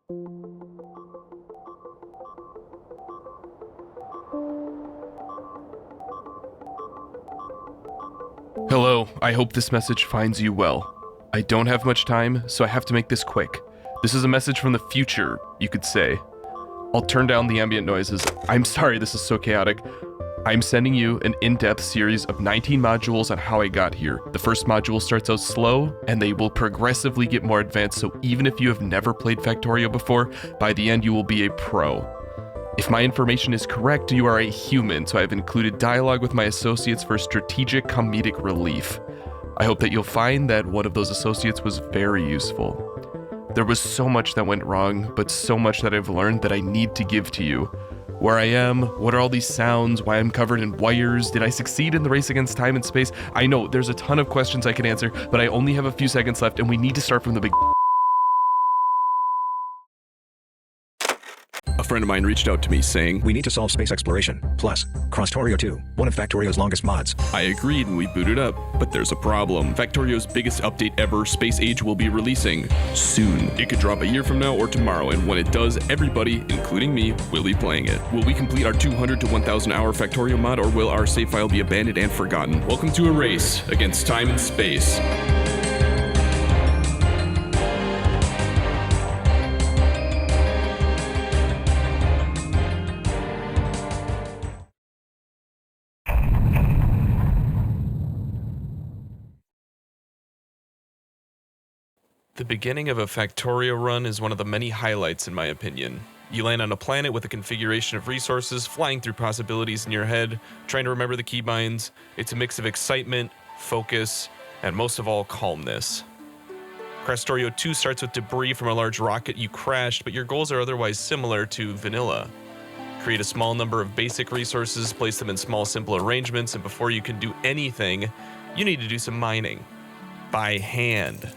Hello, I hope this message finds you well. I don't have much time, so I have to make this quick. This is a message from the future, you could say. I'll turn down the ambient noises. I'm sorry this is so chaotic. I'm sending you an in-depth series of 19 modules on how I got here. The first module starts out slow, and they will progressively get more advanced, so even if you have never played Factorio before, by the end you will be a pro. If my information is correct, you are a human, so I've included dialogue with my associates for strategic comedic relief. I hope that you'll find that one of those associates was very useful. There was so much that went wrong, but so much that I've learned that I need to give to you. Where I am, what are all these sounds, why I'm covered in wires, did I succeed in the race against time and space? I know, there's a ton of questions I can answer, but I only have a few seconds left and we need to start from the beginning. A friend of mine reached out to me saying, "We need to solve space exploration, plus Krastorio 2, one of Factorio's longest mods." I agreed and we booted up, but there's a problem. Factorio's biggest update ever, Space Age, will be releasing soon. It could drop a year from now or tomorrow, and when it does, everybody, including me, will be playing it. Will we complete our 200 to 1,000 hour Factorio mod, or will our save file be abandoned and forgotten? Welcome to a race against time and space. The beginning of a Factorio run is one of the many highlights in my opinion. You land on a planet with a configuration of resources, flying through possibilities in your head, trying to remember the keybinds. It's a mix of excitement, focus, and most of all, calmness. Krastorio 2 starts with debris from a large rocket you crashed, but your goals are otherwise similar to vanilla. Create a small number of basic resources, place them in small, simple arrangements, and before you can do anything, you need to do some mining. By hand.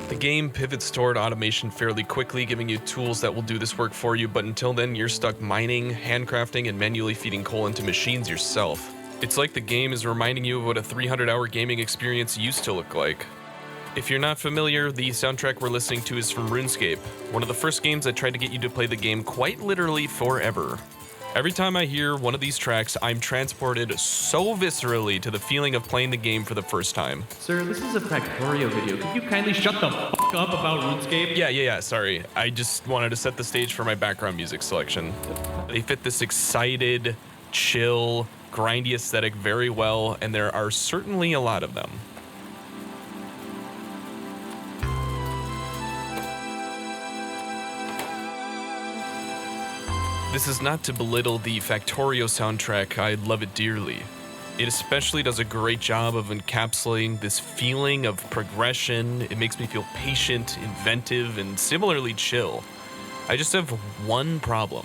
The game pivots toward automation fairly quickly, giving you tools that will do this work for you, but until then you're stuck mining, handcrafting, and manually feeding coal into machines yourself. It's like the game is reminding you of what a 300-hour gaming experience used to look like. If you're not familiar, the soundtrack we're listening to is from RuneScape, one of the first games that tried to get you to play the game quite literally forever. Every time I hear one of these tracks, I'm transported so viscerally to the feeling of playing the game for the first time. Sir, this is a Factorio video. Could you kindly shut the fuck up about RuneScape? Yeah, sorry. I just wanted to set the stage for my background music selection. They fit this excited, chill, grindy aesthetic very well, and there are certainly a lot of them. This is not to belittle the Factorio soundtrack, I love it dearly. It especially does a great job of encapsulating this feeling of progression. It makes me feel patient, inventive, and similarly chill. I just have one problem.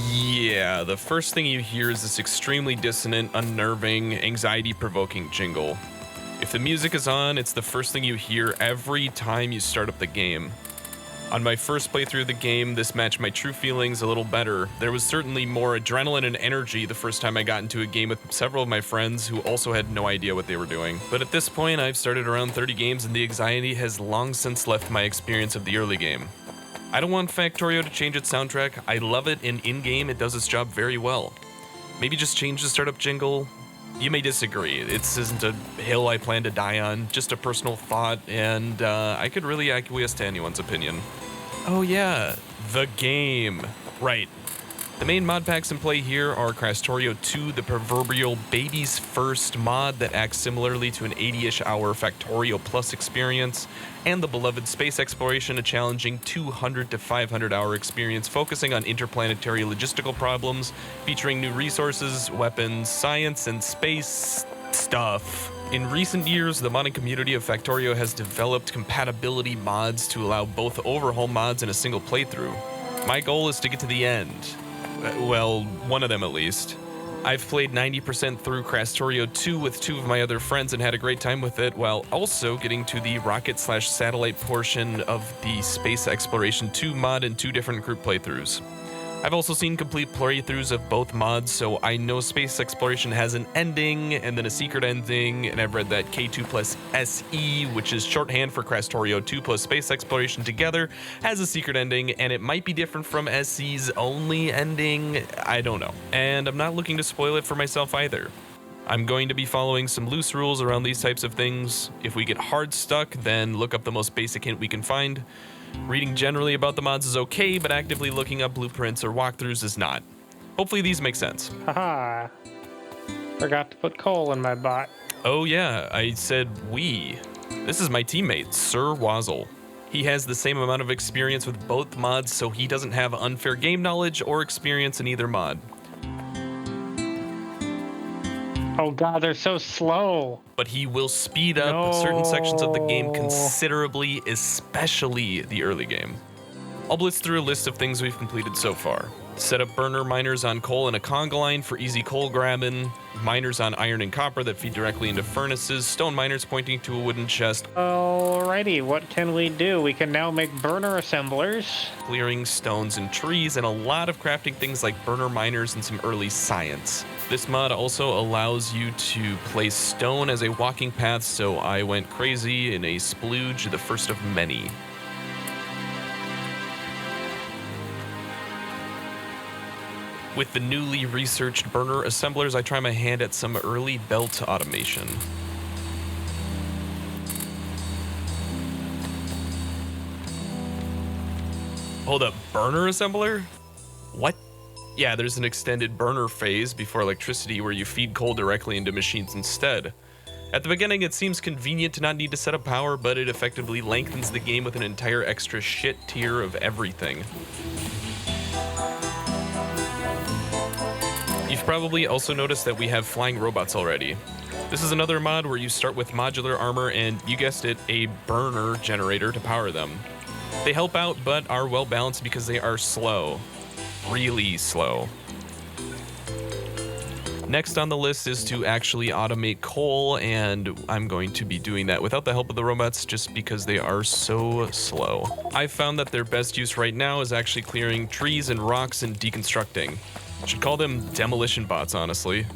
Yeah, the first thing you hear is this extremely dissonant, unnerving, anxiety-provoking jingle. If the music is on, it's the first thing you hear every time you start up the game. On my first playthrough of the game, this matched my true feelings a little better. There was certainly more adrenaline and energy the first time I got into a game with several of my friends who also had no idea what they were doing. But at this point, I've started around 30 games and the anxiety has long since left my experience of the early game. I don't want Factorio to change its soundtrack. I love it, and in-game it does its job very well. Maybe just change the startup jingle. You may disagree. This isn't a hill I plan to die on, just a personal thought, and I could really acquiesce to anyone's opinion. Oh yeah, the game. Right. The main mod packs in play here are Krastorio 2, the proverbial baby's first mod that acts similarly to an 80-ish hour Factorio Plus experience, and the beloved Space Exploration, a challenging 200 to 500 hour experience focusing on interplanetary logistical problems, featuring new resources, weapons, science, and space stuff. In recent years, the modding community of Factorio has developed compatibility mods to allow both overhaul mods in a single playthrough. My goal is to get to the end. Well, one of them at least. I've played 90% through Krastorio 2 with two of my other friends and had a great time with it, while also getting to the rocket/satellite portion of the Space Exploration 2 mod in two different group playthroughs. I've also seen complete playthroughs of both mods, so I know Space Exploration has an ending and then a secret ending, and I've read that K2 plus SE, which is shorthand for Krastorio 2 plus Space Exploration together, has a secret ending, and it might be different from SE's only ending. I don't know. And I'm not looking to spoil it for myself either. I'm going to be following some loose rules around these types of things. If we get hard stuck, then look up the most basic hint we can find. Reading generally about the mods is okay, but actively looking up blueprints or walkthroughs is not. Hopefully these make sense. Haha. Forgot to put coal in my bot. Oh yeah, I said we. This is my teammate, Sir Wazzle. He has the same amount of experience with both mods, so he doesn't have unfair game knowledge or experience in either mod. Oh god, they're so slow. But he will speed up certain sections of the game considerably, especially the early game. I'll blitz through a list of things we've completed so far. Set up burner miners on coal in a conga line for easy coal grabbing, miners on iron and copper that feed directly into furnaces, stone miners pointing to a wooden chest. Alrighty, what can we do? We can now make burner assemblers. Clearing stones and trees, and a lot of crafting things like burner miners and some early science. This mod also allows you to place stone as a walking path, so I went crazy in a splooge, the first of many. With the newly researched burner assemblers, I try my hand at some early belt automation. Hold up, burner assembler? What? Yeah, there's an extended burner phase before electricity where you feed coal directly into machines instead. At the beginning, it seems convenient to not need to set up power, but it effectively lengthens the game with an entire extra shit tier of everything. You've probably also noticed that we have flying robots already. This is another mod where you start with modular armor and, you guessed it, a burner generator to power them. They help out, but are well balanced because they are slow. Really slow. Next on the list is to actually automate coal, and I'm going to be doing that without the help of the robots just because they are so slow. I've found that their best use right now is actually clearing trees and rocks and deconstructing. Should call them demolition bots, honestly.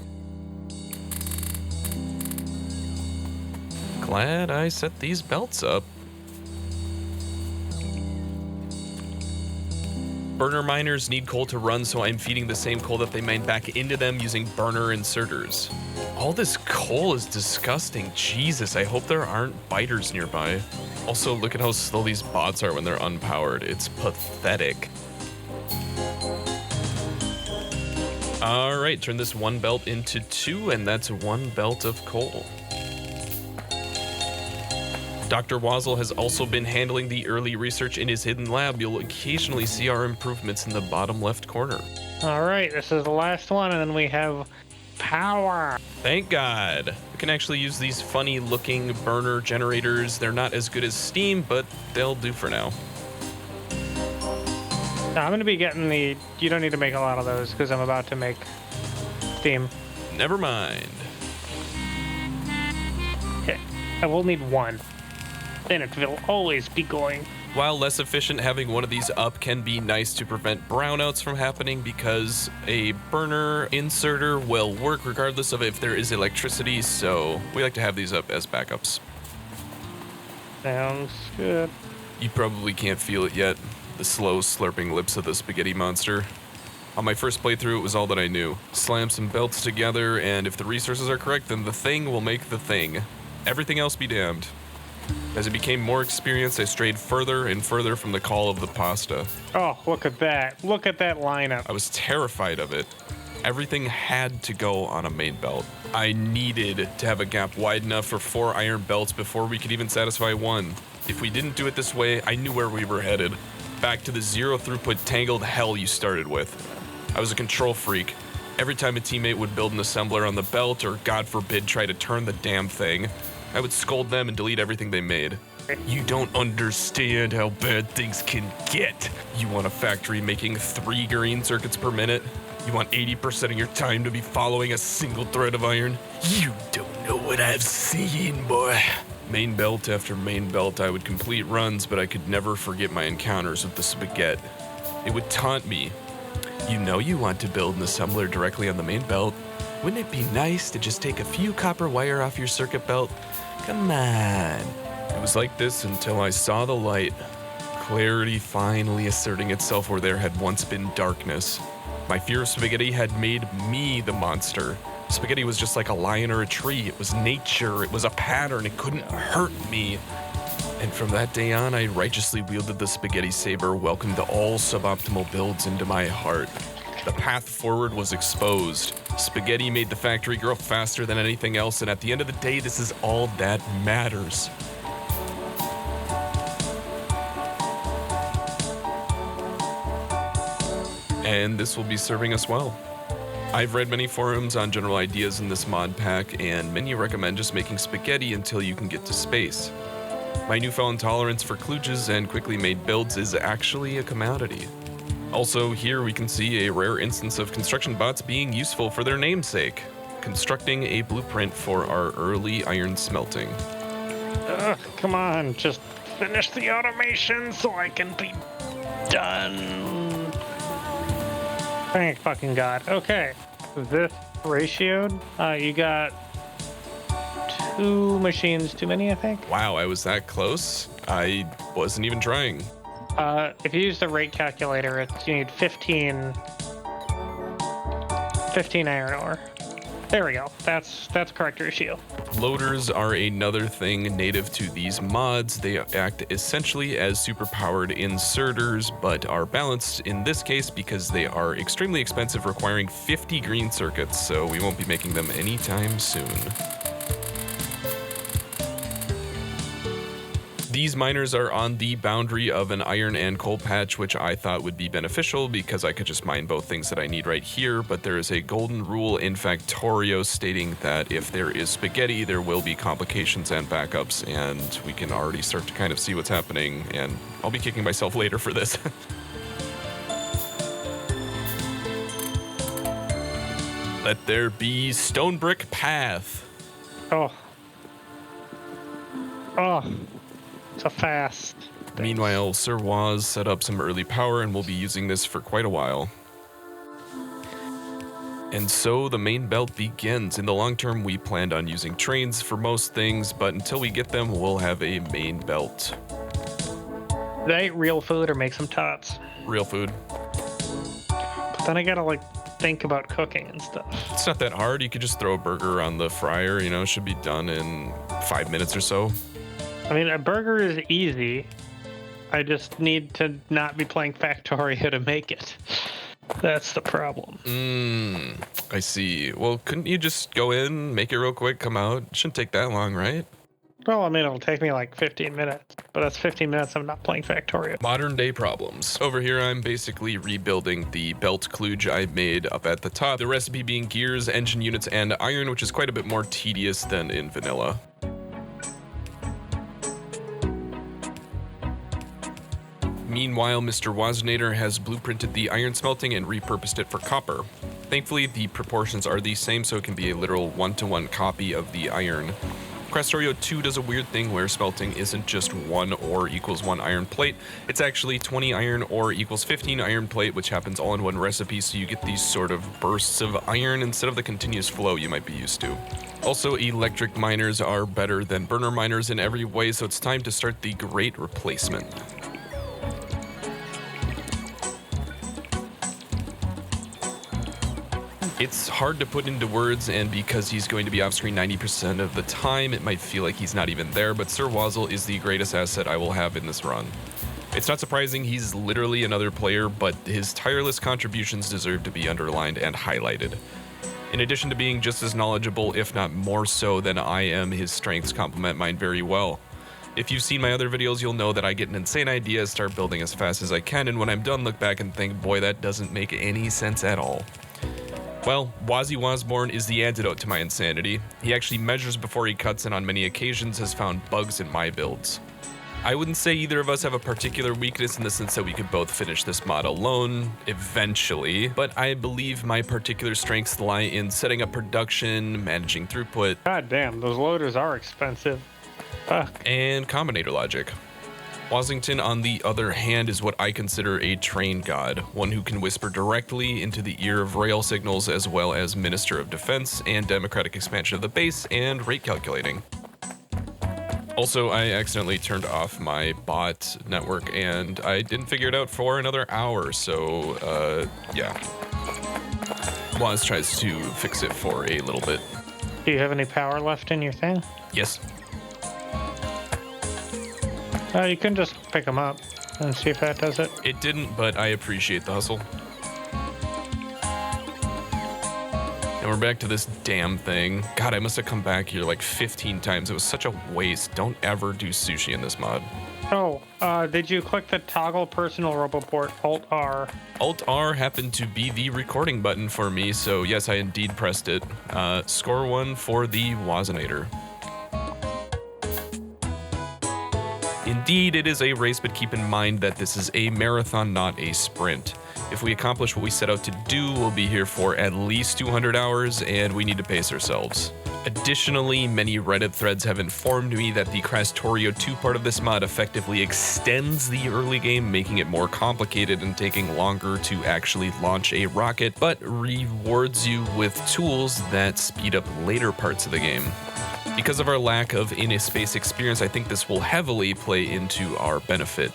Glad I set these belts up. Burner miners need coal to run, so I'm feeding the same coal that they mine back into them using burner inserters. All this coal is disgusting. Jesus, I hope there aren't biters nearby. Also, look at how slow these bots are when they're unpowered. It's pathetic. All right, turn this one belt into two, and that's one belt of coal. Dr. Wazzle has also been handling the early research in his hidden lab. You'll occasionally see our improvements in the bottom left corner. Alright, this is the last one, and then we have power. Thank God. We can actually use these funny looking burner generators. They're not as good as steam, but they'll do for now. Now, I'm going to be getting the... You don't need to make a lot of those, because I'm about to make steam. Never mind. Okay, I will need one. Then it will always be going. While less efficient, having one of these up can be nice to prevent brownouts from happening because a burner inserter will work regardless of if there is electricity, so we like to have these up as backups. Sounds good. You probably can't feel it yet, the slow slurping lips of the spaghetti monster. On my first playthrough, it was all that I knew. Slam some belts together, and if the resources are correct, then the thing will make the thing. Everything else be damned. As I became more experienced, I strayed further and further from the call of the pasta. Oh, look at that. Look at that lineup. I was terrified of it. Everything had to go on a main belt. I needed to have a gap wide enough for 4 iron belts before we could even satisfy one. If we didn't do it this way, I knew where we were headed. Back to the zero throughput tangled hell you started with. I was a control freak. Every time a teammate would build an assembler on the belt, or God forbid try to turn the damn thing, I would scold them and delete everything they made. You don't understand how bad things can get. You want a factory making 3 green circuits per minute? You want 80% of your time to be following a single thread of iron? You don't know what I've seen, boy. Main belt after main belt, I would complete runs, but I could never forget my encounters with the spaghetti. It would taunt me. You know you want to build an assembler directly on the main belt. Wouldn't it be nice to just take a few copper wire off your circuit belt? Come on. It was like this until I saw the light. Clarity finally asserting itself where there had once been darkness. My fear of spaghetti had made me the monster. Spaghetti was just like a lion or a tree. It was nature. It was a pattern. It couldn't hurt me. And from that day on, I righteously wielded the spaghetti saber, welcomed all suboptimal builds into my heart. The path forward was exposed. Spaghetti made the factory grow faster than anything else, and at the end of the day, this is all that matters. And this will be serving us well. I've read many forums on general ideas in this mod pack, and many recommend just making spaghetti until you can get to space. My newfound tolerance for kludges and quickly made builds is actually a commodity. Also, here we can see a rare instance of construction bots being useful for their namesake, constructing a blueprint for our early iron smelting. Come on, just finish the automation so I can be done. Thank fucking God. Okay, this ratioed. You got 2 machines too many, I think. Wow, I was that close? I wasn't even trying. If you use the rate calculator, you need 15 iron ore. There we go. That's correct ratio. Loaders are another thing native to these mods. They act essentially as superpowered inserters, but are balanced in this case because they are extremely expensive, requiring 50 green circuits, so we won't be making them anytime soon. These miners are on the boundary of an iron and coal patch, which I thought would be beneficial because I could just mine both things that I need right here, but there is a golden rule in Factorio stating that if there is spaghetti, there will be complications and backups, and we can already start to kind of see what's happening, and I'll be kicking myself later for this. Let there be stone brick path. Oh. So fast. Meanwhile, Sir Waz set up some early power and will be using this for quite a while. And so the main belt begins. In the long term, we planned on using trains for most things, but until we get them, we'll have a main belt. They eat real food or make some tots. Real food. But then I gotta think about cooking and stuff. It's not that hard. You could just throw a burger on the fryer, it should be done in 5 minutes or so. I mean, a burger is easy. I just need to not be playing Factorio to make it. That's the problem. I see. Well, couldn't you just go in, make it real quick, come out? It shouldn't take that long, right? Well, I mean, it'll take me 15 minutes, but that's 15 minutes of not playing Factorio. Modern day problems. Over here, I'm basically rebuilding the belt kludge I made up at the top. The recipe being gears, engine units, and iron, which is quite a bit more tedious than in vanilla. Meanwhile, Mr. Waznator has blueprinted the iron smelting and repurposed it for copper. Thankfully, the proportions are the same, so it can be a literal 1-to-1 copy of the iron. Krastorio 2 does a weird thing where smelting isn't just 1 ore equals 1 iron plate, it's actually 20 iron ore equals 15 iron plate, which happens all in one recipe, so you get these sort of bursts of iron instead of the continuous flow you might be used to. Also, electric miners are better than burner miners in every way, so it's time to start the great replacement. It's hard to put into words, and because he's going to be off screen 90% of the time, it might feel like he's not even there, but Sir Wazzle is the greatest asset I will have in this run. It's not surprising he's literally another player, but his tireless contributions deserve to be underlined and highlighted. In addition to being just as knowledgeable, if not more so than I am, his strengths complement mine very well. If you've seen my other videos, you'll know that I get an insane idea, start building as fast as I can, and when I'm done, look back and think, boy, that doesn't make any sense at all. Well, Wazzy Wasborn is the antidote to my insanity. He actually measures before he cuts, and on many occasions has found bugs in my builds. I wouldn't say either of us have a particular weakness in the sense that we could both finish this mod alone, eventually, but I believe my particular strengths lie in setting up production, managing throughput. God damn, those loaders are expensive. Fuck. And combinator logic. Washington, on the other hand, is what I consider a train god, one who can whisper directly into the ear of rail signals as well as Minister of Defense and democratic expansion of the base and rate calculating. Also, I accidentally turned off my bot network and I didn't figure it out for another hour, so yeah. Waz tries to fix it for a little bit. Do you have any power left in your thing? Yes. You can just pick them up and see if that does it. It didn't, but I appreciate the hustle. And we're back to this damn thing. God, I must have come back here like 15 times. It was such a waste. Don't ever do sushi in this mod. Oh, did you click the toggle personal roboport Alt-R? Alt-R happened to be the recording button for me, so yes, I indeed pressed it. Score 1 for the Wazinator. Indeed, it is a race, but keep in mind that this is a marathon, not a sprint. If we accomplish what we set out to do, we'll be here for at least 200 hours, and we need to pace ourselves. Additionally, many Reddit threads have informed me that the Krastorio 2 part of this mod effectively extends the early game, making it more complicated and taking longer to actually launch a rocket, but rewards you with tools that speed up later parts of the game. Because of our lack of in-space experience, I think this will heavily play into our benefit.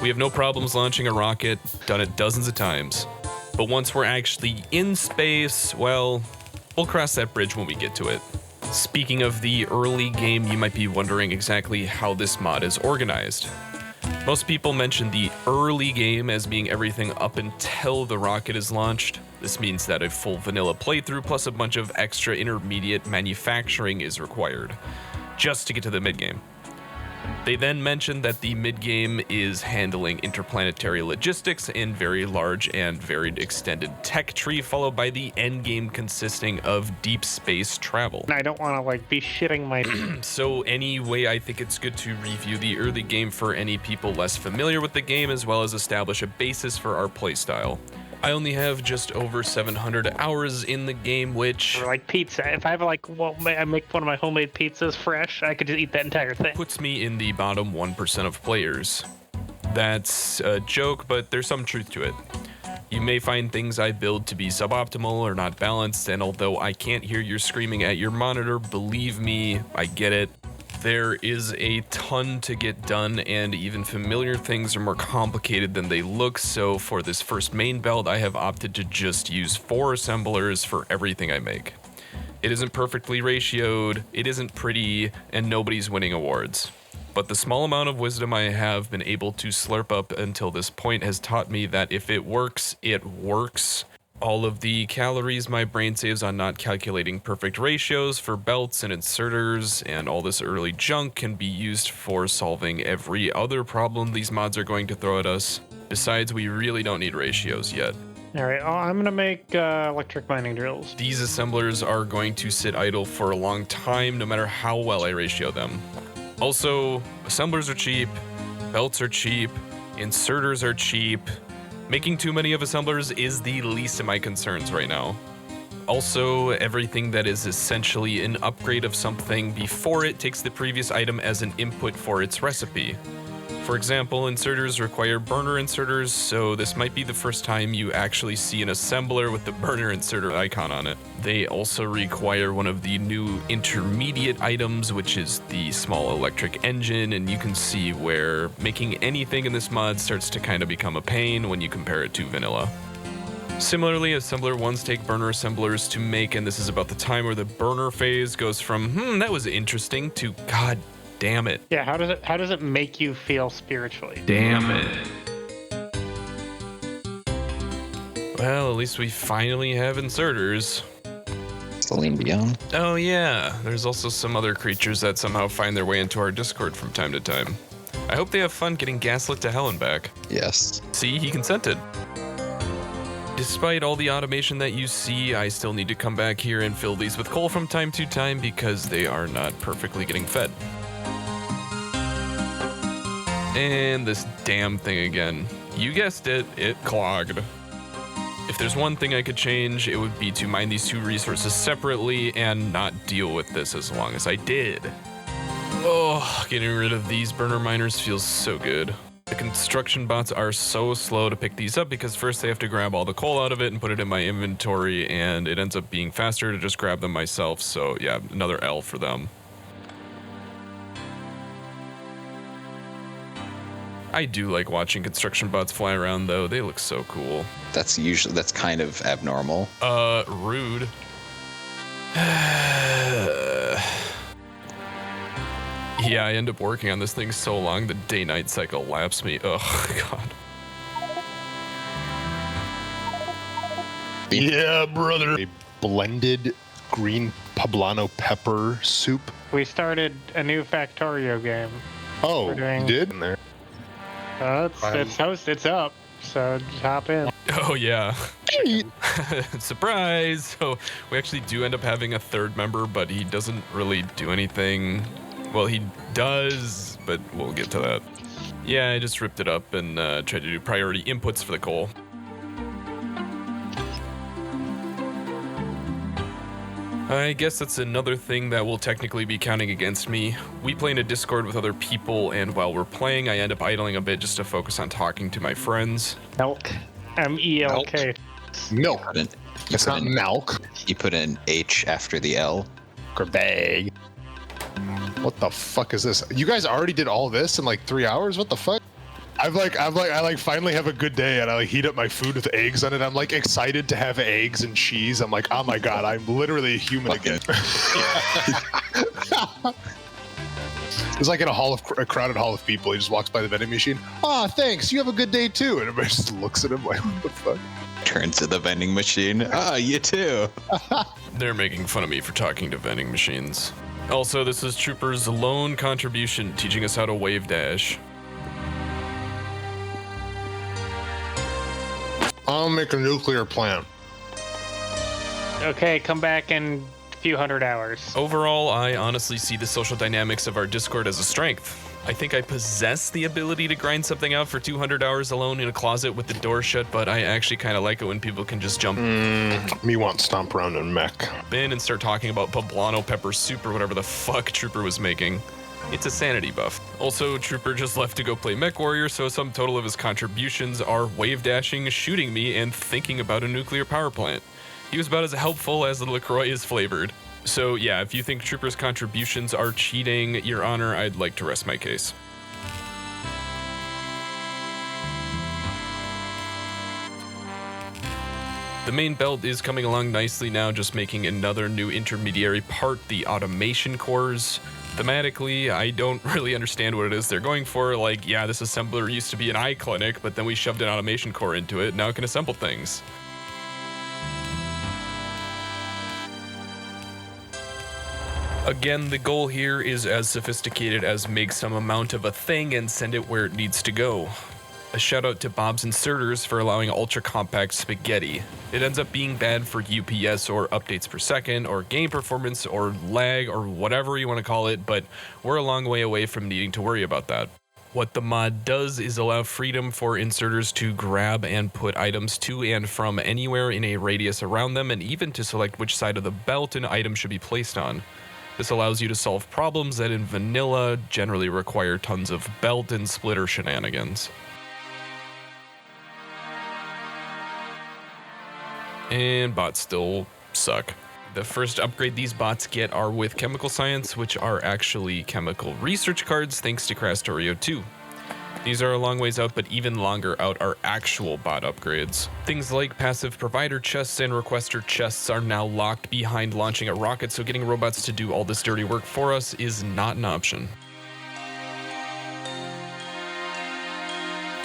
We have no problems launching a rocket, done it dozens of times. But once we're actually in space, well, we'll cross that bridge when we get to it. Speaking of the early game, you might be wondering exactly how this mod is organized. Most people mention the early game as being everything up until the rocket is launched. This means that a full vanilla playthrough plus a bunch of extra intermediate manufacturing is required, just to get to the mid-game. They then mentioned that the mid-game is handling interplanetary logistics in very large and varied extended tech tree, followed by the end game consisting of deep space travel. I don't want to like be shitting my... So anyway, I think it's good to review the early game for any people less familiar with the game, as well as establish a basis for our playstyle. I only have just over 700 hours in the game, which... Or like pizza. If I have like, well, I make one of my homemade pizzas fresh, I could just eat that entire thing. Puts me in the bottom 1% of players. That's a joke, but there's some truth to it. You may find things I build to be suboptimal or not balanced, and although I can't hear you screaming at your monitor, believe me, I get it. There is a ton to get done, and even familiar things are more complicated than they look, so for this first main build, I have opted to just use 4 assemblers for everything I make. It isn't perfectly ratioed, it isn't pretty, and nobody's winning awards. But the small amount of wisdom I have been able to slurp up until this point has taught me that if it works, it works. All of the calories my brain saves on not calculating perfect ratios for belts and inserters and all this early junk can be used for solving every other problem these mods are going to throw at us. Besides, we really don't need ratios yet. All right, I'm going to make electric mining drills. These assemblers are going to sit idle for a long time no matter how well I ratio them. Also, assemblers are cheap, belts are cheap, inserters are cheap. Making too many of assemblers is the least of my concerns right now. Also, everything that is essentially an upgrade of something before it takes the previous item as an input for its recipe. For example, inserters require burner inserters, so this might be the first time you actually see an assembler with the burner inserter icon on it. They also require one of the new intermediate items, which is the small electric engine, and you can see where making anything in this mod starts to kind of become a pain when you compare it to vanilla. Similarly, assembler 1s take burner assemblers to make, and this is about the time where the burner phase goes from, that was interesting, to god damn it. Yeah, how does it make you feel spiritually? Damn it. Well, at least we finally have inserters. Celine Dion. Oh yeah, there's also some other creatures that somehow find their way into our Discord from time to time. I hope they have fun getting gaslit to hell and back. Yes. See, he consented. Despite all the automation that you see, I still need to come back here and fill these with coal from time to time because they are not perfectly getting fed. And this damn thing again. You guessed it, it clogged. If there's one thing I could change, it would be to mine these 2 resources separately and not deal with this as long as I did. Oh, getting rid of these burner miners feels so good. The construction bots are so slow to pick these up because first they have to grab all the coal out of it and put it in my inventory, and it ends up being faster to just grab them myself. So yeah, another L for them. I do like watching construction bots fly around though. They look so cool. That's kind of abnormal. Rude. Yeah, I end up working on this thing so long the day-night cycle laps me. Oh, God. Yeah, brother. A blended green poblano pepper soup. We started a new Factorio game. Oh, We're doing- you did? In there. It's up, so just hop in. Oh, yeah. Surprise! So we actually do end up having a third member, but he doesn't really do anything. Well, he does, but we'll get to that. Yeah, I just ripped it up and tried to do priority inputs for the coal. I guess that's another thing that will technically be counting against me. We play in a Discord with other people, and while we're playing, I end up idling a bit just to focus on talking to my friends. Elk. M-E-L-K. Milk. Put an- It's not milk. You put an H after the L. Bag. What the fuck is this? You guys already did all this in like 3 hours? What the fuck? I finally have a good day, and I like heat up my food with eggs on it. I'm like excited to have eggs and cheese. I'm like, oh my god, I'm literally a human again. It's like in a crowded hall of people. He just walks by the vending machine. Ah, thanks. You have a good day too. And everybody just looks at him like, what the fuck? Turns to the vending machine. Ah, you too. They're making fun of me for talking to vending machines. Also, this is Trooper's lone contribution, teaching us how to wave dash. I'll make a nuclear plant. Okay, come back in a few hundred hours. Overall, I honestly see the social dynamics of our Discord as a strength. I think I possess the ability to grind something out for 200 hours alone in a closet with the door shut, but I actually kind of like it when people can just jump Me want stomp around in mech. in and start talking about poblano pepper soup or whatever the fuck Trooper was making. It's a sanity buff. Also, Trooper just left to go play Mech Warrior, so sum total of his contributions are wave dashing, shooting me, and thinking about a nuclear power plant. He was about as helpful as the LaCroix is flavored. So yeah, if you think Trooper's contributions are cheating, Your Honor, I'd like to rest my case. The main belt is coming along nicely now, just making another new intermediary part, the automation cores. Thematically, I don't really understand what it is they're going for. Like, yeah, this assembler used to be an eye clinic, but then we shoved an automation core into it, now it can assemble things. Again, the goal here is as sophisticated as make some amount of a thing and send it where it needs to go. A shout out to Bob's Inserters for allowing ultra compact spaghetti. It ends up being bad for UPS or updates per second or game performance or lag or whatever you want to call it, but we're a long way away from needing to worry about that. What the mod does is allow freedom for inserters to grab and put items to and from anywhere in a radius around them, and even to select which side of the belt an item should be placed on. This allows you to solve problems that in vanilla generally require tons of belt and splitter shenanigans. And bots still suck. The first upgrade these bots get are with chemical science, which are actually chemical research cards thanks to Krastorio 2. These are a long ways out, but even longer out are actual bot upgrades. Things like passive provider chests and requester chests are now locked behind launching a rocket, so getting robots to do all this dirty work for us is not an option.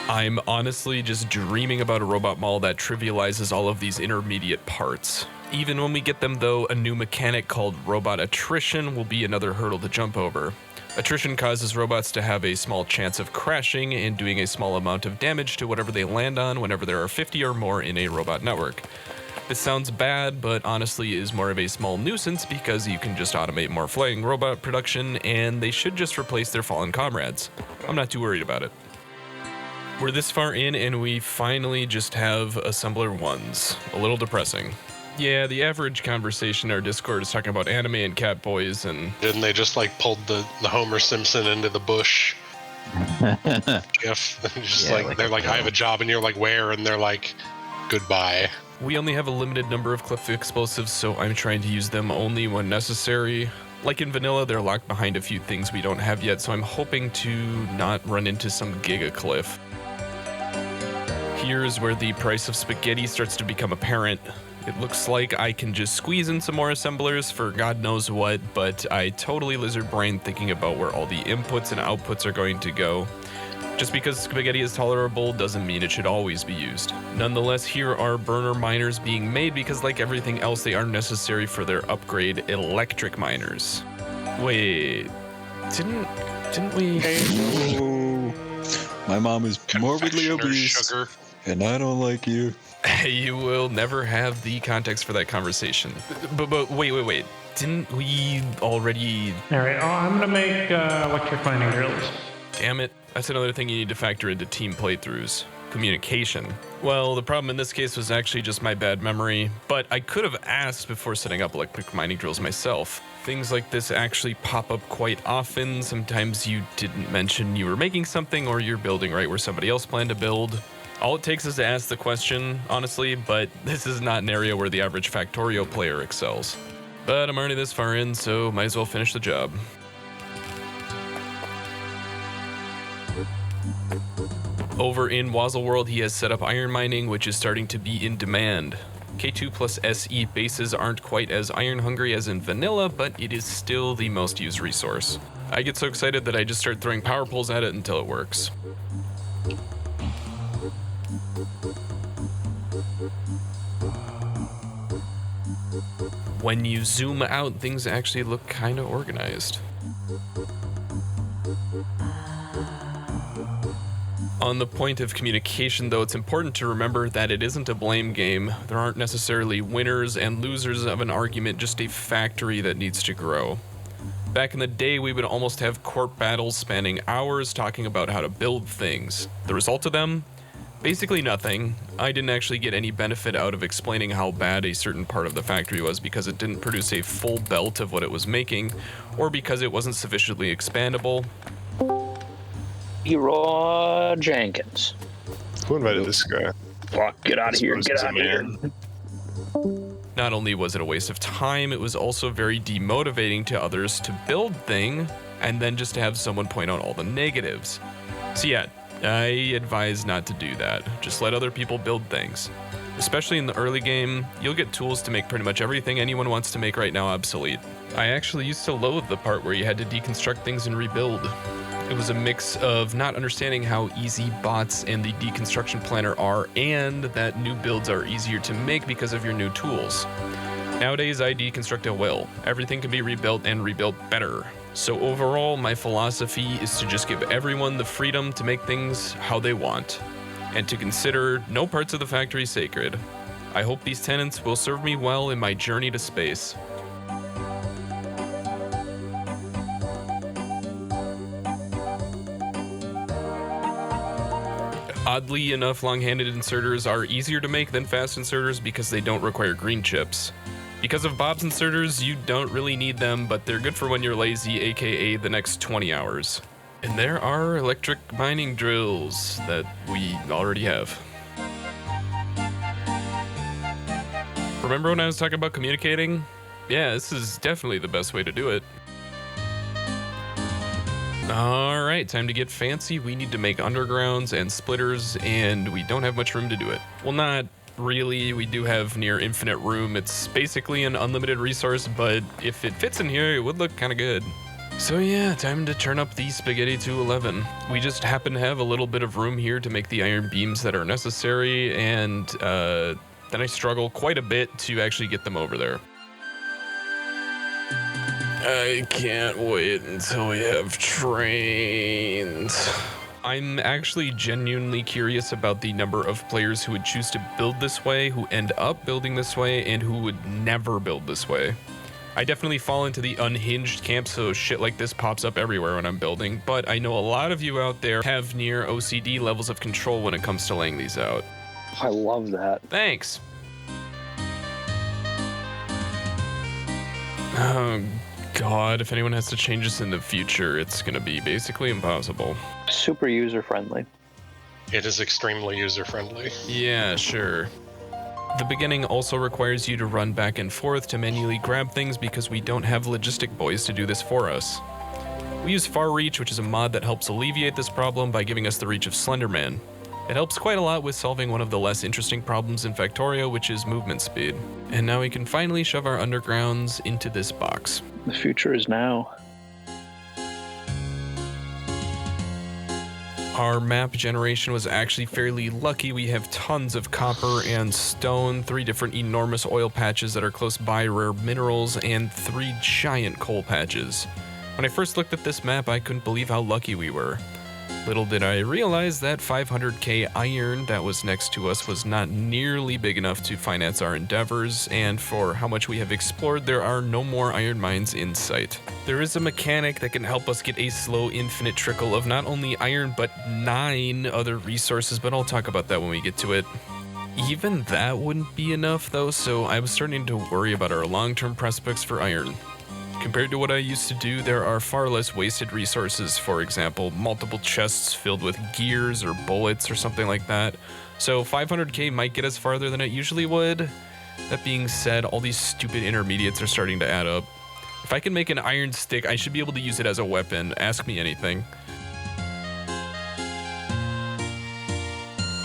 I'm honestly just dreaming about a robot mall that trivializes all of these intermediate parts. Even when we get them though, a new mechanic called robot attrition will be another hurdle to jump over. Attrition causes robots to have a small chance of crashing and doing a small amount of damage to whatever they land on whenever there are 50 or more in a robot network. This sounds bad, but honestly is more of a small nuisance because you can just automate more flying robot production and they should just replace their fallen comrades. I'm not too worried about it. We're this far in and we finally just have assembler ones. A little depressing. Yeah, the average conversation in our Discord is talking about anime and cat boys, and Didn't they just like pulled the Homer Simpson into the bush? Jeff, just Yeah, like they're like, I have a job, and you're like, where? And they're like, goodbye. we only have a limited number of cliff explosives, so I'm trying to use them only when necessary. Like in vanilla, they're locked behind a few things we don't have yet, so I'm hoping to not run into some giga cliff. Here's where the price of spaghetti starts to become apparent. It looks like I can just squeeze in some more assemblers for God knows what, but I totally lizard brain thinking about where all the inputs and outputs are going to go. Just because spaghetti is tolerable doesn't mean it should always be used. Nonetheless, here are burner miners being made because like everything else, they are necessary for their upgrade electric miners. Wait, didn't we? Oh, my mom is morbidly Confectioner obese, sugar. and I don't like you. You will never have the context for that conversation. But wait. Didn't we already? All right, I'm gonna make electric mining drills. Damn it. That's another thing you need to factor into team playthroughs. Communication. Well, the problem in this case was actually just my bad memory, but I could have asked before setting up electric mining drills myself. Things like this actually pop up quite often. Sometimes you didn't mention you were making something or you're building right where somebody else planned to build. All it takes is to ask the question, honestly, but this is not an area where the average Factorio player excels. But I'm already this far in, so might as well finish the job. Over in Wazzle World, he has set up iron mining, which is starting to be in demand. K2 plus SE bases aren't quite as iron hungry as in vanilla, but it is still the most used resource. I get so excited that I just start throwing power poles at it until it works. When you zoom out, things actually look kind of organized. On the point of communication, though, it's important to remember that it isn't a blame game. There aren't necessarily winners and losers of an argument, just a factory that needs to grow. Back in the day, we would almost have court battles spanning hours talking about how to build things. The result of them? Basically nothing. I didn't actually get any benefit out of explaining how bad a certain part of the factory was because it didn't produce a full belt of what it was making, or because it wasn't sufficiently expandable. Leroy Jenkins. Who invited this guy? Fuck, get out of here, Suppose get he's a out of here. man. Not only was it a waste of time, it was also very demotivating to others to build thing and then just to have someone point out all the negatives. So yeah, I advise not to do that. Just let other people build things. Especially in the early game, you'll get tools to make pretty much everything anyone wants to make right now obsolete. I actually used to loathe the part where you had to deconstruct things and rebuild. It was a mix of not understanding how easy bots and the deconstruction planner are, and that new builds are easier to make because of your new tools. Nowadays, I deconstruct at will. Everything can be rebuilt and rebuilt better. So overall, my philosophy is to just give everyone the freedom to make things how they want, and to consider no parts of the factory sacred. I hope these tenets will serve me well in my journey to space. Oddly enough, long-handed inserters are easier to make than fast inserters because they don't require green chips. Because of Bob's inserters, you don't really need them, but they're good for when you're lazy, aka the next 20 hours. And there are electric mining drills that we already have. Remember when I was talking about communicating? Yeah, this is definitely the best way to do it. Alright, time to get fancy. We need to make undergrounds and splitters, and we don't have much room to do it. Well, not really. We do have near infinite room. It's basically an unlimited resource, but if it fits in here, it would look kind of good. So yeah, time to turn up the spaghetti to 11. We just happen to have a little bit of room here to make the iron beams that are necessary, and then I struggle quite a bit to actually get them over there. I can't wait until we have trains. I'm actually genuinely curious about the number of players who would choose to build this way, who end up building this way, and who would never build this way. I definitely fall into the unhinged camp, so shit like this pops up everywhere when I'm building, but I know a lot of you out there have near OCD levels of control when it comes to laying these out. I love that. Thanks. Oh, God, if anyone has to change this in the future, it's going to be basically impossible. Super user friendly. It is extremely user-friendly. Yeah, sure. The beginning also requires you to run back and forth to manually grab things because we don't have logistic boys to do this for us. We use Far Reach, which is a mod that helps alleviate this problem by giving us the reach of Slenderman. It helps quite a lot with solving one of the less interesting problems in Factorio, which is movement speed. And now we can finally shove our undergrounds into this box. The future is now. Our map generation was actually fairly lucky. We have tons of copper and stone, 3 different enormous oil patches that are close by rare minerals, and 3 giant coal patches. When I first looked at this map, I couldn't believe how lucky we were. Little did I realize that 500k iron that was next to us was not nearly big enough to finance our endeavors, and for how much we have explored, there are no more iron mines in sight. There is a mechanic that can help us get a slow infinite trickle of not only iron but 9 other resources, but I'll talk about that when we get to it. Even that wouldn't be enough though, so I was starting to worry about our long-term prospects for iron. Compared to what I used to do, there are far less wasted resources, for example, multiple chests filled with gears or bullets or something like that. So 500k might get us farther than it usually would. That being said, all these stupid intermediates are starting to add up. If I can make an iron stick, I should be able to use it as a weapon. Ask me anything.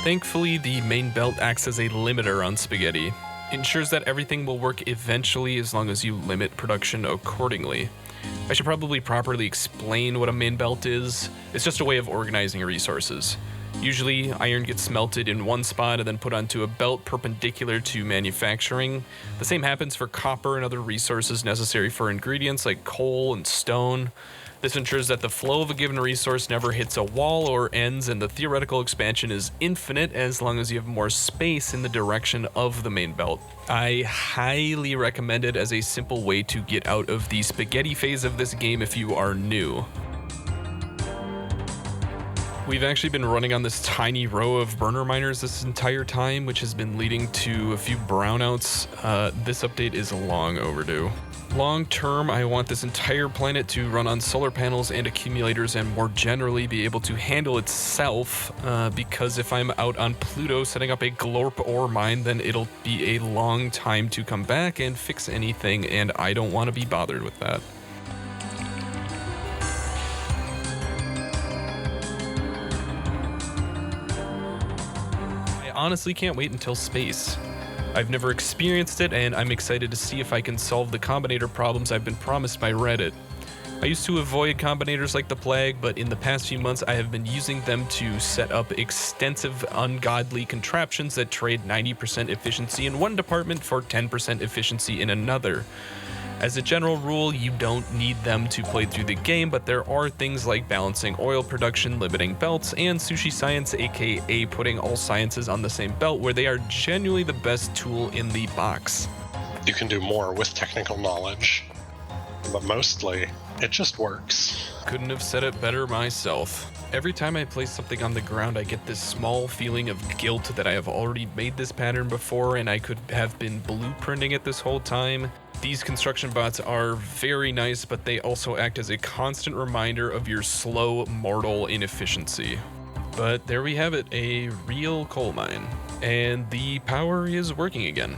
Thankfully, the main belt acts as a limiter on spaghetti. Ensures that everything will work eventually as long as you limit production accordingly. I should probably properly explain what a main belt is. It's just a way of organizing resources. Usually, iron gets smelted in one spot and then put onto a belt perpendicular to manufacturing. The same happens for copper and other resources necessary for ingredients like coal and stone. This ensures that the flow of a given resource never hits a wall or ends, and the theoretical expansion is infinite as long as you have more space in the direction of the main belt. I highly recommend it as a simple way to get out of the spaghetti phase of this game if you are new. We've actually been running on this tiny row of burner miners this entire time, which has been leading to a few brownouts. This update is long overdue. Long term, I want this entire planet to run on solar panels and accumulators and more generally be able to handle itself, because if I'm out on Pluto setting up a glorp ore mine, then it'll be a long time to come back and fix anything, and I don't want to be bothered with that. I honestly can't wait until space. I've never experienced it, and I'm excited to see if I can solve the combinator problems I've been promised by Reddit. I used to avoid combinators like the plague, but in the past few months I have been using them to set up extensive ungodly contraptions that trade 90% efficiency in one department for 10% efficiency in another. As a general rule, you don't need them to play through the game, but there are things like balancing oil production, limiting belts, and sushi science, aka putting all sciences on the same belt, where they are genuinely the best tool in the box. You can do more with technical knowledge, but mostly, it just works. Couldn't have said it better myself. Every time I place something on the ground, I get this small feeling of guilt that I have already made this pattern before and I could have been blueprinting it this whole time. These construction bots are very nice, but they also act as a constant reminder of your slow, mortal inefficiency. But there we have it, a real coal mine. And the power is working again.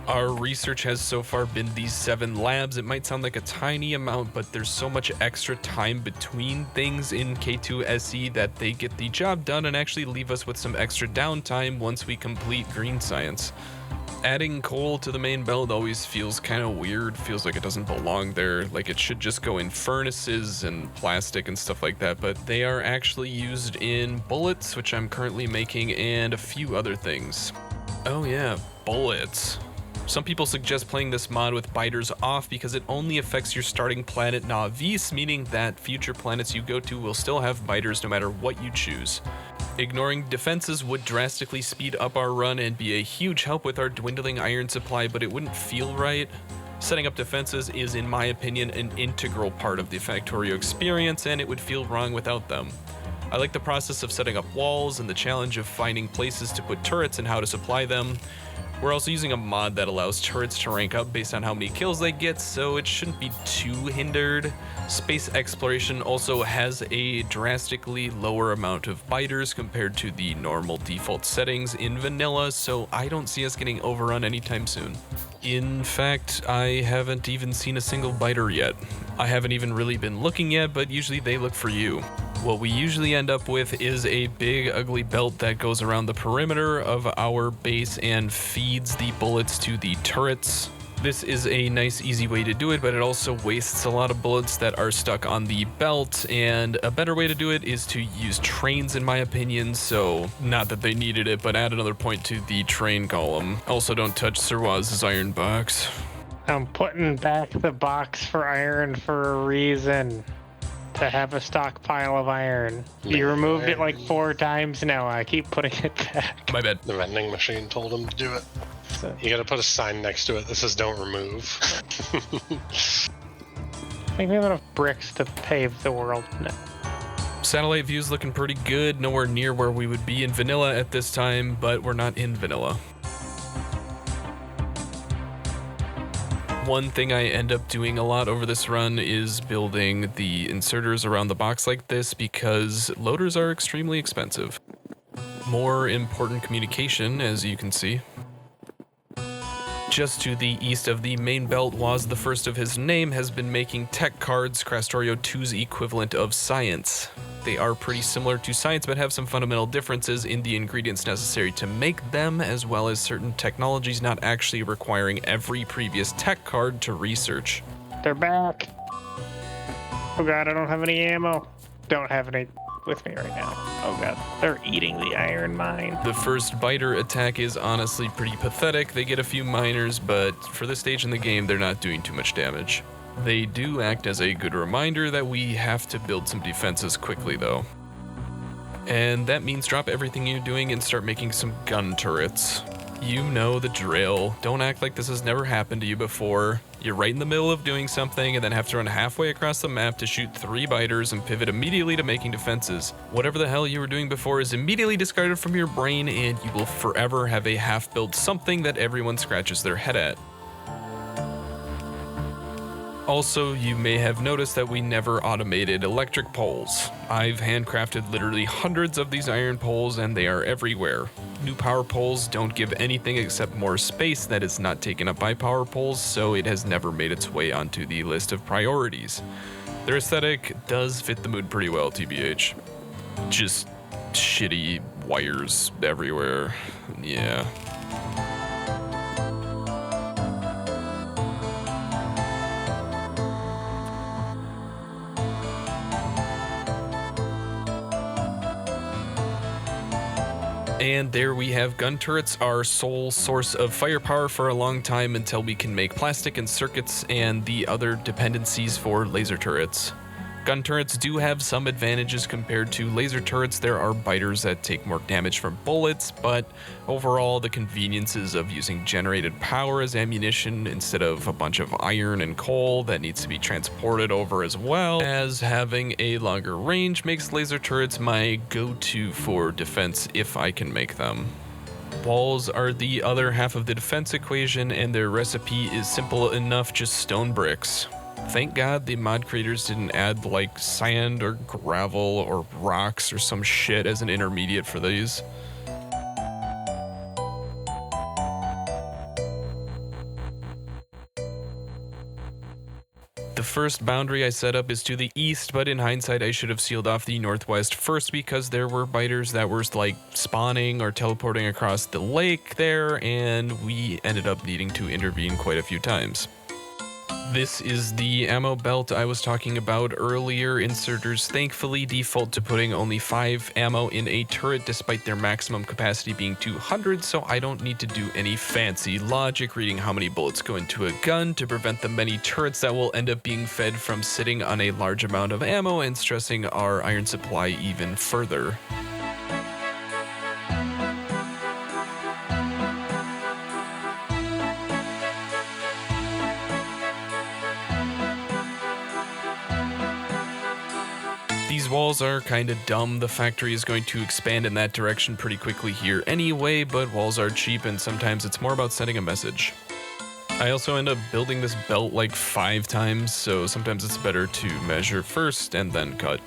Our research has so far been these 7 labs. It might sound like a tiny amount, but there's so much extra time between things in K2 SE that they get the job done and actually leave us with some extra downtime once we complete green science. Adding coal to the main belt always feels kind of weird, feels like it doesn't belong there, like it should just go in furnaces and plastic and stuff like that, but they are actually used in bullets, which I'm currently making, and a few other things. Oh yeah, bullets. Some people suggest playing this mod with biters off because it only affects your starting planet Navis, meaning that future planets you go to will still have biters no matter what you choose. Ignoring defenses would drastically speed up our run and be a huge help with our dwindling iron supply, but it wouldn't feel right. Setting up defenses is, in my opinion, an integral part of the Factorio experience, and it would feel wrong without them. I like the process of setting up walls and the challenge of finding places to put turrets and how to supply them. We're also using a mod that allows turrets to rank up based on how many kills they get, so it shouldn't be too hindered. Space Exploration also has a drastically lower amount of biters compared to the normal default settings in vanilla, so I don't see us getting overrun anytime soon. In fact, I haven't even seen a single biter yet. I haven't even really been looking yet, but usually they look for you. What we usually end up with is a big ugly belt that goes around the perimeter of our base and feeds the bullets to the turrets. This is a nice easy way to do it, but it also wastes a lot of bullets that are stuck on the belt, and a better way to do it is to use trains in my opinion, so not that they needed it, but add another point to the train column. Also don't touch Sirwaz's iron box. I'm putting back the box for iron for a reason. To have a stockpile of iron. You removed it like 4 times now. I keep putting it back. My bad. The vending machine told him to do it. So, You gotta put a sign next to it that says don't remove. I think we have enough bricks to pave the world now. Satellite view's looking pretty good. Nowhere near where we would be in vanilla at this time, but we're not in vanilla. One thing I end up doing a lot over this run is building the inserters around the box like this because loaders are extremely expensive. More important communication, as you can see. Just to the east of the main belt, Waz, the first of his name, has been making tech cards, Krastorio 2's equivalent of science. They are pretty similar to science, but have some fundamental differences in the ingredients necessary to make them, as well as certain technologies not actually requiring every previous tech card to research. They're back. Oh god, I don't have any ammo. Don't have any with me right now. Oh god, they're eating the iron mine. The first biter attack is honestly pretty pathetic. They get a few miners, but for this stage in the game, they're not doing too much damage. They do act as a good reminder that we have to build some defenses quickly though. And that means drop everything you're doing and start making some gun turrets. You know the drill. Don't act like this has never happened to you before. You're right in the middle of doing something and then have to run halfway across the map to shoot 3 biters and pivot immediately to making defenses. Whatever the hell you were doing before is immediately discarded from your brain and you will forever have a half-built something that everyone scratches their head at. Also, you may have noticed that we never automated electric poles. I've handcrafted literally hundreds of these iron poles and they are everywhere. New power poles don't give anything except more space that is not taken up by power poles, so it has never made its way onto the list of priorities. Their aesthetic does fit the mood pretty well, TBH. Just shitty wires everywhere. Yeah. And there we have gun turrets, our sole source of firepower for a long time until we can make plastic and circuits and the other dependencies for laser turrets. Gun turrets do have some advantages compared to laser turrets. There are biters that take more damage from bullets, but overall the conveniences of using generated power as ammunition instead of a bunch of iron and coal that needs to be transported over, as well as having a longer range, makes laser turrets my go-to for defense if I can make them. Walls are the other half of the defense equation, and their recipe is simple enough, just stone bricks. Thank God the mod creators didn't add like sand or gravel or rocks or some shit as an intermediate for these. The first boundary I set up is to the east, but in hindsight I should have sealed off the northwest first because there were biters that were like spawning or teleporting across the lake there, and we ended up needing to intervene quite a few times. This is the ammo belt I was talking about earlier. Inserters thankfully default to putting only 5 ammo in a turret despite their maximum capacity being 200, so I don't need to do any fancy logic reading how many bullets go into a gun to prevent the many turrets that will end up being fed from sitting on a large amount of ammo and stressing our iron supply even further. These walls are kind of dumb. The factory is going to expand in that direction pretty quickly here anyway, but walls are cheap and sometimes it's more about sending a message. I also end up building this belt like 5 times, so sometimes it's better to measure first and then cut.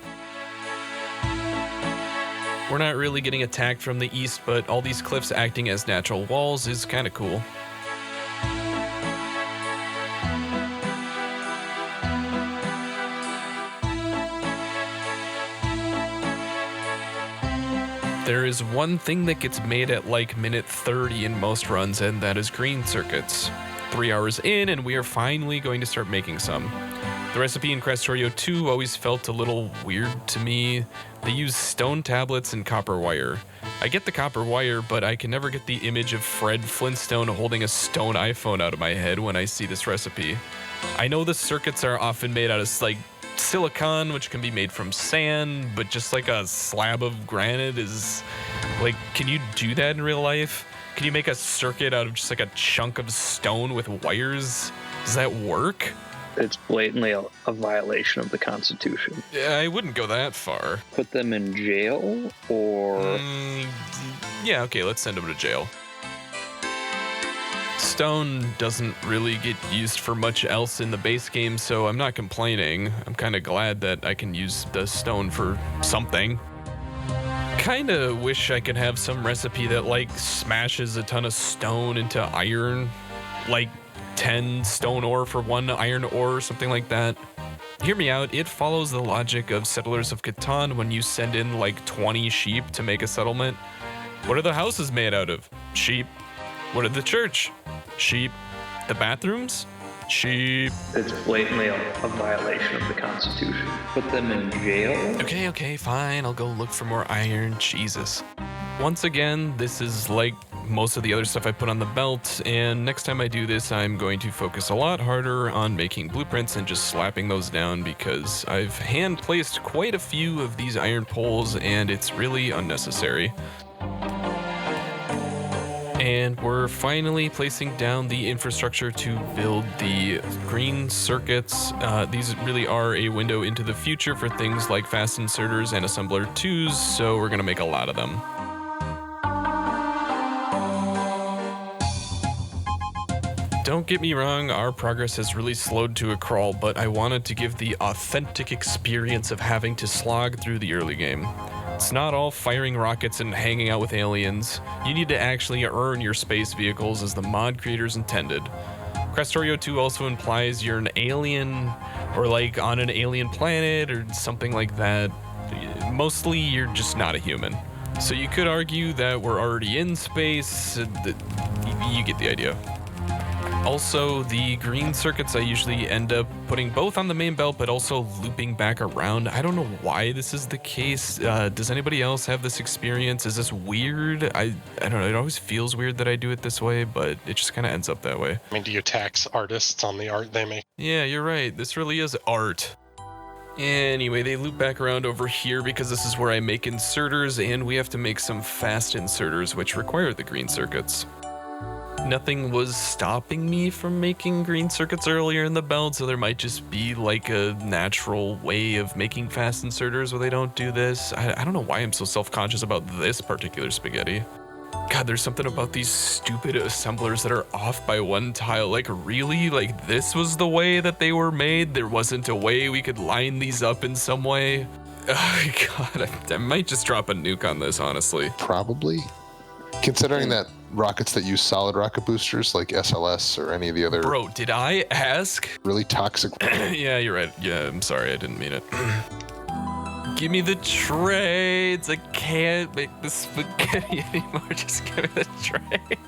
We're not really getting attacked from the east, but all these cliffs acting as natural walls is kind of cool. There is one thing that gets made at like minute 30 in most runs, and that is green circuits. 3 hours in, and we are finally going to start making some. The recipe in Krastorio 2 always felt a little weird to me. They use stone tablets and copper wire. I get the copper wire, but I can never get the image of Fred Flintstone holding a stone iPhone out of my head when I see this recipe. I know the circuits are often made out of like silicon, which can be made from sand, but just like a slab of granite is like, can you do that in real life? Can you make a circuit out of just like a chunk of stone with wires? Does that work? It's blatantly a violation of the Constitution. I wouldn't go that far. Put them in jail, or... Yeah, okay, let's send them to jail. Stone doesn't really get used for much else in the base game, so I'm not complaining. I'm kind of glad that I can use the stone for something. Kinda wish I could have some recipe that like smashes a ton of stone into iron, like 10 stone ore for 1 iron ore or something like that. Hear me out, it follows the logic of Settlers of Catan when you send in like 20 sheep to make a settlement. What are the houses made out of? Sheep. What are the church? Sheep. The bathrooms? Sheep. It's blatantly a violation of the Constitution. Put them in jail. Okay, fine. I'll go look for more iron. Jesus. Once again, this is like most of the other stuff I put on the belt, and next time I do this, I'm going to focus a lot harder on making blueprints and just slapping those down because I've hand-placed quite a few of these iron poles, and it's really unnecessary. And we're finally placing down the infrastructure to build the green circuits. These really are a window into the future for things like fast inserters and assembler 2s, so we're gonna make a lot of them. Don't get me wrong, our progress has really slowed to a crawl, but I wanted to give the authentic experience of having to slog through the early game. It's not all firing rockets and hanging out with aliens. You need to actually earn your space vehicles as the mod creators intended. Krastorio 2 also implies you're an alien, or like on an alien planet, or something like that. Mostly, you're just not a human. So you could argue that we're already in space. You get the idea. Also, the green circuits I usually end up putting both on the main belt, but also looping back around. I don't know why this is the case. Does anybody else have this experience? Is this weird? I don't know. It always feels weird that I do it this way, but it just kind of ends up that way. I mean, do you tax artists on the art they make? Yeah, you're right. This really is art. Anyway, they loop back around over here because this is where I make inserters, and we have to make some fast inserters, which require the green circuits. Nothing was stopping me from making green circuits earlier in the belt, so there might just be like a natural way of making fast inserters where they don't do this. I don't know why I'm so self-conscious about this particular spaghetti. God, there's something about these stupid assemblers that are off by 1 tile. Like, really? Like, this was the way that they were made? There wasn't a way we could line these up in some way? Oh, God, I might just drop a nuke on this, honestly. Probably. Considering that rockets that use solid rocket boosters like SLS or any of the other... Bro, did I ask? Really toxic... Yeah, you're right. Yeah, I'm sorry. I didn't mean it. Give me the trades. I can't make the spaghetti anymore. Just give me the trades.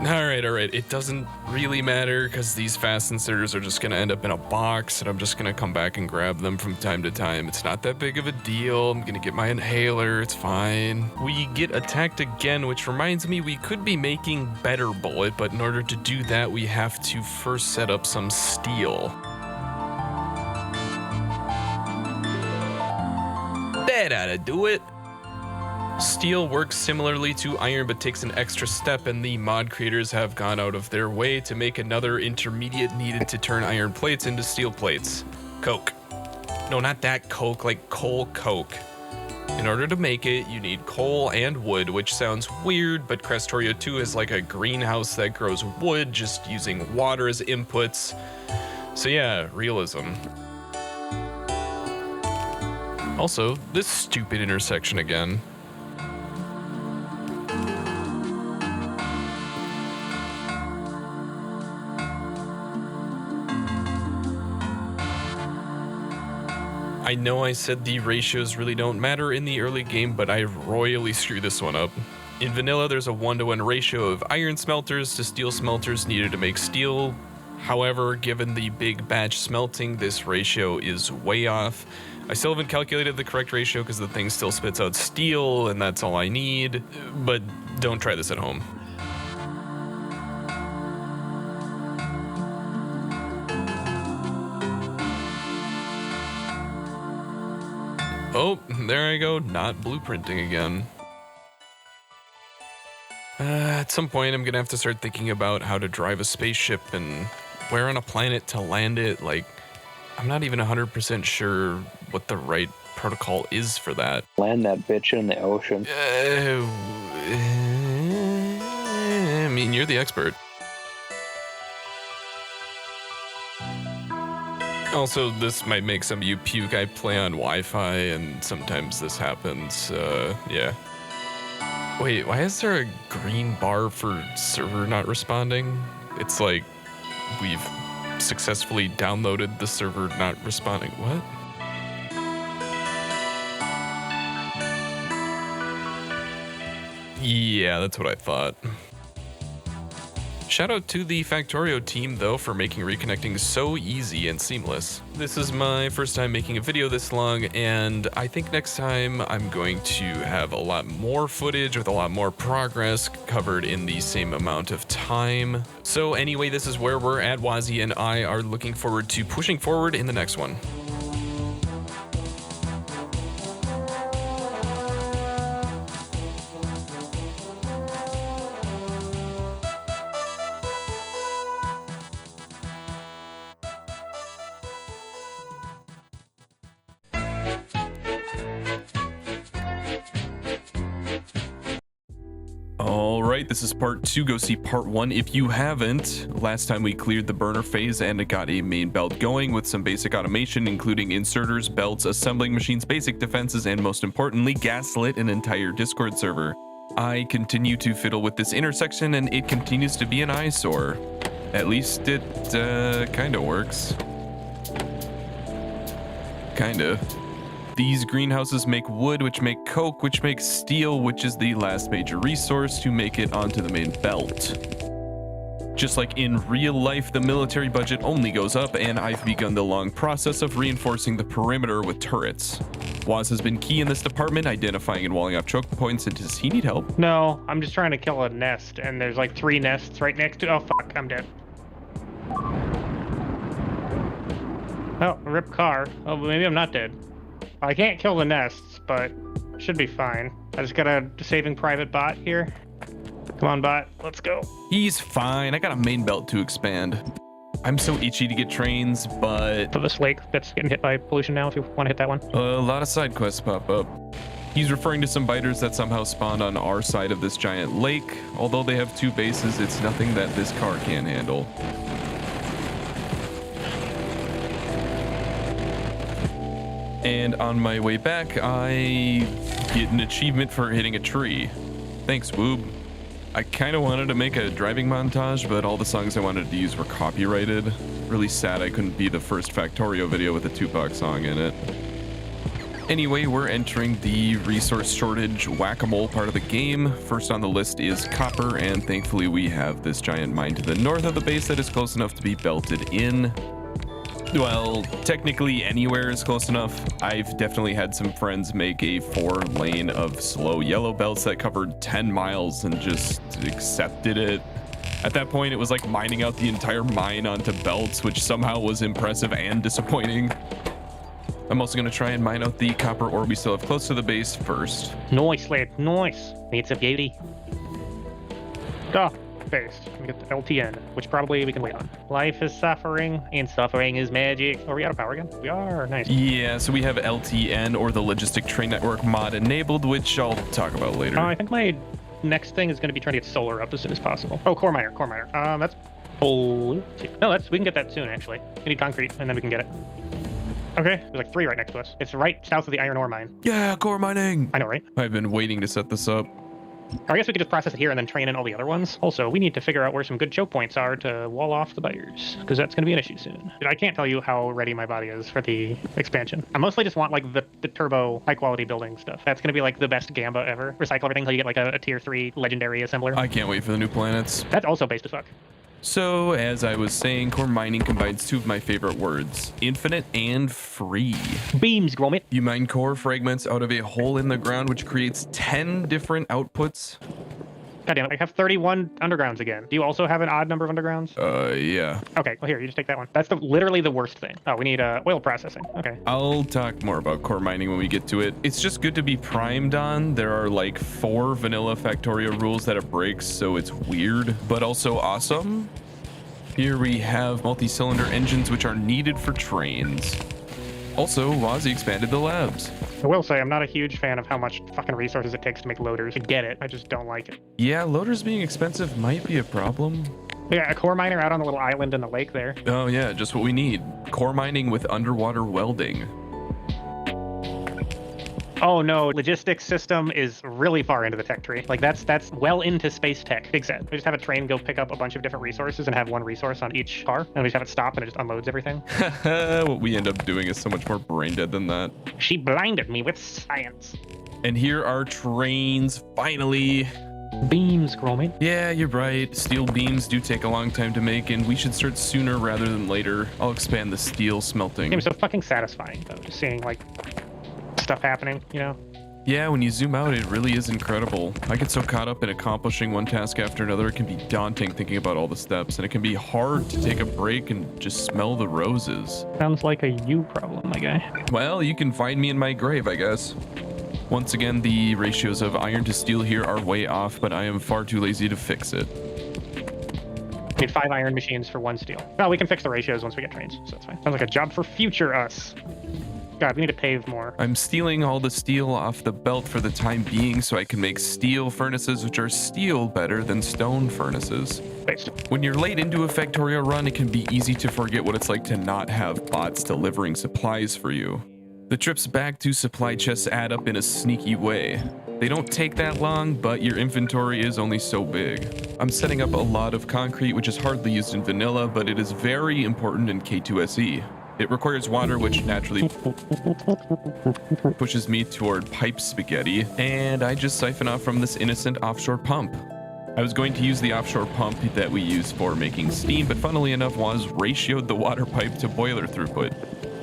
All right. It doesn't really matter because these fast inserters are just going to end up in a box, and I'm just going to come back and grab them from time to time. It's not that big of a deal. I'm going to get my inhaler. It's fine. We get attacked again, which reminds me we could be making better bullet, but in order to do that, we have to first set up some steel. That ought to do it. Steel works similarly to iron but takes an extra step, and the mod creators have gone out of their way to make another intermediate needed to turn iron plates into steel plates. Coke. No, not that coke, like coal coke. In order to make it, you need coal and wood, which sounds weird, but Krastorio 2 is like a greenhouse that grows wood just using water as inputs. So yeah, realism. Also, this stupid intersection again. I know I said the ratios really don't matter in the early game, but I royally screwed this one up. In vanilla, there's a 1-to-1 ratio of iron smelters to steel smelters needed to make steel. However, given the big batch smelting, this ratio is way off. I still haven't calculated the correct ratio because the thing still spits out steel, and that's all I need, but don't try this at home. Oh, there I go, not blueprinting again. At some point, I'm gonna have to start thinking about how to drive a spaceship and where on a planet to land it. Like, I'm not even 100% sure what the right protocol is for that. Land that bitch in the ocean. I mean, you're the expert. Also, this might make some of you puke. I play on Wi-Fi, and sometimes this happens. Yeah. Wait, why is there a green bar for server not responding? It's like we've successfully downloaded the server not responding. What? Yeah, that's what I thought. Shout out to the Factorio team, though, for making reconnecting so easy and seamless. This is my first time making a video this long, and I think next time I'm going to have a lot more footage with a lot more progress covered in the same amount of time. So anyway, this is where we're at. Wazzy and I are looking forward to pushing forward in the next one. Alright, this is part 2. Go see part 1 if you haven't. Last time we cleared the burner phase and it got a main belt going with some basic automation, including inserters, belts, assembling machines, basic defenses, and most importantly, gaslit an entire Discord server. I continue to fiddle with this intersection and it continues to be an eyesore. At least it kinda works. Kinda. These greenhouses make wood, which make coke, which makes steel, which is the last major resource to make it onto the main belt. Just like in real life, the military budget only goes up, and I've begun the long process of reinforcing the perimeter with turrets. Waz has been key in this department, identifying and walling off choke points, and does he need help? No, I'm just trying to kill a nest, and there's like 3 nests right next to. Oh fuck, I'm dead. Oh, a ripped car. Oh, maybe I'm not dead. I can't kill the nests, but should be fine. I just got a saving private bot here. Come on, bot, let's go. He's fine. I got a main belt to expand. I'm so itchy to get trains, but... For this lake that's getting hit by pollution now, if you want to hit that one. A lot of side quests pop up. He's referring to some biters that somehow spawned on our side of this giant lake. Although they have 2 bases, it's nothing that this car can't handle. And on my way back, I get an achievement for hitting a tree. Thanks, Woob. I kind of wanted to make a driving montage, but all the songs I wanted to use were copyrighted. Really sad I couldn't be the first Factorio video with a Tupac song in it. Anyway, we're entering the resource shortage whack-a-mole part of the game. First on the list is copper, and thankfully we have this giant mine to the north of the base that is close enough to be belted in. Well, technically anywhere is close enough. I've definitely had some friends make a 4-lane of slow yellow belts that covered 10 miles and just accepted it. At that point, it was like mining out the entire mine onto belts, which somehow was impressive and disappointing. I'm also going to try and mine out the copper ore we still have close to the base first. Nice, lad, nice. It's a beauty. Oh, Space. We get the LTN, which probably we can wait on. Life is suffering, and suffering is magic. Are we out of power again? We are. Nice. Yeah, so we have LTN, or the Logistic Train Network mod, enabled, which I'll talk about later. I think my next thing is going to be trying to get solar up as soon as possible. Oh, core miner. That's... Oh, no, we can get that soon, actually. We need concrete, and then we can get it. Okay, there's like 3 right next to us. It's right south of the iron ore mine. Yeah, core mining. I know, right? I've been waiting to set this up. Or I guess we could just process it here and then train in all the other ones. Also, we need to figure out where some good choke points are to wall off the buyers, because that's going to be an issue soon. I can't tell you how ready my body is for the expansion. I mostly just want like the turbo high quality building stuff. That's going to be like the best Gamba ever. Recycle everything until you get like a tier 3 legendary assembler. I can't wait for the new planets. That's also based as fuck. So, as I was saying, core mining combines 2 of my favorite words, infinite and free. Beams, Gromit. You mine core fragments out of a hole in the ground, which creates 10 different outputs. God damn it, I have 31 undergrounds again. Do you also have an odd number of undergrounds? Yeah. Okay, well here, you just take that one. That's literally the worst thing. Oh, we need oil processing. Okay. I'll talk more about core mining when we get to it. It's just good to be primed on. There are like 4 vanilla Factorio rules that it breaks, so it's weird, but also awesome. Here we have multi-cylinder engines, which are needed for trains. Also, Wazzy expanded the labs. I will say I'm not a huge fan of how much fucking resources it takes to make loaders. I get it, I just don't like it. Yeah, loaders being expensive might be a problem. Yeah, a core miner out on the little island in the lake there. Oh yeah, just what we need. Core mining with underwater welding. Oh no, logistics system is really far into the tech tree. Like that's well into space tech. Big set. We just have a train go pick up a bunch of different resources and have one resource on each car, and we just have it stop and it just unloads everything. What we end up doing is so much more brain dead than that. She blinded me with science. And here are trains, finally. Beams, Gromit. Yeah, you're right. Steel beams do take a long time to make, and we should start sooner rather than later. I'll expand the steel smelting. It's so fucking satisfying though, just seeing like stuff happening, you know? Yeah, when you zoom out, it really is incredible. I get so caught up in accomplishing one task after another, it can be daunting thinking about all the steps, and it can be hard to take a break and just smell the roses. Sounds like a you problem, my guy. Well, you can find me in my grave, I guess. Once again, the ratios of iron to steel here are way off, but I am far too lazy to fix it. We need 5 iron machines for 1 steel. Well, we can fix the ratios once we get trains, so that's fine. Sounds like a job for future us. God, we need to pave more. I'm stealing all the steel off the belt for the time being so I can make steel furnaces, which are steel better than stone furnaces. Based. When you're late into a Factorio run, it can be easy to forget what it's like to not have bots delivering supplies for you. The trips back to supply chests add up in a sneaky way. They don't take that long, but your inventory is only so big. I'm setting up a lot of concrete, which is hardly used in vanilla, but it is very important in K2SE. It requires water, which naturally pushes me toward pipe spaghetti, and I just siphon off from this innocent offshore pump. I was going to use the offshore pump that we use for making steam, but funnily enough, Waz ratioed the water pipe to boiler throughput.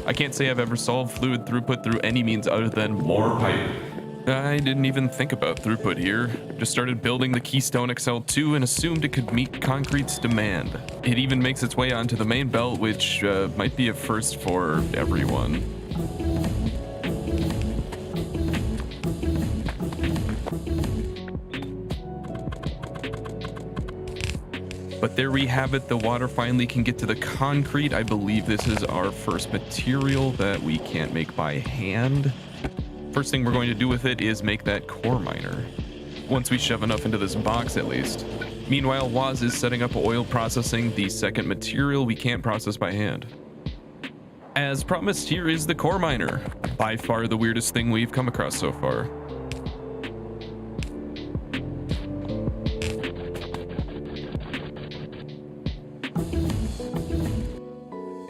I can't say I've ever solved fluid throughput through any means other than more pipe. I didn't even think about throughput here. Just started building the Keystone XL2 and assumed it could meet concrete's demand. It even makes its way onto the main belt, which might be a first for everyone. But there we have it. The water finally can get to the concrete. I believe this is our first material that we can't make by hand. First thing we're going to do with it is make that core miner. Once we shove enough into this box, at least. Meanwhile, Waz is setting up oil processing, the second material we can't process by hand. As promised, here is the core miner. By far the weirdest thing we've come across so far.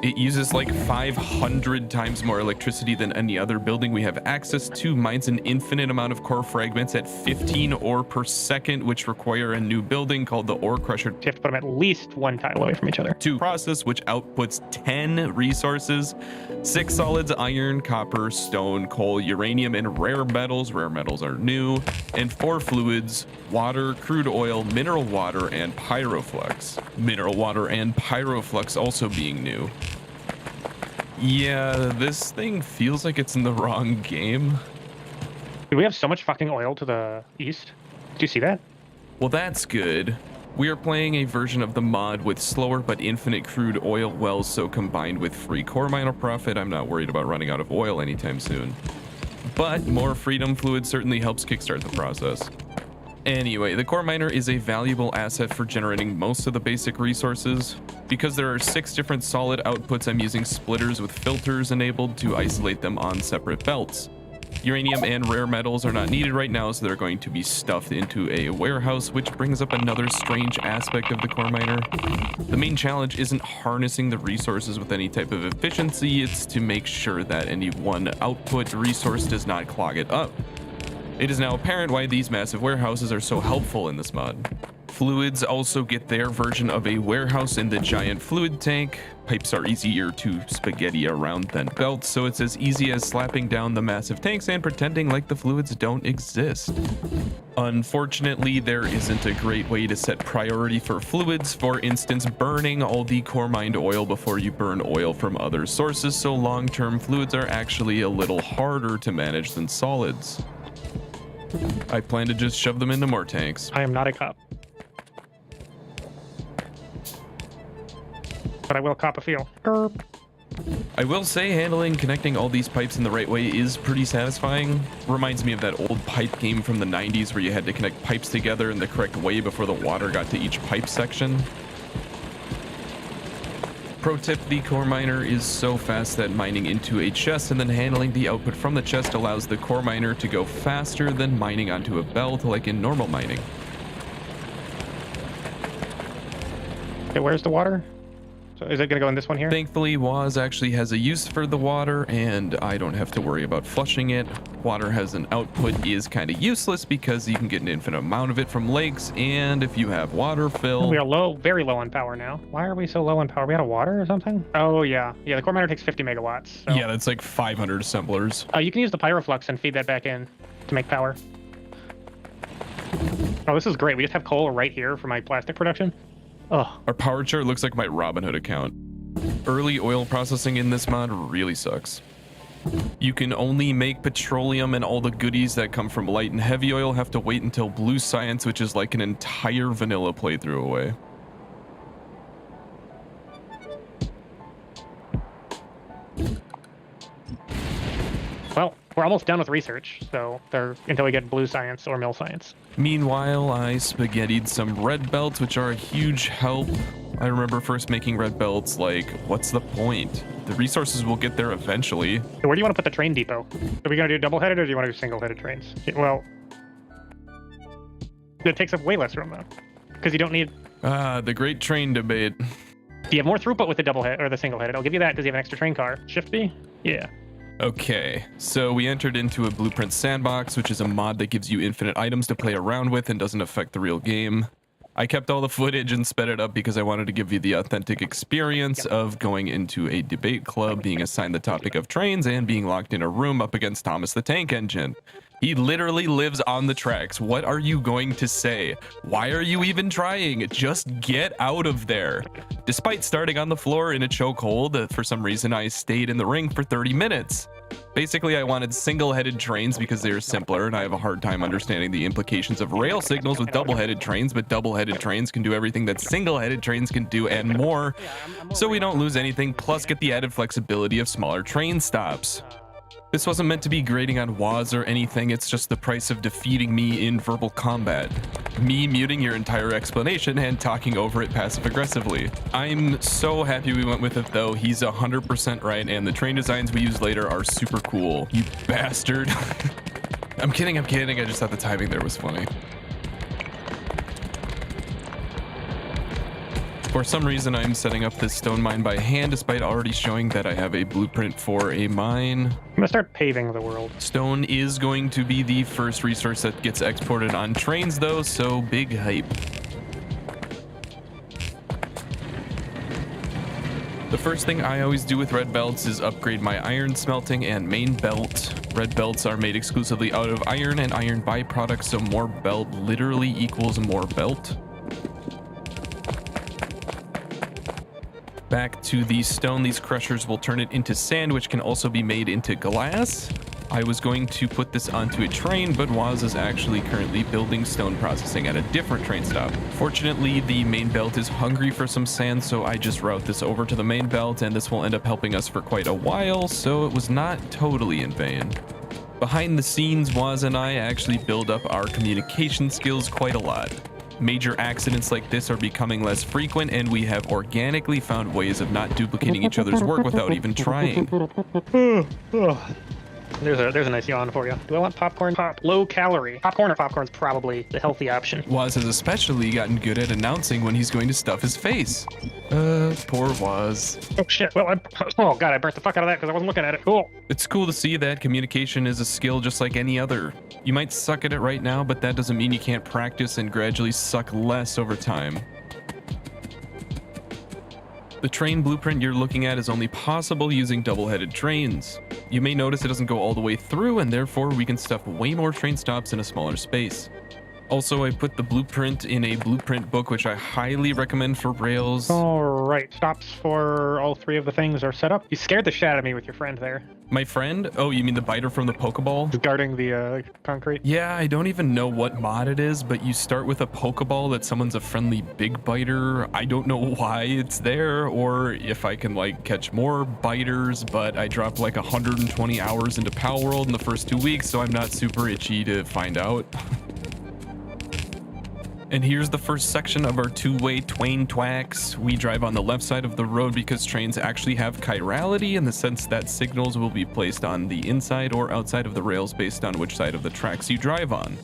It uses like 500 times more electricity than any other building we have access to, mines an infinite amount of core fragments at 15 ore per second, which require a new building called the ore crusher. You have to put them at least 1 tile away from each other. To process, which outputs 10 resources, 6 solids, iron, copper, stone, coal, uranium, and rare metals. Rare metals are new. And 4 fluids, water, crude oil, mineral water, and pyroflux. Mineral water and pyroflux also being new. Yeah, this thing feels like it's in the wrong game. Dude, we have so much fucking oil to the east. Do you see that? Well, that's good. We are playing a version of the mod with slower but infinite crude oil wells, so combined with free core miner profit, I'm not worried about running out of oil anytime soon. But more freedom fluid certainly helps kickstart the process. Anyway, the core miner is a valuable asset for generating most of the basic resources. Because there are 6 different solid outputs, I'm using splitters with filters enabled to isolate them on separate belts. Uranium and rare metals are not needed right now, so they're going to be stuffed into a warehouse, which brings up another strange aspect of the core miner. The main challenge isn't harnessing the resources with any type of efficiency, it's to make sure that any one output resource does not clog it up. It is now apparent why these massive warehouses are so helpful in this mod. Fluids also get their version of a warehouse in the giant fluid tank. Pipes are easier to spaghetti around than belts, so it's as easy as slapping down the massive tanks and pretending like the fluids don't exist. Unfortunately, there isn't a great way to set priority for fluids, for instance, burning all the core mined oil before you burn oil from other sources, so long-term fluids are actually a little harder to manage than solids. I plan to just shove them into more tanks. I am not a cop. But I will cop a feel. Erp. I will say connecting all these pipes in the right way is pretty satisfying. Reminds me of that old pipe game from the 90s where you had to connect pipes together in the correct way before the water got to each pipe section. Pro tip, the core miner is so fast that mining into a chest and then handling the output from the chest allows the core miner to go faster than mining onto a belt like in normal mining. Okay, where's the water? So is it going to go in this one here? Thankfully, Waz actually has a use for the water, and I don't have to worry about flushing it. Water as an output is kind of useless because you can get an infinite amount of it from lakes, and if you have water fill... We are low, very low on power now. Why are we so low on power? We out of water or something? Oh, yeah. Yeah, the core miner takes 50 megawatts. So. Yeah, that's like 500 assemblers. You can use the pyroflux and feed that back in to make power. Oh, this is great. We just have coal right here for my plastic production. Oh. Our power chart looks like my Robinhood account. Early oil processing in this mod really sucks. You can only make petroleum, and all the goodies that come from light and heavy oil have to wait until blue science, which is like an entire vanilla playthrough away. Well, we're almost done with research, so until we get blue science or mill science. Meanwhile, I spaghettied some red belts, which are a huge help. I remember first making red belts like, what's the point? The resources will get there eventually. So where do you want to put the train depot? Are we going to do double-headed or do you want to do single-headed trains? Well, it takes up way less room though, because you don't need... The great train debate. Do you have more throughput with the double-head or the single-headed? I'll give you that because you have an extra train car. Shift B? Yeah. Okay, so we entered into a blueprint sandbox, which is a mod that gives you infinite items to play around with and doesn't affect the real game. I kept all the footage and sped it up because I wanted to give you the authentic experience of going into a debate club, being assigned the topic of trains, and being locked in a room up against Thomas the Tank Engine. He literally lives on the tracks. What are you going to say? Why are you even trying? Just get out of there. Despite starting on the floor in a chokehold, for some reason I stayed in the ring for 30 minutes. Basically, I wanted single-headed trains because they are simpler, and I have a hard time understanding the implications of rail signals with double-headed trains, but double-headed trains can do everything that single-headed trains can do and more, so we don't lose anything, plus get the added flexibility of smaller train stops. This wasn't meant to be grading on Waz or anything, it's just the price of defeating me in verbal combat. Me muting your entire explanation and talking over it passive-aggressively. I'm so happy we went with it though, he's 100% right, and the train designs we use later are super cool. You bastard. I'm kidding, I just thought the timing there was funny. For some reason, I'm setting up this stone mine by hand, despite already showing that I have a blueprint for a mine. I'm gonna start paving the world. Stone is going to be the first resource that gets exported on trains, though, so big hype. The first thing I always do with red belts is upgrade my iron smelting and main belt. Red belts are made exclusively out of iron and iron byproducts, so more belt literally equals more belt. Back to the stone, these crushers will turn it into sand, which can also be made into glass. I was going to put this onto a train, but Waz is actually currently building stone processing at a different train stop. Fortunately, the main belt is hungry for some sand, so I just route this over to the main belt, and this will end up helping us for quite a while, so it was not totally in vain. Behind the scenes, Waz and I actually build up our communication skills quite a lot. Major accidents like this are becoming less frequent, and we have organically found ways of not duplicating each other's work without even trying. There's a nice yawn for you. Do I want popcorn? Low calorie. Popcorn or popcorn's probably the healthy option. Waz has especially gotten good at announcing when he's going to stuff his face. Poor Waz. Oh shit. Well, oh god, I burnt the fuck out of that because I wasn't looking at it. Cool. It's cool to see that communication is a skill just like any other. You might suck at it right now, but that doesn't mean you can't practice and gradually suck less over time. The train blueprint you're looking at is only possible using double-headed trains. You may notice it doesn't go all the way through, and therefore we can stuff way more train stops in a smaller space. Also, I put the blueprint in a blueprint book, which I highly recommend for rails. All right, stops for all three of the things are set up. You scared the shit out of me with your friend there. My friend? Oh, you mean the biter from the Pokeball? He's guarding the concrete. Yeah, I don't even know what mod it is, but you start with a Pokeball that someone's a friendly big biter. I don't know why it's there, or if I can like catch more biters, but I dropped like 120 hours into Pal World in the first 2 weeks, so I'm not super itchy to find out. And here's the first section of our two-way twain twacks. We drive on the left side of the road because trains actually have chirality in the sense that signals will be placed on the inside or outside of the rails based on which side of the tracks you drive on.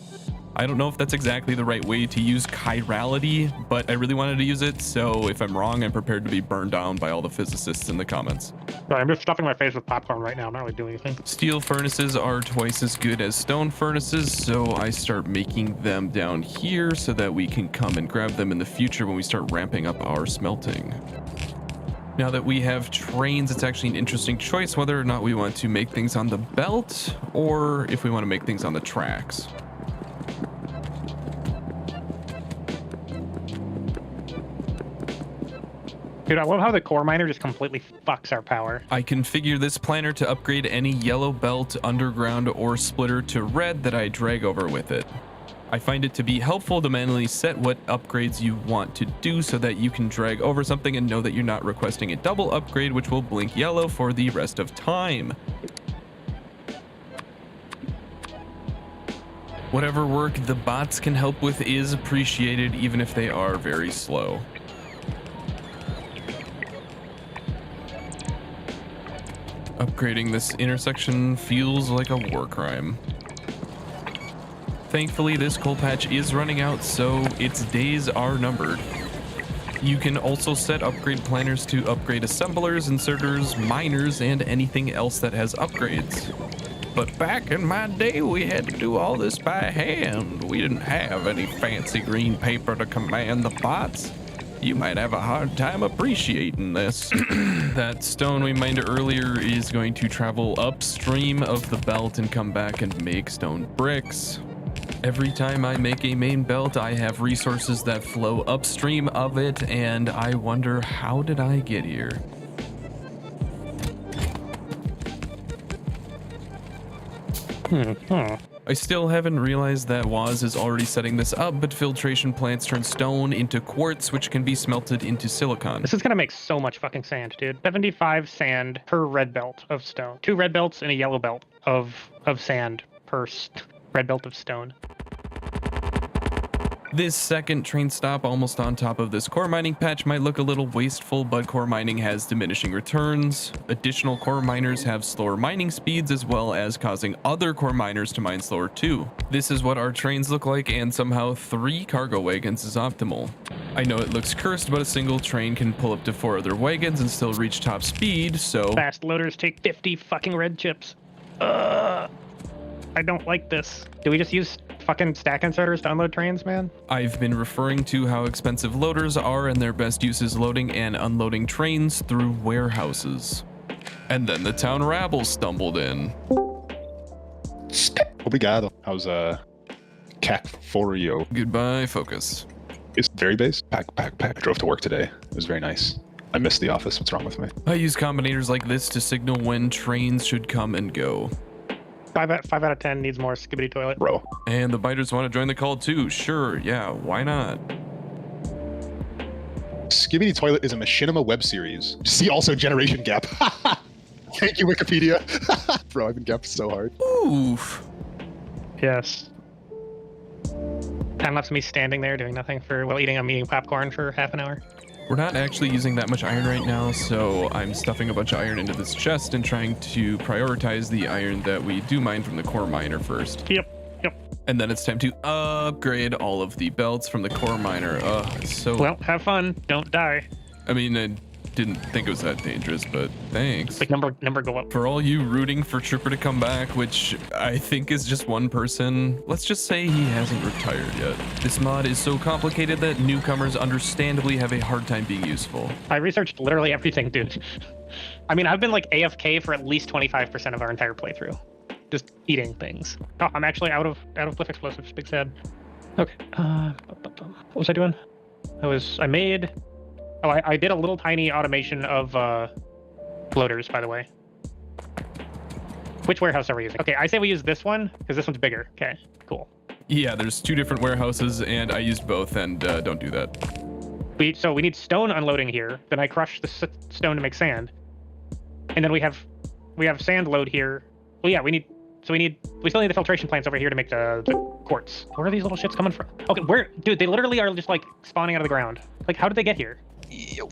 I don't know if that's exactly the right way to use chirality, but I really wanted to use it, so if I'm wrong, I'm prepared to be burned down by all the physicists in the comments. Sorry, I'm just stuffing my face with popcorn right now. I'm not really doing anything. Steel furnaces are twice as good as stone furnaces, so I start making them down here so that we can come and grab them in the future when we start ramping up our smelting. Now that we have trains, it's actually an interesting choice whether or not we want to make things on the belt or if we want to make things on the tracks. Dude, I love how the core miner just completely fucks our power. I configure this planner to upgrade any yellow belt, underground, or splitter to red that I drag over with it. I find it to be helpful to manually set what upgrades you want to do so that you can drag over something and know that you're not requesting a double upgrade, which will blink yellow for the rest of time. Whatever work the bots can help with is appreciated, even if they are very slow. Upgrading this intersection feels like a war crime. Thankfully, this coal patch is running out, so its days are numbered. You can also set upgrade planners to upgrade assemblers, inserters, miners, and anything else that has upgrades. But back in my day, we had to do all this by hand. We didn't have any fancy green paper to command the bots. You might have a hard time appreciating this. That stone we mined earlier is going to travel upstream of the belt and come back and make stone bricks. Every time I make a main belt, I have resources that flow upstream of it, and I wonder, how did I get here? I still haven't realized that Waz is already setting this up, but filtration plants turn stone into quartz, which can be smelted into silicon. This is gonna make so much fucking sand, dude. 75 sand per red belt of stone. 2 red belts and a yellow belt of sand per red belt of stone. This second train stop almost on top of this core mining patch might look a little wasteful, but core mining has diminishing returns. Additional core miners have slower mining speeds, as well as causing other core miners to mine slower too. This is what our trains look like, and somehow 3 cargo wagons is optimal. I know it looks cursed, but a single train can pull up to 4 other wagons and still reach top speed, so... Fast loaders take 50 fucking red chips. I don't like this. Do we just use fucking stack inserters to unload trains, man? I've been referring to how expensive loaders are, and their best use is loading and unloading trains through warehouses. And then the town rabble stumbled in. Obrigado. How's Factorio? Goodbye, focus. It's very base. Pack. I drove to work today. It was very nice. I missed the office. What's wrong with me? I use combinators like this to signal when trains should come and go. 5 out of 10 needs more skibbity toilet. Bro. And the biters want to join the call too. Sure, yeah, why not? Skibbity Toilet is a machinima web series. See also Generation Gap. Thank you, Wikipedia. Bro, I've been gapped so hard. Oof. Yes. Time lapse of me standing there doing nothing while I'm eating popcorn for half an hour. We're not actually using that much iron right now, so I'm stuffing a bunch of iron into this chest and trying to prioritize the iron that we do mine from the core miner first. Yep. And then it's time to upgrade all of the belts from the core miner. So Well, have fun. Don't die. I mean, I didn't think it was that dangerous, but thanks. Like number go up. For all you rooting for Trooper to come back, which I think is just one person, let's just say he hasn't retired yet. This mod is so complicated that newcomers understandably have a hard time being useful. I researched literally everything, dude. I mean, I've been like AFK for at least 25% of our entire playthrough. Just eating things. Oh, I'm actually out of Cliff Explosives. Big sad. Okay. What was I doing? I did a little tiny automation of floaters, by the way. Which warehouse are we using? Okay, I say we use this one because this one's bigger. Okay, cool. Yeah, there's 2 different warehouses, and I used both, and don't do that. So we need stone unloading here. Then I crush the stone to make sand, and then we have sand load here. Well, yeah, we still need the filtration plants over here to make the quartz. Where are these little shits coming from? Okay, dude, they literally are just like spawning out of the ground. Like, how did they get here? Yo.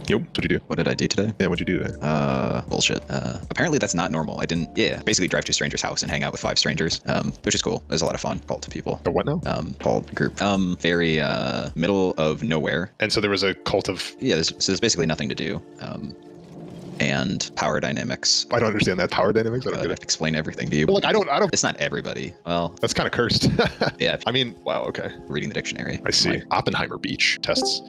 What'd you do? What did I do today? Yeah, what'd you do today? Bullshit. Apparently that's not normal. I didn't, basically drive to a stranger's house and hang out with 5 strangers, which is cool. It was a lot of fun. Called to people. A what now? Called group. Very, middle of nowhere. And so there was a cult of... Yeah, there's basically nothing to do. And power dynamics. I don't understand that. Power dynamics? I don't I get have it. to explain everything to you. But like, I don't... It's not everybody. Well, That's kind of cursed. yeah, I mean, wow, okay. reading the dictionary. I see. Like, Oppenheimer Beach tests.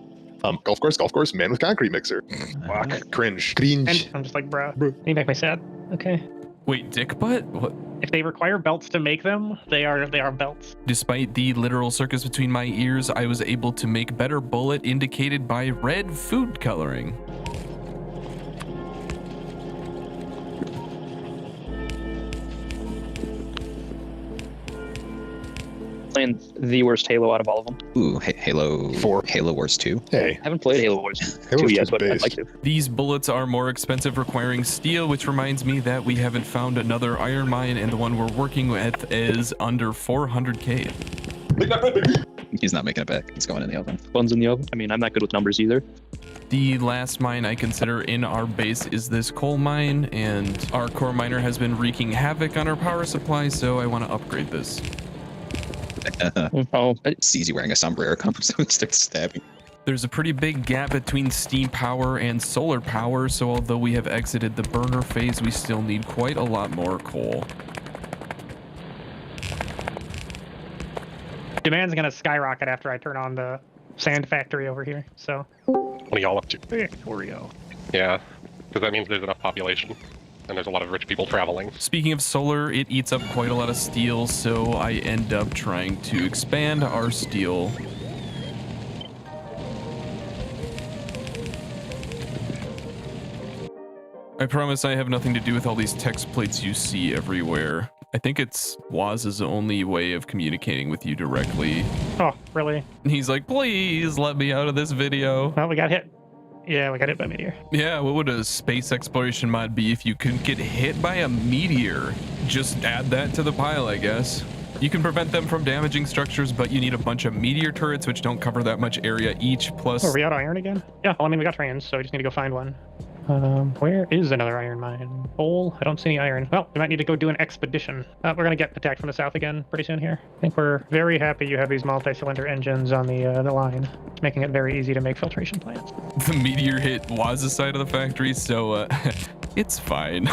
Golf course, man with concrete mixer. Fuck, cringe. And I'm just like, bruh. You make me sad. Okay. Wait, dick butt? What? If they require belts to make them, they are belts. Despite the literal circus between my ears, I was able to make better bullet indicated by red food coloring. Playing the worst Halo out of all of them. ooh, Halo 4. Halo Wars 2. Hey, I haven't played Halo Wars Halo 2 Wars yet, 2's but I'd based. like to. These bullets are more expensive, requiring steel, which reminds me that we haven't found another iron mine, and the one we're working with is under 400k. He's not making it back. He's going in the oven. Buns in the oven. I mean, I'm not good with numbers either. The last mine I consider in our base is this coal mine, and our core miner has been wreaking havoc on our power supply, so I want to upgrade this. Oh, Sees you wearing a sombrero, comes and starts stabbing. There's a pretty big gap between steam power and solar power, so although we have exited the burner phase, we still need quite a lot more coal. Demand's gonna skyrocket after I turn on the sand factory over here. So, What are y'all up to? Factorio. Yeah, because that means there's enough population, and there's a lot of rich people traveling. Speaking of solar, it eats up quite a lot of steel, so I end up trying to expand our steel. I promise I have nothing to do with all these text plates you see everywhere. I think it's Waz's only way of communicating with you directly. Oh, really? He's like, please let me out of this video. Well, we got hit. Yeah, we got hit by a meteor. Yeah, what would a space exploration mod be if you couldn't get hit by a meteor? Just add that to the pile, I guess. You can prevent them from damaging structures, but you need a bunch of meteor turrets, which don't cover that much area each, plus... Oh, are we out of iron again? Yeah, well, I mean, we got trains, so we just need to go find one. Where is another iron mine? Coal? I don't see any iron. Well, we might need to go do an expedition. We're gonna get attacked from the south again pretty soon here. I think we're very happy you have these multi-cylinder engines on the line, making it very easy to make filtration plants. The meteor hit Waz's side of the factory, so it's fine.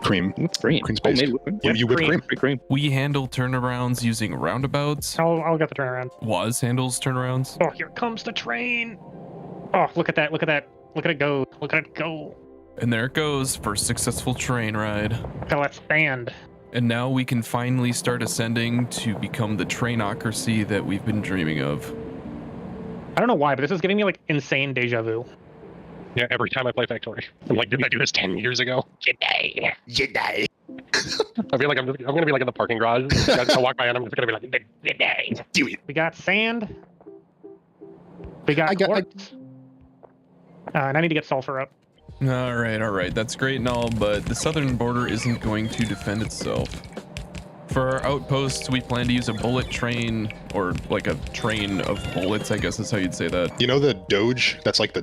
cream. What's cream? Cream's Oh, based. made whipped cream. Yeah, you whipped cream. Cream. We handle turnarounds using roundabouts. I'll get the turnaround. Waz handles turnarounds. Oh, here comes the train. Oh, look at that. Look at that. Look at it go. Look at it go. And there it goes, first successful train ride. Look at that stand. And now we can finally start ascending to become the trainocracy that we've been dreaming of. I don't know why, but this is giving me like insane deja vu. Yeah, every time I play Factorio, I'm like, didn't I do this 10 years ago? Jedi. Jedi. I feel like I'm gonna be like in the parking garage. I'll walk by and I'm just gonna be like, Jedi. Do it. We got sand. We got quartz. And I need to get sulfur up. All right. That's great and all, but the southern border isn't going to defend itself. For our outposts, we plan to use a bullet train, or like a train of bullets, I guess is how you'd say that. You know the Doge? That's like the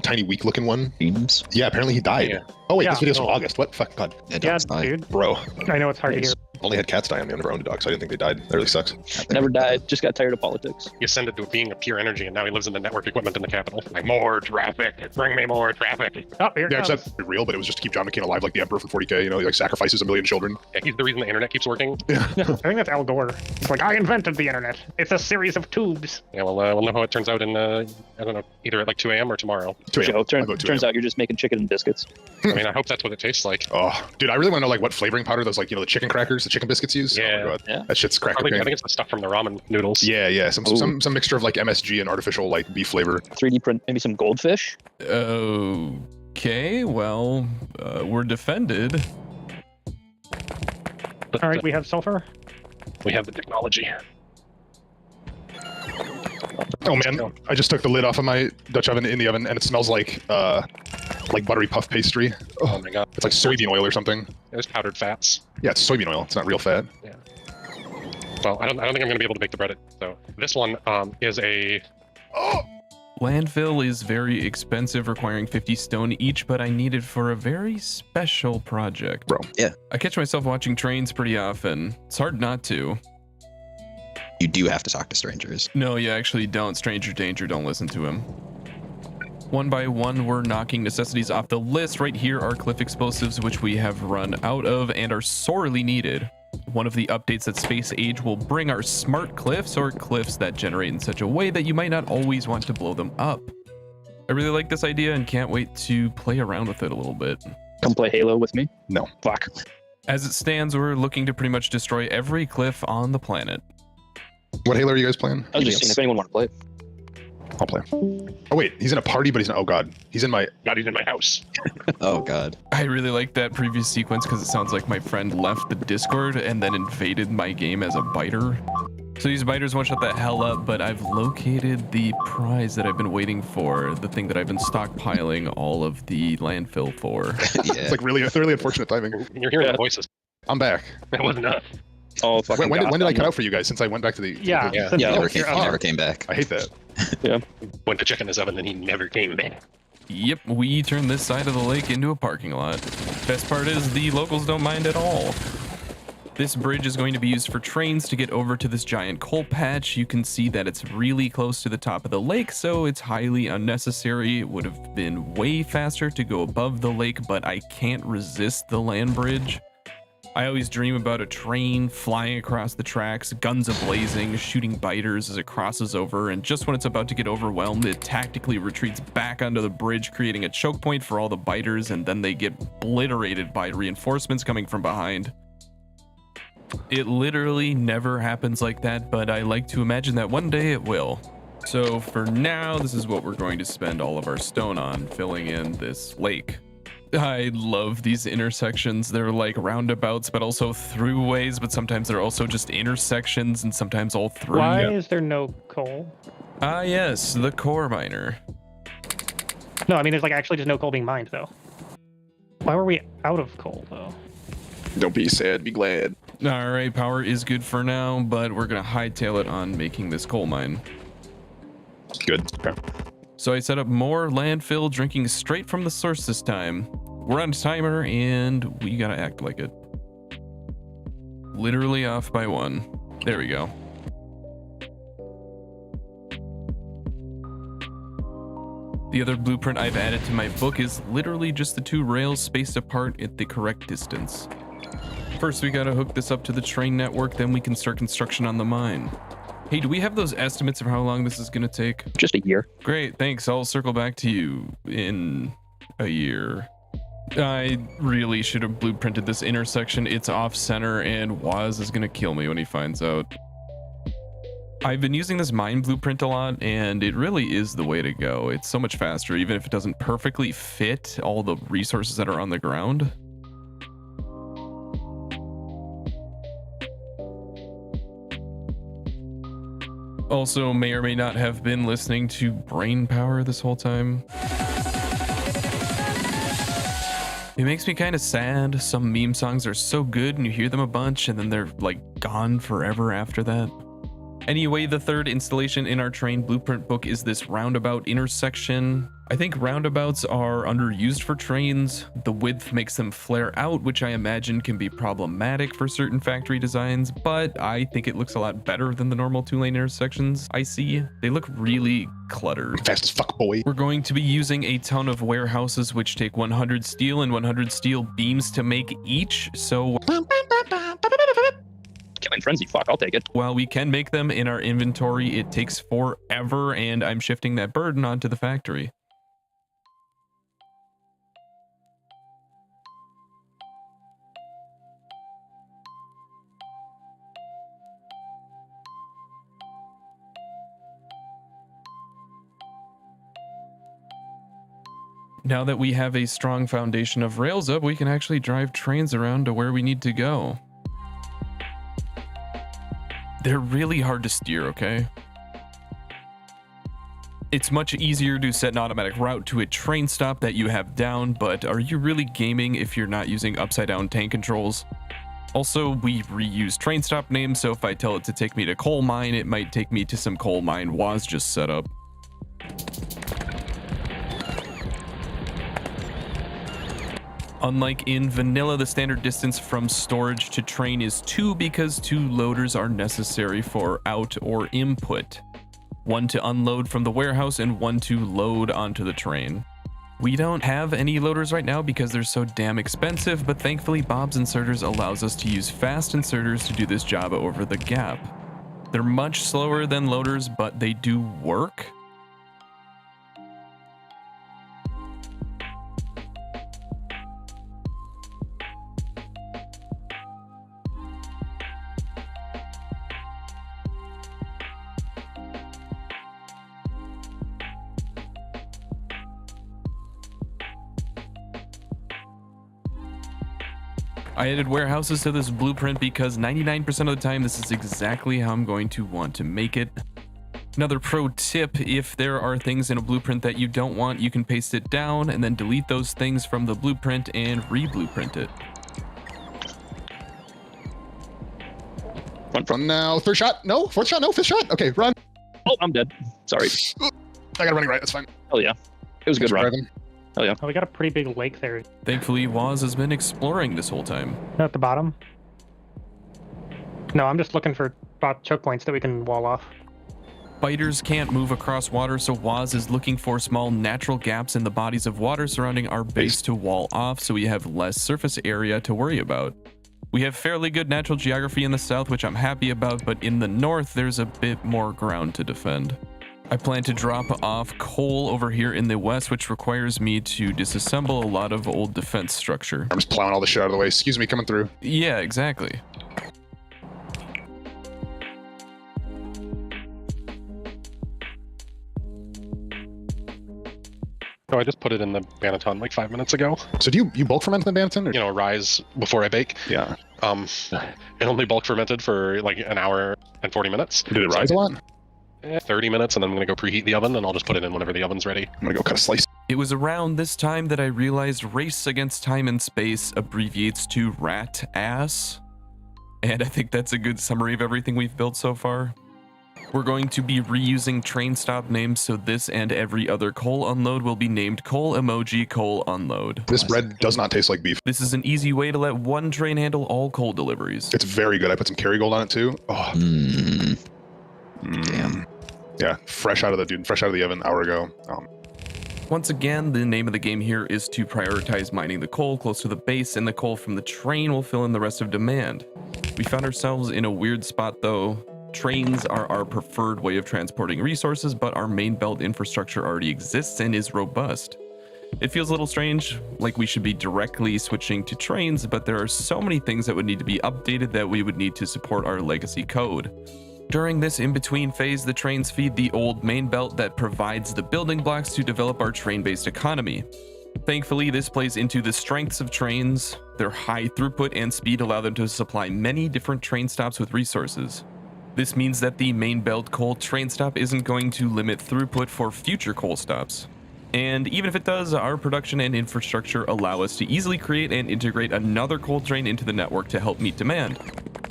tiny, weak-looking one. Beams. Yeah, apparently he died. Yeah. Oh wait, Yeah. this video's from August. What? Fuck, God, Yeah, dude. bro. I know it's hard to hear. Only had cats die on the end of our own dogs. I didn't think they died. That really sucks. Never died. Just got tired of politics. You send it to being a pure energy, and now he lives in the network equipment in the capital. Like, more traffic. Bring me more traffic. Oh, here it Yeah, comes. it's not real, but it was just to keep John McCain alive, like the Emperor for 40K. You know, he like sacrifices a million children. Yeah, he's the reason the internet keeps working. I think that's Al Gore. It's like, I invented the internet. It's a series of tubes. Yeah, well, we'll know how it turns out in, I don't know, either at like 2 a.m. or tomorrow. 2 a.m. Joe, I'll go 2 turns a.m. out you're just making chicken and biscuits. I mean, I hope that's what it tastes like. Oh, dude, I really want to know like what flavoring powder those like the chicken crackers, the chicken biscuits use. Yeah. Oh my God. Yeah. That shit's crack Probably, I cocaine. think it's the stuff from the ramen noodles. Yeah, some mixture of like MSG and artificial like beef flavor. 3D print maybe some goldfish. Okay, well, we're defended. But, All right, we have sulfur. we have the technology. Oh man, I just took the lid off of my Dutch oven in the oven, and it smells like buttery puff pastry. Oh my god. It's like soybean oil or something. There's powdered fats. Yeah, it's soybean oil. It's not real fat. Yeah. Well, I don't think I'm going to be able to make the bread. So this one is a... Landfill is very expensive, requiring 50 stone each, but I need it for a very special project. Bro. Yeah. I catch myself watching trains pretty often. It's hard not to. You do have to talk to strangers. No, you actually don't. Stranger danger, don't listen to him. One by one, we're knocking necessities off the list. Right here are cliff explosives, which we have run out of and are sorely needed. One of the updates that Space Age will bring are smart cliffs, or cliffs that generate in such a way that you might not always want to blow them up. I really like this idea and can't wait to play around with it a little bit. Come play Halo with me. No. Fuck. As it stands, we're looking to pretty much destroy every cliff on the planet. What Halo are you guys playing? I was just seeing if anyone want to play. I'll play. Oh wait, he's in a party, but he's not. Oh god, he's in my house. Oh god. I really like that previous sequence because it sounds like my friend left the Discord and then invaded my game as a biter. So these biters one-shot the hell up, but I've located the prize that I've been waiting for, the thing that I've been stockpiling all of the landfill for. Yeah. It's like really unfortunate timing. You're hearing the voices. I'm back. That wasn't us. Oh, fucking When did I goddamn. cut out for you guys since I went back to the? Yeah. Yeah. since Yeah, you're Never came, up he there. never came back. I hate that. Went to check in his oven and he never came back. Yep, we turned this side of the lake into a parking lot. Best part is the locals don't mind at all. This bridge is going to be used for trains to get over to this giant coal patch. You can see that it's really close to the top of the lake, so it's highly unnecessary. It would have been way faster to go above the lake, but I can't resist the land bridge. I always dream about a train flying across the tracks, guns a-blazing, shooting biters as it crosses over, and just when it's about to get overwhelmed, it tactically retreats back onto the bridge, creating a choke point for all the biters, and then they get obliterated by reinforcements coming from behind. It literally never happens like that, but I like to imagine that one day it will. So for now, this is what we're going to spend all of our stone on, filling in this lake. I love these intersections. They're like roundabouts, but also throughways, but sometimes they're also just intersections and sometimes all through. Why is there no coal? Ah, yes, the core miner. No, I mean, there's like actually just no coal being mined, though. Why were we out of coal, though? Don't be sad, be glad. All right, power is good for now, but we're going to hightail it on making this coal mine. Good. Okay. So I set up more landfill, drinking straight from the source this time. We're on timer and we gotta act like it. Literally off by 1. There we go. The other blueprint I've added to my book is literally just the 2 rails spaced apart at the correct distance. First, we gotta hook this up to the train network, then we can start construction on the mine. Hey, do we have those estimates of how long this is gonna take? Just a year. Great, thanks. I'll circle back to you in a year. I really should have blueprinted this intersection. It's off center and Waz is gonna kill me when he finds out. I've been using this mine blueprint a lot, and it really is the way to go. It's so much faster, even if it doesn't perfectly fit all the resources that are on the ground. Also, may or may not have been listening to Brain Power this whole time. It makes me kind of sad. Some meme songs are so good and you hear them a bunch and then they're like gone forever after that. Anyway, the third installation in our train blueprint book is this roundabout intersection. I think roundabouts are underused for trains. The width makes them flare out, which I imagine can be problematic for certain factory designs, but I think it looks a lot better than the normal 2-lane intersections I see. They look really cluttered. Fast as fuck, boy. We're going to be using a ton of warehouses, which take 100 steel and 100 steel beams to make each, so Killing frenzy, fuck, I'll take it. while we can make them in our inventory, it takes forever, and I'm shifting that burden onto the factory. Now that we have a strong foundation of rails up, we can actually drive trains around to where we need to go. They're really hard to steer, okay? It's much easier to set an automatic route to a train stop that you have down, but are you really gaming if you're not using upside down tank controls? Also, we reuse train stop names, so if I tell it to take me to coal mine, it might take me to some coal mine Woz just set up. Unlike in vanilla, the standard distance from storage to train is 2 because 2 loaders are necessary for out or input. 1 to unload from the warehouse and 1 to load onto the train. We don't have any loaders right now because they're so damn expensive, but thankfully Bob's Inserters allows us to use fast inserters to do this job over the gap. They're much slower than loaders, but they do work. I added warehouses to this blueprint because 99% of the time this is exactly how I'm going to want to make it. Another pro tip, if there are things in a blueprint that you don't want, you can paste it down and then delete those things from the blueprint and re-blueprint it. Run now. Third shot. No. Fourth shot. No. Fifth shot. Okay, run. Oh, I'm dead. Sorry. I got a running right. That's fine. Hell yeah. It was a good run. Driving. Hell yeah. Oh, we got a pretty big lake there. Thankfully, Woz has been exploring this whole time. At the bottom? No, I'm just looking for choke points that we can wall off. Fighters can't move across water, so Woz is looking for small natural gaps in the bodies of water surrounding our base to wall off so we have less surface area to worry about. We have fairly good natural geography in the south, which I'm happy about, but in the north, there's a bit more ground to defend. I plan to drop off coal over here in the west, which requires me to disassemble a lot of old defense structure. I'm just plowing all the shit out of the way. Excuse me, coming through. Yeah, exactly. So I just put it in the Banneton like 5 minutes ago. So do you bulk ferment in the Banneton? Or? You know, rise before I bake. Yeah. It only bulk fermented for like an hour and 40 minutes. Did it rise a lot? 30 minutes, and then I'm going to go preheat the oven, and I'll just put it in whenever the oven's ready. I'm going to go cut a slice. It was around this time that I realized Race Against Time and Space abbreviates to RAT-ASS. And I think that's a good summary of everything we've built so far. We're going to be reusing train stop names, so this and every other coal unload will be named coal emoji coal unload. This bread does not taste like beef. This is an easy way to let one train handle all coal deliveries. It's very good. I put some Kerrygold on it too. Oh. Damn. Yeah, fresh out of the oven an hour ago. Once again, the name of the game here is to prioritize mining the coal close to the base, and the coal from the train will fill in the rest of demand. We found ourselves in a weird spot though. Trains are our preferred way of transporting resources, but our main belt infrastructure already exists and is robust. It feels a little strange, like we should be directly switching to trains, but there are so many things that would need to be updated that we would need to support our legacy code. During this in-between phase, the trains feed the old main belt that provides the building blocks to develop our train-based economy. Thankfully, this plays into the strengths of trains. Their high throughput and speed allow them to supply many different train stops with resources. This means that the main belt coal train stop isn't going to limit throughput for future coal stops. And even if it does, our production and infrastructure allow us to easily create and integrate another coal train into the network to help meet demand.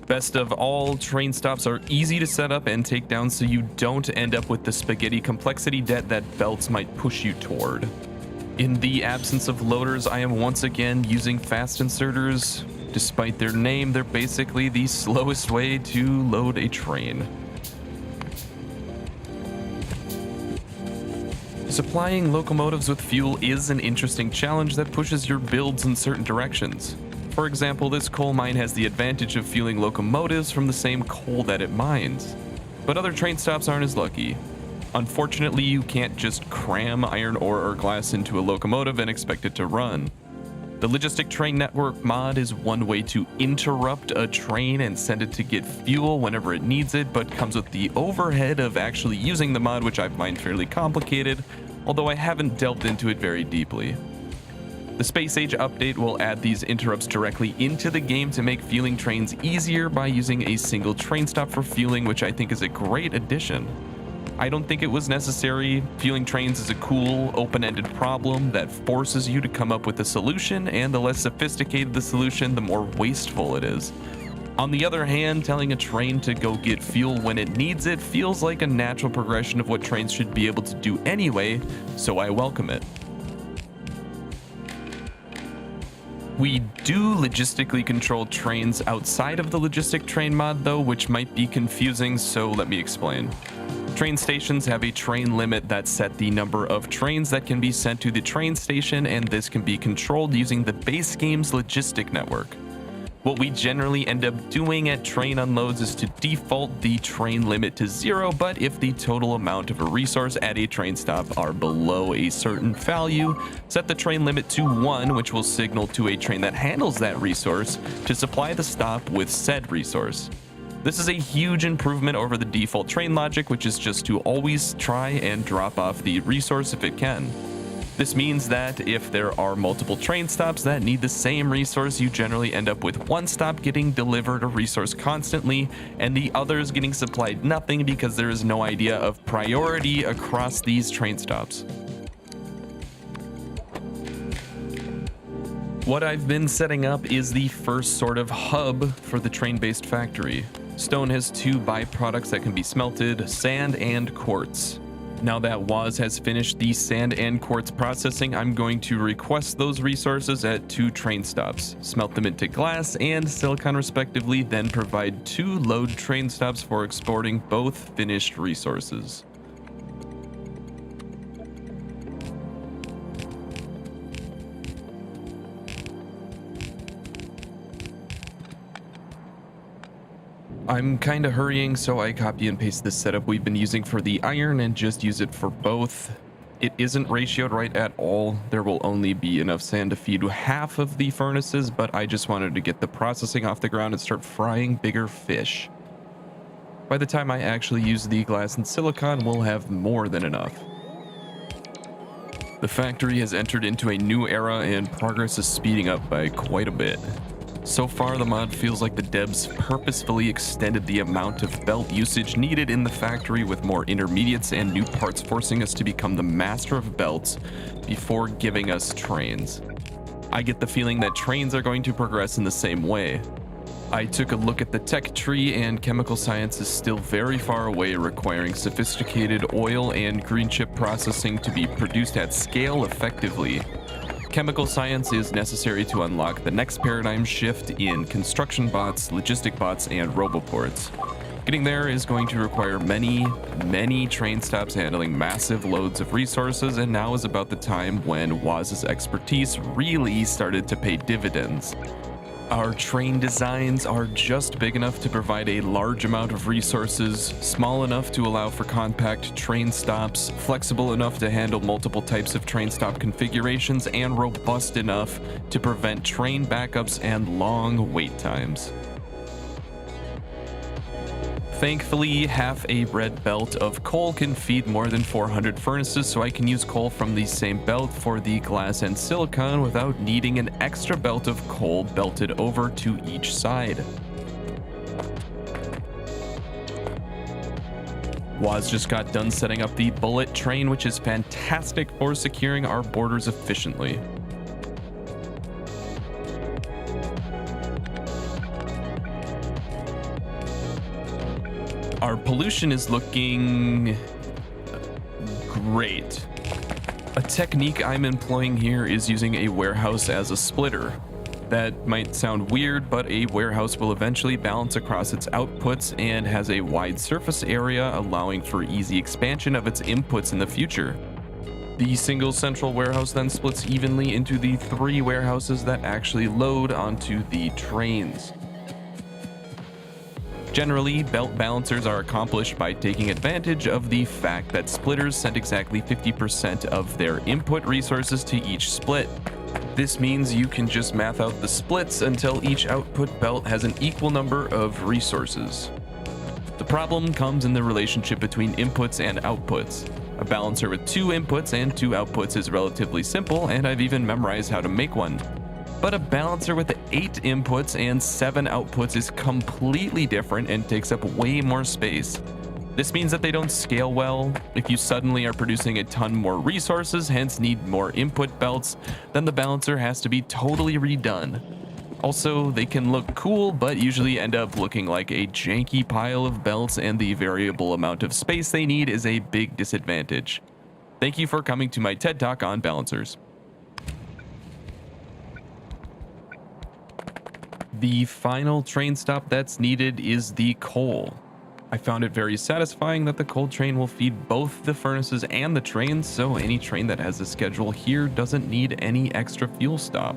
Best of all, train stops are easy to set up and take down so you don't end up with the spaghetti complexity debt that belts might push you toward. In the absence of loaders, I am once again using fast inserters. Despite their name, they're basically the slowest way to load a train. Supplying locomotives with fuel is an interesting challenge that pushes your builds in certain directions. For example, this coal mine has the advantage of fueling locomotives from the same coal that it mines. But other train stops aren't as lucky. Unfortunately, you can't just cram iron ore or glass into a locomotive and expect it to run. The Logistic Train Network mod is one way to interrupt a train and send it to get fuel whenever it needs it, but comes with the overhead of actually using the mod, which I find fairly complicated, although I haven't delved into it very deeply. The Space Age update will add these interrupts directly into the game to make fueling trains easier by using a single train stop for fueling, which I think is a great addition. I don't think it was necessary. Fueling trains is a cool, open-ended problem that forces you to come up with a solution, and the less sophisticated the solution, the more wasteful it is. On the other hand, telling a train to go get fuel when it needs it feels like a natural progression of what trains should be able to do anyway, so I welcome it. We do logistically control trains outside of the Logistic Train mod though, which might be confusing, so let me explain. Train stations have a train limit that set the number of trains that can be sent to the train station, and this can be controlled using the base game's logistic network. What we generally end up doing at train unloads is to default the train limit to 0, but if the total amount of a resource at a train stop are below a certain value, set the train limit to 1, which will signal to a train that handles that resource to supply the stop with said resource. This is a huge improvement over the default train logic, which is just to always try and drop off the resource if it can. This means that if there are multiple train stops that need the same resource, you generally end up with one stop getting delivered a resource constantly, and the others getting supplied nothing because there is no idea of priority across these train stops. What I've been setting up is the first sort of hub for the train-based factory. Stone has 2 byproducts that can be smelted, sand and quartz. Now that Woz has finished the sand and quartz processing, I'm going to request those resources at 2 train stops, smelt them into glass and silicon respectively, then provide 2 load train stops for exporting both finished resources. I'm kinda hurrying, so I copy and paste the setup we've been using for the iron and just use it for both. It isn't ratioed right at all. There will only be enough sand to feed half of the furnaces, but I just wanted to get the processing off the ground and start frying bigger fish. By the time I actually use the glass and silicon, we'll have more than enough. The factory has entered into a new era and progress is speeding up by quite a bit. So far, the mod feels like the devs purposefully extended the amount of belt usage needed in the factory with more intermediates and new parts, forcing us to become the master of belts before giving us trains. I get the feeling that trains are going to progress in the same way. I took a look at the tech tree, and chemical science is still very far away, requiring sophisticated oil and green chip processing to be produced at scale effectively. Chemical science is necessary to unlock the next paradigm shift in construction bots, logistic bots, and roboports. Getting there is going to require many train stops handling massive loads of resources, and now is about the time when Woz's expertise really started to pay dividends. Our train designs are just big enough to provide a large amount of resources, small enough to allow for compact train stops, flexible enough to handle multiple types of train stop configurations, and robust enough to prevent train backups and long wait times. Thankfully, half a red belt of coal can feed more than 400 furnaces, so I can use coal from the same belt for the glass and silicon without needing an extra belt of coal belted over to each side. Waz just got done setting up the bullet train, which is fantastic for securing our borders efficiently. Our pollution is looking great. A technique I'm employing here is using a warehouse as a splitter. That might sound weird, but a warehouse will eventually balance across its outputs and has a wide surface area, allowing for easy expansion of its inputs in the future. The single central warehouse then splits evenly into the 3 warehouses that actually load onto the trains. Generally, belt balancers are accomplished by taking advantage of the fact that splitters send exactly 50% of their input resources to each split. This means you can just math out the splits until each output belt has an equal number of resources. The problem comes in the relationship between inputs and outputs. A balancer with 2 inputs and 2 outputs is relatively simple, and I've even memorized how to make one. But a balancer with 8 inputs and 7 outputs is completely different and takes up way more space. This means that they don't scale well. If you suddenly are producing a ton more resources, hence need more input belts, then the balancer has to be totally redone. Also, they can look cool, but usually end up looking like a janky pile of belts, and the variable amount of space they need is a big disadvantage. Thank you for coming to my TED Talk on balancers. The final train stop that's needed is the coal. I found it very satisfying that the coal train will feed both the furnaces and the trains, so any train that has a schedule here doesn't need any extra fuel stop.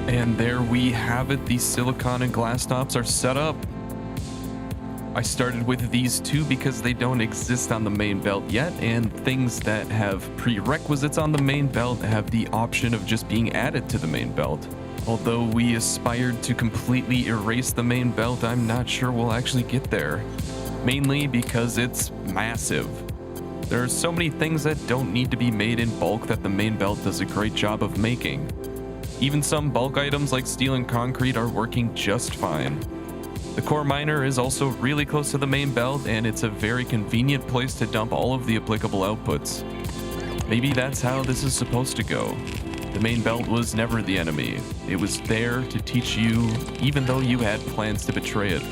And there we have it, the silicon and glass stops are set up. I started with these 2 because they don't exist on the main belt yet, and things that have prerequisites on the main belt have the option of just being added to the main belt. Although we aspired to completely erase the main belt, I'm not sure we'll actually get there. Mainly because it's massive. There are so many things that don't need to be made in bulk that the main belt does a great job of making. Even some bulk items like steel and concrete are working just fine. The core miner is also really close to the main belt, and it's a very convenient place to dump all of the applicable outputs. Maybe that's how this is supposed to go. The main belt was never the enemy. It was there to teach you, even though you had plans to betray it.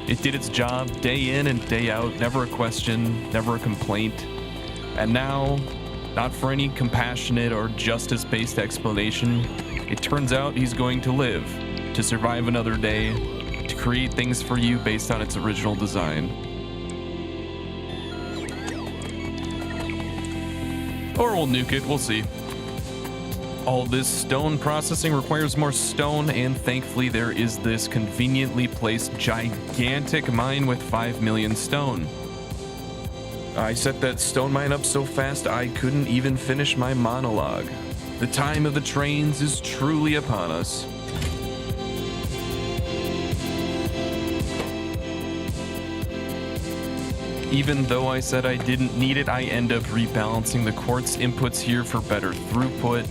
It did its job day in and day out, never a question, never a complaint. And now, not for any compassionate or justice-based explanation, it turns out he's going to live, to survive another day, to create things for you based on its original design. Or we'll nuke it, we'll see. All this stone processing requires more stone, and thankfully there is this conveniently placed gigantic mine with 5 million stone. I set that stone mine up so fast I couldn't even finish my monologue. The time of the trains is truly upon us. Even though I said I didn't need it, I end up rebalancing the quartz inputs here for better throughput.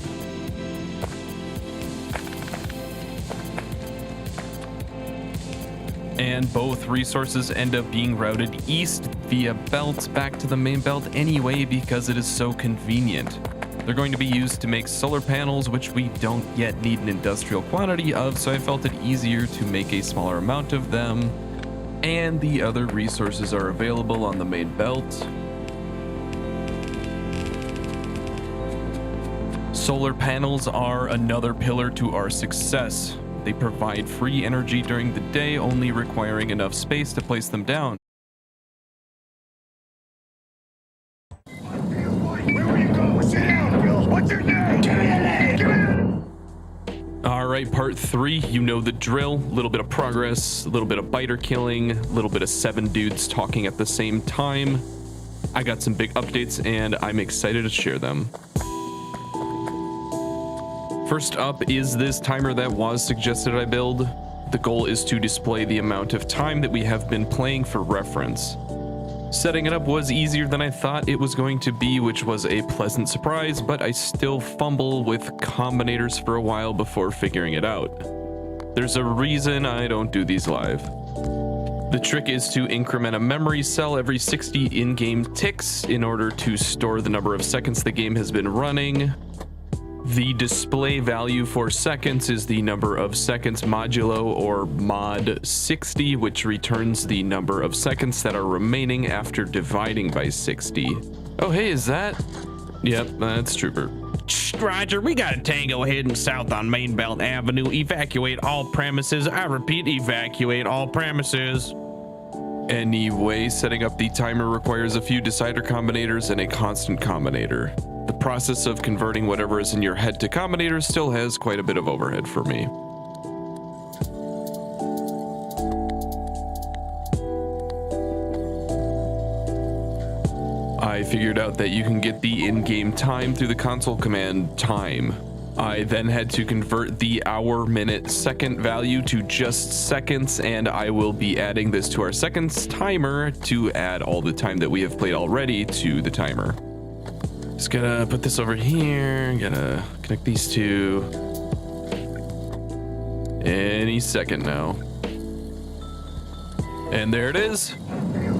And both resources end up being routed east via belts back to the main belt anyway because it is so convenient. They're going to be used to make solar panels, which we don't yet need an industrial quantity of, so I felt it easier to make a smaller amount of them. And the other resources are available on the main belt. Solar panels are another pillar to our success. They provide free energy during the day, only requiring enough space to place them down. Alright, right, part 3, you know the drill. A little bit of progress, a little bit of biter killing, a little bit of 7 dudes talking at the same time. I got some big updates and I'm excited to share them. First up is this timer that was suggested I build. The goal is to display the amount of time that we have been playing for reference. Setting it up was easier than I thought it was going to be, which was a pleasant surprise, but I still fumble with combinators for a while before figuring it out. There's a reason I don't do these live. The trick is to increment a memory cell every 60 in-game ticks in order to store the number of seconds the game has been running. The display value for seconds is the number of seconds modulo or mod 60, which returns the number of seconds that are remaining after dividing by 60. Oh, hey, is that? Yep, that's Trooper. Roger, we got a tango heading south on Main Belt Avenue. Evacuate all premises. I repeat, evacuate all premises. Anyway, setting up the timer requires a few decider combinators and a constant combinator. The process of converting whatever is in your head to combinators still has quite a bit of overhead for me. I figured out that you can get the in-game time through the console command time. I then had to convert the hour, minute, second value to just seconds, and I will be adding this to our seconds timer to add all the time that we have played already to the timer. Just gotta put this over here, gotta connect these two. Any second now. And there it is. Where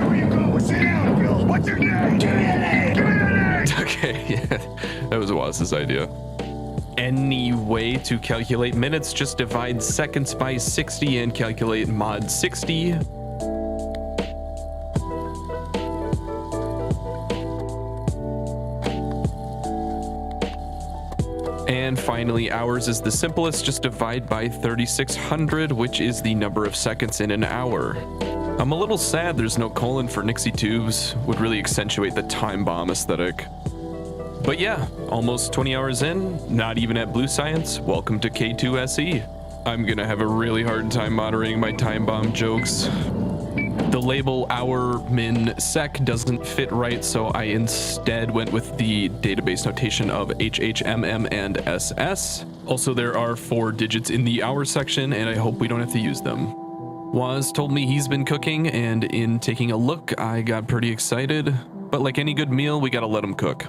will you go? Sit down, Bill. What's your name? Give me a name. Okay, yeah, that was Waz's idea. Any way to calculate minutes, just divide seconds by 60 and calculate mod 60. And finally, hours is the simplest, just divide by 3600, which is the number of seconds in an hour. I'm a little sad there's no colon for Nixie tubes, would really accentuate the time bomb aesthetic. But yeah, almost 20 hours in, not even at Blue Science, welcome to K2SE. I'm gonna have a really hard time moderating my time bomb jokes. The label hour min sec doesn't fit right, so I instead went with the database notation of HHMM and SS. Also, there are 4 digits in the hour section, and I hope we don't have to use them. Waz told me he's been cooking, and in taking a look, I got pretty excited. But like any good meal, we gotta let him cook.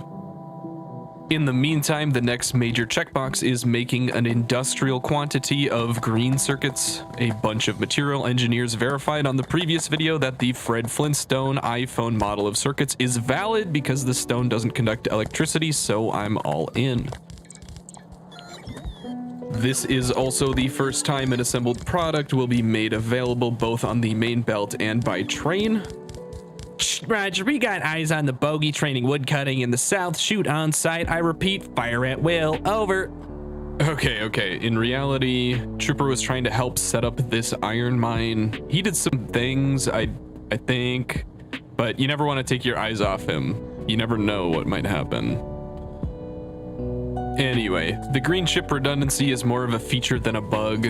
In the meantime, the next major checkbox is making an industrial quantity of green circuits. A bunch of material engineers verified on the previous video that the Fred Flintstone iPhone model of circuits is valid because the stone doesn't conduct electricity, so I'm all in. This is also the first time an assembled product will be made available both on the main belt and by train. Roger, we got eyes on the bogey training woodcutting in the south. Shoot on sight. I repeat, fire at will. Over. Okay. In reality, Trooper was trying to help set up this iron mine. He did some things, I think, but you never want to take your eyes off him. You never know what might happen. Anyway, the green chip redundancy is more of a feature than a bug.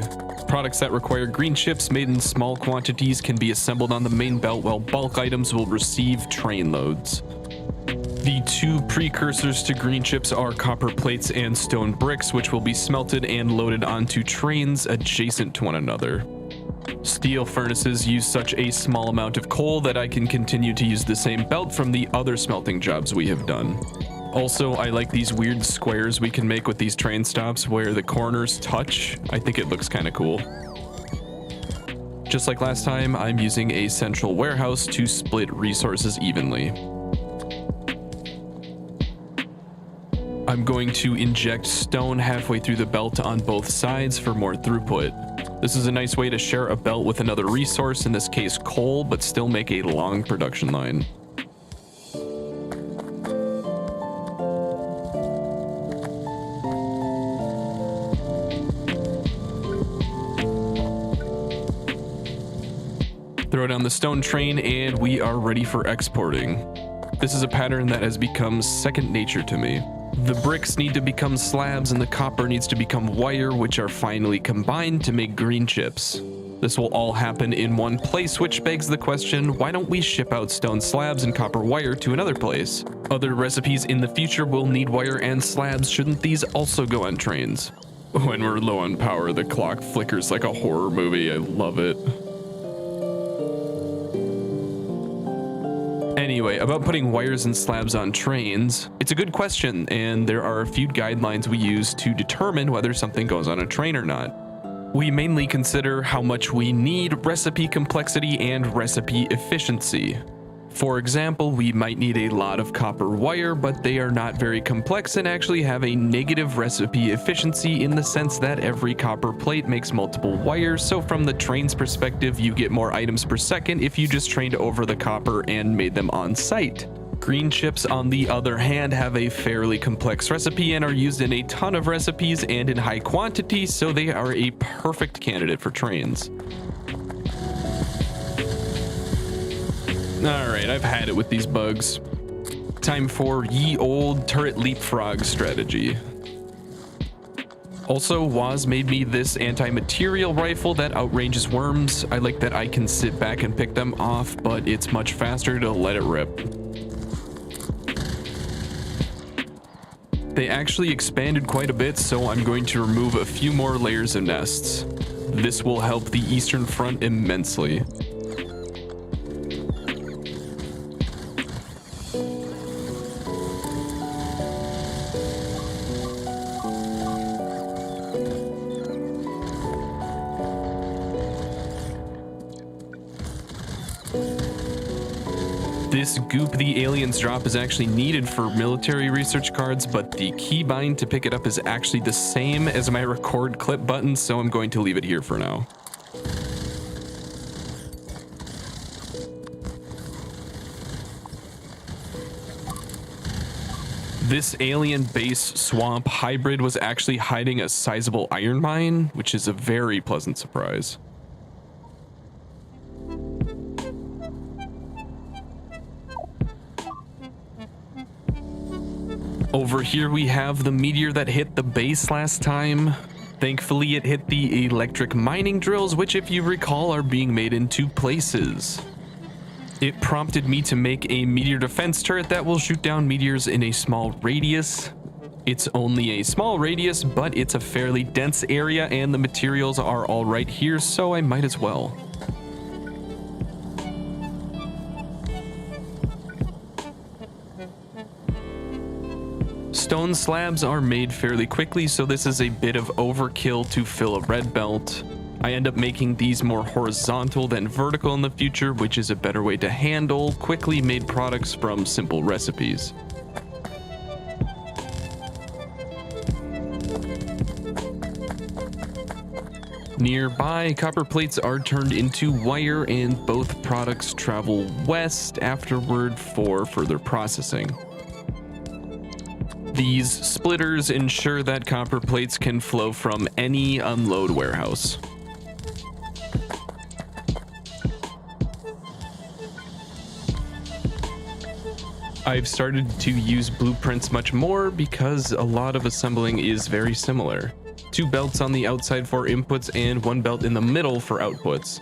Products that require green chips made in small quantities can be assembled on the main belt, while bulk items will receive train loads. The 2 precursors to green chips are copper plates and stone bricks, which will be smelted and loaded onto trains adjacent to one another. Steel furnaces use such a small amount of coal that I can continue to use the same belt from the other smelting jobs we have done. Also, I like these weird squares we can make with these train stops where the corners touch. I think it looks kind of cool. Just like last time, I'm using a central warehouse to split resources evenly. I'm going to inject stone halfway through the belt on both sides for more throughput. This is a nice way to share a belt with another resource, in this case coal, but still make a long production line. Throw down the stone train and we are ready for exporting. This is a pattern that has become second nature to me. The bricks need to become slabs and the copper needs to become wire, which are finally combined to make green chips. This will all happen in one place, which begs the question, why don't we ship out stone slabs and copper wire to another place? Other recipes in the future will need wire and slabs. Shouldn't these also go on trains? When we're low on power, the clock flickers like a horror movie. I love it. Anyway, about putting wires and slabs on trains, it's a good question, and there are a few guidelines we use to determine whether something goes on a train or not. We mainly consider how much we need, recipe complexity, and recipe efficiency. For example, we might need a lot of copper wire, but they are not very complex and actually have a negative recipe efficiency in the sense that every copper plate makes multiple wires, so from the train's perspective, you get more items per second if you just trained over the copper and made them on site. Green chips, on the other hand, have a fairly complex recipe and are used in a ton of recipes and in high quantity, so they are a perfect candidate for trains. Alright, I've had it with these bugs. Time for ye old turret leapfrog strategy. Also, Waz made me this anti-material rifle that outranges worms. I like that I can sit back and pick them off, but it's much faster to let it rip. They actually expanded quite a bit, so I'm going to remove a few more layers of nests. This will help the Eastern Front immensely. This goop the aliens drop is actually needed for military research cards, but the keybind to pick it up is actually the same as my record clip button, so I'm going to leave it here for now. This alien base swamp hybrid was actually hiding a sizable iron mine, which is a very pleasant surprise. Over here we have the meteor that hit the base last time. Thankfully it hit the electric mining drills, which if you recall are being made in two places. It prompted me to make a meteor defense turret that will shoot down meteors in a small radius. It's only a small radius, but it's a fairly dense area and the materials are all right here, so I might as well. Stone slabs are made fairly quickly, so this is a bit of overkill to fill a red belt. I end up making these more horizontal than vertical in the future, which is a better way to handle quickly made products from simple recipes. Nearby, copper plates are turned into wire and both products travel west afterward for further processing. These splitters ensure that copper plates can flow from any unload warehouse. I've started to use blueprints much more because a lot of assembling is very similar. 2 belts on the outside for inputs and 1 belt in the middle for outputs.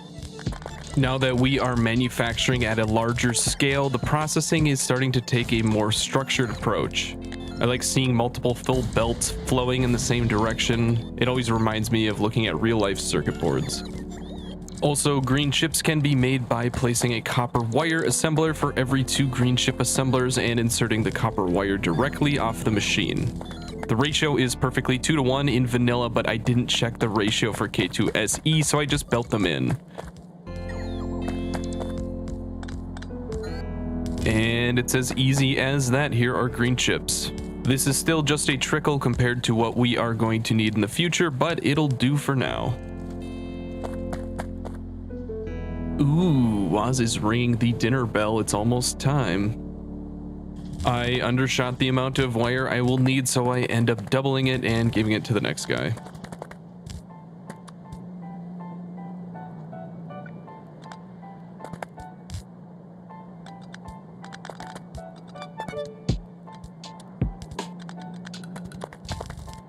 Now that we are manufacturing at a larger scale, the processing is starting to take a more structured approach. I like seeing multiple full belts flowing in the same direction. It always reminds me of looking at real-life circuit boards. Also, green chips can be made by placing a copper wire assembler for every 2 green chip assemblers and inserting the copper wire directly off the machine. The ratio is perfectly 2:1 in vanilla, but I didn't check the ratio for K2SE, so I just belt them in. And it's as easy as that. Here are green chips. This is still just a trickle compared to what we are going to need in the future, but it'll do for now. Ooh, Waz is ringing the dinner bell. It's almost time. I undershot the amount of wire I will need, so I end up doubling it and giving it to the next guy.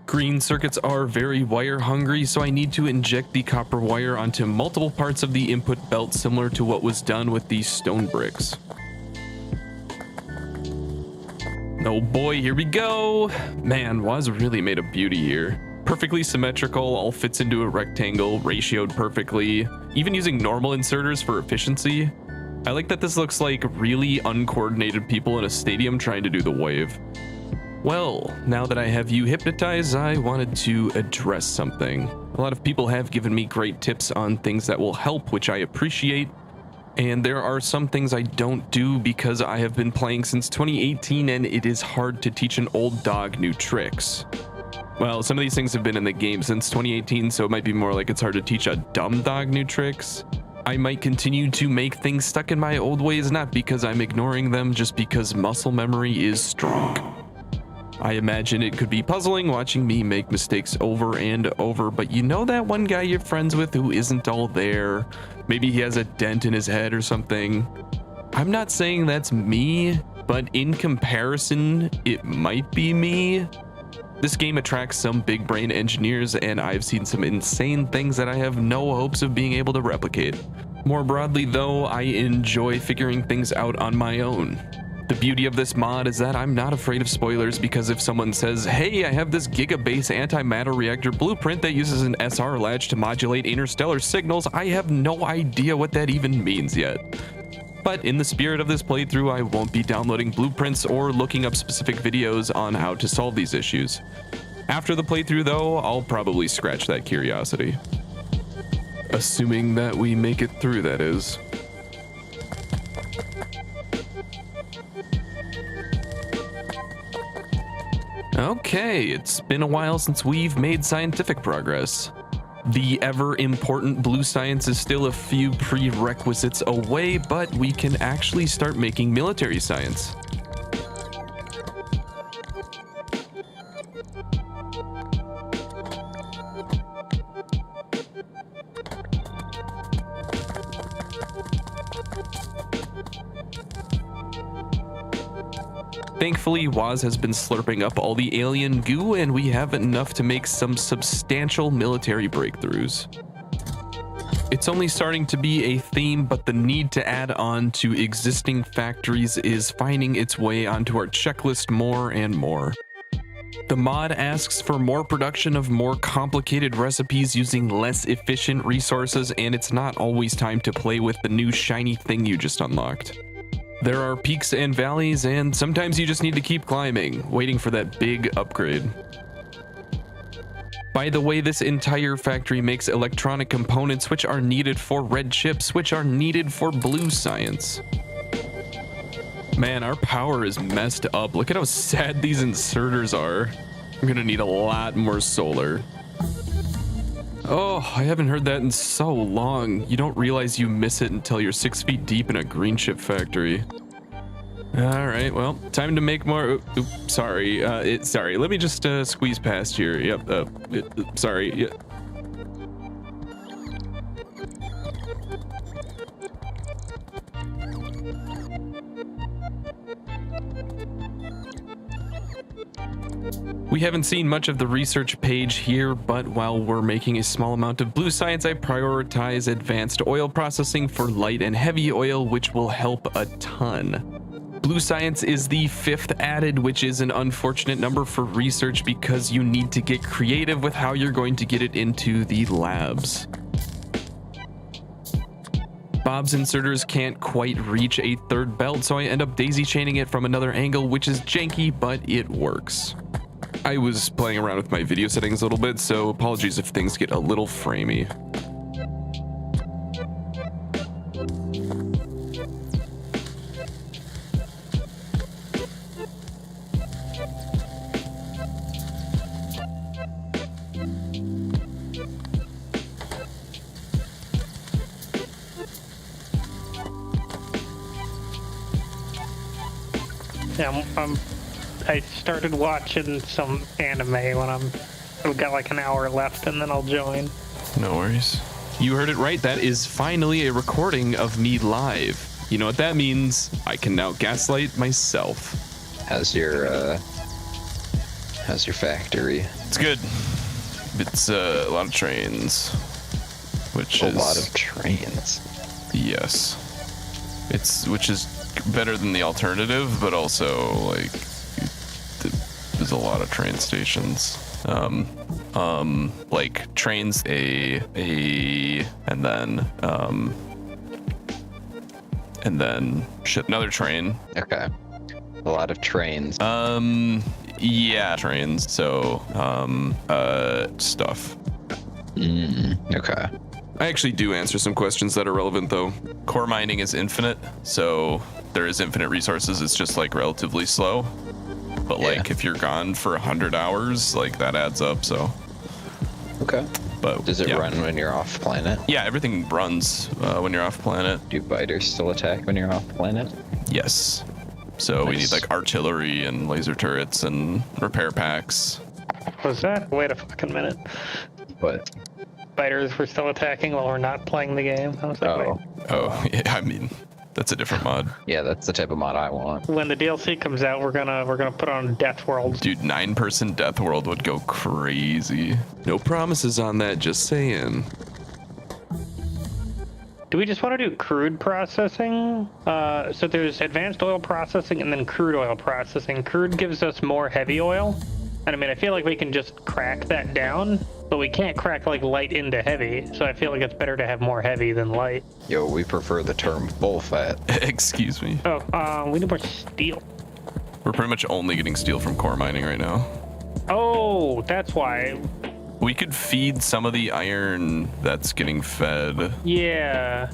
Green circuits are very wire hungry, so I need to inject the copper wire onto multiple parts of the input belt, similar to what was done with the stone bricks. Oh boy, here we go. Man, Woz really made a beauty here. Perfectly symmetrical, all fits into a rectangle, ratioed perfectly, even using normal inserters for efficiency. I like that this looks like really uncoordinated people in a stadium trying to do the wave. Well, now that I have you hypnotized, I wanted to address something. A lot of people have given me great tips on things that will help, which I appreciate. And there are some things I don't do because I have been playing since 2018 and it is hard to teach an old dog new tricks. Well, some of these things have been in the game since 2018, so it might be more like it's hard to teach a dumb dog new tricks. I might continue to make things stuck in my old ways, not because I'm ignoring them, just because muscle memory is strong. I imagine it could be puzzling watching me make mistakes over and over, but you know that one guy you're friends with who isn't all there? Maybe he has a dent in his head or something. I'm not saying that's me, but in comparison, it might be me. This game attracts some big brain engineers, and I've seen some insane things that I have no hopes of being able to replicate. More broadly though, I enjoy figuring things out on my own. The beauty of this mod is that I'm not afraid of spoilers, because if someone says, hey, I have this gigabase antimatter reactor blueprint that uses an SR latch to modulate interstellar signals, I have no idea what that even means yet. But in the spirit of this playthrough, I won't be downloading blueprints or looking up specific videos on how to solve these issues. After the playthrough though, I'll probably scratch that curiosity. Assuming that we make it through, that is. Okay, it's been a while since we've made scientific progress. The ever-important blue science is still a few prerequisites away, but we can actually start making military science. Thankfully, Woz has been slurping up all the alien goo, and we have enough to make some substantial military breakthroughs. It's only starting to be a theme, but the need to add on to existing factories is finding its way onto our checklist more and more. The mod asks for more production of more complicated recipes using less efficient resources, and it's not always time to play with the new shiny thing you just unlocked. There are peaks and valleys, and sometimes you just need to keep climbing, waiting for that big upgrade. By the way, this entire factory makes electronic components which are needed for red chips, which are needed for blue science. Man, our power is messed up. Look at how sad these inserters are. I'm gonna need a lot more solar. Oh, I haven't heard that in so long. You don't realize you miss it until you're 6 feet deep in a green chip factory. All right, well, time to make more. Oops, sorry. Sorry. Let me just squeeze past here. Yep. Sorry. Yeah. We haven't seen much of the research page here, but while we're making a small amount of blue science, I prioritize advanced oil processing for light and heavy oil, which will help a ton. Blue science is the 5th added, which is an unfortunate number for research because you need to get creative with how you're going to get it into the labs. Bob's inserters can't quite reach a 3rd belt, so I end up daisy chaining it from another angle, which is janky, but it works. I was playing around with my video settings a little bit, so apologies if things get a little framey. Yeah, I started watching some anime when I've got like an hour left, and then I'll join. No worries. You heard it right. That is finally a recording of me live. You know what that means? I can now gaslight myself. How's your How's your factory? It's good. It's a lot of trains, which is a lot of trains. Yes, which is better than the alternative, but also like there's a lot of train stations. Like trains and then shit, another train. Okay. A lot of trains. Yeah, trains. So, stuff. Okay. I actually do answer some questions that are relevant though. Core mining is infinite, so there is infinite resources. It's just like relatively slow. But like if you're gone for 100 hours, like that adds up. So. Okay. But does it run when you're off planet? Yeah, everything runs when you're off planet. Do biters still attack when you're off planet? Yes. So we need like artillery and laser turrets and repair packs. Was that? Wait a fucking minute. What? Biters were still attacking while we're not playing the game. I was like, wait. Oh, yeah. I mean, that's a different mod. Yeah, that's the type of mod I want. When the DLC comes out, we're gonna put on Death World. Dude, 9-person Death World would go crazy. No promises on that, just saying. Do we just want to do crude processing? So there's advanced oil processing and then crude oil processing. Crude gives us more heavy oil. And I mean, I feel like we can just crack that down, but we can't crack like light into heavy. So I feel like it's better to have more heavy than light. Yo, we prefer the term full fat. Excuse me. Oh, we need more steel. We're pretty much only getting steel from core mining right now. Oh, that's why. We could feed some of the iron that's getting fed. Yeah.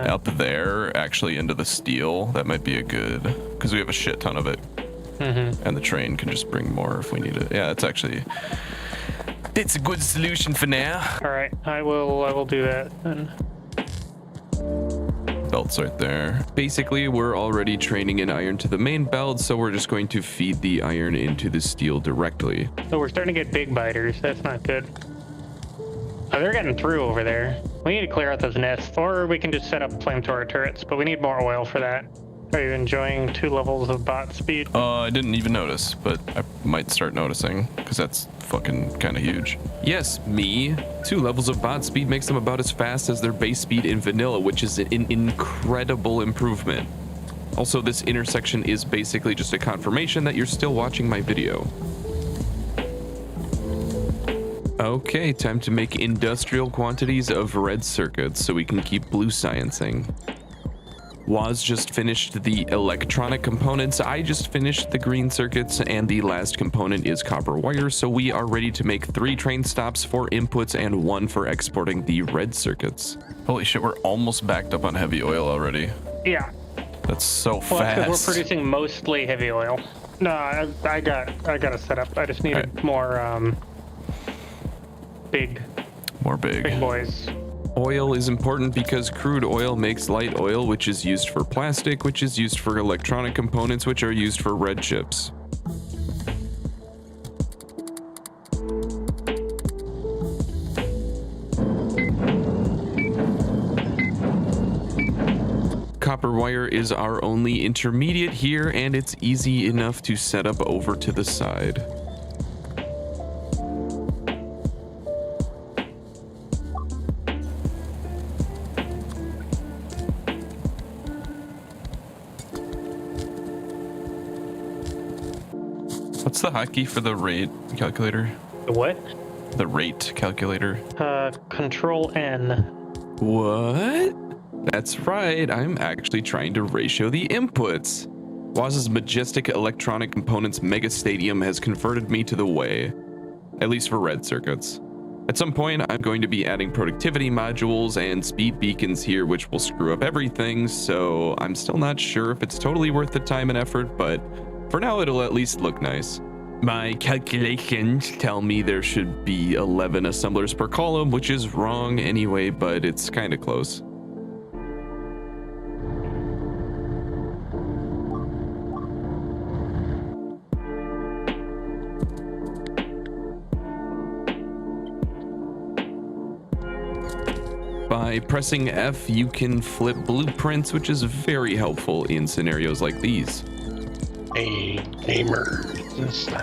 Up there, actually, into the steel. That might be a good, because we have a shit ton of it. Mm-hmm. And the train can just bring more if we need it. Yeah, it's a good solution for now. All right, I will do that then. Belt's right there. Basically, we're already training in iron to the main belt, so we're just going to feed the iron into the steel directly. So we're starting to get big biters. That's not good. Oh, they're getting through over there. We need to clear out those nests, or we can just set up flamethrower turrets, but we need more oil for that. Are you enjoying 2 levels of bot speed? I didn't even notice, but I might start noticing, because that's fucking kind of huge. Yes, me. 2 levels of bot speed makes them about as fast as their base speed in vanilla, which is an incredible improvement. Also, this intersection is basically just a confirmation that you're still watching my video. Okay, time to make industrial quantities of red circuits so we can keep blue sciencing. Waz just finished the electronic components, I just finished the green circuits, and the last component is copper wire, so we are ready to make 3 train stops for inputs and 1 for exporting the red circuits. Holy shit, we're almost backed up on heavy oil already. Yeah. That's so fast. Well, because we're producing mostly heavy oil. No, I got a setup. I just needed more big boys. Oil is important because crude oil makes light oil, which is used for plastic, which is used for electronic components, which are used for red chips. Copper wire is our only intermediate here, and it's easy enough to set up over to the side. What's the hotkey for the rate calculator? The what? The rate calculator. Control N. What? That's right, I'm actually trying to ratio the inputs. Waz's majestic electronic components mega stadium has converted me to the way, at least for red circuits. At some point, I'm going to be adding productivity modules and speed beacons here, which will screw up everything, so I'm still not sure if it's totally worth the time and effort, but for now, it'll at least look nice. My calculations tell me there should be 11 assemblers per column, which is wrong anyway, but it's kind of close. By pressing F, you can flip blueprints, which is very helpful in scenarios like these. A gamer.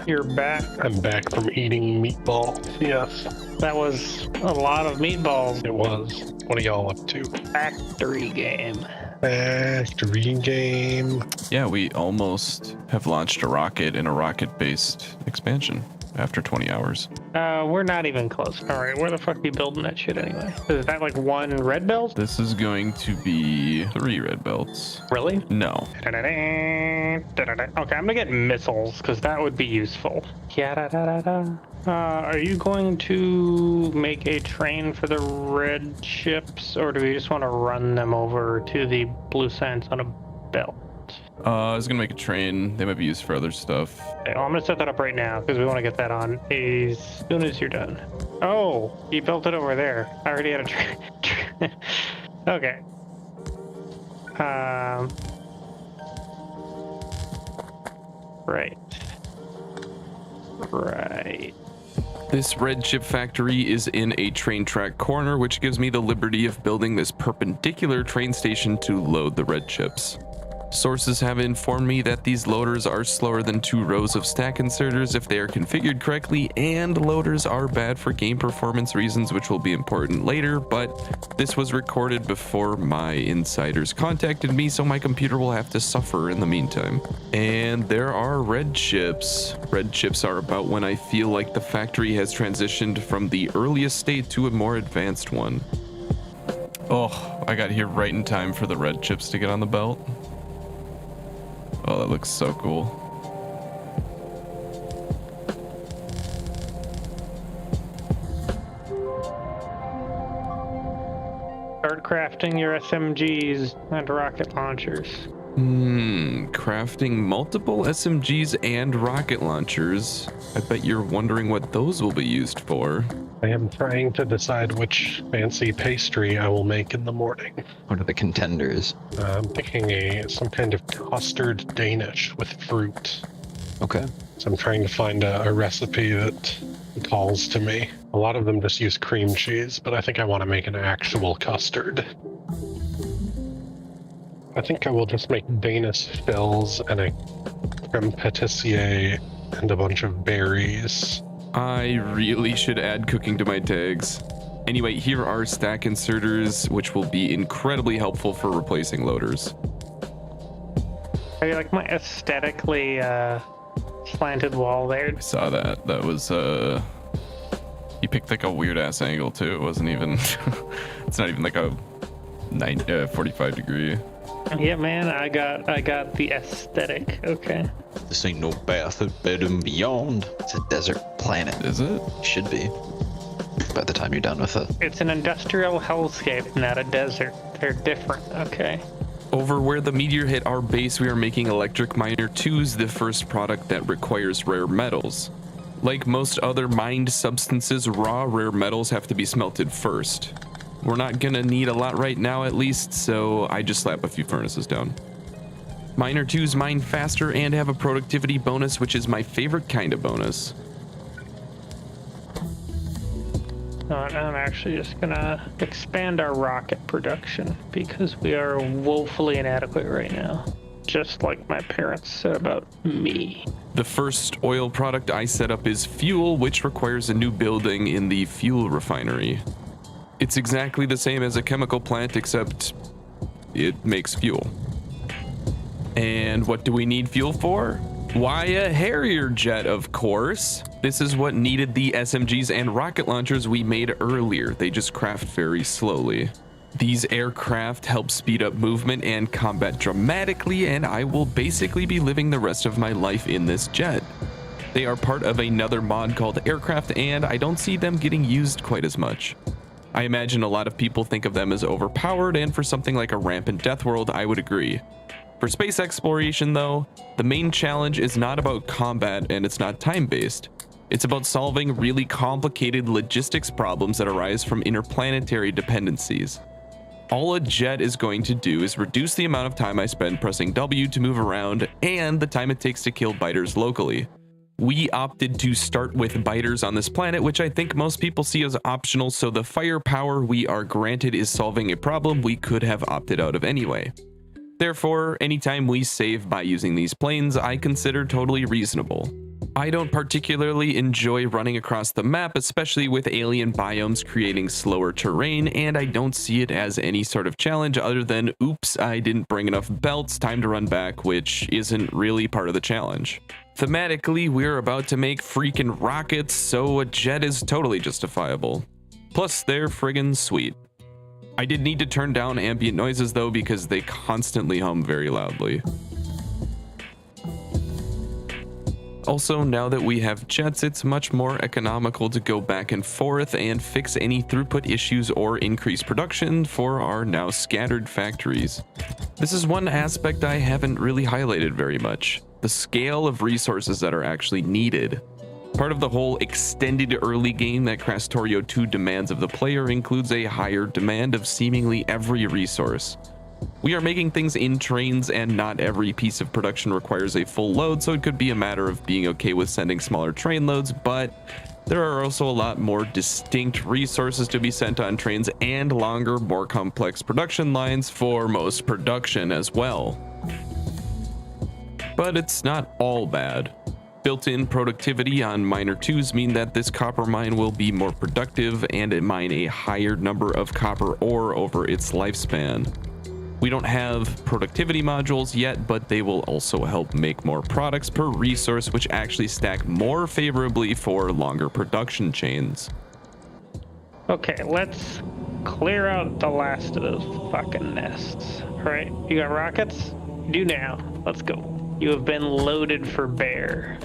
You're back. I'm back from eating meatballs. Yes, That was a lot of meatballs. it was. What are y'all up to? Factory game. Factory game. Yeah, we almost have launched a rocket in a rocket-based expansion after 20 hours. We're not even close. All right, where the fuck are you building that shit anyway? Is that like one red belt? This is going to be 3 red belts. Really? No. Okay, I'm gonna get missiles because that would be useful. Are you going to make a train for the red ships, or do we just want to run them over to the blue sands on a belt? I was gonna make a train. They might be used for other stuff. Okay, well, I'm gonna set that up right now because we want to get that on as soon as you're done. Oh, you built it over there. I already had a train. Okay. Right. Right. This red chip factory is in a train track corner, which gives me the liberty of building this perpendicular train station to load the red chips. Sources have informed me that these loaders are slower than 2 rows of stack inserters if they are configured correctly, and loaders are bad for game performance reasons, which will be important later, but this was recorded before my insiders contacted me, so my computer will have to suffer in the meantime. And there are red chips. Red chips are about when I feel like the factory has transitioned from the earliest state to a more advanced one. Oh, I got here right in time for the red chips to get on the belt. Oh, that looks so cool. Start crafting your SMGs and rocket launchers. Crafting multiple SMGs and rocket launchers. I bet you're wondering what those will be used for. I am trying to decide which fancy pastry I will make in the morning. What are the contenders? I'm picking some kind of custard Danish with fruit. Okay. So I'm trying to find a recipe that calls to me. A lot of them just use cream cheese, but I think I want to make an actual custard. I think I will just make Danish fills and a creme patissier and a bunch of berries. I really should add cooking to my tags. Anyway, here are stack inserters, which will be incredibly helpful for replacing loaders. Are you like my aesthetically slanted wall there? I saw that. That was, you picked like a weird ass angle too. It wasn't even, it's not even like a 45 degree. Yeah, man, I got the aesthetic. Okay. This ain't no bath of bed and beyond. It's a desert planet. Is it? Should be. By the time you're done with it. It's an industrial hellscape, not a desert. They're different, okay? Over where the meteor hit our base, we are making Electric Miner 2s, the first product that requires rare metals. Like most other mined substances, raw rare metals have to be smelted first. We're not gonna need a lot right now at least, so I just slap a few furnaces down. Miner 2s mine faster and have a productivity bonus, which is my favorite kind of bonus. I'm actually just gonna expand our rocket production because we are woefully inadequate right now. Just like my parents said about me. The first oil product I set up is fuel, which requires a new building in the fuel refinery. It's exactly the same as a chemical plant, except it makes fuel. And what do we need fuel for? Why, a Harrier jet, of course. This is what needed the SMGs and rocket launchers we made earlier. They just craft very slowly. These aircraft help speed up movement and combat dramatically, and I will basically be living the rest of my life in this jet. They are part of another mod called Aircraft, and I don't see them getting used quite as much. I imagine a lot of people think of them as overpowered, and for something like a rampant death world, I would agree. For space exploration, though, the main challenge is not about combat and it's not time-based. It's about solving really complicated logistics problems that arise from interplanetary dependencies. All a jet is going to do is reduce the amount of time I spend pressing W to move around and the time it takes to kill biters locally. We opted to start with biters on this planet, which I think most people see as optional, so the firepower we are granted is solving a problem we could have opted out of anyway. Therefore, anytime we save by using these planes, I consider totally reasonable. I don't particularly enjoy running across the map, especially with alien biomes creating slower terrain, and I don't see it as any sort of challenge other than, oops, I didn't bring enough belts, time to run back, which isn't really part of the challenge. Thematically, we're about to make freaking rockets, so a jet is totally justifiable. Plus, they're friggin' sweet. I did need to turn down ambient noises though because they constantly hum very loudly. Also, now that we have jets, it's much more economical to go back and forth and fix any throughput issues or increase production for our now scattered factories. This is one aspect I haven't really highlighted very much: the scale of resources that are actually needed. Part of the whole extended early game that Krastorio 2 demands of the player includes a higher demand of seemingly every resource. We are making things in trains, and not every piece of production requires a full load, so it could be a matter of being okay with sending smaller train loads, but there are also a lot more distinct resources to be sent on trains and longer, more complex production lines for most production as well. But it's not all bad. Built-in productivity on miner 2s mean that this copper mine will be more productive and mine a higher number of copper ore over its lifespan. We don't have productivity modules yet, but they will also help make more products per resource, which actually stack more favorably for longer production chains. Okay, let's clear out the last of those fucking nests. Alright, you got rockets? Do now. Let's go. You have been loaded for bear.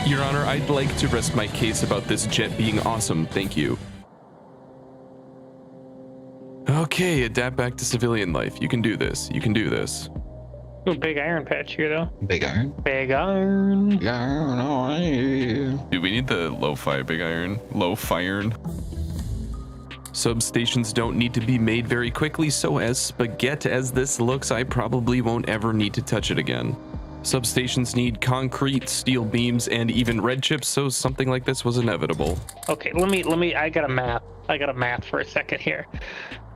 Your Honor, I'd like to rest my case about this jet being awesome, thank you. Okay, adapt back to civilian life. You can do this. You can do this. Ooh, big iron patch here, though. Big iron. Big iron. Big iron. Oh, yeah. Dude, we need the lo-fi big iron. Low-fired. Substations don't need to be made very quickly, so as spaghetti as this looks, I probably won't ever need to touch it again. Substations need concrete, steel beams, and even red chips, so something like this was inevitable. Okay, let me, I got a math for a second here.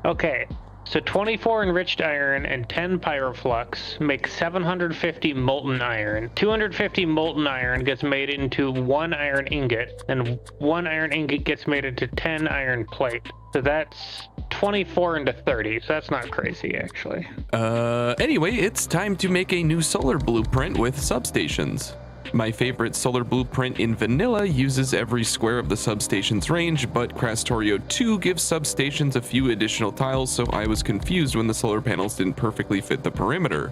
Okay, so 24 enriched iron and 10 pyroflux make 750 molten iron. 250 molten iron gets made into 1 iron ingot, and 1 iron ingot gets made into 10 iron plate. So that's 24 into 30, so that's not crazy, actually. Anyway, it's time to make a new solar blueprint with substations. My favorite solar blueprint in vanilla uses every square of the substation's range, but Krastorio 2 gives substations a few additional tiles, so I was confused when the solar panels didn't perfectly fit the perimeter.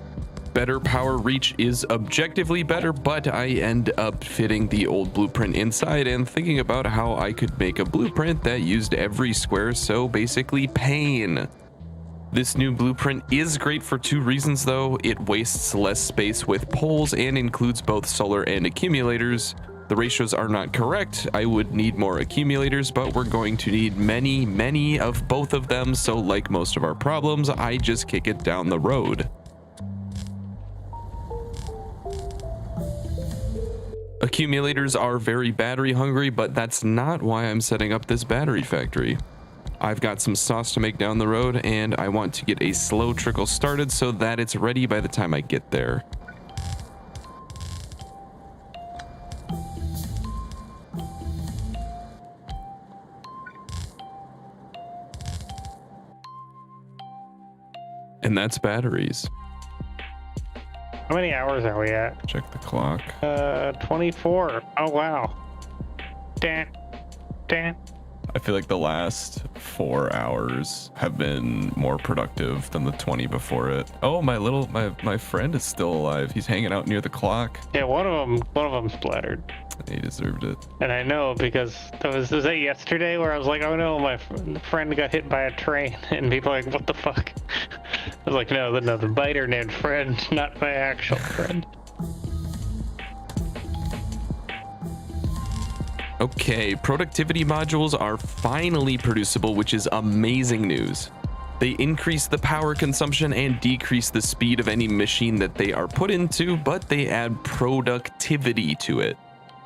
Better power reach is objectively better, but I end up fitting the old blueprint inside and thinking about how I could make a blueprint that used every square, so basically pain. This new blueprint is great for 2 reasons though. It wastes less space with poles and includes both solar and accumulators. The ratios are not correct. I would need more accumulators, but we're going to need many of both of them, so like most of our problems, I just kick it down the road. Accumulators are very battery hungry, but that's not why I'm setting up this battery factory. I've got some sauce to make down the road, and I want to get a slow trickle started so that it's ready by the time I get there. And that's batteries. How many hours are we at? Check the clock. 24. Oh, wow. Dan. I feel like the last 4 hours have been more productive than the 20 before it. Oh, my friend is still alive. He's hanging out near the clock. Yeah, one of them splattered. He deserved it. And I know because was that yesterday where I was like, oh no, my friend got hit by a train, and people are like, what the fuck? I was like, no, the biter named friend, not my actual friend. Okay, productivity modules are finally producible, which is amazing news. They increase the power consumption and decrease the speed of any machine that they are put into, but they add productivity to it.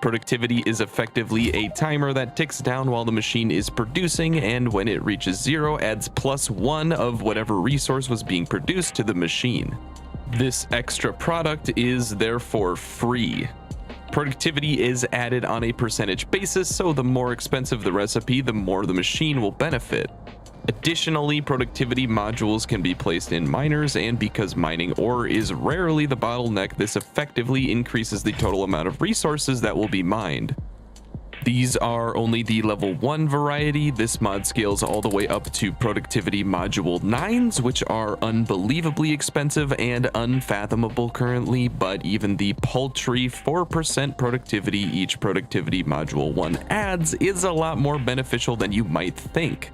Productivity is effectively a timer that ticks down while the machine is producing, and when it reaches 0, adds +1 of whatever resource was being produced to the machine. This extra product is therefore free. Productivity is added on a percentage basis, so the more expensive the recipe, the more the machine will benefit. Additionally, productivity modules can be placed in miners, and because mining ore is rarely the bottleneck, this effectively increases the total amount of resources that will be mined. These are only the level 1 variety. This mod scales all the way up to productivity module 9s, which are unbelievably expensive and unfathomable currently, but even the paltry 4% productivity each productivity module 1 adds is a lot more beneficial than you might think.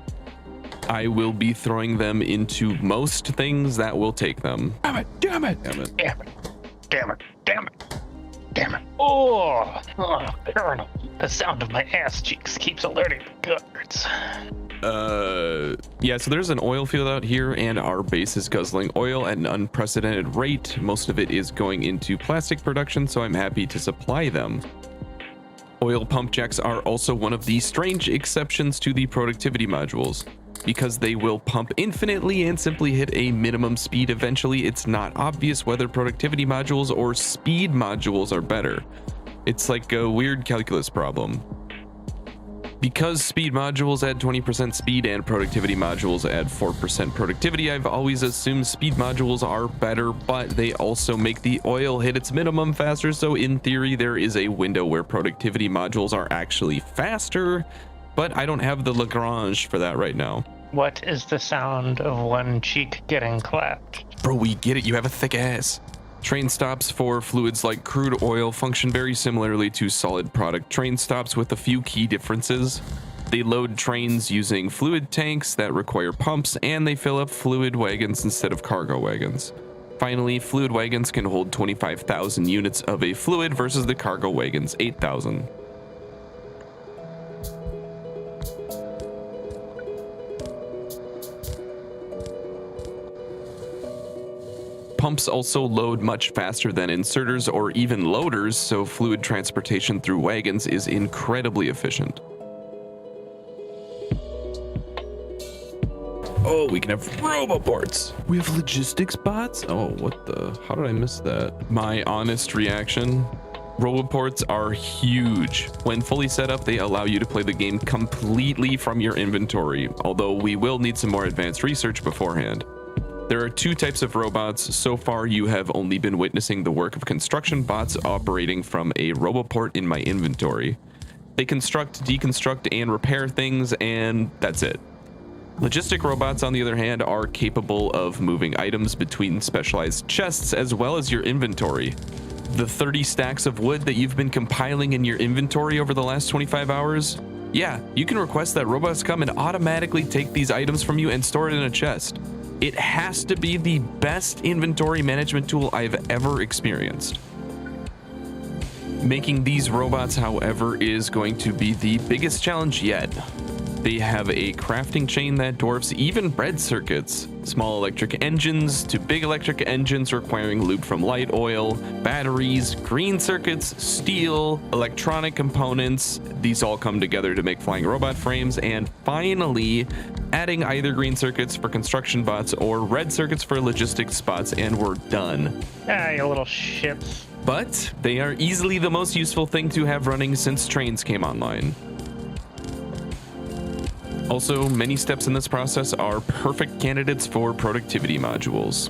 I will be throwing them into most things that will take them. Damn it, damn it, Damn it. damn it, damn it, damn it, damn it. Oh, Colonel, the sound of my ass cheeks keeps alerting the guards. Yeah, so there's an oil field out here, and our base is guzzling oil at an unprecedented rate. Most of it is going into plastic production, so I'm happy to supply them. Oil pump jacks are also one of the strange exceptions to the productivity modules. Because they will pump infinitely and simply hit a minimum speed eventually, it's not obvious whether productivity modules or speed modules are better. It's like a weird calculus problem. Because speed modules add 20% speed and productivity modules add 4% productivity, I've always assumed speed modules are better, but they also make the oil hit its minimum faster, so in theory there is a window where productivity modules are actually faster, but I don't have the Lagrange for that right now. What is the sound of one cheek getting clapped? Bro, we get it. You have a thick ass. Train stops for fluids like crude oil function very similarly to solid product train stops with a few key differences. They load trains using fluid tanks that require pumps, and they fill up fluid wagons instead of cargo wagons. Finally, fluid wagons can hold 25,000 units of a fluid versus the cargo wagons 8,000. Pumps also load much faster than inserters or even loaders, so fluid transportation through wagons is incredibly efficient. Oh, we can have roboports. We have logistics bots? Oh, what the? How did I miss that? My honest reaction, roboports are huge. When fully set up, they allow you to play the game completely from your inventory, although we will need some more advanced research beforehand. There are two types of robots. So far, you have only been witnessing the work of construction bots operating from a roboport in my inventory. They construct, deconstruct, and repair things, and that's it. Logistic robots, on the other hand, are capable of moving items between specialized chests as well as your inventory. The 30 stacks of wood that you've been compiling in your inventory over the last 25 hours? Yeah, you can request that robots come and automatically take these items from you and store it in a chest. It has to be the best inventory management tool I've ever experienced. Making these robots, however, is going to be the biggest challenge yet. They have a crafting chain that dwarfs even bread circuits. Small electric engines to big electric engines requiring lube from light oil, batteries, green circuits, steel, electronic components. These all come together to make flying robot frames, and finally, adding either green circuits for construction bots or red circuits for logistics spots, and we're done. Ah, you little ships. But they are easily the most useful thing to have running since trains came online. Also, many steps in this process are perfect candidates for productivity modules.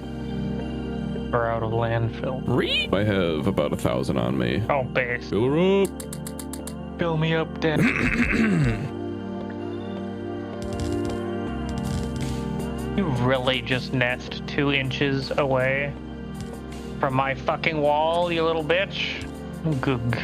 We're out of landfill. I have about 1,000 on me. Oh, base. Fill her up. Fill me up, then. You really just nest 2 inches away from my fucking wall, you little bitch? Goog.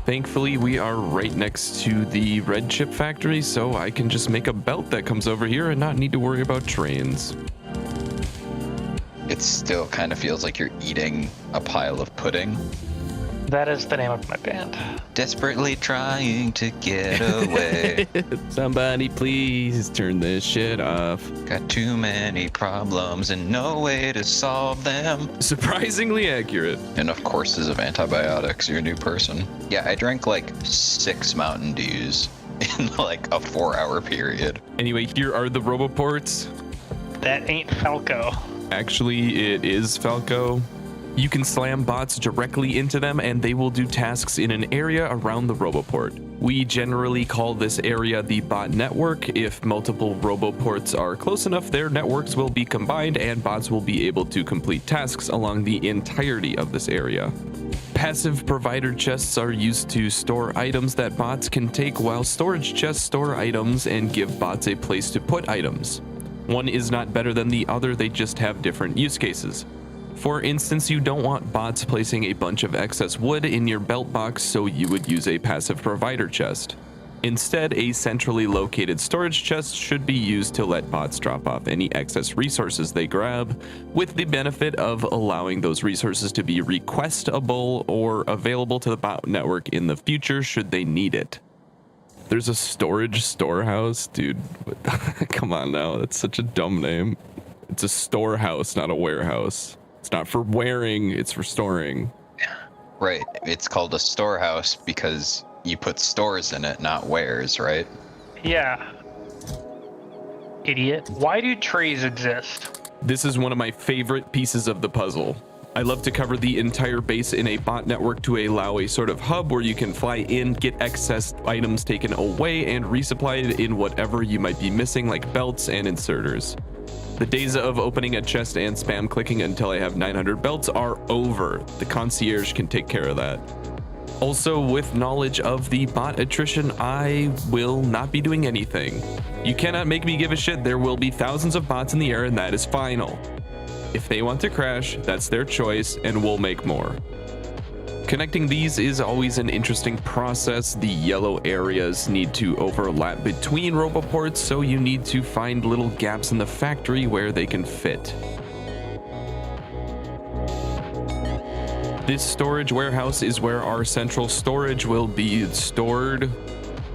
Thankfully, we are right next to the red chip factory, so I can just make a belt that comes over here and not need to worry about trains. It still kind of feels like you're eating a pile of pudding. That is the name of my band. Desperately trying to get away. Somebody please turn this shit off. Got too many problems and no way to solve them. Surprisingly accurate. Enough courses of antibiotics, you're a new person. Yeah, I drank like 6 Mountain Dews in like a 4-hour period. Anyway, here are the roboports. That ain't Falco. Actually, it is Falco. You can slam bots directly into them and they will do tasks in an area around the roboport. We generally call this area the bot network. If multiple roboports are close enough, their networks will be combined and bots will be able to complete tasks along the entirety of this area. Passive provider chests are used to store items that bots can take, while storage chests store items and give bots a place to put items. One is not better than the other, they just have different use cases. For instance, you don't want bots placing a bunch of excess wood in your belt box, so you would use a passive provider chest. Instead, a centrally located storage chest should be used to let bots drop off any excess resources they grab, with the benefit of allowing those resources to be requestable or available to the bot network in the future should they need it. There's a storage storehouse? Dude, come on now, that's such a dumb name. It's a storehouse, not a warehouse. It's not for wearing, it's for storing. Right, it's called a storehouse because you put stores in it, not wares, right? Yeah. Idiot. Why do trees exist? This is one of my favorite pieces of the puzzle. I love to cover the entire base in a bot network to allow a sort of hub where you can fly in, get excess items taken away, and resupplied in whatever you might be missing, like belts and inserters. The days of opening a chest and spam clicking until I have 900 belts are over. The concierge can take care of that. Also, with knowledge of the bot attrition, I will not be doing anything. You cannot make me give a shit. There will be thousands of bots in the air, and that is final. If they want to crash, that's their choice, and we'll make more. Connecting these is always an interesting process. The yellow areas need to overlap between roboports, so you need to find little gaps in the factory where they can fit. This storage warehouse is where our central storage will be stored.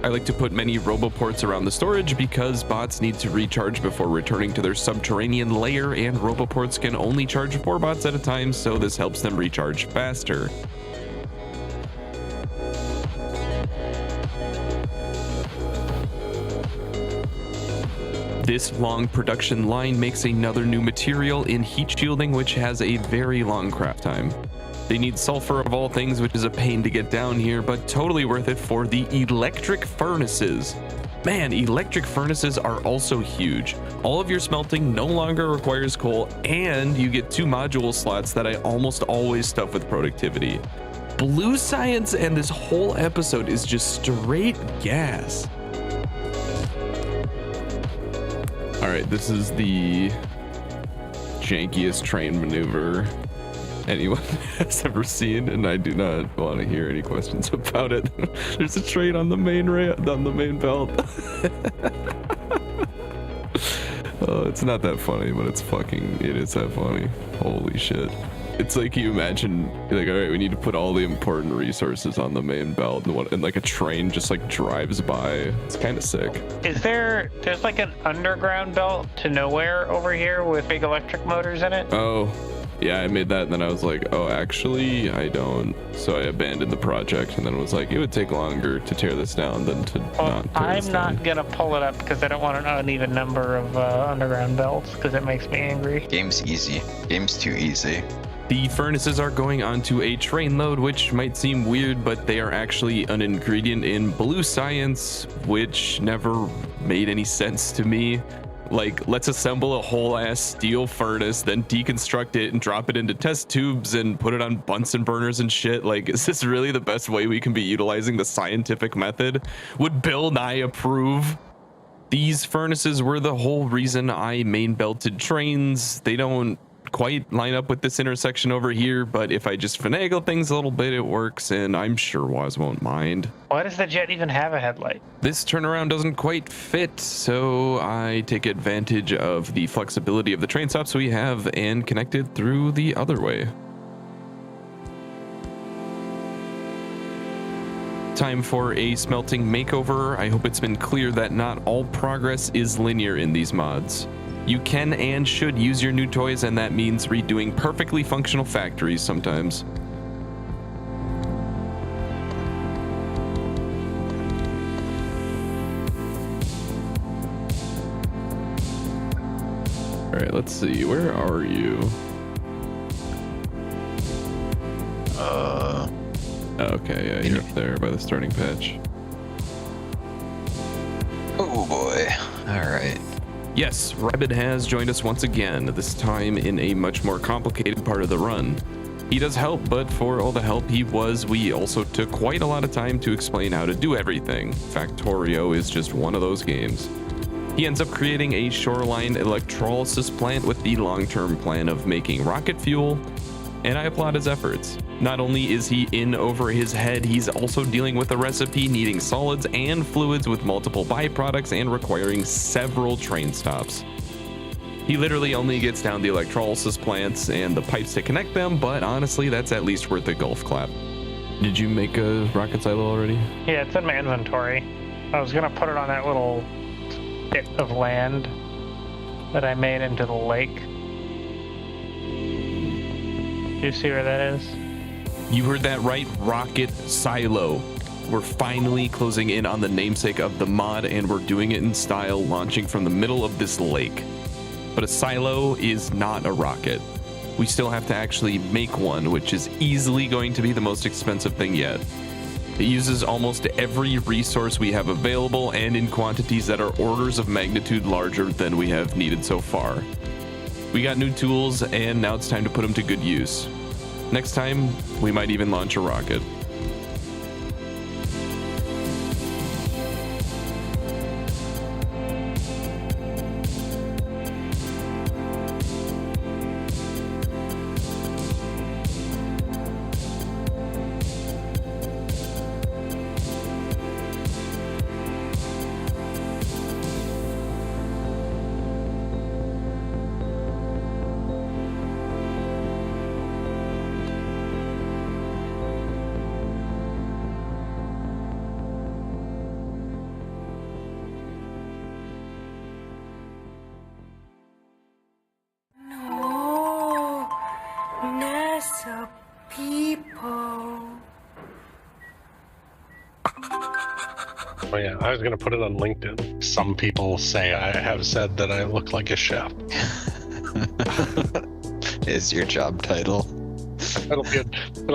I like to put many roboports around the storage because bots need to recharge before returning to their subterranean lair, and roboports can only charge 4 bots at a time, so this helps them recharge faster. This long production line makes another new material in heat shielding, which has a very long craft time. They need sulfur of all things, which is a pain to get down here, but totally worth it for the electric furnaces. Man, electric furnaces are also huge. All of your smelting no longer requires coal, and you get 2 module slots that I almost always stuff with productivity. Blue science and this whole episode is just straight gas. All right, this is the jankiest train maneuver anyone has ever seen, and I do not want to hear any questions about it. There's a train on the main belt. Oh, it's not that funny, but it is that funny. Holy shit. It's like you imagine, like, all right, we need to put all the important resources on the main belt, and like a train just like drives by. It's kind of sick. There's like an underground belt to nowhere over here with big electric motors in it? Oh, yeah, I made that, and then I was like, oh, actually, I don't. So I abandoned the project, and then was like, it would take longer to tear this down than to not tear this down. I'm not gonna pull it up because I don't want an uneven number of underground belts because it makes me angry. Game's easy. Game's too easy. The furnaces are going onto a train load, which might seem weird, but they are actually an ingredient in blue science, which never made any sense to me. Like, let's assemble a whole ass steel furnace, then deconstruct it and drop it into test tubes and put it on Bunsen burners and shit. Like, is this really the best way we can be utilizing the scientific method? Would Bill Nye approve? These furnaces were the whole reason I main belted trains. They don't quite line up with this intersection over here, but if I just finagle things a little bit, it works, and I'm sure Woz won't mind. Why does the jet even have a headlight? This turnaround doesn't quite fit, so I take advantage of the flexibility of the train stops we have and connect it through the other way. Time for a smelting makeover. I hope it's been clear that not all progress is linear in these mods. You can and should use your new toys, and that means redoing perfectly functional factories sometimes. All right, let's see. Where are you? Okay, yeah, you're up there by the starting patch. Oh boy. All right. Yes, Rabbit has joined us once again, this time in a much more complicated part of the run. He does help, but for all the help we also took quite a lot of time to explain how to do everything. Factorio is just one of those games. He ends up creating a shoreline electrolysis plant with the long-term plan of making rocket fuel, and I applaud his efforts. Not only is he in over his head, he's also dealing with a recipe needing solids and fluids with multiple byproducts and requiring several train stops. He literally only gets down the electrolysis plants and the pipes to connect them, but honestly, that's at least worth a golf clap. Did you make a rocket silo already? Yeah, it's in my inventory. I was gonna put it on that little bit of land that I made into the lake. Do you see where that is? You heard that right, rocket silo. We're finally closing in on the namesake of the mod, and we're doing it in style, launching from the middle of this lake. But a silo is not a rocket. We still have to actually make one, which is easily going to be the most expensive thing yet. It uses almost every resource we have available and in quantities that are orders of magnitude larger than we have needed so far. We got new tools, and now it's time to put them to good use. Next time, we might even launch a rocket. Oh yeah, I was gonna put it on LinkedIn. Some people say I have said that I look like a chef. Is your job title? It'll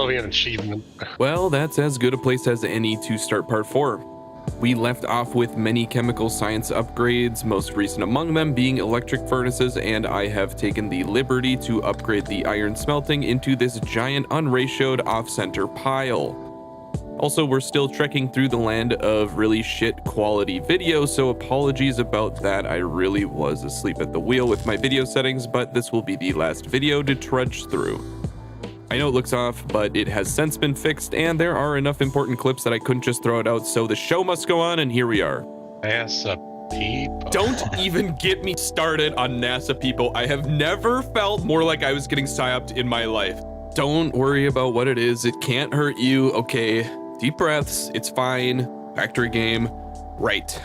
be an achievement. Well, that's as good a place as any to start part 4. We left off with many chemical science upgrades, most recent among them being electric furnaces, and I have taken the liberty to upgrade the iron smelting into this giant unratioed off-center pile. Also, we're still trekking through the land of really shit quality video, so apologies about that. I really was asleep at the wheel with my video settings, but this will be the last video to trudge through. I know it looks off, but it has since been fixed, and there are enough important clips that I couldn't just throw it out, so the show must go on, and here we are. NASA people. Don't even get me started on NASA people. I have never felt more like I was getting psyoped in my life. Don't worry about what it is. It can't hurt you. Okay, deep breaths. It's fine. Factory game. Right.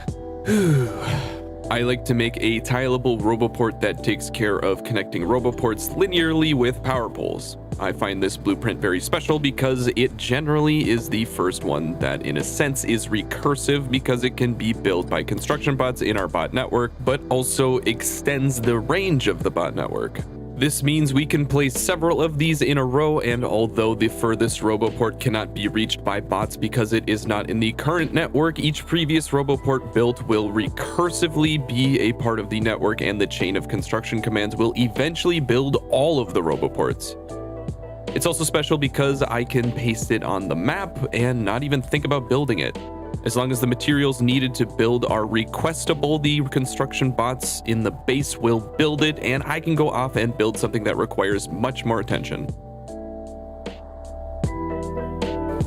I like to make a tileable roboport that takes care of connecting roboports linearly with power poles. I find this blueprint very special because it generally is the first one that in a sense is recursive because it can be built by construction bots in our bot network, but also extends the range of the bot network. This means we can place several of these in a row, and although the furthest roboport cannot be reached by bots because it is not in the current network, each previous roboport built will recursively be a part of the network, and the chain of construction commands will eventually build all of the roboports. It's also special because I can paste it on the map and not even think about building it. As long as the materials needed to build are requestable, the construction bots in the base will build it, and I can go off and build something that requires much more attention.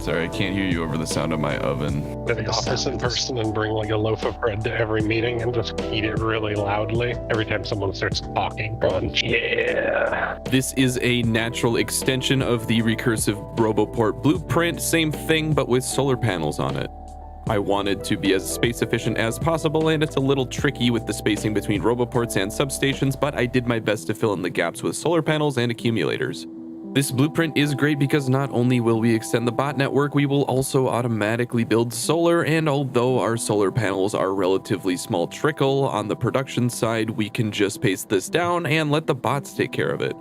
Sorry, I can't hear you over the sound of my oven. To the office in person and bring like a loaf of bread to every meeting and just eat it really loudly every time someone starts talking. Crunch. Yeah. This is a natural extension of the recursive roboport blueprint, same thing but with solar panels on it. I wanted to be as space efficient as possible, and it's a little tricky with the spacing between roboports and substations, but I did my best to fill in the gaps with solar panels and accumulators. This blueprint is great because not only will we extend the bot network, we will also automatically build solar, and although our solar panels are relatively small trickle on the production side, we can just paste this down and let the bots take care of it.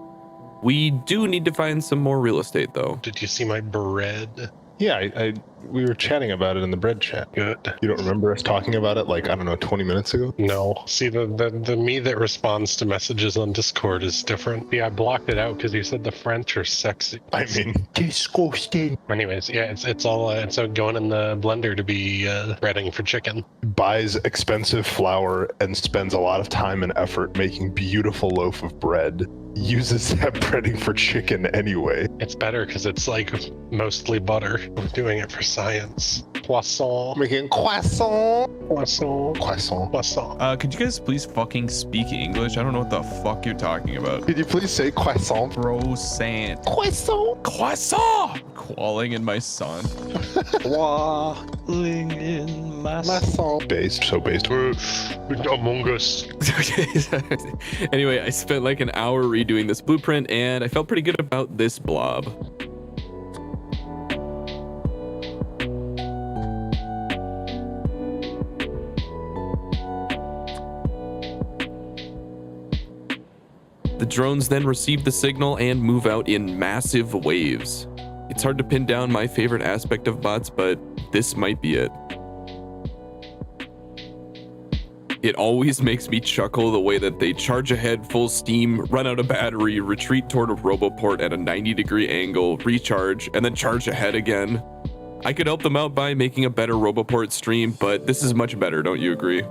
We do need to find some more real estate though. Did you see my bread? Yeah, we were chatting about it in the bread chat. Good. You don't remember us talking about it like, I don't know, 20 minutes ago? No. See, the me that responds to messages on Discord is different. Yeah, I blocked it out because you said the French are sexy. I mean, disgusting. Anyways, yeah, it's all it's going in the blender to be breading for chicken. Buys expensive flour and spends a lot of time and effort making beautiful loaf of bread. Uses that breading for chicken anyway. It's better because it's like mostly butter. We're doing it for science. Croissant. Making croissant. Croissant. Croissant. Croissant. Could you guys please fucking speak English? I don't know what the fuck you're talking about. Could you please say croissant? Croissant. Croissant. Croissant! Qualling in my son. Qualling in my Croissant. Based, so based. Among Us. Anyway, I spent like an hour redoing this blueprint, and I felt pretty good about this blob. The drones then receive the signal and move out in massive waves. It's hard to pin down my favorite aspect of bots, but this might be it. It always makes me chuckle the way that they charge ahead full steam, run out of battery, retreat toward a roboport at a 90-degree angle, recharge, and then charge ahead again. I could help them out by making a better roboport stream, but this is much better, don't you agree?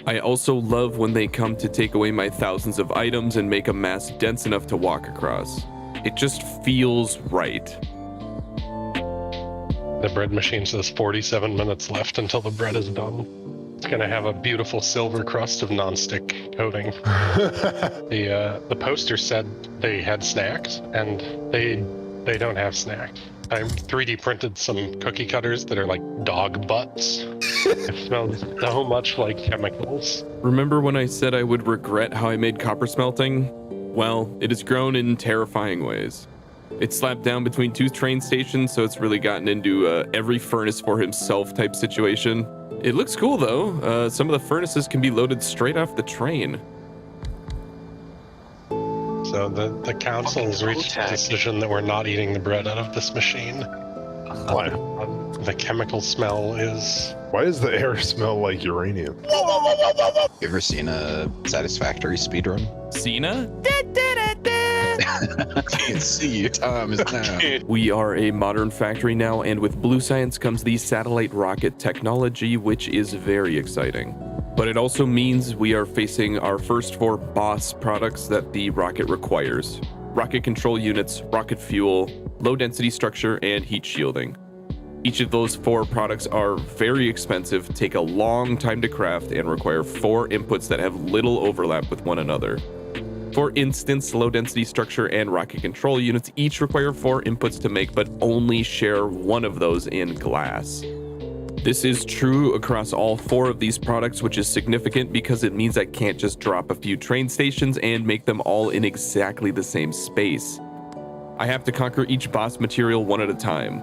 I also love when they come to take away my thousands of items and make a mass dense enough to walk across. It just feels right. The bread machine says 47 minutes left until the bread is done. It's gonna have a beautiful silver crust of nonstick coating. The poster said they had snacks, and they don't have snacks. I 3D printed some cookie cutters that are like dog butts. It smells so much like chemicals. Remember when I said I would regret how I made copper smelting? Well, it has grown in terrifying ways. It's slapped down between two train stations, so it's really gotten into every furnace for himself type situation. It looks cool though. Some of the furnaces can be loaded straight off the train. So the council has reached a decision that we're not eating the bread out of this machine. Why? The chemical smell is... Why does the air smell like uranium? You ever seen a Satisfactory speedrun? Cena? Can't see you, Tom is now. We are a modern factory now, and with Blue Science comes the satellite rocket technology, which is very exciting. But it also means we are facing our first 4 boss products that the rocket requires. Rocket control units, rocket fuel, low density structure, and heat shielding. Each of those 4 products are very expensive, take a long time to craft, and require 4 inputs that have little overlap with one another. For instance, low density structure and rocket control units each require 4 inputs to make, but only share one of those in glass. This is true across all 4 of these products, which is significant because it means I can't just drop a few train stations and make them all in exactly the same space. I have to conquer each boss material one at a time.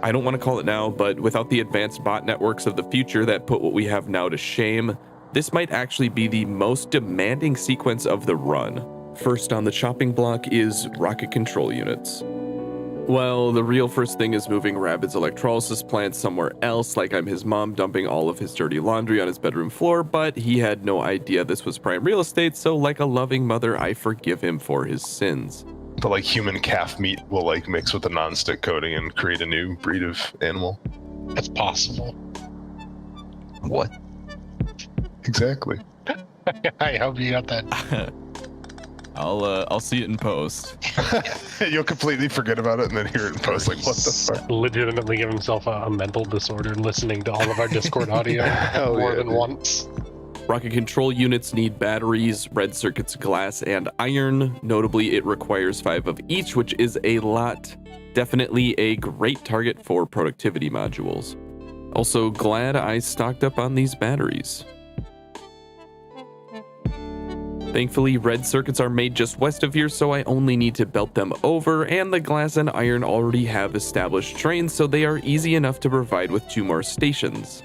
I don't want to call it now, but without the advanced bot networks of the future that put what we have now to shame, this might actually be the most demanding sequence of the run. First on the chopping block is rocket control units. Well, the real first thing is moving Rabbit's electrolysis plant somewhere else, like I'm his mom dumping all of his dirty laundry on his bedroom floor, but he had no idea this was prime real estate, so like a loving mother, I forgive him for his sins. But like human calf meat will like mix with the non-stick coating and create a new breed of animal. That's possible. What? Exactly. I hope you got that. I'll see it in post. You'll completely forget about it and then hear it in post. Like, what the fuck? Legitimately give himself a mental disorder listening to all of our Discord audio more than once. Rocket control units need batteries, red circuits, glass, and iron. Notably, it requires 5 of each, which is a lot. Definitely a great target for productivity modules. Also, glad I stocked up on these batteries. Thankfully, red circuits are made just west of here, so I only need to belt them over, and the glass and iron already have established trains, so they are easy enough to provide with 2 more stations.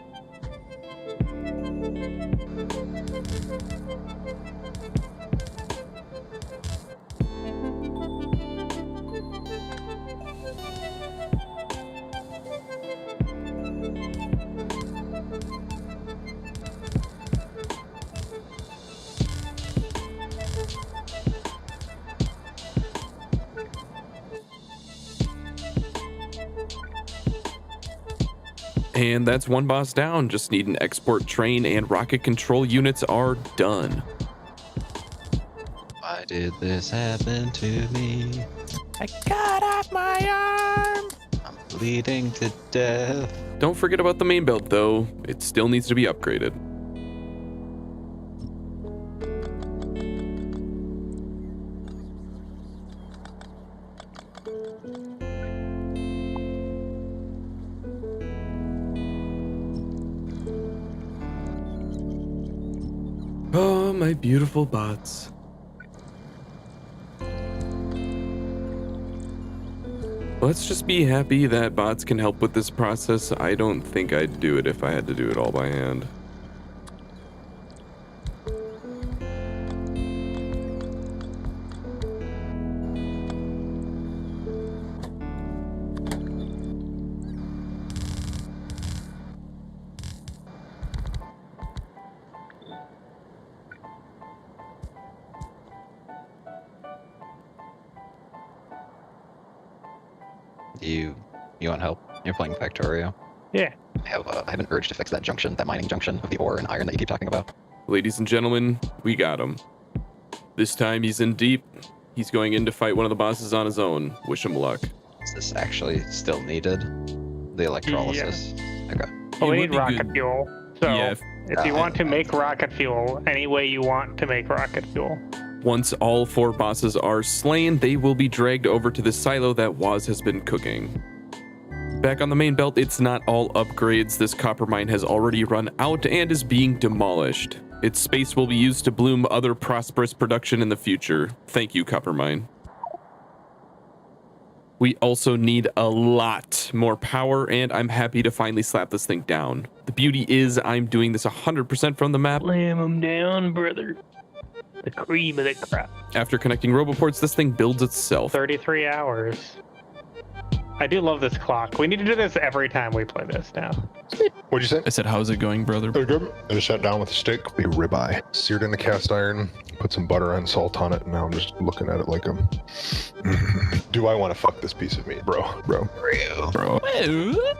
And that's one boss down. Just need an export train and rocket control units are done. Why did this happen to me? I cut off my arm. I'm bleeding to death. Don't forget about the main belt though. It still needs to be upgraded. Oh, my beautiful bots. Let's just be happy that bots can help with this process. I don't think I'd do it if I had to do it all by hand. You want help? You're playing Factorio. Yeah. I have an urge to fix that junction, that mining junction of the ore and iron that you keep talking about. Ladies and gentlemen, we got him. This time he's in deep. He's going in to fight one of the bosses on his own. Wish him luck. Is this actually still needed? The electrolysis? Yeah. Okay. Well, we It need would be rocket good. fuel. So Yeah, if you want to make rocket fuel, any way you want to make rocket fuel. Once all 4 bosses are slain, they will be dragged over to the silo that Waz has been cooking. Back on the main belt, it's not all upgrades. This copper mine has already run out and is being demolished. Its space will be used to bloom other prosperous production in the future. Thank you, copper mine. We also need a lot more power, and I'm happy to finally slap this thing down. The beauty is I'm doing this 100% from the map. Slam them down, brother. The cream of the crop. After connecting roboports, this thing builds itself. 33 hours. I do love this clock. We need to do this every time we play this now. What'd you say? I said, how's it going, brother? Very good. I just sat down with a steak, a ribeye, seared in the cast iron, put some butter and salt on it, and now I'm just looking at it like do I want to fuck this piece of meat? Bro. I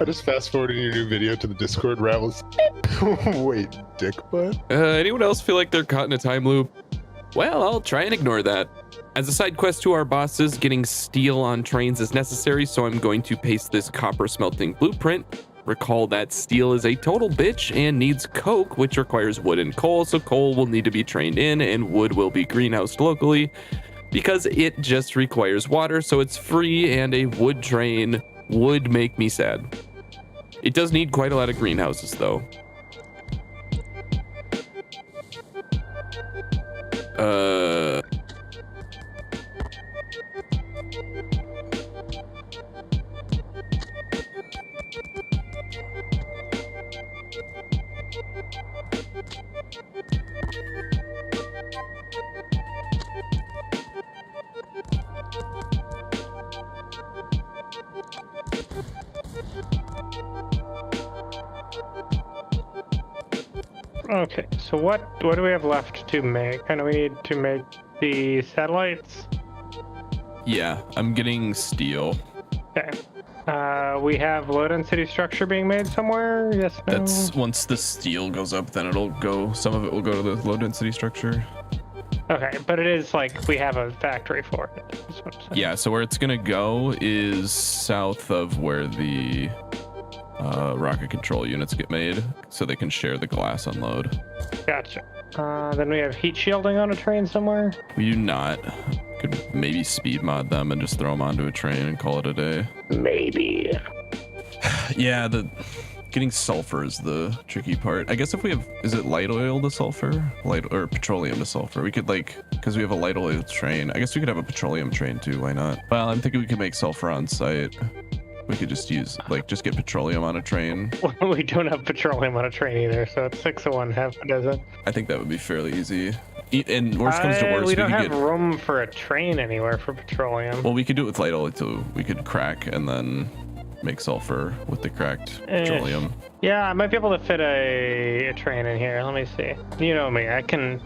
just fast forwarded your new video to the Discord Ravels. Wait, dick butt? Anyone else feel like they're caught in a time loop? Well, I'll try and ignore that. As a side quest to our bosses, getting steel on trains is necessary, so I'm going to paste this copper smelting blueprint. Recall that steel is a total bitch and needs coke, which requires wood and coal, so coal will need to be trained in and wood will be greenhoused locally because it just requires water, so it's free, and a wood train would make me sad. It does need quite a lot of greenhouses though. Okay, so what do we have left to make? And we need to make the satellites. Yeah, I'm getting steel. Okay. We have low density structure being made somewhere. Yes. No? That's once the steel goes up, then it'll go. Some of it will go to the low density structure. Okay, but it is like we have a factory for it. That's what I'm saying. Yeah, so where it's gonna go is south of where the rocket control units get made, so they can share the glass unload. Gotcha. Then we have heat shielding on a train somewhere. We do not. Could maybe speed mod them and just throw them onto a train and call it a day. Maybe. Yeah, getting sulfur is the tricky part. I guess if we have, is it light oil to sulfur? Light or petroleum to sulfur? We could because we have a light oil train. I guess we could have a petroleum train too. Why not? Well, I'm thinking we could make sulfur on site. We could just use, just get petroleum on a train. We don't have petroleum on a train either, so it's 6 of one, half a dozen. I think that would be fairly easy. And worst comes to worst, we don't have room for a train anywhere for petroleum. Well, we could do it with light oil too. We could crack and then make sulfur with the cracked petroleum. Yeah, I might be able to fit a train in here. Let me see. You know me, I can.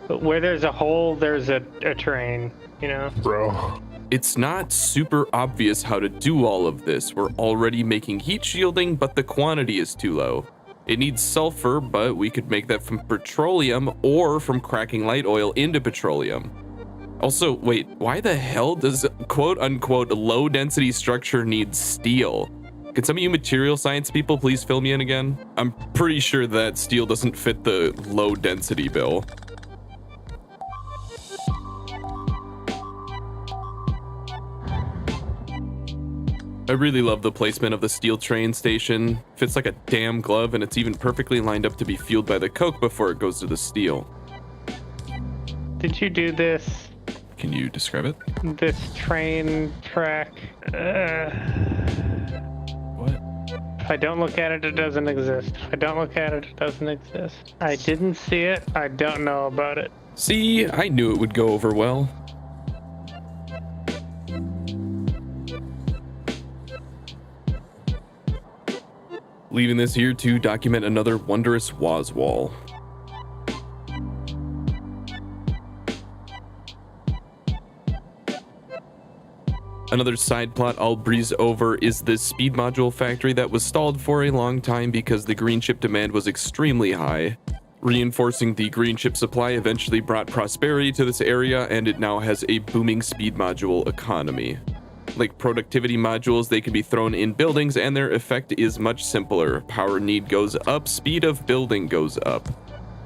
Where there's a hole, there's a train. You know, bro. It's not super obvious how to do all of this. We're already making heat shielding, but the quantity is too low. It needs sulfur, but we could make that from petroleum or from cracking light oil into petroleum. Also, wait, why the hell does quote unquote low density structure need steel? Can some of you material science people please fill me in again? I'm pretty sure that steel doesn't fit the low density bill. I really love the placement of the steel train station. Fits like a damn glove, and it's even perfectly lined up to be fueled by the coke before it goes to the steel. Did you do this? Can you describe it? This train track. What? If I don't look at it, it doesn't exist. If I don't look at it, it doesn't exist. I didn't see it. I don't know about it. See, I knew it would go over well. Leaving this here to document another wondrous Waz wall. Another side plot I'll breeze over is this speed module factory that was stalled for a long time because the green chip demand was extremely high. Reinforcing the green chip supply eventually brought prosperity to this area, and it now has a booming speed module economy. Like productivity modules, they can be thrown in buildings and their effect is much simpler. Power need goes up, speed of building goes up.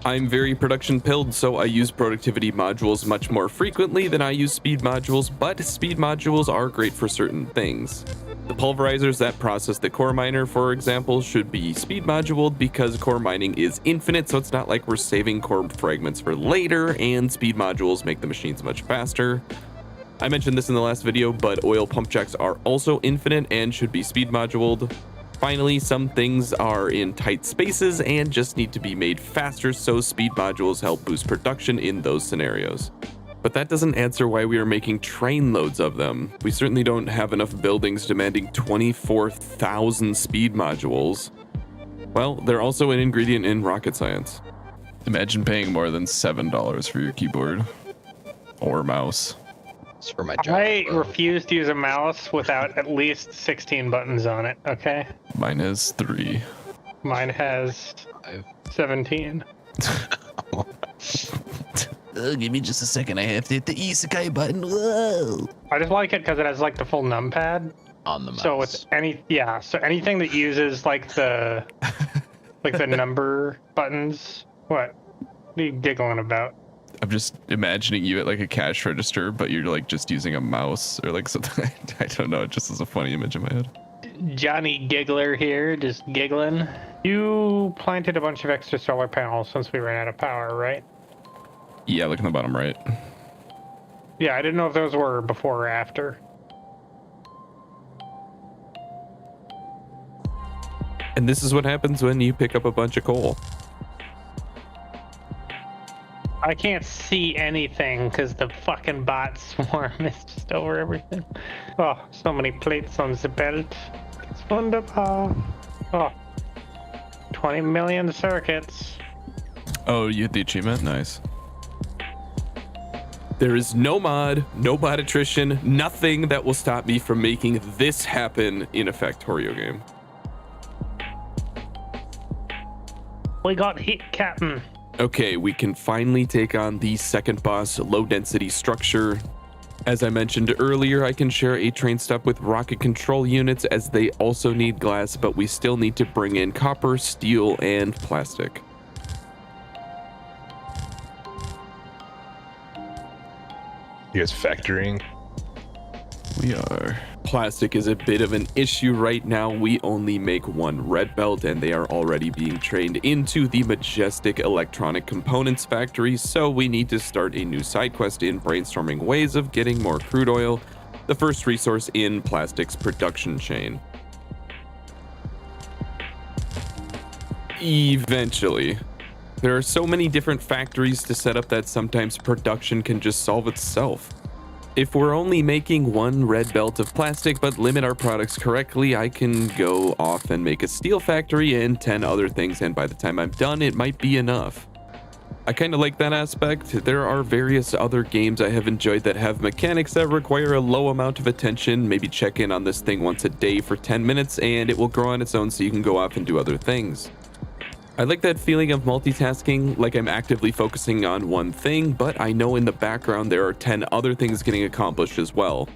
I'm very production pilled, so I use productivity modules much more frequently than I use speed modules, but speed modules are great for certain things. The pulverizers that process the core miner, for example, should be speed moduled because core mining is infinite, so it's not like we're saving core fragments for later, and speed modules make the machines much faster. I mentioned this in the last video, but oil pump jacks are also infinite and should be speed moduled. Finally, some things are in tight spaces and just need to be made faster, so speed modules help boost production in those scenarios. But that doesn't answer why we are making train loads of them. We certainly don't have enough buildings demanding 24,000 speed modules. Well, they're also an ingredient in rocket science. Imagine paying more than $7 for your keyboard or mouse. For my job. I refuse to use a mouse without at least 16 buttons on it, okay? Mine has 3. Mine has 17. Give me just a second. I have to hit the isekai button. Whoa. I just like it because it has like the full numpad. On the mouse. So it's so anything that uses like the the number buttons. What are you giggling about? I'm just imagining you at like a cash register, but you're like just using a mouse or like something. I don't know. It just is a funny image in my head. Johnny Giggler here, just giggling. You planted a bunch of extra solar panels since we ran out of power, right? Yeah, look in the bottom right. Yeah, I didn't know if those were before or after. And this is what happens when you pick up a bunch of coal. I can't see anything because the fucking bot swarm is just over everything. Oh, so many plates on the belt. It's wonderful. Oh, 20 million circuits. Oh, you hit the achievement? Nice. There is no mod, no bot attrition, nothing that will stop me from making this happen in a Factorio game. We got hit, Captain. Okay, we can finally take on the second boss, low density structure. As I mentioned earlier, I can share a train stop with rocket control units as they also need glass, but we still need to bring in copper, steel, and plastic. You guys factoring? We are. Plastic is a bit of an issue right now. We only make one red belt and they are already being trained into the majestic electronic components factory, so we need to start a new side quest in brainstorming ways of getting more crude oil, the first resource in plastic's production chain. Eventually. There are so many different factories to set up that sometimes production can just solve itself. If we're only making one red belt of plastic but limit our products correctly, I can go off and make a steel factory and 10 other things, and by the time I'm done, it might be enough. I kind of like that aspect. There are various other games I have enjoyed that have mechanics that require a low amount of attention. Maybe check in on this thing once a day for 10 minutes and it will grow on its own so you can go off and do other things. I like that feeling of multitasking, like I'm actively focusing on one thing, but I know in the background there are 10 other things getting accomplished as well.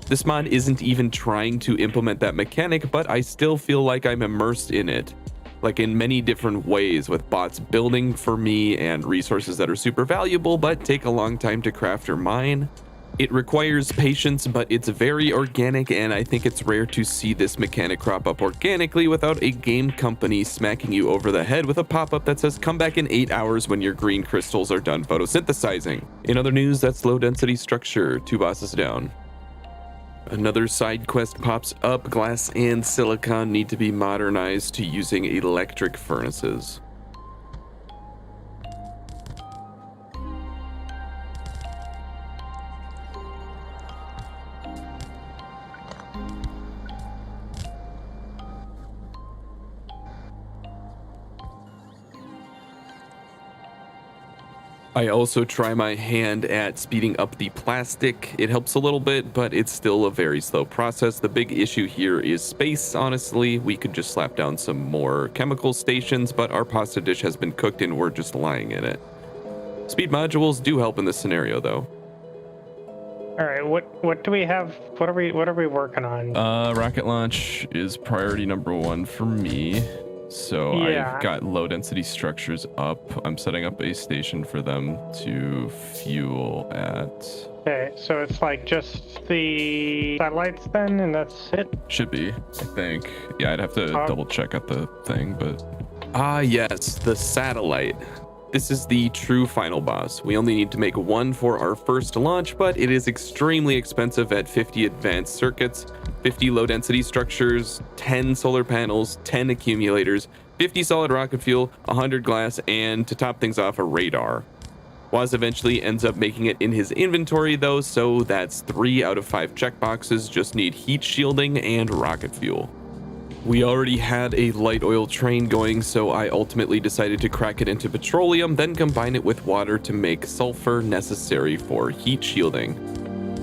This mod isn't even trying to implement that mechanic, but I still feel like I'm immersed in it, like in many different ways, with bots building for me and resources that are super valuable but take a long time to craft or mine. It requires patience, but it's very organic, and I think it's rare to see this mechanic crop up organically without a game company smacking you over the head with a pop-up that says come back in 8 hours when your green crystals are done photosynthesizing. In other news, that's low density structure, 2 bosses down. Another side quest pops up. Glass and silicon need to be modernized to using electric furnaces. I also try my hand at speeding up the plastic. It helps a little bit, but it's still a very slow process. The big issue here is space, honestly. We could just slap down some more chemical stations, but our pasta dish has been cooked and we're just lying in it. Speed modules do help in this scenario, though. All right, what do we have? What are we working on? Rocket launch is priority number 1 for me. So Yeah. I've got low density structures up. I'm setting up a station for them to fuel at. Okay, so it's like just the satellites then, and that's it? Should be, I think. Yeah, I'd have to double check at the thing, but. Ah, yes, the satellite. This is the true final boss. We only need to make one for our first launch, but it is extremely expensive at 50 advanced circuits, 50 low density structures, 10 solar panels, 10 accumulators, 50 solid rocket fuel, 100 glass, and to top things off, a radar. Waz eventually ends up making it in his inventory though, so that's 3 out of 5 checkboxes, just need heat shielding and rocket fuel. We already had a light oil train going, so I ultimately decided to crack it into petroleum, then combine it with water to make sulfur necessary for heat shielding.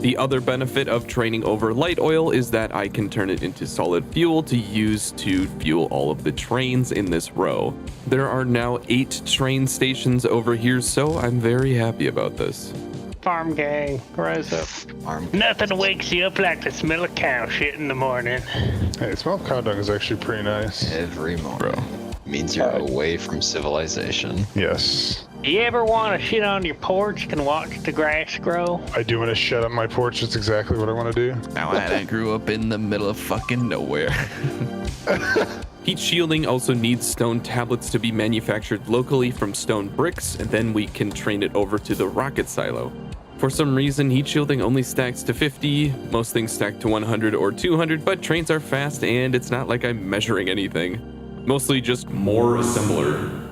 The other benefit of training over light oil is that I can turn it into solid fuel to use to fuel all of the trains in this row. There are now 8 train stations over here, so I'm very happy about this. Farm gang, rise up. Nothing wakes you up like the smell of cow shit in the morning. Hey, the smell of cow dung is actually pretty nice. Every morning. Means you're away from civilization. Yes. You ever want to shit on your porch and watch the grass grow? I do want to shut up my porch. That's exactly what I want to do. Now I grew up in the middle of fucking nowhere. Heat shielding also needs stone tablets to be manufactured locally from stone bricks, and then we can train it over to the rocket silo. For some reason, heat shielding only stacks to 50, most things stack to 100 or 200, but trains are fast and it's not like I'm measuring anything. Mostly just more assembler.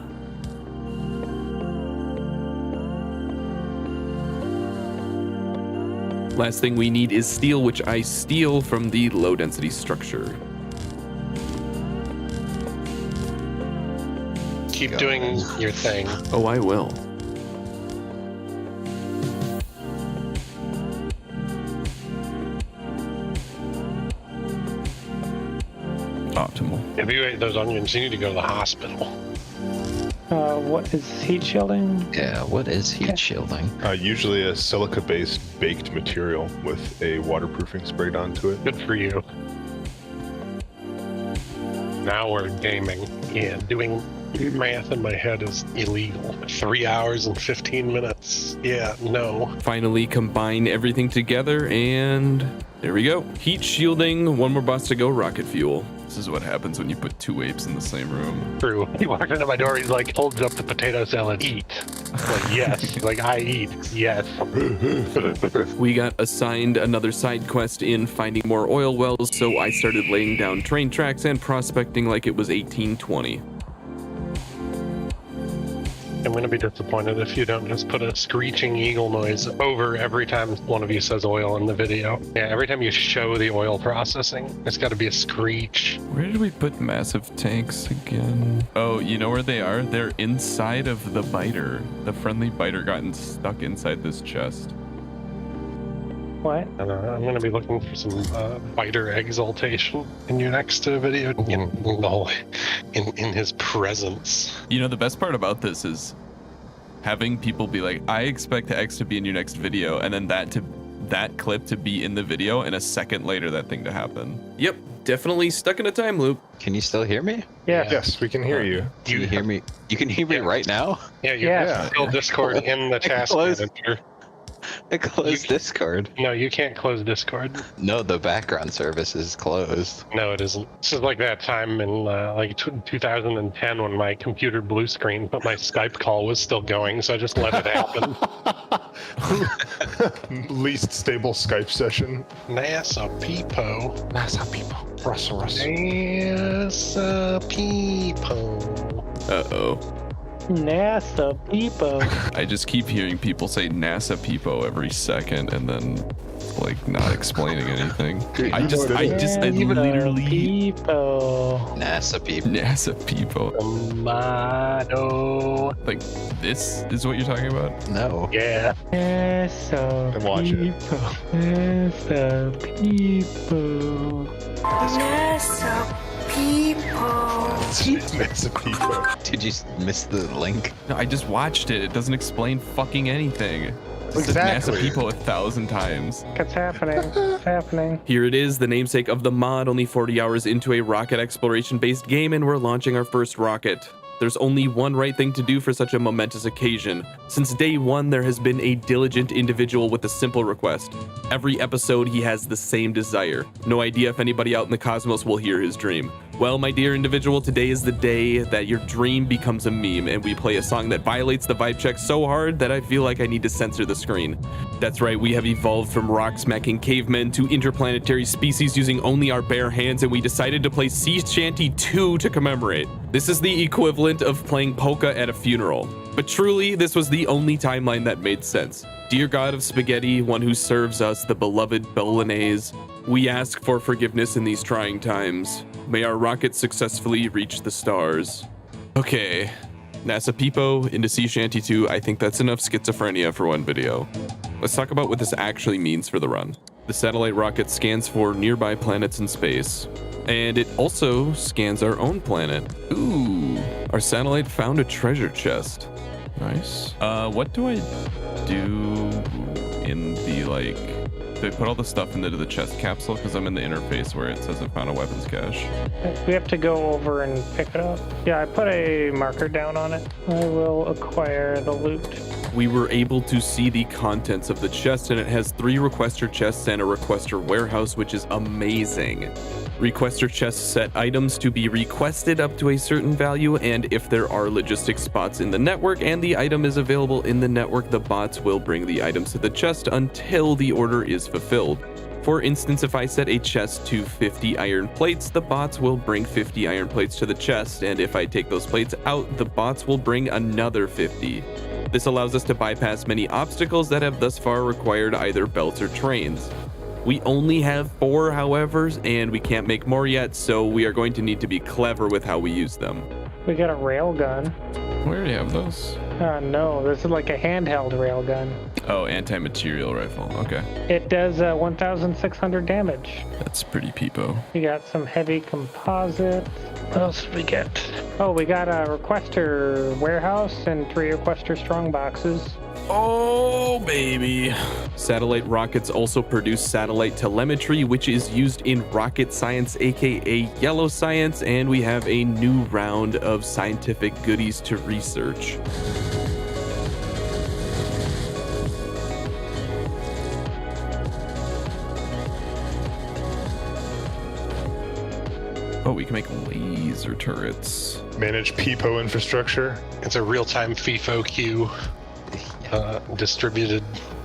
Last thing we need is steel, which I steal from the low density structure. Keep doing your thing. Oh, I will. Optimal. If you ate those onions, you need to go to the hospital. What is heat shielding? Yeah, what is heat shielding? Usually a silica-based baked material with a waterproofing sprayed onto it. Good for you. Now we're gaming. Yeah, doing math in my head is illegal. 3 hours and 15 minutes. Yeah, no. Finally combine everything together, and there we go. Heat shielding, one more boss to go, rocket fuel. This is what happens when you put two apes in the same room. True. He walked into my door, he's like, holds up the potato salad, eat. I'm like, yes. He's like, I eat. Yes. We got assigned another side quest in finding more oil wells, so I started laying down train tracks and prospecting like it was 1820. I'm going to be disappointed if you don't just put a screeching eagle noise over every time one of you says oil in the video. Yeah, every time you show the oil processing, it's got to be a screech. Where did we put massive tanks again? Oh, you know where they are? They're inside of the biter. The friendly biter gotten stuck inside this chest. What? I'm going to be looking for some biter exaltation in your next video. In his presence. You know, the best part about this is having people be like, I expect X to be in your next video, and then that clip to be in the video, and a second later that thing to happen. Yep, definitely stuck in a time loop. Can you still hear me? Yeah. Yes, we can hear you. Can you hear me? You can hear me right now? Yeah, you can still Discord in the task manager. I closed Discord. No, you can't close Discord. No, the background service is closed. No, it isn't. This is like that time in 2010 when my computer blue screen, but my Skype call was still going, so I just let it happen. Least stable Skype session. NASA Peepo. NASA people. Russell. NASA Peepo. Uh-oh. NASA Peepo. I just keep hearing people say NASA Peepo every second and then like not explaining anything. I literally Peepo. NASA Peepo. NASA Peepo. Tomato. Like this is what you're talking about? No. Yeah. NASA And watch it. NASA Peepo. NASA NASA people. Did you miss the link? No, I just watched it. It doesn't explain fucking anything. Exactly. NASA Peepo 1,000 times. It's happening. It's happening. Here it is, the namesake of the mod, only 40 hours into a rocket exploration-based game, and we're launching our first rocket. There's only one right thing to do for such a momentous occasion. Since day one, there has been a diligent individual with a simple request. Every episode, he has the same desire. No idea if anybody out in the cosmos will hear his dream. Well, my dear individual, today is the day that your dream becomes a meme, and we play a song that violates the vibe check so hard that I feel like I need to censor the screen. That's right, we have evolved from rock-smacking cavemen to interplanetary species using only our bare hands, and we decided to play Sea Shanty 2 to commemorate. This is the equivalent of playing polka at a funeral. But truly, this was the only timeline that made sense. Dear God of Spaghetti, one who serves us the beloved bolognese, we ask for forgiveness in these trying times. May our rocket successfully reach the stars. Okay, NASA Peepo into Sea Shanty 2. I think that's enough schizophrenia for one video. Let's talk about what this actually means for the run. The satellite rocket scans for nearby planets in space, and it also scans our own planet. Ooh, our satellite found a treasure chest. Nice. What do I do in the do I put all the stuff into the chest capsule? Because I'm in the interface where it says I found a weapons cache. We have to go over and pick it up. Yeah, I put a marker down on it. I will acquire the loot. We were able to see the contents of the chest, and it has 3 requester chests and a requester warehouse, which is amazing. Requester chests set items to be requested up to a certain value, and if there are logistic spots in the network and the item is available in the network, the bots will bring the items to the chest until the order is fulfilled. For instance, if I set a chest to 50 iron plates, the bots will bring 50 iron plates to the chest, and if I take those plates out, the bots will bring another 50. This allows us to bypass many obstacles that have thus far required either belts or trains. We only have 4, however, and we can't make more yet, so we are going to need to be clever with how we use them. We got a rail gun. We already have those. No, this is like a handheld rail gun. Oh, anti-material rifle. Okay. It does 1,600 damage. That's pretty peepo. We got some heavy composite. What else did we get? Oh, we got a requester warehouse and 3 requester strong boxes. Oh, baby. Satellite rockets also produce satellite telemetry, which is used in rocket science, aka yellow science, and we have a new round of scientific goodies to research. Oh, we can make laser turrets. Manage Peepo infrastructure. It's a real-time FIFO queue. Distributed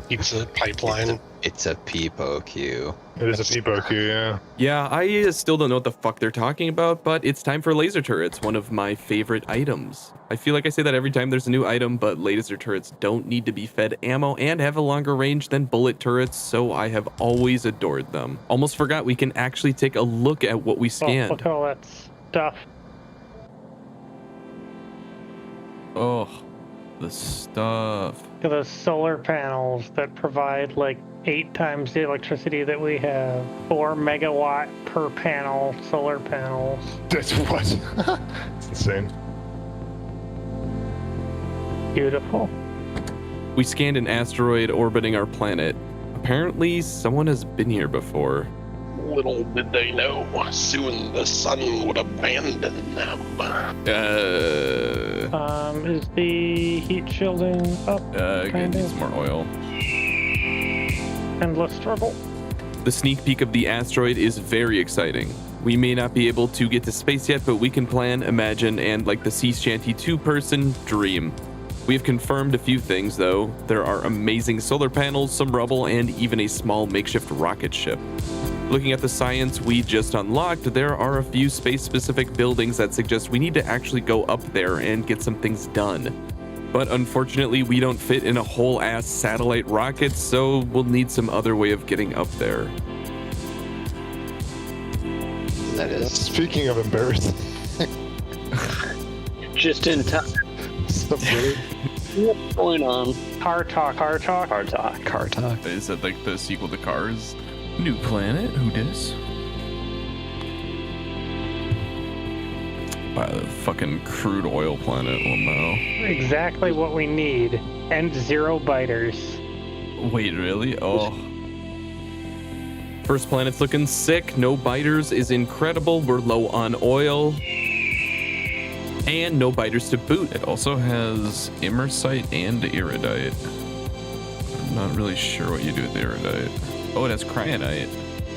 pizza pipeline. It's a Peepo queue. It is a Peepo queue, yeah. Yeah, I still don't know what the fuck they're talking about, but it's time for laser turrets, one of my favorite items. I feel like I say that every time there's a new item, but laser turrets don't need to be fed ammo and have a longer range than bullet turrets, so I have always adored them. Almost forgot we can actually take a look at what we scanned. Look at all that stuff. Oh, the stuff. Look at those solar panels that provide like 8 times the electricity that we have. 4 megawatt per panel solar panels. That's what? It's insane. Beautiful. We scanned an asteroid orbiting our planet. Apparently, someone has been here before. Little did they know, soon the sun would abandon them. Is the heat shielding up? It needs more oil. Endless struggle. The sneak peek of the asteroid is very exciting. We may not be able to get to space yet, but we can plan, imagine, and like the Sea Shanty 2-person, dream. We have confirmed a few things, though. There are amazing solar panels, some rubble, and even a small makeshift rocket ship. Looking at the science we just unlocked, there are a few space-specific buildings that suggest we need to actually go up there and get some things done. But unfortunately, we don't fit in a whole-ass satellite rocket, so we'll need some other way of getting up there. That is. Speaking of embarrassing. Just in time. What's going on? Car talk. Is that like the sequel to Cars? New planet? Who dis? The fucking crude oil planet. Oh no. Exactly what we need. And 0 biters. Wait, really? Oh. First planet's looking sick. No biters is incredible. We're low on oil. And no biters to boot. It also has imersite and iridite. I'm not really sure what you do with the iridite. Oh, it has cryonite.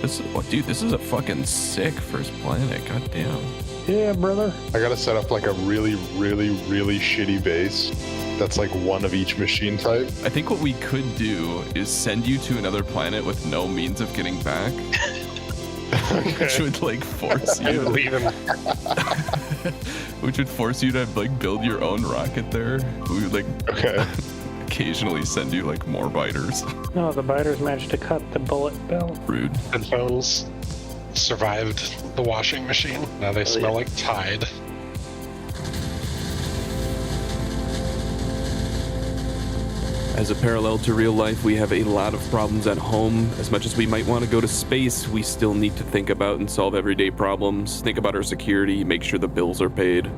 This is a fucking sick first planet. God damn. Yeah, brother. I gotta set up like a really, really, really shitty base that's like one of each machine type. I think what we could do is send you to another planet with no means of getting back. Which would like force you to leave him. Which would force you to like build your own rocket there. We would like occasionally send you like more biters. No, the biters managed to cut the bullet belt. Rude. Headphones survived the washing machine. Now they smell like Tide. As a parallel to real life, we have a lot of problems at home. As much as we might want to go to space, we still need to think about and solve everyday problems, think about our security, make sure the bills are paid.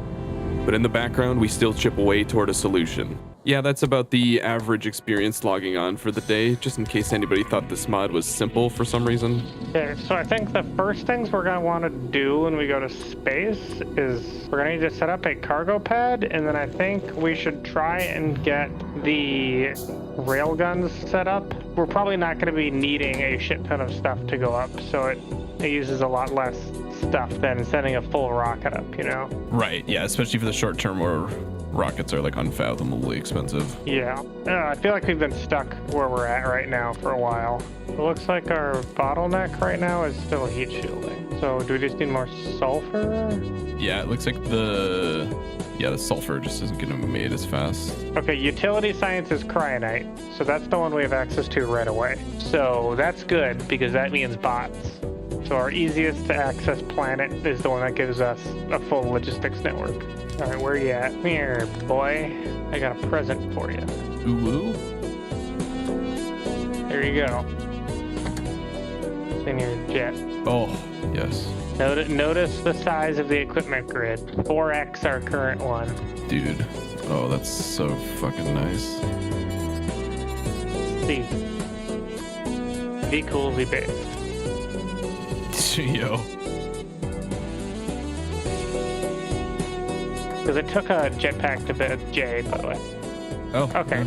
But in the background, we still chip away toward a solution. Yeah, that's about the average experience logging on for the day, just in case anybody thought this mod was simple for some reason. Okay, so I think the first things we're going to want to do when we go to space is we're going to need to set up a cargo pad, and then I think we should try and get the railguns set up. We're probably not going to be needing a shit ton of stuff to go up, so it uses a lot less stuff than sending a full rocket up, you know? Right, yeah, especially for the short term where rockets are like unfathomably expensive. Yeah, I feel like we've been stuck where we're at right now for a while. It looks like our bottleneck right now is still heat shielding. So do we just need more sulfur? Yeah, it looks like the sulfur just isn't getting made as fast. Okay, utility science is cryonite, so that's the one we have access to right away. So that's good because that means bots. So our easiest to access planet is the one that gives us a full logistics network. All right, where you at? Come here, boy. I got a present for you. Ooh. There you go. It's in your jet. Oh, yes. Notice the size of the equipment grid. 4x our current one. Dude. Oh, that's so fucking nice. See. Be cool, be big. Yo. Because it took a jetpack to build J, by the way. Oh. Okay.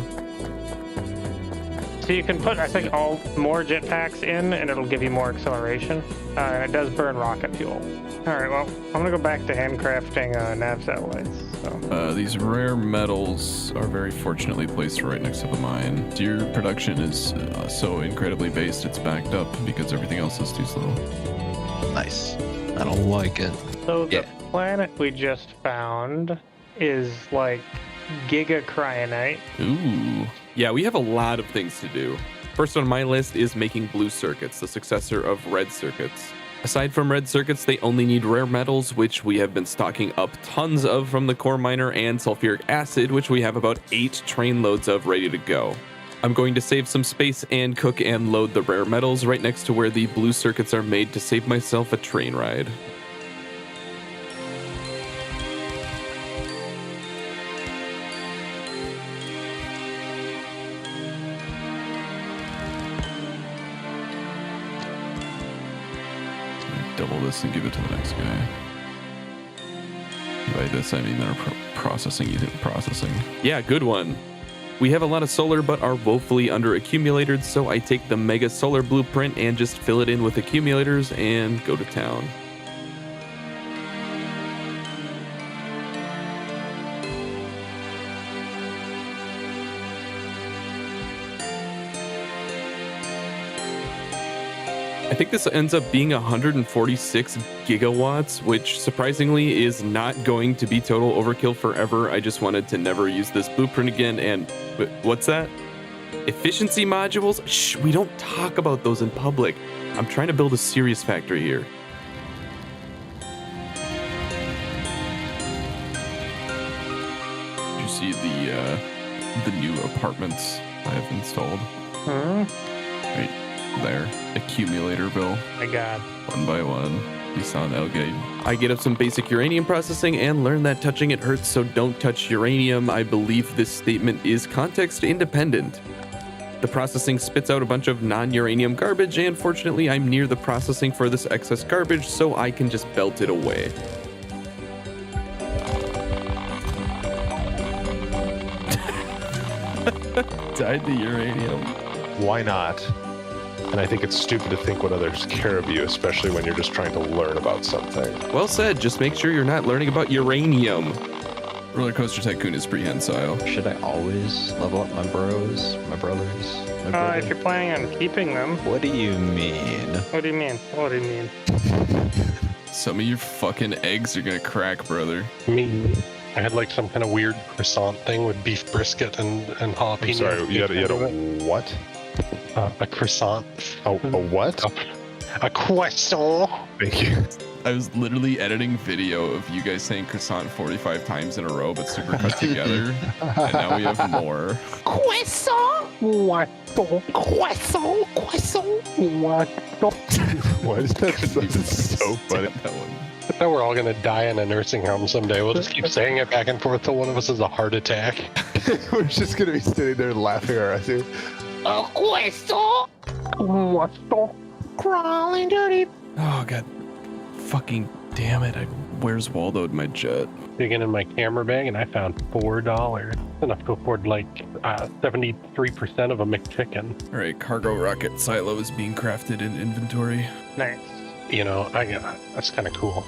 So you can put, I think, more jetpacks in, and it'll give you more acceleration. And it does burn rocket fuel. All right, well, I'm gonna go back to handcrafting nav satellites. So. These rare metals are very fortunately placed right next to the mine. Your production is so incredibly based, it's backed up because everything else is too slow. Nice. I don't like it. So the planet we just found is like giga cryonite. Ooh. Yeah, we have a lot of things to do. First on my list is making blue circuits, the successor of red circuits. Aside from red circuits, they only need rare metals, which we have been stocking up tons of from the core miner, and sulfuric acid, which we have about 8 train loads of ready to go. I'm going to save some space and cook and load the rare metals right next to where the blue circuits are made to save myself a train ride. Double this and give it to the next guy. By this, I mean they're processing. You did processing. Yeah, good one. We have a lot of solar, but are woefully under accumulators, so I take the mega solar blueprint and just fill it in with accumulators and go to town. I think this ends up being 146 gigawatts, which surprisingly is not going to be total overkill forever. I just wanted to never use this blueprint again. And what's that? Efficiency modules? Shh, we don't talk about those in public. I'm trying to build a serious factory here. Did you see the new apartments I have installed? Right there. Accumulator bill. My God. One by one. You saw an Elgate. I get up some basic uranium processing and learn that touching it hurts, so don't touch uranium. I believe this statement is context independent. The processing spits out a bunch of non-uranium garbage, and fortunately I'm near the processing for this excess garbage, so I can just belt it away. Died the uranium. Why not? And I think it's stupid to think what others care of you, especially when you're just trying to learn about something. Well said, just make sure you're not learning about uranium. Roller Coaster Tycoon is prehensile. Should I always level up my brothers? If you're planning on keeping them. What do you mean? What do you mean? What do you mean? Some of your fucking eggs are gonna crack, brother. Me. I had like some kind of weird croissant thing with beef brisket and jalapeno. I'm sorry, you had a what? A croissant. A what? A croissant. Thank you. I was literally editing video of you guys saying croissant 45 times in a row, but super cut together. And now we have more. Croissant. What? Croissant. Croissant. What? What is that? That's so funny. That one. I thought we're all gonna die in a nursing home someday. We'll just keep saying it back and forth till one of us has a heart attack. We're just gonna be sitting there laughing our ass off. A croissant. What? Crawling dirty. Oh, God. Fucking damn it. Where's Waldo'd my jet? Digging in my camera bag and I found $4. Enough to afford like 73% of a McChicken. All right, cargo rocket silo is being crafted in inventory. Nice. You know, that's kind of cool.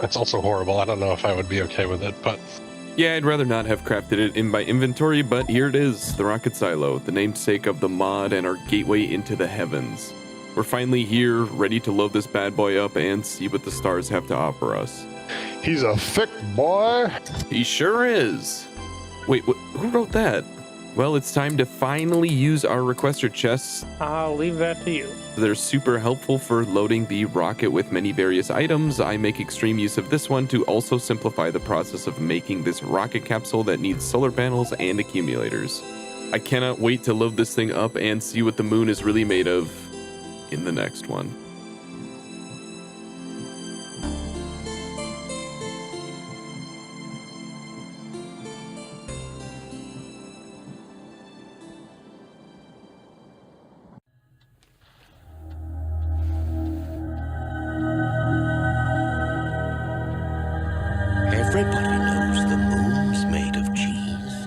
It's also horrible. I don't know if I would be okay with it, but... Yeah, I'd rather not have crafted it in my inventory, but here it is, the rocket silo, the namesake of the mod and our gateway into the heavens. We're finally here, ready to load this bad boy up and see what the stars have to offer us. He's a thick boy. He sure is. Wait, who wrote that? Well, it's time to finally use our requester chests. I'll leave that to you. They're super helpful for loading the rocket with many various items. I make extreme use of this one to also simplify the process of making this rocket capsule that needs solar panels and accumulators. I cannot wait to load this thing up and see what the moon is really made of in the next one. Everybody knows the moon's made of cheese.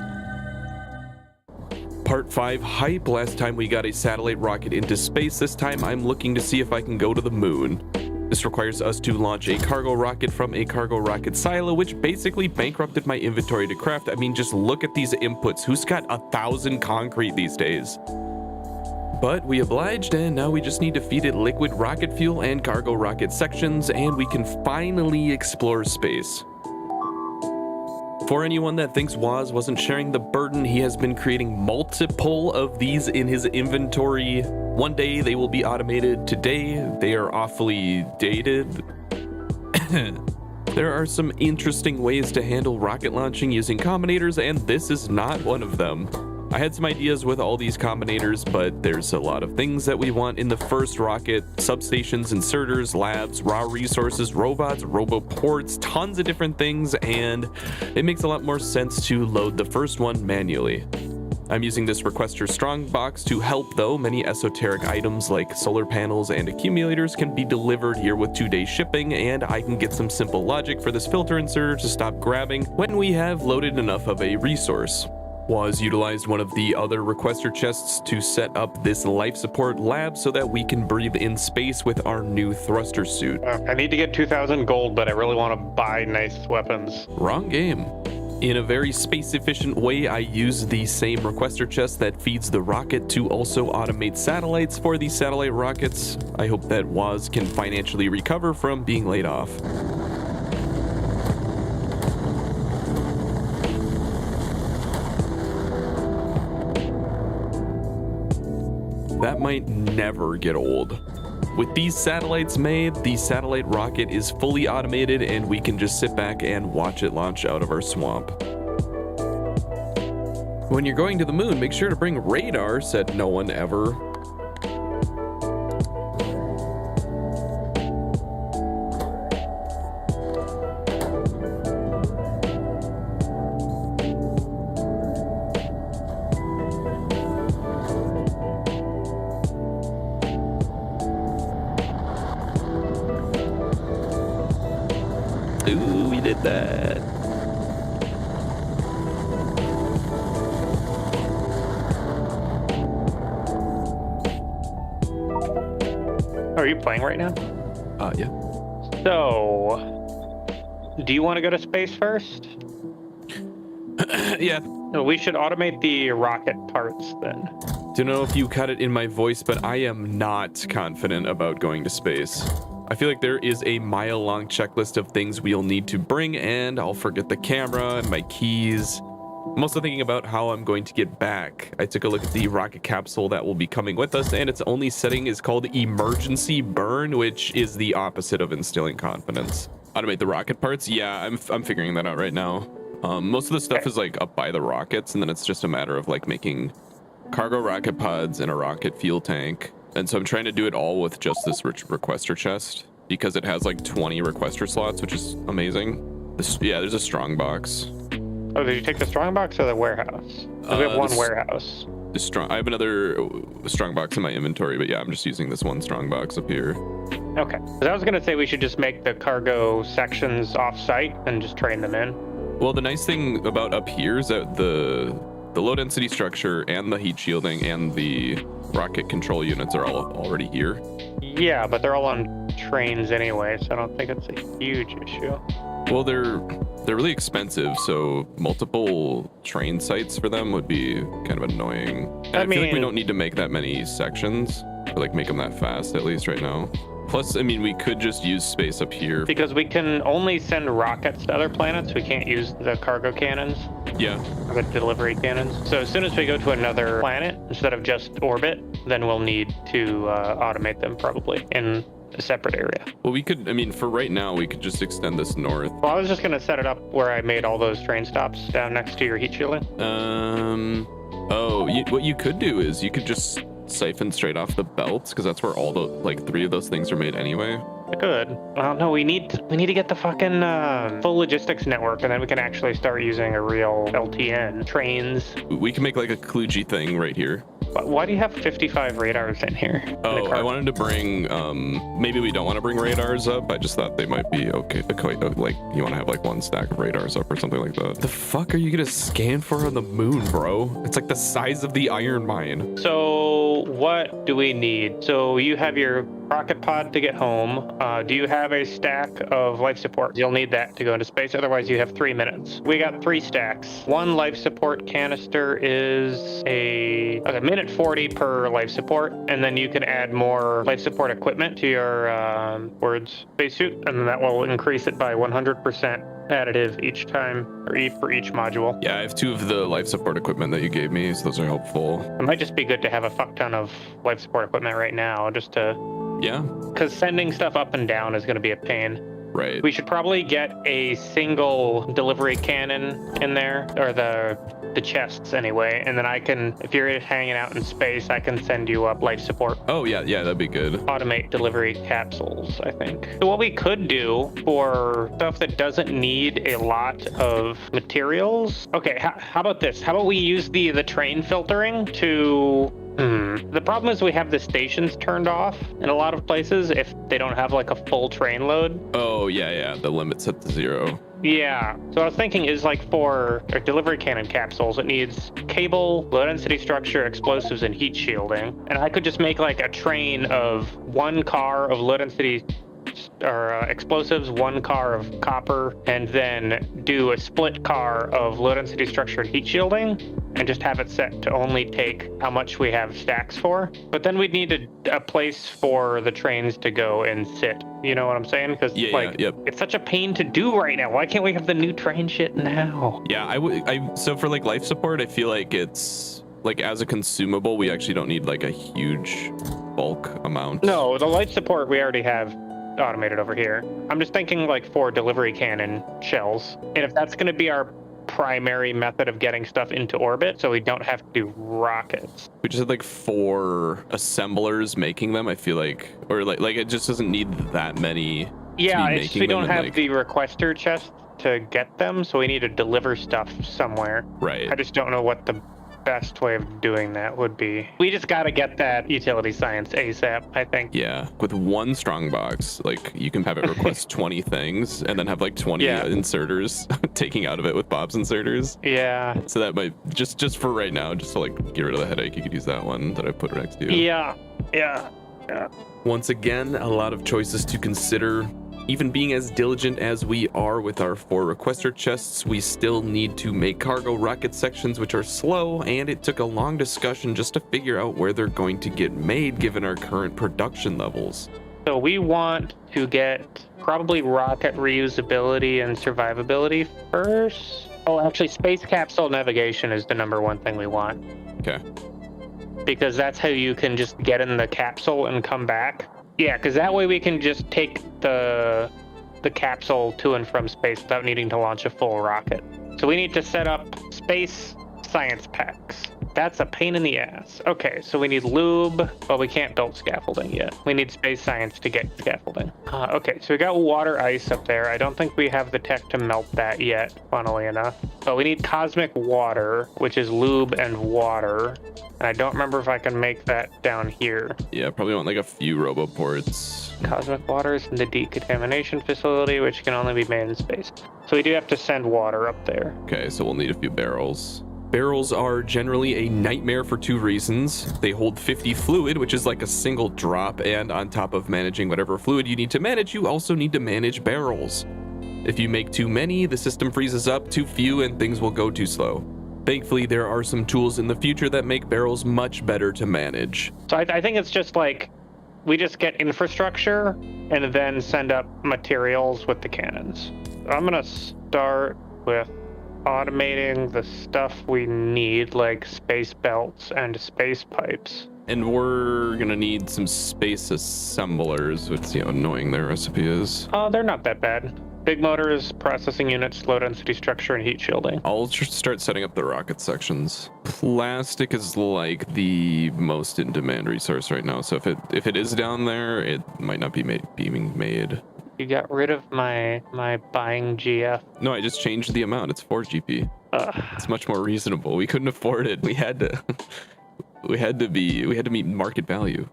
Part 5 hype. Last time we got a satellite rocket into space. This time I'm looking to see if I can go to the moon. This requires us to launch a cargo rocket from a cargo rocket silo, which basically bankrupted my inventory to craft. I mean, just look at these inputs. Who's got 1,000 concrete these days? But we obliged, and now we just need to feed it liquid rocket fuel and cargo rocket sections, and we can finally explore space. For anyone that thinks Waz wasn't sharing the burden, he has been creating multiple of these in his inventory. One day they will be automated. Today they are awfully dated. There are some interesting ways to handle rocket launching using combinators, and this is not one of them. I had some ideas with all these combinators, but there's a lot of things that we want in the first rocket: substations, inserters, labs, raw resources, robots, roboports, tons of different things, and it makes a lot more sense to load the first one manually. I'm using this requester strongbox to help, though. Many esoteric items like solar panels and accumulators can be delivered here with 2-day shipping, and I can get some simple logic for this filter inserter to stop grabbing when we have loaded enough of a resource. Waz utilized one of the other requester chests to set up this life support lab so that we can breathe in space with our new thruster suit. I need to get 2,000 gold, but I really want to buy nice weapons. Wrong game. In a very space efficient way, I use the same requester chest that feeds the rocket to also automate satellites for the satellite rockets. I hope that Waz can financially recover from being laid off. That might never get old. With these satellites made, the satellite rocket is fully automated and we can just sit back and watch it launch out of our swamp. When you're going to the moon, make sure to bring radar, said no one ever. Ooh, we did that. Are you playing right now? Yeah. So, do you want to go to space first? Yeah. No, we should automate the rocket parts then. Don't know if you cut it in my voice, but I am not confident about going to space. I feel like there is a mile-long checklist of things we'll need to bring, and I'll forget the camera and my keys. I'm also thinking about how I'm going to get back. I took a look at the rocket capsule that will be coming with us, and its only setting is called emergency burn, which is the opposite of instilling confidence. Automate the rocket parts? Yeah, I'm figuring that out right now. Most of the stuff is like up by the rockets, and then it's just a matter of like making cargo rocket pods and a rocket fuel tank. And so I'm trying to do it all with just this requester chest because it has like 20 requester slots, which is amazing. Yeah, there's a strong box. Oh, did you take the strong box or the warehouse? We have one warehouse. I have another strong box in my inventory, but yeah, I'm just using this one strong box up here. Okay. 'Cause I was gonna say we should just make the cargo sections off-site and just train them in. Well, the nice thing about up here is that the low density structure and the heat shielding and the rocket control units are all already here. Yeah, but they're all on trains anyway, so I don't think it's a huge issue. Well, they're really expensive, so multiple train sites for them would be kind of annoying. And I feel like we don't need to make that many sections, or like make them that fast, at least right now. Plus, I mean, we could just use space up here. Because we can only send rockets to other planets. We can't use the cargo cannons. Yeah. The delivery cannons. So as soon as we go to another planet, instead of just orbit, then we'll need to automate them probably in a separate area. Well, we could, I mean, for right now, we could just extend this north. Well, I was just going to set it up where I made all those train stops down next to your heat shielding. What you could do is you could just siphon straight off the belts, because that's where all the, like, 3 of those things are made anyway. Good. Well, no, we need to get the fucking full logistics network, and then we can actually start using a real LTN. Trains. We can make, like, a kludgy thing right here. Why do you have 55 radars in here? Oh, I wanted to bring, maybe we don't want to bring radars up. I just thought they might be okay. Like, you want to have like 1 stack of radars up or something like that. The fuck are you going to scan for on the moon, bro? It's like the size of the iron mine. So what do we need? So you have your rocket pod to get home. Do you have a stack of life support? You'll need that to go into space. Otherwise, you have 3 minutes. We got 3 stacks. 1 life support canister is a minute 40 per life support, and then you can add more life support equipment to your spacesuit, and then that will increase it by 100% additive each time, or for each module. Yeah, I have 2 of the life support equipment that you gave me, so those are helpful. It might just be good to have a fuck ton of life support equipment right now, just to... Yeah. Because sending stuff up and down is going to be a pain. Right. We should probably get a single delivery cannon in there, or the chests anyway, and then I can, if you're hanging out in space, I can send you up life support. Oh yeah, that'd be good. Automate delivery capsules, I think. So what we could do for stuff that doesn't need a lot of materials, okay, how about this? How about we use the train filtering to... The problem is we have the stations turned off in a lot of places if they don't have like a full train load. Oh, yeah, the limit's set to 0. Yeah, so I was thinking is like for our delivery cannon capsules, it needs cable, low density structure, explosives, and heat shielding. And I could just make like a train of 1 car of low density explosives, 1 car of copper, and then do a split car of low density structure and heat shielding, and just have it set to only take how much we have stacks for. But then we'd need a place for the trains to go and sit. You know what I'm saying? Because it's such a pain to do right now. Why can't we have the new train shit now? Yeah, so for like life support, I feel like it's like as a consumable, we actually don't need like a huge bulk amount. No, the life support we already have automated over here. I'm just thinking like for delivery cannon shells, and if that's going to be our primary method of getting stuff into orbit, so we don't have to do rockets. We just had like 4 assemblers making them, I feel like, or like it just doesn't need that many. Yeah, we don't have the requester chest to get them, so we need to deliver stuff somewhere. Right. I just don't know what the best way of doing that would be. We just got to get that utility science ASAP, I think. Yeah, with 1 strong box, like you can have it request 20 things and then have like 20 inserters taking out of it with Bob's inserters. Yeah. So that might just for right now, just to like get rid of the headache, you could use that one that I put next to you. Yeah. Once again, a lot of choices to consider. Even being as diligent as we are with our 4 requester chests, we still need to make cargo rocket sections, which are slow, and it took a long discussion just to figure out where they're going to get made given our current production levels. So we want to get probably rocket reusability and survivability first. Oh, actually, space capsule navigation is the #1 thing we want. Okay. Because that's how you can just get in the capsule and come back. Yeah, because that way we can just take the capsule to and from space without needing to launch a full rocket. So we need to set up space science packs. That's a pain in the ass. Okay, so we need lube, but we can't build scaffolding yet. We need space science to get scaffolding. Okay, so we got water ice up there. I don't think we have the tech to melt that yet, funnily enough. But we need cosmic water, which is lube and water. And I don't remember if I can make that down here. Yeah, probably want like a few roboports. Cosmic water is in the decontamination facility, which can only be made in space. So we do have to send water up there. Okay, so we'll need a few barrels. Barrels are generally a nightmare for 2 reasons. They hold 50 fluid, which is like a single drop, and on top of managing whatever fluid you need to manage, you also need to manage barrels. If you make too many, the system freezes up, too few, and things will go too slow. Thankfully, there are some tools in the future that make barrels much better to manage. So I think it's just like, we just get infrastructure and then send up materials with the cannons. I'm gonna start with automating the stuff we need, like space belts and space pipes. And we're gonna need some space assemblers. Let's see how annoying their recipe is. They're not that bad. Big motors, processing units, low density structure, and heat shielding. I'll just start setting up the rocket sections. Plastic is like the most in demand resource right now. So if it is down there, it might not be being made. You got rid of my buying GF. No, I just changed the amount. It's 4 GP. It's much more reasonable. We couldn't afford it. We had to. We had to meet market value.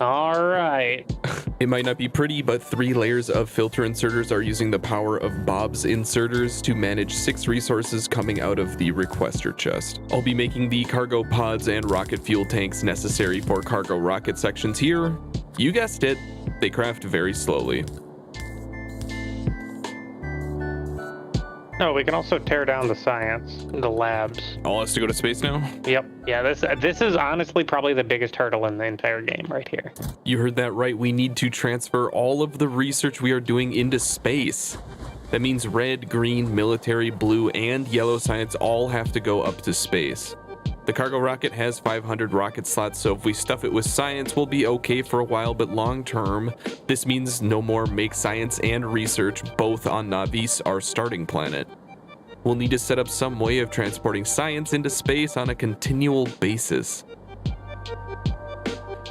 All right. It might not be pretty, but 3 layers of filter inserters are using the power of Bob's inserters to manage 6 resources coming out of the requester chest. I'll be making the cargo pods and rocket fuel tanks necessary for cargo rocket sections here. You guessed it, they craft very slowly. No, we can also tear down the science, the labs. All has to go to space now? Yep. Yeah, this is honestly probably the biggest hurdle in the entire game right here. You heard that right. We need to transfer all of the research we are doing into space. That means red, green, military, blue, and yellow science all have to go up to space. The cargo rocket has 500 rocket slots, so if we stuff it with science, we'll be okay for a while, but long term, this means no more make science and research both on Navis, our starting planet. We'll need to set up some way of transporting science into space on a continual basis.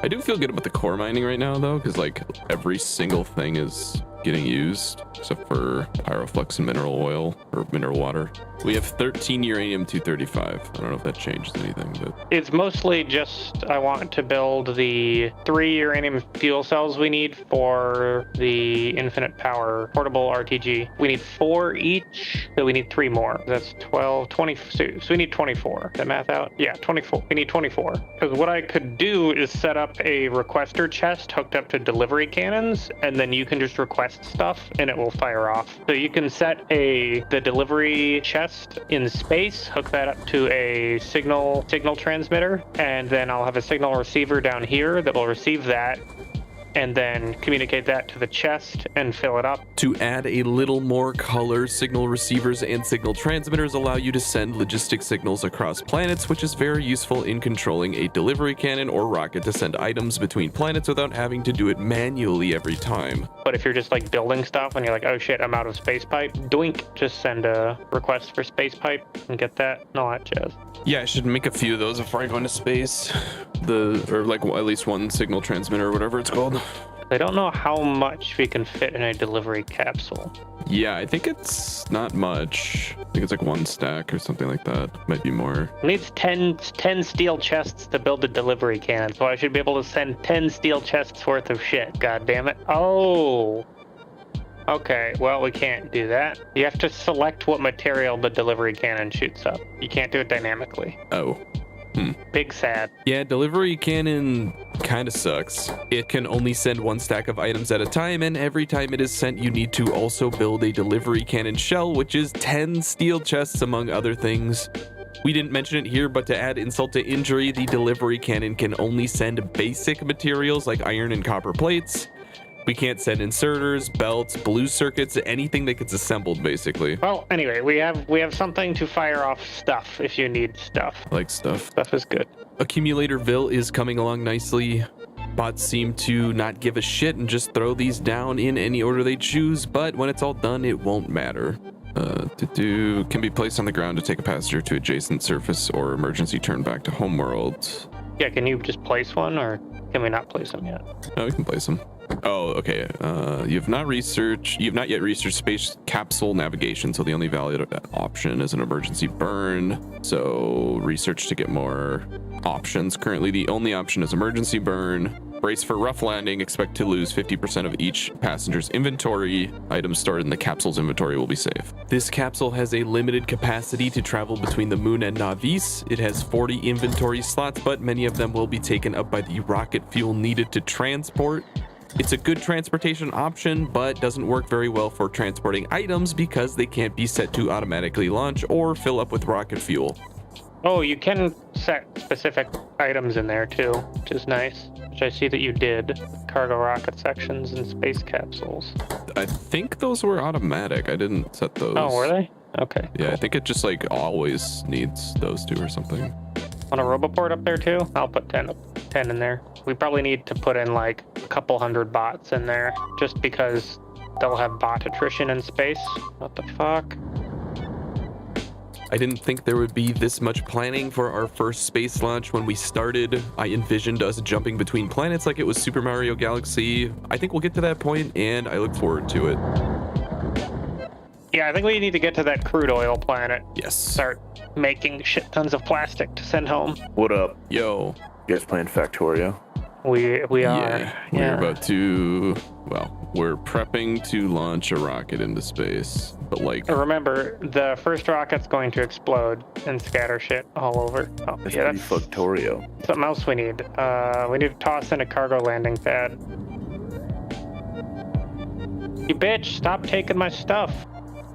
I do feel good about the core mining right now, though, because like every single thing is getting used, except for pyroflux and mineral oil or mineral water. We have 13 uranium-235. I don't know if that changes anything, but it's mostly just I want to build the 3 uranium fuel cells we need for the infinite power portable RTG. We need 4 each, so we need 3 more. That's 12, 20. So we need 24. Did that math out? Yeah, 24. We need 24. Because what I could do is set up a requester chest hooked up to delivery cannons, and then you can just request stuff and it will fire off. So you can set the delivery chest in space, hook that up to a signal transmitter, and then I'll have a signal receiver down here that will receive that and then communicate that to the chest and fill it up. To add a little more color, signal receivers and signal transmitters allow you to send logistic signals across planets, which is very useful in controlling a delivery cannon or rocket to send items between planets without having to do it manually every time. But if you're just like building stuff and you're like, oh shit, I'm out of space pipe, doink, just send a request for space pipe and get that and all that jazz. Yeah, I should make a few of those before I go into space. Or like at least one signal transmitter or whatever it's called. I don't know how much we can fit in a delivery capsule. Yeah, I think it's not much. I think it's like 1 stack or something like that. Might be more. It needs 10 steel chests to build a delivery cannon, so I should be able to send 10 steel chests worth of shit. God damn it. Oh. Okay, well, we can't do that. You have to select what material the delivery cannon shoots up. You can't do it dynamically. Oh. Big sad. Yeah, delivery cannon kind of sucks. It can only send 1 stack of items at a time, and every time it is sent, you need to also build a delivery cannon shell, which is 10 steel chests, among other things. We didn't mention it here, but to add insult to injury, the delivery cannon can only send basic materials like iron and copper plates. We can't send inserters, belts, blue circuits, anything that gets assembled, basically. Well, anyway, we have something to fire off stuff if you need stuff. Like stuff. Stuff is good. Accumulatorville is coming along nicely. Bots seem to not give a shit and just throw these down in any order they choose, but when it's all done, it won't matter. Can be placed on the ground to take a passenger to adjacent surface or emergency turn back to homeworld. Yeah, can you just place one, or can we not place them yet? No, we can place them. Oh, okay. You have not yet researched space capsule navigation, so the only valid option is an emergency burn. So research to get more options. Currently, the only option is emergency burn. Brace for rough landing. Expect to lose 50% of each passenger's inventory. Items stored in the capsule's inventory will be safe. This capsule has a limited capacity to travel between the moon and Navis. It has 40 inventory slots, but many of them will be taken up by the rocket fuel needed to transport. It's a good transportation option, but doesn't work very well for transporting items because they can't be set to automatically launch or fill up with rocket fuel. Oh, you can set specific items in there too, which is nice. Which I see that you did. Cargo rocket sections and space capsules. I think those were automatic. I didn't set those. Oh, were they? Okay. Yeah, I think it just like always needs those two or something. Want a roboport up there too? I'll put 10 in there. We probably need to put in like a couple hundred bots in there just because they'll have bot attrition in space. What the fuck? I didn't think there would be this much planning for our first space launch when we started. I envisioned us jumping between planets like it was Super Mario Galaxy. I think we'll get to that point, and I look forward to it. Yeah, I think we need to get to that crude oil planet. Yes. Start making shit tons of plastic to send home. What up? Yo. You guys playing Factorio? We are. Yeah, we're about to, well, we're prepping to launch a rocket into space, but like... Remember, the first rocket's going to explode and scatter shit all over. Oh, That's yeah, pretty Factorio. Something else we need. We need to toss in a cargo landing pad. You bitch, stop taking my stuff.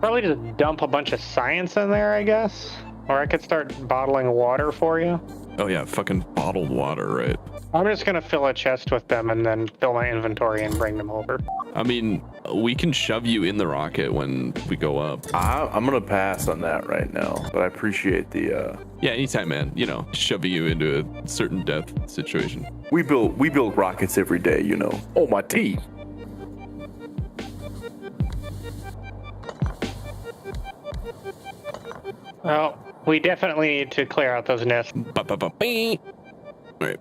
Probably just dump a bunch of science in there, I guess. Or I could start bottling water for you. Oh yeah, fucking bottled water, right? I'm just gonna fill a chest with them and then fill my inventory and bring them over. I mean, we can shove you in the rocket when we go up. I'm gonna pass on that right now, but I appreciate the. Yeah, anytime, man. You know, shoving you into a certain death situation. We build rockets every day, you know. Oh, my teeth. Well, we definitely need to clear out those nests. Right.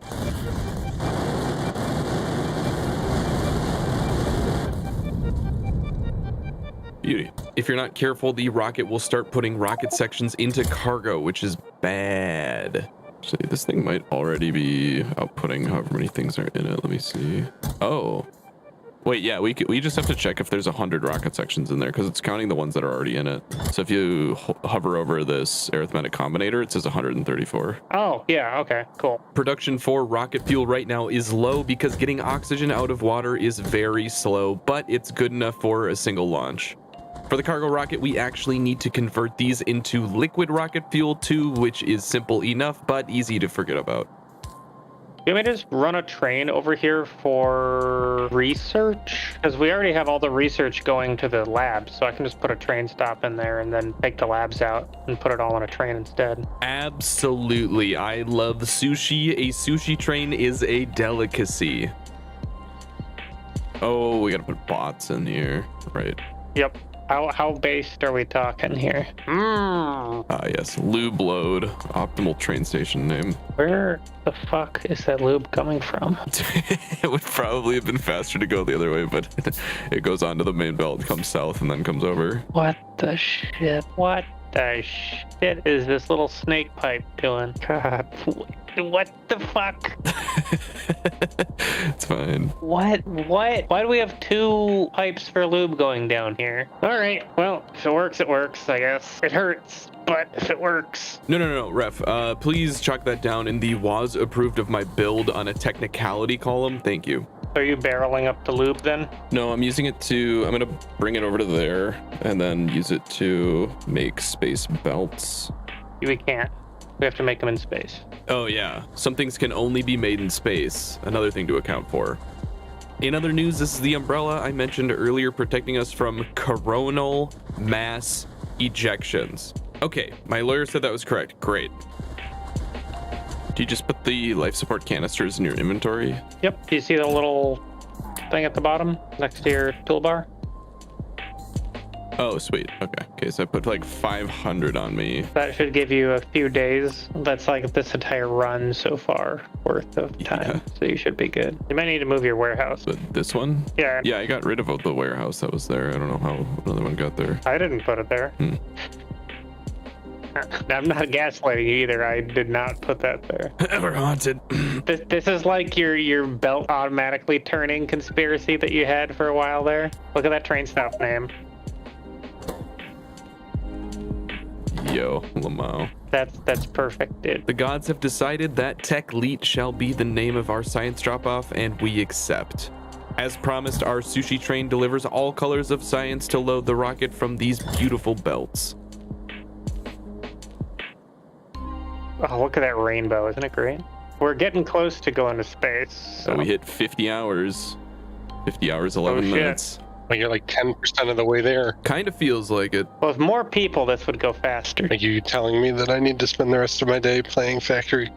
Beauty. If you're not careful, the rocket will start putting rocket sections into cargo, which is bad. Actually, this thing might already be outputting however many things are in it. Let me see. Oh. Wait, yeah, we just have to check if there's 100 rocket sections in there because it's counting the ones that are already in it. So if you hover over this arithmetic combinator, it says 134. Oh, yeah, okay, cool. Production for rocket fuel right now is low because getting oxygen out of water is very slow, but it's good enough for a single launch. For the cargo rocket, we actually need to convert these into liquid rocket fuel too, which is simple enough, but easy to forget about. You want me to just run a train over here for research? Because we already have all the research going to the labs, so I can just put a train stop in there and then take the labs out and put it all on a train instead. Absolutely. I love sushi. A sushi train is a delicacy. Oh, we gotta put bots in here, right? Yep. How based are we talking here? Yes, lube load, optimal train station name. Where the fuck is that lube coming from? It would probably have been faster to go the other way, but it goes onto the main belt, comes south, and then comes over. What the shit? What the shit is this little snake pipe doing? God, what the fuck? It's fine. What? Why do we have two pipes for lube going down here? All right, well, if it works, it works, I guess. It hurts, but if it works. No, ref. Please chalk that down in the was approved of my build on a technicality column. Thank you. Are you barreling up the lube then? No, I'm using it to, I'm gonna bring it over to there and then use it to make space belts. We can't. We have to make them in space. Oh yeah, some things can only be made in space. Another thing to account for. In other news, this is the umbrella I mentioned earlier protecting us from coronal mass ejections. Okay, my lawyer said that was correct. Great. Do you just put the life support canisters in your inventory? Yep. Do you see the little thing at the bottom next to your toolbar? Oh, sweet. Okay, so I put like 500 on me. That should give you a few days. That's like this entire run so far worth of time. Yeah. So you should be good. You might need to move your warehouse. But this one? Yeah. Yeah, I got rid of the warehouse that was there. I don't know how another one got there. I didn't put it there. I'm not gaslighting you either. I did not put that there. Ever haunted. This is like your belt automatically turning conspiracy that you had for a while there. Look at that train stop name. Yo, Lamau. That's perfect, dude. The gods have decided that Tech Leet shall be the name of our science drop-off, and we accept. As promised, our sushi train delivers all colors of science to load the rocket from these beautiful belts. Oh, look at that rainbow. Isn't it great? We're getting close to going to space. So we hit 50 hours. 50 hours, 11 minutes. Like you're like 10% of the way there. Kind of feels like it. Well, with more people, this would go faster. Are you telling me that I need to spend the rest of my day playing factory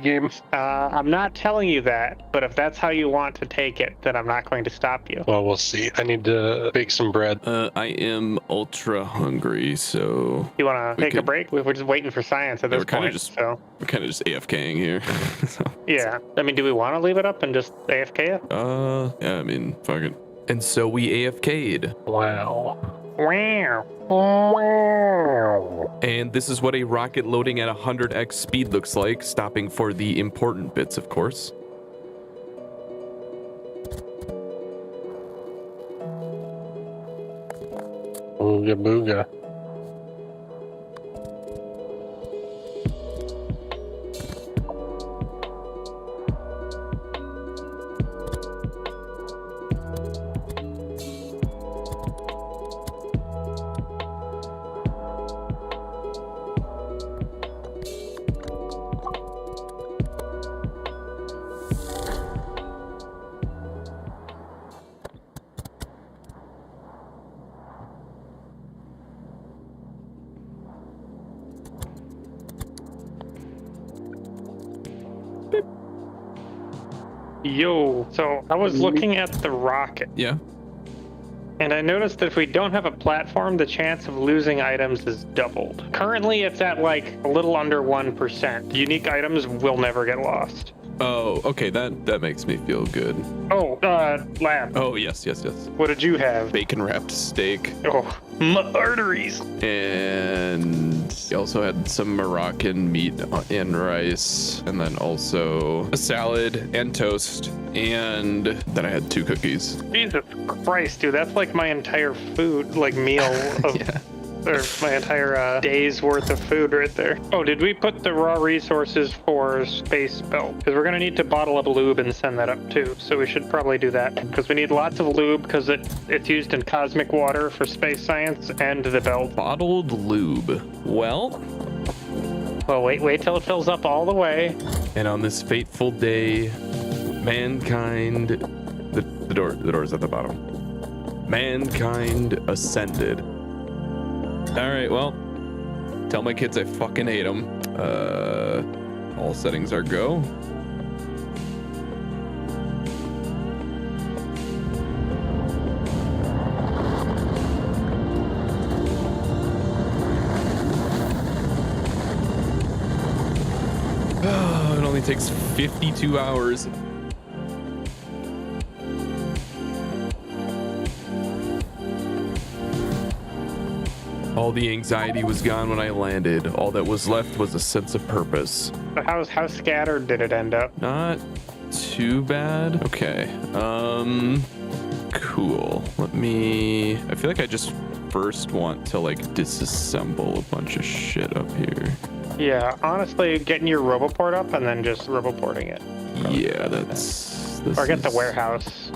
game? I'm not telling you that, but if that's how you want to take it, then I'm not going to stop you. Well, we'll see. I need to bake some bread. I am ultra hungry, so You want to take a break? We're just waiting for science at this point. We're kind of just AFKing here. So. Yeah. I mean, do we want to leave it up and just AFK it? Yeah, I mean, fuck it. And so we AFK'd. Wow. Wow. And this is what a rocket loading at 100x speed looks like, stopping for the important bits, of course. Ooga booga. Yo, so I was looking at the rocket. Yeah. And I noticed that if we don't have a platform, the chance of losing items is doubled. Currently, it's at like a little under 1%. Unique items will never get lost. Oh, okay, that makes me feel good. Oh, lab. Oh, yes. What did you have? Bacon wrapped steak. Oh, my arteries. And he also had some Moroccan meat and rice, and then also a salad and toast, and then I had 2 cookies. Jesus Christ, dude, that's like my entire food, like meal of... Yeah. Or my entire day's worth of food right there. Oh, did we put the raw resources for Space Belt? Because we're going to need to bottle up lube and send that up too. So we should probably do that. Because we need lots of lube because it's used in cosmic water for space science and the belt. Bottled lube. Well, wait till it fills up all the way. And on this fateful day, mankind... The door's at the bottom. Mankind ascended. Alright, well, tell my kids I fucking hate them. All settings are go. Oh, it only takes 52 hours. All the anxiety was gone when I landed. All that was left was a sense of purpose. How scattered did it end up? Not too bad. Okay. Cool. I feel like I just first want to like disassemble a bunch of shit up here. Yeah, honestly, getting your RoboPort up and then just RoboPorting it. Yeah, that's... Or get the warehouse.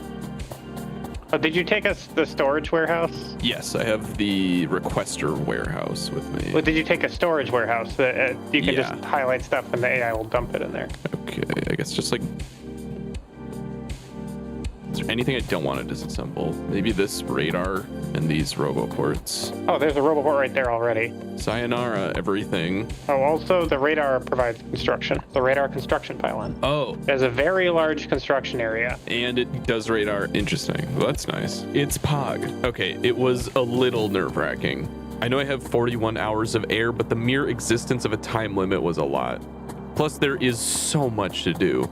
Oh, did you take us the storage warehouse? Yes, I have the requester warehouse with me. Well, did you take a storage warehouse that you can just highlight stuff and the AI will dump it in there? Okay, I guess just like... Is there anything I don't want to disassemble? Maybe this radar and these RoboPorts. Oh, there's a RoboPort right there already. Sayonara, everything. Oh, also the radar provides construction. The radar construction pylon. Oh. There's a very large construction area. And it does radar. Interesting. Well, that's nice. It's POG. Okay, it was a little nerve-wracking. I know I have 41 hours of air, but the mere existence of a time limit was a lot. Plus, there is so much to do.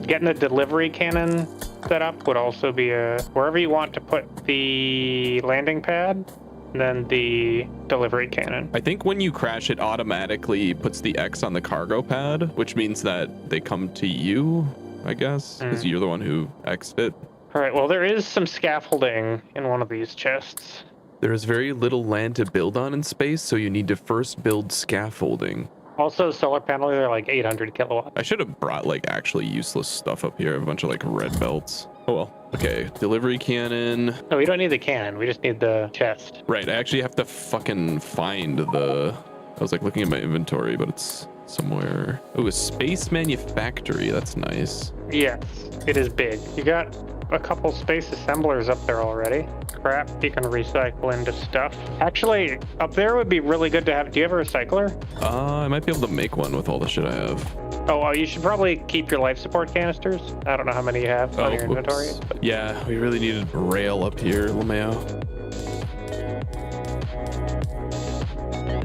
Getting a delivery cannon set up would also be wherever you want to put the landing pad, then the delivery cannon. I think when you crash, it automatically puts the X on the cargo pad, which means that they come to you, I guess, because you're the one who X'd it. All right, well, there is some scaffolding in one of these chests. There is very little land to build on in space, so you need to first build scaffolding. Also, solar panels are like 800 kilowatts. I should have brought like actually useless stuff up here. A bunch of like red belts. Oh well. Okay, delivery cannon. No, we don't need the cannon. We just need the chest. Right, I actually have to fucking find the... I was like looking at my inventory, but it's somewhere. Oh, a space manufactory. That's nice. Yes, it is big. You got a couple space assemblers up there already. Crap, you can recycle into stuff. Actually, up there would be really good to have. Do you have a recycler? I might be able to make one with all the shit I have. Oh, you should probably keep your life support canisters. I don't know how many you have on your inventory. Yeah, we really needed rail up here, LeMayo.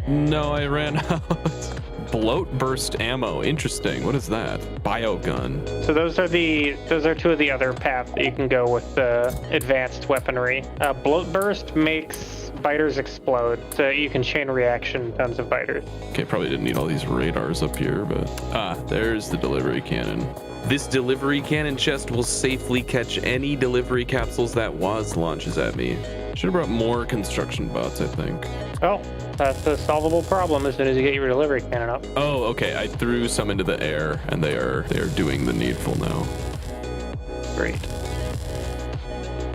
No, I ran out. Bloat burst ammo. Interesting. What is that? Biogun. So those are two of the other paths that you can go with advanced weaponry. Bloat burst makes biters explode, so you can chain reaction tons of biters. Okay, probably didn't need all these radars up here, but there's the delivery cannon. This delivery cannon chest will safely catch any delivery capsules that Waz launches at me. Should have brought more construction bots, I think. Oh, that's a solvable problem as soon as you get your delivery cannon up. Oh, okay. I threw some into the air, and they are doing the needful now. Great.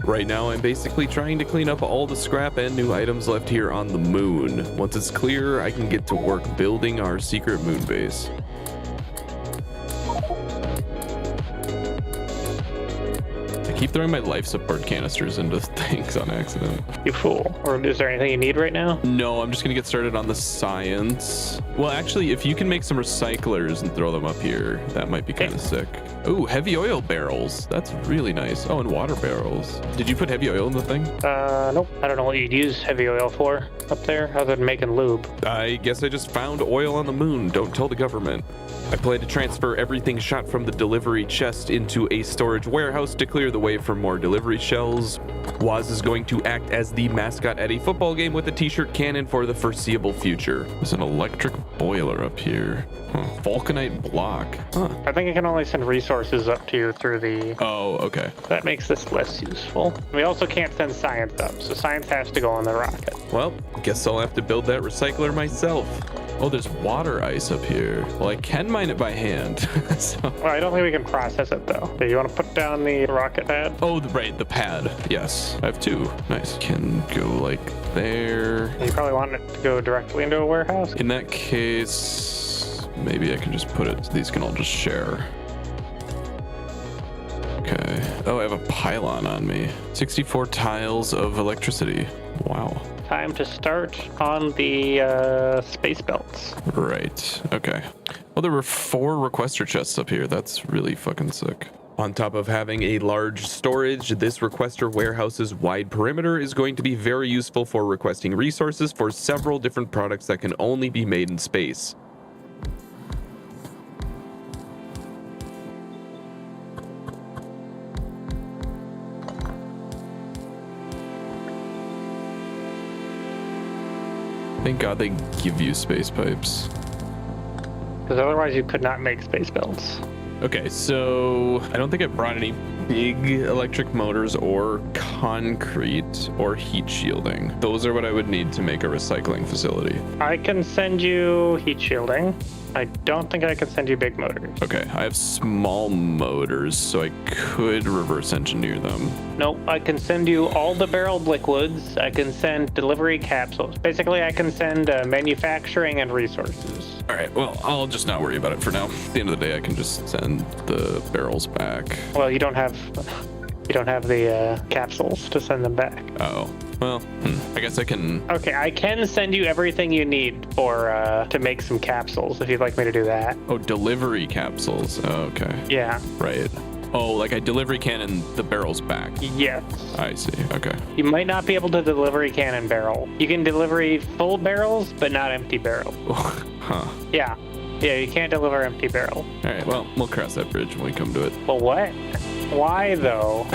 Right now, I'm basically trying to clean up all the scrap and new items left here on the moon. Once it's clear, I can get to work building our secret moon base. I keep throwing my life support canisters into things on accident. You fool. Or is there anything you need right now? No, I'm just gonna get started on the science. Well, actually, if you can make some recyclers and throw them up here, that might be kind of sick. Ooh, heavy oil barrels. That's really nice. Oh, and water barrels. Did you put heavy oil in the thing? Nope. I don't know what you'd use heavy oil for up there other than making lube. I guess I just found oil on the moon. Don't tell the government. I plan to transfer everything shot from the delivery chest into a storage warehouse to clear the way for more delivery shells. Waz is going to act as the mascot at a football game with a t-shirt cannon for the foreseeable future. There's an electric boiler up here. Vulcanite block. I think I can only send resources up to you through the... Oh, okay. That makes this less useful. We also can't send science up, so science has to go on the rocket. Well, guess I'll have to build that recycler myself. Oh, there's water ice up here. Well, I can mine it by hand. So. Well, I don't think we can process it, though. Do you want to put down the rocket pad? Oh, right, the pad. Yes, I have two. Nice. Can go like there. You probably want it to go directly into a warehouse? In that case, maybe I can just put it, these can all just share. Okay. Oh, I have a pylon on me. 64 tiles of electricity. Wow. Time to start on the space belts. Right. Okay. Well, there were 4 requester chests up here. That's really fucking sick. On top of having a large storage, this requester warehouse's wide perimeter is going to be very useful for requesting resources for several different products that can only be made in space. Thank God they give you space pipes. Because otherwise you could not make space belts. Okay, so I don't think I brought any big electric motors or concrete or heat shielding. Those are what I would need to make a recycling facility. I can send you heat shielding. I don't think I can send you big motors. Okay, I have small motors, so I could reverse engineer them. Nope, I can send you all the barreled liquids. I can send delivery capsules. Basically, I can send manufacturing and resources. All right, well, I'll just not worry about it for now. At the end of the day, I can just send the barrels back. Well, you don't have the capsules to send them back. Oh, well, I guess I can... Okay, I can send you everything you need for to make some capsules if you'd like me to do that. Oh, delivery capsules. Oh, okay. Yeah. Right. Oh, like I delivery cannon the barrels back. Yes. I see. Okay. You might not be able to delivery cannon barrel. You can delivery full barrels, but not empty barrels. Huh. Yeah. Yeah, you can't deliver empty barrel. All right, well, we'll cross that bridge when we come to it. Well, what? Why, though?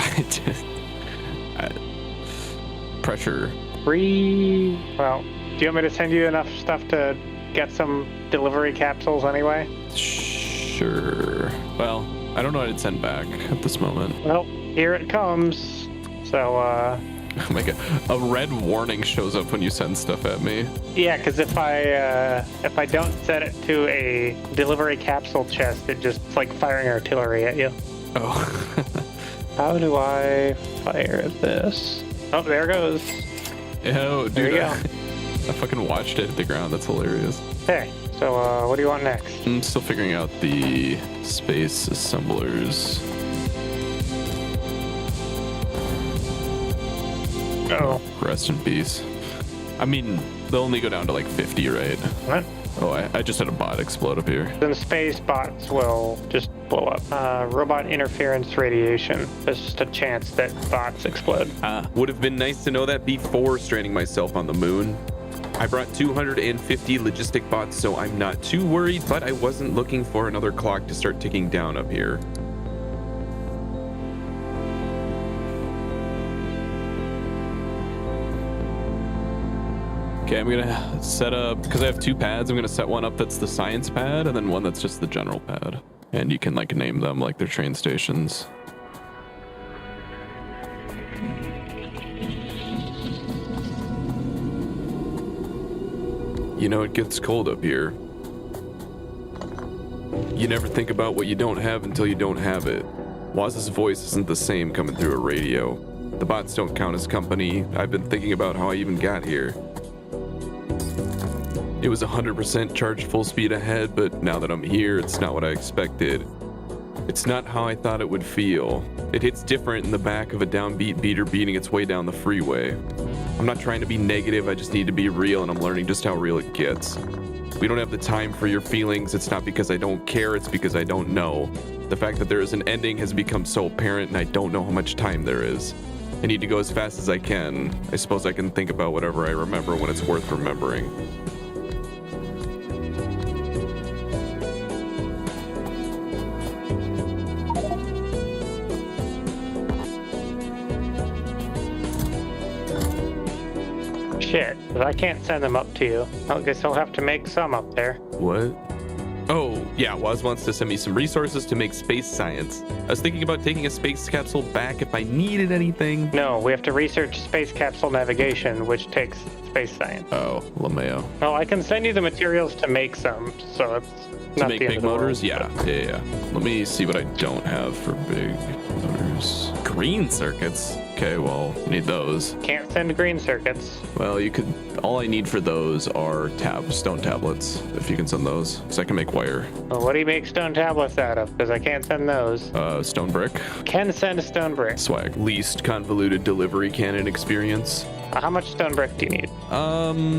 Pressure. Well, do you want me to send you enough stuff to get some delivery capsules anyway? Sure. Well, I don't know what I'd send back at this moment. Well, here it comes. So, Oh my god, a red warning shows up when you send stuff at me. Yeah, because if I don't set it to a delivery capsule chest, it's like firing artillery at you. Oh. How do I fire this? Oh, there it goes. Oh, dude. There you go. I fucking watched it hit the ground. That's hilarious. Okay, so what do you want next? I'm still figuring out the space assemblers. Oh. Rest in peace. I mean, they'll only go down to like 50, right? What? Oh, I just had a bot explode up here. Then space bots will just blow up. Robot interference radiation. There's just a chance that bots explode. Would have been nice to know that before stranding myself on the moon. I brought 250 logistic bots, so I'm not too worried, but I wasn't looking for another clock to start ticking down up here. Okay, I'm gonna set up, because I have 2 pads, I'm gonna set one up that's the science pad, and then one that's just the general pad. And you can like name them like they're train stations. You know, it gets cold up here. You never think about what you don't have until you don't have it. Waz's voice isn't the same coming through a radio. The bots don't count as company. I've been thinking about how I even got here. It was 100% charged full speed ahead, but now that I'm here, it's not what I expected. It's not how I thought it would feel. It hits different in the back of a downbeat beater beating its way down the freeway. I'm not trying to be negative, I just need to be real, and I'm learning just how real it gets. We don't have the time for your feelings. It's not because I don't care, it's because I don't know. The fact that there is an ending has become so apparent, and I don't know how much time there is. I need to go as fast as I can. I suppose I can think about whatever I remember when it's worth remembering. Shit, 'cause I can't send them up to you. I guess I'll have to make some up there. What? Oh, yeah, Waz wants to send me some resources to make space science. I was thinking about taking a space capsule back if I needed anything. No, we have to research space capsule navigation, which takes space science. Oh, LeMayo. Well, I can send you the materials to make some, so it's To not make the end big of the world. motors? Yeah. Let me see what I don't have for big motors. Green circuits? Okay, well, need those. Can't send green circuits. Well, you could. All I need for those are stone tablets. If you can send those, because I can make wire. Well, what do you make stone tablets out of? Because I can't send those. Stone brick. Can send a stone brick. Swag. Least convoluted delivery cannon experience. How much stone brick do you need?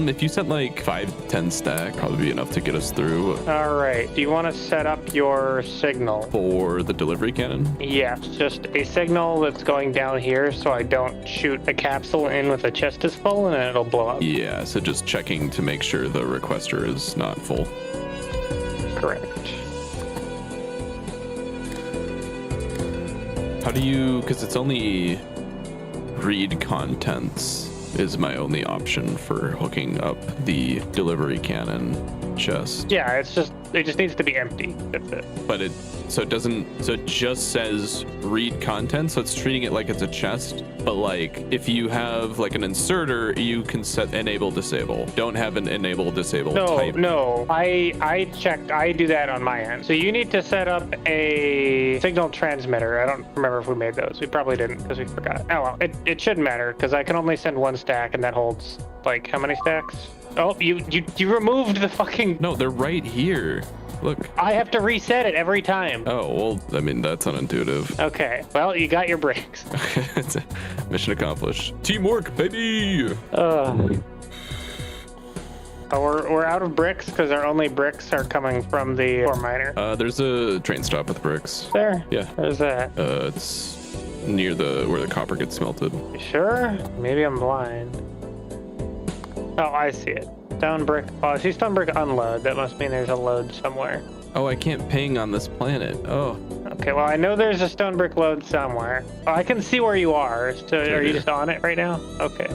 If you sent like 5-10 stack, probably be enough to get us through. All right. Do you want to set up your signal? For the delivery cannon? Yes, just a signal that's going down here so I don't shoot a capsule in with a chest is full and then it'll blow up. Yeah, so just checking to make sure the requester is not full. Correct. How do you, because it's only read contents is my only option for hooking up the delivery cannon chest. Yeah, it just needs to be empty. That's it. But it just says read content, so it's treating it like it's a chest. But like if you have like an inserter, you can set enable disable. Don't have an enable disable type. No. I checked. I do that on my end. So you need to set up a signal transmitter. I don't remember if we made those. We probably didn't because we forgot. Oh well, it shouldn't matter because I can only send one stack and that holds like how many stacks? Oh, you removed the fucking. No, they're right here. Look. I have to reset it every time. Oh, well, I mean, that's unintuitive. Okay, well, you got your bricks. Mission accomplished. Teamwork, baby! Oh, we're out of bricks because our only bricks are coming from the ore miner. There's a train stop with bricks. There? Yeah. Where's that? It's near where the copper gets smelted. You sure? Maybe I'm blind. Oh, I see it. Stone brick. Oh, I see stone brick unload. That must mean there's a load somewhere. Oh, I can't ping on this planet. Oh. Okay, well, I know there's a stone brick load somewhere. Oh, I can see where you are. So, are you just on it right now? Okay.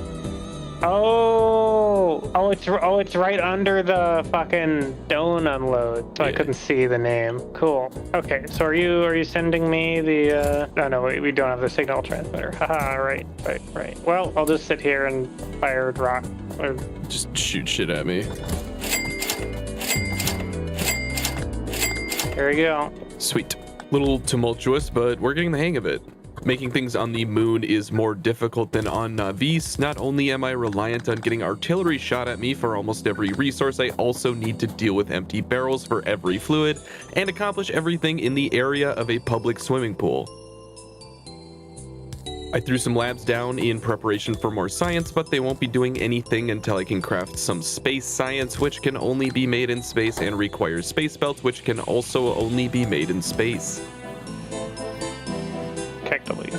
Oh, it's right under the fucking stone unload. So yeah. I couldn't see the name. Cool. Okay, so are you sending me the? No, we don't have the signal transmitter. Haha. Right. Well, I'll just sit here and fire rock. Or just shoot shit at me. There we go. Sweet. Little tumultuous, but we're getting the hang of it. Making things on the moon is more difficult than on Navis. Not only am I reliant on getting artillery shot at me for almost every resource, I also need to deal with empty barrels for every fluid and accomplish everything in the area of a public swimming pool. I threw some labs down in preparation for more science, but they won't be doing anything until I can craft some space science, which can only be made in space and requires space belts, which can also only be made in space. Technically.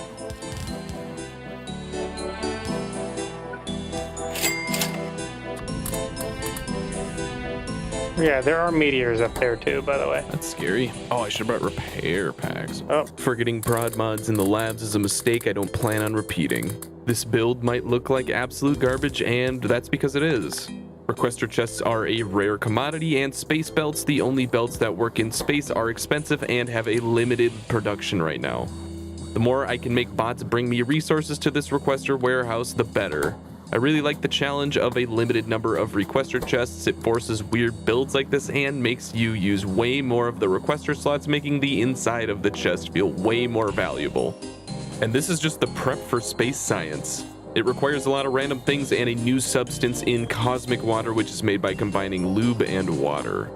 Yeah, there are meteors up there too, by the way. That's scary. Oh, I should have brought repair packs. Oh. Forgetting prod mods in the labs is a mistake I don't plan on repeating. This build might look like absolute garbage, and that's because it is. Requester chests are a rare commodity, and space belts, the only belts that work in space, are expensive and have a limited production right now. The more I can make bots bring me resources to this requester warehouse, the better. I really like the challenge of a limited number of requester chests. It forces weird builds like this and makes you use way more of the requester slots, making the inside of the chest feel way more valuable. And this is just the prep for space science. It requires a lot of random things and a new substance in cosmic water, which is made by combining lube and water.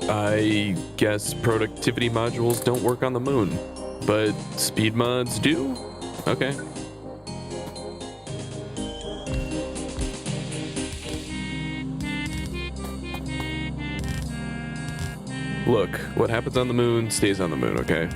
I guess productivity modules don't work on the moon, but speed mods do? Okay. Look, what happens on the moon stays on the moon, okay?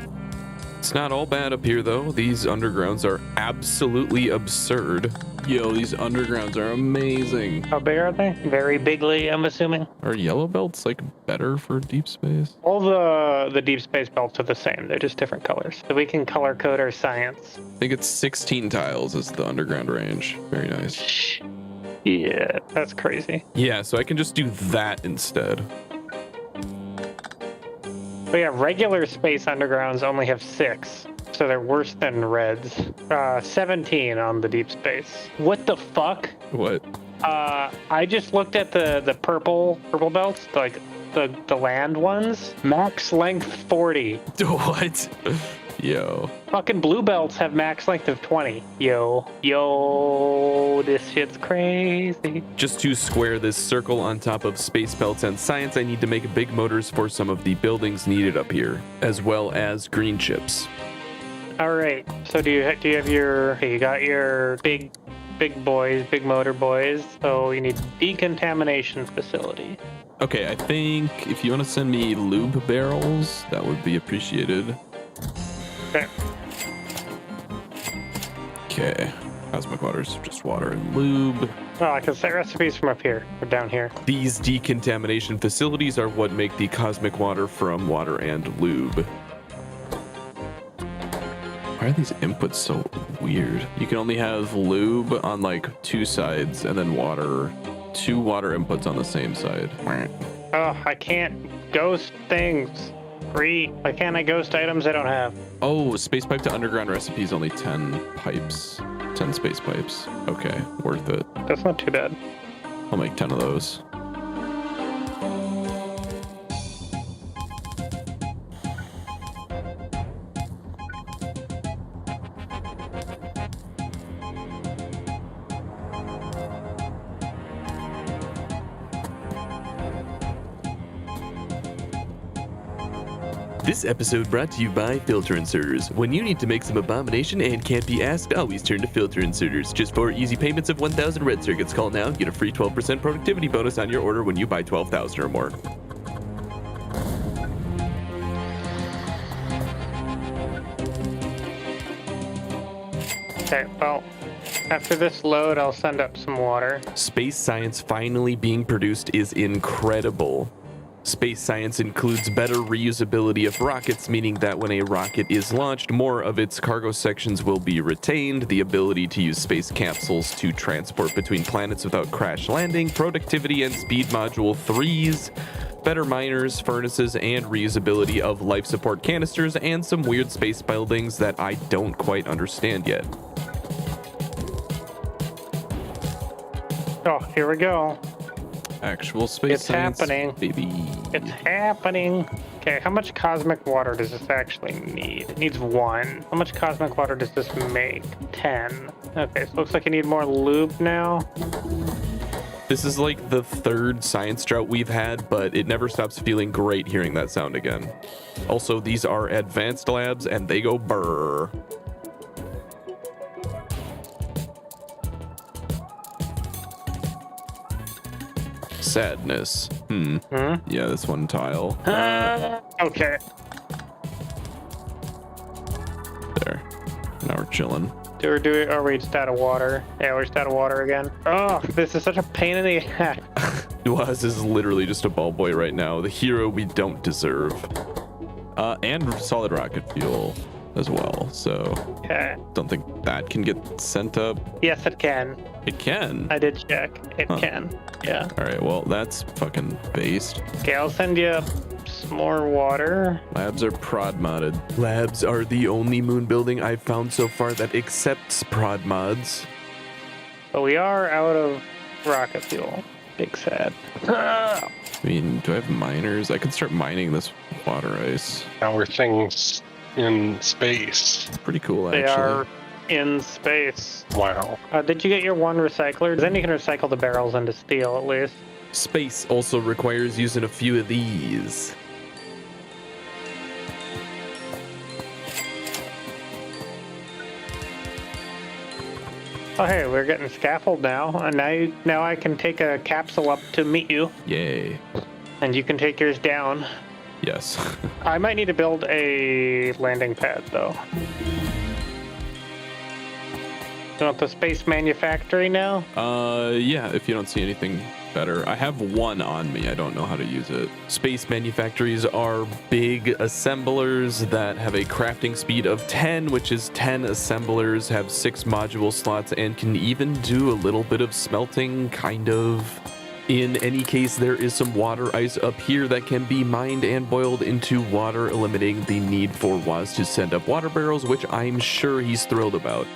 It's not all bad up here, though. These undergrounds are absolutely absurd. Yo, these undergrounds are amazing. How big are they? Very bigly, I'm assuming. Are yellow belts, like, better for deep space? All the deep space belts are the same. They're just different colors. So we can color code our science. I think it's 16 tiles is the underground range. Very nice. Yeah, that's crazy. Yeah, so I can just do that instead. But yeah, regular space undergrounds only have 6, so they're worse than reds. 17 on the deep space. What the fuck? What? I just looked at the purple belts, like the land ones. Max length 40. What? Yo. Fucking blue belts have max length of 20. Yo, this shit's crazy. Just to square this circle on top of space belts and science, I need to make big motors for some of the buildings needed up here, as well as green chips. All right. So do you have your? Okay, you got your big boys, big motor boys. So you need decontamination facility. Okay, I think if you want to send me lube barrels, that would be appreciated. Okay. Okay. Cosmic water's just water and lube. Oh, I can set recipes from up here or down here. These decontamination facilities are what make the cosmic water from water and lube. Why are these inputs so weird? You can only have lube on like 2 sides and then water. 2 water inputs on the same side. Oh, I can't ghost things. Why can't I ghost items I don't have? Oh, space pipe to underground recipes, only 10 pipes. 10 space pipes. Okay, worth it. That's not too bad. I'll make 10 of those. This episode brought to you by filter inserters. When you need to make some abomination and can't be asked, always turn to filter inserters. Just 4 easy payments of 1,000 red circuits. Call now, get a free 12% productivity bonus on your order when you buy 12,000 or more. Okay, well, after this load, I'll send up some water. Space science finally being produced is incredible. Space science includes better reusability of rockets, meaning that when a rocket is launched, more of its cargo sections will be retained, the ability to use space capsules to transport between planets without crash landing, productivity and speed module 3s, better miners, furnaces, and reusability of life support canisters, and some weird space buildings that I don't quite understand yet. Oh, here we go. Actual space It's science, happening. baby. It's happening. Okay, how much cosmic water does this actually need? It needs 1. How much cosmic water does this make? 10. Okay, so looks like you need more lube now. This is like the 3rd science drought we've had, but it never stops feeling great hearing that sound again. Also, these are advanced labs and they go brrr. Sadness. Yeah, this one tile. Okay. There. Now we're chilling. Are we just out of water? Yeah, we're just out of water again. Oh, this is such a pain in the ass. Duaz is literally just a ball boy right now. The hero we don't deserve. And solid rocket fuel as well. So Okay. don't think that can get sent up. Yes, it can. It can. I did check. It can. Yeah. All right. Well, that's fucking based. Okay, I'll send you some more water. Labs are prod modded. Labs are the only moon building I've found so far that accepts prod mods. But we are out of rocket fuel. Big sad. I mean, do I have miners? I could start mining this water ice. How are things in space? Pretty cool, They actually. are in space. Wow. Did you get your 1 recycler? Then you can recycle the barrels into steel at least. Space also requires using a few of these. Oh hey, we're getting scaffold now, and now I can take a capsule up to meet you, Yay. and you can take yours down. Yes. I might need to build a landing pad though. You want the space manufactory now? Yeah, if you don't see anything better. I have 1 on me. I don't know how to use it. Space manufactories are big assemblers that have a crafting speed of 10, which is 10 assemblers, have 6 module slots, and can even do a little bit of smelting, kind of. In any case, there is some water ice up here that can be mined and boiled into water, eliminating the need for Waz to send up water barrels, which I'm sure he's thrilled about.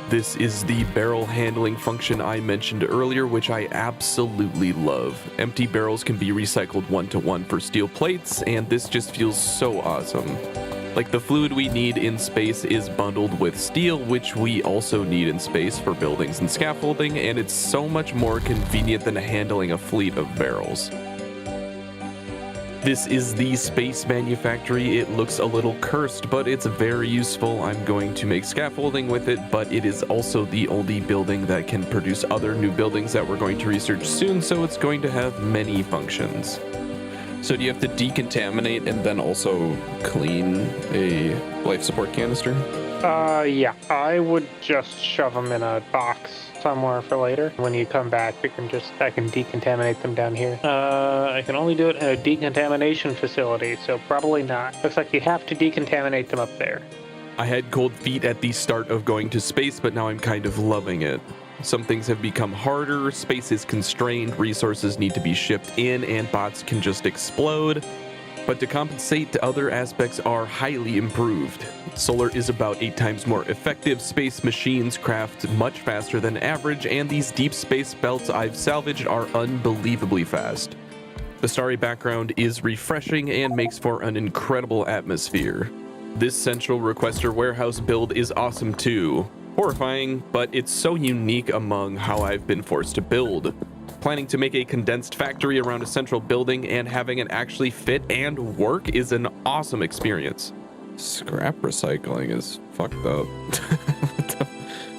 This is the barrel handling function I mentioned earlier, which I absolutely love. Empty barrels can be recycled 1-to-1 for steel plates, and this just feels so awesome. Like the fluid we need in space is bundled with steel, which we also need in space for buildings and scaffolding, and it's so much more convenient than handling a fleet of barrels. This is the space manufactory. It looks a little cursed, but it's very useful. I'm going to make scaffolding with it, but it is also the only building that can produce other new buildings that we're going to research soon, so it's going to have many functions. So do you have to decontaminate and then also clean a life support canister? Yeah. I would just shove them in a box somewhere for later. When you come back, I can decontaminate them down here. I can only do it in a decontamination facility, so probably not. Looks like you have to decontaminate them up there. I had cold feet at the start of going to space, but now I'm kind of loving it. Some things have become harder, space is constrained, resources need to be shipped in, and bots can just explode. But to compensate, other aspects are highly improved. Solar is about 8 times more effective, space machines craft much faster than average, and these deep space belts I've salvaged are unbelievably fast. The starry background is refreshing and makes for an incredible atmosphere. This central requester warehouse build is awesome too. Horrifying, but it's so unique among how I've been forced to build. Planning to make a condensed factory around a central building and having it actually fit and work is an awesome experience. Scrap recycling is fucked up.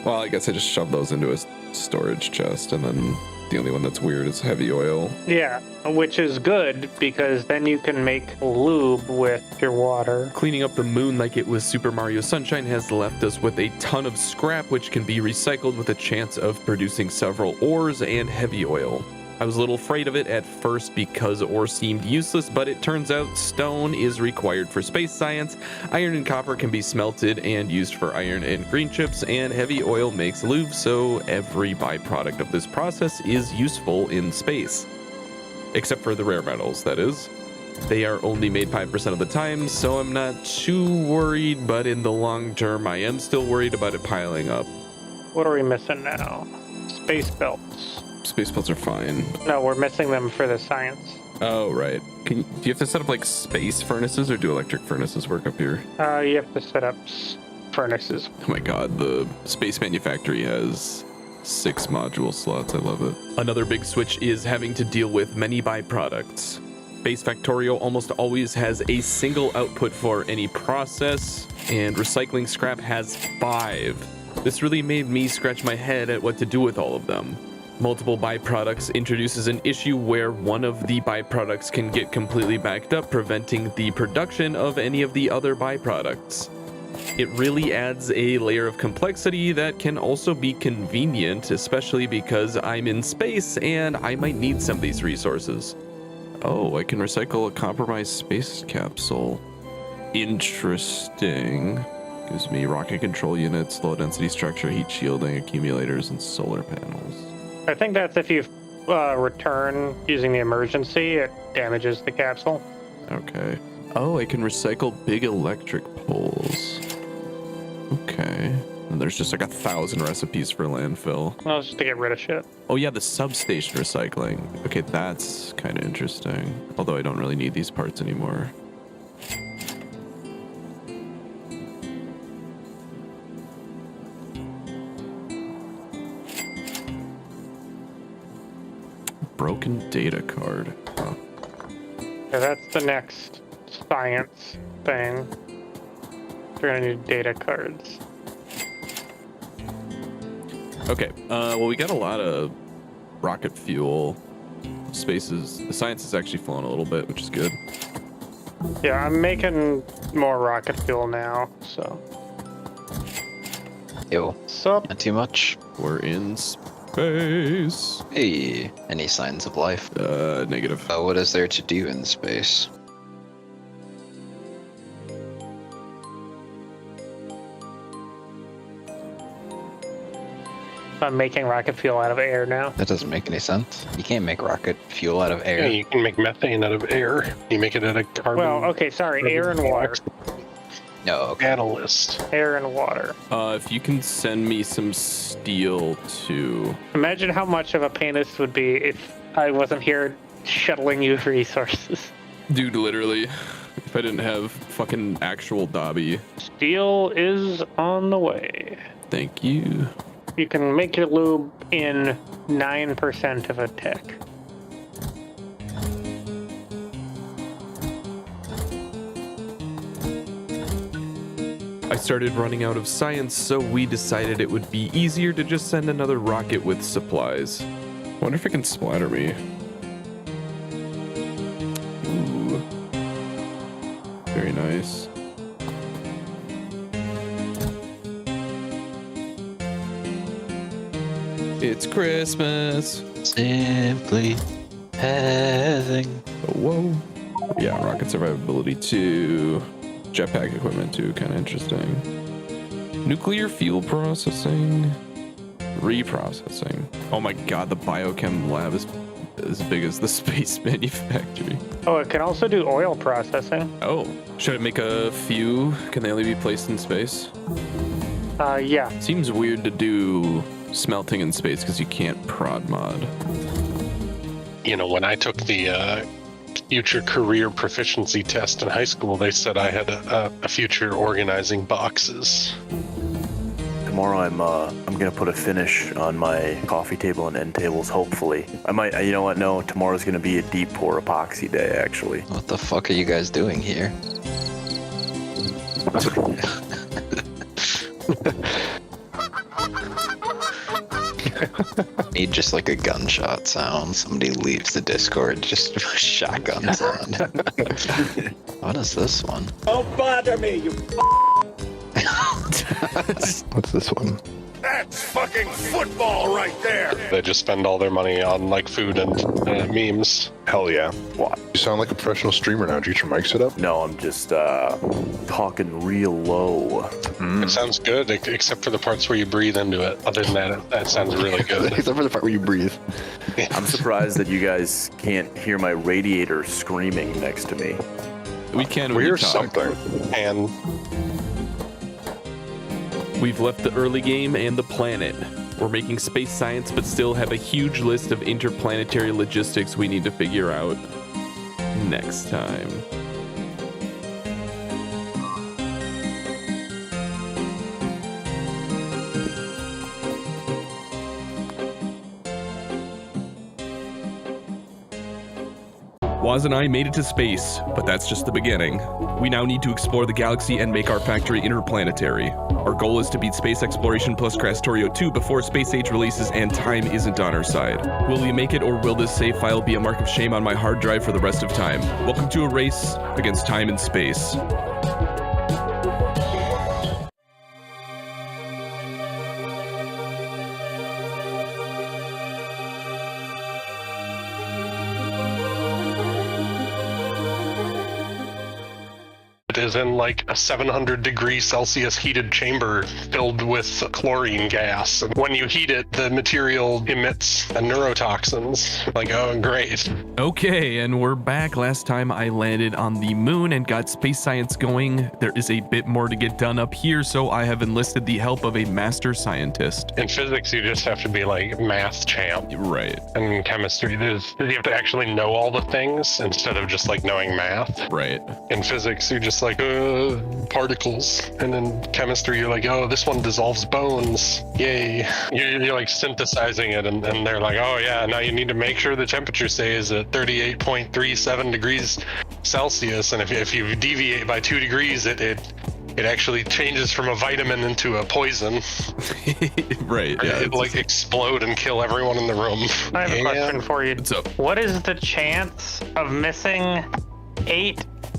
Well, I guess I just shoved those into a storage chest, and then the only one that's weird is heavy oil. Yeah, which is good because then you can make lube with your water. Cleaning up the moon like it was Super Mario Sunshine has left us with a ton of scrap, which can be recycled with a chance of producing several ores and heavy oil. I was a little afraid of it at first because ore seemed useless, but it turns out stone is required for space science, iron and copper can be smelted and used for iron and green chips, and heavy oil makes lube, so every byproduct of this process is useful in space. Except for the rare metals, that is. They are only made 5% of the time, so I'm not too worried, but in the long term, I am still worried about it piling up. What are we missing now? Space belts. Space belts are fine. No, we're missing them for the science. Oh, right. Do you have to set up like space furnaces, or do electric furnaces work up here? You have to set up furnaces. Oh my god, the space manufactory has 6 module slots. I love it. Another big switch is having to deal with many byproducts. Space Factorio almost always has a single output for any process, and recycling scrap has 5. This really made me scratch my head at what to do with all of them. Multiple byproducts introduces an issue where one of the byproducts can get completely backed up, preventing the production of any of the other byproducts. It really adds a layer of complexity that can also be convenient, especially because I'm in space and I might need some of these resources. Oh, I can recycle a compromised space capsule. Interesting. Gives me rocket control units, low density structure, heat shielding, accumulators, and solar panels. I think that's if you return using the emergency, it damages the capsule. Okay. Oh, I can recycle big electric poles. Okay. And there's just like 1,000 recipes for landfill. Well, just to get rid of shit. Oh yeah, the substation recycling. Okay, that's kind of interesting. Although I don't really need these parts anymore. Broken data card. Huh. Yeah, that's the next science thing. We're gonna need data cards. Okay, well, we got a lot of rocket fuel. The science is actually flowing a little bit, which is good. Yeah, I'm making more rocket fuel now, so. Yo. Sup? Not too much. We're in space. Hey, any signs of life? Negative. What is there to do in space? I'm making rocket fuel out of air now. That doesn't make any sense. You can't make rocket fuel out of air. Yeah, you can make methane out of air. You make it out of carbon. Well, okay, sorry, air and water. No, okay. Catalyst. Air and water. If you can send me some steel too. Imagine how much of a pain this would be if I wasn't here shuttling you resources. Dude, literally. If I didn't have fucking actual Dobby. Steel is on the way. Thank you. You can make your lube in 9% of a tick. I started running out of science, so we decided it would be easier to just send another rocket with supplies. Wonder if it can splatter me. Ooh. Very nice. It's Christmas. Simply having. Whoa. Yeah, rocket survivability 2. Jetpack equipment too, kind of interesting. Nuclear fuel processing. Reprocessing. Oh my god, the biochem lab is as big as the space manufactory. Oh, it can also do oil processing. Oh, should I make a few? Can they only be placed in space? Yeah. Seems weird to do smelting in space because you can't prod mod. You know, when I took the future career proficiency test in high school, they said I had a future organizing boxes. Tomorrow I'm gonna put a finish on my coffee table and end tables. Hopefully, I might. You know what? No, tomorrow's gonna be a deep pour epoxy day. Actually. What the fuck are you guys doing here? Need just like a gunshot sound. Somebody leaves the Discord, just shotgun sound. What is this one? Don't bother me, you What's this one? That's fucking football right there. They just spend all their money on like food and memes. Hell yeah. What? You sound like a professional streamer now. Did you get your mic set up? No, I'm just talking real low. It sounds good, except for the parts where you breathe into it. Other than that, that sounds really good. Except for the part where you breathe. I'm surprised that you guys can't hear my radiator screaming next to me. We can. We hear talk. something. And We've left the early game and the planet. We're making space science, but still have a huge list of interplanetary logistics we need to figure out. Next time. Waz and I made it to space, but that's just the beginning. We now need to explore the galaxy and make our factory interplanetary. Our goal is to beat Space Exploration plus Krastorio 2 before Space Age releases and time isn't on our side. Will we make it, or will this save file be a mark of shame on my hard drive for the rest of time? Welcome to a race against time and space. It is in like a 700 degrees Celsius heated chamber filled with chlorine gas. And when you heat it, the material emits neurotoxins. Like, oh, great. Okay, and we're back. Last time I landed on the moon and got space science going. There is a bit more to get done up here, so I have enlisted the help of a master scientist. In physics, you just have to be like math champ. Right. And in chemistry, you have to actually know all the things instead of just like knowing math. Right. In physics, you're just like particles, and in chemistry you're like, oh, this one dissolves bones, yay. You're like synthesizing it, and they're like, oh yeah, now you need to make sure the temperature stays at 38.37 degrees Celsius, and if you deviate by 2 degrees, it actually changes from a vitamin into a poison. Right. Yeah, it like explode and kill everyone in the room. I have a question for you. What's up? What is the chance of missing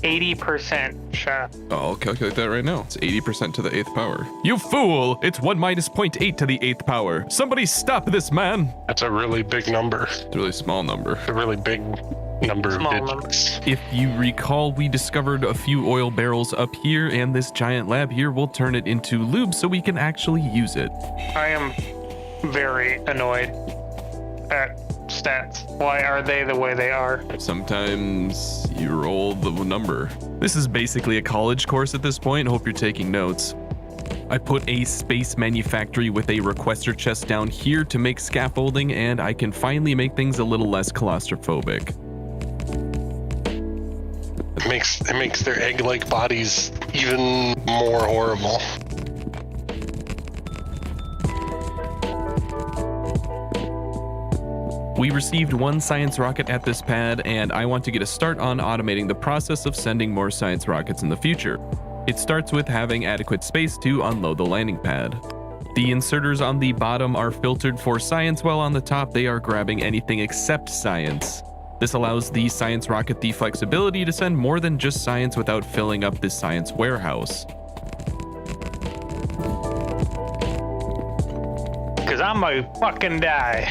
80% shot? Oh, I'll calculate that right now. It's 80% to the 8th power. You fool! It's 1 minus 0.8 to the 8th power. Somebody stop this man! That's a really big number. It's a really small number. A really big number of digits. If you recall, we discovered a few oil barrels up here, and this giant lab here will turn it into lube so we can actually use it. I am very annoyed at stats. Why are they the way they are? Sometimes you roll the number. This is basically a college course at this point. Hope you're taking notes. I put a space manufactory with a requester chest down here to make scaffolding, and I can finally make things a little less claustrophobic. It makes their egg-like bodies even more horrible. We received 1 science rocket at this pad, and I want to get a start on automating the process of sending more science rockets in the future. It starts with having adequate space to unload the landing pad. The inserters on the bottom are filtered for science, while on the top they are grabbing anything except science. This allows the science rocket the flexibility to send more than just science without filling up this science warehouse. Because I might fucking die.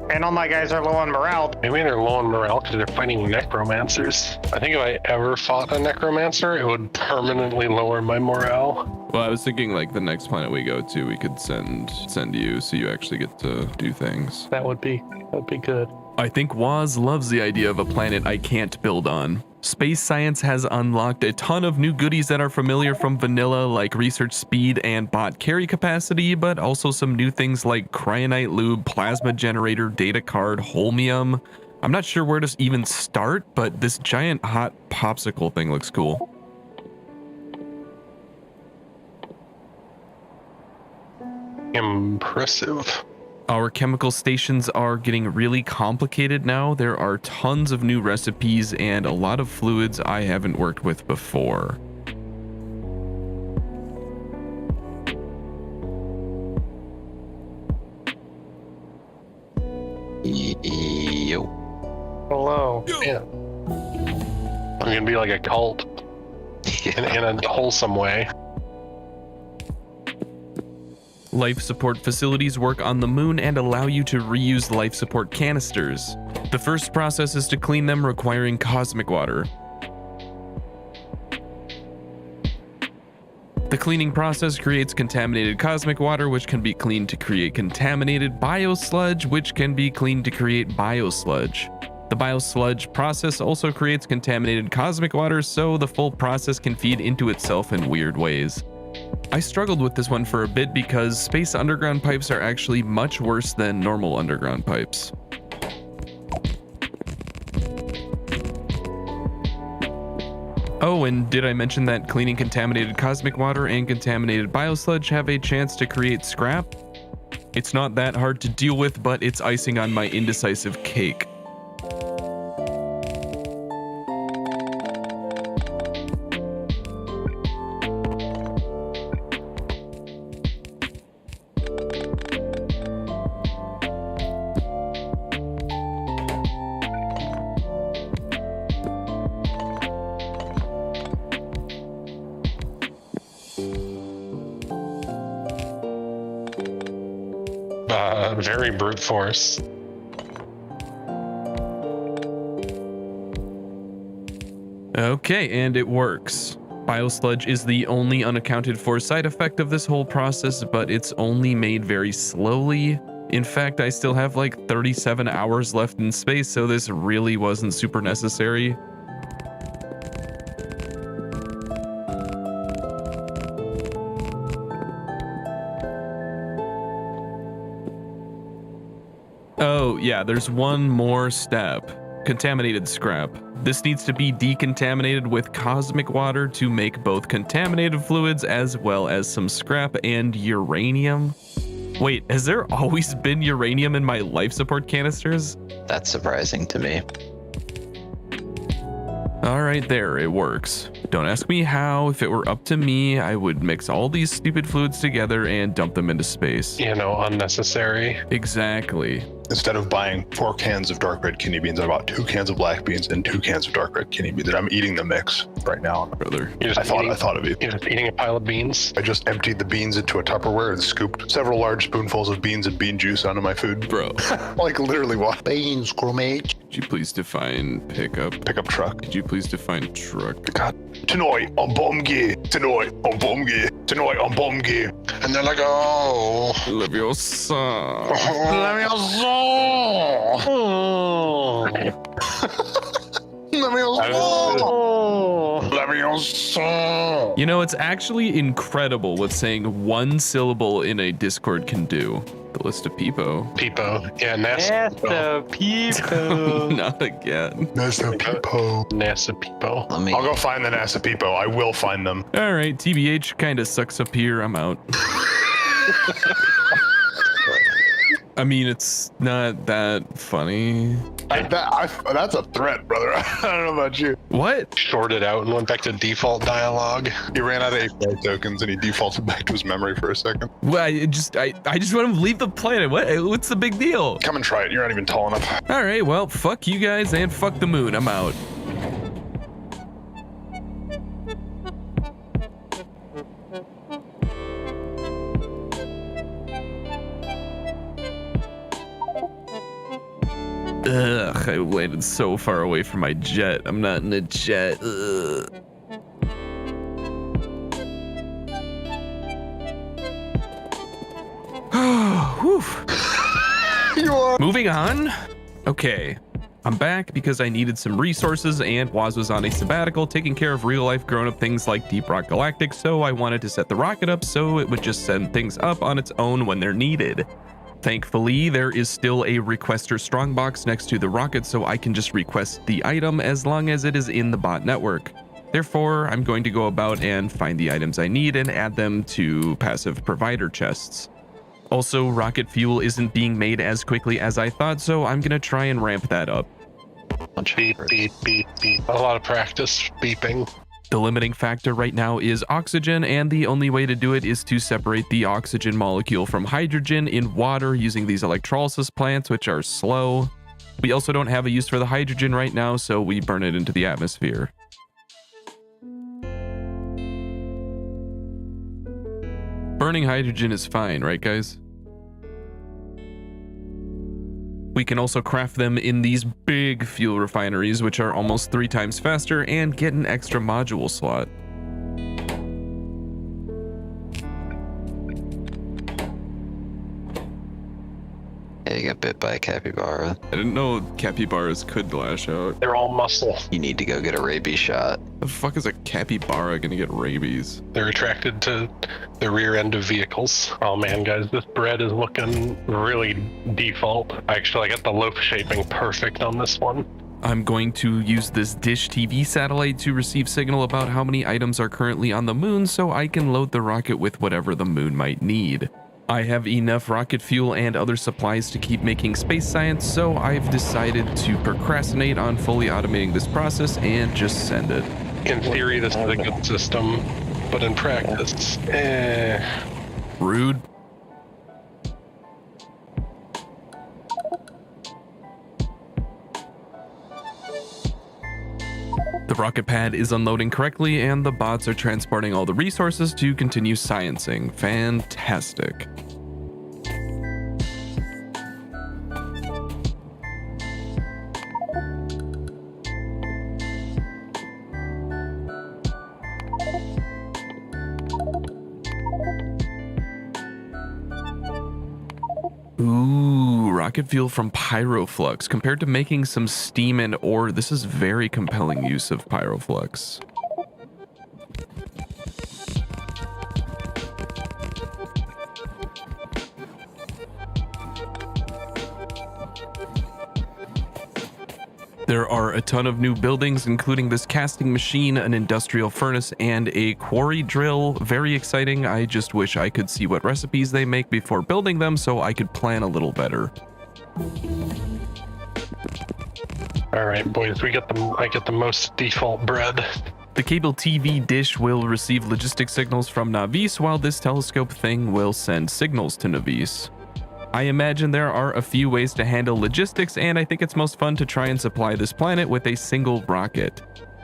And all my guys are low on morale. Maybe they're low on morale because they're fighting necromancers. I think if I ever fought a necromancer, it would permanently lower my morale. Well, I was thinking like the next planet we go to, we could send you so you actually get to do things. That'd be good. I think Waz loves the idea of a planet I can't build on. Space science has unlocked a ton of new goodies that are familiar from vanilla, like research speed and bot carry capacity, but also some new things like cryonite lube, plasma generator, data card, holmium. I'm not sure where to even start, but this giant hot popsicle thing looks cool. Impressive. Our chemical stations are getting really complicated now. There are tons of new recipes and a lot of fluids I haven't worked with before. Yo. Hello. Yeah. I'm gonna be like a cult in a wholesome way. Life support facilities work on the moon and allow you to reuse life support canisters. The first process is to clean them, requiring cosmic water. The cleaning process creates contaminated cosmic water, which can be cleaned to create contaminated biosludge, which can be cleaned to create biosludge. The biosludge process also creates contaminated cosmic water, so the full process can feed into itself in weird ways. I struggled with this one for a bit because space underground pipes are actually much worse than normal underground pipes. Oh, and did I mention that cleaning contaminated cosmic water and contaminated biosludge have a chance to create scrap? It's not that hard to deal with, but it's icing on my indecisive cake. Very brute force. Okay, and it works. Biosludge is the only unaccounted for side effect of this whole process, but it's only made very slowly. In fact, I still have like 37 hours left in space, so this really wasn't super necessary. Oh, yeah, there's one more step. Contaminated scrap. This needs to be decontaminated with cosmic water to make both contaminated fluids as well as some scrap and uranium. Wait, has there always been uranium in my life support canisters? That's surprising to me. All right, there, it works. Don't ask me how. If it were up to me, I would mix all these stupid fluids together and dump them into space. You know, unnecessary. Exactly. Instead of buying 4 cans of dark red kidney beans, I bought 2 cans of black beans and 2 cans of dark red kidney beans. And I'm eating the mix right now, brother. I thought of you. You're just eating a pile of beans? I just emptied the beans into a Tupperware and scooped several large spoonfuls of beans and bean juice onto my food. Bro. Like literally what? Beans, gourmet. Could you please define pickup? Pickup truck. Could you please define truck? God. Tonight on Bomgi. Tonight on Bomgi. Tonight on Bomgi. And they're like, oh. Love your song. Love your song. You know, it's actually incredible what saying one syllable in a Discord can do. The list of Peepo. Peepo. Yeah, NASA Peepo. Not again. NASA Peepo. NASA Peepo. I'll go find the NASA Peepo. I will find them. All right, TBH kind of sucks up here. I'm out. I mean, it's not that funny. That's a threat, brother. I don't know about you. What? Shorted out and went back to default dialogue. He ran out of API tokens and he defaulted back to his memory for a second. Well, I just want him to leave the planet. What's the big deal? Come and try it. You're not even tall enough. All right, well, fuck you guys and fuck the moon. I'm out. Ugh, I landed so far away from my jet. I'm not in a jet. Ugh. Moving on. Okay. I'm back because I needed some resources and Waz was on a sabbatical taking care of real life grown up things like Deep Rock Galactic, so I wanted to set the rocket up so it would just send things up on its own when they're needed. Thankfully, there is still a requester strongbox next to the rocket, so I can just request the item as long as it is in the bot network. Therefore, I'm going to go about and find the items I need and add them to passive provider chests. Also, rocket fuel isn't being made as quickly as I thought, so I'm gonna try and ramp that up. Beep, beep, beep, beep. A lot of practice beeping. The limiting factor right now is oxygen, and the only way to do it is to separate the oxygen molecule from hydrogen in water using these electrolysis plants, which are slow. We also don't have a use for the hydrogen right now, so we burn it into the atmosphere. Burning hydrogen is fine, right guys? We can also craft them in these big fuel refineries, which are almost 3 times faster, and get an extra module slot. There you go. bit by a capybara. I didn't know capybaras could lash out. They're all muscle. You need to go get a rabies shot. The fuck is a capybara gonna get rabies? They're attracted to the rear end of vehicles. Oh man, guys, this bread is looking really default. Actually, I got the loaf shaping perfect on this one. I'm going to use this Dish TV satellite to receive signal about how many items are currently on the moon so I can load the rocket with whatever the moon might need. I have enough rocket fuel and other supplies to keep making space science, so I've decided to procrastinate on fully automating this process and just send it. In theory, this is a good system, but in practice, Rude. The rocket pad is unloading correctly, and the bots are transporting all the resources to continue sciencing. Fantastic. Ooh, rocket fuel from pyroflux. Compared to making some steam and ore, this is very compelling use of pyroflux. There are a ton of new buildings, including this casting machine, an industrial furnace, and a quarry drill. Very exciting. I just wish I could see what recipes they make before building them so I could plan a little better. all right, boys, I get the most default bread. The cable TV dish will receive logistic signals from Navis, while this telescope thing will send signals to Navis. I imagine there are a few ways to handle logistics, and I think it's most fun to try and supply this planet with a single rocket.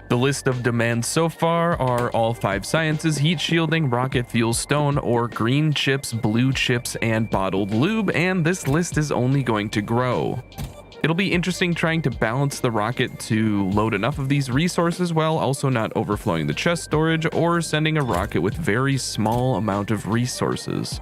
The list of demands so far are all 5 sciences: heat shielding, rocket fuel, stone, or green chips, blue chips, and bottled lube, and this list is only going to grow. It'll be interesting trying to balance the rocket to load enough of these resources while also not overflowing the chest storage or sending a rocket with very small amount of resources.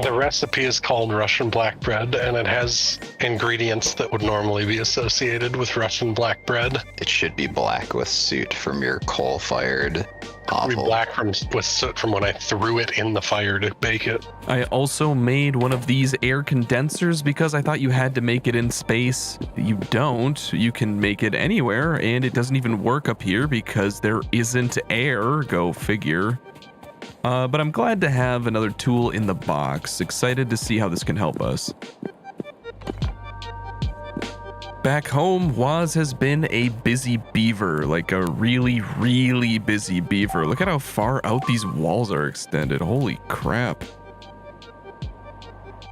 The recipe is called Russian black bread, and it has ingredients that would normally be associated with Russian black bread. It should be black with soot from your coal-fired It'd be black with soot from when I threw it in the fire to bake it. I also made one of these air condensers because I thought you had to make it in space. You don't. You can make it anywhere, and it doesn't even work up here because there isn't air. Go figure. But I'm glad to have another tool in the box. Excited to see how this can help us. Back home, Waz has been a busy beaver, like a really, really busy beaver. Look at how far out these walls are extended. Holy crap.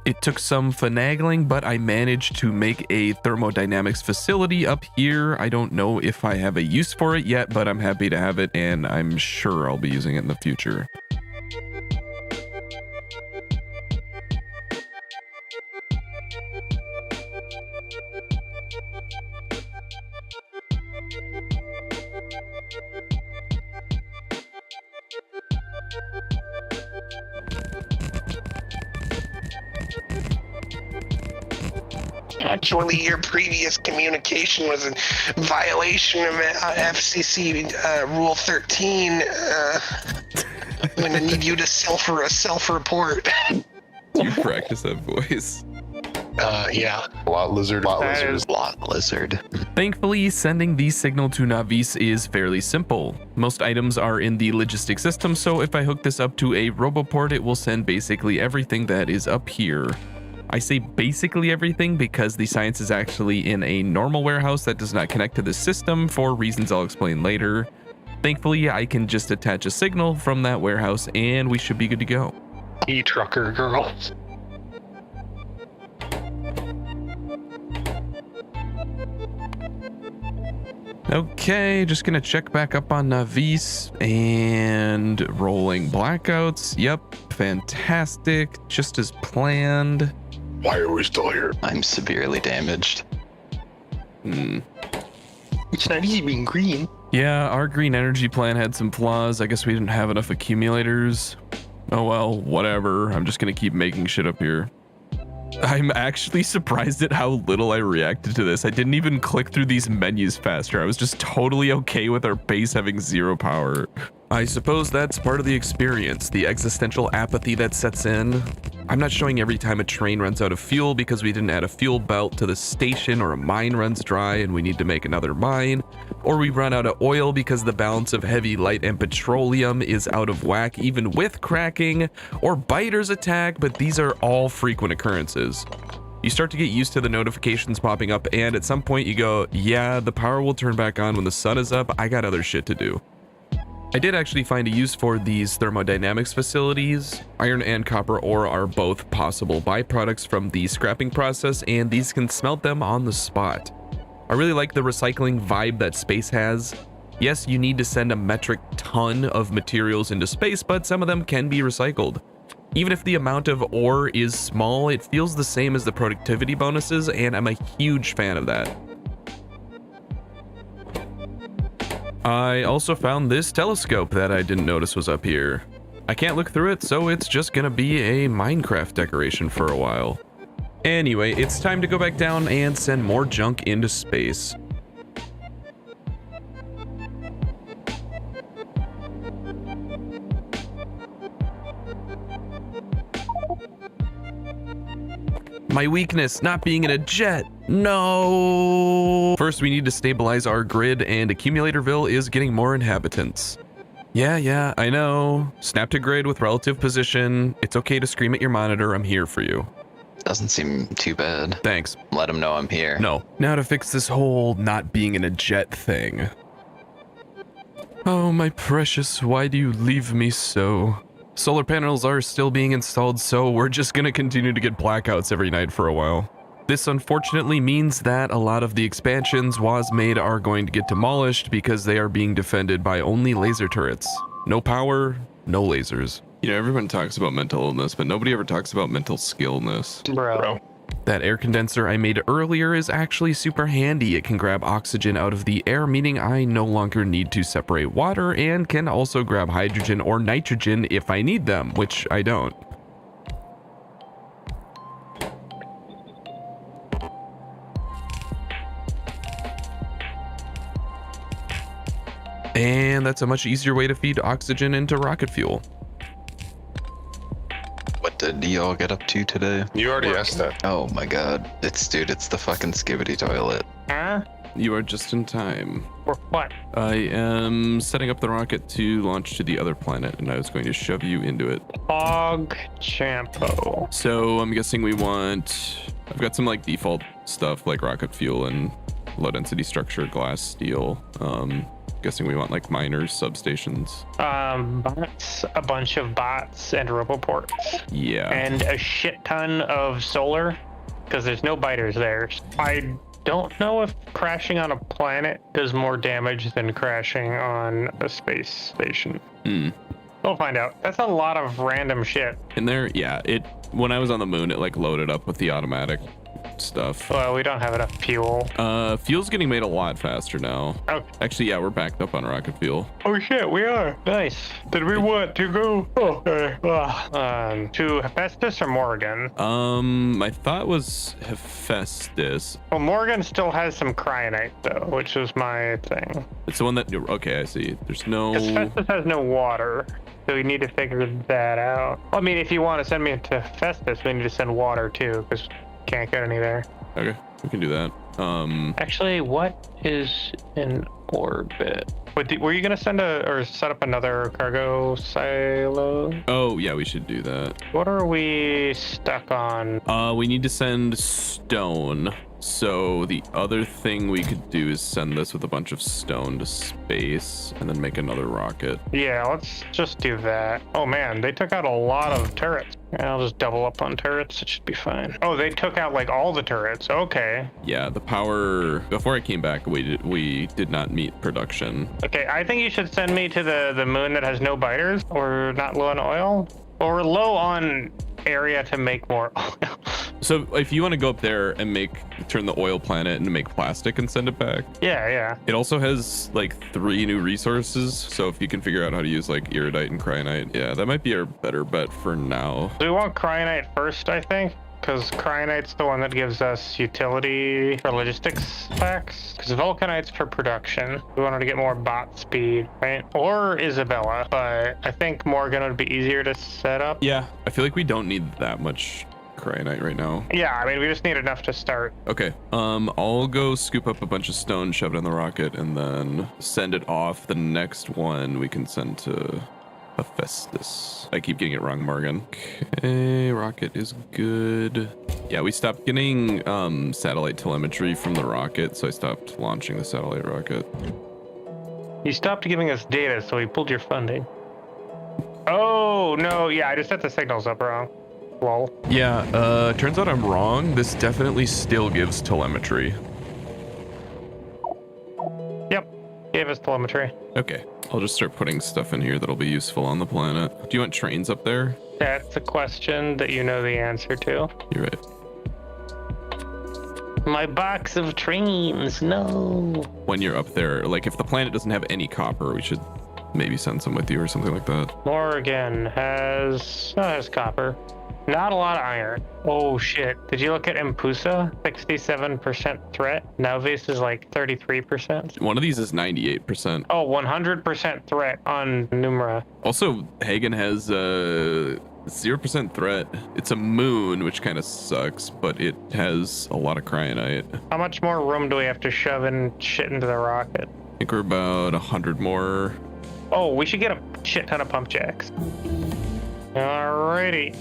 It took some finagling, but I managed to make a thermodynamics facility up here. I don't know if I have a use for it yet, but I'm happy to have it, and I'm sure I'll be using it in the future. Actually, your previous communication was in violation of FCC Rule 13. I'm gonna need you to self-report. Do you practice that voice? Yeah. Lot lizard. Lot lizard. Thankfully, sending the signal to Navis is fairly simple. Most items are in the logistic system, so if I hook this up to a roboport, it will send basically everything that is up here. I say basically everything because the science is actually in a normal warehouse that does not connect to the system for reasons I'll explain later. Thankfully, I can just attach a signal from that warehouse and we should be good to go. E-trucker girl. Okay, just gonna check back up on Navis and rolling blackouts. Yep, fantastic, just as planned. Why are we still here? I'm severely damaged. It's not easy being green. Yeah, our green energy plan had some flaws. I guess we didn't have enough accumulators. Oh well, whatever. I'm just gonna keep making shit up here. I'm actually surprised at how little I reacted to this. I didn't even click through these menus faster. I was just totally okay with our base having 0 power. I suppose that's part of the experience, the existential apathy that sets in. I'm not showing every time a train runs out of fuel because we didn't add a fuel belt to the station, or a mine runs dry and we need to make another mine, or we run out of oil because the balance of heavy, light, and petroleum is out of whack even with cracking, or biters attack, but these are all frequent occurrences. You start to get used to the notifications popping up, and at some point you go, yeah, the power will turn back on when the sun is up, I got other shit to do. I did actually find a use for these thermodynamics facilities. Iron and copper ore are both possible byproducts from the scrapping process, and these can smelt them on the spot. I really like the recycling vibe that space has. Yes, you need to send a metric ton of materials into space, but some of them can be recycled. Even if the amount of ore is small, it feels the same as the productivity bonuses, and I'm a huge fan of that. I also found this telescope that I didn't notice was up here. I can't look through it, so it's just gonna be a Minecraft decoration for a while. Anyway, it's time to go back down and send more junk into space. My weakness, not being in a jet. No. First, we need to stabilize our grid, and Accumulatorville is getting more inhabitants. Yeah, I know. Snap to grid with relative position. It's okay to scream at your monitor. I'm here for you. Doesn't seem too bad. Thanks. Let him know I'm here. No. Now to fix this whole not being in a jet thing. Oh, my precious, why do you leave me so? Solar panels are still being installed, so we're just gonna continue to get blackouts every night for a while. This unfortunately means that a lot of the expansions WAS made are going to get demolished because they are being defended by only laser turrets. No power, no lasers. You know, everyone talks about mental illness, but nobody ever talks about mental skillness. Bro. That air condenser I made earlier is actually super handy. It can grab oxygen out of the air, meaning I no longer need to separate water, and can also grab hydrogen or nitrogen if I need them, which I don't. And that's a much easier way to feed oxygen into rocket fuel. What did y'all get up to today? You already asked that. Oh my god. It's the fucking skibbity toilet. Huh? You are just in time. For what? I am setting up the rocket to launch to the other planet, and I was going to shove you into it. Fog Champo. So I'm guessing we want... I've got some like default stuff like rocket fuel and low density structure, glass, steel. Guessing we want like miners, substations. Bots, a bunch of bots and roboports. Yeah. And a shit ton of solar, because there's no biters there. I don't know if crashing on a planet does more damage than crashing on a space station. We'll find out. That's a lot of random shit. And there, yeah, when I was on the moon, it like loaded up with the automatic stuff. Well, we don't have enough fuel. Fuel's getting made a lot faster now. Okay. Actually, yeah, we're backed up on rocket fuel. Oh shit, we are. Nice. Did we want to go? To Hephaestus or Morgan? My thought was Hephaestus. Well, Morgan still has some cryonite though, which is my thing. It's the one that, okay, I see. There's no... Hephaestus has no water. So we need to figure that out. I mean, if you want to send me to Hephaestus, we need to send water too, because can't get any there. Okay, we can do that. Actually, what is in orbit? Were you gonna send or set up another cargo silo? Oh yeah, we should do that. What are we stuck on? We need to send stone. So the other thing we could do is send this with a bunch of stone to space and then make another rocket. Yeah, let's just do that. Oh man, they took out a lot of turrets. I'll just double up on turrets. It should be fine. Oh, they took out like all the turrets. Okay. Yeah, the power, before I came back, we did not meet production. Okay, I think you should send me to the moon that has no biters, or not low on oil, or low on area to make more oil. So if you want to go up there and turn the oil planet and make plastic and send it back. Yeah. It also has like 3 new resources. So if you can figure out how to use like iridite and cryonite, yeah, that might be our better bet for now. Do we want cryonite first, I think? because Cryonite's the one that gives us utility for logistics packs. Because Vulcanite's for production. We wanted to get more bot speed, right? Or Isabella, but I think Morgan would be easier to set up. Yeah, I feel like we don't need that much Cryonite right now. Yeah, I mean, we just need enough to start. Okay, I'll go scoop up a bunch of stone, shove it in the rocket, and then send it off. The next one we can send to Hephaestus. I keep getting it wrong, Morgan. Okay, rocket is good. Yeah, we stopped getting satellite telemetry from the rocket, so I stopped launching the satellite rocket. You stopped giving us data, so we pulled your funding. Oh, no, yeah, I just set the signals up wrong. Lol. Yeah, turns out I'm wrong. This definitely still gives telemetry. Yep, gave us telemetry. Okay, I'll just start putting stuff in here that'll be useful on the planet. Do you want trains up there? That's a question that you know the answer to. You're right. My box of trains, no. When you're up there, like if the planet doesn't have any copper, we should maybe send some with you or something like that. Morgan has copper. Not a lot of iron. Oh shit. Did you look at Impusa? 67% threat. Novice is like 33%. One of these is 98%. Oh, 100% threat on Numera. Also, Hagen has 0% threat. It's a moon, which kind of sucks, but it has a lot of cryonite. How much more room do we have to shove in shit into the rocket? I think we're about 100 more. Oh, we should get a shit ton of pump jacks. Alrighty.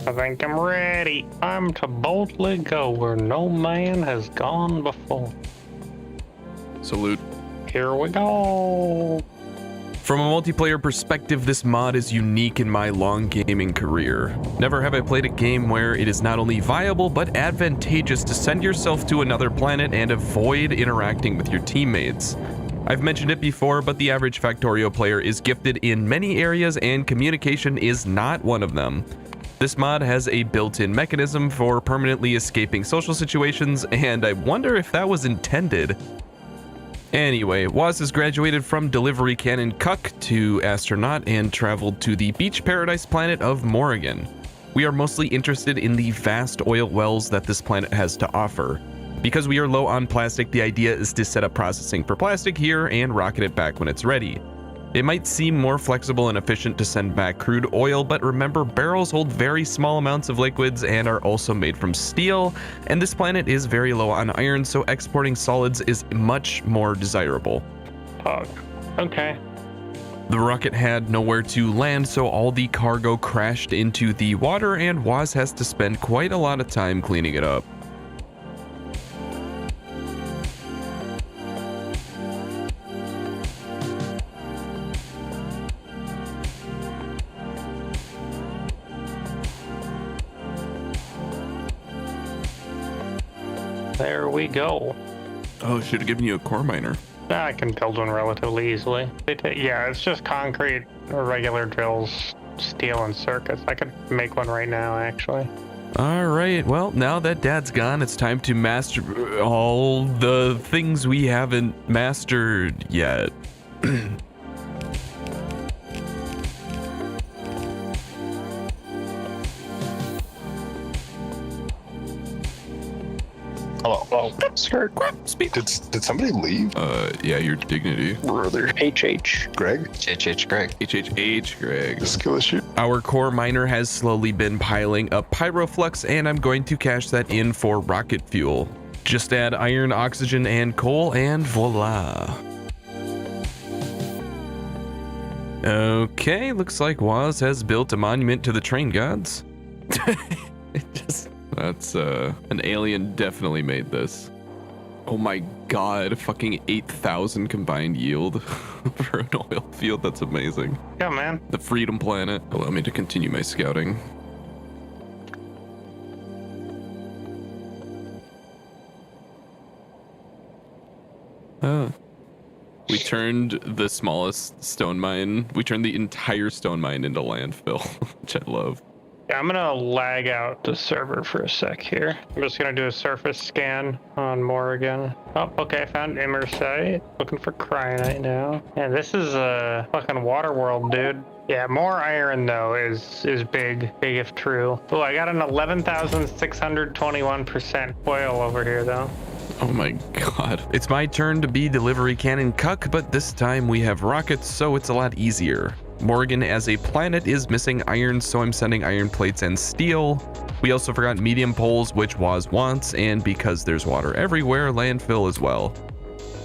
I think I'm ready. I'm to boldly go where no man has gone before. Salute. Here we go. From a multiplayer perspective, this mod is unique in my long gaming career. Never have I played a game where it is not only viable, but advantageous to send yourself to another planet and avoid interacting with your teammates. I've mentioned it before, but the average Factorio player is gifted in many areas and communication is not one of them. This mod has a built-in mechanism for permanently escaping social situations, and I wonder if that was intended. Anyway, Waz has graduated from Delivery Cannon Cuck to Astronaut and traveled to the beach paradise planet of Morrigan. We are mostly interested in the vast oil wells that this planet has to offer. Because we are low on plastic, the idea is to set up processing for plastic here and rocket it back when it's ready. It might seem more flexible and efficient to send back crude oil, but remember, barrels hold very small amounts of liquids and are also made from steel, and this planet is very low on iron, so exporting solids is much more desirable. Okay. The rocket had nowhere to land, so all the cargo crashed into the water, and Waz has to spend quite a lot of time cleaning it up. There we go. Oh, should have given you a core miner. I can build one relatively easily. Yeah, it's just concrete or regular drills, steel and circuits. I could make one right now, actually. All right, well, now that Dad's gone, it's time to master all the things we haven't mastered yet. Hello. Skirt. Speak. Did somebody leave? Yeah, your dignity. Brother. HH. Greg? HH Greg. HHH Greg. Skill issue. Our core miner has slowly been piling up pyroflux, and I'm going to cash that in for rocket fuel. Just add iron, oxygen, and coal, and voila. Okay, looks like Waz has built a monument to the train gods. That's an alien definitely made this. Oh my god, fucking 8,000 combined yield for an oil field. That's amazing. Yeah, man. The Freedom Planet. Allow me to continue my scouting. We turned the smallest stone mine. We turned the entire stone mine into landfill, which I love. Yeah, I'm gonna lag out the server for a sec here. I'm just gonna do a surface scan on Morrigan. Oh, okay, I found Immersite. Looking for Cryonite now. Yeah, this is a fucking water world, dude. Yeah, more iron though is big if true. Oh, I got an 11,621% oil over here though. Oh my god. It's my turn to be delivery cannon cuck, but this time we have rockets, so it's a lot easier. Morgan as a planet is missing iron, so I'm sending iron plates and steel. We also forgot medium poles, which Waz wants, and because there's water everywhere, landfill as well.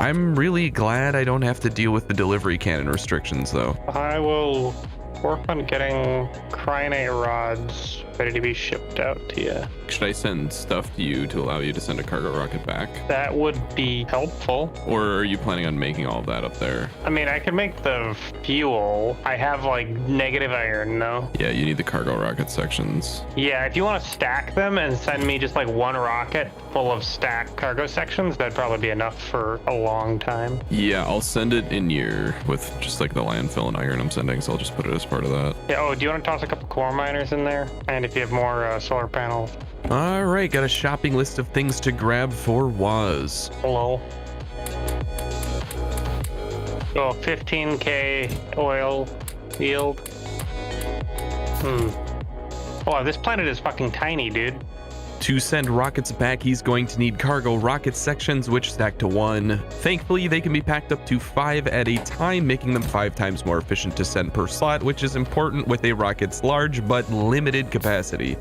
I'm really glad I don't have to deal with the delivery cannon restrictions though. I will work on getting cryonite rods ready to be shipped out to you. Should I send stuff to you to allow you to send a cargo rocket back? That would be helpful. Or are you planning on making all of that up there? I mean, I could make the fuel. I have like negative iron though. Yeah, you need the cargo rocket sections. Yeah, if you want to stack them and send me just like one rocket full of stacked cargo sections, that'd probably be enough for a long time. Yeah, I'll send it in here with just like the landfill and iron I'm sending, so I'll just put it as part of that. Yeah, oh, do you want to toss a couple core miners in there? And if you have more solar panels. All right, got a shopping list of things to grab for Waz. Hello. Oh, 15k oil yield. Oh, this planet is fucking tiny, dude. To send rockets back, he's going to need cargo rocket sections, which stack to 1. Thankfully, they can be packed up to 5 at a time, making them 5 times more efficient to send per slot, which is important with a rocket's large but limited capacity.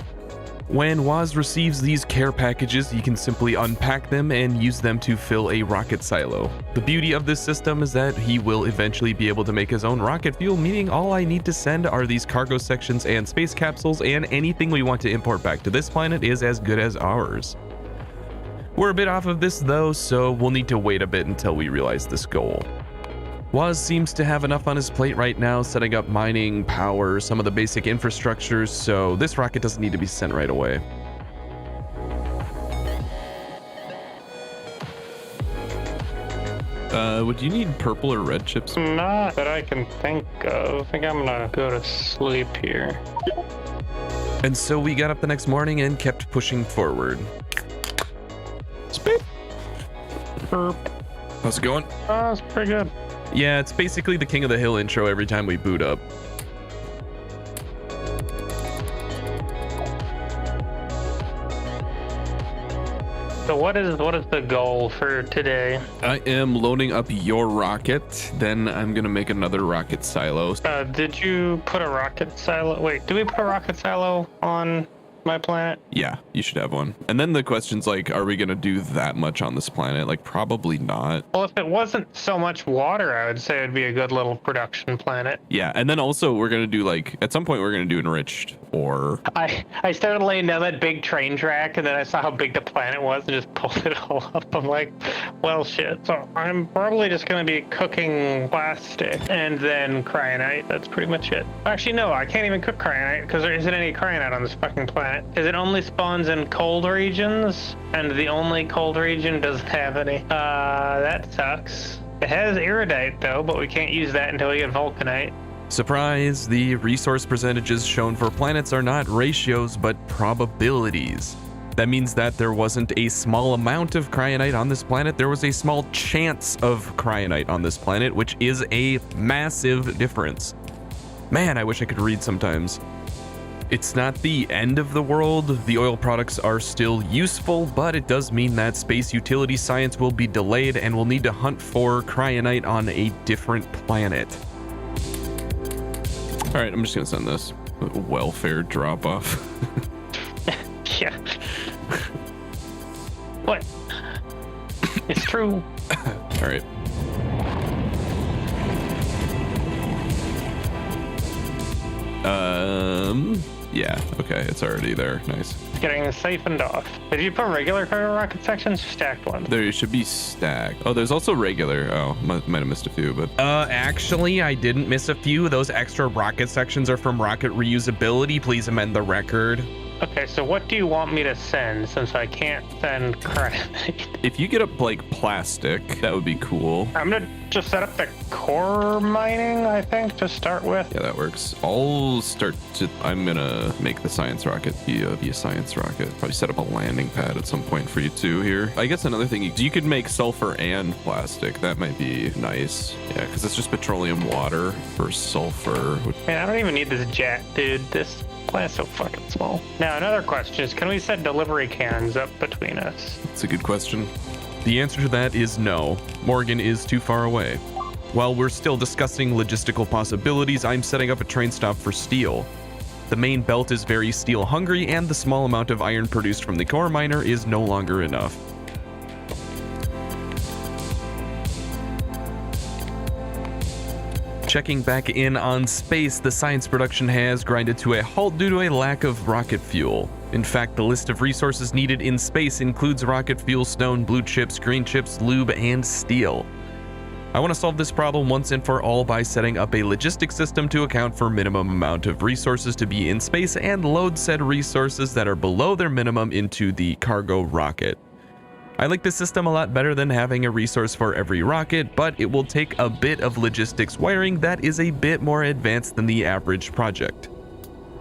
When Waz receives these care packages, he can simply unpack them and use them to fill a rocket silo. The beauty of this system is that he will eventually be able to make his own rocket fuel, meaning all I need to send are these cargo sections and space capsules, and anything we want to import back to this planet is as good as ours. We're a bit off of this though, so we'll need to wait a bit until we realize this goal. Waz seems to have enough on his plate right now, setting up mining, power, some of the basic infrastructures, so this rocket doesn't need to be sent right away. Would you need purple or red chips? Not that I can think of. I think I'm gonna go to sleep here. And so we got up the next morning and kept pushing forward. Speed. How's it going? Oh, it's pretty good. Yeah, it's basically the King of the Hill intro every time we boot up. So what is the goal for today? I am loading up your rocket, then I'm gonna make another rocket silo. Did you put a rocket silo? Wait, did we put a rocket silo on my planet? Yeah, you should have one. And then the question's like, are we gonna do that much on this planet? Like, probably not. Well, if it wasn't so much water, I would say it'd be a good little production planet. Yeah, and then also we're gonna do like, at some point we're gonna do enriched ore. I started laying down that big train track, and then I saw how big the planet was and just pulled it all up. I'm like, well, shit. So I'm probably just gonna be cooking plastic and then cryonite. That's pretty much it. Actually, no, I can't even cook cryonite because there isn't any cryonite on this fucking planet. Because it only spawns in cold regions, and the only cold region doesn't have any. That sucks. It has iridite though, but we can't use that until we get vulcanite. Surprise, the resource percentages shown for planets are not ratios, but probabilities. That means that there wasn't a small amount of cryonite on this planet, there was a small chance of cryonite on this planet, which is a massive difference. Man, I wish I could read sometimes. It's not the end of the world, the oil products are still useful, but it does mean that space utility science will be delayed and we'll need to hunt for cryonite on a different planet. All right, I'm just gonna send this. Welfare drop-off. Yeah. What? It's true. All right. Yeah, okay, it's already there. Nice. Getting siphoned off. Did you put regular cargo rocket sections or stacked ones? There should be stacked. Oh, there's also regular. Oh, might have missed a few, but actually, I didn't miss a few. Those extra rocket sections are from rocket reusability. Please amend the record. Okay, so what do you want me to send since I can't send credit? If you get up like plastic, that would be cool. I'm gonna just set up the core mining, I think, to start with. Yeah, that works. I'm gonna make the science rocket be a science rocket. Probably set up a landing pad at some point for you too here. I guess another thing, you could make sulfur and plastic. That might be nice. Yeah, because it's just petroleum water for sulfur. Man, I don't even need this jet, dude. This plant's so fucking small. Now, another question is, can we set delivery cannons up between us? That's a good question. The answer to that is no. Morgan is too far away. While we're still discussing logistical possibilities, I'm setting up a train stop for steel. The main belt is very steel hungry, and the small amount of iron produced from the core miner is no longer enough. Checking back in on space, the science production has grinded to a halt due to a lack of rocket fuel. In fact, the list of resources needed in space includes rocket fuel, stone, blue chips, green chips, lube, and steel. I want to solve this problem once and for all by setting up a logistic system to account for minimum amount of resources to be in space and load said resources that are below their minimum into the cargo rocket. I like this system a lot better than having a resource for every rocket, but it will take a bit of logistics wiring that is a bit more advanced than the average project.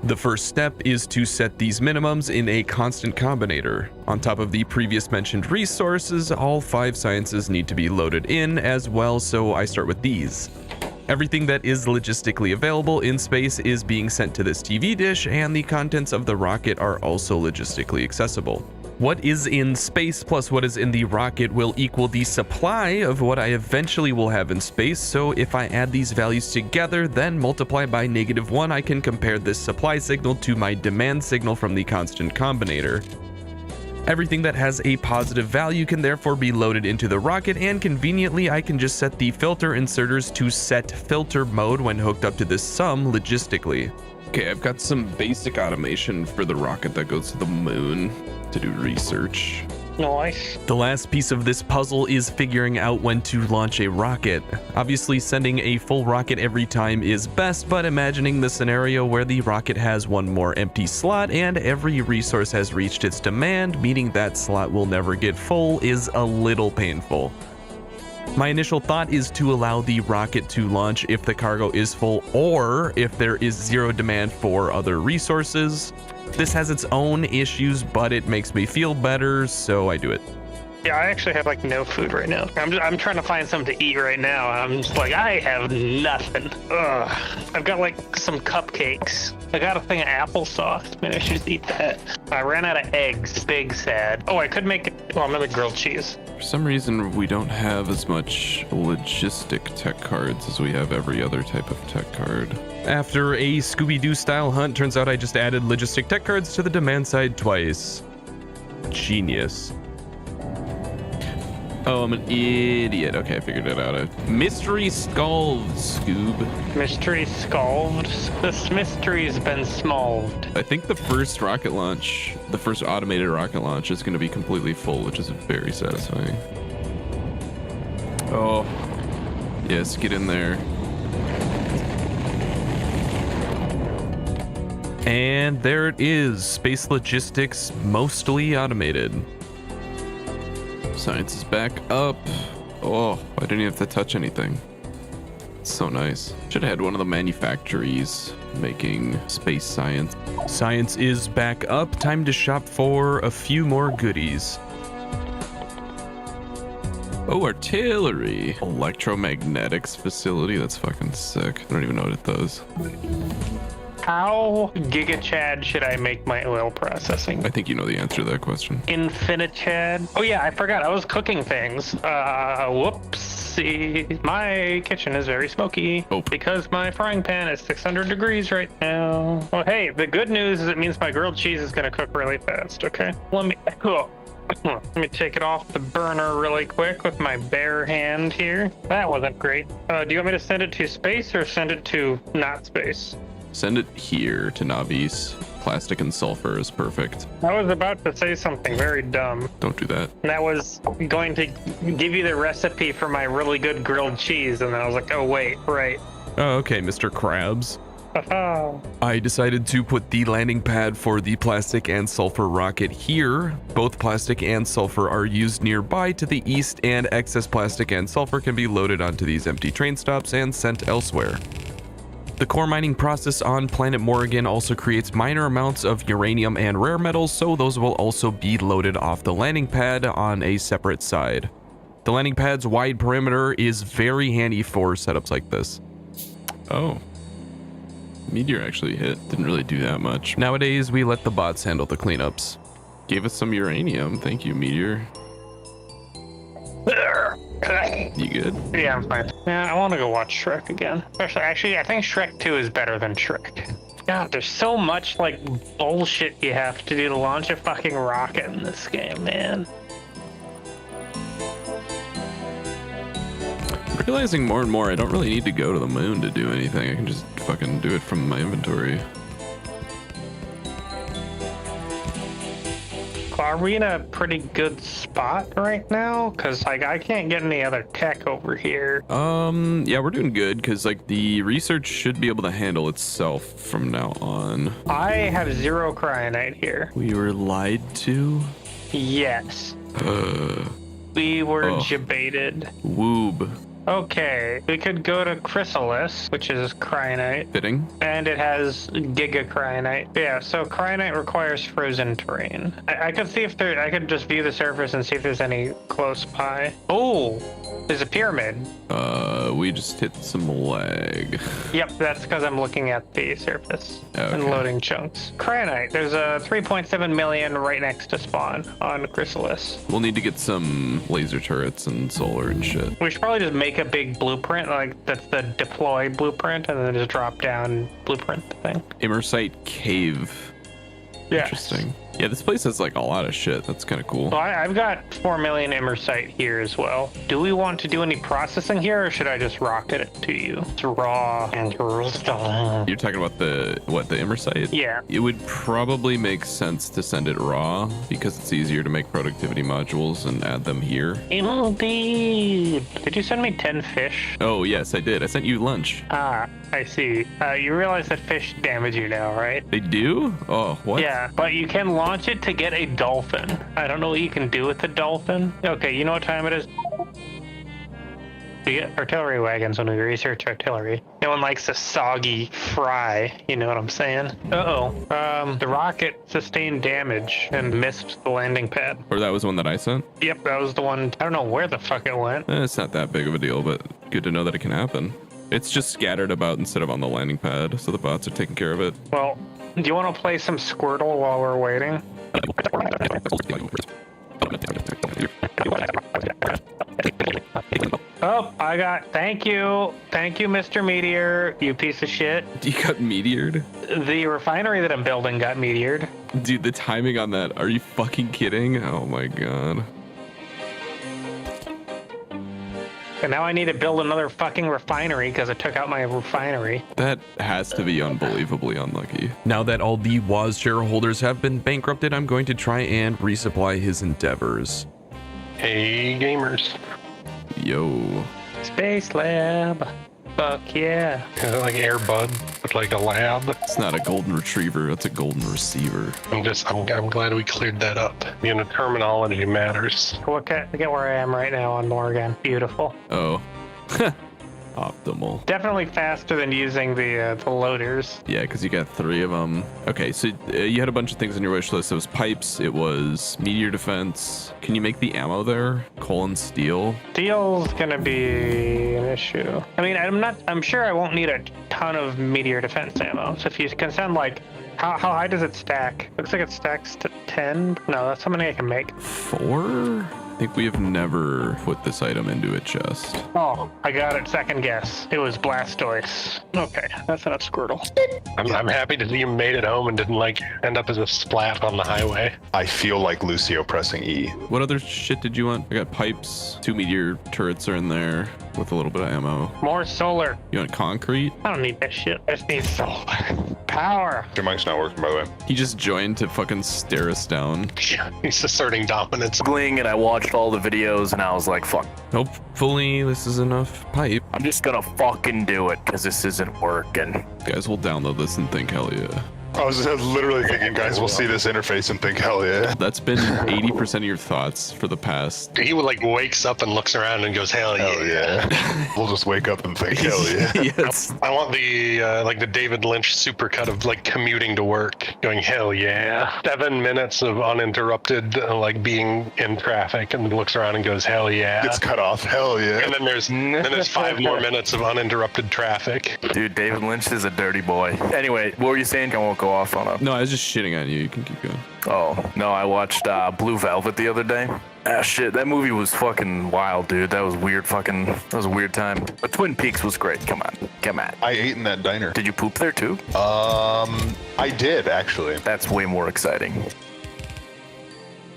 The first step is to set these minimums in a constant combinator. On top of the previous mentioned resources, all 5 sciences need to be loaded in as well, so I start with these. Everything that is logistically available in space is being sent to this TV dish, and the contents of the rocket are also logistically accessible. What is in space plus what is in the rocket will equal the supply of what I eventually will have in space, so if I add these values together, then multiply by -1, I can compare this supply signal to my demand signal from the constant combinator. Everything that has a positive value can therefore be loaded into the rocket, and conveniently I can just set the filter inserters to set filter mode when hooked up to this sum logistically. Okay, I've got some basic automation for the rocket that goes to the moon to do research. Nice. The last piece of this puzzle is figuring out when to launch a rocket. Obviously, sending a full rocket every time is best, but imagining the scenario where the rocket has one more empty slot and every resource has reached its demand, meaning that slot will never get full, is a little painful. My initial thought is to allow the rocket to launch if the cargo is full or if there is zero demand for other resources. This has its own issues, but it makes me feel better, so I do it. Yeah, I actually have like no food right now. I'm trying to find something to eat right now. I'm just like, I have nothing. Ugh. I've got like some cupcakes. I got a thing of applesauce. Maybe I should just eat that. I ran out of eggs. Big sad. Oh, I could make it. Well, I'm gonna make grilled cheese. For some reason, we don't have as much logistic tech cards as we have every other type of tech card. After a Scooby-Doo style hunt, turns out I just added logistic tech cards to the demand side twice. Genius. Oh, I'm an idiot. Okay, I figured it out. Mystery Sculved, Scoob. Mystery Sculved? This mystery's been smolved. I think the first rocket launch, the first automated rocket launch is going to be completely full, which is very satisfying. Oh, yes, get in there. And there it is. Space logistics mostly automated. Science is back up. Oh, I didn't even have to touch anything. It's so nice. Should have had one of the manufactories making space science. Science is back up. Time to shop for a few more goodies. Oh, artillery. Electromagnetics facility. That's fucking sick. I don't even know what it does. How gigachad should I make my oil processing? I think you know the answer to that question. Infinichad? Oh yeah, I forgot. I was cooking things. Whoopsie. My kitchen is very smoky because my frying pan is 600 degrees right now. Well, hey, the good news is it means my grilled cheese is gonna cook really fast, okay? Let me take it off the burner really quick with my bare hand here. That wasn't great. Do you want me to send it to space or send it to not space? Send it here to Navis. Plastic and sulfur is perfect. I was about to say something very dumb. Don't do that. That was going to give you the recipe for my really good grilled cheese, and then I was like, oh wait, right. Oh, okay, Mr. Krabs. I decided to put the landing pad for the plastic and sulfur rocket here. Both plastic and sulfur are used nearby to the east, and excess plastic and sulfur can be loaded onto these empty train stops and sent elsewhere. The core mining process on planet Morrigan also creates minor amounts of uranium and rare metals, so those will also be loaded off the landing pad on a separate side. The landing pad's wide perimeter is very handy for setups like this. Oh. Meteor actually hit. Didn't really do that much. Nowadays, we let the bots handle the cleanups. Gave us some uranium. Thank you, Meteor. You good? Yeah, I'm fine. Yeah, I want to go watch Shrek again. Actually, I think Shrek 2 is better than Shrek. God, there's so much, like, bullshit you have to do to launch a fucking rocket in this game, man. Realizing more and more, I don't really need to go to the moon to do anything. I can just fucking do it from my inventory. Are we in a pretty good spot right now? Because, like, I can't get any other tech over here. Yeah, we're doing good because, like, the research should be able to handle itself from now on. I have 0 cryonite here. We were lied to? Yes. We were debated. Woob. Okay, we could go to Chrysalis, which is cryonite. Fitting. And it has giga cryonite. Yeah, so cryonite requires frozen terrain. I could see if there, I could just view the surface and see if there's any close by. Oh, there's a pyramid. We just hit some lag. Yep, that's because I'm looking at the surface and Okay. loading chunks. Cryonite, there's a 3.7 million right next to spawn on Chrysalis. We'll need to get some laser turrets and solar and shit. We should probably just make a big blueprint, like that's the deploy blueprint, and then just drop down blueprint the thing. Immersite cave. Yeah. Interesting. Yeah, this place has like a lot of shit. That's kind of cool. Well, I've got 4 million immersite here as well. Do we want to do any processing here, or should I just rocket it to you? It's raw and crystalline. You're talking about the immersite? Yeah. It would probably make sense to send it raw because it's easier to make productivity modules and add them here. Indeed. Did you send me 10 fish? Oh, yes, I did. I sent you lunch. Ah, I see. You realize that fish damage you now, right? They do? Oh, what? Yeah, but you can launch it to get a dolphin. I don't know what you can do with the dolphin. Okay, you know what time it is? We get artillery wagons when we research artillery. No one likes a soggy fry, you know what I'm saying? Uh-oh. The rocket sustained damage and missed the landing pad. Or that was one that I sent? Yep, that was the one. I don't know where the fuck it went. It's not that big of a deal, but good to know that it can happen. It's just scattered about instead of on the landing pad, so the bots are taking care of it. Well, do you want to play some Squirtle while we're waiting? Oh, thank you, Mr. Meteor, you piece of shit. You got meteored? The refinery that I'm building got meteored. Dude, the timing on that, are you fucking kidding? Oh my god. And now I need to build another fucking refinery because I took out my refinery. That has to be unbelievably unlucky. Now that all the Woz shareholders have been bankrupted, I'm going to try and resupply his endeavors. Hey, gamers. Yo. Space lab. Fuck yeah. Like Air Bud, but like a lab. It's not a golden retriever, it's a golden receiver. I'm glad we cleared that up. You know, terminology matters. Look at where I am right now on Morgan. Beautiful. Oh. Optimal. Definitely faster than using the loaders. Yeah, because you got 3 of them. Okay, so you had a bunch of things on your wish list. It was pipes, it was meteor defense. Can you make the ammo there? Coal and steel? Steel's gonna be an issue. I mean, I'm sure I won't need a ton of meteor defense ammo. So if you can send like, how high does it stack? Looks like it stacks to 10. No, that's how many I can make. 4? I think we have never put this item into a chest. Oh, I got it. Second guess. It was Blastoise. Okay, that's enough Squirtle. I'm happy to see you made it home and didn't like end up as a splat on the highway. I feel like Lucio pressing E. What other shit did you want? I got pipes, 2 meteor turrets are in there with a little bit of ammo. More solar. You want concrete? I don't need that shit. I just need solar. power. Your mic's not working, by the way. He just joined to fucking stare us down. Yeah, he's asserting dominance. Gling, and I watched all the videos, and I was like, fuck. Hopefully this is enough pipe. I'm just gonna fucking do it, because this isn't working. Guys will download this and think, hell yeah. I was literally thinking, guys will see this interface and think, hell yeah. That's been 80% of your thoughts for the past. He like wakes up and looks around and goes, hell yeah. We'll just wake up and think, hell yeah. Yes. I want the like the David Lynch supercut of like commuting to work, going, hell yeah. 7 minutes of uninterrupted like being in traffic, and looks around and goes, hell yeah. It's cut off, hell yeah. And then there's 5 more minutes of uninterrupted traffic. Dude, David Lynch is a dirty boy. Anyway, what were you saying? I won't go off on a... No, I was just shitting on you. You can keep going. Oh, no, I watched Blue Velvet the other day. Ah, shit, that movie was fucking wild, dude. That was weird that was a weird time. But Twin Peaks was great. Come on. I ate in that diner. Did you poop there too? I did, actually. That's way more exciting.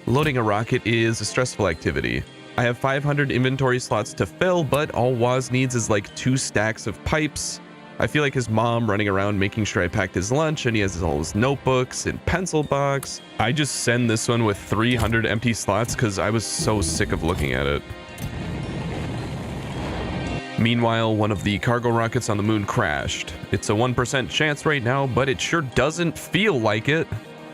Loading a rocket is a stressful activity. I have 500 inventory slots to fill, but all Waz needs is like 2 stacks of pipes. I feel like his mom running around making sure I packed his lunch, and he has all his notebooks and pencil box. I just send this one with 300 empty slots because I was so sick of looking at it. Meanwhile, one of the cargo rockets on the moon crashed. It's a 1% chance right now, but it sure doesn't feel like it.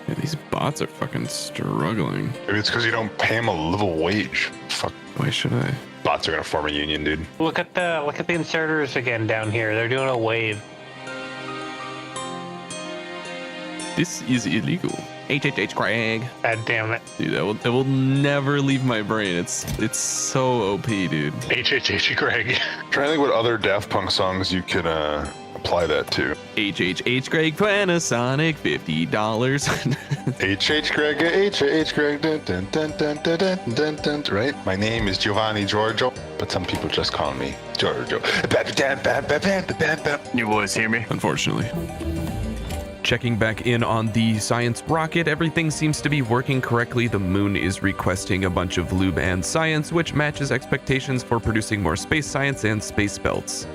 Yeah, these bots are fucking struggling. Maybe it's because you don't pay them a living wage. Fuck. Why should I? Bots are gonna form a union, dude. Look at the inserters again down here. They're doing a wave. This is illegal. HHH Craig. God damn it. Dude, that will never leave my brain. It's so OP, dude. HHH Greg. Trying to think what other Daft Punk songs you can apply that to. HHH Greg Panasonic, $50. HH Greg, HH Greg, dun, dun, dun, dun, dun, dun, dun, right? My name is Giovanni Giorgio, but some people just call me Giorgio. You boys hear me? Unfortunately. Checking back in on the science rocket, everything seems to be working correctly. The moon is requesting a bunch of lube and science, which matches expectations for producing more space science and space belts.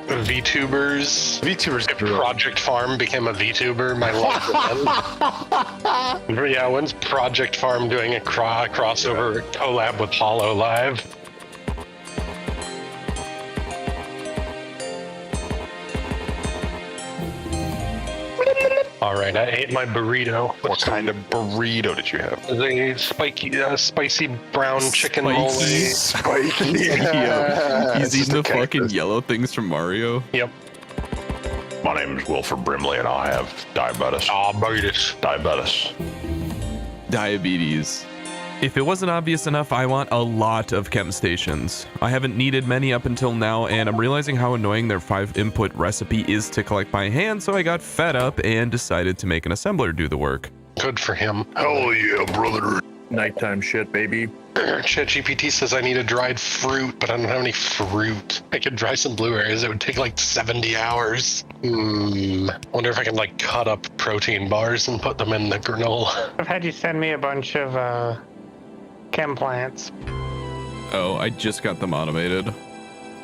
VTubers. If Project Farm became a VTuber, my life would end. Yeah, when's Project Farm doing a crossover collab with Hollow Live? All right, I ate my burrito. What kind of burrito did you have? The spicy brown chicken mole. Spiky. Yeah. He's eating the fucking yellow things from Mario. Yep. My name is Wilford Brimley, and I have diabetes. Diabetes. If it wasn't obvious enough, I want a lot of chem stations. I haven't needed many up until now, and I'm realizing how annoying their 5-input recipe is to collect by hand, so I got fed up and decided to make an assembler do the work. Good for him. Hell yeah, brother. Nighttime shit, baby. ChatGPT says I need a dried fruit, but I don't have any fruit. I could dry some blueberries. It would take like 70 hours. Wonder if I can like cut up protein bars and put them in the granola. I've had you send me a bunch of chem plants. Oh, I just got them automated.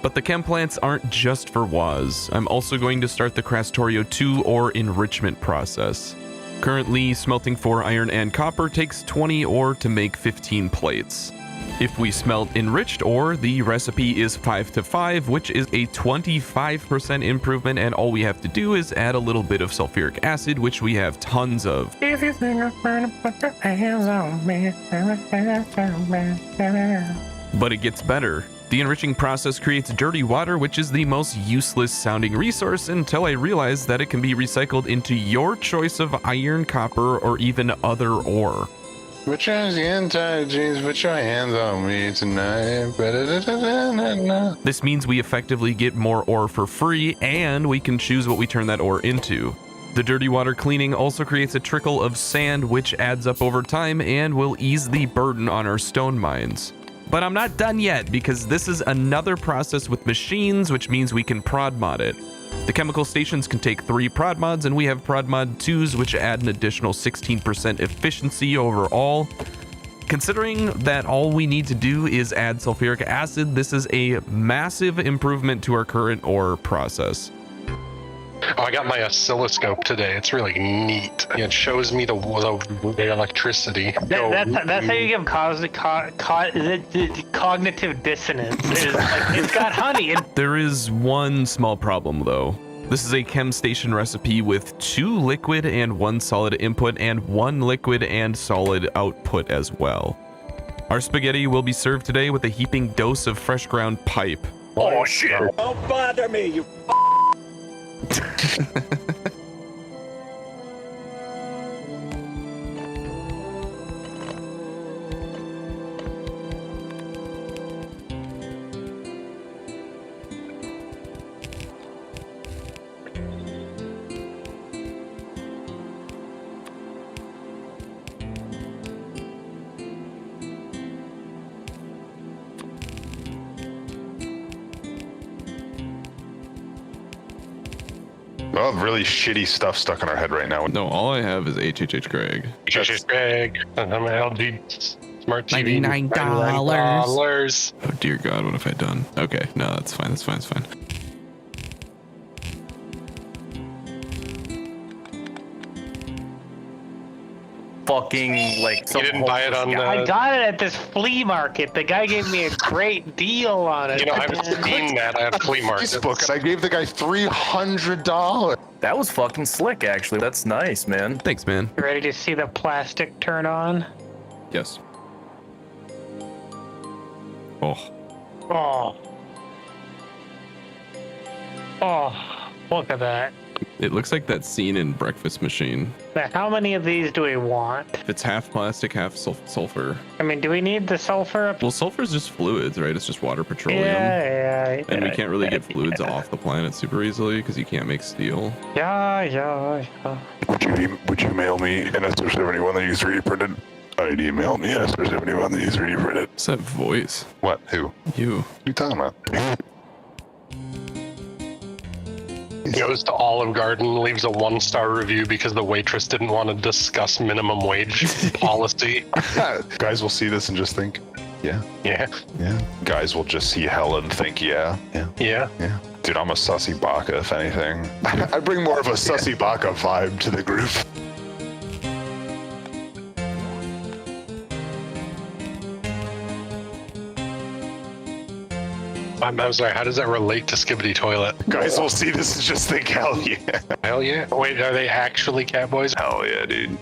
But the chem plants aren't just for Waz. I'm also going to start the Krastorio 2 ore enrichment process. Currently, smelting 4 iron and copper takes 20 ore to make 15 plates. If we smelt enriched ore, the recipe is 5-5, which is a 25% improvement, and all we have to do is add a little bit of sulfuric acid, which we have tons of. If you think I'm burning, put your hands on me. But it gets better. The enriching process creates dirty water, which is the most useless sounding resource until I realized that it can be recycled into your choice of iron, copper, or even other ore. Put your hands on me tonight. This means we effectively get more ore for free, and we can choose what we turn that ore into. The dirty water cleaning also creates a trickle of sand, which adds up over time and will ease the burden on our stone mines. But I'm not done yet, because this is another process with machines, which means we can prod mod it. The chemical stations can take 3 prod mods, and we have prod mod 2s, which add an additional 16% efficiency overall. Considering that all we need to do is add sulfuric acid, this is a massive improvement to our current ore process. Oh, I got my oscilloscope today. It's really neat. It shows me the electricity. That's how you give cognitive dissonance. It's got honey. There is one small problem though. This is a chem station recipe with 2 liquid and 1 solid input and 1 liquid and solid output as well. Our spaghetti will be served today with a heaping dose of fresh ground pipe. Oh shit! Don't bother me, you We all have really shitty stuff stuck in our head right now. No, all I have is HHH Greg. HHH Greg. And I'm LG Smart TV. $99. Oh dear God, what have I done? Okay, no, that's fine. That's fine. That's fine. Fucking like. You didn't buy it on the. I got it at this flea market. The guy gave me a great deal on it. You know, I've seen that at flea markets. Facebook, and I gave the guy $300. That was fucking slick, actually. That's nice, man. Thanks, man. You ready to see the plastic turn on? Yes. Oh. Oh. Oh. Look at that. It looks like that scene in Breakfast Machine. Now, how many of these do we want? It's half plastic, half sulfur. I mean, do we need the sulfur? Well, sulfur is just fluids, right? It's just water, petroleum. Yeah. And we can't really get fluids off the planet super easily because you can't make steel. Yeah. Would you mail me an SR-71 that you 3D printed? I'd email me an SR-71 that you 3D printed. What's that voice? What? Who? You. What are you talking about? Goes to Olive Garden, leaves a 1-star review because the waitress didn't want to discuss minimum wage policy. Guys will see this and just think, yeah. Guys will just see hell and think, yeah. Dude, I'm a sussy baka, if anything. I bring more of a sussy baka vibe to the group. I'm sorry, how does that relate to Skibbity Toilet? Guys will see this and just think, hell yeah. Hell yeah. Wait, are they actually Catboys? Hell yeah, dude.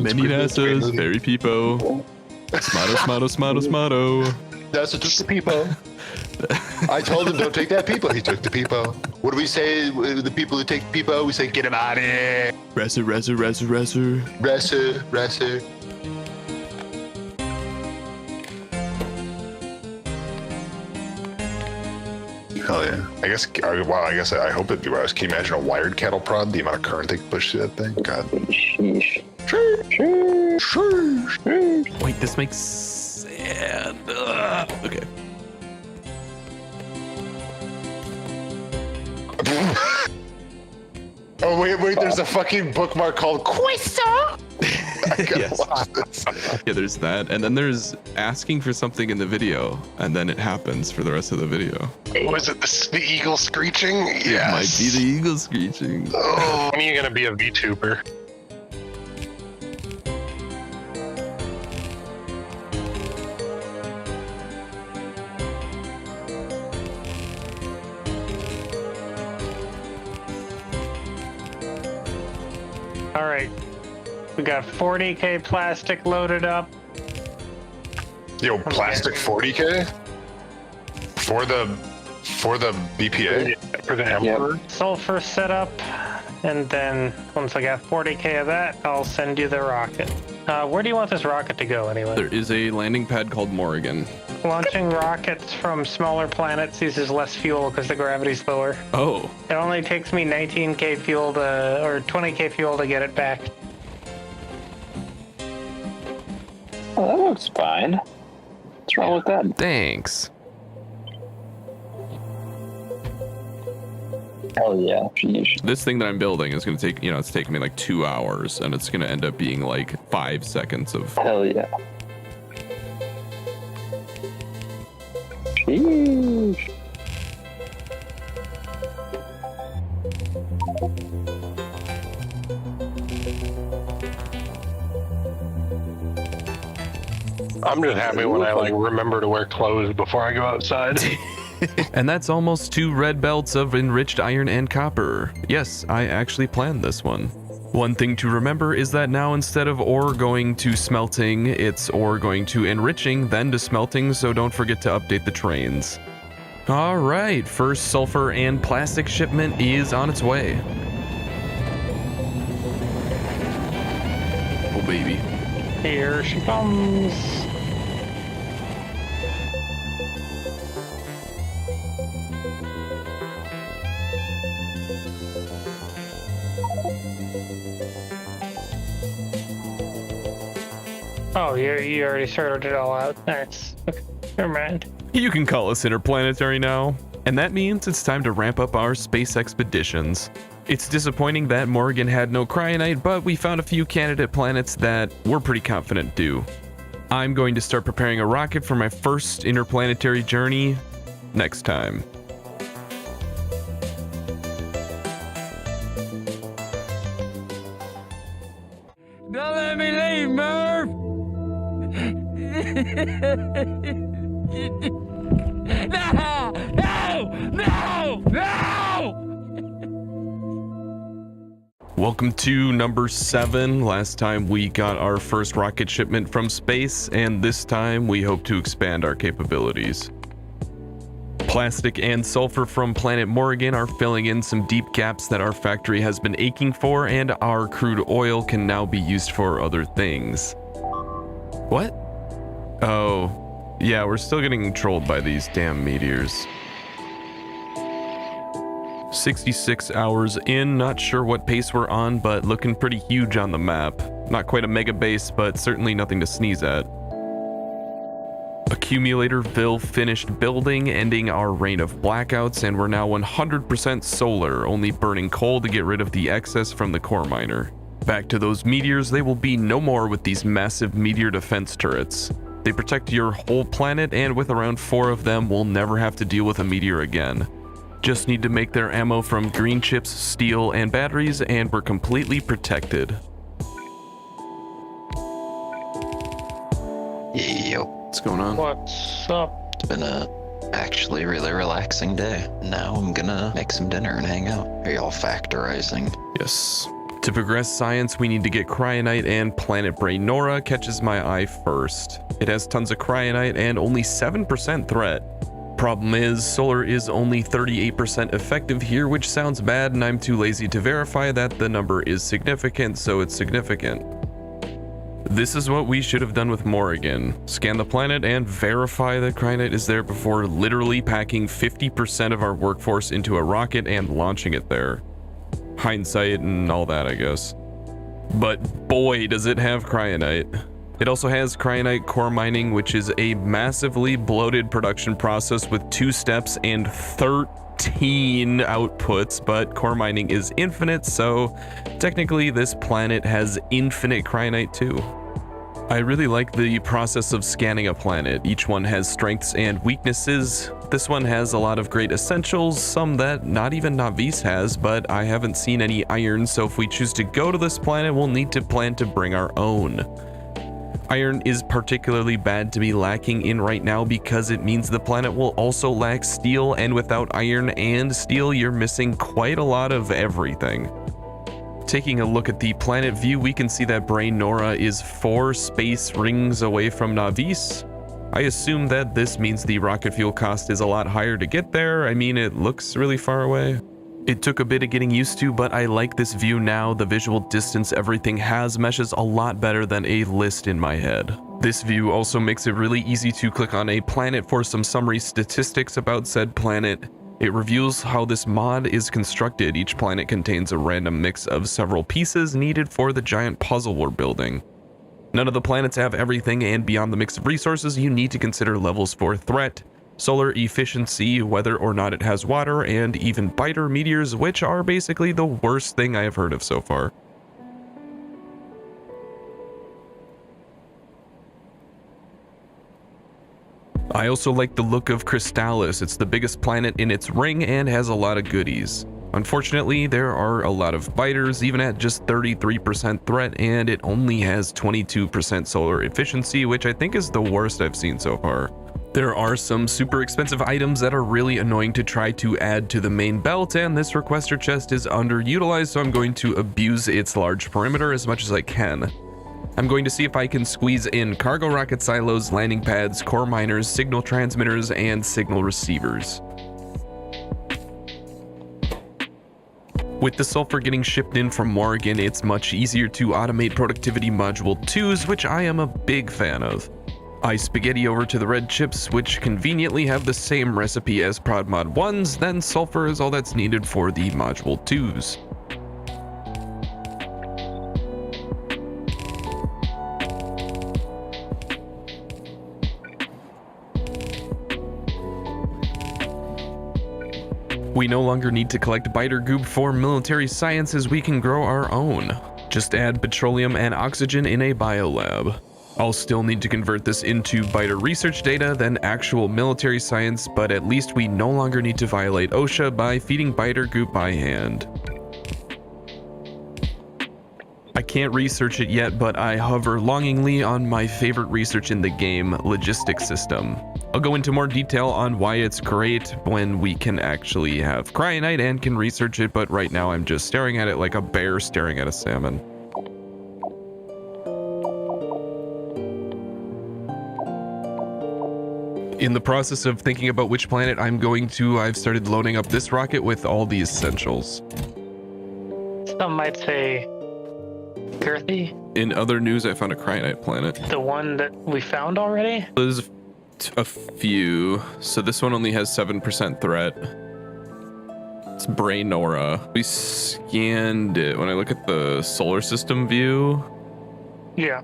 Many NASA's, very peepo. Smato. That's what took the peepo. I told him don't take that peepo. He took the peepo. What do we say? The people who take the peepo, we say get him out of here. Resser. Hell yeah. I hope it'd be wise. Can you imagine a wired cattle prod? The amount of current they can push through that thing? God. Sheesh. Wait, this makes sand. Okay. Oh, wait, there's a fucking bookmark called Quisto. Yes. Yeah, there's that. And then there's asking for something in the video, and then it happens for the rest of the video. Was it the eagle screeching? Yes. It might be the eagle screeching. Oh, when are you going to be a VTuber? All right. We got 40K plastic loaded up. Yo, plastic 40K? For the BPA? For the Emperor? Sulfur setup. And then once I got 40K of that, I'll send you the rocket. Where do you want this rocket to go anyway? There is a landing pad called Morrigan. Launching rockets from smaller planets uses less fuel because the gravity's lower. Oh. It only takes me 19K fuel or 20K fuel to get it back. Oh, that looks fine. What's wrong with that? Thanks. Hell yeah. Sheesh. This thing that I'm building is going to take, it's taking me like 2 hours, and it's going to end up being like 5 seconds of. Hell yeah. Sheesh. I'm just happy when I remember to wear clothes before I go outside. And that's almost 2 red belts of enriched iron and copper. Yes, I actually planned this one. One thing to remember is that now instead of ore going to smelting, it's ore going to enriching, then to smelting, so don't forget to update the trains. All right, first sulfur and plastic shipment is on its way. Oh baby. Here she comes. Oh, you already sorted it all out. Nice. Okay, never mind. You can call us Interplanetary now. And that means it's time to ramp up our space expeditions. It's disappointing that Morgan had no cryonite, but we found a few candidate planets that we're pretty confident do. I'm going to start preparing a rocket for my first interplanetary journey next time. Don't let me leave, Murph! No! No! No! No! Welcome to number 7. Last time we got our first rocket shipment from space, and this time we hope to expand our capabilities. Plastic and sulfur from planet Morgan are filling in some deep gaps that our factory has been aching for, and our crude oil can now be used for other things. What? Oh, yeah, we're still getting trolled by these damn meteors. 66 hours in, not sure what pace we're on, but looking pretty huge on the map. Not quite a mega base, but certainly nothing to sneeze at. Accumulatorville finished building, ending our reign of blackouts, and we're now 100% solar, only burning coal to get rid of the excess from the core miner. Back to those meteors, they will be no more with these massive meteor defense turrets. They protect your whole planet, and with around 4 of them, we'll never have to deal with a meteor again. Just need to make their ammo from green chips, steel, and batteries, and we're completely protected. Yo. What's going on? What's up? It's been a actually really relaxing day. Now I'm gonna make some dinner and hang out. Are y'all factorizing? Yes. To progress science, we need to get cryonite, and planet Brainora catches my eye first. It has tons of cryonite and only 7% threat. Problem is, solar is only 38% effective here, which sounds bad, and I'm too lazy to verify that the number is significant, so it's significant. This is what we should have done with Morgan. Scan the planet and verify that cryonite is there before literally packing 50% of our workforce into a rocket and launching it there. Hindsight and all that, I guess. But boy, does it have cryonite. It also has cryonite core mining, which is a massively bloated production process with 2 steps and 13 outputs, but core mining is infinite, so technically this planet has infinite cryonite too. I really like the process of scanning a planet. Each one has strengths and weaknesses. This one has a lot of great essentials, some that not even Navis has, but I haven't seen any iron, so if we choose to go to this planet, we'll need to plan to bring our own. Iron is particularly bad to be lacking in right now because it means the planet will also lack steel, and without iron and steel, you're missing quite a lot of everything. Taking a look at the planet view, we can see that Brainora is 4 space rings away from Navis. I assume that this means the rocket fuel cost is a lot higher to get there. I mean, it looks really far away. It took a bit of getting used to, but I like this view now. The visual distance everything has meshes a lot better than a list in my head. This view also makes it really easy to click on a planet for some summary statistics about said planet. It reveals how this mod is constructed. Each planet contains a random mix of several pieces needed for the giant puzzle we're building. None of the planets have everything, and beyond the mix of resources, you need to consider levels for threat, solar efficiency, whether or not it has water, and even biter meteors, which are basically the worst thing I have heard of so far. I also like the look of Crystallis. It's the biggest planet in its ring and has a lot of goodies. Unfortunately, there are a lot of biters, even at just 33% threat, and it only has 22% solar efficiency, which I think is the worst I've seen so far. There are some super expensive items that are really annoying to try to add to the main belt, and this requester chest is underutilized, so I'm going to abuse its large perimeter as much as I can. I'm going to see if I can squeeze in cargo rocket silos, landing pads, core miners, signal transmitters, and signal receivers. With the sulfur getting shipped in from Morgan, it's much easier to automate productivity module 2s, which I am a big fan of. I spaghetti over to the red chips, which conveniently have the same recipe as prod mod 1s, then sulfur is all that's needed for the module 2s. We no longer need to collect biter goop for military sciences, we can grow our own. Just add petroleum and oxygen in a biolab. I'll still need to convert this into biter research data, then actual military science, but at least we no longer need to violate OSHA by feeding biter goop by hand. I can't research it yet, but I hover longingly on my favorite research in the game, logistics system. I'll go into more detail on why it's great when we can actually have cryonite and can research it, but right now I'm just staring at it like a bear staring at a salmon. In the process of thinking about which planet I'm going to, I've started loading up this rocket with all the essentials. Some might say girthy. In other news, I found a cryonite planet. The one that we found already? There's a few. So this one only has 7% threat. It's Brainora. We scanned it. When I look at the solar system view, yeah,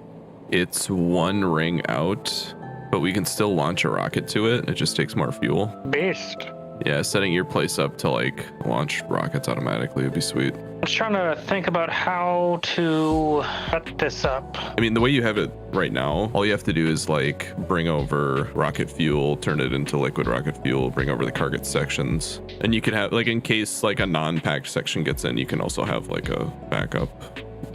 it's one ring out, but we can still launch a rocket to it. It just takes more fuel. Beast. Yeah, setting your place up to like launch rockets automatically would be sweet. I was trying to think about how to set this up. I mean, the way you have it right now, all you have to do is like bring over rocket fuel, turn it into liquid rocket fuel, bring over the target sections. And you can have like, in case like a non-packed section gets in, you can also have like a backup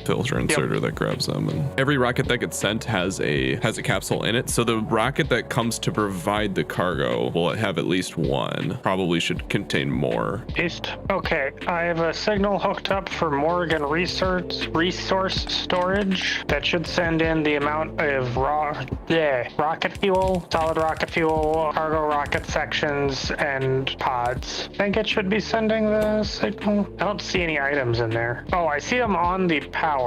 filter inserter that grabs them. And every rocket that gets sent has a capsule in it. So the rocket that comes to provide the cargo will have at least one. Probably should contain more. Beast. Okay, I have a signal hooked up for Morgan resource storage that should send in the amount of rocket fuel, solid rocket fuel, cargo rocket sections, and pods. I think it should be sending the signal. I don't see any items in there. Oh, I see them on the power.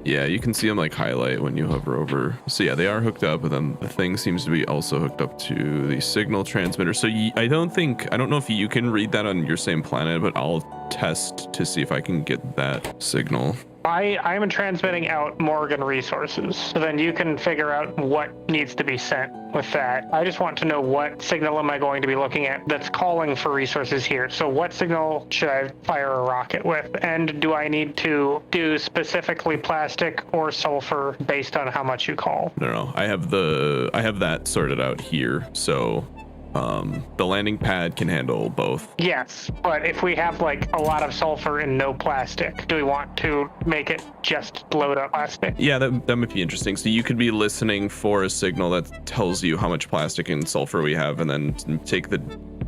Yeah, you can see them like highlight when you hover over. So yeah, they are hooked up, but then the thing seems to be also hooked up to the signal transmitter. So I don't know if you can read that on your same planet, but I'll test to see if I can get that signal. I'm transmitting out Morgan resources, so then you can figure out what needs to be sent with that. I just want to know what signal am I going to be looking at that's calling for resources here. So what signal should I fire a rocket with? And do I need to do specifically plastic or sulfur based on how much you call? No, I have that sorted out here. So the landing pad can handle both. Yes, but if we have like a lot of sulfur and no plastic, do we want to make it just load up plastic? Yeah, that might be interesting. So you could be listening for a signal that tells you how much plastic and sulfur we have, and then take the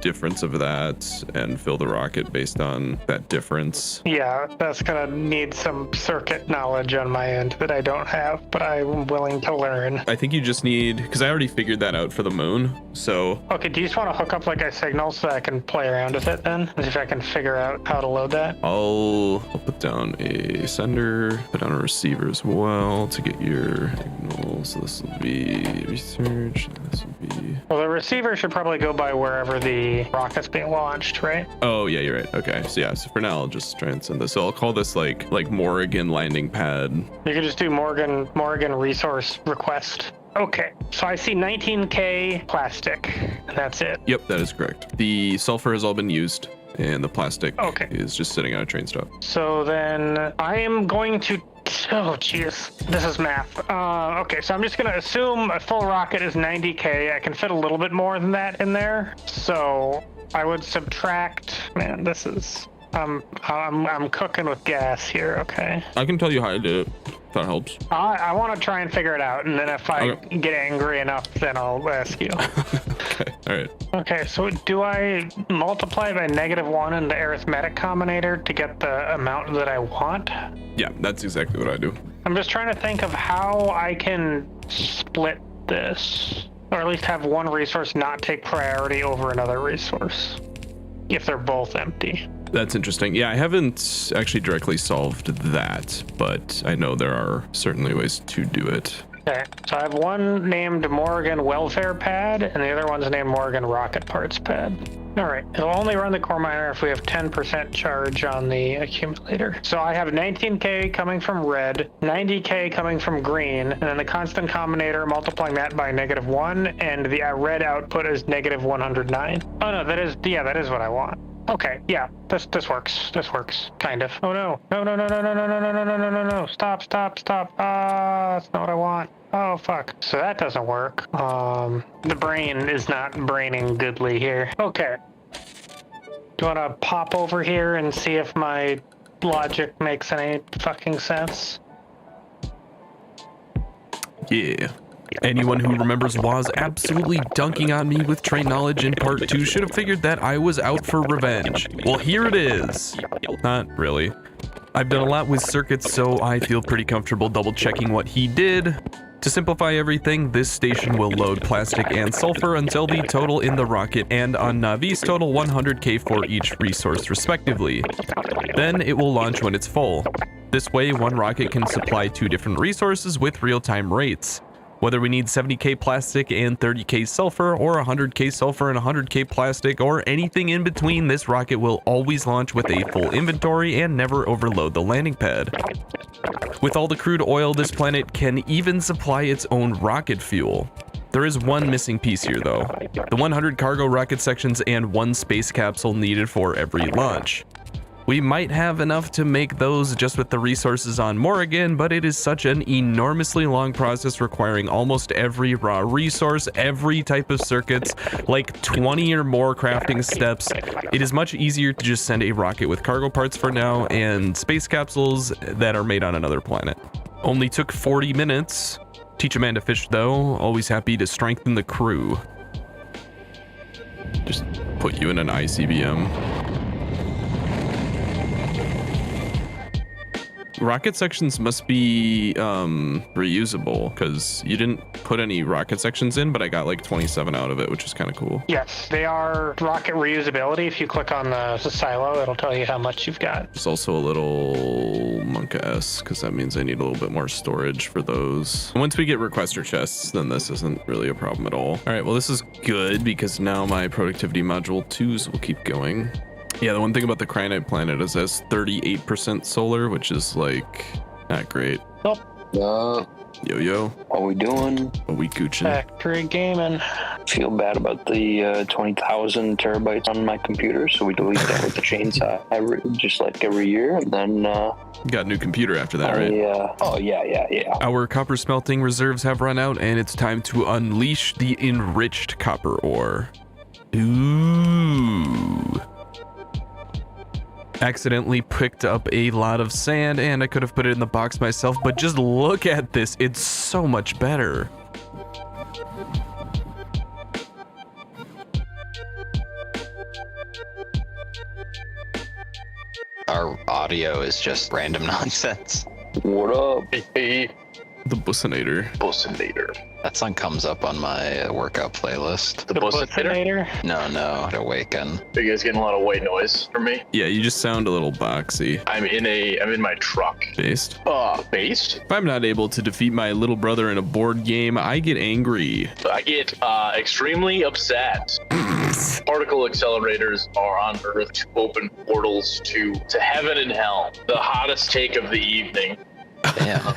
difference of that and fill the rocket based on that difference. Yeah, that's gonna need some circuit knowledge on my end that I don't have, but I'm willing to learn. I think you just need, because I already figured that out for the moon, so... Okay, do you just want to hook up like a signal so I can play around with it then? See if I can figure out how to load that? I'll put down a sender, put down a receiver as well to get your signal. So this will be research, this will be... Well, the receiver should probably go by wherever the rocket's being launched, right? Oh, yeah, you're right. Okay, so yeah, so for now, I'll just try and send this. So I'll call this like Morgan landing pad. You can just do Morgan resource request. Okay, so I see 19K plastic, and that's it. Yep, that is correct. The sulfur has all been used, and the plastic is just sitting on a train stop. So then I am going to, oh jeez, this is math. Okay, so I'm just gonna assume a full rocket is 90K. I can fit a little bit more than that in there. So I would subtract, man, this is, I'm cooking with gas here, okay? I can tell you how I did it, if that helps. I want to try and figure it out, and then if I get angry enough, then I'll ask you. Okay, all right. Okay, so do I multiply by -1 in the arithmetic combinator to get the amount that I want? Yeah, that's exactly what I do. I'm just trying to think of how I can split this, or at least have one resource not take priority over another resource, if they're both empty. That's interesting. Yeah, I haven't actually directly solved that, but I know there are certainly ways to do it. Okay, so I have one named Morgan Welfare Pad, and the other one's named Morgan Rocket Parts Pad. All right, it'll only run the core miner if we have 10% charge on the accumulator. So I have 19K coming from red, 90K coming from green, and then the constant combinator multiplying that by -1, and the red output is -109. Oh no, that is what I want. Okay, yeah, this works. This works, kind of. Oh no, no, stop. That's not what I want. Oh fuck. So that doesn't work. The brain is not braining goodly here. Okay. Do you want to pop over here and see if my logic makes any fucking sense? Yeah. Anyone who remembers Waz absolutely dunking on me with train knowledge in part 2 should have figured that I was out for revenge. Well, here it is. Not really. I've done a lot with circuits, so I feel pretty comfortable double checking what he did. To simplify everything, this station will load plastic and sulfur until the total in the rocket and on Navi's total 100K for each resource respectively. Then it will launch when it's full. This way, one rocket can supply 2 different resources with real-time rates. Whether we need 70K plastic and 30K sulfur, or 100K sulfur and 100K plastic, or anything in between, this rocket will always launch with a full inventory and never overload the landing pad. With all the crude oil, this planet can even supply its own rocket fuel. There is one missing piece here though. The 100 cargo rocket sections and 1 space capsule needed for every launch. We might have enough to make those just with the resources on Morrigan, but it is such an enormously long process requiring almost every raw resource, every type of circuits, like 20 or more crafting steps. It is much easier to just send a rocket with cargo parts for now and space capsules that are made on another planet. Only took 40 minutes. Teach a man to fish though, always happy to strengthen the crew. Just put you in an ICBM. Rocket sections must be reusable, because you didn't put any rocket sections in, but I got like 27 out of it, which is kind of cool. Yes, they are rocket reusability. If you click on the silo, it'll tell you how much you've got. There's also a little Monka S, because that means I need a little bit more storage for those. Once we get requester chests, then this isn't really a problem at all. All right, well, this is good, because now my productivity module 2s will keep going. Yeah, the one thing about the Cryonite planet is it has 38% solar, which is like not great. Yo. What we doing? What we gooching? Factory gaming. Feel bad about the 20,000 terabytes on my computer, so we delete that with the chainsaw just like every year, and then you got a new computer after that, right? Yeah. Oh yeah. Our copper smelting reserves have run out, and it's time to unleash the enriched copper ore. Ooh. Accidentally picked up a lot of sand, and I could have put it in the box myself, but just look at this. It's so much better. Our audio is just random nonsense. What up? Hey. The Bussinator. That song comes up on my workout playlist. The Bussinator? No, to Awaken. Are you guys getting a lot of white noise from me? Yeah, you just sound a little boxy. I'm in my truck. Based? Based? If I'm not able to defeat my little brother in a board game, I get angry. I get extremely upset. Particle accelerators are on Earth to open portals to heaven and hell. The hottest take of the evening. Damn.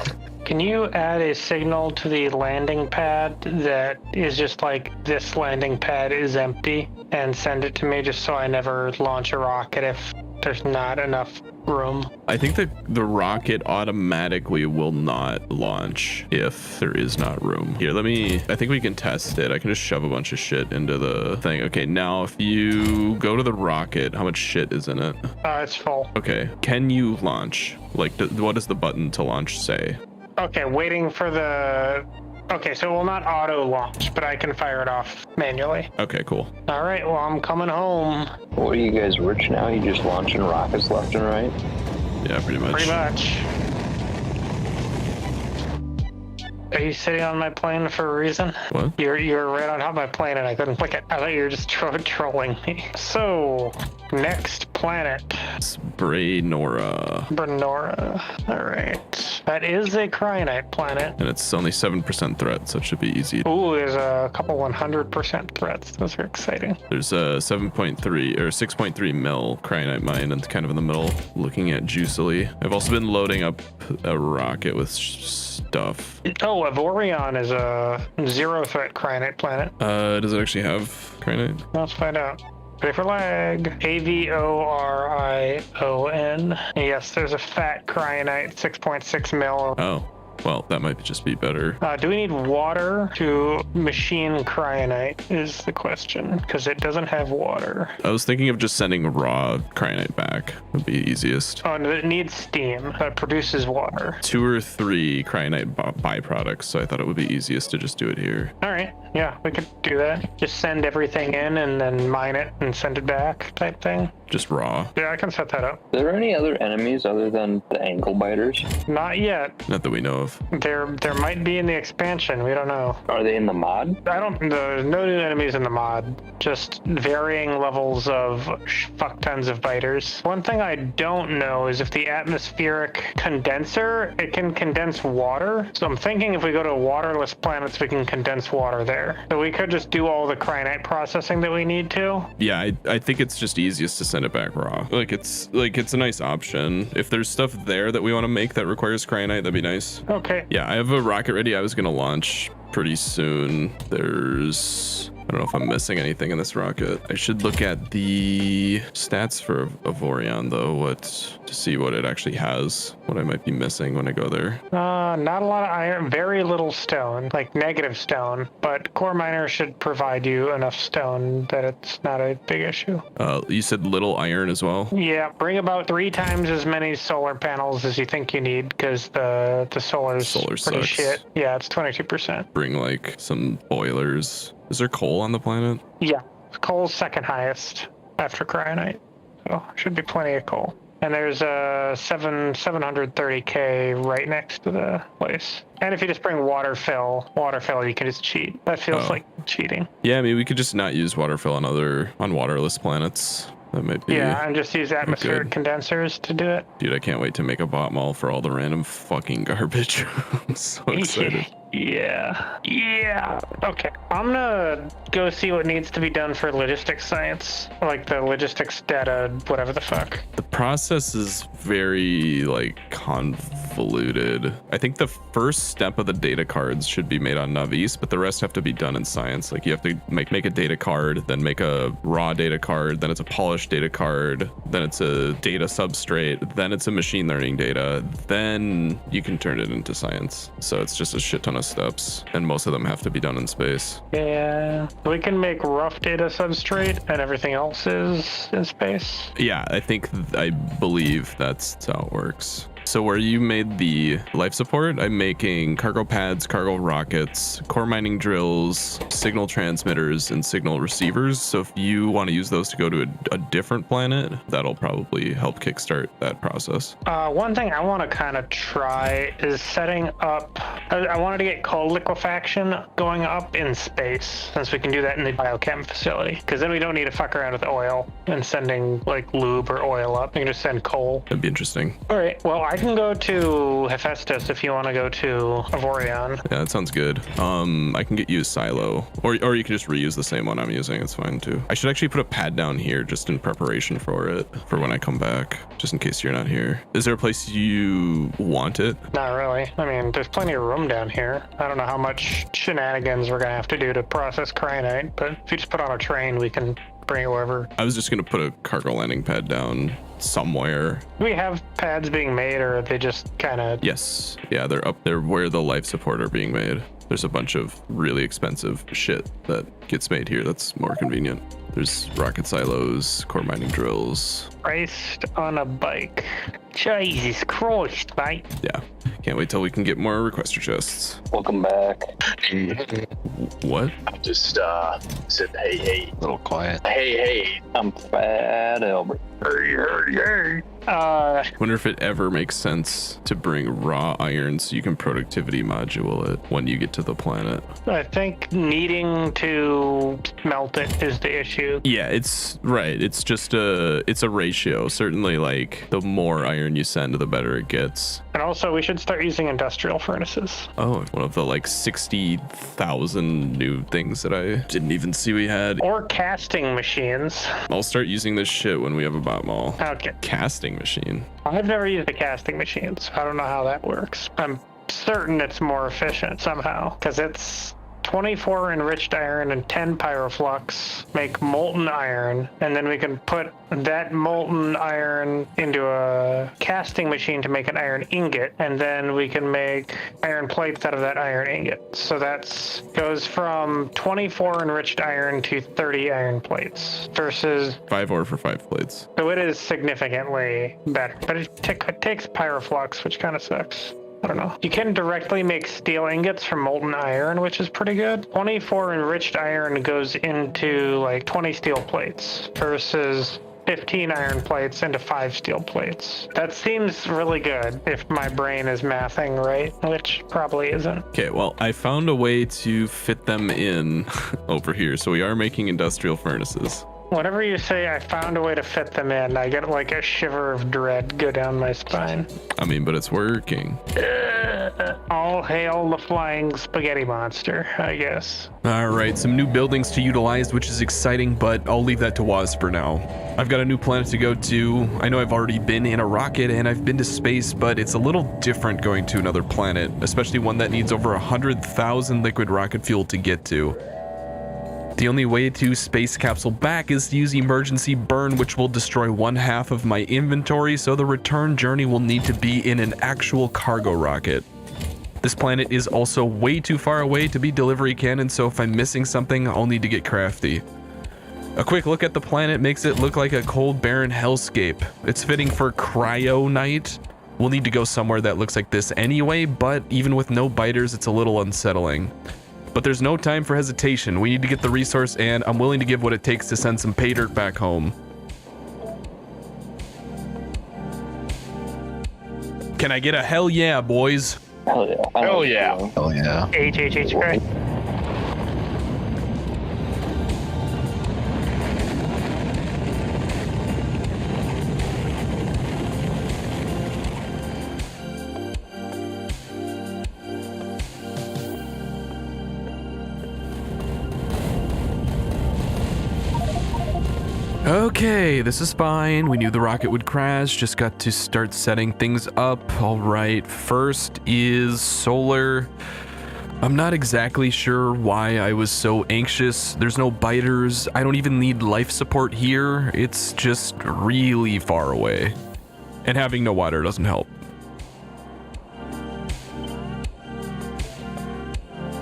Can you add a signal to the landing pad that is just like, this landing pad is empty, and send it to me just so I never launch a rocket if there's not enough room? I think that the rocket automatically will not launch if there is not room. Here, I think we can test it. I can just shove a bunch of shit into the thing. Okay, now if you go to the rocket, how much shit is in it? It's full. Okay, can you launch? Like, what does the button to launch say? Okay, waiting for the... Okay, so it will not auto launch, but I can fire it off manually. Okay, cool. All right, well, I'm coming home. What are you guys rich now? You just launching rockets left and right? Yeah, pretty much. Pretty much. Are you sitting on my plane for a reason? What? You're right on top of my plane and I couldn't click it. I thought you were just trolling me. So, next planet. Braynora. All right. That is a cryonite planet. And it's only 7% threat, so it should be easy. Ooh, there's a couple 100% threats. Those are exciting. There's a 7.3 or 6.3 mil cryonite mine, and kind of in the middle, looking at juicily. I've also been loading up a rocket with stuff. Oh, Avorion is a 0 threat cryonite planet. Does it actually have cryonite? Let's find out. Ready for lag. Avorion. Yes, there's a fat cryonite, 6.6 mil. Oh. Well, that might just be better. Do we need water to machine cryonite is the question, because it doesn't have water. I was thinking of just sending raw cryonite back. Would be easiest. Oh, no, it needs steam that produces water. 2 or 3 cryonite byproducts, so I thought it would be easiest to just do it here. All right. Yeah, we could do that. Just send everything in and then mine it and send it back type thing. Just raw. Yeah, I can set that up. Are there any other enemies other than the ankle biters? Not yet. Not that we know of. There might be in the expansion. We don't know. Are they in the mod? There's no new enemies in the mod. Just varying levels of fuck tons of biters. One thing I don't know is if the atmospheric condenser, it can condense water. So I'm thinking if we go to waterless planets, we can condense water there. So we could just do all the cryonite processing that we need to. Yeah, I think it's just easiest to send it back raw. It's a nice option. If there's stuff there that we want to make that requires cryonite, that'd be nice. Okay. Yeah, I have a rocket ready. I was gonna launch pretty soon. I don't know if I'm missing anything in this rocket. I should look at the stats for Avorion though, to see what it actually has, what I might be missing when I go there. Not a lot of iron, very little stone, like negative stone, but Core Miner should provide you enough stone that it's not a big issue. You said little iron as well? Yeah, bring about 3 times as many solar panels as you think you need, because the solar's pretty sucks. shit. Yeah, it's 22%. Bring like some boilers. Is there coal on the planet? Yeah, coal's second highest after cryonite, so should be plenty of coal. And there's a 730k right next to the place. And if you just bring water fill, you can just cheat. That feels like cheating. Yeah, I mean we could just not use water fill on waterless planets. That might be. Yeah, and just use atmospheric condensers to do it. Dude, I can't wait to make a bot mall for all the random fucking garbage. I'm so excited. Yeah. Okay, I'm gonna go see what needs to be done for logistics science, like the logistics data, whatever the fuck. The process is very convoluted. I think the first step of the data cards should be made on Navis, but the rest have to be done in science. Like you have to make a data card, then make a raw data card, then it's a polished data card, then it's a data substrate, then it's a machine learning data, then you can turn it into science. So it's just a shit ton of steps, and most of them have to be done in space. Yeah, we can make rough data substrate and everything else is in space. Yeah, I believe that's how it works. So where you made the life support, I'm making cargo pads, cargo rockets, core mining drills, signal transmitters, and signal receivers. So if you want to use those to go to a different planet, that'll probably help kickstart that process. One thing I want to kind of try is setting up I wanted to get cold liquefaction going up in space, since we can do that in the biochem facility. Because then we don't need to fuck around with oil and sending like lube or oil up. We can just send coal. That'd be interesting. All right. Well, I can go to Hephaestus if you want to go to Avorion. Yeah, that sounds good. I can get you a silo, or you can just reuse the same one I'm using. It's fine too. I should actually put a pad down here just in preparation for it, for when I come back, just in case you're not here. Is there a place you want it? Not really. I mean, there's plenty of room down here. I don't know how much shenanigans we're gonna have to do to process cyanide, but if you just put on a train, we can bring it wherever. I was just gonna put a cargo landing pad down somewhere. Do we have pads being made, or are they just kind of... Yes. Yeah, they're up there where the life support are being made. There's a bunch of really expensive shit that gets made here that's more convenient. There's rocket silos, core mining drills. Christ on a bike. Jesus Christ, mate. Yeah. Can't wait till we can get more requester chests. Welcome back. What? I'm just said hey. A little quiet. Hey. I'm Fat Albert. Hey. Wonder if it ever makes sense to bring raw iron so you can productivity module it when you get to the planet. I think needing to smelt it is the issue. Yeah, it's right. It's just a ratio. Certainly, like the more iron you send, the better it gets. And also, we should start using industrial furnaces. Oh, one of the like 60,000 new things that I didn't even see we had. Or casting machines. I'll start using this shit when we have a bot mall. Okay. Casting machine. I've never used the casting machine, so I don't know how that works. I'm certain it's more efficient somehow, because it's 24 enriched iron and 10 pyroflux make molten iron, and then we can put that molten iron into a casting machine to make an iron ingot, and then we can make iron plates out of that iron ingot. So that's goes from 24 enriched iron to 30 iron plates versus 5 ore for 5 plates. So it is significantly better, but it takes pyroflux, which kind of sucks. I don't know. You can directly make steel ingots from molten iron, which is pretty good. 24 enriched iron goes into like 20 steel plates versus 15 iron plates into 5 steel plates. That seems really good if my brain is mathing right, which probably isn't. Okay, well, I found a way to fit them in over here. So we are making industrial furnaces. Whatever you say, I found a way to fit them in. I get like a shiver of dread go down my spine. I mean, but it's working. All hail the flying spaghetti monster, I guess. All right, some new buildings to utilize, which is exciting, but I'll leave that to Waz for now. I've got a new planet to go to. I know I've already been in a rocket and I've been to space, but it's a little different going to another planet, especially one that needs over 100,000 liquid rocket fuel to get to. The only way to space capsule back is to use emergency burn, which will destroy 1/2 of my inventory, so the return journey will need to be in an actual cargo rocket. This planet is also way too far away to be delivery cannon, so if I'm missing something, I'll need to get crafty. A quick look at the planet makes it look like a cold, barren hellscape. It's fitting for cryo night. We'll need to go somewhere that looks like this anyway, but even with no biters, it's a little unsettling. But there's no time for hesitation. We need to get the resource, and I'm willing to give what it takes to send some pay dirt back home. Can I get a hell yeah, boys? Hell yeah. Hell yeah. Hell yeah. H, right? Okay, this is fine. We knew the rocket would crash, just got to start setting things up. All right, first is solar. I'm not exactly sure why I was so anxious. There's no biters. I don't even need life support here. It's just really far away. And having no water doesn't help.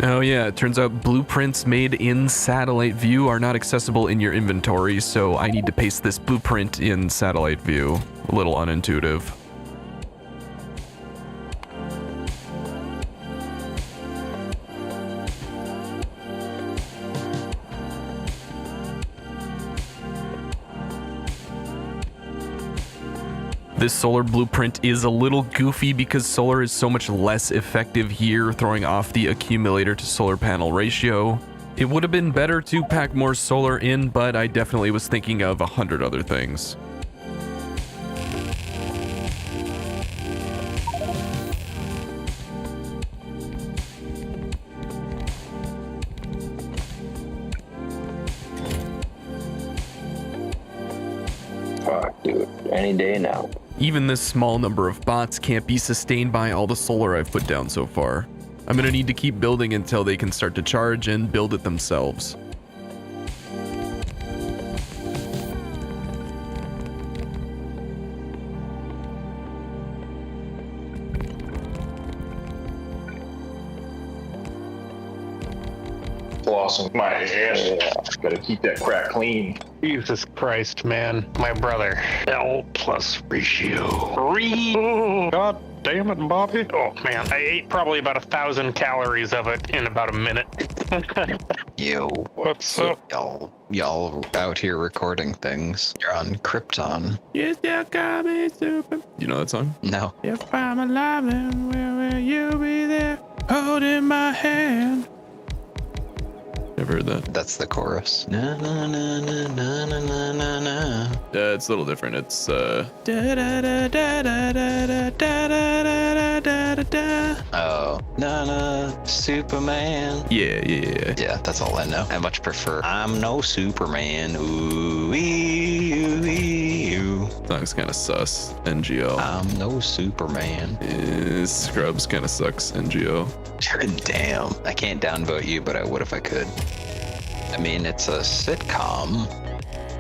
Oh yeah, it turns out blueprints made in satellite view are not accessible in your inventory, so I need to paste this blueprint in satellite view. A little unintuitive. This solar blueprint is a little goofy because solar is so much less effective here, throwing off the accumulator to solar panel ratio. It would have been better to pack more solar in, but I definitely was thinking of 100 other things. Fuck, dude. Any day now. Even this small number of bots can't be sustained by all the solar I've put down so far. I'm gonna need to keep building until they can start to charge and build it themselves. Flossing my ass. Yeah, gotta keep that crack clean. Jesus Christ, man. My brother. L plus ratio. God damn it, Bobby. Oh, man. I ate probably about 1,000 calories of it in about a minute. Yo. What's up? Y'all out here recording things. You're on Krypton. You still call me super. You know that song? No. If I'm alive, then where will you be there? Holding my hand. Never heard that. That's the chorus. Na na na na na na na na na. It's a little different. It's Da da da da da da da da da da da. Oh, na na, Superman. Yeah, that's all I know. I much prefer I'm no Superman. Ooh, ee, ooh. Song's kind of sus. NGO. I'm no Superman. Scrubs kind of sucks. NGO. Damn. I can't downvote you, but I would if I could. I mean, it's a sitcom.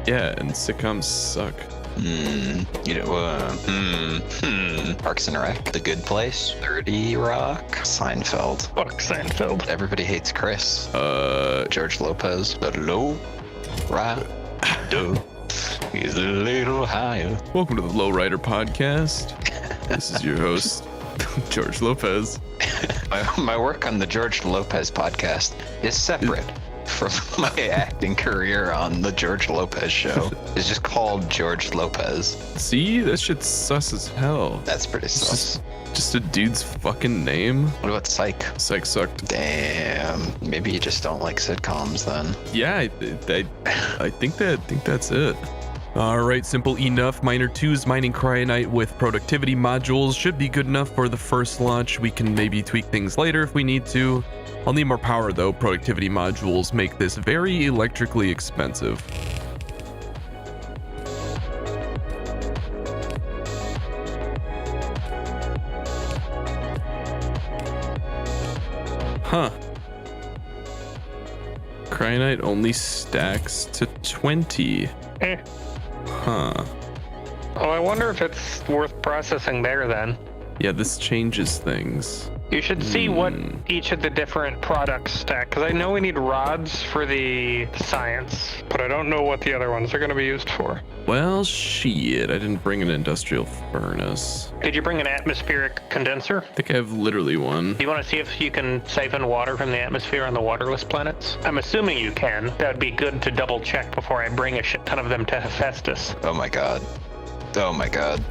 Yeah, and sitcoms suck. You know, Parks and Rec, The Good Place, 30 Rock, Seinfeld. Fuck Seinfeld. Everybody hates Chris. George Lopez. The low rider. He's a little higher. Welcome to the Lowrider Podcast. This is your host, George Lopez. My work on the George Lopez podcast is separate from my acting career on the George Lopez show. It's just called George Lopez. See, that shit's sus as hell. That's pretty sus. Just a dude's fucking name. What about Psych? Psych sucked. Damn. Maybe you just don't like sitcoms then. Yeah, I think that's it. Alright, simple enough. Miner 2's mining cryonite with productivity modules should be good enough for the first launch. We can maybe tweak things later if we need to. I'll need more power though. Productivity modules make this very electrically expensive. Huh. Cryonite only stacks to 20. Huh. Oh, I wonder if it's worth processing there then. Yeah, this changes things. You should see what each of the different products stack, because I know we need rods for the science, but I don't know what the other ones are going to be used for. Well, shit, I didn't bring an industrial furnace. Did you bring an atmospheric condenser? I think I have literally one. Do you want to see if you can siphon water from the atmosphere on the waterless planets? I'm assuming you can. That would be good to double check before I bring a shit ton of them to Hephaestus. Oh my god. Oh my god.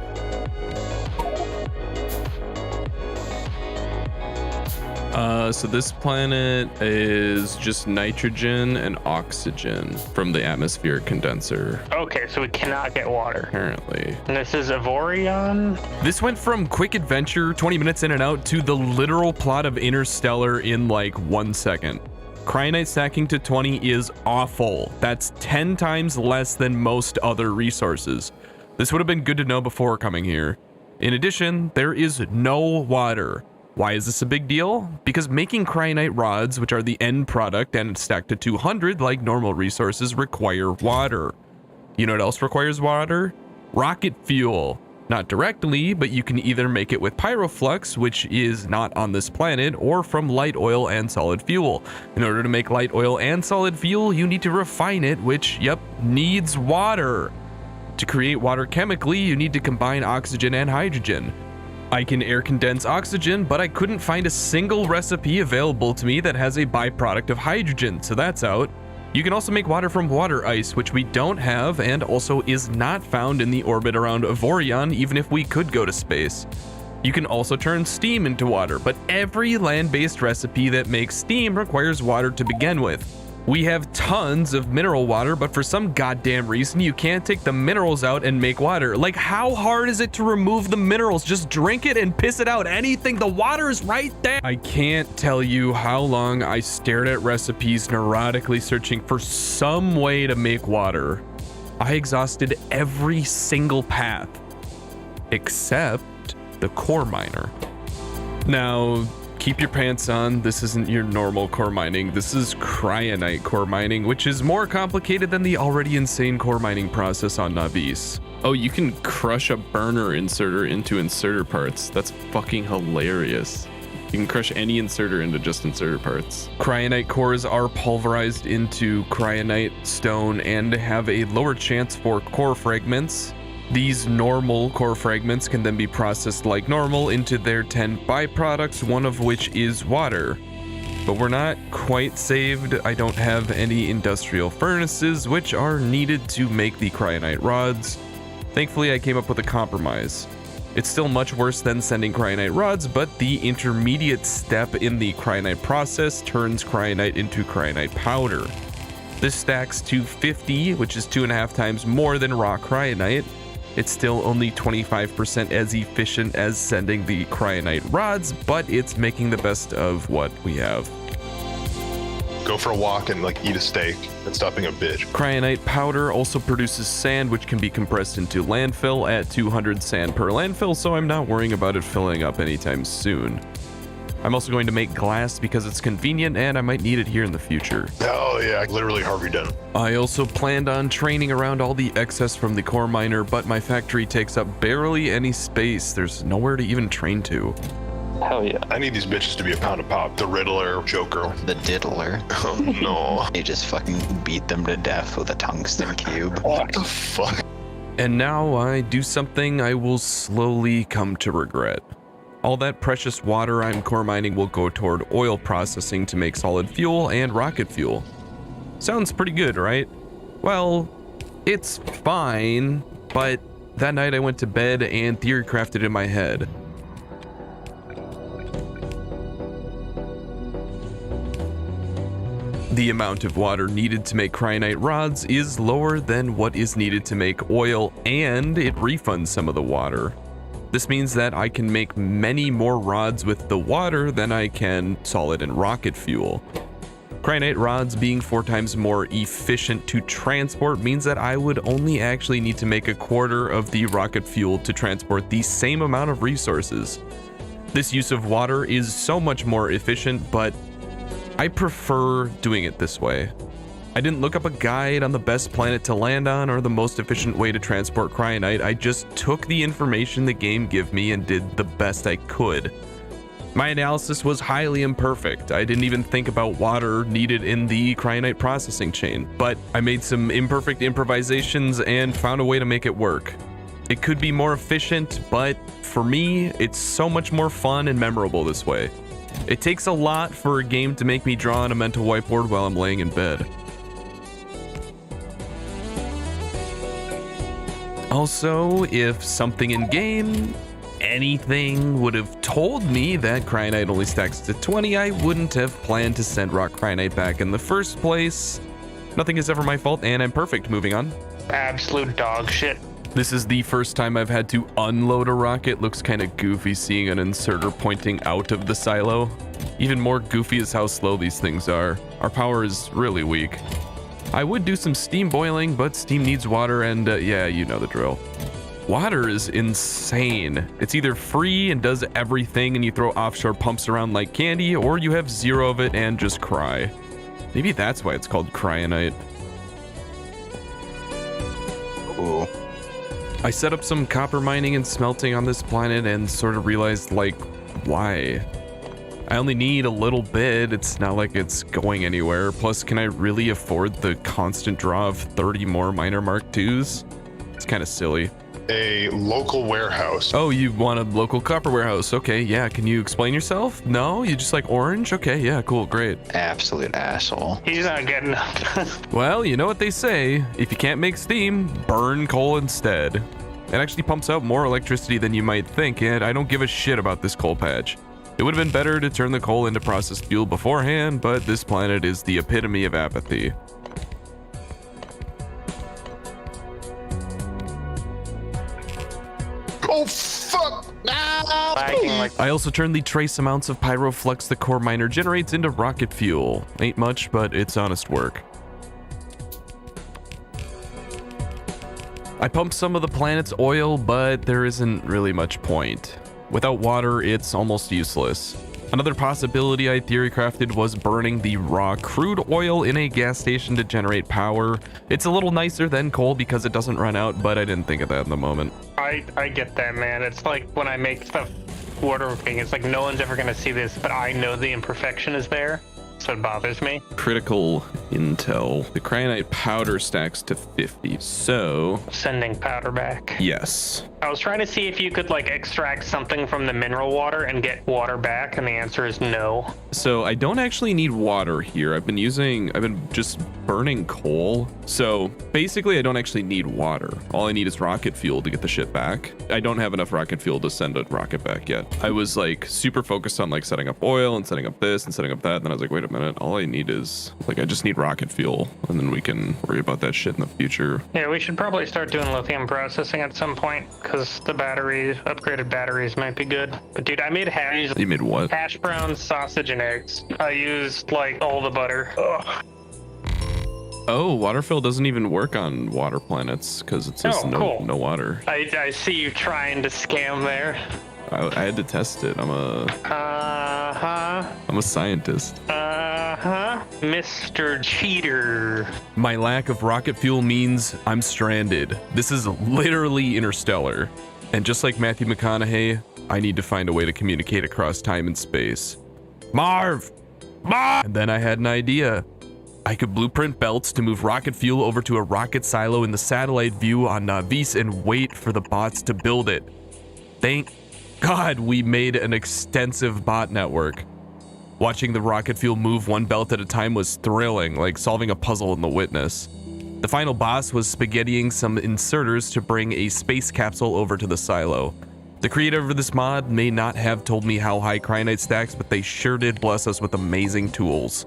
So this planet is just nitrogen and oxygen from the atmospheric condenser. Okay, so we cannot get water. Apparently. And this is Avorion? This went from quick adventure, 20 minutes in and out, to the literal plot of Interstellar in like 1 second. Cryonite stacking to 20 is awful. That's 10 times less than most other resources. This would have been good to know before coming here. In addition, there is no water. Why is this a big deal? Because making cryonite rods, which are the end product and stacked to 200 like normal resources, require water. You know what else requires water? Rocket fuel. Not directly, but you can either make it with pyroflux, which is not on this planet, or from light oil and solid fuel. In order to make light oil and solid fuel, you need to refine it, which, yep, needs water. To create water chemically, you need to combine oxygen and hydrogen. I can air condense oxygen, but I couldn't find a single recipe available to me that has a byproduct of hydrogen, so that's out. You can also make water from water ice, which we don't have and also is not found in the orbit around Vorion, even if we could go to space. You can also turn steam into water, but every land-based recipe that makes steam requires water to begin with. We have tons of mineral water, but for some goddamn reason, you can't take the minerals out and make water. Like, how hard is it to remove the minerals? Just drink it and piss it out. Anything, the water is right there. I can't tell you how long I stared at recipes neurotically searching for some way to make water. I exhausted every single path, except the core miner. Now, keep your pants on. This isn't your normal core mining. This is cryonite core mining, which is more complicated than the already insane core mining process on Navis. Oh, you can crush a burner inserter into inserter parts. That's fucking hilarious. You can crush any inserter into just inserter parts. Cryonite cores are pulverized into cryonite stone and have a lower chance for core fragments. These normal core fragments can then be processed like normal into their 10 byproducts, one of which is water. But we're not quite saved. I don't have any industrial furnaces, which are needed to make the cryonite rods. Thankfully, I came up with a compromise. It's still much worse than sending cryonite rods, but the intermediate step in the cryonite process turns cryonite into cryonite powder. This stacks to 50, which is 2.5 times more than raw cryonite. It's still only 25% as efficient as sending the cryonite rods, but it's making the best of what we have. Go for a walk and like eat a steak and stop being a bitch. Cryonite powder also produces sand, which can be compressed into landfill at 200 sand per landfill, so I'm not worrying about it filling up anytime soon. I'm also going to make glass because it's convenient and I might need it here in the future. Oh yeah, literally Harvey Dent. I also planned on training around all the excess from the core miner, but my factory takes up barely any space. There's nowhere to even train to. Hell yeah. I need these bitches to be a pound of pop. The Riddler, Joker. The Diddler. Oh no. You just fucking beat them to death with a tungsten cube. What the fuck? And now I do something I will slowly come to regret. All that precious water I'm core mining will go toward oil processing to make solid fuel and rocket fuel. Sounds pretty good, right? Well, it's fine, but that night I went to bed and theory crafted in my head. The amount of water needed to make cryonite rods is lower than what is needed to make oil, and it refunds some of the water. This means that I can make many more rods with the water than I can solid and rocket fuel. Cryonite rods being 4 times more efficient to transport means that I would only actually need to make 1/4 of the rocket fuel to transport the same amount of resources. This use of water is so much more efficient, but I prefer doing it this way. I didn't look up a guide on the best planet to land on or the most efficient way to transport cryonite. I just took the information the game gave me and did the best I could. My analysis was highly imperfect. I didn't even think about water needed in the cryonite processing chain, but I made some imperfect improvisations and found a way to make it work. It could be more efficient, but for me, it's so much more fun and memorable this way. It takes a lot for a game to make me draw on a mental whiteboard while I'm laying in bed. Also, if something in game, anything would have told me that cryonite only stacks to 20, I wouldn't have planned to send rock cryonite back in the first place. Nothing is ever my fault, and I'm perfect. Moving on. Absolute dog shit. This is the first time I've had to unload a rocket. Looks kind of goofy seeing an inserter pointing out of the silo. Even more goofy is how slow these things are. Our power is really weak. I would do some steam boiling, but steam needs water and yeah, you know the drill. Water is insane. It's either free and does everything and you throw offshore pumps around like candy, or you have 0 of it and just cry. Maybe that's why it's called cryonite. Ooh. I set up some copper mining and smelting on this planet and sort of realized, like, why? I only need a little bit. It's not like it's going anywhere. Plus, can I really afford the constant draw of 30 more miner Mark IIs? It's kind of silly. a local warehouse. Oh, you want a local copper warehouse? Okay, yeah. Can you explain yourself? No, you just like orange? Okay, yeah, cool, great. Absolute asshole. He's not getting up. Well, you know what they say. If you can't make steam, burn coal instead. It actually pumps out more electricity than you might think, and I don't give a shit about this coal patch. It would have been better to turn the coal into processed fuel beforehand, but this planet is the epitome of apathy. Oh, fuck! I also turned the trace amounts of pyroflux the core miner generates into rocket fuel. Ain't much, but it's honest work. I pumped some of the planet's oil, but there isn't really much point. Without water, it's almost useless. Another possibility I theory crafted was burning the raw crude oil in a gas station to generate power. It's a little nicer than coal because it doesn't run out, but I didn't think of that in the moment. I get that, man. It's like when I make stuff waterproofing, it's like no one's ever gonna see this, but I know the imperfection is there, so it bothers me. Critical intel. The cryonite powder stacks to 50, so... Sending powder back. Yes. I was trying to see if you could like extract something from the mineral water and get water back, and the answer is no. So I don't actually need water here. I've been just burning coal. So basically I don't actually need water. All I need is rocket fuel to get the shit back. I don't have enough rocket fuel to send a rocket back yet. I was like super focused on like setting up oil and setting up this and setting up that. And then I was like, wait a minute, all I need is like, I just need rocket fuel, and then we can worry about that shit in the future. Yeah, we should probably start doing lithium processing at some point, because the upgraded batteries might be good. But dude, I made hash. You made what? Hash browns, sausage, and eggs. I used like all the butter. Ugh. Oh, water fill doesn't even work on water planets because it says no water. I see you trying to scam there. I had to test it. I'm a scientist. Mr. Cheater. My lack of rocket fuel means I'm stranded. This is literally Interstellar. And just like Matthew McConaughey, I need to find a way to communicate across time and space. Marv! And then I had an idea. I could blueprint belts to move rocket fuel over to a rocket silo in the satellite view on Navis and wait for the bots to build it. Thank God we made an extensive bot network. Watching the rocket fuel move one belt at a time was thrilling, like solving a puzzle in The Witness. The final boss was spaghettiing some inserters to bring a space capsule over to the silo. The creator of this mod may not have told me how high cryonite stacks, but they sure did bless us with amazing tools.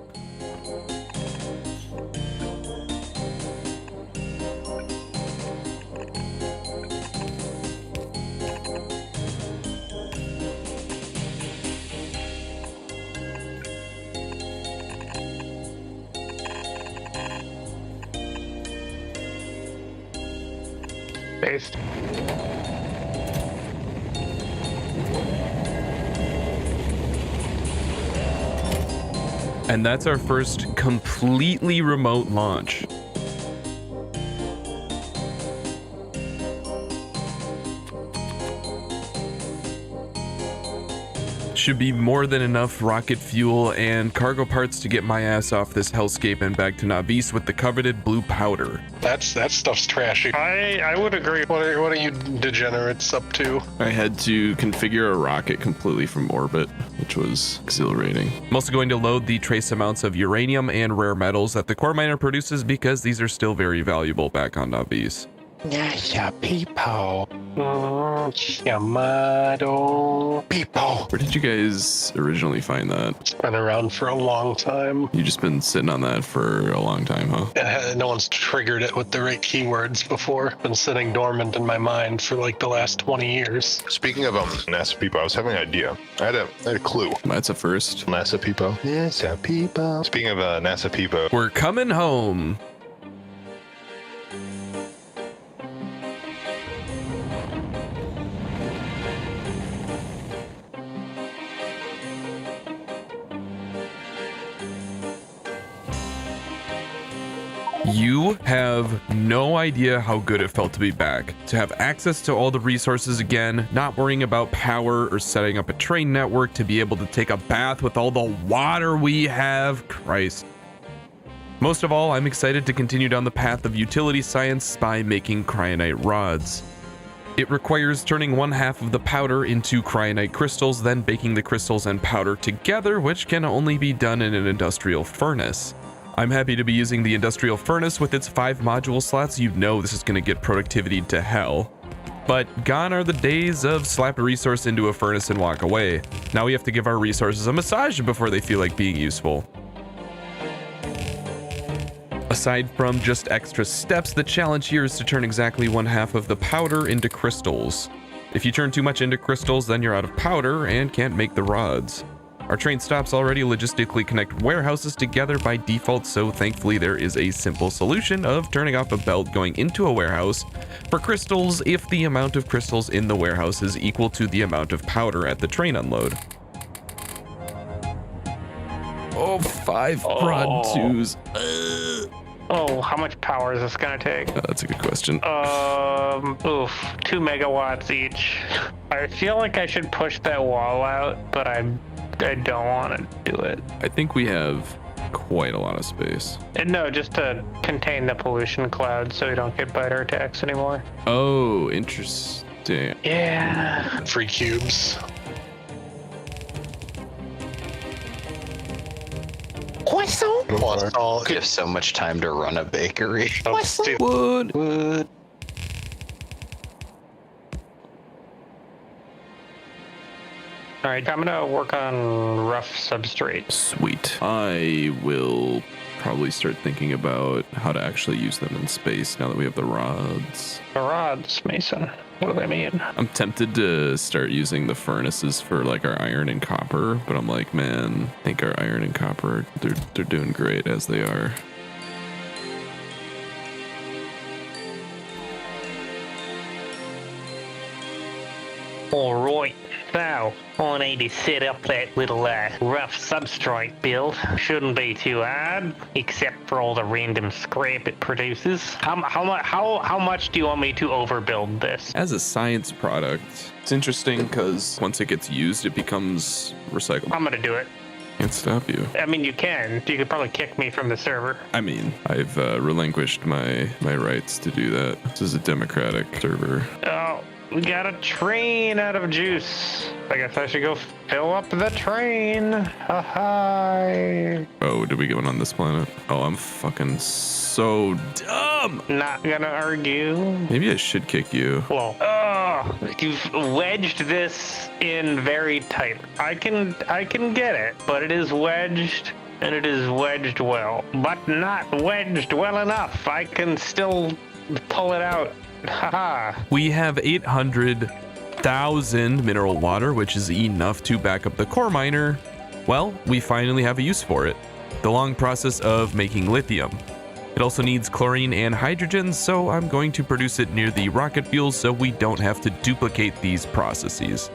Based. And that's our first completely remote launch. Should be more than enough rocket fuel and cargo parts to get my ass off this hellscape and back to Navis with the coveted blue powder. That stuff's trashy. I would agree. What are you degenerates up to? I had to configure a rocket completely from orbit, which was exhilarating. I'm also going to load the trace amounts of uranium and rare metals that the core miner produces because these are still very valuable back on Navis. Yeah, people. Yamato. People. Where did you guys originally find that? It's been around for a long time. You just been sitting on that for a long time, huh? No one's triggered it with the right keywords before. Been sitting dormant in my mind for like the last 20 years. Speaking of NASA people, I was having an idea. I had a clue. That's a first. NASA people. NASA people. Speaking of NASA people. We're coming home. You have no idea how good it felt to be back, to have access to all the resources again, not worrying about power or setting up a train network, to be able to take a bath with all the water we have. Christ. Most of all, I'm excited to continue down the path of utility science by making cryonite rods. It requires turning 1/2 of the powder into cryonite crystals, then baking the crystals and powder together, which can only be done in an industrial furnace. I'm happy to be using the industrial furnace with its 5 module slots. You know this is going to get productivity to hell. But gone are the days of slap a resource into a furnace and walk away. Now we have to give our resources a massage before they feel like being useful. Aside from just extra steps, the challenge here is to turn exactly 1/2 of the powder into crystals. If you turn too much into crystals, then you're out of powder and can't make the rods. Our train stops already logistically connect warehouses together by default, so thankfully there is a simple solution of turning off a belt going into a warehouse for crystals if the amount of crystals in the warehouse is equal to the amount of powder at the train unload. Oh, 5 prod 2s. Oh, how much power is this gonna take? That's a good question. 2 megawatts each. I feel like I should push that wall out, but I don't want to do it. I think we have quite a lot of space. No, just to contain the pollution cloud so we don't get biter attacks anymore. Oh, interesting. Yeah. Free cubes. Croissant. You have so much time to run a bakery. Wood. All right, I'm gonna work on rough substrate. Sweet. I will probably start thinking about how to actually use them in space now that we have the rods. The rods, Mason. What do they mean? I'm tempted to start using the furnaces for like our iron and copper, but I'm like, man, I think our iron and copper, they're doing great as they are. All right, so I need to set up that little rough substrate build. Shouldn't be too hard, except for all the random scrap it produces. How much do you want me to overbuild this? As a science product, it's interesting because once it gets used, it becomes recyclable. I'm gonna do it. Can't stop you. I mean, you can. You could probably kick me from the server. I mean, I've relinquished my rights to do that. This is a democratic server. Oh. We got a train out of juice. I guess I should go fill up the train. Hi. Oh, did we get one on this planet? Oh, I'm fucking so dumb. Not gonna argue. Maybe I should kick you. Well, you've wedged this in very tight. I can get it, but it is wedged. And it is wedged well, but not wedged well enough. I can still pull it out. Haha. We have 800,000 mineral water, which is enough to back up the core miner. Well, we finally have a use for it. The long process of making lithium. It also needs chlorine and hydrogen, so I'm going to produce it near the rocket fuel so we don't have to duplicate these processes.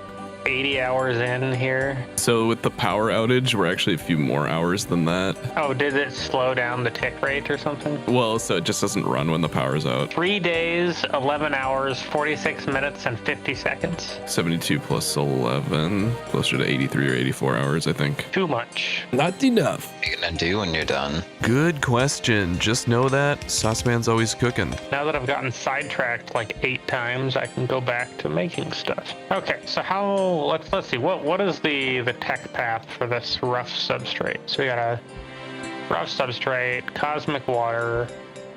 80 hours in here. So with the power outage, we're actually a few more hours than that. Oh, did it slow down the tick rate or something? Well, so it just doesn't run when the power's out. 3 days, 11 hours, 46 minutes, and 50 seconds. 72 plus 11, closer to 83 or 84 hours, I think. Too much. Not enough. What are you gonna do when you're done? Good question. Just know that Sauceman's always cooking. Now that I've gotten sidetracked like 8 times, I can go back to making stuff. Okay, so let's see, what is the tech path for this rough substrate? So we got a rough substrate, cosmic water,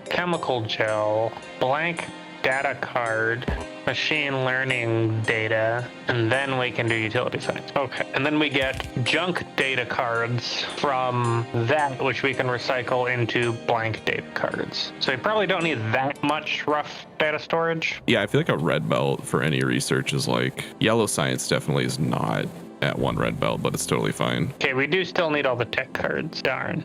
chemical gel, blank data card, machine learning data, and then we can do utility science. Okay, and then we get junk data cards from that, which we can recycle into blank data cards. So we probably don't need that much rough data storage. Yeah, I feel like a red belt for any research is like, yellow science definitely is not at 1 red belt, but it's totally fine. Okay, we do still need all the tech cards, darn.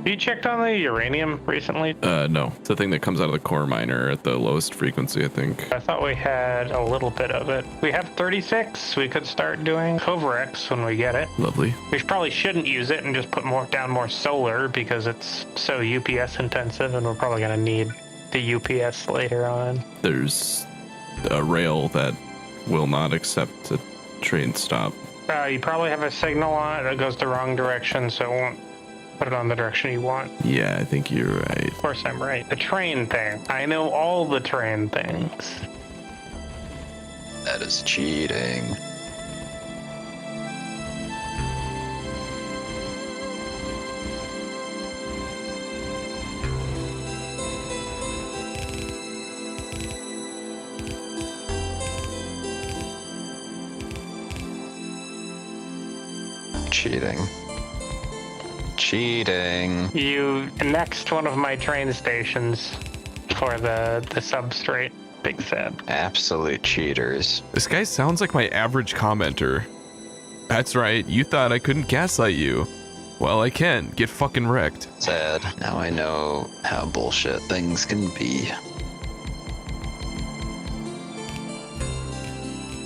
You checked on the uranium recently? No. It's the thing that comes out of the core miner at the lowest frequency, I think. I thought we had a little bit of it. We have 36. We could start doing Covarex when we get it. Lovely. We probably shouldn't use it and just put down more solar because it's so UPS intensive and we're probably going to need the UPS later on. There's a rail that will not accept a train stop. You probably have a signal on it that goes the wrong direction, so it won't put it on the direction you want. Yeah, I think you're right. Of course I'm right. The train thing. I know all the train things. That is cheating. Cheating. Cheating. You annexed one of my train stations for the substrate. Big sad. Absolute cheaters. This guy sounds like my average commenter. That's right, you thought I couldn't gaslight you. Well, I can. Get fucking wrecked. Sad. Now I know how bullshit things can be.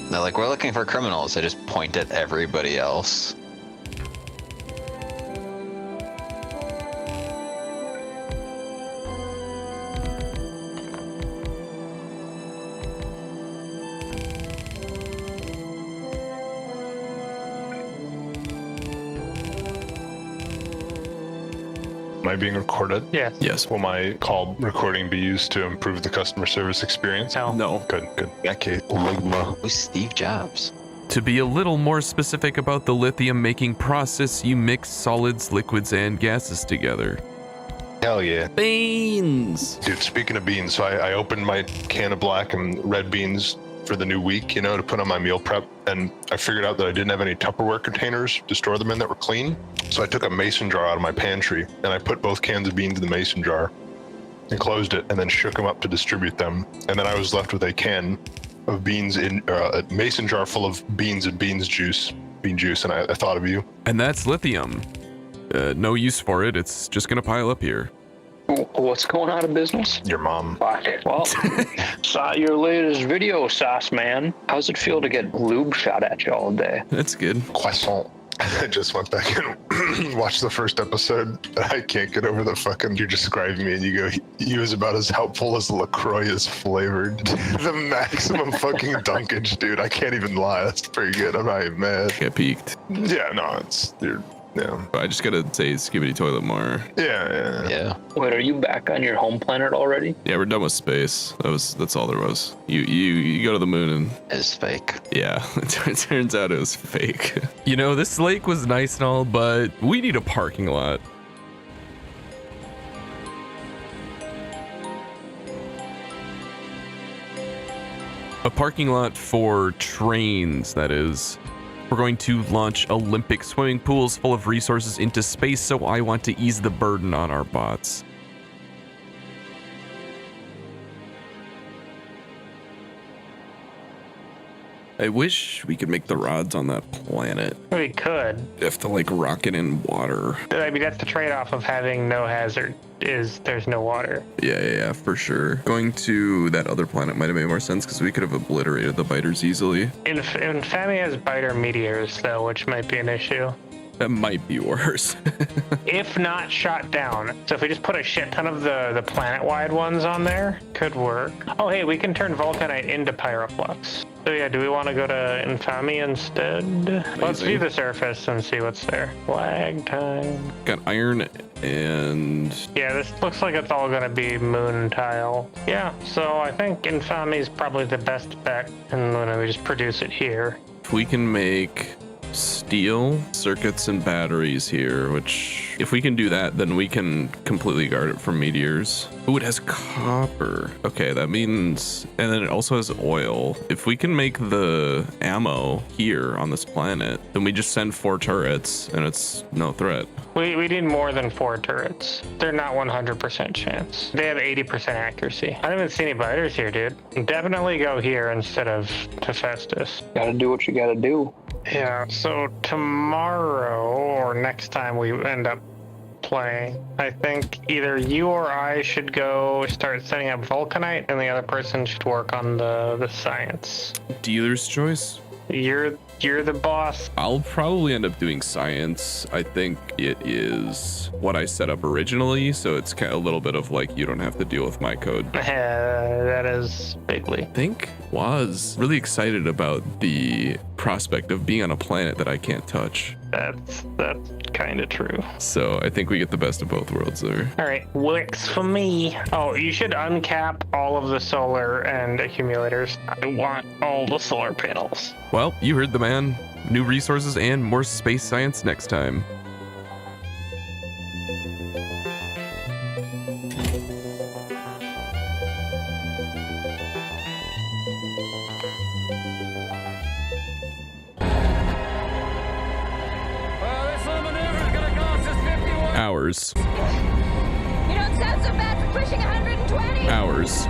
They're like, we're looking for criminals. I just point at everybody else. Am I being recorded? Yes. Yes. Will my call recording be used to improve the customer service experience? No. Good. Okay. Who's Steve Jobs? To be a little more specific about the lithium making process, you mix solids, liquids, and gases together. Hell yeah. Beans! Dude, speaking of beans, so I opened my can of black and red beans for the new week, you know, to put on my meal prep, and I figured out that I didn't have any Tupperware containers to store them in that were clean. So I took a mason jar out of my pantry and I put both cans of beans in the mason jar and closed it and then shook them up to distribute them. And then I was left with a can of beans in a mason jar full of beans and bean juice, and I thought of you. And that's lithium. No use for it. It's just gonna pile up here. What's going out of business? Your mom. Well, saw your latest video, sauce man. How's it feel to get lube shot at you all day? That's good. Croissant. I just went back and watched the first episode. I can't get over the fucking, you're describing me and you go, he was about as helpful as LaCroix is flavored. The maximum fucking dunkage, dude. I can't even lie. That's pretty good. I'm not even mad. Get peaked. Yeah, no, it's, dude. Yeah. I just gotta say Skibidi Toilet more. Yeah. Wait, are you back on your home planet already? Yeah, we're done with space. That's all there was. You go to the moon and it's fake. Yeah, it turns out it was fake. You know, this lake was nice and all, but we need a parking lot. A parking lot for trains, that is. We're going to launch Olympic swimming pools full of resources into space, so I want to ease the burden on our bots. I wish we could make the rods on that planet. We could. You have to like rock it in water. I mean, that's the trade-off of having no hazard, is there's no water. Yeah, for sure. Going to that other planet might have made more sense because we could have obliterated the biters easily. Infamy has biter meteors, though, which might be an issue. That might be worse. If not shot down. So if we just put a shit ton of the planet-wide ones on there, could work. Oh, hey, we can turn vulcanite into pyroflux. So yeah, do we want to go to Infamy instead? Amazing. Let's view the surface and see what's there. Flag time. Got iron and... Yeah, this looks like it's all going to be moon tile. Yeah, so I think Infamy is probably the best bet, and then we just produce it here. If we can make steel circuits and batteries here, which if we can do that, then we can completely guard it from meteors. Oh, it has copper. Okay, that means, and then it also has oil. If we can make the ammo here on this planet, then we just send 4 turrets and it's no threat. We need more than 4 turrets. They're not 100% chance. They have 80% accuracy. I don't even see any biters here, dude. Definitely go here instead of to Festus. Gotta do what you gotta do. Yeah, so tomorrow or next time we end up playing, I think either you or I should go start setting up vulcanite and the other person should work on the science. Dealer's choice? You're the boss. I'll probably end up doing science. I think it is what I set up originally, so it's kind of a little bit of like, you don't have to deal with my code. That is bigly. I think was really excited about the prospect of being on a planet that I can't touch. That's kind of true. So I think we get the best of both worlds there. All right, works for me. Oh, you should uncap all of the solar and accumulators. I want all the solar panels. Well, you heard the man. New resources and more space science next time. Hours. You don't sound so bad for pushing 120. Hours.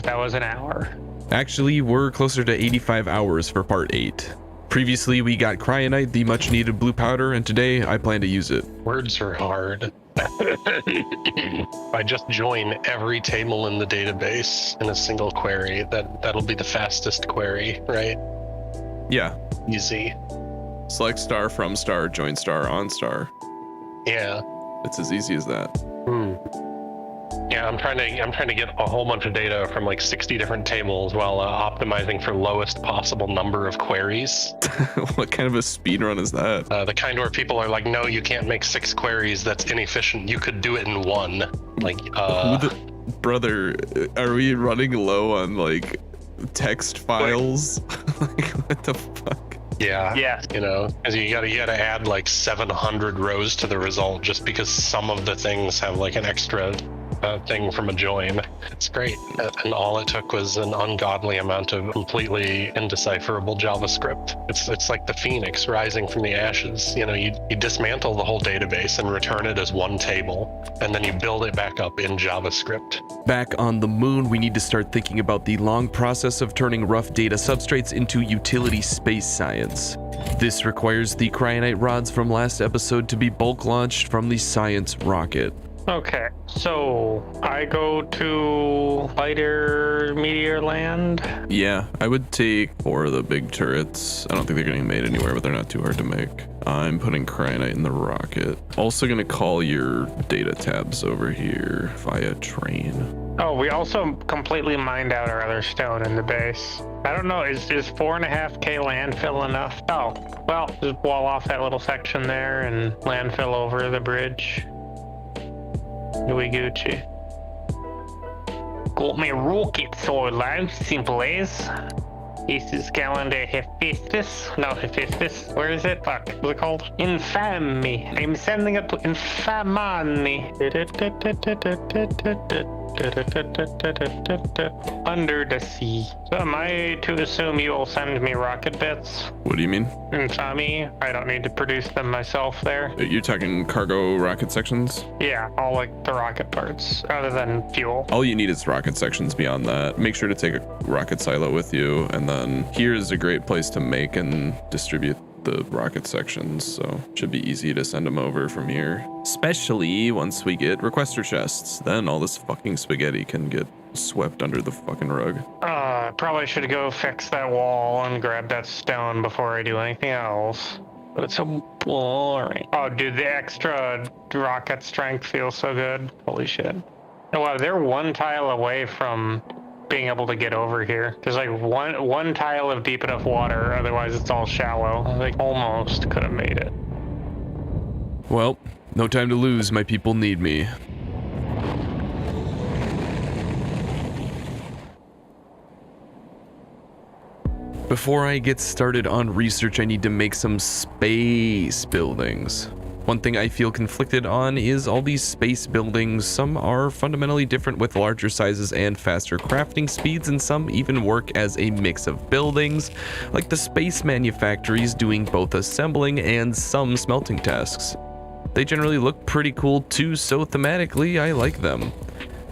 That was an hour. Actually, we're closer to 85 hours for part 8. Previously, we got cryonite, the much needed blue powder, and today I plan to use it. Words are hard. If I just join every table in the database in a single query, that'll be the fastest query, right? Yeah. Easy. Select star from star, join star on star. Yeah. It's as easy as that. Yeah, I'm trying to get a whole bunch of data from like 60 different tables while optimizing for lowest possible number of queries. What kind of a speed run is that? The kind where people are like, no, you can't make 6 queries. That's inefficient. You could do it in 1. Like, brother, are we running low on like text files? Like, what the fuck? Yeah. Yeah. You know, because you gotta add like 700 rows to the result just because some of the things have like an extra thing from a join. It's great. And all it took was an ungodly amount of completely indecipherable JavaScript. It's like the phoenix rising from the ashes. You know, you dismantle the whole database and return it as one table, and then you build it back up in JavaScript. Back on the moon, we need to start thinking about the long process of turning rough data substrates into utility space science. This requires the cryonite rods from last episode to be bulk launched from the science rocket. Okay, so I go to lighter meteor land. Yeah, I would take 4 of the big turrets. I don't think they're getting made anywhere, but they're not too hard to make. I'm putting cryonite in the rocket. Also gonna call your data tabs over here via train. Oh, we also completely mined out our other stone in the base. I don't know, is 4.5K landfill enough? Oh, well, just wall off that little section there and landfill over the bridge. Louis Gucci. Got me rocket so loud, simple as. This is calendar Hephaestus. No, Hephaestus. Where is it? Fuck. What's it called? Infamy. I'm sending it to Infamani. Under the sea. So am I to assume you will send me rocket bits? What do you mean? Infamy. I don't need to produce them myself there. You're talking cargo rocket sections? Yeah, all like the rocket parts, other than fuel. All you need is rocket sections beyond that. Make sure to take a rocket silo with you, and then here's a great place to make and distribute the rocket sections, so should be easy to send them over from here. Especially once we get requester chests, then all this fucking spaghetti can get swept under the fucking rug. Probably should go fix that wall and grab that stone before I do anything else. But it's so boring. Oh, dude, the extra rocket strength feels so good. Holy shit. Oh, wow, they're 1 tile away from being able to get over here. There's like one tile of deep enough water, otherwise it's all shallow. Like almost could have made it. Well, no time to lose. My people need me. Before I get started on research, I need to make some space buildings. One thing I feel conflicted on is all these space buildings. Some are fundamentally different with larger sizes and faster crafting speeds, and some even work as a mix of buildings, like the space manufactories doing both assembling and some smelting tasks. They generally look pretty cool too, so thematically I like them.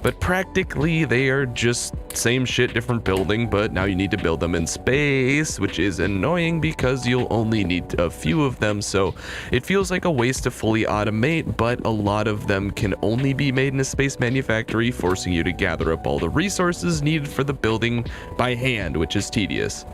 But practically, they are just same shit, different building, but now you need to build them in space, which is annoying because you'll only need a few of them, so it feels like a waste to fully automate, but a lot of them can only be made in a space manufactory, forcing you to gather up all the resources needed for the building by hand, which is tedious.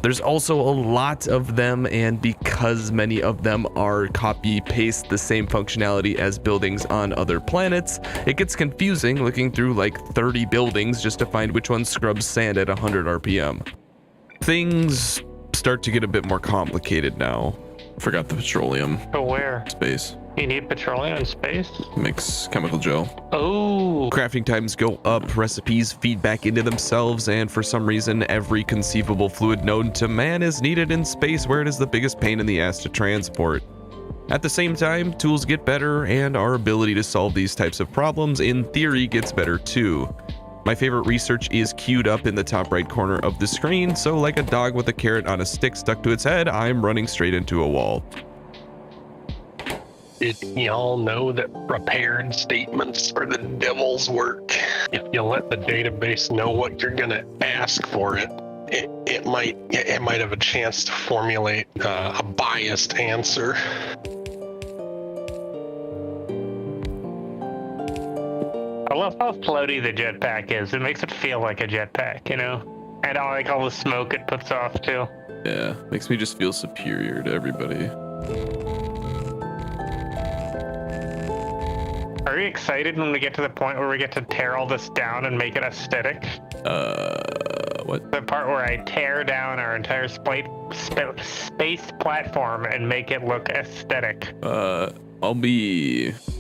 There's also a lot of them, and because many of them are copy-paste the same functionality as buildings on other planets, it gets confusing looking through like 30 buildings just to find which one scrubs sand at 100 RPM. Things start to get a bit more complicated now. Forgot the petroleum. But where? Space. You need petroleum in space? Mix chemical gel. Oh. Crafting times go up, recipes feed back into themselves, and for some reason, every conceivable fluid known to man is needed in space where it is the biggest pain in the ass to transport. At the same time, tools get better, and our ability to solve these types of problems, in theory, gets better too. My favorite research is queued up in the top right corner of the screen, so like a dog with a carrot on a stick stuck to its head, I'm running straight into a wall. Did y'all know that prepared statements are the devil's work? If you let the database know what you're gonna ask for it might have a chance to formulate a biased answer. I love how floaty the jetpack is. It makes it feel like a jetpack, you know? And I like all the smoke it puts off too. Yeah, makes me just feel superior to everybody. Are you excited when we get to the point where we get to tear all this down and make it aesthetic? What? The part where I tear down our entire space platform and make it look aesthetic.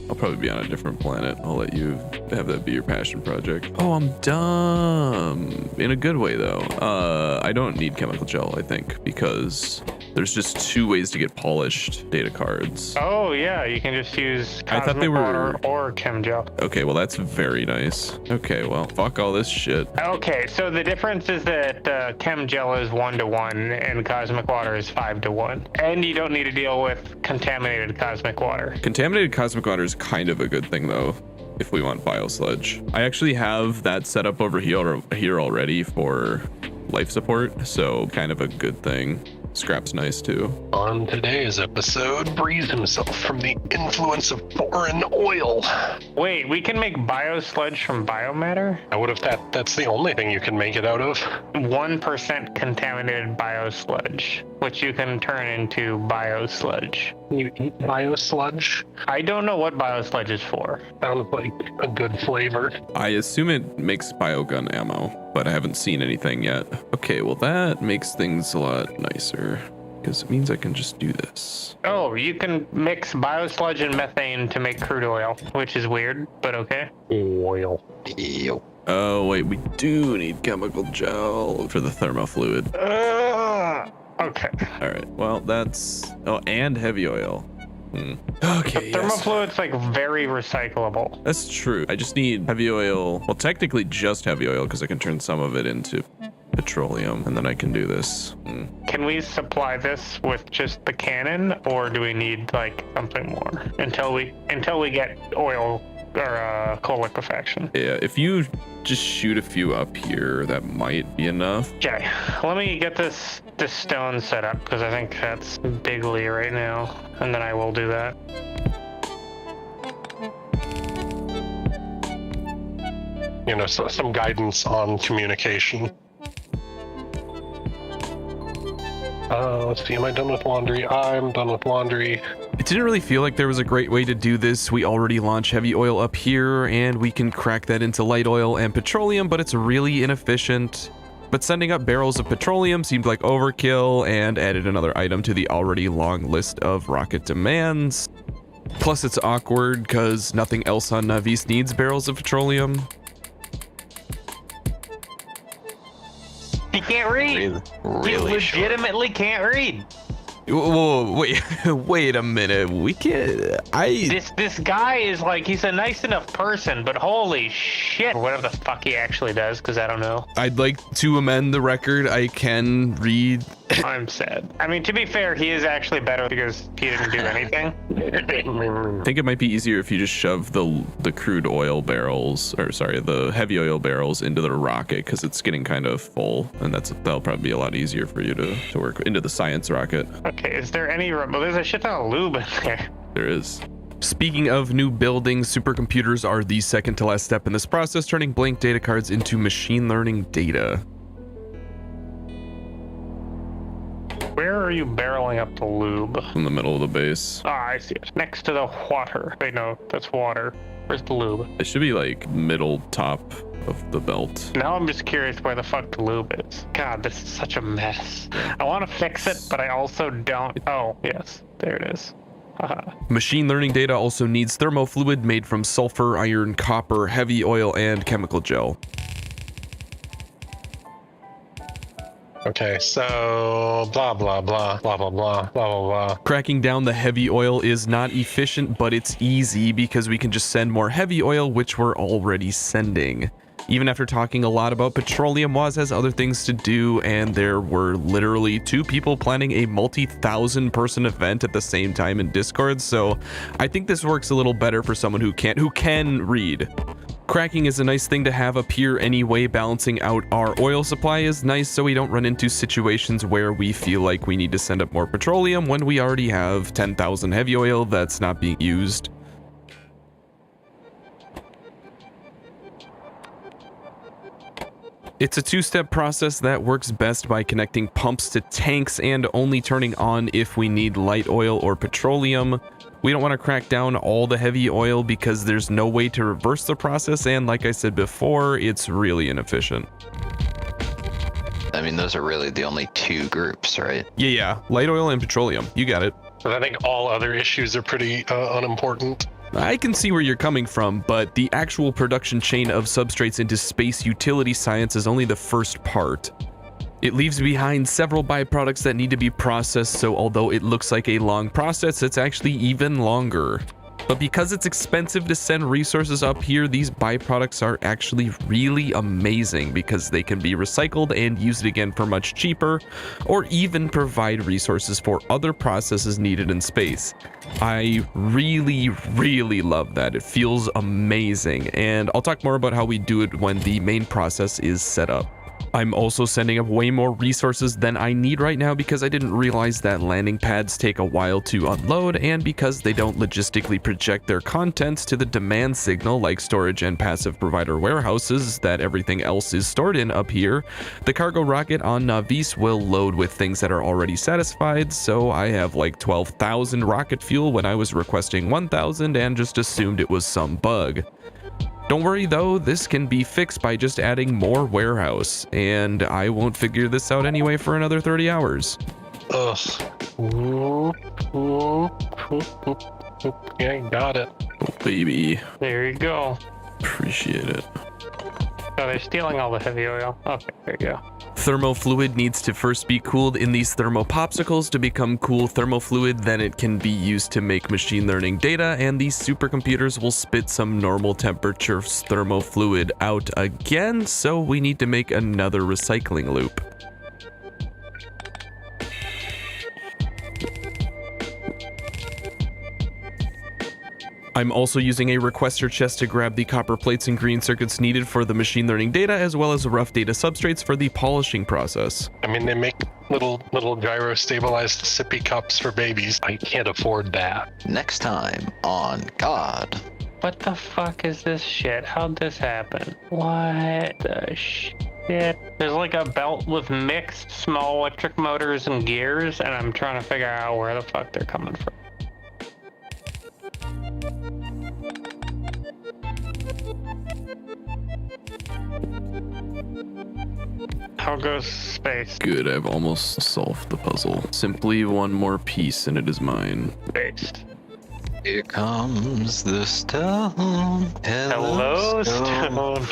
I'll probably be on a different planet. I'll let you have that be your passion project. Oh, I'm dumb. In a good way, though. I don't need chemical gel, I think, because there's just 2 ways to get polished data cards. Oh, yeah, you can just use I thought they were water or chem gel. Okay, well, that's very nice. Okay, well, fuck all this shit. Okay, so the difference is that chem gel is 1-to-1 and cosmic water is 5-to-1. And you don't need to deal with contaminated cosmic water. Contaminated cosmic water is kind of a good thing, though, if we want biosludge. I actually have that set up over here already for life support, so kind of a good thing. Scrap's nice too. On today's episode, breathe himself from the influence of foreign oil. Wait, we can make biosludge from biomatter? What if that's the only thing you can make it out of? 1% contaminated biosludge, which you can turn into biosludge. You eat biosludge? I don't know what biosludge is for. Sounds like a good flavor. I assume it makes biogun ammo, but I haven't seen anything yet. Okay, well that makes things a lot nicer, because it means I can just do this. Oh, you can mix biosludge and methane to make crude oil, which is weird, but okay. Oil. Ew. Oh wait, we do need chemical gel for the thermofluid. Okay. All right, well that's, oh, and heavy oil. Okay, the thermofluid's like very recyclable. That's true. I just need heavy oil. Well, technically just heavy oil, because I can turn some of it into petroleum, and then I can do this. Can we supply this with just the cannon, or do we need like something more until we get oil or coal liquefaction? Yeah, if you just shoot a few up here, that might be enough. Okay, let me get this stone set up, because I think that's bigly right now, and then I will do that. You know, so some guidance on communication. Let's see, am I done with laundry? I'm done with laundry. It didn't really feel like there was a great way to do this. We already launched heavy oil up here, and we can crack that into light oil and petroleum, but it's really inefficient. But sending up barrels of petroleum seemed like overkill and added another item to the already long list of rocket demands. Plus it's awkward because nothing else on Navis needs barrels of petroleum. He can't read. He legitimately can't read. Whoa, wait a minute. We can't. This guy is like, he's a nice enough person, but holy shit, whatever the fuck he actually does, because I don't know. I'd like to amend the record. I can read. I'm sad. I mean, to be fair, he is actually better because he didn't do anything. I think it might be easier if you just shove the crude oil barrels, or sorry, the heavy oil barrels into the rocket, because it's getting kind of full, and that'll probably be a lot easier for you to work into the science rocket. Okay, is there any? Well, there's a shit ton of lube in there. There is. Speaking of new buildings, supercomputers are the second to last step in this process, turning blank data cards into machine learning data. Where are you barreling up the lube? In the middle of the base. Ah, I see it. Next to the water. Wait, no, that's water. Where's the lube? It should be like middle top of the belt. Now I'm just curious where the fuck the lube is. God, this is such a mess. I want to fix it, but I also don't. Oh, yes. There it is. Machine learning data also needs thermofluid made from sulfur, iron, copper, heavy oil, and chemical gel. Okay, so blah blah blah blah blah blah blah blah blah. Cracking down the heavy oil is not efficient, but it's easy because we can just send more heavy oil, which we're already sending. Even after talking a lot about petroleum, Woz has other things to do, and there were literally 2 people planning a multi-thousand person event at the same time in Discord, so I think this works a little better for someone who can read. Cracking is a nice thing to have up here anyway. Balancing out our oil supply is nice so we don't run into situations where we feel like we need to send up more petroleum when we already have 10,000 heavy oil that's not being used. It's a 2-step process that works best by connecting pumps to tanks and only turning on if we need light oil or petroleum. We don't want to crack down all the heavy oil because there's no way to reverse the process, and like I said before, it's really inefficient. I mean, those are really the only 2 groups, right? Yeah, light oil and petroleum. You got it. But I think all other issues are pretty unimportant. I can see where you're coming from, but the actual production chain of substrates into space utility science is only the first part. It leaves behind several byproducts that need to be processed, so although it looks like a long process, it's actually even longer. But because it's expensive to send resources up here, these byproducts are actually really amazing because they can be recycled and used again for much cheaper, or even provide resources for other processes needed in space. I really, really love that. It feels amazing, and I'll talk more about how we do it when the main process is set up. I'm also sending up way more resources than I need right now because I didn't realize that landing pads take a while to unload, and because they don't logistically project their contents to the demand signal like storage and passive provider warehouses that everything else is stored in up here. The cargo rocket on Navis will load with things that are already satisfied, so I have like 12,000 rocket fuel when I was requesting 1,000 and just assumed it was some bug. Don't worry though, this can be fixed by just adding more warehouse, and I won't figure this out anyway for another 30 hours. Ugh. Yeah, got it. Oh, baby. There you go. Appreciate it. Oh, they're stealing all the heavy oil. Okay, there you go. Thermofluid needs to first be cooled in these thermopopsicles to become cool thermofluid, then it can be used to make machine learning data, and these supercomputers will spit some normal temperature thermofluid out again, so we need to make another recycling loop. I'm also using a requester chest to grab the copper plates and green circuits needed for the machine learning data, as well as rough data substrates for the polishing process. I mean, they make little gyro stabilized sippy cups for babies. I can't afford that. Next time on God. What the fuck is this shit? How'd this happen? What the shit? There's like a belt with mixed small electric motors and gears, and I'm trying to figure out where the fuck they're coming from. How goes space? Good, I've almost solved the puzzle. Simply one more piece and it is mine. Based. Here comes the stone. Hello, stone.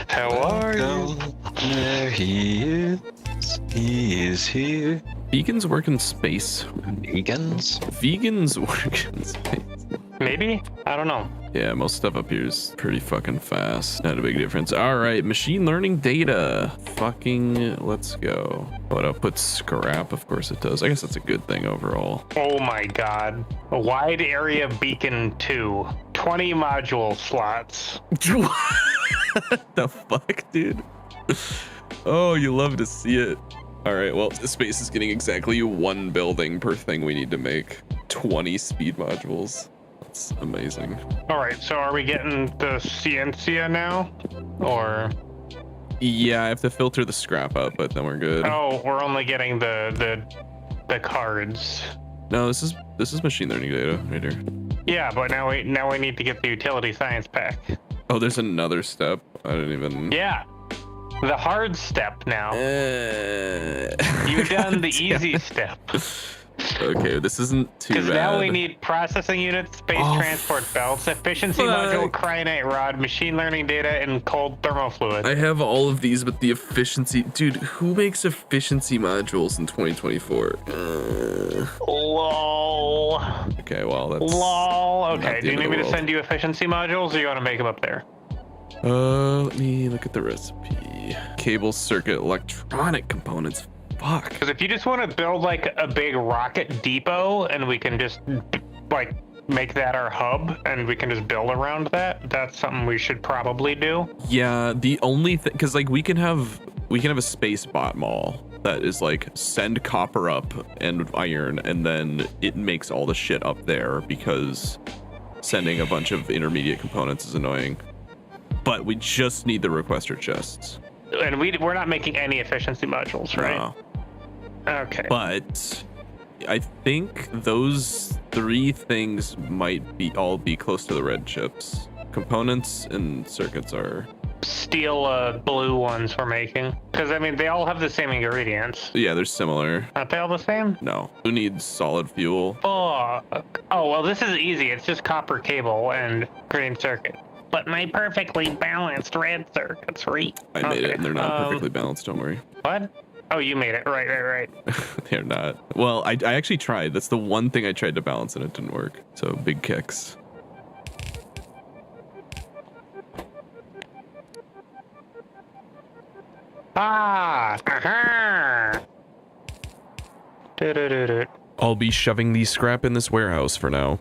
How are you? There he is. He is here. Vegans work in space. Vegans? Vegans work in space. Maybe? I don't know. Yeah, most stuff up here is pretty fucking fast. Not a big difference. All right, machine learning data. Fucking let's go. What outputs scrap? Of course it does. I guess that's a good thing overall. Oh my god. A wide area beacon 2. 20 module slots. What the fuck, dude? Oh, you love to see it. All right, well, the space is getting exactly 1 building per thing we need to make. 20 speed modules. That's amazing. All right, so are we getting the Ciencia now? Or? Yeah, I have to filter the scrap out, but then we're good. Oh, we're only getting the cards. No, this is machine learning data right here. Yeah, but now we need to get the utility science pack. Oh, there's another step. I didn't even. Yeah. The hard step now. You've done the easy step. Okay, this isn't too bad. Because now we need processing units, space transport belts, efficiency module, cryonite rod, machine learning data, and cold thermofluid. I have all of these, but the efficiency... Dude, who makes efficiency modules in 2024? LOL. Okay, well, that's... LOL. Okay, do you need me to world. send you efficiency modules, or you want to make them up there? Let me look at the recipe. Cable circuit electronic components. Fuck. Because if you just want to build like a big rocket depot and we can just like make that our hub and we can just build around that, that's something we should probably do. Yeah, the only thing, because like we can have a space bot mall that is like send copper up and iron, and then it makes all the shit up there because sending a bunch of intermediate components is annoying. But we just need the requester chests. And we're not making any efficiency modules, right? No. Okay. But I think those three things might all be close to the red chips. Components and circuits are... Steel blue ones we're making. Because, I mean, they all have the same ingredients. Yeah, they're similar. Aren't they all the same? No. Who needs solid fuel? Oh, well, this is easy. It's just copper cable and green circuit. But my perfectly balanced red circuits, right? I made it, and they're not perfectly balanced, don't worry. What? Oh, you made it. Right. They're not. Well, I actually tried. That's the one thing I tried to balance, and it didn't work. So, big kicks. I'll be shoving the scrap in this warehouse for now.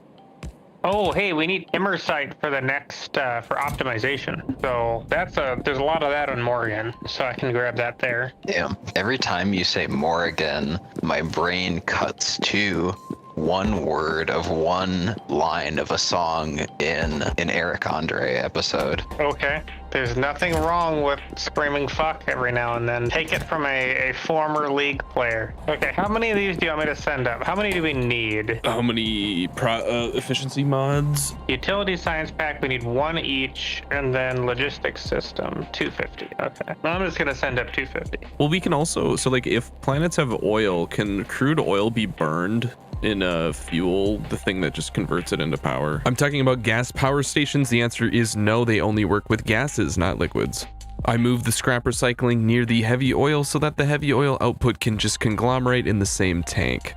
Oh, hey, we need Immersite for the next, for optimization. So there's a lot of that on Morgan, so I can grab that there. Yeah. Every time you say Morgan, my brain cuts to one word of one line of a song in an Eric Andre episode. Okay. There's nothing wrong with screaming fuck every now and then. Take it from a former League player. Okay, how many of these do you want me to send up? How many do we need? How many efficiency mods? Utility science pack, we need one each, and then logistics system, 250. Okay. I'm just gonna send up 250. Well, we can also, so like if planets have oil, can crude oil be burned in fuel, the thing that just converts it into power? I'm talking about gas power stations. The answer is no, they only work with gases, not liquids. I moved the scrap recycling near the heavy oil so that the heavy oil output can just conglomerate in the same tank.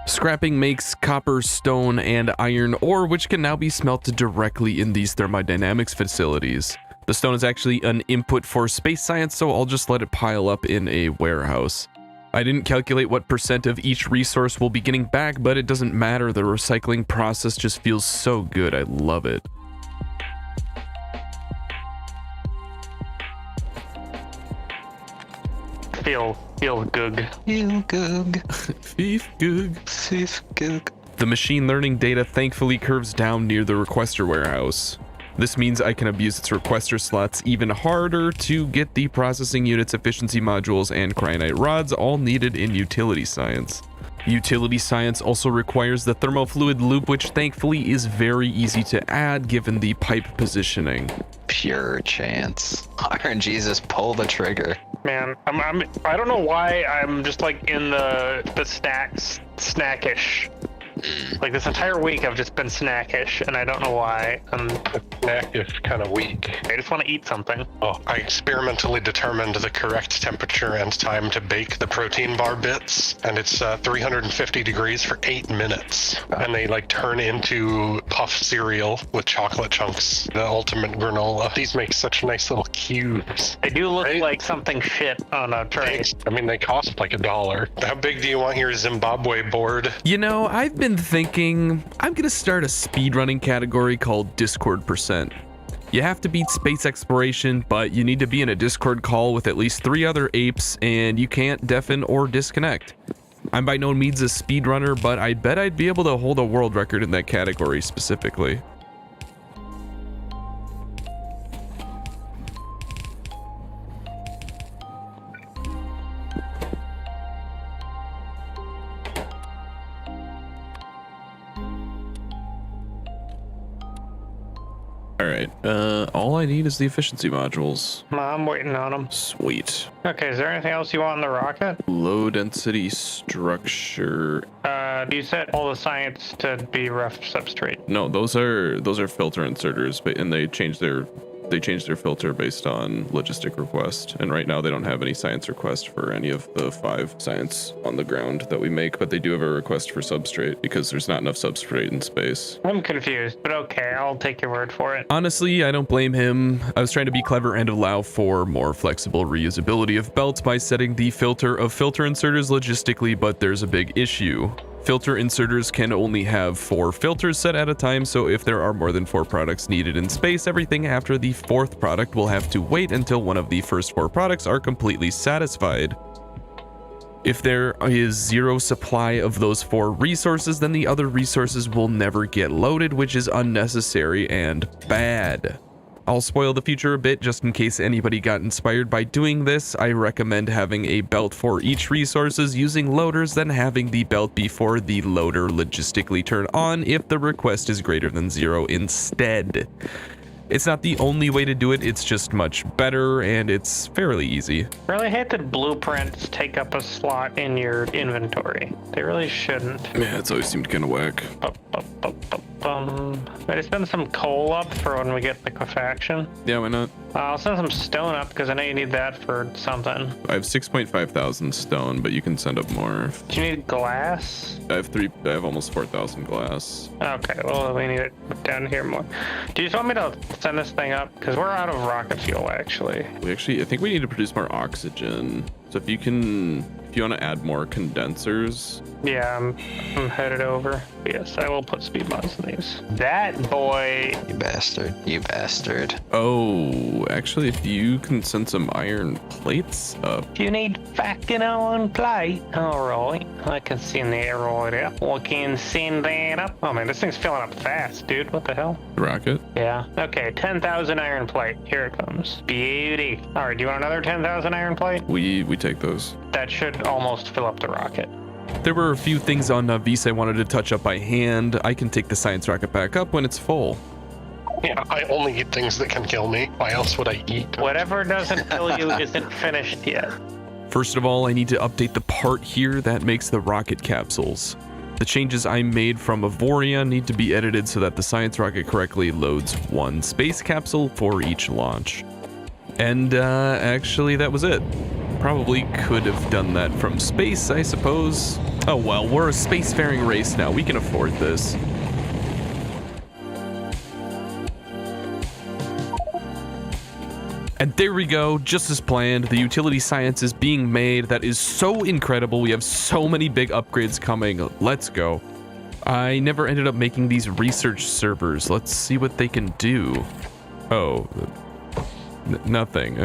Scrapping makes copper, stone, and iron ore, which can now be smelted directly in these thermodynamics facilities. The stone is actually an input for space science, so I'll just let it pile up in a warehouse. I didn't calculate what % of each resource we'll be getting back, but it doesn't matter. The recycling process just feels so good. I love it. Feel good. Feel good. Feel good. Feel good. The machine learning data thankfully curves down near the requester warehouse. This means I can abuse its requester slots even harder to get the processing units, efficiency modules, and cryonite rods, all needed in utility science. Utility science also requires the thermofluid loop, which thankfully is very easy to add given the pipe positioning. Pure chance. RNGesus, pull the trigger. Man, I don't know why I'm just like in the snackish. Like this entire week I've just been snackish, and I don't know why. Snackish kind of weak. I just want to eat something. Oh, I experimentally determined the correct temperature and time to bake the protein bar bits, and it's 350 degrees for 8 minutes. And they like turn into puff cereal with chocolate chunks, the ultimate granola. These make such nice little cubes. They do look like something shit on a tray. I mean, they cost like $1. How big do you want your Zimbabwe board? You know, I've been thinking I'm gonna start a speedrunning category called Discord %. You have to beat Space Exploration, but you need to be in a Discord call with at least 3 other apes, and you can't deafen or disconnect. I'm by no means a speedrunner, but I bet I'd be able to hold a world record in that category specifically. All right. All I need is the efficiency modules. I'm waiting on them. Sweet. Okay, is there anything else you want on the rocket? Low density structure. Do you set all the science to be rough substrate? No, those are filter inserters, and they change their filter based on logistic request. And right now they don't have any science request for any of the 5 science on the ground that we make, but they do have a request for substrate because there's not enough substrate in space. I'm confused, but okay, I'll take your word for it. Honestly, I don't blame him. I was trying to be clever and allow for more flexible reusability of belts by setting the filter of filter inserters logistically, but there's a big issue. Filter inserters can only have 4 filters set at a time, so if there are more than 4 products needed in space, everything after the 4th product will have to wait until one of the first 4 products are completely satisfied. If there is 0 supply of those 4 resources, then the other resources will never get loaded, which is unnecessary and bad. I'll spoil the future a bit just in case anybody got inspired by doing this. I recommend having a belt for each resources using loaders, then having the belt before the loader logistically turn on if the request is greater than 0 instead. It's not the only way to do it, it's just much better, and it's fairly easy. Really hate that blueprints take up a slot in your inventory. They really shouldn't. Yeah, it's always seemed kind of whack. May I send some coal up for when we get liquefaction? Yeah, why not? I'll send some stone up because I know you need that for something. I have 6.5 thousand stone, but you can send up more. Do you need glass? I have almost 4,000 glass. Okay, well, we need it down here more. Do you just want me to send this thing up? Because we're out of rocket fuel, actually. I think we need to produce more oxygen. So if you want to add more condensers. Yeah, I'm headed over. Yes, I will put speed mods in these. That boy. You bastard. You bastard. Oh, actually, if you can send some iron plates up. You need fucking iron plate. All right, I can send that right up. We can send that up. Oh man, this thing's filling up fast, dude. What the hell? Rocket? Yeah. Okay, 10,000 iron plate. Here it comes. Beauty. All right, do you want another 10,000 iron plate? We take those. That should almost fill up the rocket. There were a few things on Visa I wanted to touch up by hand. I can take the science rocket back up when it's full. Yeah, I only eat things that can kill me. Why else would I eat? Whatever doesn't kill you isn't finished yet. First of all, I need to update the part here that makes the rocket capsules. The changes I made from Avoria need to be edited so that the science rocket correctly loads 1 space capsule for each launch. And actually that was it. Probably could have done that from space, I suppose. Oh well, we're a spacefaring race now. We can afford this. And there we go, just as planned. The utility science is being made. That is so incredible. We have so many big upgrades coming. Let's go. I never ended up making these research servers. Let's see what they can do. Oh, nothing.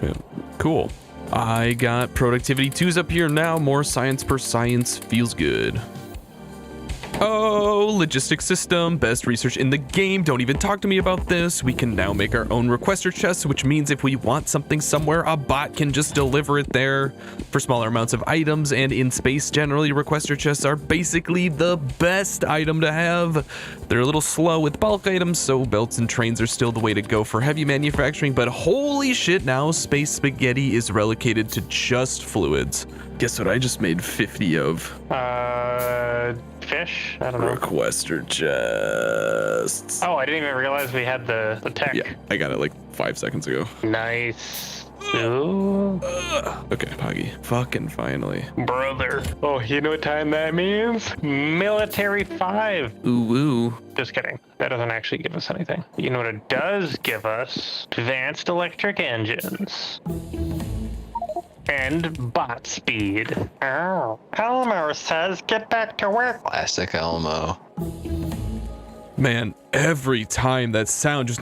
Yeah, cool. I got productivity 2s up here now. More science per science feels good. Oh, logistics system, best research in the game. Don't even talk to me about this. We can now make our own requester chests, which means if we want something somewhere, a bot can just deliver it there for smaller amounts of items. And in space, generally, requester chests are basically the best item to have. They're a little slow with bulk items, so belts and trains are still the way to go for heavy manufacturing. But holy shit, now space spaghetti is relocated to just fluids. Guess what I just made 50 of? Fish? I don't know. Requester chests. Oh, I didn't even realize we had the tech. Yeah, I got it like 5 seconds ago. Nice. Ooh. Okay, Poggy. Fucking finally. Brother. Oh, you know what time that means? Military 5. Ooh, ooh. Just kidding. That doesn't actually give us anything. You know what it does give us? Advanced electric engines. And bot speed. Oh, Elmo says get back to work. Classic Elmo. Man, every time that sound just,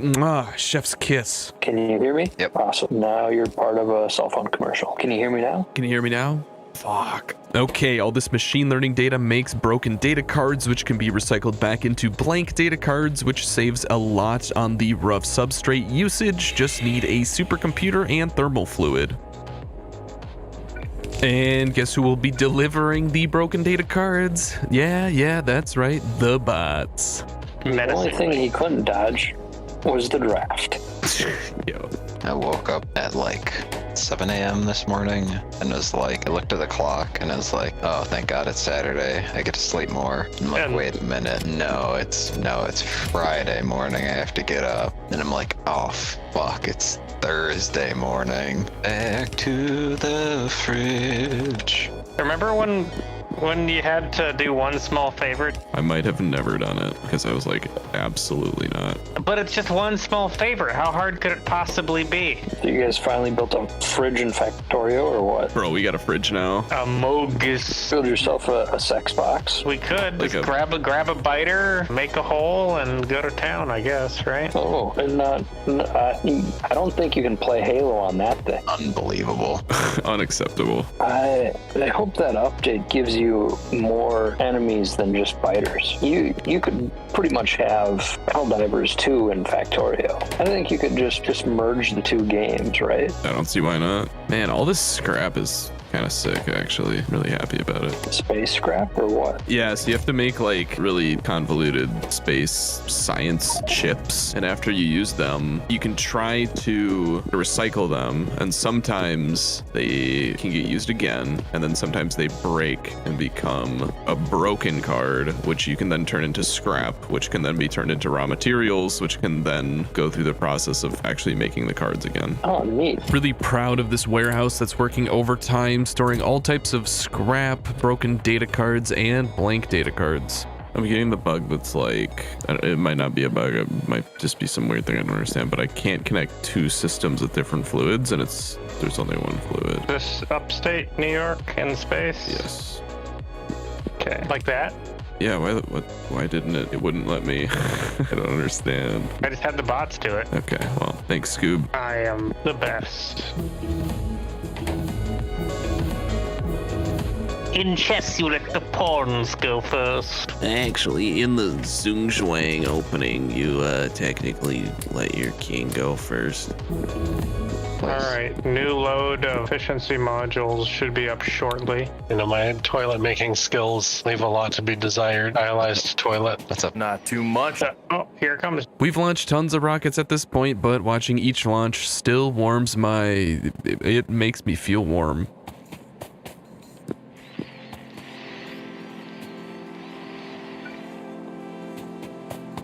chef's kiss. Can you hear me? Yep. Awesome. Now you're part of a cell phone commercial. Can you hear me now? Can you hear me now? Fuck. Okay, all this machine learning data makes broken data cards, which can be recycled back into blank data cards, which saves a lot on the rough substrate usage. Just need a supercomputer and thermal fluid. And guess who will be delivering the broken data cards? Yeah, that's right, the bots. The only thing he couldn't dodge was the draft? Yo. I woke up at like 7 a.m. this morning and was like, I looked at the clock and I was like, oh, thank God it's Saturday. I get to sleep more. I'm like, wait a minute. No, it's Friday morning. I have to get up. And I'm like, oh, fuck, it's Thursday morning. Back to the fridge. Remember when you had to do one small favor? I might have never done it because I was like, absolutely not. But it's just one small favor. How hard could it possibly be? You guys finally built a fridge in Factorio or what? Bro, we got a fridge now. A Mogus. Build yourself a sex box. We could Like just grab a biter, make a hole, and go to town, I guess, right? Oh, and I don't think you can play Halo on that thing. Unbelievable. Unacceptable. I hope that update gives you more enemies than just biters. You could pretty much have Helldivers 2 in Factorio. I think you could just merge the two games, right? I don't see why not. Man, all this scrap is kind of sick, actually. Really happy about it. Space scrap or what? Yeah, so you have to make like really convoluted space science chips, and after you use them, you can try to recycle them, and sometimes they can get used again, and then sometimes they break and become a broken card, which you can then turn into scrap, which can then be turned into raw materials, which can then go through the process of actually making the cards again. Oh, neat. Really proud of this warehouse that's working overtime, storing all types of scrap, broken data cards, and blank data cards. I'm getting the bug that's like, it might not be a bug, it might just be some weird thing I don't understand, but I can't connect two systems with different fluids, and there's only one fluid. This upstate New York in space? Yes. Okay. Like that? Yeah, why didn't it? It wouldn't let me. I don't understand. I just had the bots do it. Okay, well, thanks, Scoob. I am the best. In chess, you let the pawns go first. Actually, in the Zhongzhuang opening, you technically let your king go first. Alright, new load of efficiency modules should be up shortly. You know, my toilet making skills leave a lot to be desired. Dialyzed toilet. What's up? Not too much. Oh, here it comes. We've launched tons of rockets at this point, but watching each launch still warms it makes me feel warm.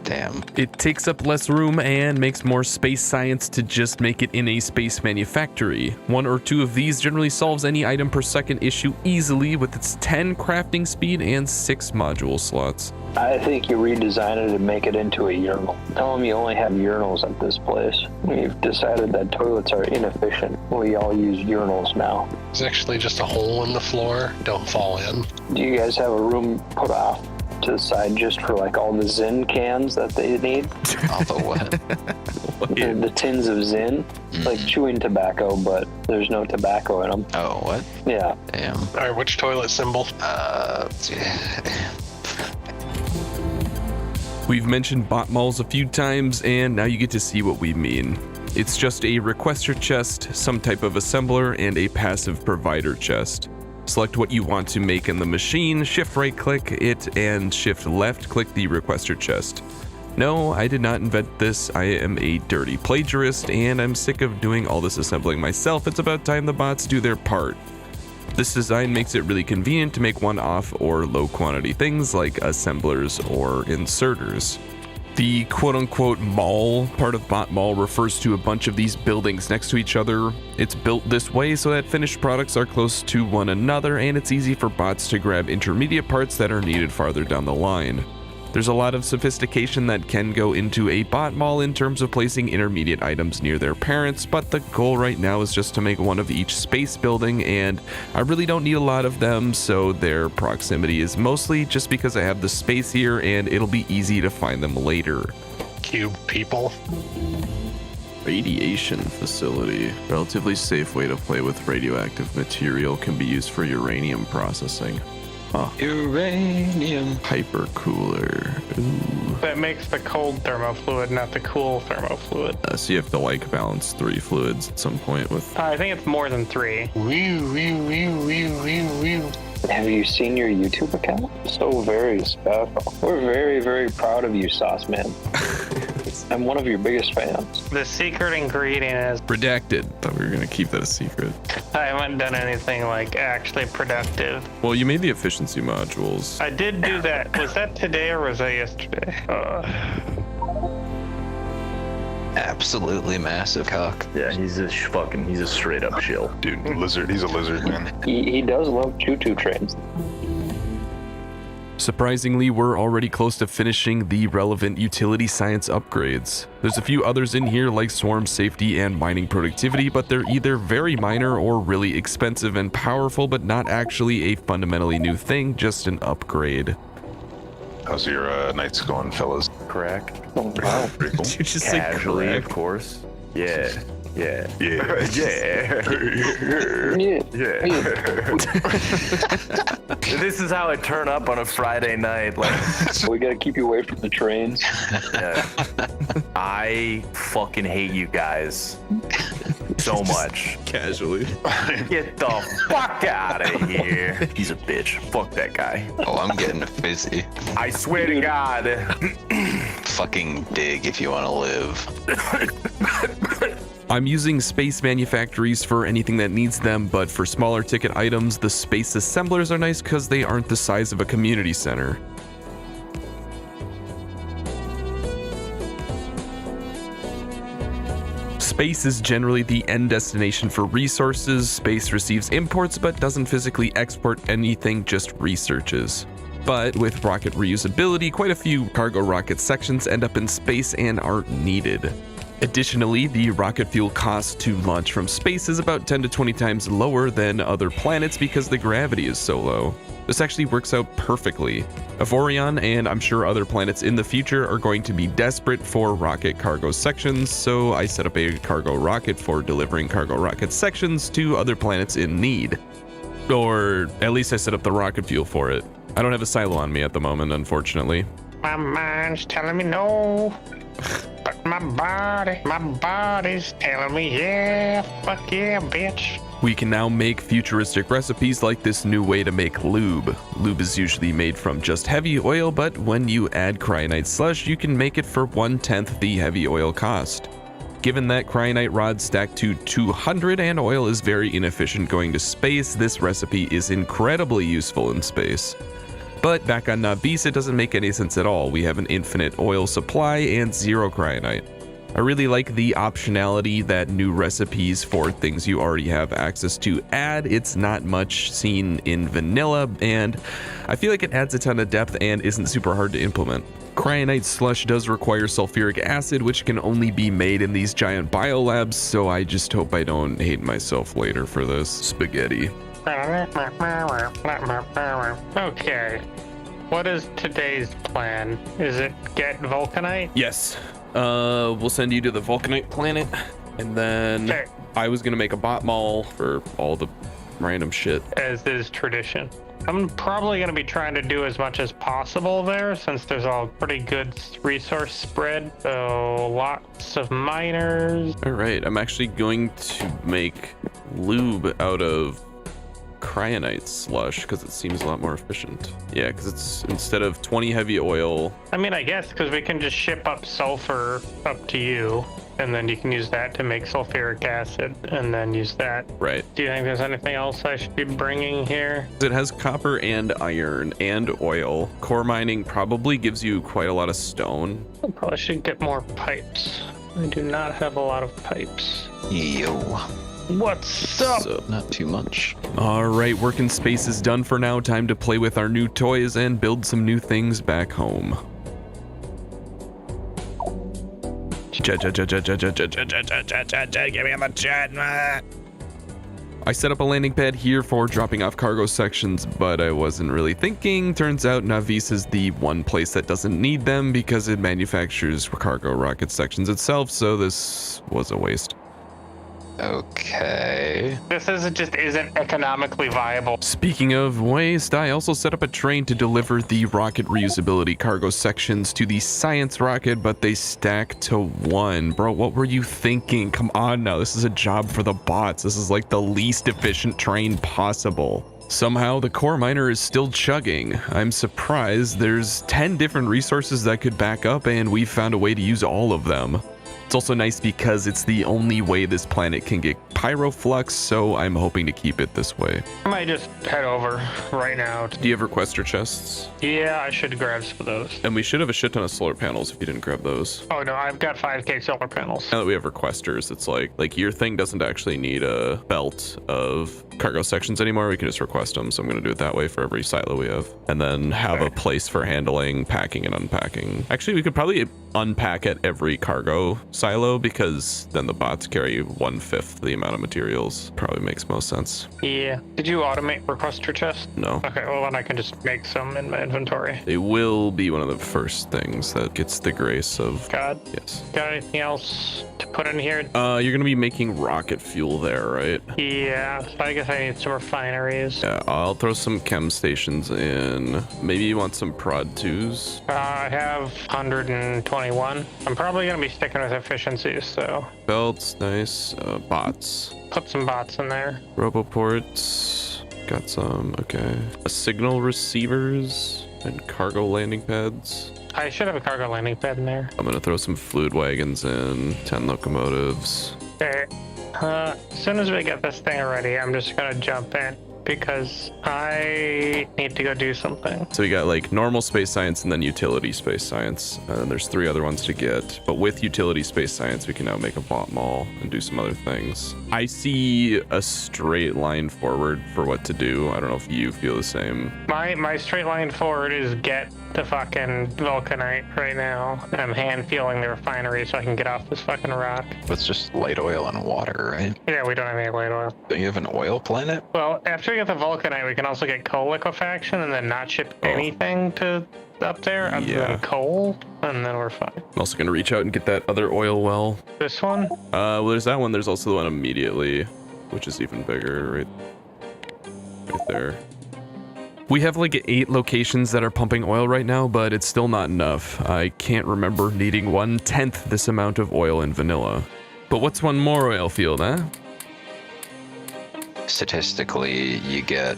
Damn. It takes up less room and makes more space science to just make it in a space manufactory. 1 or 2 of these generally solves any item per second issue easily with its 10 crafting speed and 6 module slots. I think you redesign it and make it into a urinal. Tell them you only have urinals at this place. We've decided that toilets are inefficient. We all use urinals now. There's actually just a hole in the floor. Don't fall in. Do you guys have a room put off to the side just for like all the Zin cans that they need? All the what? The tins of Zin. Like chewing tobacco, but there's no tobacco in them. Oh, what? Yeah. Damn. All right, which toilet symbol? We've mentioned bot malls a few times, and now you get to see what we mean. It's just a requester chest, some type of assembler, and a passive provider chest. Select what you want to make in the machine, shift right click it, and shift left click the requester chest. No, I did not invent this. I am a dirty plagiarist, and I'm sick of doing all this assembling myself. It's about time the bots do their part. This design makes it really convenient to make one-off or low-quantity things like assemblers or inserters. The quote-unquote mall part of bot mall refers to a bunch of these buildings next to each other. It's built this way so that finished products are close to one another, and it's easy for bots to grab intermediate parts that are needed farther down the line. There's a lot of sophistication that can go into a bot mall in terms of placing intermediate items near their parents, but the goal right now is just to make one of each space building, and I really don't need a lot of them, so their proximity is mostly just because I have the space here and it'll be easy to find them later. Cube people. Radiation facility. Relatively safe way to play with radioactive material, can be used for uranium processing. Huh. Uranium. Hypercooler. Ooh. That makes the cold thermofluid, not the cool thermofluid. So you have to like balance 3 fluids at some point with... I think it's more than 3. Have you seen your YouTube account? So very special. We're very, very proud of you, Sauce Man. States. I'm one of your biggest fans. The secret ingredient is Redacted. Thought we were gonna keep that a secret. I haven't done anything like actually productive. Well, you made the efficiency modules. I did do that. Was that today or was that yesterday? Absolutely massive cock. Yeah, he's a straight up shill. Dude, lizard. He's a lizard, man. He does love choo-choo trains. Surprisingly, we're already close to finishing the relevant utility science upgrades. There's a few others in here like swarm safety and mining productivity, but they're either very minor or really expensive and powerful, but not actually a fundamentally new thing, just an upgrade. How's your nights going, fellas? Correct. Oh, wow. Pretty cool. You just Casually, say of course. Yeah. Yeah. Yeah. This is how it turn up on a Friday night. Like, We gotta keep you away from the trains. yeah. I fucking hate you guys so much. casually. Get the fuck out of here. He's a bitch. Fuck that guy. Oh, I'm getting busy. I swear to God. Fucking dig if you want to live. I'm using space manufactories for anything that needs them, but for smaller ticket items, the space assemblers are nice because they aren't the size of a community center. Space is generally the end destination for resources. Space receives imports but doesn't physically export anything, just researches. But with rocket reusability, quite a few cargo rocket sections end up in space and aren't needed. Additionally, the rocket fuel cost to launch from space is about 10 to 20 times lower than other planets because the gravity is so low. This actually works out perfectly. Avorion, and I'm sure other planets in the future, are going to be desperate for rocket cargo sections, so I set up a cargo rocket for delivering cargo rocket sections to other planets in need. Or at least I set up the rocket fuel for it. I don't have a silo on me at the moment, unfortunately. My mind's telling me no. But my body's telling me yeah, fuck yeah, bitch. We can now make futuristic recipes like this new way to make lube. Lube is usually made from just heavy oil, but when you add cryonite slush, you can make it for 1/10 the heavy oil cost. Given that cryonite rods stack to 200 and oil is very inefficient going to space, this recipe is incredibly useful in space. But back on Newbie, it doesn't make any sense at all. We have an infinite oil supply and zero cryonite. I really like the optionality that new recipes for things you already have access to add. It's not much seen in vanilla, and I feel like it adds a ton of depth and isn't super hard to implement. Cryonite slush does require sulfuric acid, which can only be made in these giant biolabs, so I just hope I don't hate myself later for this. Spaghetti. Okay. What is today's plan? Is it get vulcanite? Yes. We'll send you to the vulcanite planet, and then I was gonna make a bot mall for all the random shit. As is tradition. I'm probably going to be trying to do as much as possible there since there's a pretty good resource spread. So lots of miners. All right, I'm actually going to make lube out of cryonite slush because it seems a lot more efficient. Yeah, because it's instead of 20 heavy oil. I mean, I guess because we can just ship up sulfur up to you, and then you can use that to make sulfuric acid, and then use that. Right. Do you think there's anything else I should be bringing here? It has copper and iron and oil. Core mining probably gives you quite a lot of stone. I probably should get more pipes. I do not have a lot of pipes. Yo. What's up? So, not too much. All right, work in space is done for now. Time to play with our new toys and build some new things back home. Get me on the chat. I set up a landing pad here for dropping off cargo sections, but I wasn't really thinking. Turns out Newbie is the one place that doesn't need them because it manufactures cargo rocket sections itself, so this was a waste. Okay. This just isn't economically viable. Speaking of waste, I also set up a train to deliver the rocket reusability cargo sections to the science rocket, but they stack to 1. Bro, what were you thinking? Come on now, this is a job for the bots. This is like the least efficient train possible. Somehow the core miner is still chugging. I'm surprised. There's 10 different resources that could back up, and we've found a way to use all of them. It's also nice because it's the only way this planet can get pyroflux, so I'm hoping to keep it this way. I might just head over right now. Do you have requester chests? Yeah, I should grab some of those. And we should have a shit ton of solar panels if you didn't grab those. Oh no, I've got 5k solar panels. Now that we have requesters, it's like your thing doesn't actually need a belt of cargo sections anymore. We can just request them, so I'm going to do it that way for every silo we have. And then have a place for handling, packing, and unpacking. Actually, we could probably unpack at every cargo silo, because then the bots carry 1/5 the amount of materials. Probably makes most sense. Yeah. Did you automate requester chest? No. Okay, well then I can just make some in my inventory. It will be one of the first things that gets the grace of God. Yes. Got anything else to put in here? You're gonna be making rocket fuel there, right? Yeah, so I guess I need some refineries. Yeah, I'll throw some chem stations in. Maybe you want some prod 2s? I have 121. I'm probably gonna be sticking with efficiencies, so. Belts, nice. Bots. Put some bots in there. Roboports. Got some, okay. Signal receivers and cargo landing pads. I should have a cargo landing pad in there. I'm gonna throw some fluid wagons in, 10 locomotives. Okay. As soon as we get this thing ready, I'm just gonna jump in because I need to go do something. So we got like normal space science and then utility space science. And there's 3 other ones to get. But with utility space science, we can now make a bot mall and do some other things. I see a straight line forward for what to do. I don't know if you feel the same. My straight line forward is get the fucking vulcanite right now. And I'm hand fueling the refinery so I can get off this fucking rock. It's just light oil and water, right? Yeah, we don't have any light oil. Don't you have an oil planet? Well, after we get the vulcanite, we can also get coal liquefaction and then not ship anything to up there other than coal, and then we're fine. I'm also gonna reach out and get that other oil well. This one? Well, there's that one. There's also the one immediately, which is even bigger, right there. We have like 8 locations that are pumping oil right now, but it's still not enough. I can't remember needing 1/10 this amount of oil in vanilla. But what's one more oil field, huh? Statistically, you get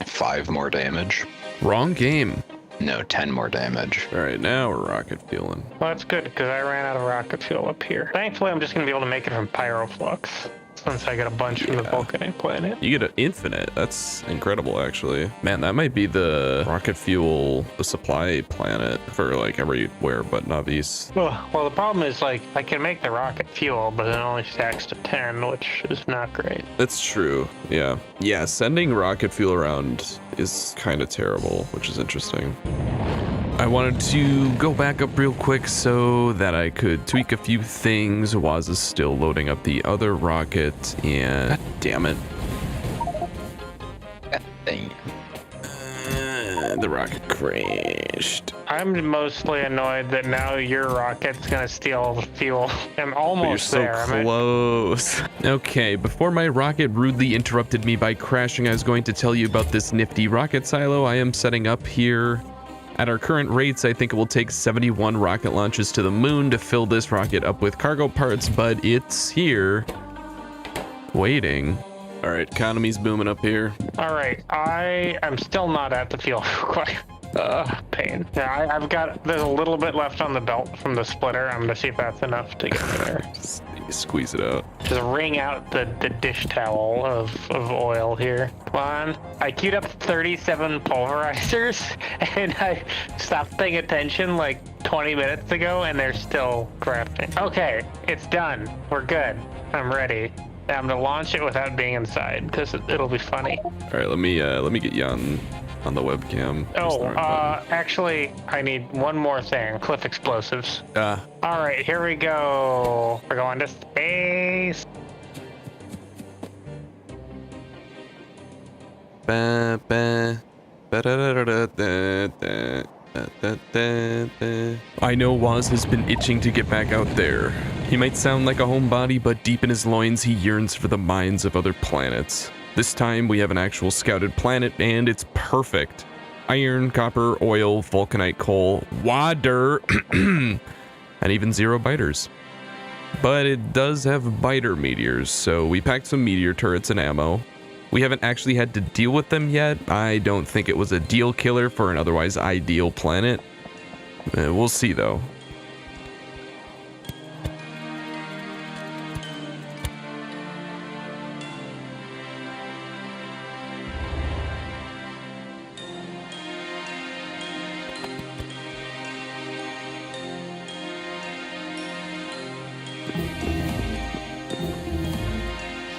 5 more damage. Wrong game. No, 10 more damage. All right, now we're rocket fueling. Well, that's good because I ran out of rocket fuel up here. Thankfully, I'm just gonna be able to make it from pyroflux since I got a bunch from the vulcanite planet. You get an infinite. That's incredible, actually. Man, that might be the rocket fuel, the supply planet for like everywhere but Navis. Well, the problem is like I can make the rocket fuel, but it only stacks to 10, which is not great. That's true. Yeah. Yeah, sending rocket fuel around is kind of terrible, which is interesting. I wanted to go back up real quick so that I could tweak a few things. Waz is still loading up the other rocket, and God damn it. God dang. The rocket crashed. I'm mostly annoyed that now your rocket's gonna steal all the fuel. I'm almost But you're there. so close. Okay, before my rocket rudely interrupted me by crashing, I was going to tell you about this nifty rocket silo I am setting up here. At our current rates, I think it will take 71 rocket launches to the moon to fill this rocket up with cargo parts, but it's here, waiting. All right, economy's booming up here. All right, I am still not at the fuel quite. Pain. Yeah, I've got, there's a little bit left on the belt from the splitter. I'm gonna see if that's enough to get there. Squeeze it out. Just wring out the dish towel of oil here. Come on. I queued up 37 pulverizers and I stopped paying attention like 20 minutes ago and they're still crafting. Okay, it's done. We're good. I'm ready. I'm gonna launch it without being inside because it'll be funny. All right, let me get you on the webcam. Actually, I need one more thing. Cliff explosives. All right, here we go. We're going to space. Ba, ba, ba, da, da, da, da, da. I know Waz has been itching to get back out there. He might sound like a homebody, but deep in his loins he yearns for the minds of other planets. This time we have an actual scouted planet and it's perfect. Iron, copper, oil, vulcanite, coal, water, and even 0 biters. But it does have biter meteors, so we packed some meteor turrets and ammo. We haven't actually had to deal with them yet. I don't think it was a deal killer for an otherwise ideal planet. We'll see though.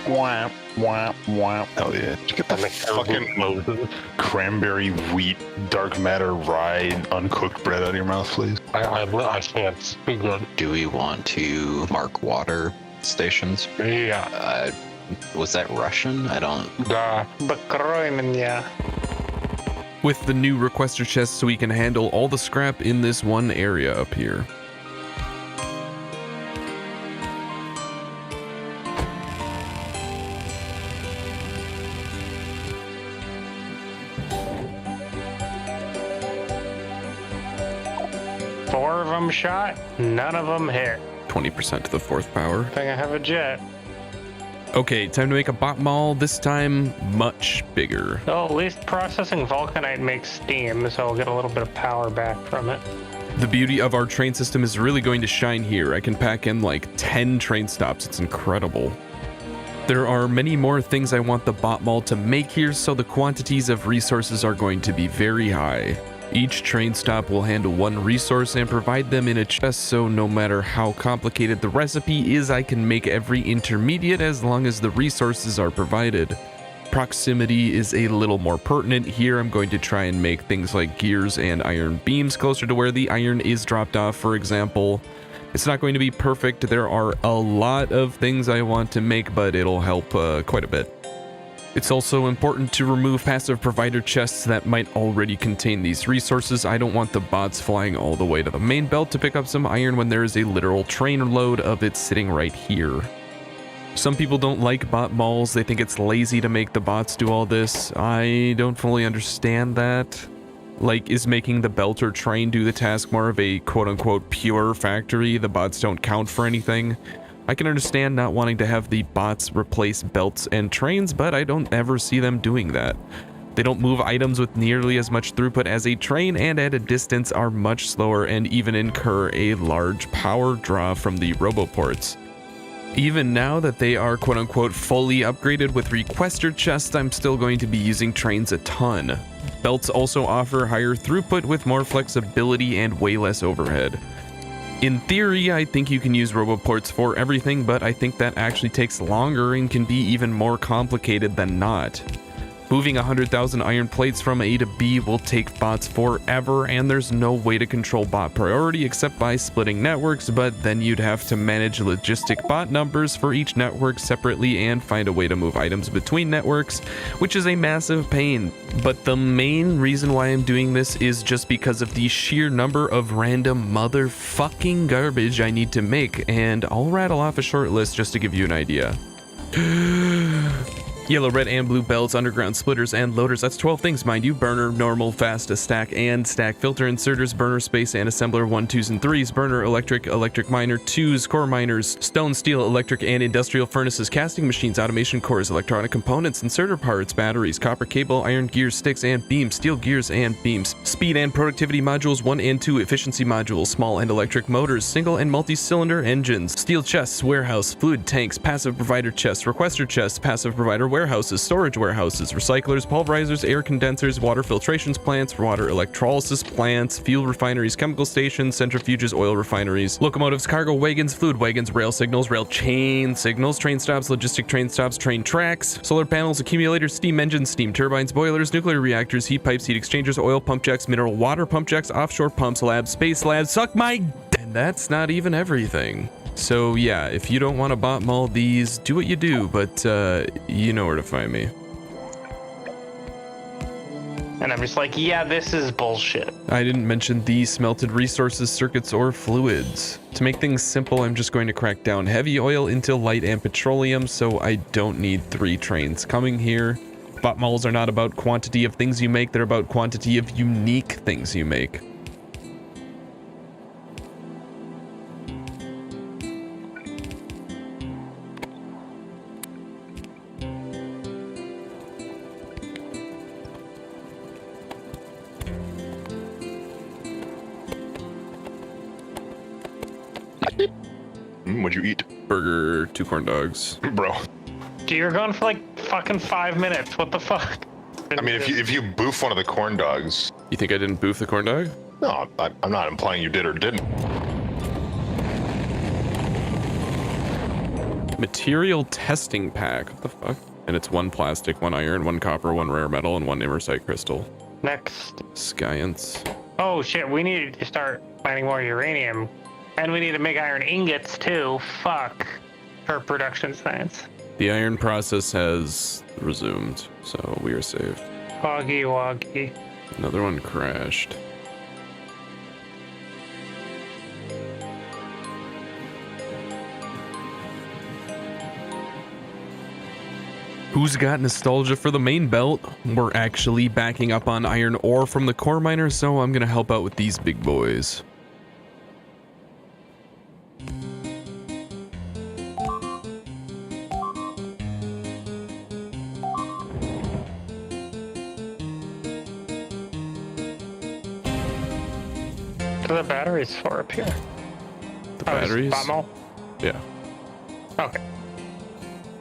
Wah, wah, wah. Hell yeah. Did you get the fucking cranberry wheat dark matter rye uncooked bread out of your mouth, please? I can't. It's too good. Do we want to mark water stations? Yeah. Was that Russian? I don't. With the new requester chests, we can handle all the scrap in this one area up here. Four of them shot, none of them hit. 20% to the 4th power. I think I have a jet. Okay, time to make a bot mall, this time much bigger. Oh, at least processing vulcanite makes steam, so I'll get a little bit of power back from it. The beauty of our train system is really going to shine here. I can pack in like 10 train stops. It's incredible. There are many more things I want the bot mall to make here, so the quantities of resources are going to be very high. Each train stop will handle one resource and provide them in a chest, so no matter how complicated the recipe is, I can make every intermediate as long as the resources are provided. Proximity is a little more pertinent here. I'm going to try and make things like gears and iron beams closer to where the iron is dropped off, for example. It's not going to be perfect. There are a lot of things I want to make, but it'll help quite a bit. It's also important to remove passive provider chests that might already contain these resources. I don't want the bots flying all the way to the main belt to pick up some iron when there is a literal train load of it sitting right here. Some people don't like bot malls. They think it's lazy to make the bots do all this. I don't fully understand that. Like, is making the belt or train do the task more of a quote-unquote pure factory? The bots don't count for anything. I can understand not wanting to have the bots replace belts and trains, but I don't ever see them doing that. They don't move items with nearly as much throughput as a train, and at a distance are much slower and even incur a large power draw from the roboports. Even now that they are quote-unquote fully upgraded with requester chests, I'm still going to be using trains a ton. Belts also offer higher throughput with more flexibility and way less overhead. In theory, I think you can use roboports for everything, but I think that actually takes longer and can be even more complicated than not. Moving 100,000 iron plates from A to B will take bots forever, and there's no way to control bot priority except by splitting networks, but then you'd have to manage logistic bot numbers for each network separately and find a way to move items between networks, which is a massive pain. But the main reason why I'm doing this is just because of the sheer number of random motherfucking garbage I need to make, and I'll rattle off a short list just to give you an idea. Yellow, red, and blue belts, underground splitters, and loaders. That's 12 things, mind you. Burner, normal, fast, a stack, and stack. Filter, inserters, burner, space, and assembler, 1, 2s, and 3s. Burner, electric, electric miner, 2s, core miners, stone, steel, electric, and industrial furnaces, casting machines, automation cores, electronic components, inserter parts, batteries, copper cable, iron gears, sticks, and beams, steel gears, and beams. Speed and productivity modules, 1 and 2, efficiency modules, small and electric motors, single and multi-cylinder engines, steel chests, warehouse, fluid tanks, passive provider chests, requester chests, passive provider warehouses, storage warehouses, recyclers, pulverizers, air condensers, water filtrations plants, water electrolysis plants, fuel refineries, chemical stations, centrifuges, oil refineries, locomotives, cargo wagons, fluid wagons, rail signals, rail chain signals, train stops, logistic train stops, train tracks, solar panels, accumulators, steam engines, steam turbines, boilers, nuclear reactors, heat pipes, heat exchangers, oil pump jacks, mineral water pump jacks, offshore pumps, labs, space labs, suck my and that's not even everything. So yeah, if you don't want to bot mall these, do what you do, but you know where to find me. And I'm just like, yeah, this is bullshit. I didn't mention the smelted resources, circuits, or fluids. To make things simple, I'm just going to crack down heavy oil into light and petroleum, so I don't need 3 trains coming here. Bot malls are not about quantity of things you make, they're about quantity of unique things you make. What'd you eat? Burger, 2 corn dogs. Bro. Dude, you're going for like fucking 5 minutes. What the fuck? I mean, if you boof one of the corn dogs. You think I didn't boof the corn dog? No, I'm not implying you did or didn't. Material testing pack. What the fuck? And it's 1 plastic, 1 iron, 1 copper, 1 rare metal, and 1 imersite crystal. Next. Science. Oh shit, we need to start mining more uranium. And we need to make iron ingots too. Fuck. For production science. The iron process has resumed, so we are saved. Woggy woggy. Another one crashed. Who's got nostalgia for the main belt? We're actually backing up on iron ore from the core miner, so I'm gonna help out with these big boys. What are the batteries for up here? The batteries? Bomb Yeah. Okay.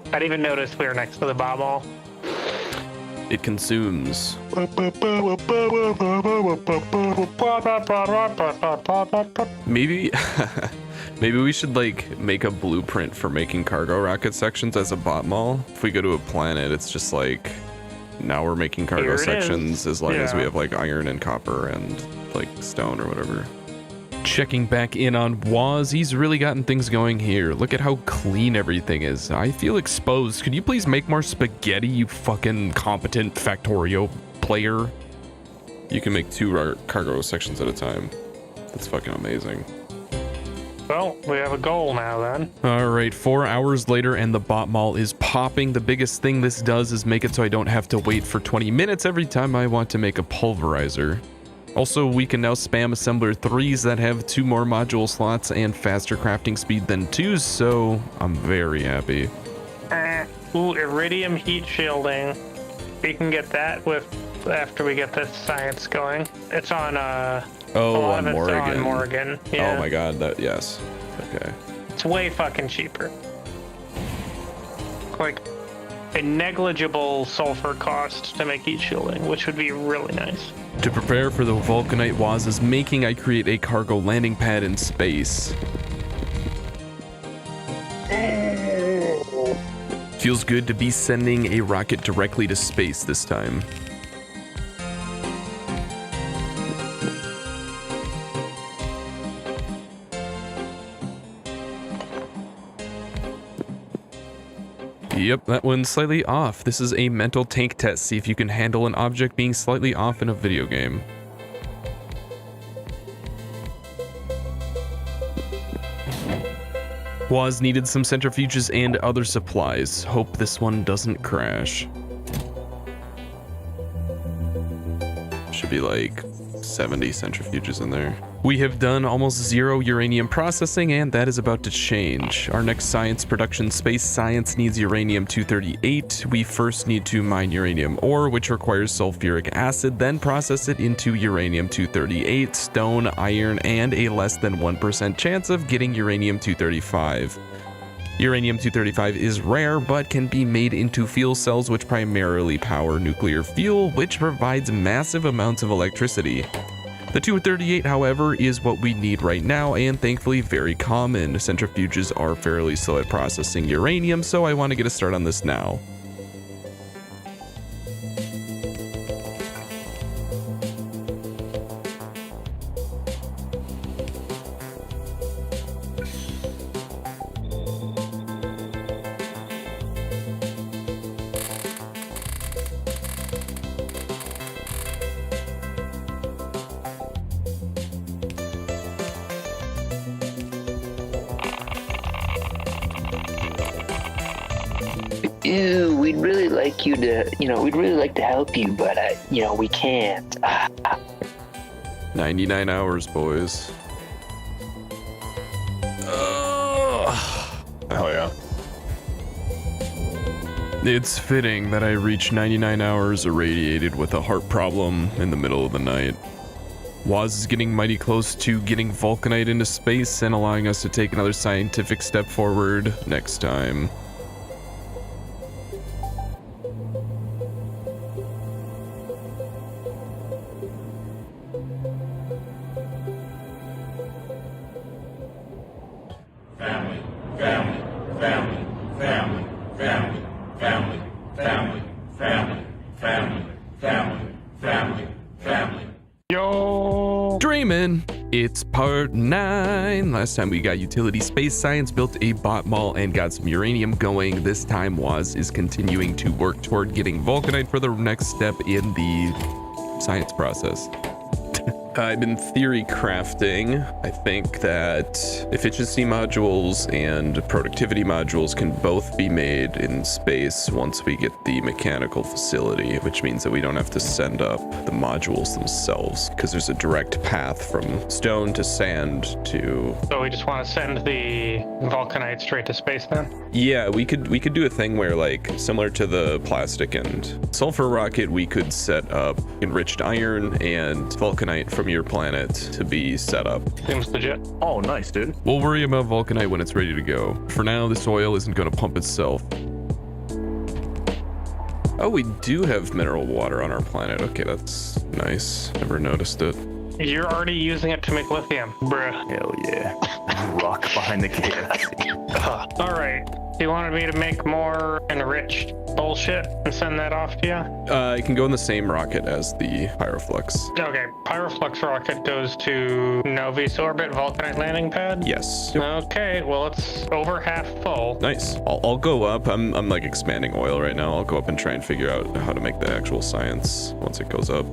I didn't even notice we were next to the bomb hole. It consumes. Maybe maybe we should like make a blueprint for making cargo rocket sections as a bot mall. If we go to a planet, it's just like now we're making cargo sections as long as we have like iron and copper and like stone or whatever. Checking back in on Waz, he's really gotten things going here. Look at how clean everything is. I feel exposed. Could you please make more spaghetti, you fucking competent Factorio player? You can make 2 cargo sections at a time. That's fucking amazing. Well, we have a goal now then. All right, 4 hours later and the bot mall is popping. The biggest thing this does is make it so I don't have to wait for 20 minutes every time I want to make a pulverizer. Also, we can now spam assembler 3s that have 2 more module slots and faster crafting speed than 2s, so I'm very happy. Ooh, iridium heat shielding. We can get that with after we get this science going. It's on on Morrigan. On Morrigan. Yeah. Oh my god, yes. Okay. It's way fucking cheaper. Like a negligible sulfur cost to make heat shielding, which would be really nice. To prepare for the vulcanite Waz is making, I create a cargo landing pad in space. Feels good to be sending a rocket directly to space this time. Yep, that one's slightly off. This is a mental tank test. See if you can handle an object being slightly off in a video game. Waz needed some centrifuges and other supplies. Hope this one doesn't crash. Should be like 70 centrifuges in there. We have done almost 0 uranium processing, and that is about to change. Our next science production, space science, needs uranium-238. We first need to mine uranium ore, which requires sulfuric acid, then process it into uranium-238, stone, iron, and a less than 1% chance of getting uranium-235. Uranium-235 is rare, but can be made into fuel cells which primarily power nuclear fuel, which provides massive amounts of electricity. The 238, however, is what we need right now, and thankfully very common. Centrifuges are fairly slow at processing uranium, so I want to get a start on this now. Ew, we'd really like you to, we'd really like to help you, but, we can't. 99 hours, boys. Hell yeah. It's fitting that I reach 99 hours irradiated with a heart problem in the middle of the night. Woz is getting mighty close to getting Vulcanite into space and allowing us to take another scientific step forward next time. Family, family, family, family, family, family, family, family, family, family, family, family. Yo! Dreamin'! It's part 9. Last time we got utility space science, built a bot mall, and got some uranium going. This time Woz is continuing to work toward getting Vulcanite for the next step in the science process. I've been theory crafting. I think that efficiency modules and productivity modules can both be made in space once we get the mechanical facility, which means that we don't have to send up the modules themselves, because there's a direct path from stone to sand to... So we just want to send the Vulcanite straight to space then? Yeah, we could do a thing where, like, similar to the plastic and sulfur rocket, we could set up enriched iron and Vulcanite from your planet to be set up. Seems legit. Oh, nice, dude. We'll worry about Vulcanite when it's ready to go. For now, this oil isn't going to pump itself. Oh, we do have mineral water on our planet. Okay, that's nice. Never noticed it. You're already using it to make lithium, bruh. Hell yeah. Rock behind the KFC. All right. You wanted me to make more enriched bullshit and send that off to you? It can go in the same rocket as the Pyroflux. Okay, Pyroflux rocket goes to Novi's orbit Vulcanite landing pad? Yes. Okay, well, it's over half full. Nice. I'll go up. I'm like expanding oil right now. I'll go up and try and figure out how to make the actual science once it goes up.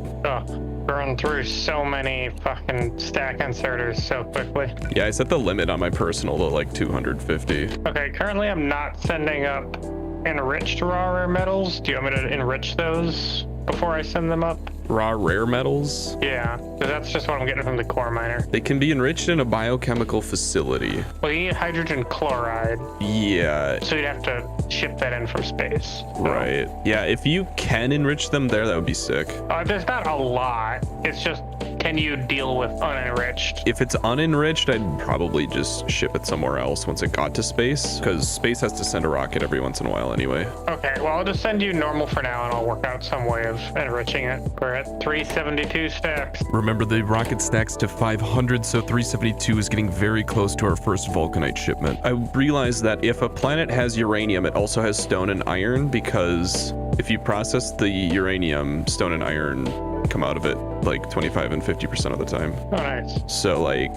Run through so many fucking stack inserters so quickly. Yeah, I set the limit on my personal to like 250. Okay, currently I'm not sending up enriched raw rare metals. Do you want me to enrich those before I send them up? Raw rare metals? Yeah, because that's just what I'm getting from the core miner. They can be enriched in a biochemical facility. Well, you need hydrogen chloride. Yeah. So you'd have to ship that in from space. Right. Yeah, if you can enrich them there, that would be sick. There's not a lot. It's just, can you deal with unenriched? If it's unenriched, I'd probably just ship it somewhere else once it got to space, because space has to send a rocket every once in a while anyway. Okay, well, I'll just send you normal for now, and I'll work out some way of enriching it. We're at 372 stacks. Remember, the rocket stacks to 500, so 372 is getting very close to our first Vulcanite shipment. I realized that if a planet has uranium, it also has stone and iron, because if you process the uranium, stone and iron come out of it like 25 and 50% of the time. Oh, nice. So, like,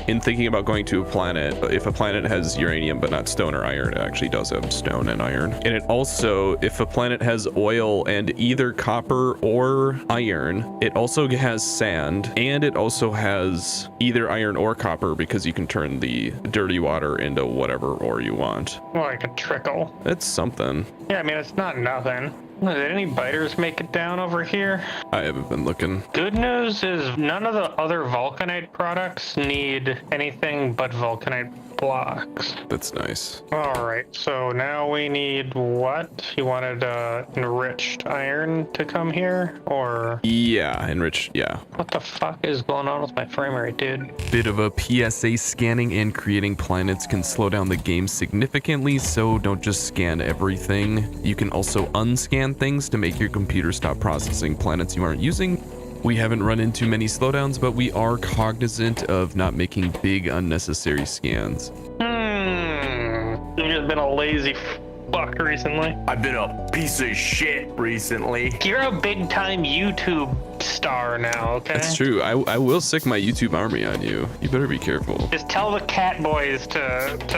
in thinking about going to a planet, if a planet has uranium but not stone or iron, it actually does have stone and iron. And it also, if a planet has oil and either copper or iron, it also has sand, and it also has either iron or copper, because you can turn the dirty water into whatever ore you want. Like a trickle. That's something. Yeah, I mean, it's not nothing. Did any biters make it down over here? I haven't been looking. Good news is none of the other Vulcanite products need anything but Vulcanite blocks. That's nice. All right, so now we need what? You wanted enriched iron to come here, or? Yeah, enriched, yeah. What the fuck is going on with my frame rate, dude? Bit of a PSA, scanning and creating planets can slow down the game significantly, so don't just scan everything. You can also unscan things to make your computer stop processing planets you aren't using. We haven't run into many slowdowns, but we are cognizant of not making big unnecessary scans. You've just been a lazy fuck recently. I've been a piece of shit recently. You're a big time YouTube star now, okay? That's true. I will sick my YouTube army on you. You better be careful. Just tell the cat boys that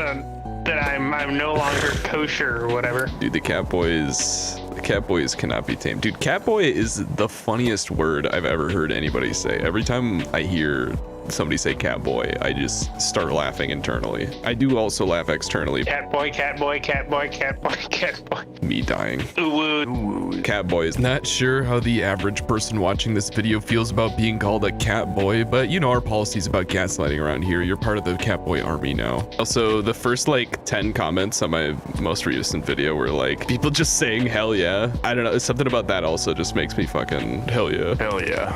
I'm no longer kosher or whatever. Dude, the cat boys cannot be tamed. Dude, catboy is the funniest word I've ever heard anybody say. Every time I hear somebody say Catboy, I just start laughing internally. I do also laugh externally. Catboy, Catboy, Catboy, Catboy, Catboy. Me dying. Ooh. Catboy is not sure how the average person watching this video feels about being called a catboy, but you know our policies about gaslighting around here. You're part of the Catboy army now. Also, the first like 10 comments on my most recent video were like people just saying hell yeah. I don't know, something about that also just makes me fucking hell yeah. Hell yeah.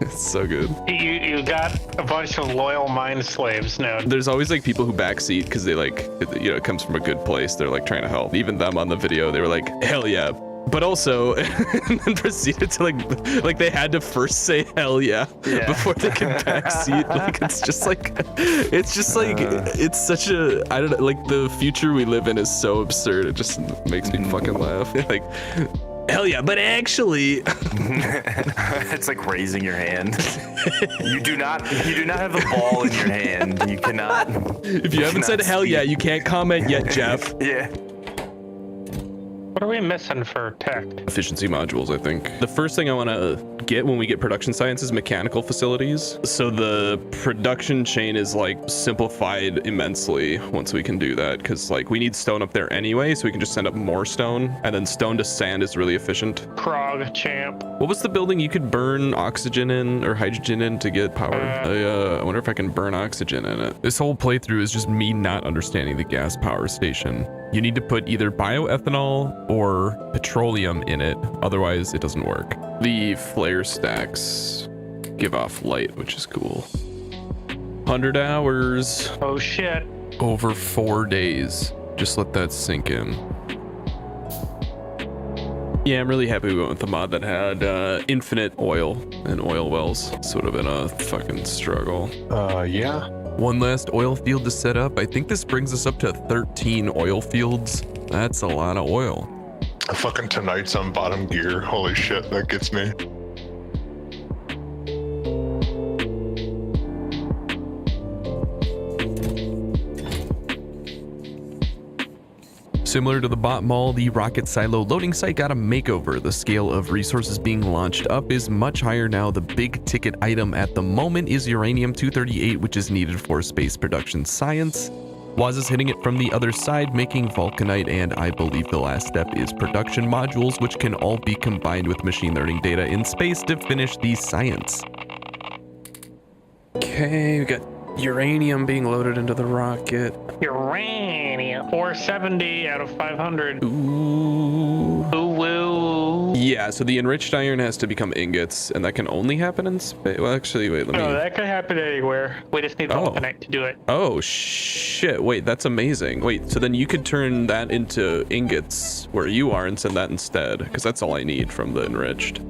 It's so good. You got a bunch of loyal mind slaves now. There's always like people who backseat because they like, you know, it comes from a good place. They're like trying to help. Even them on the video, they were like, hell yeah. But also, and then proceeded to like they had to first say hell yeah, before they could backseat. Like it's just like it's such a, I don't know, like the future we live in is so absurd. It just makes me fucking laugh. Like, hell yeah, but actually it's like raising your hand. You do not have the ball in your hand. You cannot. If you haven't said hell yeah, you can't comment yet, Jeff. Yeah. What are we missing for tech? Efficiency modules, I think. The first thing I want to get when we get production science is mechanical facilities. So the production chain is like simplified immensely once we can do that, because like we need stone up there anyway, so we can just send up more stone, and then stone to sand is really efficient. Krog champ. What was the building you could burn oxygen in or hydrogen in to get power? I wonder if I can burn oxygen in it. This whole playthrough is just me not understanding the gas power station. You need to put either bioethanol or petroleum in it, otherwise it doesn't work. The flare stacks give off light, which is cool. 100 hours. Oh shit. Over 4 days. Just let that sink in. Yeah, I'm really happy we went with the mod that had infinite oil and oil wells. This would have been a fucking struggle. Yeah. One last oil field to set up. I think this brings us up to 13 oil fields. That's a lot of oil. Fucking tonight's on bottom gear. Holy shit, that gets me. Similar to the bot mall, the rocket silo loading site got a makeover. The scale of resources being launched up is much higher now. The big ticket item at the moment is uranium-238, which is needed for space production science. Waz is hitting it from the other side, making vulcanite, and I believe the last step is production modules, which can all be combined with machine learning data in space to finish the science. Okay, we got uranium being loaded into the rocket. Uranium. 470 out of 500. Ooh. Ooh. Yeah, so the enriched iron has to become ingots, and that can only happen in space. Well, actually, wait, let me... No, that could happen anywhere. We just need vulcanite to do it. Oh, shit. Wait, that's amazing. Wait, so then you could turn that into ingots where you are and send that instead, because that's all I need from the enriched.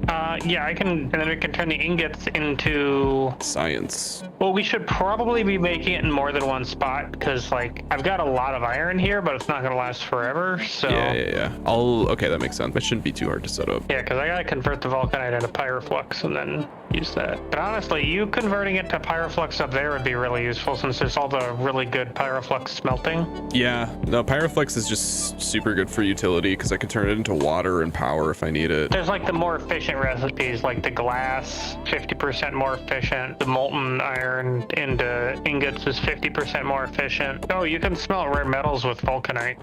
Yeah, I can, and then we can turn the ingots into... science. Well, we should probably be making it in more than one spot, because, like, I've got a lot of iron here, but it's not going to last forever, so... Yeah. Okay, that makes sense. That shouldn't be too hard to set up. Yeah, because I got to convert the vulcanite into pyroflux and then use that. But honestly, you converting it to pyroflux up there would be really useful, since there's all the really good pyroflux smelting. Yeah, no, pyroflux is just super good for utility, because I can turn it into water and power if I need it. There's, like, the more efficient recipes, like the glass, 50% more efficient. The molten iron into ingots is 50% more efficient. Oh, you can smelt rare metals with vulcanite.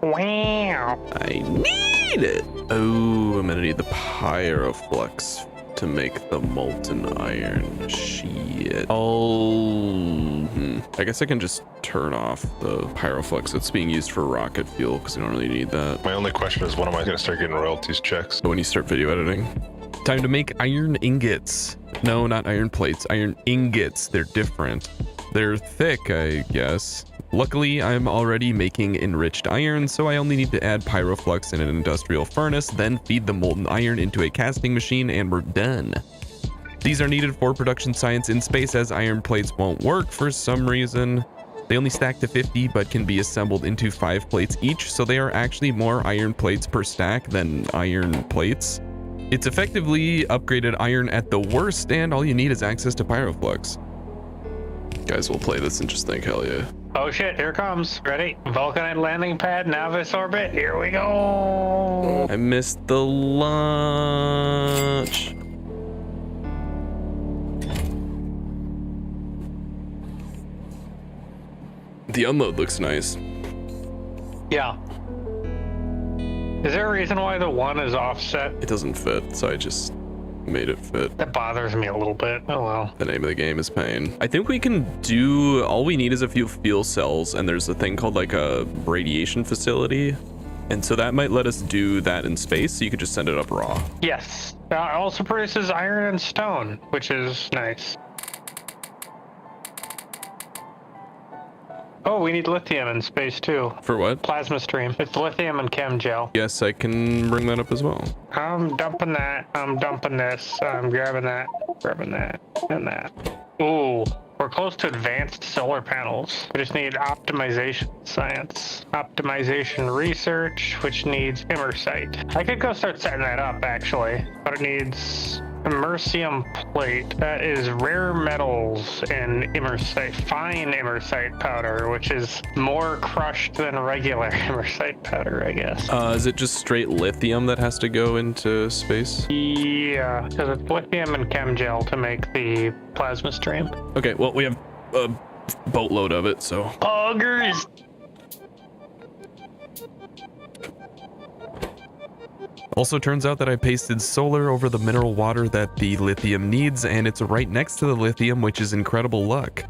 Wow. I need it. Oh, I'm gonna need the pyroflux to make the molten iron. Shit. I guess I can just turn off the pyroflux that's being used for rocket fuel, because I don't really need that. My only question is, when am I going to start getting royalties checks? When you start video editing. Time to make iron ingots. No, not iron plates. Iron ingots. They're different. They're thick, I guess. Luckily, I'm already making enriched iron, so I only need to add pyroflux in an industrial furnace, then feed the molten iron into a casting machine, and we're done. These are needed for production science in space, as iron plates won't work for some reason. They only stack to 50, but can be assembled into 5 plates each, so they are actually more iron plates per stack than iron plates. It's effectively upgraded iron at the worst, and all you need is access to pyroflux. Guys, we'll play this and just think, hell yeah. Oh shit, here it comes. Ready? Vulcanite landing pad, Navis orbit, here we go. I missed the launch. The unload looks nice. Yeah. Is there a reason why the 1 is offset? It doesn't fit, so I just made it fit. That bothers me a little bit. Oh well. The name of the game is pain. I think we can do, all we need is a few fuel cells, and there's a thing called like a radiation facility. And so that might let us do that in space, so you could just send it up raw. Yes. It also produces iron and stone, which is nice. Oh, we need lithium in space too. For what? Plasma stream. It's lithium and chem gel. Yes, I can bring that up as well. I'm dumping that. I'm dumping this. I'm grabbing that, and that. Ooh, we're close to advanced solar panels. We just need optimization science. Optimization research, which needs immersite. I could go start setting that up actually, but it needs immersium plate. That is rare metals and immersite, fine immersite powder, which is more crushed than regular immersite powder, I guess. Is it just straight lithium that has to go into space? Yeah, because it's lithium and chem gel to make the plasma stream. Okay, well, we have a boatload of it, so. Poggers! Also turns out that I pasted solar over the mineral water that the lithium needs, and it's right next to the lithium, which is incredible luck.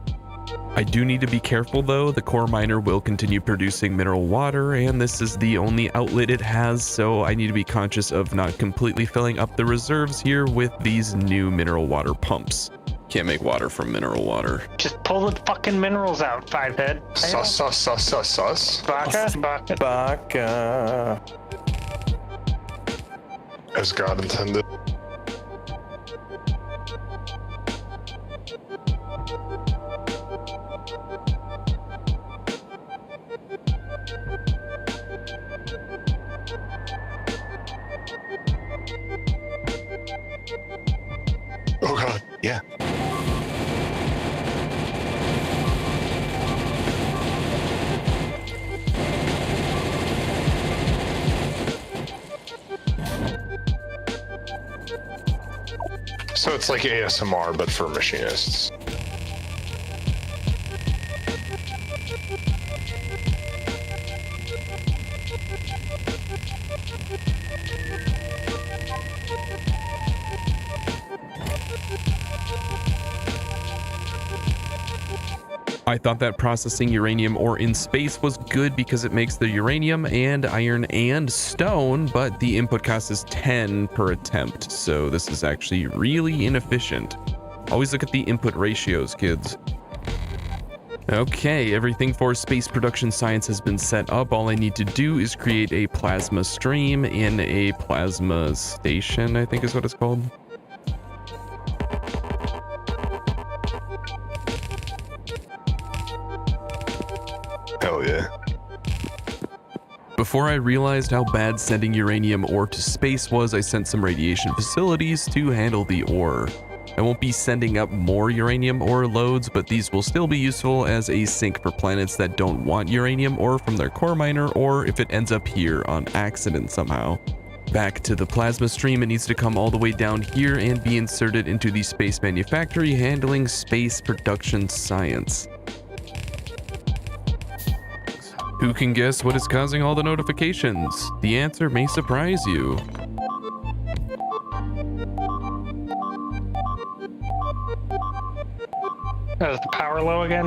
I do need to be careful though, the core miner will continue producing mineral water, and this is the only outlet it has, so I need to be conscious of not completely filling up the reserves here with these new mineral water pumps. Can't make water from mineral water. Just pull the fucking minerals out, Fivehead. Sus. Baka. As God intended. Oh God, yeah. So it's like ASMR, but for machinists. I thought that processing uranium ore in space was good because it makes the uranium and iron and stone, but the input cost is 10 per attempt, so this is actually really inefficient. Always look at the input ratios, kids. Okay, everything for space production science has been set up. All I need to do is create a plasma stream in a plasma station, I think is what it's called. Hell yeah. Before I realized how bad sending uranium ore to space was, I sent some radiation facilities to handle the ore. I won't be sending up more uranium ore loads, but these will still be useful as a sink for planets that don't want uranium ore from their core miner, or if it ends up here on accident somehow. Back to the plasma stream, it needs to come all the way down here and be inserted into the space manufactory handling space production science. Who can guess what is causing all the notifications? The answer may surprise you. Is the power low again?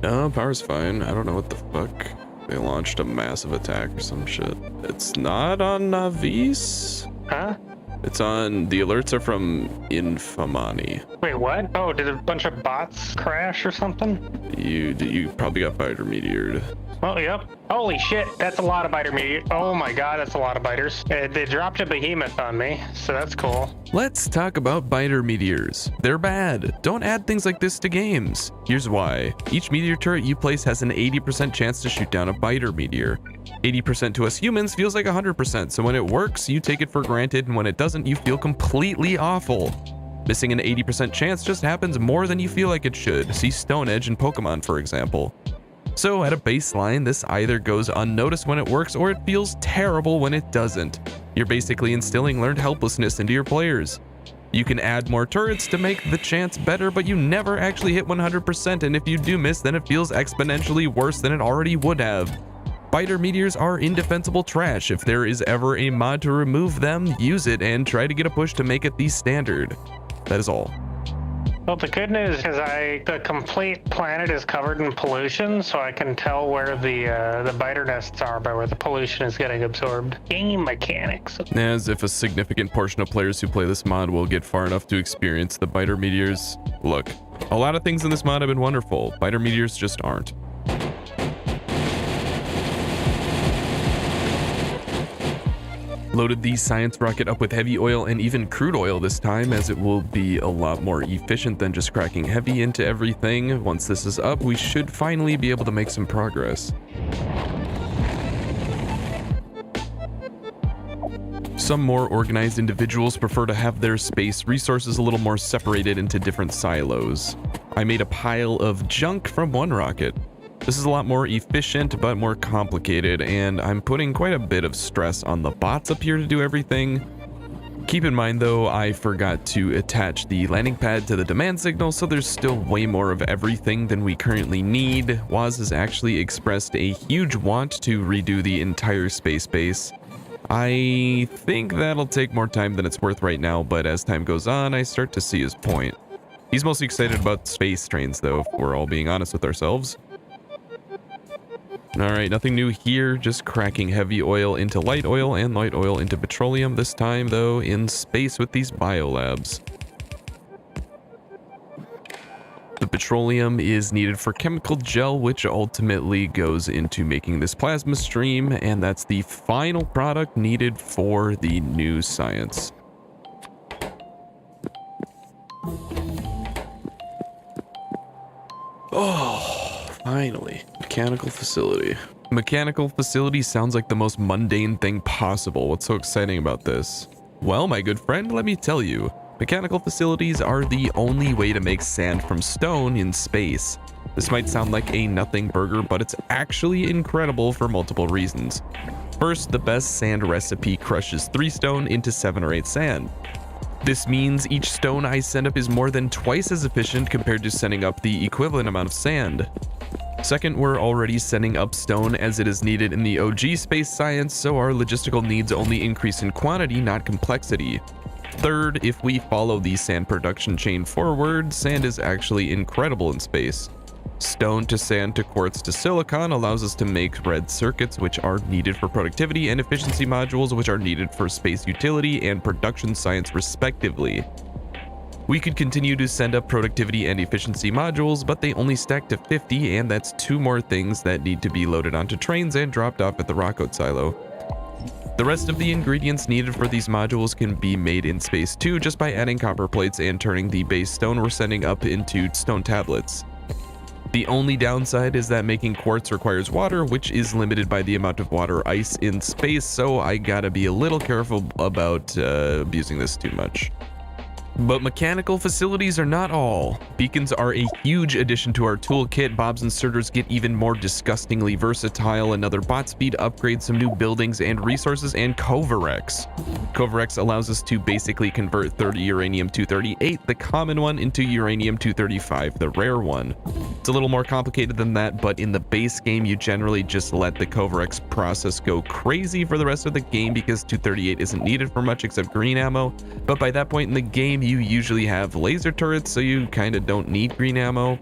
No, power's fine. I don't know what the fuck. They launched a massive attack or some shit. It's not on Navis? Huh? It's on, the alerts are from Infamani. Wait, what? Oh, did a bunch of bots crash or something? You probably got biter meteored. Oh, yep. Holy shit, that's a lot of biter meteor. Oh my god, that's a lot of biters. They dropped a behemoth on me, so that's cool. Let's talk about biter meteors. They're bad. Don't add things like this to games. Here's why. Each meteor turret you place has an 80% chance to shoot down a biter meteor. 80% to us humans feels like 100%, so when it works, you take it for granted, and when it doesn't, you feel completely awful. Missing an 80% chance just happens more than you feel like it should. See Stone Edge in Pokemon, for example. So at a baseline, this either goes unnoticed when it works, or it feels terrible when it doesn't. You're basically instilling learned helplessness into your players. You can add more turrets to make the chance better, but you never actually hit 100%, and if you do miss, then it feels exponentially worse than it already would have. Biter meteors are indefensible trash. If there is ever a mod to remove them, use it and try to get a push to make it the standard. That is all. Well, the good news is the complete planet is covered in pollution, so I can tell where the biter nests are by where the pollution is getting absorbed. Game mechanics. As if a significant portion of players who play this mod will get far enough to experience the biter meteors. Look, a lot of things in this mod have been wonderful. Biter meteors just aren't. Loaded the science rocket up with heavy oil and even crude oil this time, as it will be a lot more efficient than just cracking heavy into everything. Once this is up, we should finally be able to make some progress. Some more organized individuals prefer to have their space resources a little more separated into different silos. I made a pile of junk from one rocket. This is a lot more efficient, but more complicated, and I'm putting quite a bit of stress on the bots up here to do everything. Keep in mind though, I forgot to attach the landing pad to the demand signal, so there's still way more of everything than we currently need. Woz has actually expressed a huge want to redo the entire space base. I think that'll take more time than it's worth right now, but as time goes on, I start to see his point. He's mostly excited about space trains though, if we're all being honest with ourselves. Alright, nothing new here, just cracking heavy oil into light oil and light oil into petroleum, this time though in space with these biolabs. The petroleum is needed for chemical gel, which ultimately goes into making this plasma stream, and that's the final product needed for the new science. Oh, finally. Mechanical facility. Mechanical facility sounds like the most mundane thing possible. What's so exciting about this? Well, my good friend, let me tell you. Mechanical facilities are the only way to make sand from stone in space. This might sound like a nothing burger, but it's actually incredible for multiple reasons. First, the best sand recipe crushes 3 stone into 7 or 8 sand. This means each stone I send up is more than twice as efficient compared to sending up the equivalent amount of sand. Second, we're already sending up stone as it is needed in the OG space science, so our logistical needs only increase in quantity, not complexity. Third, if we follow the sand production chain forward, sand is actually incredible in space. Stone to sand to quartz to silicon allows us to make red circuits, which are needed for productivity, and efficiency modules, which are needed for space utility and production science respectively. We could continue to send up productivity and efficiency modules, but they only stack to 50, and that's 2 more things that need to be loaded onto trains and dropped off at the rocket silo. The rest of the ingredients needed for these modules can be made in space too, just by adding copper plates and turning the base stone we're sending up into stone tablets. The only downside is that making quartz requires water, which is limited by the amount of water ice in space, so I gotta be a little careful about abusing this too much. But mechanical facilities are not all. Beacons are a huge addition to our toolkit. Bob's inserters get even more disgustingly versatile. Another bot speed upgrade, some new buildings and resources, and Covarex. Covarex allows us to basically convert 30 uranium-238, the common one, into uranium-235, the rare one. It's a little more complicated than that, but in the base game, you generally just let the Covarex process go crazy for the rest of the game because 238 isn't needed for much except green ammo. But by that point in the game, you usually have laser turrets, so you kinda don't need green ammo.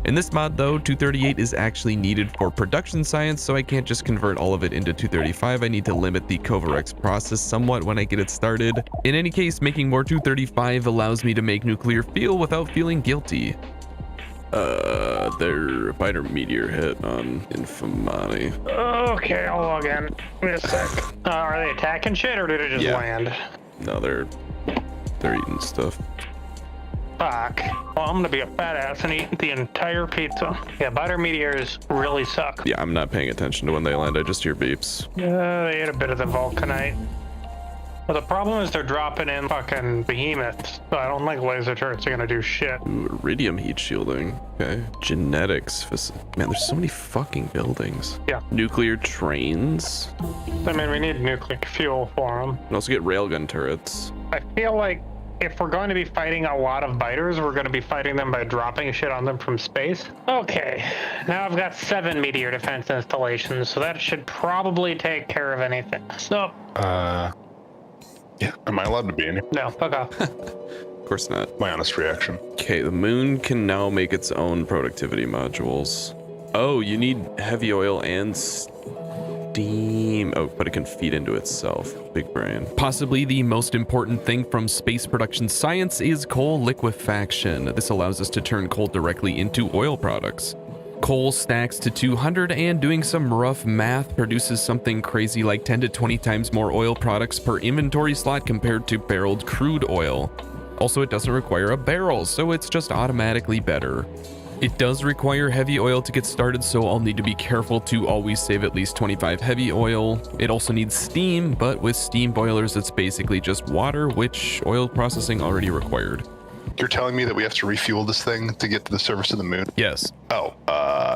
In this mod though, 238 is actually needed for production science, so I can't just convert all of it into 235. I need to limit the Covarex process somewhat when I get it started. In any case, making more 235 allows me to make nuclear fuel without feeling guilty. Their biter meteor hit on Infamani. Okay, I'll log in. Give me a sec. Are they attacking shit or did it just land? No, they're eating stuff. Fuck. Well, I'm gonna be a fat ass and eat the entire pizza. Yeah, biter meteors really suck. Yeah, I'm not paying attention to when they land. I just hear beeps. Yeah, they ate a bit of the vulcanite. Well, the problem is they're dropping in fucking behemoths, so I don't think laser turrets are gonna do shit. Ooh, iridium heat shielding. Okay. Genetics. Man, there's so many fucking buildings. Yeah. Nuclear trains. I mean, we need nuclear fuel for them. You can also get railgun turrets. I feel like if we're going to be fighting a lot of biters, we're going to be fighting them by dropping shit on them from space. Okay, now I've got 7 meteor defense installations, so that should probably take care of anything. So. Yeah. Am I allowed to be in here? No, fuck off. Of course not. My honest reaction. Okay, the moon can now make its own productivity modules. Oh, you need heavy oil and steam. Oh, but it can feed into itself. Big brain. Possibly the most important thing from space production science is coal liquefaction. This allows us to turn coal directly into oil products. Coal stacks to 200 and doing some rough math produces something crazy like 10 to 20 times more oil products per inventory slot compared to barreled crude oil. Also, it doesn't require a barrel, so it's just automatically better. It does require heavy oil to get started, so I'll need to be careful to always save at least 25 heavy oil. It also needs steam, but with steam boilers, it's basically just water, which oil processing already required. You're telling me that we have to refuel this thing to get to the surface of the moon? Yes. Oh,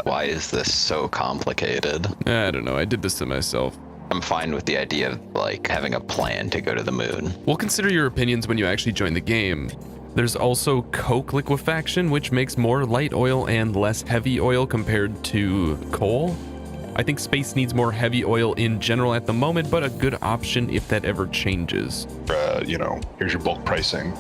Why is this so complicated? I don't know. I did this to myself. I'm fine with the idea of, like, having a plan to go to the moon. We'll consider your opinions when you actually join the game. There's also coke liquefaction, which makes more light oil and less heavy oil compared to coal. I think space needs more heavy oil in general at the moment, but a good option if that ever changes. Here's your bulk pricing.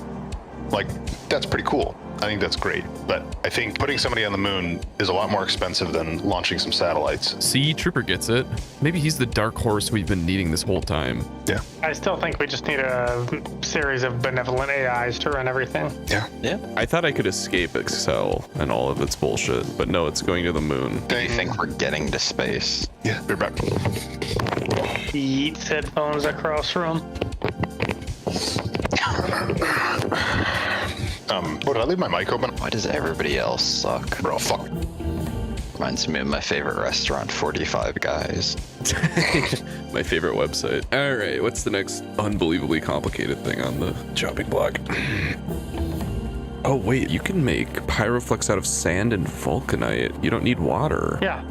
Like, that's pretty cool. I think that's great. But I think putting somebody on the moon is a lot more expensive than launching some satellites. See, Trooper gets it. Maybe he's the dark horse we've been needing this whole time. Yeah. I still think we just need a series of benevolent AIs to run everything. Yeah. I thought I could escape Excel and all of its bullshit, but no, it's going to the moon. Do you think we're getting to space? Yeah, they're back. Yeet headphones across room. Did I leave my mic open? Why does everybody else suck? Bro, fuck. Reminds me of my favorite restaurant, 45 Guys. My favorite website. All right, what's the next unbelievably complicated thing on the chopping block? Oh, wait, you can make pyroflux out of sand and vulcanite. You don't need water. Yeah.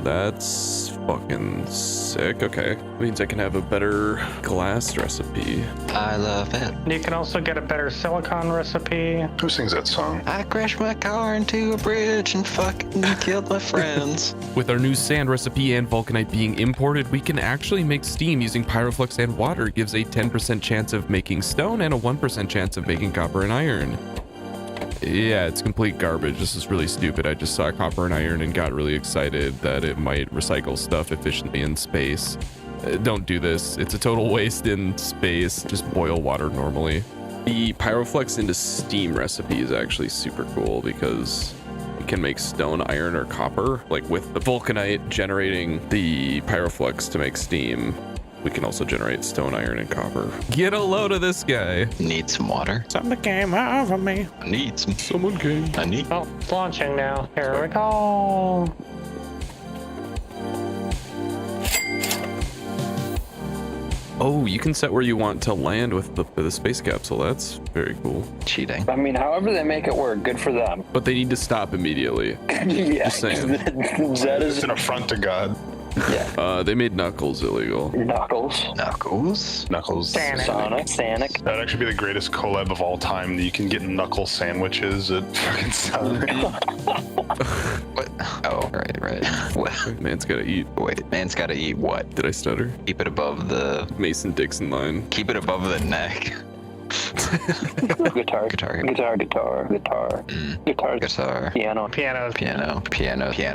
That's fucking sick. Okay. Means I can have a better glass recipe. I love it. You can also get a better silicon recipe. Who sings that song? I crashed my car into a bridge and fucking killed my friends. With our new sand recipe and vulcanite being imported, we can actually make steam using pyroflux and water. It gives a 10% chance of making stone and a 1% chance of making copper and iron. Yeah, it's complete garbage. This is really stupid. I just saw copper and iron and got really excited that it might recycle stuff efficiently in space. Don't do this. It's a total waste in space. Just boil water normally. The pyroflux into steam recipe is actually super cool because it can make stone, iron, or copper. Like with the vulcanite generating the pyroflux to make steam, we can also generate stone, iron, and copper. Get a load of this guy. Need some water. Something came over me. I need some. Someone came. I need. Oh, it's launching now. Here we go. Oh, you can set where you want to land with the space capsule. That's very cool. Cheating. I mean, however they make it work, good for them. But they need to stop immediately. Yeah. Just saying. That is It's an affront to God. Yeah. They made Knuckles illegal. Knuckles. Knuckles. Sonic. That'd actually be the greatest collab of all time. You can get knuckle sandwiches at fucking Sonic. What? Oh, right. What? Man's gotta eat. Wait, man's gotta eat what? Did I stutter? Keep it above the Mason-Dixon line. Keep it above the neck. Guitar.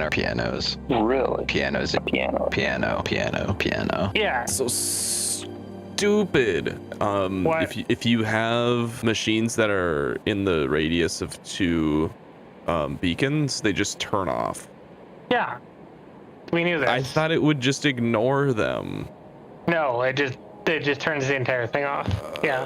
Pianos. Really? Piano. Yeah. So stupid. If you have machines that are in the radius of 2 beacons, they just turn off. Yeah. We knew that. I thought it would just ignore them. No, it just turns the entire thing off. Yeah.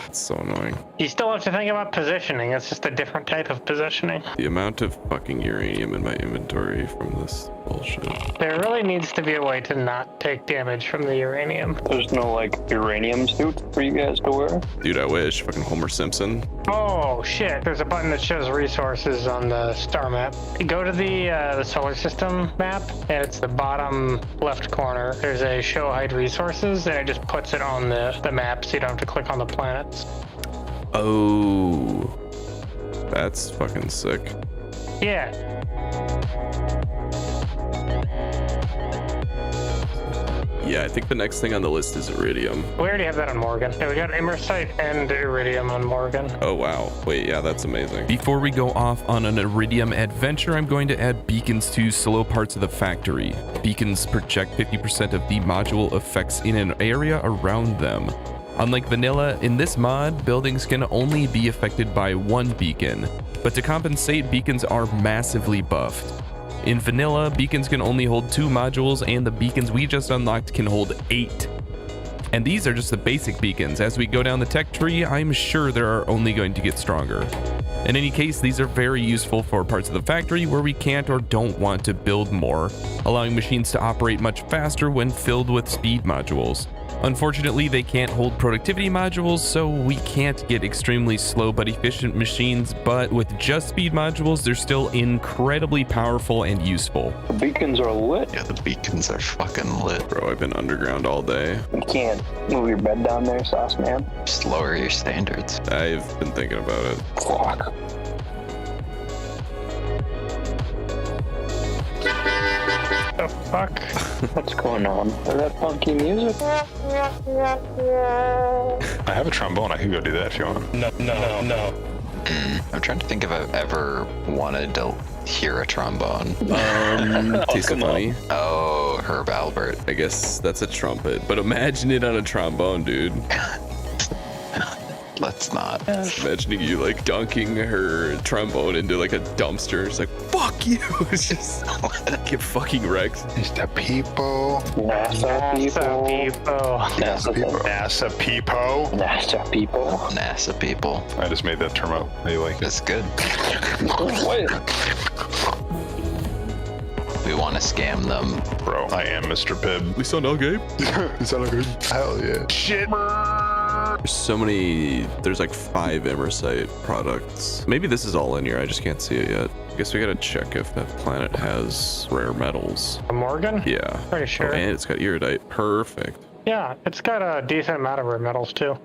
It's so annoying. You still have to think about positioning. It's just a different type of positioning. The amount of fucking uranium in my inventory from this bullshit. There really needs to be a way to not take damage from the uranium. There's no, like, uranium suit for you guys to wear? Dude, I wish. Fucking Homer Simpson. Oh, shit. There's a button that shows resources on the star map. Go to the solar system map, and it's the bottom left corner. There's a show hide resources, and it just puts it on the map so you don't have to click on the planets. Oh, that's fucking sick. Yeah. Yeah, I think the next thing on the list is Iridium. We already have that on Morgan. Yeah, we got Imersite and Iridium on Morgan. Oh, wow. Wait, yeah, that's amazing. Before we go off on an Iridium adventure, I'm going to add beacons to slow parts of the factory. Beacons project 50% of the module effects in an area around them. Unlike vanilla, in this mod, buildings can only be affected by one beacon, but to compensate, beacons are massively buffed. In vanilla, beacons can only hold 2 modules, and the beacons we just unlocked can hold 8. And these are just the basic beacons. As we go down the tech tree, I'm sure they are only going to get stronger. In any case, these are very useful for parts of the factory where we can't or don't want to build more, allowing machines to operate much faster when filled with speed modules. Unfortunately, they can't hold productivity modules, so we can't get extremely slow but efficient machines, but with just speed modules, they're still incredibly powerful and useful. The beacons are lit. Yeah, the beacons are fucking lit. Bro, I've been underground all day. You can't move your bed down there, sauce man. Just lower your standards. I've been thinking about it. Fuck. The fuck? What's going on? Is that funky music? I have a trombone. I could go do that if you want. No. I'm trying to think if I've ever wanted to hear a trombone. Taste of Honey. Oh, Herb Albert. I guess that's a trumpet, but imagine it on a trombone, dude. Let's not. Imagining you like dunking her trombone into like a dumpster. It's like, fuck you. It's just get fucking wrecked. It's the people. NASA people. NASA people. NASA people. NASA people. I just made that term up. How you like it? It's good. Wait. We want to scam them. Bro, I am Mr. Pibb. We sound all gay. You sound all good. Hell yeah. Shit. There's so many, there's like 5 Imersite products. Maybe this is all in here, I just can't see it yet. I guess we gotta check if that planet has rare metals. Morgan? Yeah. Pretty sure. Oh, and it's got iridite. Perfect. Yeah, it's got a decent amount of rare metals too.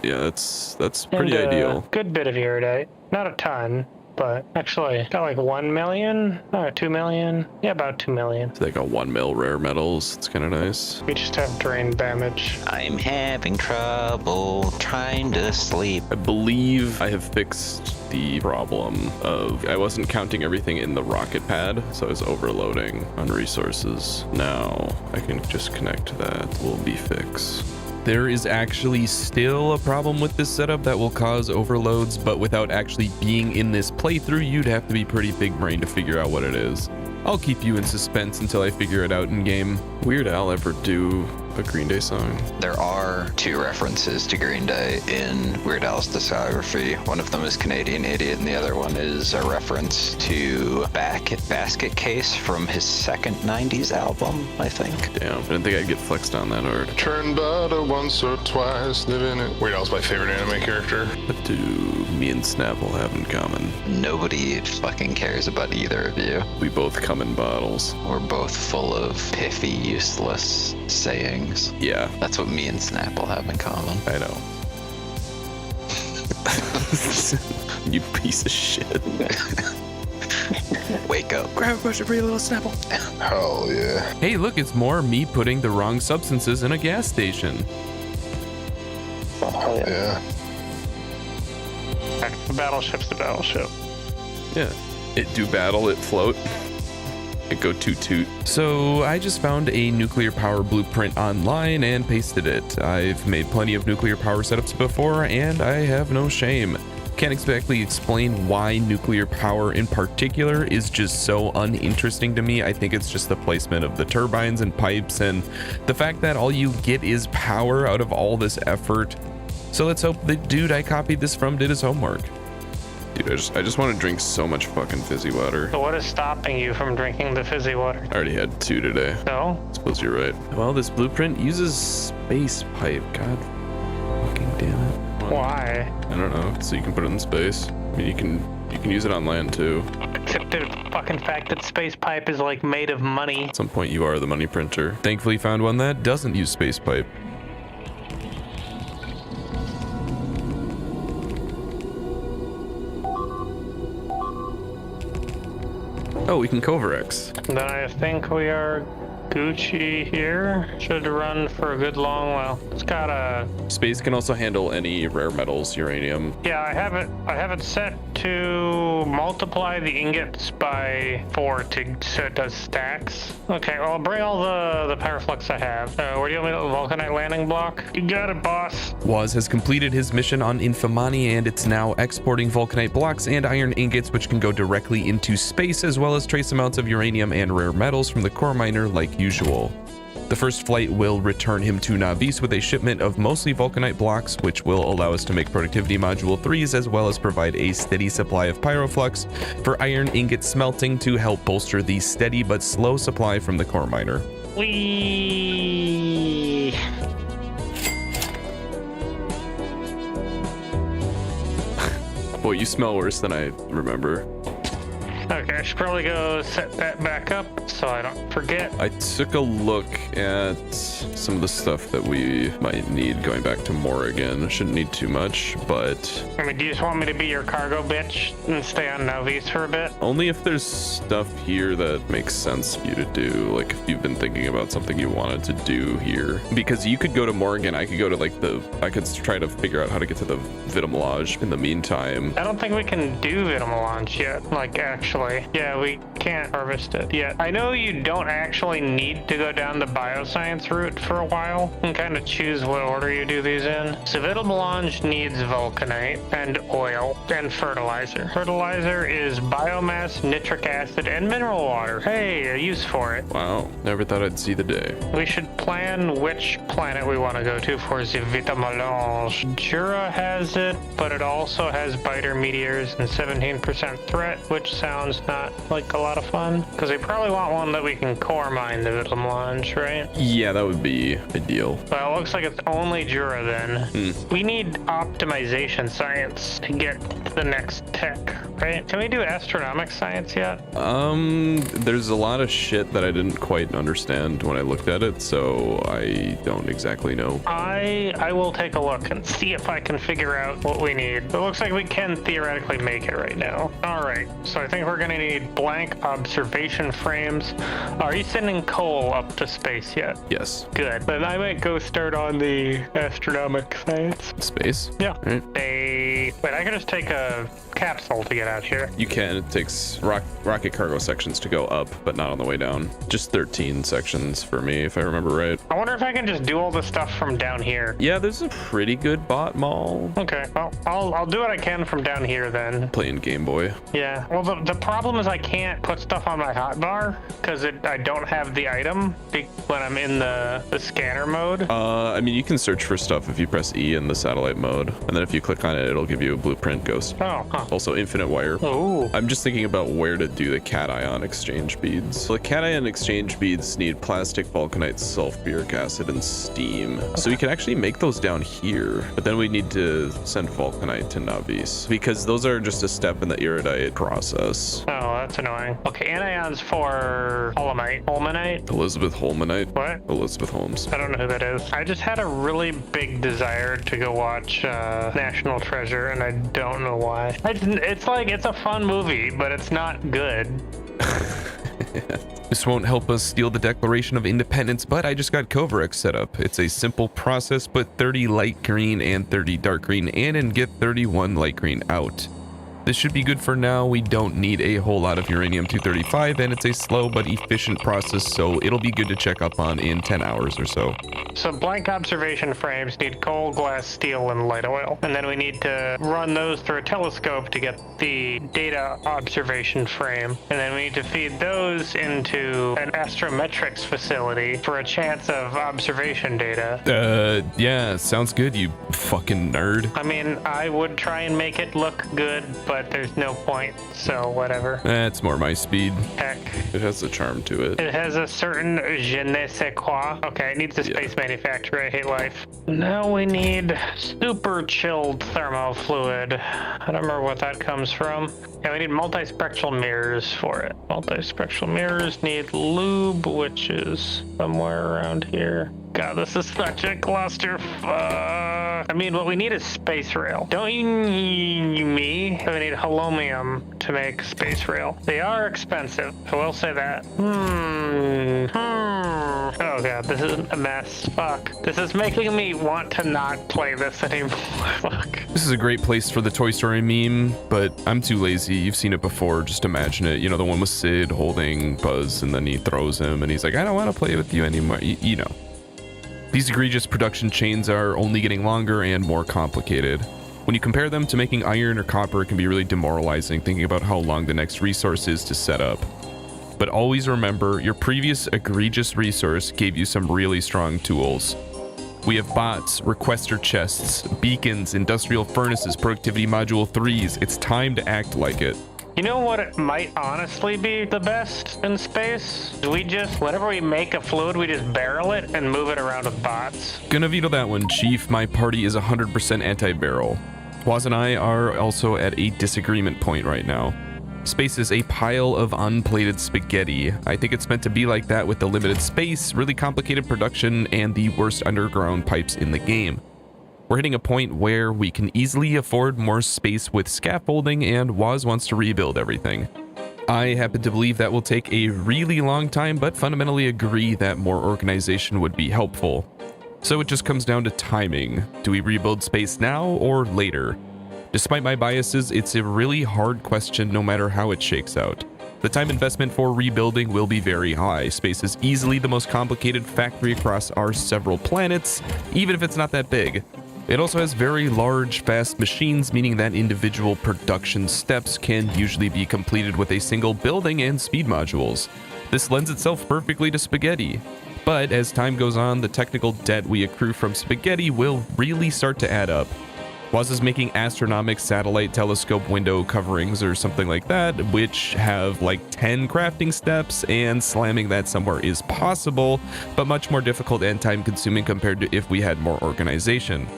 Yeah, that's pretty ideal. Good bit of iridite. Not a ton, but actually got like 1 million, 2 million. Yeah, about 2 million. So they got 1 mil rare metals. It's kind of nice. We just have drain damage. I'm having trouble trying to sleep. I believe I have fixed the problem of I wasn't counting everything in the rocket pad, so I was overloading on resources. Now I can just connect that. Will be fixed. There is actually still a problem with this setup that will cause overloads, but without actually being in this playthrough, you'd have to be pretty big brain to figure out what it is. I'll keep you in suspense until I figure it out in game. Weird Al ever do a Green Day song? There are 2 references to Green Day in Weird Al's discography. One of them is Canadian Idiot, and the other one is a reference to Basket Case from his second 90s album, I think. Damn, I didn't think I'd get flexed on that hard. Turn butter once or twice, living it. Weird Al's my favorite anime character. What do me and Snapple have in common? Nobody fucking cares about either of you. We both come in bottles. We're both full of piffy, useless sayings. Yeah. That's what me and Snapple have in common. I know. You piece of shit. Wake up. Grab a question for your little Snapple. Hell yeah. Hey, look, it's more me putting the wrong substances in a gas station. Oh, yeah. The battleship's the battleship. Yeah. It do battle, it float. It go toot toot. So I just found a nuclear power blueprint online and pasted it. I've made plenty of nuclear power setups before and I have no shame. Can't exactly explain why nuclear power in particular is just so uninteresting to me. I think it's just the placement of the turbines and pipes and the fact that all you get is power out of all this effort. So let's hope the dude I copied this from did his homework. Dude, I just want to drink so much fucking fizzy water. So what is stopping you from drinking the fizzy water? I already had 2 today. No? I suppose you're right. Well, this blueprint uses space pipe. God fucking damn it. Why? I don't know. So you can put it in space. I mean, you can use it on land too. Except the fucking fact that space pipe is like made of money. At some point, you are the money printer. Thankfully, found one that doesn't use space pipe. Oh, we can Covarex. Then I think we are Gucci here. Should run for a good long while. It's got a... Space can also handle any rare metals, uranium. Yeah, I have it set to multiply the ingots by 4 so it does stacks. Okay, well, I'll bring all the pyroflux I have. Where do you want me to Vulcanite landing block? You got it, boss. Waz has completed his mission on Infamani, and it's now exporting Vulcanite blocks and iron ingots, which can go directly into space, as well as trace amounts of uranium and rare metals from the core miner like usual. The first flight will return him to Navis with a shipment of mostly Vulcanite blocks, which will allow us to make Productivity Module 3s, as well as provide a steady supply of Pyroflux for iron ingot smelting to help bolster the steady but slow supply from the core miner. Whee! Boy, you smell worse than I remember. Okay, I should probably go set that back up so I don't forget. I took a look at some of the stuff that we might need going back to Morrigan. Shouldn't need too much, but... I mean, do you just want me to be your cargo bitch and stay on Navis for a bit? Only if there's stuff here that makes sense for you to do. Like if you've been thinking about something you wanted to do here. Because you could go to Morrigan, I could go to like I could try to figure out how to get to the Vitamelange in the meantime. I don't think we can do Vitamelange yet, like actually. Yeah, we can't harvest it yet. I know you don't actually need to go down the bioscience route for a while and kind of choose what order you do these in. So Vitamelange needs vulcanite and oil and fertilizer. Fertilizer is biomass, nitric acid, and mineral water. Hey, a use for it. Wow, never thought I'd see the day. We should plan which planet we want to go to for the Vitamelange. Jura has it, but it also has biter meteors and 17% threat, which sounds not like a lot of fun, because we probably want one that we can core mine the Vitamelange, right? Yeah, that would be ideal. Well, it looks like it's only Jura then. We need optimization science to get to the next tech, right? Can we do astronomic science yet? There's a lot of shit that I didn't quite understand when I looked at it, so I don't exactly know. I will take a look and see if I can figure out what we need. It looks like we can theoretically make it right now. All right, so I think we're gonna need blank observation frames. Are you sending coal up to space yet? Yes. Good. Then I might go start on the astronomic science. Space? Yeah. Right. Wait, I can just take a capsule to get out here. You can. It takes rocket cargo sections to go up, but not on the way down. Just 13 sections for me, if I remember right. I wonder if I can just do all the stuff from down here. Yeah, there's a pretty good bot mall. Okay, well, I'll do what I can from down here then. Playing Game Boy. Yeah, well, the problem is I can't put stuff on my hotbar because I don't have the item when I'm in the scanner mode. I mean, you can search for stuff if you press E in the satellite mode, and then if you click on it, it'll give you a blueprint ghost. Oh, huh. Also infinite wire. Oh. I'm just thinking about where to do the cation exchange beads. So the cation exchange beads need plastic, vulcanite, sulfuric acid, and steam. Okay. So we can actually make those down here, but then we need to send vulcanite to Navis because those are just a step in the iridite process. Oh, that's annoying. Okay, anions for Holmanite. Elizabeth Holmanite. What? Elizabeth Holmes. I don't know who that is. I just had a really big desire to go watch National Treasure, and I don't know why. It's a fun movie, but it's not good. This won't help us steal the Declaration of Independence, but I just got Covarex set up. It's a simple process, put 30 light green and 30 dark green in and get 31 light green out. This should be good for now. We don't need a whole lot of uranium-235, and it's a slow but efficient process, so it'll be good to check up on in 10 hours or so. So blank observation frames need coal, glass, steel, and light oil. And then we need to run those through a telescope to get the data observation frame. And then we need to feed those into an astrometrics facility for a chance of observation data. Yeah, sounds good, you fucking nerd. I mean, I would try and make it look good, but there's no point, so whatever. It's more my speed. Heck. It has a charm to it. It has a certain je ne sais quoi. Okay, it needs a space manufacturer. I hate life. Now we need super chilled thermo fluid. I don't remember what that comes from. Yeah, we need multispectral mirrors for it. Multispectral mirrors need lube, which is somewhere around here. God, this is such a clusterfuck. I mean, what we need is space rail. Don't you need me? We need holomium to make space rail. They are expensive. I will say that. Oh god, this is a mess. Fuck. This is making me want to not play this anymore. Fuck. This is a great place for the Toy Story meme, but I'm too lazy. You've seen it before. Just imagine it. You know, the one with Sid holding Buzz and then he throws him and he's like, I don't want to play with you anymore. You know. These egregious production chains are only getting longer and more complicated. When you compare them to making iron or copper, it can be really demoralizing thinking about how long the next resource is to set up. But always remember, your previous egregious resource gave you some really strong tools. We have bots, requester chests, beacons, industrial furnaces, productivity module 3s. It's time to act like it. You know what it might honestly be the best in space? We just, whenever we make a fluid, we just barrel it and move it around with bots. Gonna veto that one, Chief. My party is 100% anti-barrel. Waz and I are also at a disagreement point right now. Space is a pile of unplated spaghetti. I think it's meant to be like that with the limited space, really complicated production, and the worst underground pipes in the game. We're hitting a point where we can easily afford more space with scaffolding, and Waz wants to rebuild everything. I happen to believe that will take a really long time, but fundamentally agree that more organization would be helpful. So it just comes down to timing. Do we rebuild space now or later? Despite my biases, it's a really hard question no matter how it shakes out. The time investment for rebuilding will be very high. Space is easily the most complicated factory across our several planets, even if it's not that big. It also has very large, fast machines, meaning that individual production steps can usually be completed with a single building and speed modules. This lends itself perfectly to spaghetti. But as time goes on, the technical debt we accrue from spaghetti will really start to add up. Waz is making astronomic satellite telescope window coverings or something like that, which have like 10 crafting steps, and slamming that somewhere is possible, but much more difficult and time consuming compared to if we had more organization.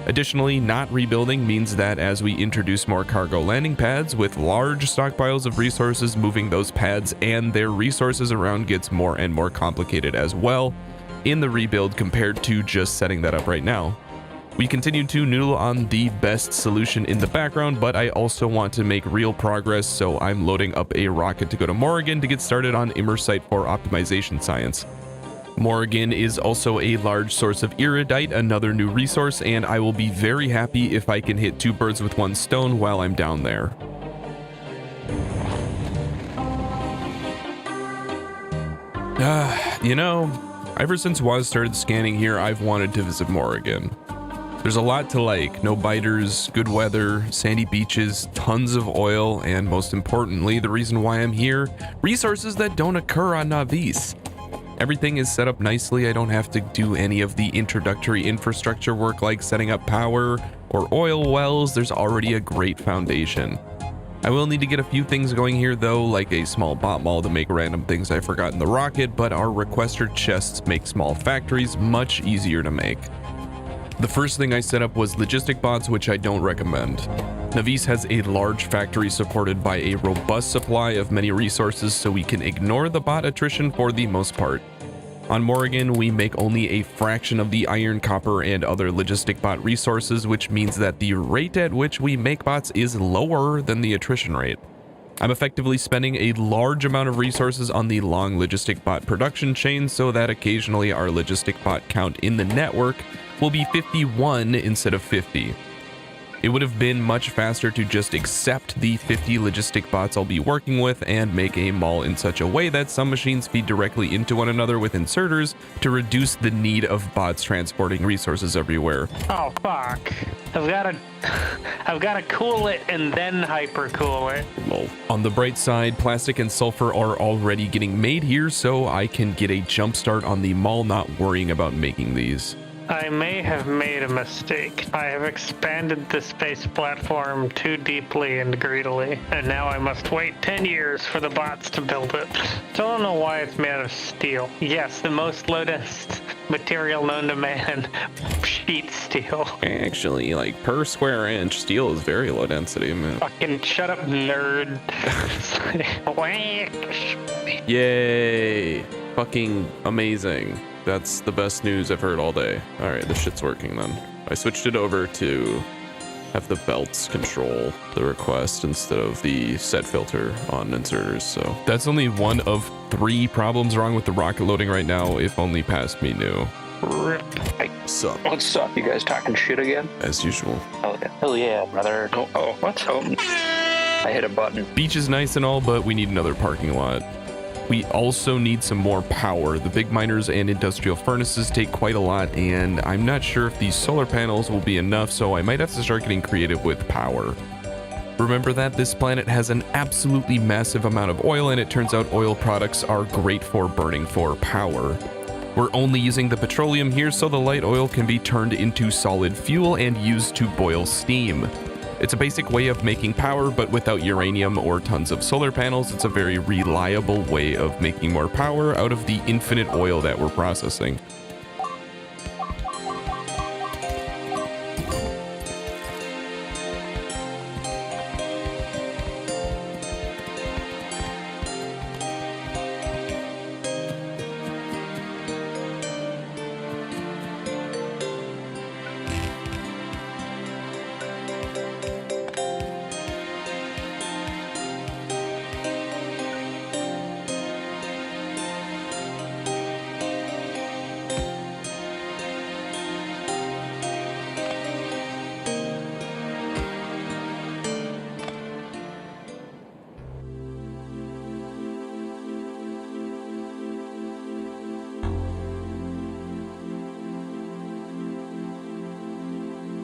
Additionally, not rebuilding means that as we introduce more cargo landing pads with large stockpiles of resources, moving those pads and their resources around gets more and more complicated as well in the rebuild compared to just setting that up right now. We continue to noodle on the best solution in the background, but I also want to make real progress, so I'm loading up a rocket to go to Morrigan to get started on Immersite for optimization science. Morrigan is also a large source of iridite, another new resource, and I will be very happy if I can hit 2 birds with 1 stone while I'm down there. You know, ever since Waz started scanning here, I've wanted to visit Morrigan. There's a lot to like. No biters, good weather, sandy beaches, tons of oil, and most importantly, the reason why I'm here, resources that don't occur on Navis. Everything is set up nicely. I don't have to do any of the introductory infrastructure work like setting up power or oil wells. There's already a great foundation. I will need to get a few things going here though, like a small bot mall to make random things I forgot in the rocket, but our requester chests make small factories much easier to make. The first thing I set up was logistic bots, which I don't recommend. Navis has a large factory supported by a robust supply of many resources, so we can ignore the bot attrition for the most part. On Morrigan, we make only a fraction of the iron, copper, and other logistic bot resources, which means that the rate at which we make bots is lower than the attrition rate. I'm effectively spending a large amount of resources on the long logistic bot production chain so that occasionally our logistic bot count in the network will be 51 instead of 50. It would have been much faster to just accept the 50 logistic bots I'll be working with and make a mall in such a way that some machines feed directly into one another with inserters to reduce the need of bots transporting resources everywhere. Oh fuck. I've gotta cool it and then hypercool it. Lol. On the bright side, plastic and sulfur are already getting made here, so I can get a jump start on the mall not worrying about making these. I may have made a mistake. I have expanded the space platform too deeply and greedily, and now I must wait 10 years for the bots to build it. Still don't know why it's made out of steel. Yes, the most low-density material known to man, sheet steel. Actually, like per square inch, steel is very low density, man. Fucking shut up, nerd. Yay! Fucking amazing. That's the best news I've heard all day. All right, this shit's working then. I switched it over to have the belts control the request instead of the set filter on inserters. So that's only one of 3 problems wrong with the rocket loading right now, if only past me knew. What's up? You guys talking shit again? As usual. Hell yeah, brother. Oh, what's up? I hit a button. Beach is nice and all, but we need another parking lot. We also need some more power. The big miners and industrial furnaces take quite a lot, and I'm not sure if these solar panels will be enough, so I might have to start getting creative with power. Remember that this planet has an absolutely massive amount of oil, and it turns out oil products are great for burning for power. We're only using the petroleum here, so the light oil can be turned into solid fuel and used to boil steam. It's a basic way of making power, but without uranium or tons of solar panels, it's a very reliable way of making more power out of the infinite oil that we're processing.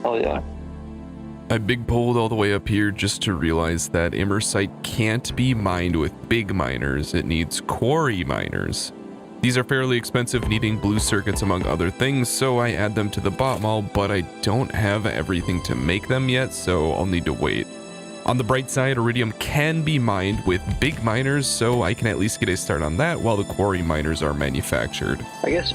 Oh yeah. I big pulled all the way up here just to realize that Immersite can't be mined with big miners. It needs quarry miners. These are fairly expensive, needing blue circuits among other things, so I add them to the bot mall, but I don't have everything to make them yet, so I'll need to wait. On the bright side, iridium can be mined with big miners, so I can at least get a start on that while the quarry miners are manufactured. I guess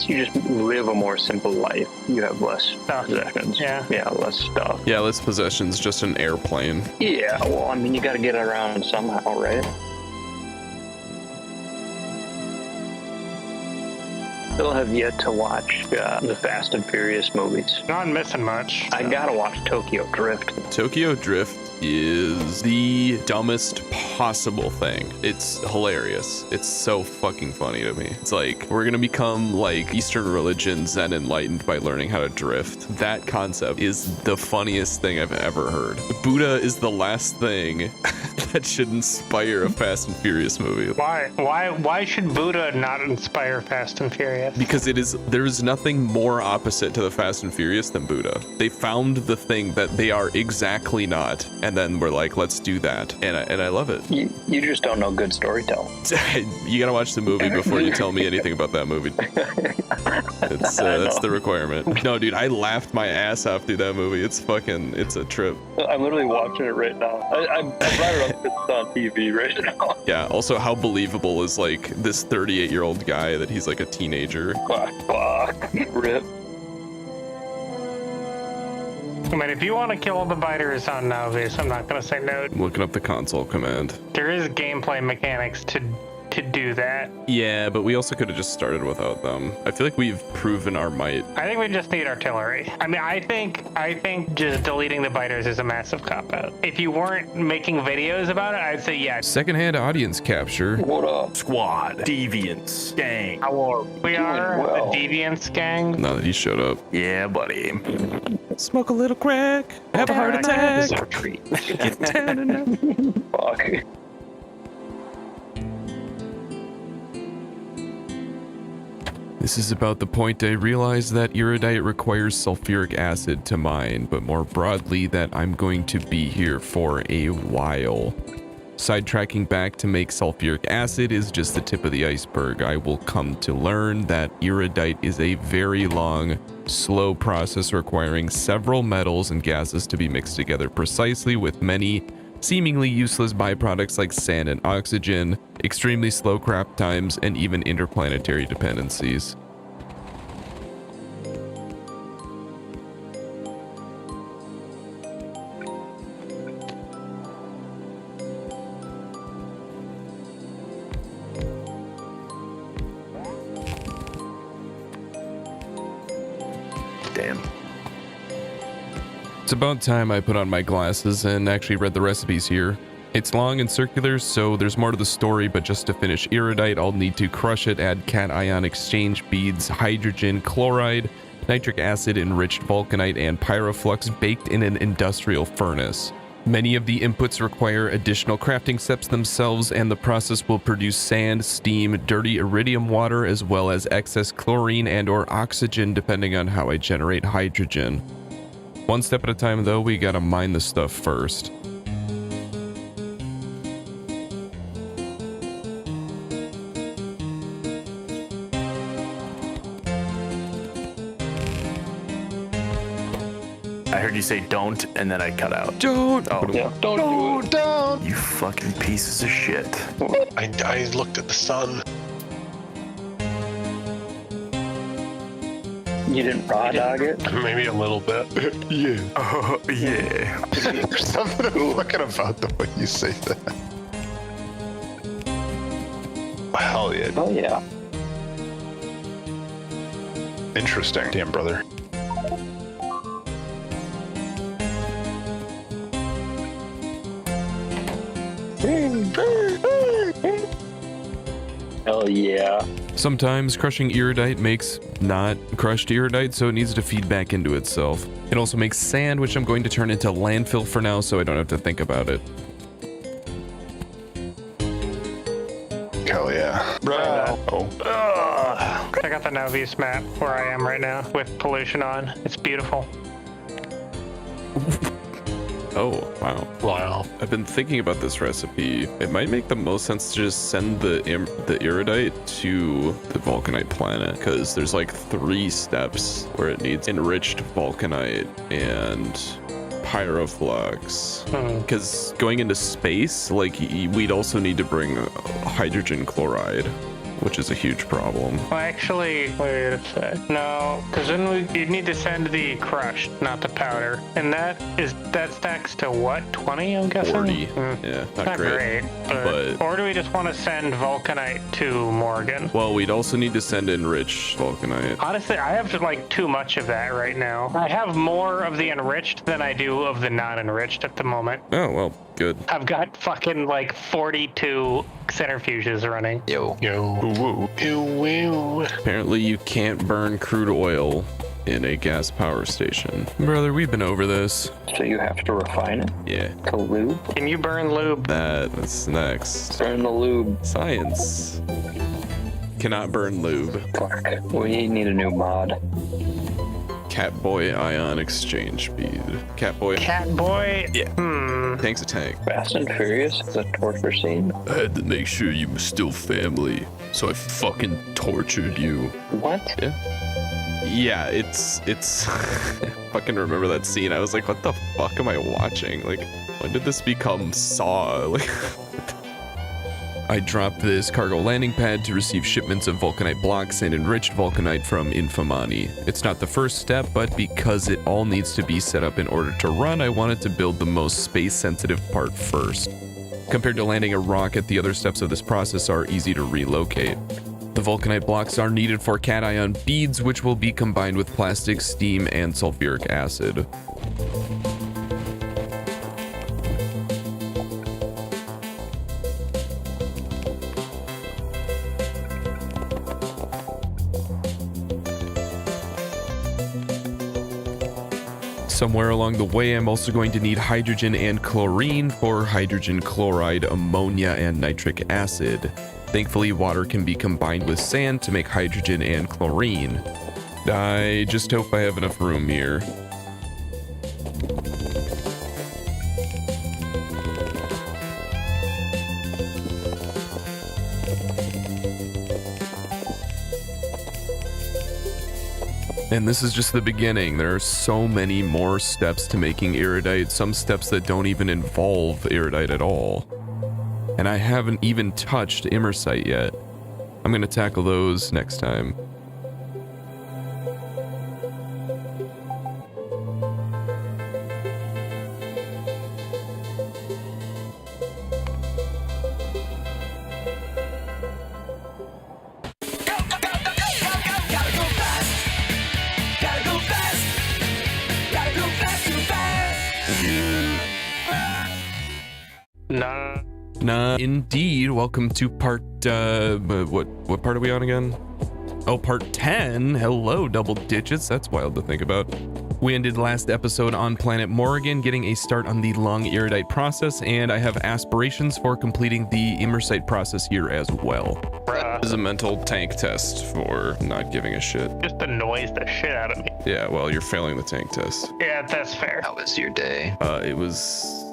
you just live a more simple life. You have less possessions. Yeah, less stuff. Yeah, less possessions, just an airplane. Yeah, well, I mean, you gotta get around somehow, right? Still have yet to watch the Fast and Furious movies. Not missing much. I gotta watch Tokyo Drift. Tokyo Drift is the dumbest possible thing. It's hilarious. It's so fucking funny to me. It's like, we're gonna become like Eastern religion, Zen enlightened by learning how to drift. That concept is the funniest thing I've ever heard. Buddha is the last thing that should inspire a Fast and Furious movie. Why should Buddha not inspire Fast and Furious? Because there's nothing more opposite to the Fast and Furious than Buddha. They found the thing that they are exactly not, and then we're like, let's do that. And I love it. You just don't know good storytelling. You gotta watch the movie before you tell me anything about that movie. That's the requirement. No, dude, I laughed my ass off through that movie. It's a trip. I'm literally watching it right now. I brought it up, it's on TV right now. Yeah, also how believable is like this 38-year-old guy that he's like a teenager. Fuck. Rip. I mean, if you want to kill all the biters on Novice, I'm not going to say no. I'm looking up the console command. There is gameplay mechanics to do that. Yeah, but we also could have just started without them. I feel like we've proven our might. I think we just need artillery. I mean, I think just deleting the biters is a massive cop-out. If you weren't making videos about it, I'd say yeah. Secondhand audience capture. What up? Squad, Deviants, gang. We are well. the Deviants gang. Now that he showed up. Yeah, buddy. Smoke a little crack. Have a heart attack. Get down and fuck. This is about the point I realized that iridite requires sulfuric acid to mine, but more broadly that I'm going to be here for a while. Sidetracking back to make sulfuric acid is just the tip of the iceberg. I will come to learn that iridite is a very long, slow process requiring several metals and gases to be mixed together precisely, with many seemingly useless byproducts like sand and oxygen, extremely slow craft times, and even interplanetary dependencies. It's about time I put on my glasses and actually read the recipes here. It's long and circular, so there's more to the story, but just to finish iridite, I'll need to crush it, add cation exchange beads, hydrogen chloride, nitric acid, enriched vulcanite, and pyroflux baked in an industrial furnace. Many of the inputs require additional crafting steps themselves, and the process will produce sand, steam, dirty iridium water, as well as excess chlorine and/or oxygen, depending on how I generate hydrogen. One step at a time, though, we gotta mine the stuff first. I heard you say don't, and then I cut out. Don't. Oh, Yeah, don't do it. You fucking pieces of shit. I looked at the sun. You didn't raw dog it? Maybe a little bit. Yeah. Oh, yeah. There's something fucking about the way you say that. Hell yeah. Oh, yeah. Interesting. Damn, brother. Hell yeah. Sometimes crushing iridite makes not crushed iridite, so it needs to feed back into itself. It also makes sand, which I'm going to turn into landfill for now, so I don't have to think about it. Hell yeah. Oh. I got the Novice map where I am right now with pollution on. It's beautiful. Oh, wow. Wow. I've been thinking about this recipe. It might make the most sense to just send the iridite to the vulcanite planet, because there's like 3 steps where it needs enriched vulcanite and pyroflux. Because going into space, like, we'd also need to bring hydrogen chloride, which is a huge problem. Well, actually, wait a sec. No, because then you'd need to send the crushed, not the powder. And that stacks to what, 20, I'm guessing? 40. Yeah, not great. But or do we just want to send vulcanite to Morgan? well, we'd also need to send enriched vulcanite. Honestly, I have like too much of that right now. I have more of the enriched than I do of the non-enriched at the moment. Oh, well, good. I've got fucking like 42 centrifuges running. Yo. Woo. Woo. Apparently you can't burn crude oil in a gas power station. Brother, we've been over this. So you have to refine it? Yeah. To lube? Can you burn lube? That's next. Burn the lube. Science. Cannot burn lube. Fuck. We need a new mod. Catboy ion exchange bead. Catboy. Catboy? Yeah. Tank's a tank. Fast and Furious is a torture scene. I had to make sure you were still family, so I fucking tortured you. What? Yeah, it's fucking remember that scene. I was like, what the fuck am I watching? Like, when did this become Saw? Like, I dropped this cargo landing pad to receive shipments of vulcanite blocks and enriched vulcanite from Infamani. It's not the first step, but because it all needs to be set up in order to run, I wanted to build the most space-sensitive part first. Compared to landing a rocket, the other steps of this process are easy to relocate. The vulcanite blocks are needed for cation beads, which will be combined with plastic, steam, and sulfuric acid. Somewhere along the way, I'm also going to need hydrogen and chlorine for hydrogen chloride, ammonia, and nitric acid. Thankfully, water can be combined with sand to make hydrogen and chlorine. I just hope I have enough room here. And this is just the beginning. There are so many more steps to making iridite, some steps that don't even involve iridite at all. And I haven't even touched imersite yet. I'm gonna tackle those next time. No. Nah, indeed. Welcome to part, what part are we on again? Oh, part 10. Hello, double digits. That's wild to think about. We ended last episode on planet Morrigan, getting a start on the long iridite process, and I have aspirations for completing the immersite process here as well. This is a mental tank test for not giving a shit. Just annoys the shit out of me. Yeah, well, you're failing the tank test. Yeah, that's fair. How was your day? It was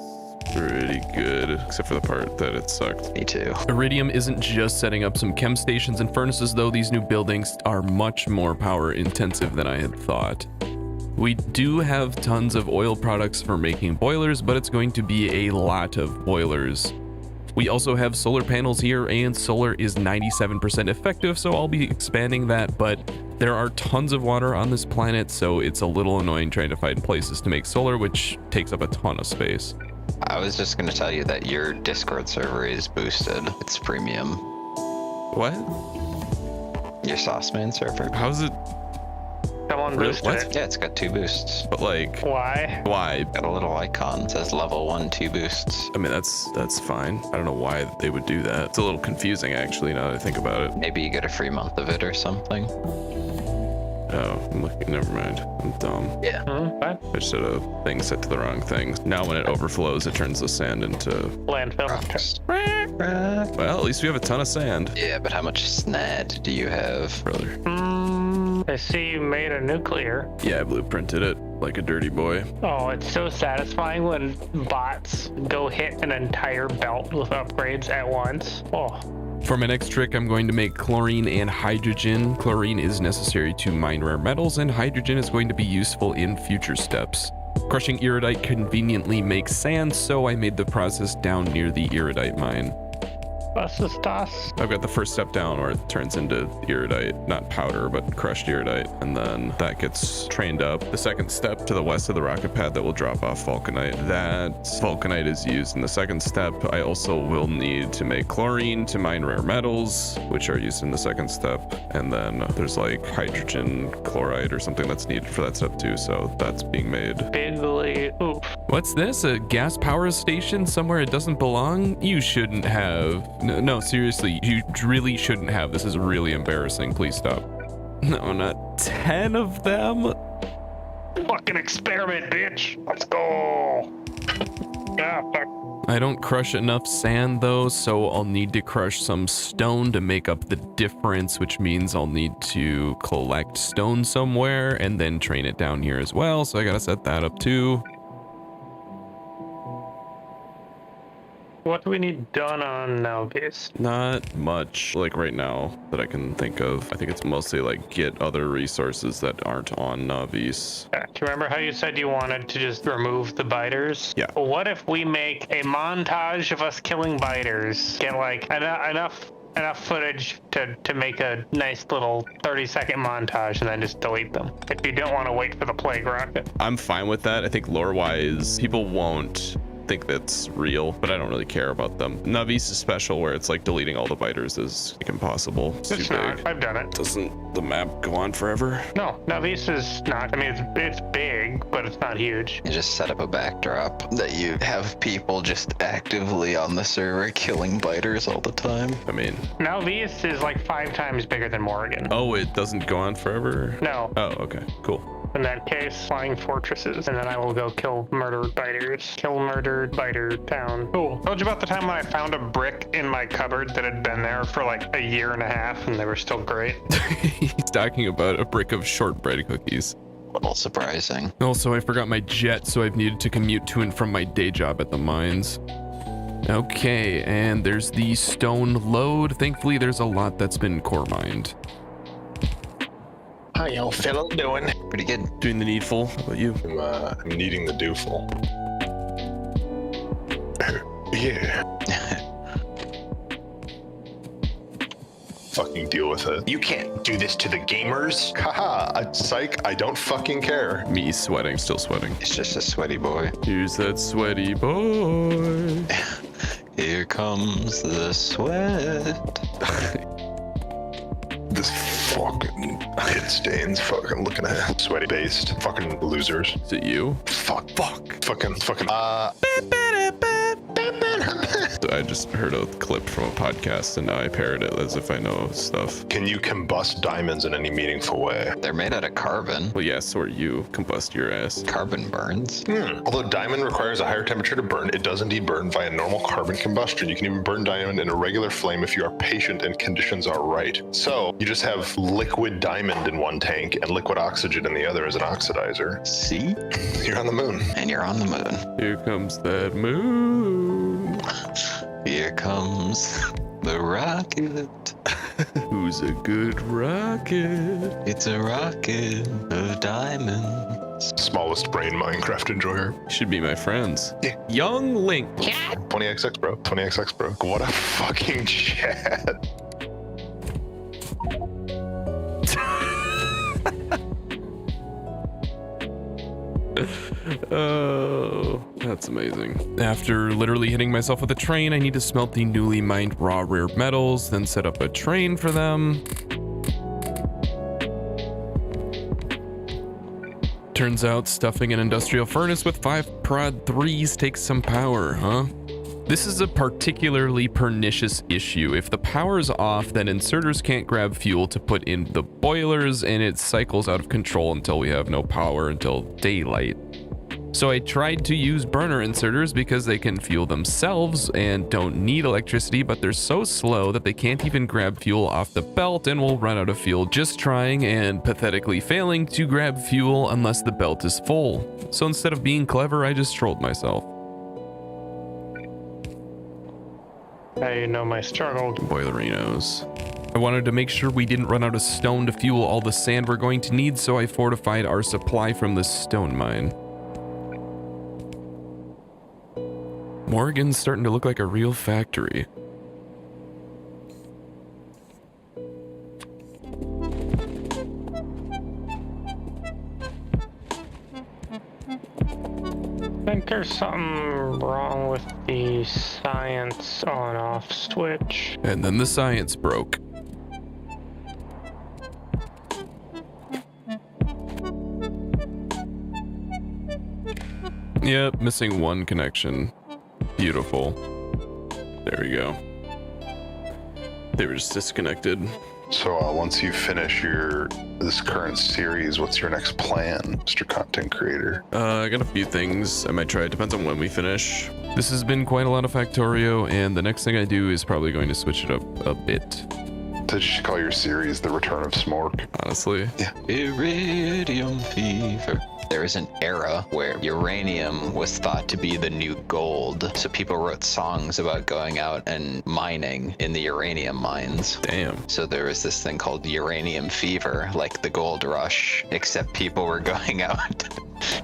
pretty good, except for the part that it sucked. Me too. Iridium isn't just setting up some chem stations and furnaces, though. These new buildings are much more power intensive than I had thought. We do have tons of oil products for making boilers, but it's going to be a lot of boilers. We also have solar panels here, and solar is 97% effective, so I'll be expanding that, but there are tons of water on this planet, so it's a little annoying trying to find places to make solar, which takes up a ton of space. I was just going to tell you that your Discord server is boosted. It's premium. What? Your Sauceman server. How's it? Someone Really? boosted What? it. Yeah, it's got 2 boosts. But like, Why? why? Got a little icon. It says level 1, 2 boosts. I mean, that's fine. I don't know why they would do that. It's a little confusing, actually, now that I think about it. Maybe you get a free month of it or something. Oh, I'm looking. Never mind. I'm dumb. Yeah. I just had a thing set to the wrong thing. Now when it overflows, it turns the sand into Landfill. Rocks. Well, at least we have a ton of sand. Yeah, but how much SNAD do you have? Brother. I see you made a nuclear. Yeah, I blueprinted it like a dirty boy. Oh, it's so satisfying when bots go hit an entire belt with upgrades at once. Oh. For my next trick, I'm going to make chlorine and hydrogen. Chlorine is necessary to mine rare metals, and hydrogen is going to be useful in future steps. Crushing iridite conveniently makes sand, so I made the process down near the iridite mine. I've got the first step down where it turns into iridite, not powder, but crushed iridite, and then that gets trained up. The second step to the west of the rocket pad that will drop off vulcanite. That vulcanite is used in the second step. I also will need to make chlorine to mine rare metals, which are used in the second step, and then there's like hydrogen chloride or something that's needed for that step too, so that's being made. Bigly oof. What's this? A gas power station somewhere it doesn't belong? You shouldn't have. No, seriously, you really shouldn't have. This is really embarrassing. Please stop. No, not 10 of them. Fucking experiment, bitch. Let's go. Ah, fuck. I don't crush enough sand though, so I'll need to crush some stone to make up the difference, which means I'll need to collect stone somewhere and then train it down here as well. So I gotta set that up too. What do we need done on Newbie? Not much, like right now, that I can think of. I think it's mostly like get other resources that aren't on Newbie. Do you remember how you said you wanted to just remove the biters? Yeah. Well, what if we make a montage of us killing biters? Get like enough footage to make a nice little 30-second montage and then just delete them. If you don't want to wait for the plague rocket. I'm fine with that. I think lore-wise, people won't think that's real, but I don't really care about them. Newbie is special where it's like deleting all the biters is like impossible. It's too not. big. I've done it. Doesn't the map go on forever? No, Newbie is not. I mean, it's big, but it's not huge. You just set up a backdrop that you have people just actively on the server killing biters all the time. I mean, Newbie is like 5 times bigger than Morrigan. Oh, it doesn't go on forever? No. Oh, okay, cool. In that case, flying fortresses, and then I will go kill murdered biters. Kill murdered biter town. Cool. Told you about the time when I found a brick in my cupboard that had been there for like a year and a half, and they were still great. He's talking about a brick of shortbread cookies. A little surprising. Also, I forgot my jet, so I've needed to commute to and from my day job at the mines. Okay, and there's the stone load. Thankfully, there's a lot that's been core mined. How y'all fellow doing? Pretty good. Doing the needful. How about you? I'm needing the dewful. Yeah. Fucking deal with it. You can't do this to the gamers. Haha, psych, I don't fucking care. Me sweating, still sweating. It's just a sweaty boy. Here's that sweaty boy. Here comes the sweat. This fucking pit stains fucking looking at sweaty based fucking losers. Is it you? Fuck. Fucking I just heard a clip from a podcast and now I parrot it as if I know stuff. Can you combust diamonds in any meaningful way? They're made out of carbon. Well, yeah, so are you. Combust your ass. Carbon burns. Although diamond requires a higher temperature to burn, it does indeed burn via normal carbon combustion. You can even burn diamond in a regular flame if you are patient and conditions are right. So you just have liquid diamond in one tank and liquid oxygen in the other as an oxidizer. See? You're on the moon. And you're on the moon. Here comes that moon. Here comes the rocket. Who's a good rocket? It's a rocket of diamonds. Smallest brain Minecraft enjoyer. Should be my friends. Yeah. Young Link. 20XX, bro. 20XX, bro. What a fucking chat. Oh, that's amazing. After literally hitting myself with a train, I need to smelt the newly mined raw rare metals, then set up a train for them. Turns out stuffing an industrial furnace with 5 prod 3s takes some power, huh? This is a particularly pernicious issue. If the power's off, then inserters can't grab fuel to put in the boilers, and it cycles out of control until we have no power until daylight. So I tried to use burner inserters because they can fuel themselves and don't need electricity, but they're so slow that they can't even grab fuel off the belt and will run out of fuel just trying and pathetically failing to grab fuel unless the belt is full. So instead of being clever, I just trolled myself. Now you know my struggle. Boilerinos. I wanted to make sure we didn't run out of stone to fuel all the sand we're going to need, so I fortified our supply from the stone mine. Morgan's starting to look like a real factory. I think there's something wrong with the science on-off switch. And then the science broke. Yep, missing one connection. Beautiful. There we go. They were just disconnected. So once you finish this current series, what's your next plan, Mr. Content Creator? I got a few things I might try. It depends on when we finish. This has been quite a lot of Factorio, and the next thing I do is probably going to switch it up a bit. Did you call your series The Return of Smork? Honestly. Yeah. Iridium fever. There was an era where uranium was thought to be the new gold, so people wrote songs about going out and mining in the uranium mines. Damn. So there was this thing called uranium fever, like the gold rush, except people were going out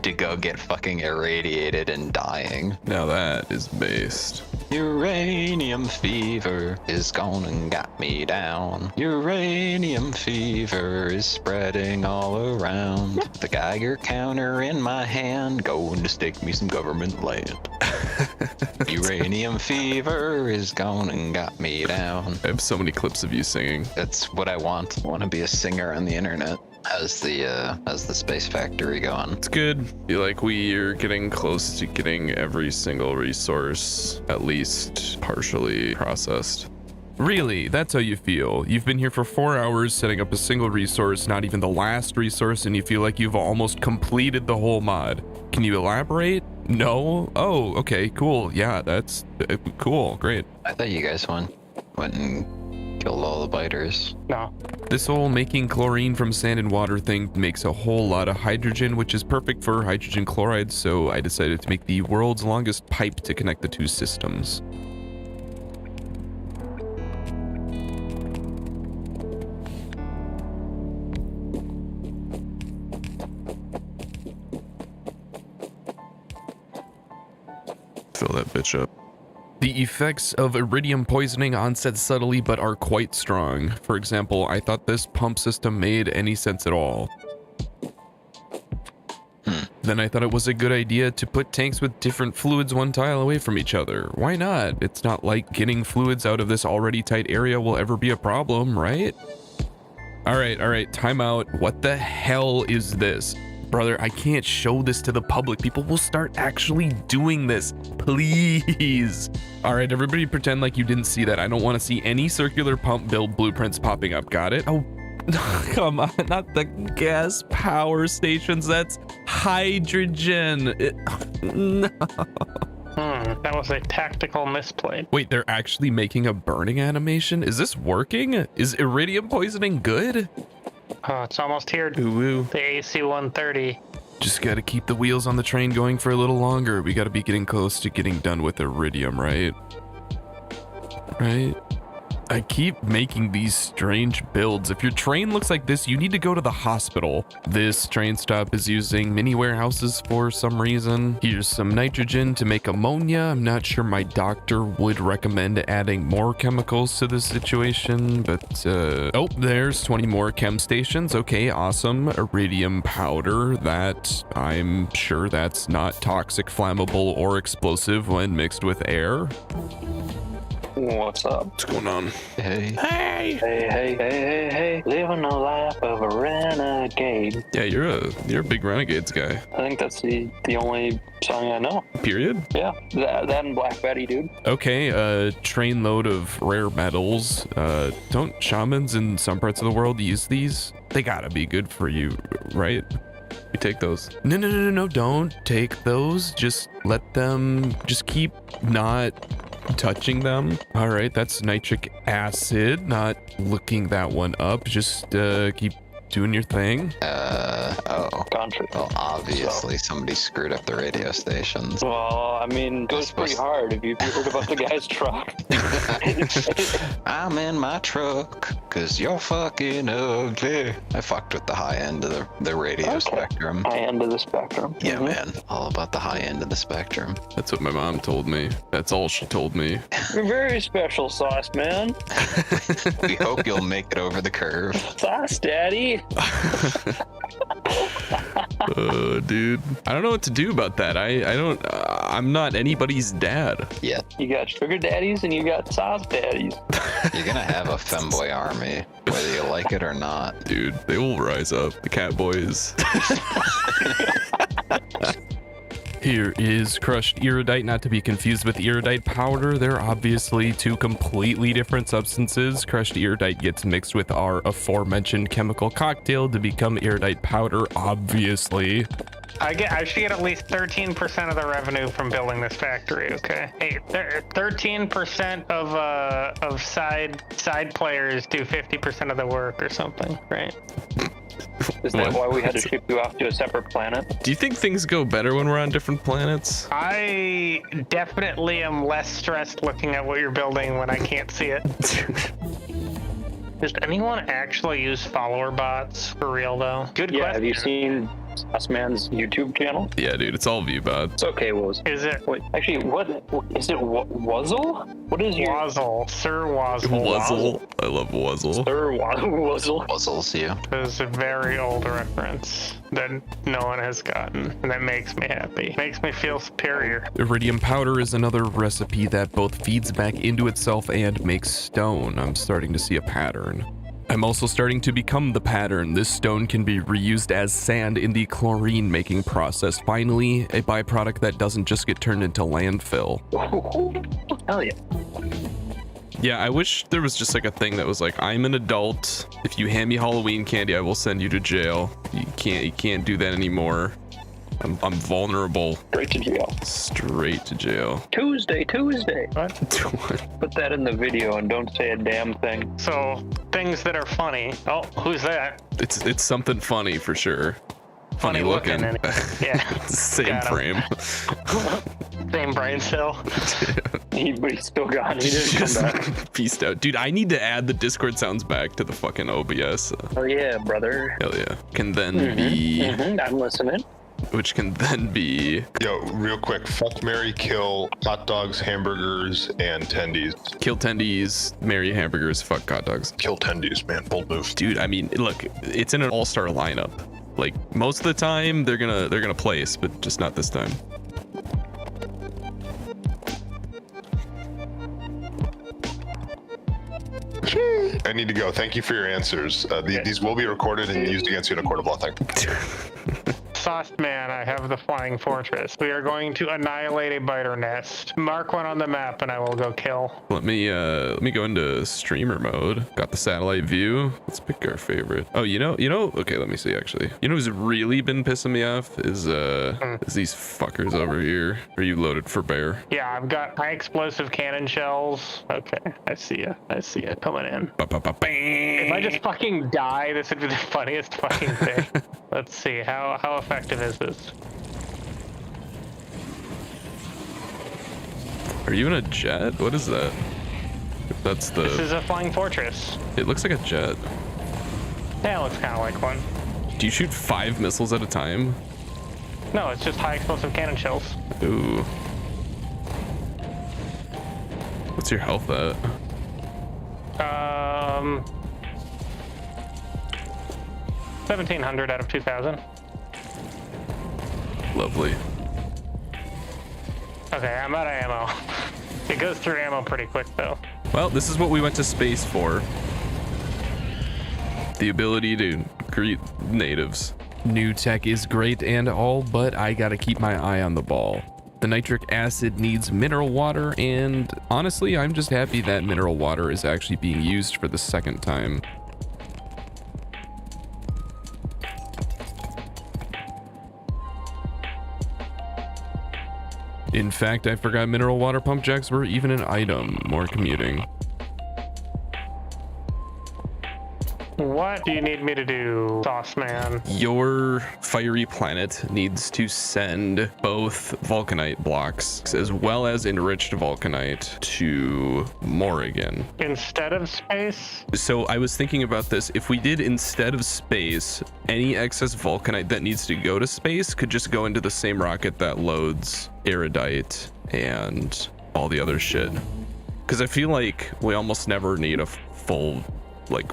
to go get fucking irradiated and dying. Now that is based. Uranium fever is gone and got me down. Uranium fever is spreading all around. The Geiger counter in my hand, going to stake me some government land. Uranium fever is gone and got me down. I have so many clips of you singing. That's what I want. I want to be a singer on the internet. How's the Space Factory going? It's good. I feel like we are getting close to getting every single resource at least partially processed. Really? That's how you feel? You've been here for 4 hours setting up a single resource, not even the last resource, and you feel like you've almost completed the whole mod. Can you elaborate? No? Oh, okay, cool. Yeah, that's cool. Great. I thought you guys went and killed all the biters. No. This whole making chlorine from sand and water thing makes a whole lot of hydrogen, which is perfect for hydrogen chloride, so I decided to make the world's longest pipe to connect the two systems. Fill that bitch up. The effects of iridium poisoning onset subtly but are quite strong. For example, I thought this pump system made any sense at all. Then I thought it was a good idea to put tanks with different fluids one tile away from each other. Why not? It's not like getting fluids out of this already tight area will ever be a problem, right? All right, time out. What the hell is this? Brother, I can't show this to the public. People will start actually doing this. Please. All right, everybody pretend like you didn't see that. I don't want to see any circular pump build blueprints popping up. Got it? Oh, come on. Not the gas power stations. That's hydrogen. No. That was a tactical misplay. Wait, they're actually making a burning animation? Is this working? Is iridium poisoning good? Oh, it's almost here. Ooh. The AC-130. Just gotta keep the wheels on the train going for a little longer. We gotta be getting close to getting done with iridium, right? Right? I keep making these strange builds. If your train looks like this, you need to go to the hospital. This train stop is using mini warehouses for some reason. Here's some nitrogen to make ammonia. I'm not sure my doctor would recommend adding more chemicals to this situation, but oh, there's 20 more chem stations. Okay, awesome. Iridium powder. That, I'm sure that's not toxic, flammable, or explosive when mixed with air. What's up? What's going on? Hey. Hey. Living the life of a renegade. Yeah, you're a big Renegades guy. I think that's the only song I know. Period? Yeah, that and Black Betty, dude. Okay, train load of rare metals. Don't shamans in some parts of the world use these? They gotta be good for you, right? You take those. No, don't take those. Just let them, just keep not touching them. All right, that's nitric acid. Not looking that one up. Just keep doing your thing. Country. Well, obviously somebody screwed up the radio stations. Well, I mean, it goes pretty hard. Have you heard about the guy's truck? I'm in my truck because you're fucking ugly. I fucked with the high end of the radio spectrum. High end of the spectrum. Yeah, man. All about the high end of the spectrum. That's what my mom told me. That's all she told me. You're very special sauce, man. We hope you'll make it over the curve. Sauce, daddy. Dude, I don't know what to do about that. I'm not anybody's dad. Yeah. You got sugar daddies and you got sauce daddies. You're gonna have a femboy army, whether you like it or not. Dude, they will rise up. The cat boys. Here is crushed iridite, not to be confused with iridite powder. They're obviously two completely different substances. Crushed iridite gets mixed with our aforementioned chemical cocktail to become iridite powder, obviously. I should get at least 13% of the revenue from building this factory, okay? Hey, 13% of side players do 50% of the work or something, right? Is that why we had to ship you off to a separate planet? Do you think things go better when we're on different planets? I definitely am less stressed looking at what you're building when I can't see it. Does anyone actually use follower bots for real though? Good question. Have you seen Man's YouTube channel? Yeah, dude, it's all VBots. It's okay, Woz. Is it? Wait, actually, what is it? Wuzzle? What is your Wuzzle? Sir Wuzzle. Wuzzle. I love Wuzzle. Sir Wuzzle. Wuzzles you. It's a very old reference that no one has gotten, and that makes me happy. Makes me feel superior. Iridium powder is another recipe that both feeds back into itself and makes stone. I'm starting to see a pattern. I'm also starting to become the pattern. This stone can be reused as sand in the chlorine making process. Finally, a byproduct that doesn't just get turned into landfill. Hell yeah. Yeah, I wish there was just like a thing that was like, I'm an adult. If you hand me Halloween candy, I will send you to jail. You can't do that anymore. I'm vulnerable. Straight to jail. Straight to jail. Tuesday. What? Put that in the video and don't say a damn thing. So, things that are funny. Oh, who's that? It's something funny for sure. Funny looking. Yeah. Same frame. Same brain cell. But he's still gone. He didn't come back. Peaced out. Dude, I need to add the Discord sounds back to the fucking OBS. Oh yeah, brother. Hell yeah. Can then be... I'm listening. Which can then be... Yo, real quick. Fuck, marry, kill, hot dogs, hamburgers, and tendies. Kill tendies, marry hamburgers, fuck hot dogs. Kill tendies, man. Bold move. Dude, I mean, look, it's in an all-star lineup. Like, most of the time, they're gonna place, but just not this time. I need to go. Thank you for your answers. These will be recorded and used against you in a court of law. Thank you. Sauced Man, I have the Flying Fortress. We are going to annihilate a biter nest. Mark one on the map and I will go kill. Let me go into streamer mode. Got the satellite view. Let's pick our favorite. Oh, you know, okay, let me see actually. You know who's really been pissing me off is these fuckers over here. Are you loaded for bear? Yeah, I've got high explosive cannon shells. Okay, I see ya. I see it coming in. If I just fucking die, this would be the funniest fucking thing. Let's see, how effective is this? Are you in a jet? What is that? That's the... This is a Flying Fortress. It looks like a jet. Yeah, it looks kind of like one. Do you shoot 5 missiles at a time? No, it's just high explosive cannon shells. Ooh. What's your health at? 1,700 out of 2,000. Lovely. Okay, I'm out of ammo. It goes through ammo pretty quick though. Well, this is what we went to space for. The ability to greet natives. New tech is great and all, but I gotta keep my eye on the ball. The nitric acid needs mineral water, and honestly, I'm just happy that mineral water is actually being used for the second time. In fact, I forgot mineral water pump jacks were even an item. More commuting. What do you need me to do, Sauce Man? Your fiery planet needs to send both vulcanite blocks as well as enriched vulcanite to Morrigan. Instead of space? So I was thinking about this. If we did instead of space, any excess vulcanite that needs to go to space could just go into the same rocket that loads erudite and all the other shit. Because I feel like we almost never need a full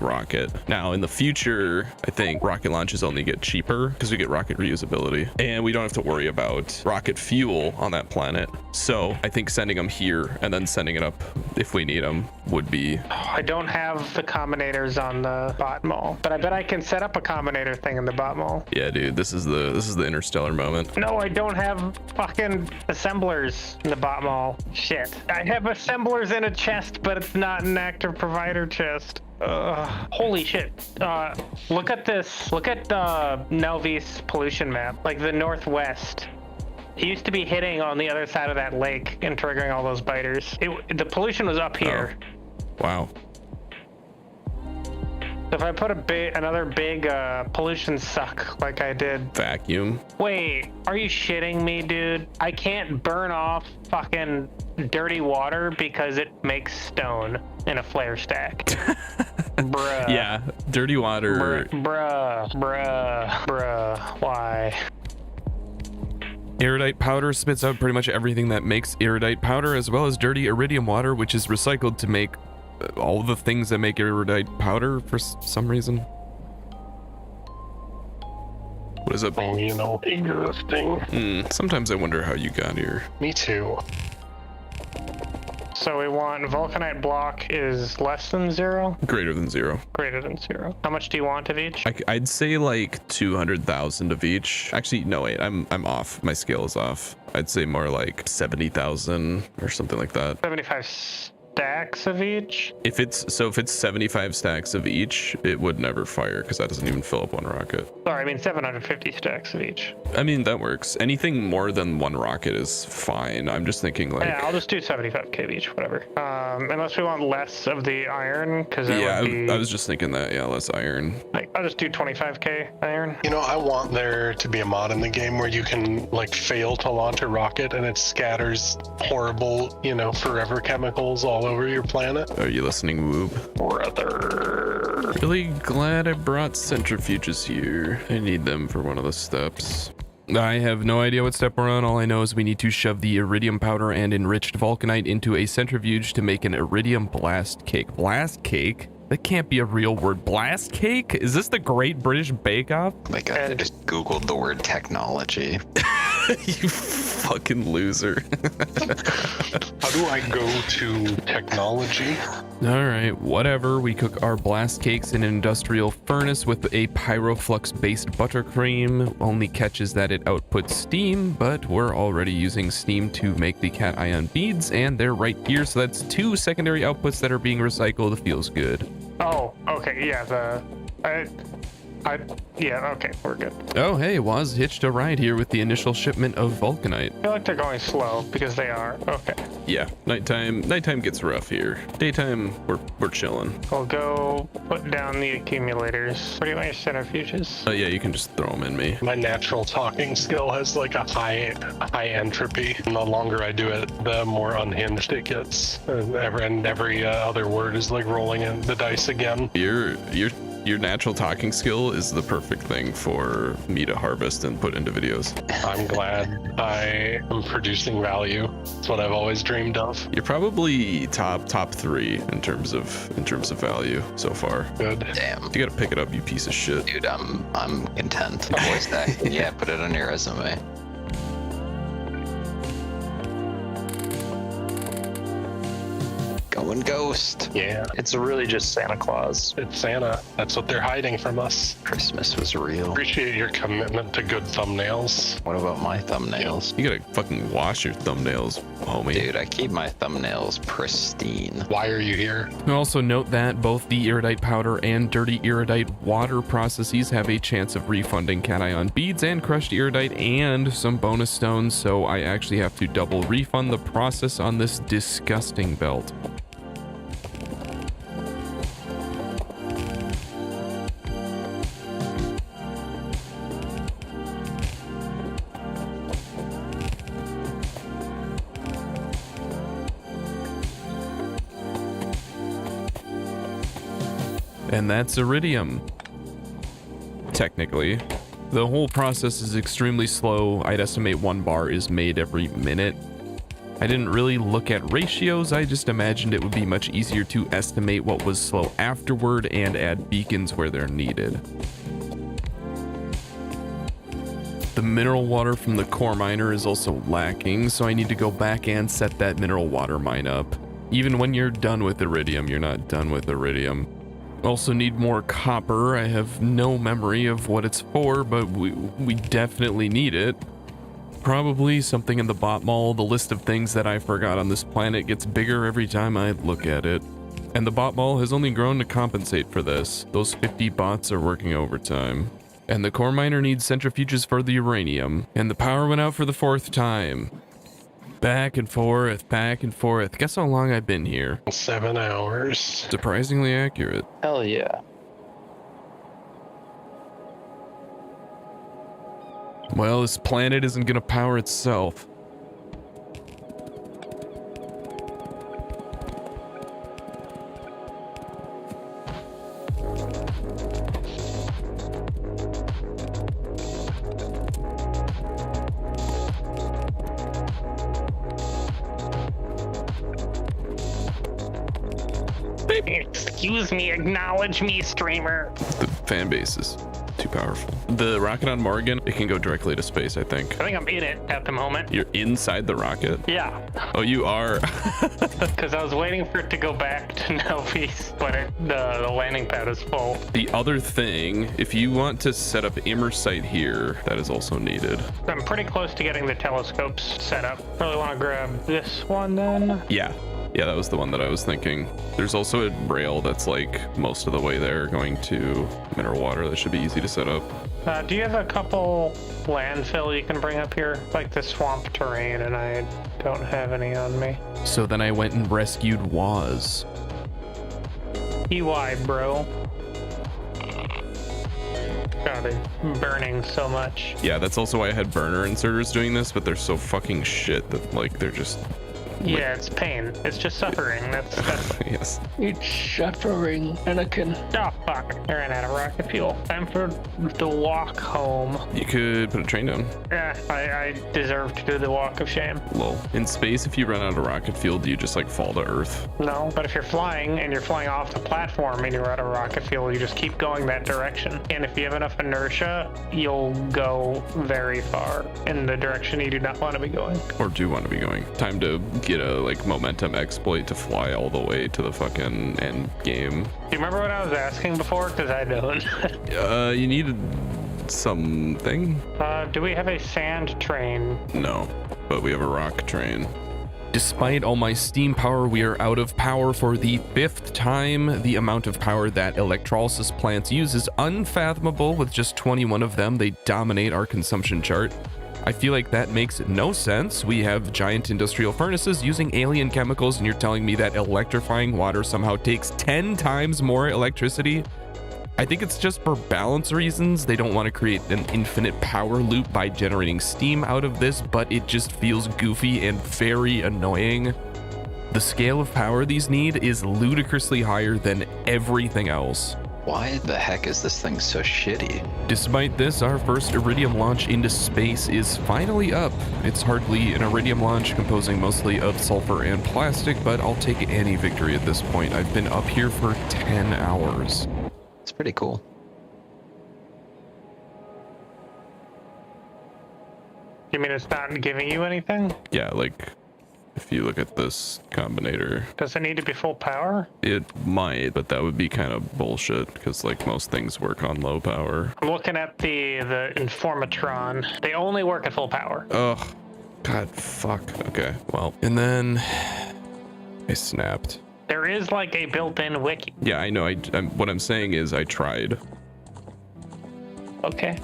rocket. Now in the future, I think rocket launches only get cheaper because we get rocket reusability and we don't have to worry about rocket fuel on that planet. So I think sending them here and then sending it up if we need them would be... I don't have the combinators on the bot mall, but I bet I can set up a combinator thing in the bot mall. Yeah, dude, this is the Interstellar moment. No, I don't have fucking assemblers in the bot mall. Shit. I have assemblers in a chest, but it's not an active provider chest. Holy shit. Look at this. Look at Nelvy's pollution map. Like the northwest. It used to be hitting on the other side of that lake and triggering all those biters. The pollution was up here. Oh. Wow. If I put another big pollution suck like I did. Vacuum. Wait, are you shitting me, dude? I can't burn off fucking dirty water because it makes stone in a flare stack. Bruh. Yeah, dirty water. Bruh. Why? Erudite powder spits out pretty much everything that makes erudite powder, as well as dirty iridium water, which is recycled to make all the things that make erudite powder for some reason. What is up? Oh, you know, existing. Sometimes I wonder how you got here. Me too. So we want vulcanite block is less than 0? Greater than 0. Greater than 0. How much do you want of each? I'd say like 200,000 of each. Actually, no, wait, I'm off. My scale is off. I'd say more like 70,000 or something like that. 75 stacks of each? If it's 75 stacks of each, it would never fire because that doesn't even fill up one rocket. Sorry, I mean 750 stacks of each. I mean, that works. Anything more than one rocket is fine. I'm just thinking like... Yeah, I'll just do 75k of each, whatever. Unless we want less of the iron, because yeah, I was just thinking that, yeah, less iron. Like, I'll just do 25k iron. You know, I want there to be a mod in the game where you can like fail to launch a rocket and it scatters horrible, you know, forever chemicals all over your planet. Are you listening, Woob? Brother. Really glad I brought centrifuges here. I need them for one of the steps. I have no idea what step we're on. All I know is we need to shove the iridium powder and enriched vulcanite into a centrifuge to make an iridium blast cake. Blast cake? That can't be a real word. Blast cake? Is this the Great British Bake Off? Oh my god, I just googled the word technology. You Fucking loser. How do I go to technology? All right, whatever. We cook our blast cakes in an industrial furnace with a pyroflux-based buttercream. Only catch is that it outputs steam, but we're already using steam to make the cation beads, and they're right here, so that's 2 secondary outputs that are being recycled. Feels good. Oh, okay, yeah, yeah, okay, we're good. Oh, hey, Waz hitched a ride here with the initial shipment of vulcanite. I feel like they're going slow because they are. Okay. Yeah, nighttime gets rough here. Daytime, we're chilling. We'll go put down the accumulators. What do you want your centrifuges? Yeah, you can just throw them in me. My natural talking skill has like a high entropy, and the longer I do it, the more unhinged it gets. And every other word is like rolling in the dice again. Your natural talking skill is the perfect thing for me to harvest and put into videos. I'm glad I am producing value. It's what I've always dreamed of. You're probably top 3 in terms of value so far. Good. Damn. You gotta pick it up, you piece of shit. Dude, I'm content. Voice that. Yeah, put it on your resume. Going ghost. Yeah. It's really just Santa Claus. It's Santa. That's what they're hiding from us. Christmas was real. Appreciate your commitment to good thumbnails. What about my thumbnails? You gotta fucking wash your thumbnails, homie. Dude, I keep my thumbnails pristine. Why are you here? Also note that both the iridite powder and dirty iridite water processes have a chance of refunding cation beads and crushed iridite and some bonus stones, so I actually have to double refund the process on this disgusting belt. And that's iridium. Technically. The whole process is extremely slow. I'd estimate 1 bar is made every minute. I didn't really look at ratios, I just imagined it would be much easier to estimate what was slow afterward and add beacons where they're needed. The mineral water from the core miner is also lacking, so I need to go back and set that mineral water mine up. Even when you're done with iridium, you're not done with iridium. Also need more copper. I have no memory of what it's for, but we definitely need it. Probably something in the bot mall. The list of things that I forgot on this planet gets bigger every time I look at it. And the bot mall has only grown to compensate for this. Those 50 bots are working overtime. And the core miner needs centrifuges for the uranium. And the power went out for the 4th time. Back and forth, back and forth. Guess how long I've been here? 7 hours. Surprisingly accurate. Hell yeah. Well, this planet isn't gonna power itself. Excuse me, acknowledge me, streamer. The fan base is too powerful. The rocket on Morgan, it can go directly to space, I think. I think I'm in it at the moment. You're inside the rocket? Yeah. Oh, you are? Because I was waiting for it to go back to Newbie's, but the landing pad is full. The other thing, if you want to set up Immersite here, that is also needed. I'm pretty close to getting the telescopes set up. Really want to grab this one then? Yeah, that was the one that I was thinking. There's also a rail that's like most of the way there going to mineral water. That should be easy to set up. Do you have a couple landfill you can bring up here? Like the swamp terrain, and I don't have any on me. So then I went and rescued Waz. EY, bro. God, they're burning so much. Yeah, that's also why I had burner inserters doing this, but they're so fucking shit that like they're just Yeah, it's pain. It's just suffering. That's yes. It's suffering, Anakin. Oh fuck! I ran out of rocket fuel. Time for the walk home. You could put a train down. Yeah, I deserve to do the walk of shame. Lol. In space, if you run out of rocket fuel, do you just like fall to Earth? No, but if you're flying and you're flying off the platform and you're out of rocket fuel, you just keep going that direction. And if you have enough inertia, you'll go very far in the direction you do not want to be going. Or do want to be going. Time to get a like momentum exploit to fly all the way to the fucking end game. Do you remember what I was asking before? Because I don't. You needed something? Do we have a sand train? No, but we have a rock train. Despite all my steam power, we are out of power for the 5th time. The amount of power that electrolysis plants use is unfathomable. With just 21 of them, they dominate our consumption chart. I feel like that makes no sense. We have giant industrial furnaces using alien chemicals, and you're telling me that electrifying water somehow takes 10 times more electricity? I think it's just for balance reasons. They don't want to create an infinite power loop by generating steam out of this, but it just feels goofy and very annoying. The scale of power these need is ludicrously higher than everything else. Why the heck is this thing so shitty? Despite this, our first Iridium launch into space is finally up. It's hardly an Iridium launch, composing mostly of sulfur and plastic, but I'll take any victory at this point. I've been up here for 10 hours. It's pretty cool. You mean it's not giving you anything? Yeah, like if you look at this combinator. Does it need to be full power? It might, but that would be kind of bullshit because like most things work on low power. I'm looking at the Informatron. They only work at full power. Ugh. God, fuck. Okay, well, and then I snapped. There is like a built-in wiki. Yeah, I know. What I'm saying is I tried. Okay.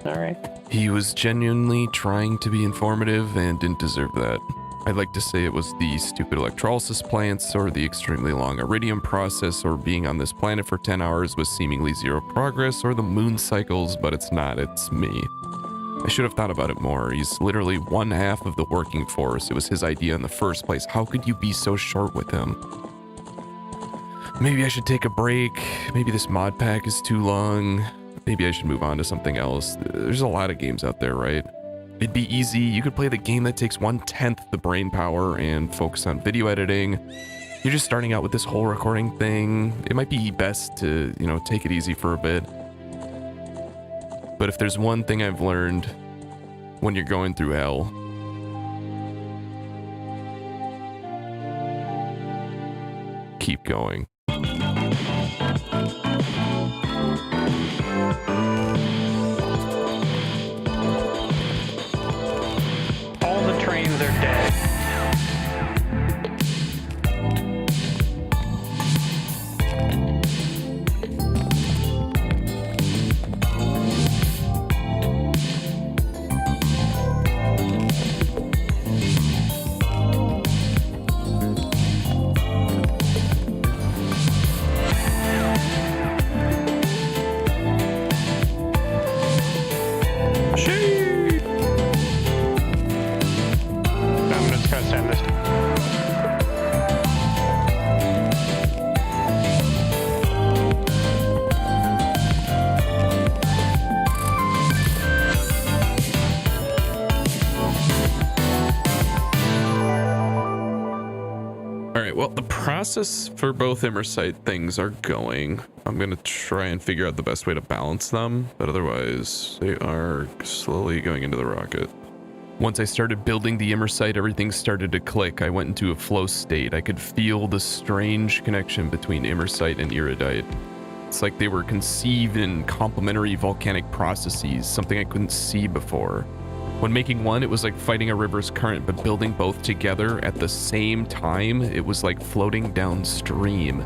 All right. He was genuinely trying to be informative and didn't deserve that. I'd like to say it was the stupid electrolysis plants or the extremely long iridium process or being on this planet for 10 hours with seemingly zero progress or the moon cycles, but it's not. It's me. I should have thought about it more. He's literally 1/2 of the working force. It was his idea in the first place. How could you be so short with him? Maybe I should take a break. Maybe this mod pack is too long. Maybe I should move on to something else. There's a lot of games out there, right? It'd be easy. You could play the game that takes 1/10 the brain power and focus on video editing. You're just starting out with this whole recording thing. It might be best to, take it easy for a bit. But if there's one thing I've learned when you're going through hell, keep going. All the trains are dead. Process for both Immersite things are going. I'm gonna try and figure out the best way to balance them, but otherwise they are slowly going into the rocket. Once I started building the Immersite, everything started to click. I went into a flow state. I could feel the strange connection between Immersite and Iridite. It's like they were conceived in complementary volcanic processes, something I couldn't see before. When making one, it was like fighting a river's current, but building both together at the same time, it was like floating downstream.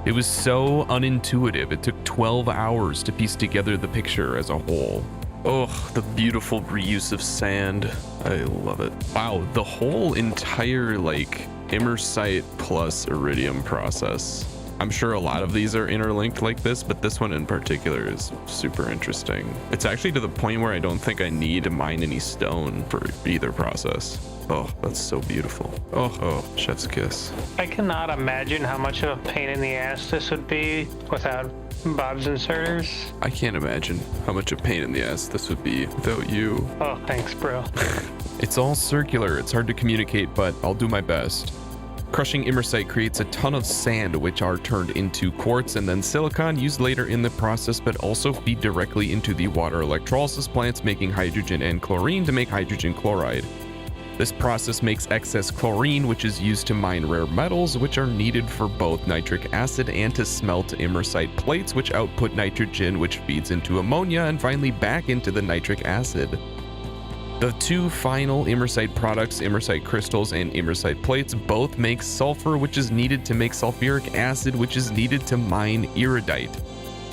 It was so unintuitive. It took 12 hours to piece together the picture as a whole. Oh, the beautiful reuse of sand. I love it. Wow, the whole entire Immersite plus Iridium process. I'm sure a lot of these are interlinked like this, but this one in particular is super interesting. It's actually to the point where I don't think I need to mine any stone for either process. Oh, that's so beautiful. Oh, chef's kiss. I cannot imagine how much of a pain in the ass this would be without Bob's inserters. I can't imagine how much a pain in the ass this would be without you. Oh, thanks, bro. It's all circular. It's hard to communicate, but I'll do my best. Crushing imersite creates a ton of sand, which are turned into quartz and then silicon, used later in the process, but also feed directly into the water electrolysis plants, making hydrogen and chlorine to make hydrogen chloride. This process makes excess chlorine, which is used to mine rare metals, which are needed for both nitric acid and to smelt imersite plates, which output nitrogen, which feeds into ammonia and finally back into the nitric acid. The two final imersite products, imersite crystals and imersite plates, both make sulfur, which is needed to make sulfuric acid, which is needed to mine iridite.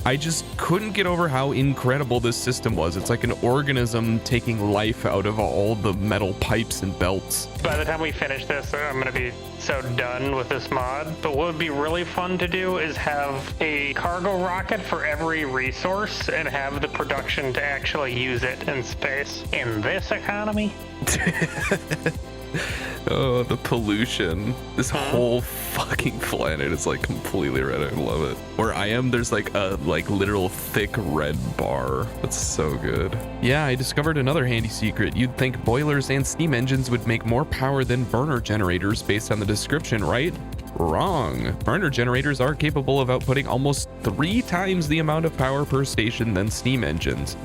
I just couldn't get over how incredible this system was. It's like an organism taking life out of all the metal pipes and belts. By the time we finish this, I'm going to be so done with this mod. But what would be really fun to do is have a cargo rocket for every resource and have the production to actually use it in space. In this economy? Oh, the pollution. This whole fucking planet is like completely red. I love it. Where I am, there's like a literal thick red bar. That's so good. Yeah, I discovered another handy secret. You'd think boilers and steam engines would make more power than burner generators based on the description, right? Wrong. Burner generators are capable of outputting almost 3 times the amount of power per station than steam engines.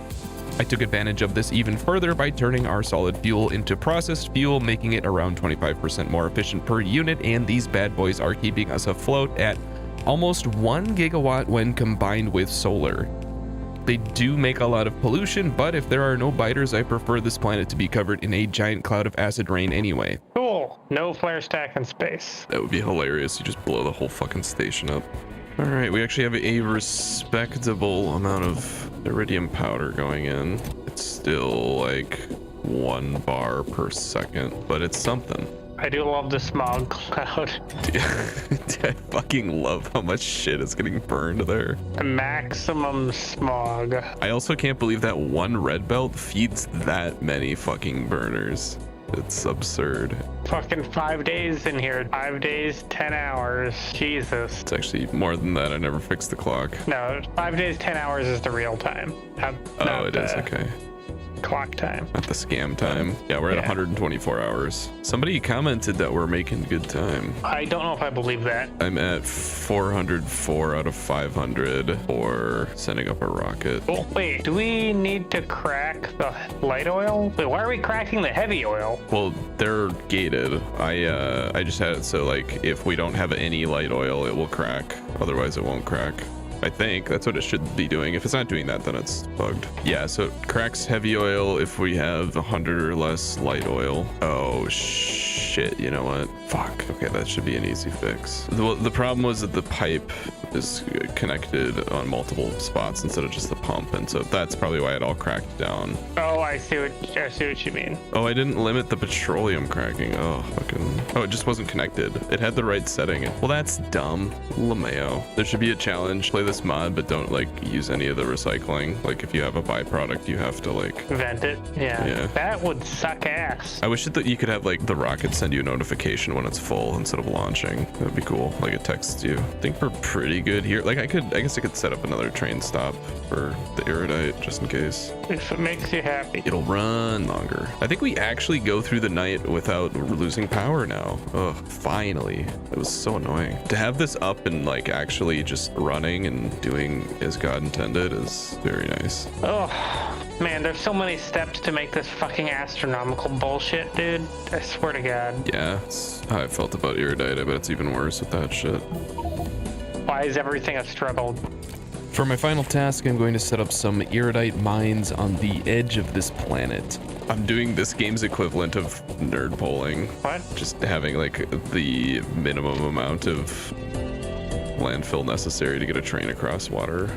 I took advantage of this even further by turning our solid fuel into processed fuel, making it around 25% more efficient per unit, and these bad boys are keeping us afloat at almost 1 gigawatt when combined with solar. They do make a lot of pollution, but if there are no biters, I prefer this planet to be covered in a giant cloud of acid rain anyway. Cool. No flare stack in space. That would be hilarious. You just blow the whole fucking station up. All right, we actually have a respectable amount of iridium powder going in. It's still like 1 bar per second, but it's something. I do love the smog cloud. I fucking love how much shit is getting burned there. Maximum smog. I also can't believe that one red belt feeds that many fucking burners. It's absurd. Fucking 5 days in here. 5 days, 10 hours. Jesus. It's actually more than that. I never fixed the clock. No, 5 days, 10 hours is the real time. Oh, it is. Okay. Clock time. Not the scam time. Yeah, we're at 124 hours. Somebody commented that we're making good time. I don't know if I believe that. I'm at 404 out of 500 for sending up a rocket. Oh, wait, do we need to crack the light oil? Wait, why are we cracking the heavy oil? Well, they're gated. I just had it so like if we don't have any light oil, it will crack. Otherwise, it won't crack. I think that's what it should be doing. If it's not doing that, then it's bugged. Yeah, so it cracks heavy oil if we have 100 or less light oil. Oh shit, you know what? Fuck. Okay, that should be an easy fix. The problem was that the pipe is connected on multiple spots instead of just the pump, and so that's probably why it all cracked down. Oh, I see what you mean. Oh, I didn't limit the petroleum cracking. Oh, fucking. Oh, it just wasn't connected. It had the right setting. Well, that's dumb. LeMayo. There should be a challenge. Play this mod, but don't like use any of the recycling. Like if you have a byproduct, you have to like vent it. Yeah. That would suck ass. I wish that you could have like the rocket send you a notification when it's full instead of launching. That'd be cool. Like it texts you. I think we're pretty good here. Like I guess I could set up another train stop for the iridite just in case. If it makes you happy. It'll run longer. I think we actually go through the night without losing power now. Oh, finally. It was so annoying. To have this up and like actually just running and doing as God intended is very nice. Oh, man, there's so many steps to make this fucking astronomical bullshit, dude. I swear to God. Yeah, that's how I felt about iridite. I bet it's even worse with that shit. Why is everything a struggle? For my final task, I'm going to set up some iridite mines on the edge of this planet. I'm doing this game's equivalent of nerd polling. What? Just having like the minimum amount of landfill necessary to get a train across water.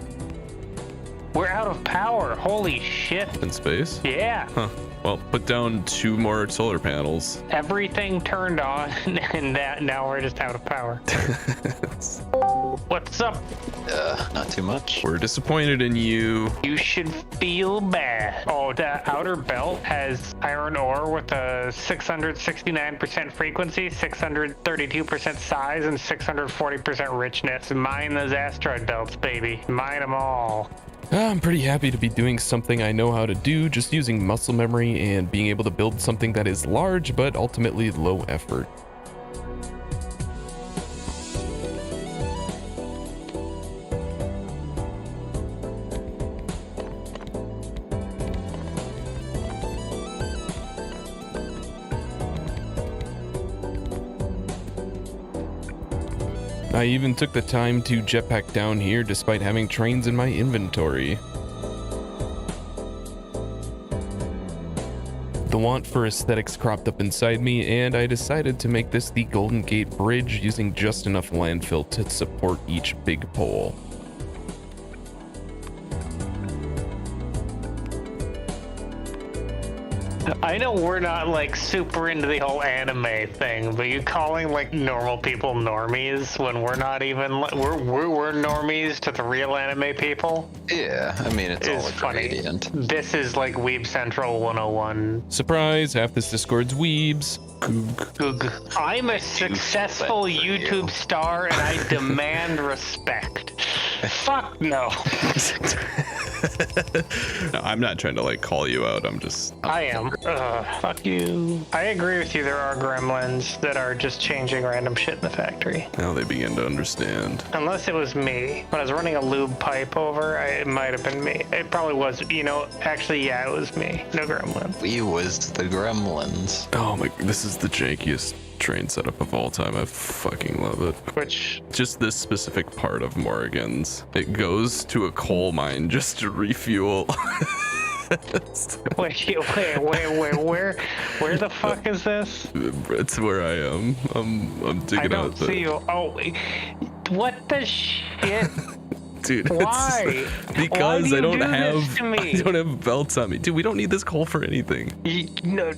We're out of power. Holy shit. In space? Yeah. Huh. Well, put down 2 more solar panels. Everything turned on, and now we're just out of power. What's up? Not too much. We're disappointed in you. You should feel bad. Oh, the outer belt has iron ore with a 669% frequency, 632% size, and 640% richness. Mine those asteroid belts, baby. Mine them all. I'm pretty happy to be doing something I know how to do, just using muscle memory and being able to build something that is large but ultimately low effort. I even took the time to jetpack down here despite having trains in my inventory. The want for aesthetics cropped up inside me, and I decided to make this the Golden Gate Bridge using just enough landfill to support each big pole. I know we're not like super into the whole anime thing, but you calling like normal people normies when we're not even we're normies to the real anime people? Yeah, I mean it's all a funny. gradient. This is like Weeb Central 101. Surprise, half this Discord's weebs. I'm a successful YouTube star and I demand respect. Fuck no. No, I'm not trying to like call you out. I am. Fuck you. I agree with you. There are gremlins that are just changing random shit in the factory. Now they begin to understand. Unless it was me. When I was running a lube pipe over, it might have been me. It probably was. You know, actually, yeah, it was me. No gremlin. We was the gremlins. Oh my, this is the jankiest train setup of all time. I fucking love it. Which? Just this specific part of Morrigan's. It goes to a coal mine just to refuel. wait, where the fuck is this? It's where I am. I'm digging out. I don't see you. Oh, wait. What the shit? Dude, why? Because Why I don't have belts on me. Dude, we don't need this coal for anything. No.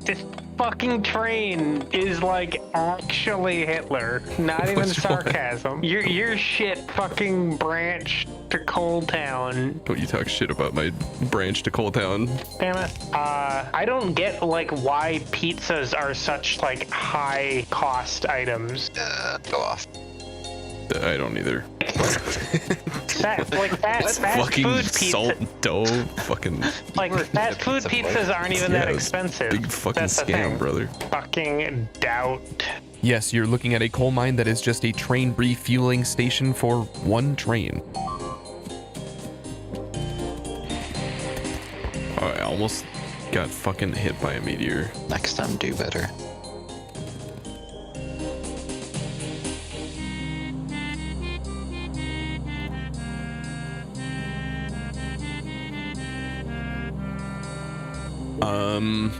This fucking train is like actually Hitler. Not even sarcasm. Your shit fucking branch to Coal Town. Don't you talk shit about my branch to Coal Town. Damn it. I don't get like why pizzas are such like high cost items. Go off. I don't either. Fast fucking food pizza. salt dough, fucking like fast food pizzas aren't even that expensive. Big fucking That's the scam, thing. brother. Fucking doubt. Yes, you're looking at a coal mine that is just a train refueling station for one train. Oh, I almost got fucking hit by a meteor. Next time, do better.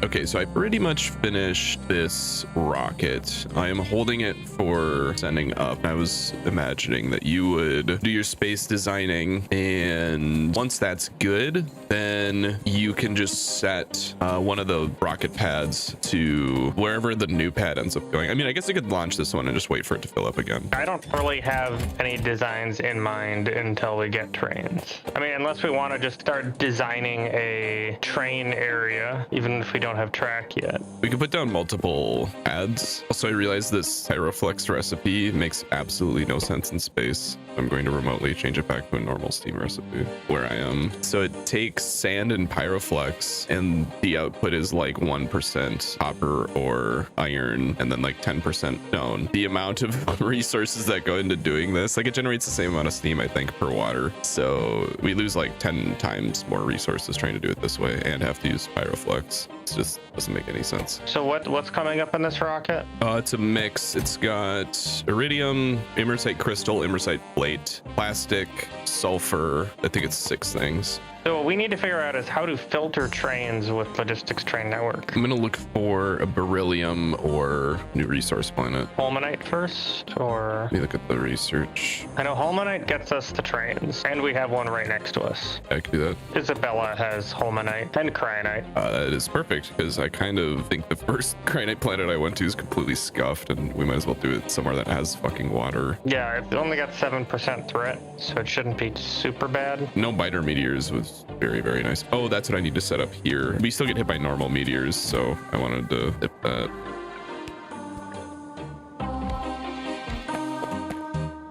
Okay, so I pretty much finished this rocket. I am holding it for sending up. I was imagining that you would do your space designing, and once that's good, then you can just set one of the rocket pads to wherever the new pad ends up going. I mean, I guess I could launch this one and just wait for it to fill up again. I don't really have any designs in mind until we get trains. I mean, unless we want to just start designing a train area, even if we don't have track yet. We could put down multiple pads. Also, I realized this Pyroflex recipe makes absolutely no sense in space. I'm going to remotely change it back to a normal Steam recipe where I am. So it takes sand and Pyroflex, and the output is like 1% copper or iron, and then like 10% stone. The amount of resources that go into doing this, like it generates the same amount of steam, I think, per water. So we lose like 10 times more resources trying to do it this way and have to use Pyroflex. It just doesn't make any sense. So what's coming up in this rocket? It's a mix. It's got iridium, imersite crystal, imersite plate, plastic, sulfur. I think it's 6 things. So what we need to figure out is how to filter trains with logistics train network. I'm gonna look for a beryllium or new resource planet. Holmanite first, or... Let me look at the research. I know Holmanite gets us the trains, and we have one right next to us. I could do that. Isabella has Holmanite and Cryanite. That is perfect, because I kind of think the first Cryanite planet I went to is completely scuffed, and we might as well do it somewhere that has fucking water. Yeah, it only got 7% threat, so it shouldn't be super bad. No biter meteors was very, very nice. Oh, that's what I need to set up here. We still get hit by normal meteors, so I wanted to dip that.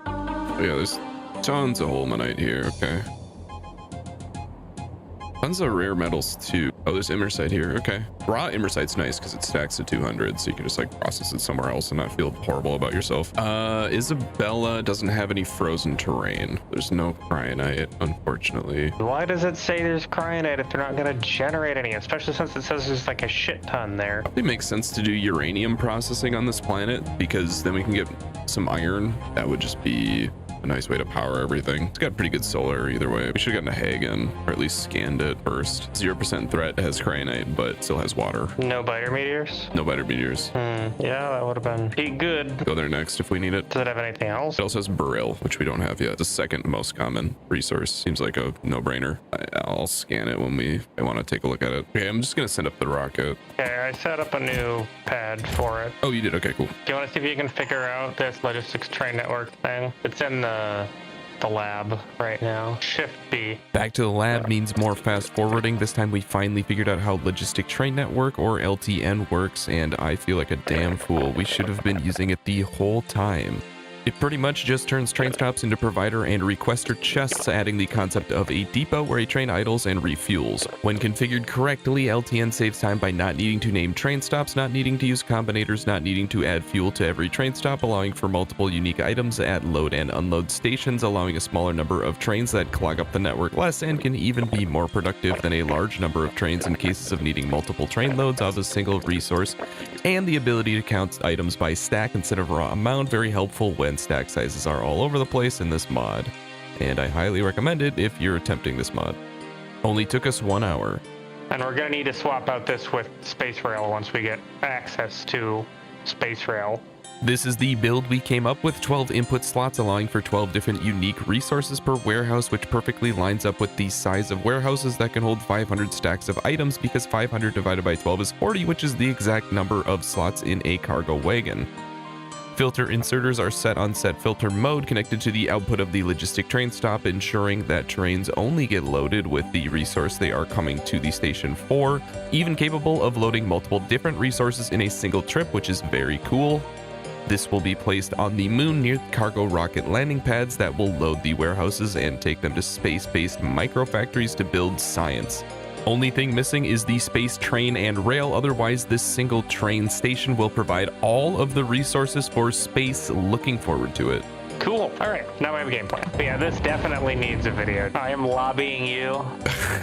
Oh, yeah, there's tons of Holmanite here. Okay. Tons of rare metals too. Oh, there's Immersite here. Okay. Raw Immersite's nice because it stacks to 200, so you can just like process it somewhere else and not feel horrible about yourself. Isabella doesn't have any frozen terrain. There's no Cryanite, unfortunately. Why does it say there's Cryanite if they're not going to generate any, especially since it says there's like a shit ton there? Probably makes sense to do uranium processing on this planet because then we can get some iron. That would just be a nice way to power everything. It's got pretty good solar either way. We should have gotten a Hagen, or at least scanned it first. 0% threat, has Cryanite, but still has water. No biter meteors? No biter meteors. Yeah, that would have been pretty good. Go there next if we need it. Does it have anything else? It also has Beryl, which we don't have yet. The second most common resource. Seems like a no-brainer. I'll scan it when I want to take a look at it. Okay, I'm just gonna send up the rocket. Okay, I set up a new pad for it. Oh, you did? Okay, cool. Do you want to see if you can figure out this logistics train network thing? It's in the lab right now. Shift B. Back to the lab means more fast forwarding. This time we finally figured out how Logistic Train Network, or LTN, works, and I feel like a damn fool. We should have been using it the whole time. It pretty much just turns train stops into provider and requester chests, adding the concept of a depot where a train idles and refuels. When configured correctly, LTN saves time by not needing to name train stops, not needing to use combinators, not needing to add fuel to every train stop, allowing for multiple unique items at load and unload stations, allowing a smaller number of trains that clog up the network less, and can even be more productive than a large number of trains in cases of needing multiple train loads of a single resource, and the ability to count items by stack instead of raw amount, very helpful when stack sizes are all over the place in this mod, and I highly recommend it if you're attempting this mod. Only took us 1 hour. And we're gonna need to swap out this with Space Rail once we get access to Space Rail. This is the build we came up with, 12 input slots allowing for 12 different unique resources per warehouse, which perfectly lines up with the size of warehouses that can hold 500 stacks of items, because 500 divided by 12 is 40, which is the exact number of slots in a cargo wagon. Filter inserters are set on set filter mode connected to the output of the logistic train stop, ensuring that trains only get loaded with the resource they are coming to the station for, even capable of loading multiple different resources in a single trip, which is very cool. This will be placed on the moon near cargo rocket landing pads that will load the warehouses and take them to space-based microfactories to build science. Only thing missing is the space train and rail, otherwise this single train station will provide all of the resources for space. Looking forward to it. Cool. All right, now we have a game plan. But yeah, this definitely needs a video. I am lobbying you.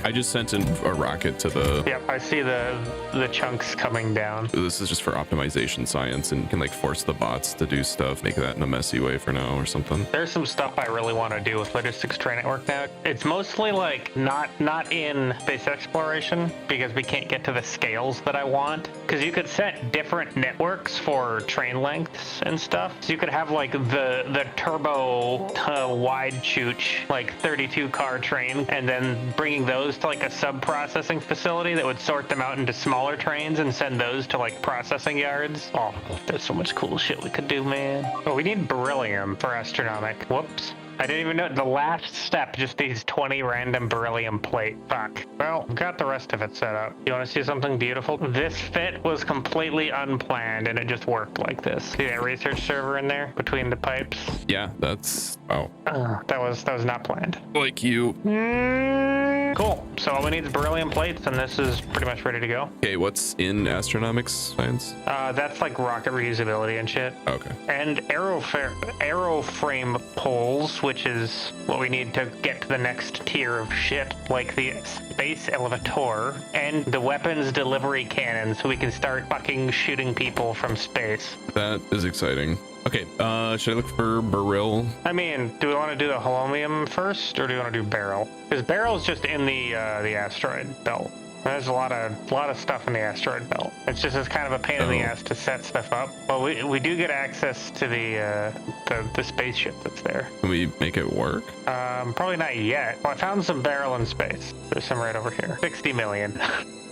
I just sent in a rocket to the... Yep, I see the chunks coming down. This is just for optimization science, and you can like force the bots to do stuff, make that in a messy way for now or something. There's some stuff I really want to do with Logistics Train Network now. It's mostly like not in Space Exploration, because we can't get to the scales that I want. Because you could set different networks for train lengths and stuff. So you could have like the turbo wide chooch, like 32 car train, and then bringing those to like a sub-processing facility that would sort them out into smaller trains and send those to like processing yards. Oh, there's so much cool shit we could do, man. Oh, we need beryllium for astronomic. Whoops. I didn't even know the last step, just these 20 random beryllium plate. Fuck. Well, got the rest of it set up. You want to see something beautiful? This fit was completely unplanned and it just worked like this. See that research server in there between the pipes? Yeah, that's... wow. That was not planned. Like you. Cool. So all we need is beryllium plates and this is pretty much ready to go. Okay, what's in astronomics science? That's like rocket reusability and shit. Okay. And aeroframe poles, which is what we need to get to the next tier of shit, like the space elevator and the weapons delivery cannon, so we can start fucking shooting people from space. That is exciting. Okay, should I look for Beryl? I mean, do we want to do the holmium first, or do we want to do Beryl? Because Beryl's just in the asteroid belt. There's a lot of stuff in the asteroid belt. It's kind of a pain in the ass to set stuff up. Well, we do get access to the spaceship that's there. Can we make it work? Probably not yet. Well, I found some Beryl in space. There's some right over here. 60 million.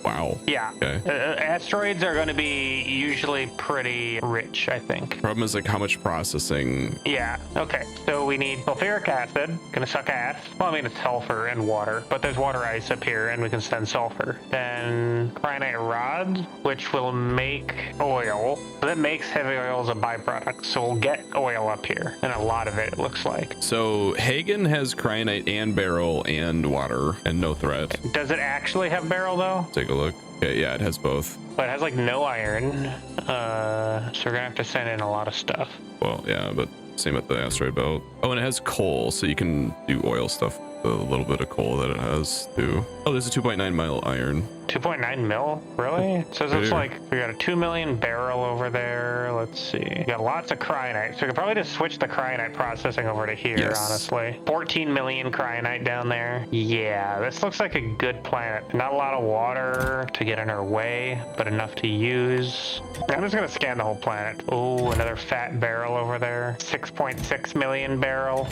Wow. Yeah. Okay. Asteroids are going to be usually pretty rich, I think. Problem is like how much processing. Yeah. Okay. So we need sulfuric acid. Gonna suck ass. Well, I mean, it's sulfur and water, but there's water ice up here, and we can send sulfur. Then cyanite rod, which will make oil. That makes heavy oils a byproduct. So we'll get oil up here, and a lot of it looks like. So Hagen has cyanite and Beryl and water and no threat. Does it actually have Beryl though? Take a look. Okay, yeah, it has both. But it has like no iron. So we're gonna have to send in a lot of stuff. Well, yeah, but same at the asteroid belt. Oh, and it has coal, so you can do oil stuff with a little bit of coal that it has too. Oh, there's a 2.9 mile iron. 2.9 mil? Really? So it's like we got a 2 million barrel over there. Let's see. We got lots of cyanite. So we could probably just switch the cyanite processing over to here, honestly. 14 million cyanite down there. Yeah, this looks like a good planet. Not a lot of water to get in our way, but enough to use. I'm just gonna scan the whole planet. Oh, another fat barrel over there. 6.6 million barrel.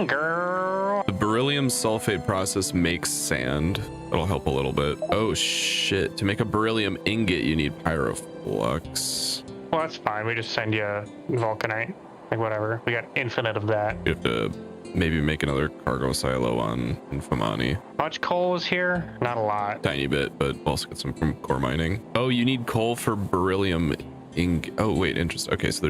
Girl. The beryllium sulfate process makes sand. That'll help a little bit. Oh shit. To make a beryllium ingot, you need pyroflux. Well, that's fine. We just send you vulcanite. Like, whatever. We got infinite of that. You have to maybe make another cargo silo on Infamani. How much coal was here? Not a lot. Tiny bit, but we'll also get some from core mining. Oh, you need coal for beryllium oh wait, interesting. Okay, so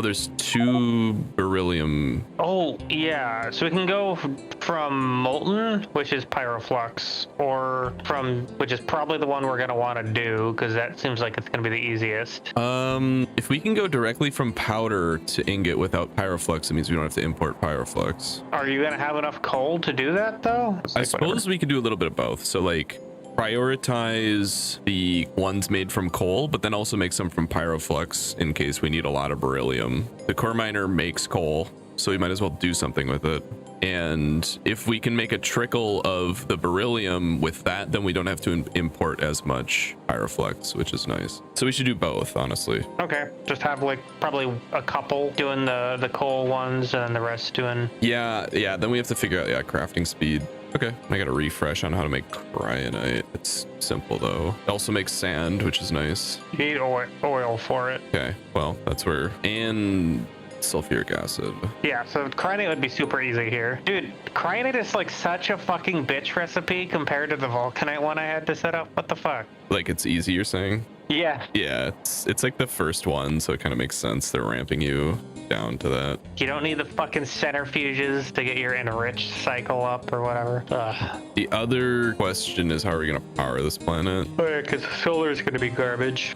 there's 2 beryllium. Oh yeah, so we can go from molten, which is pyroflux, or which is probably the one we're gonna want to do, because that seems like it's gonna be the easiest. If we can go directly from powder to ingot without pyroflux, it means we don't have to import pyroflux. Are you gonna have enough coal to do that though? I suppose we could do a little bit of both. So like, prioritize the ones made from coal, but then also make some from pyroflux in case we need a lot of beryllium. The core miner makes coal, so we might as well do something with it. And if we can make a trickle of the beryllium with that, then we don't have to import as much pyroflux, which is nice. So we should do both, honestly. Okay, just have like probably a couple doing the coal ones and then the rest doing. Yeah, then we have to figure out crafting speed. Okay, I got a refresh on how to make cryonite. It's simple though. It also makes sand, which is nice. You need oil for it. Okay, well, that's where, and sulfuric acid. Yeah, so cryonite would be super easy here. Dude, cryonite is like such a fucking bitch recipe compared to the vulcanite one I had to set up. What the fuck? Like it's easy, you're saying? Yeah. Yeah, it's like the first one, so it kind of makes sense. They're ramping you down to that. You don't need the fucking centrifuges to get your enriched cycle up or whatever. Ugh. The other question is, how are we gonna power this planet? Oh yeah, because solar is gonna be garbage.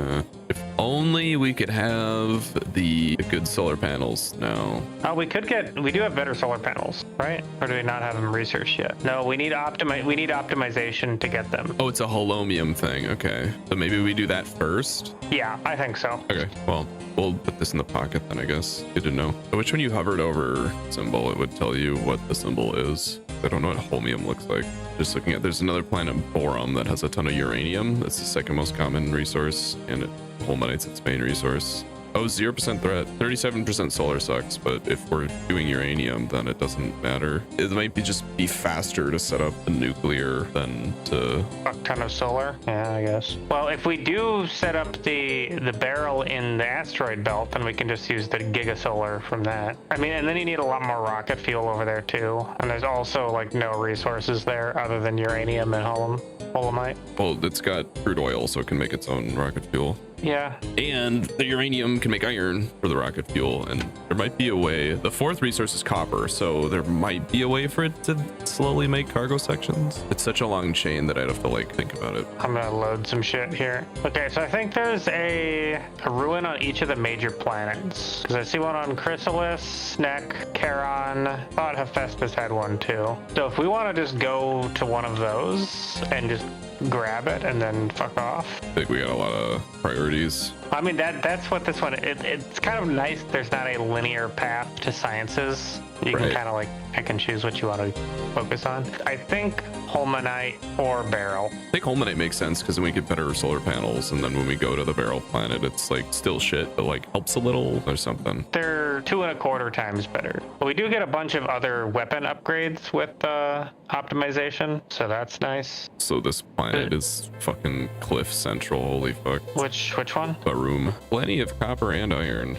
If only we could have the good solar panels now. Oh, we do have better solar panels, right? Or do we not have them researched yet? No, we need optimization to get them. Oh, it's a holomium thing. Okay, so maybe we do that first. Yeah, I think so. Okay, well, we'll put this in the pocket then, I guess. Good to know. I wish when you hovered over symbol, it would tell you what the symbol is. I don't know what holmium looks like. Just looking at, there's another planet, Borum, that has a ton of uranium. That's the second most common resource, and holmonite's its main resource. Oh, 0% threat. 37% solar sucks, but if we're doing uranium, then it doesn't matter. It might just be faster to set up the nuclear than to... A ton of solar? Yeah, I guess. Well, if we do set up the barrel in the asteroid belt, then we can just use the gigasolar from that. I mean, and then you need a lot more rocket fuel over there too. And there's also like no resources there other than uranium and holomite. Well, it's got crude oil, so it can make its own rocket fuel. Yeah. And the uranium can make iron for the rocket fuel, and there might be a way. The fourth resource is copper, so there might be a way for it to slowly make cargo sections. It's such a long chain that I'd have to like think about it. I'm gonna load some shit here. Okay, so I think there's a ruin on each of the major planets. Because I see one on Chrysalis, Snek, Charon. I thought Hephaestus had one too. So if we want to just go to one of those and just grab it and then fuck off. I think we got a lot of priorities. I mean, that's what this one, it's kind of nice. There's not a linear path to sciences. You can kind of like pick and choose what you want to focus on. I think Holmanite or Beryl. I think Holmanite makes sense because then we get better solar panels, and then when we go to the Beryl planet, it's like still shit, but like helps a little or something. They're 2.25 times better. But we do get a bunch of other weapon upgrades with optimization, so that's nice. So this planet is fucking cliff central. Holy fuck. Which one? Baroque. Plenty of copper and iron.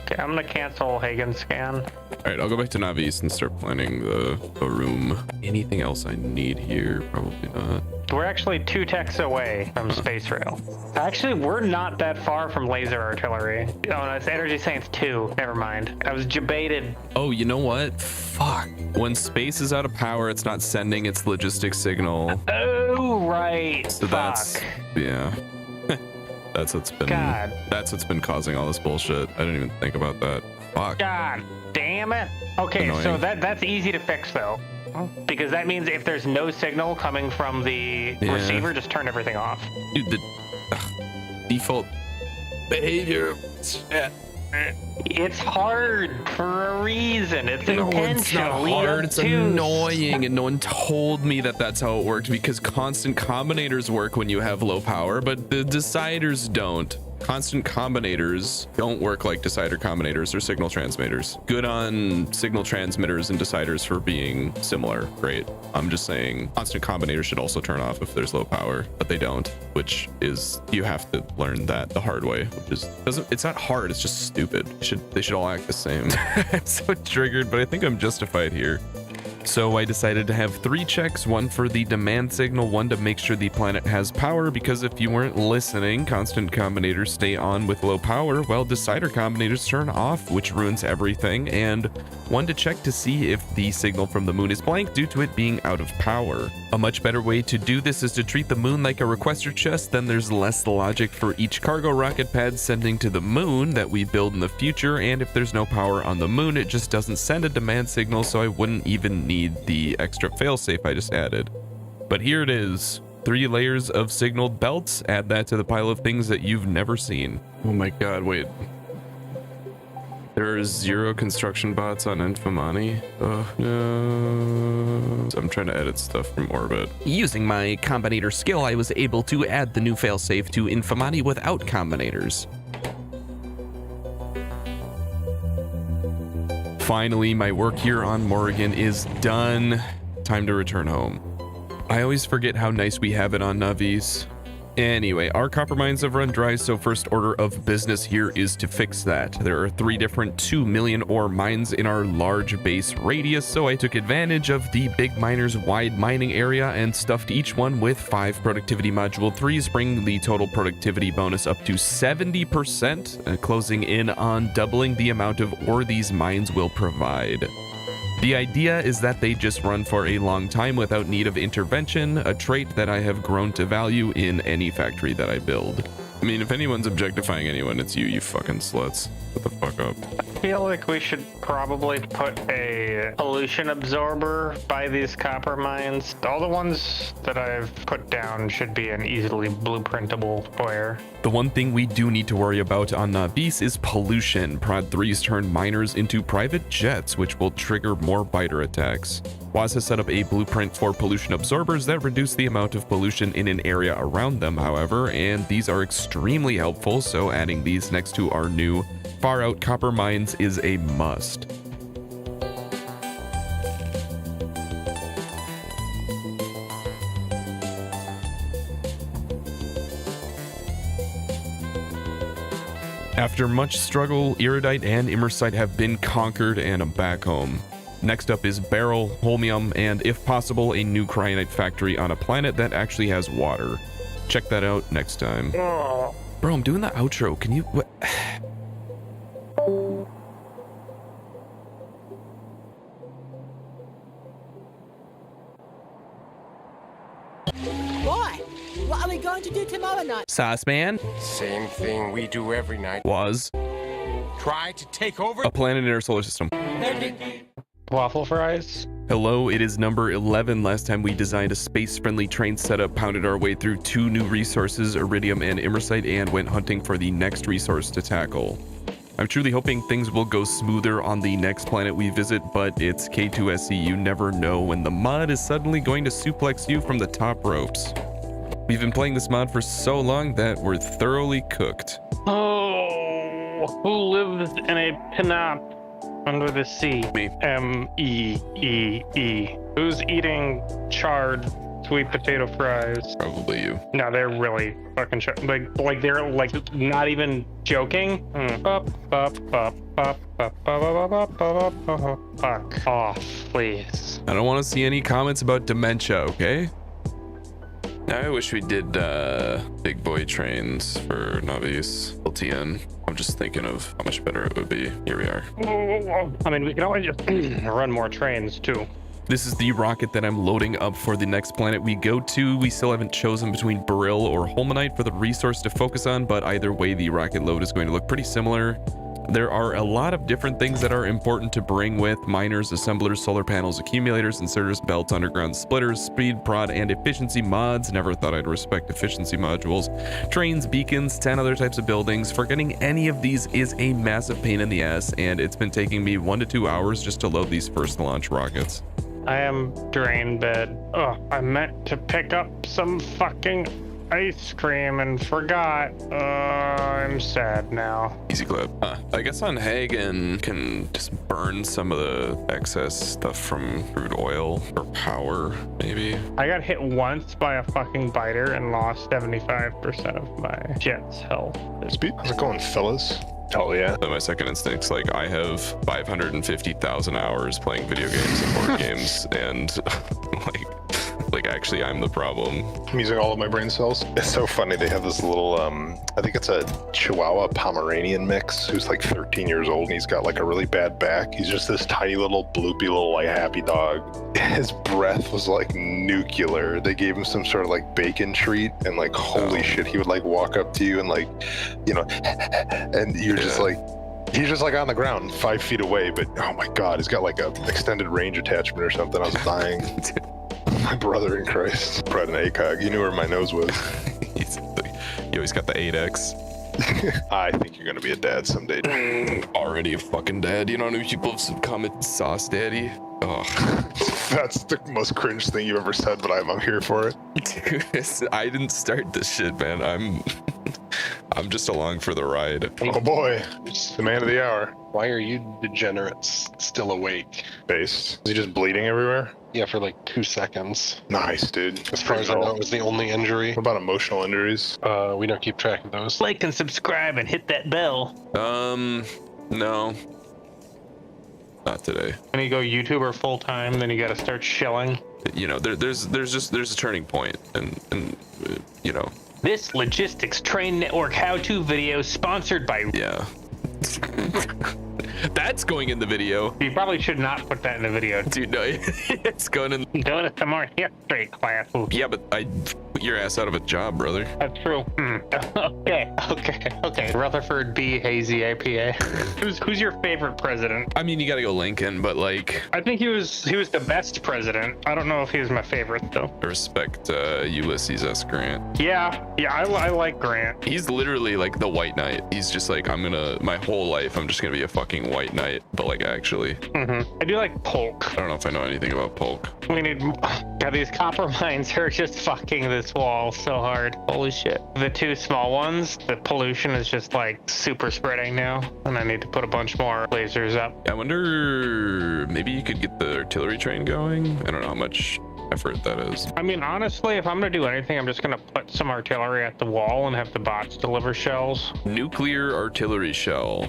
Okay, I'm gonna cancel Hagen scan. All right, I'll go back to Navis and start planning the room. Anything else I need here? Probably not. We're actually 2 techs away from space rail. Actually, we're not that far from laser artillery. Oh, no, it's energy science 2. Never mind. I was debated. Oh, you know what? Fuck. When space is out of power, it's not sending its logistic signal. Oh, right. So that's, yeah. That's what's been. God. That's what's been causing all this bullshit. I didn't even think about that. Fuck. God damn it. Okay, Annoying. so that's easy to fix though, because that means if there's no signal coming from the receiver, just turn everything off. Dude, the default behavior. Shit. It's hard for a reason. It's No, intentional. it's not hard. It's annoying, and no one told me that that's how it worked, because constant combinators work when you have low power, but the deciders don't. Constant combinators don't work like decider combinators or signal transmitters. Good on signal transmitters and deciders for being similar. Great. I'm just saying constant combinators should also turn off if there's low power, but they don't, which is, you have to learn that the hard way, which is, it's not hard, it's just stupid. They should all act the same. I'm so triggered, but I think I'm justified here. So I decided to have 3 checks, 1 for the demand signal, 1 to make sure the planet has power, because if you weren't listening, constant combinators stay on with low power, while decider combinators turn off, which ruins everything, and 1 to check to see if the signal from the moon is blank due to it being out of power. A much better way to do this is to treat the moon like a requester chest, then there's less logic for each cargo rocket pad sending to the moon that we build in the future, and if there's no power on the moon, it just doesn't send a demand signal, so I wouldn't even need the extra failsafe I just added. But here it is. 3 layers of signaled belts. Add that to the pile of things that you've never seen. Oh my god, wait. There are 0 construction bots on Infamani. Oh no. I'm trying to edit stuff from orbit. Using my combinator skill, I was able to add the new failsafe to Infamani without combinators. Finally, my work here on Morrigan is done. Time to return home. I always forget how nice we have it on Navis. Anyway, our copper mines have run dry, so first order of business here is to fix that. There are 3 different 2 million ore mines in our large base radius, so I took advantage of the big miners' wide mining area and stuffed each one with 5 productivity module 3s, bringing the total productivity bonus up to 70%, closing in on doubling the amount of ore these mines will provide. The idea is that they just run for a long time without need of intervention, a trait that I have grown to value in any factory that I build. I mean, if anyone's objectifying anyone, it's you fucking sluts. Shut the fuck up. I feel like we should probably put a pollution absorber by these copper mines. All the ones that I've put down should be an easily blueprintable square. The one thing we do need to worry about on Navis is pollution. Prod 3's turned miners into private jets, which will trigger more biter attacks. WAS has set up a blueprint for pollution absorbers that reduce the amount of pollution in an area around them, however, and these are extremely helpful, so adding these next to our new far out copper mines is a must. After much struggle, Iridite and Immersite have been conquered, and I'm back home. Next up is Beryl, Holmium, and if possible, a new cryonite factory on a planet that actually has water. Check that out next time. Bro, I'm doing the outro. Can you... What? Boy, what are we going to do tomorrow night? Sauce Man Same thing we do every night. was Try to take over a planet in our solar system. waffle fries. Hello, it is number 11. Last time we designed a space-friendly train setup, pounded our way through 2 new resources, iridium and imersite, and went hunting for the next resource to tackle. I'm truly hoping things will go smoother on the next planet we visit, but it's K2SE. You never know when the mod is suddenly going to suplex you from the top ropes. We've been playing this mod for so long that we're thoroughly cooked. Oh, who lives in a pinup under the sea? Me. M-E-E-E. Who's eating charred sweet potato fries? Probably you. No, they're really fucking like they're like not even joking. Fuck off, please. I don't want to see any comments about dementia, okay? I wish we did big boy trains for Navis LTN. I'm just thinking of how much better it would be. Here we are. I mean, we can always just run more trains too. This is the rocket that I'm loading up for the next planet we go to. We still haven't chosen between Beryl or Holmanite for the resource to focus on, but either way, the rocket load is going to look pretty similar. There are a lot of different things that are important to bring with: miners, assemblers, solar panels, accumulators, inserters, belts, underground splitters, speed, prod, and efficiency mods. Never thought I'd respect efficiency modules. Trains, beacons, 10 other types of buildings. Forgetting any of these is a massive pain in the ass, and it's been taking me 1 to 2 hours just to load these first launch rockets. I am drain bed. Oh, I meant to pick up some fucking ice cream and forgot. I'm sad now. Easy clip. I guess on Hagen can just burn some of the excess stuff from crude oil or power, maybe. I got hit once by a fucking biter and lost 75% of my jet's health. Speed. How's it going, fellas? Oh yeah. So my second instinct's like, I have 550,000 hours playing video games and board games, and like actually I'm the problem. I'm using all of my brain cells. It's so funny. They have this little, I think it's a Chihuahua Pomeranian mix who's like 13 years old, and he's got like a really bad back. He's just this tiny little bloopy little like happy dog. His breath was like nuclear. They gave him some sort of like bacon treat, and like holy shit, he would like walk up to you and like, you know, and you're just like, he's just like on the ground 5 feet away, but oh my god, he's got like a extended range attachment or something. I was dying. My brother in Christ. Brought an ACOG. You knew where my nose was. He's got the 8X. I think you're gonna be a dad someday. Already a fucking dad. You don't know people have comment sauce daddy. Oh, that's the most cringe thing you've ever said, but I'm here for it. Dude, I didn't start this shit, man. I'm just along for the ride. Oh boy, it's the man of the hour. Why are you degenerates still awake? Based. Is he just bleeding everywhere? Yeah, for like 2 seconds. Nice, dude. As far as I know, it was the only injury. What about emotional injuries? We don't keep track of those. Like and subscribe and hit that bell. No. Not today. When you go YouTuber full time, then you got to start shilling. You know, there's a turning point, and you know. This logistics train network how-to video sponsored by. Yeah. That's going in the video. You probably should not put that in the video. Dude, no, it's going in. Go to some more history class. Yeah, but I put your ass out of a job, brother. That's true. Okay. Rutherford B. Hazy IPA. Who's your favorite president? I mean, you gotta go Lincoln, but like. I think he was the best president. I don't know if he was my favorite though. I respect Ulysses S. Grant. Yeah, I like Grant. He's literally like the White Knight. He's just like, my whole life, I'm just gonna be a fucking White Knight, but like actually. I do like Polk. I don't know if I know anything about Polk. We need. God, these copper mines are just fucking this wall so hard. Holy shit. The 2 small ones, the pollution is just like super spreading now, and I need to put a bunch more lasers up. I wonder, maybe you could get the artillery train going? I don't know how much effort that is. I mean, honestly, if I'm gonna do anything, I'm just gonna put some artillery at the wall and have the bots deliver shells. Nuclear artillery shell.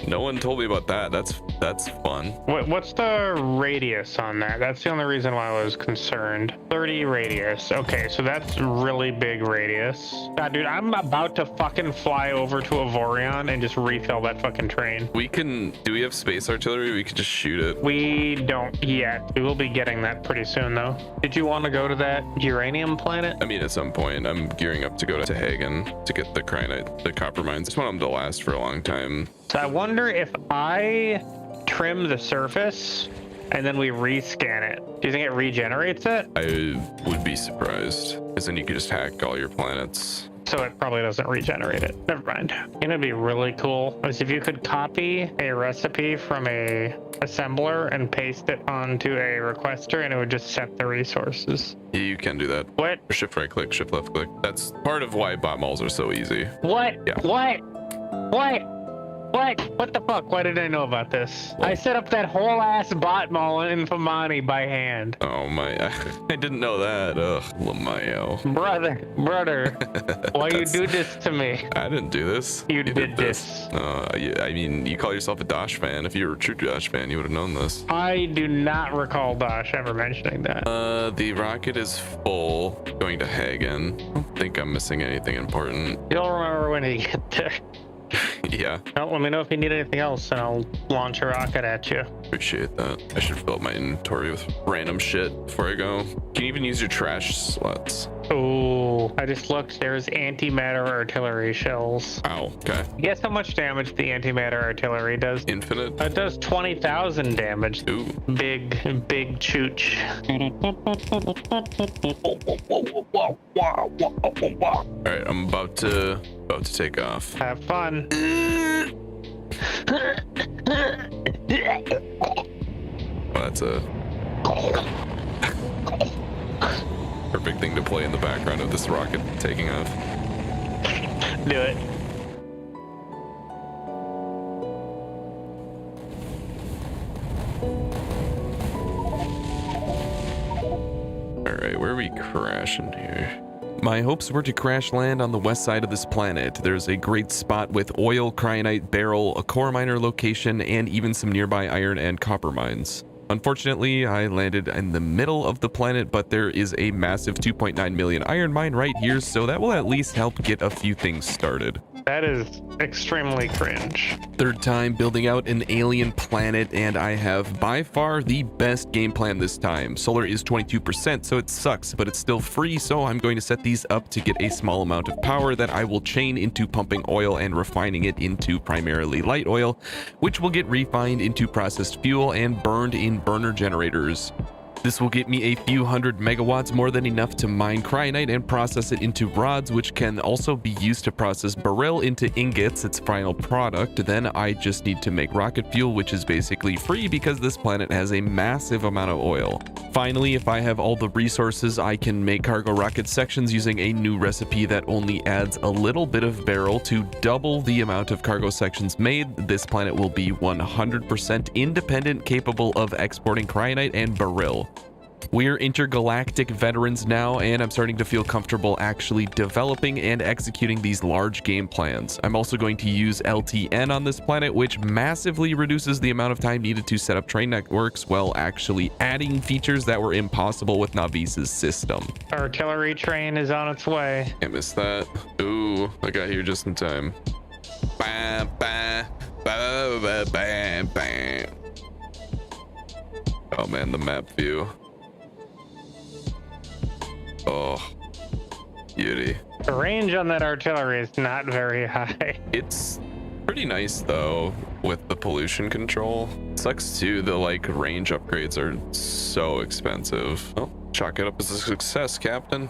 No one told me about that. That's fun. What's the radius on that? That's the only reason why I was concerned. 30 radius. Okay, so that's really big radius. God, dude, I'm about to fucking fly over to Avorion and just refill that fucking train. Do we have space artillery? We could just shoot it. We don't yet. We will be getting that pretty soon, though. Did you want to go to that uranium planet? I mean, at some point. I'm gearing up to go to Hagen to get the cryonite, the copper mines. I just want them to last for a long time. So I wonder if I trim the surface and then we rescan it, do you think it regenerates it? I would be surprised, because then you could just hack all your planets. So it probably doesn't regenerate it. Never mind. It'd be really cool is if you could copy a recipe from a assembler and paste it onto a requester, and it would just set the resources. Yeah, you can do that. What? Shift right click, shift left click. That's part of why bot malls are so easy. What? Yeah. What the fuck? Why did I know about this? I set up that whole ass bot mall in Famani by hand. Oh my, I didn't know that. Ugh, Lamayo. Brother, why you do this to me? I didn't do this. You did this. I mean, you call yourself a Dosh fan. If you were a true Dosh fan, you would have known this. I do not recall Dosh ever mentioning that. The rocket is full, going to Hagen. I don't think I'm missing anything important. You'll remember when you get there. Yeah. Well, let me know if you need anything else, and I'll launch a rocket at you. Appreciate that. I should fill up my inventory with random shit before I go. Can you even use your trash slots? Oh, I just looked. There's antimatter artillery shells. Ow, okay. Guess how much damage the antimatter artillery does? Infinite? It does 20,000 damage. Ooh. Big chooch. Alright, I'm about to take off. Have fun. Well, that's a perfect thing to play in the background of this rocket taking off. Do it. Alright, where are we crashing here? My hopes were to crash land on the west side of this planet. There's a great spot with oil, cryonite, barrel, a core miner location, and even some nearby iron and copper mines. Unfortunately, I landed in the middle of the planet, but there is a massive 2.9 million iron mine right here, so that will at least help get a few things started. That is extremely cringe. Third time building out an alien planet, and I have by far the best game plan this time. Solar is 22%, so it sucks, but it's still free, so I'm going to set these up to get a small amount of power that I will chain into pumping oil and refining it into primarily light oil, which will get refined into processed fuel and burned in burner generators. This will get me a few hundred megawatts, more than enough to mine cryonite and process it into rods, which can also be used to process beryl into ingots, its final product. Then I just need to make rocket fuel, which is basically free because this planet has a massive amount of oil. Finally, if I have all the resources, I can make cargo rocket sections using a new recipe that only adds a little bit of beryl to double the amount of cargo sections made. This planet will be 100% independent, capable of exporting cryonite and beryl. We're intergalactic veterans now, and I'm starting to feel comfortable actually developing and executing these large game plans. I'm also going to use LTN on this planet, which massively reduces the amount of time needed to set up train networks while actually adding features that were impossible with Navis's system. Artillery train is on its way. I missed that. Ooh, I got here just in time. Bam, bam, bam, bam, bam, bam. Oh man, the map view. Oh, beauty. The range on that artillery is not very high. It's pretty nice though with the pollution control. Sucks too, the range upgrades are so expensive. Oh, chalk it up as a success, Captain.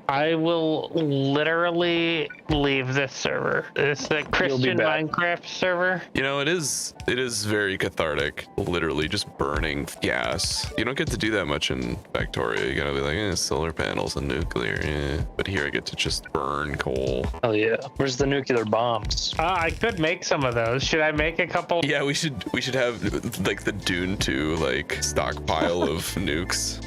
I will literally leave this server. It's the Christian Minecraft server. You know, it is very cathartic, literally just burning gas. You don't get to do that much in Factorio. You gotta be like, solar panels and nuclear, but here I get to just burn coal. Oh yeah. Where's the nuclear bombs? I could make some of those. Should I make a couple? Yeah, we should have the Dune 2 stockpile of nukes.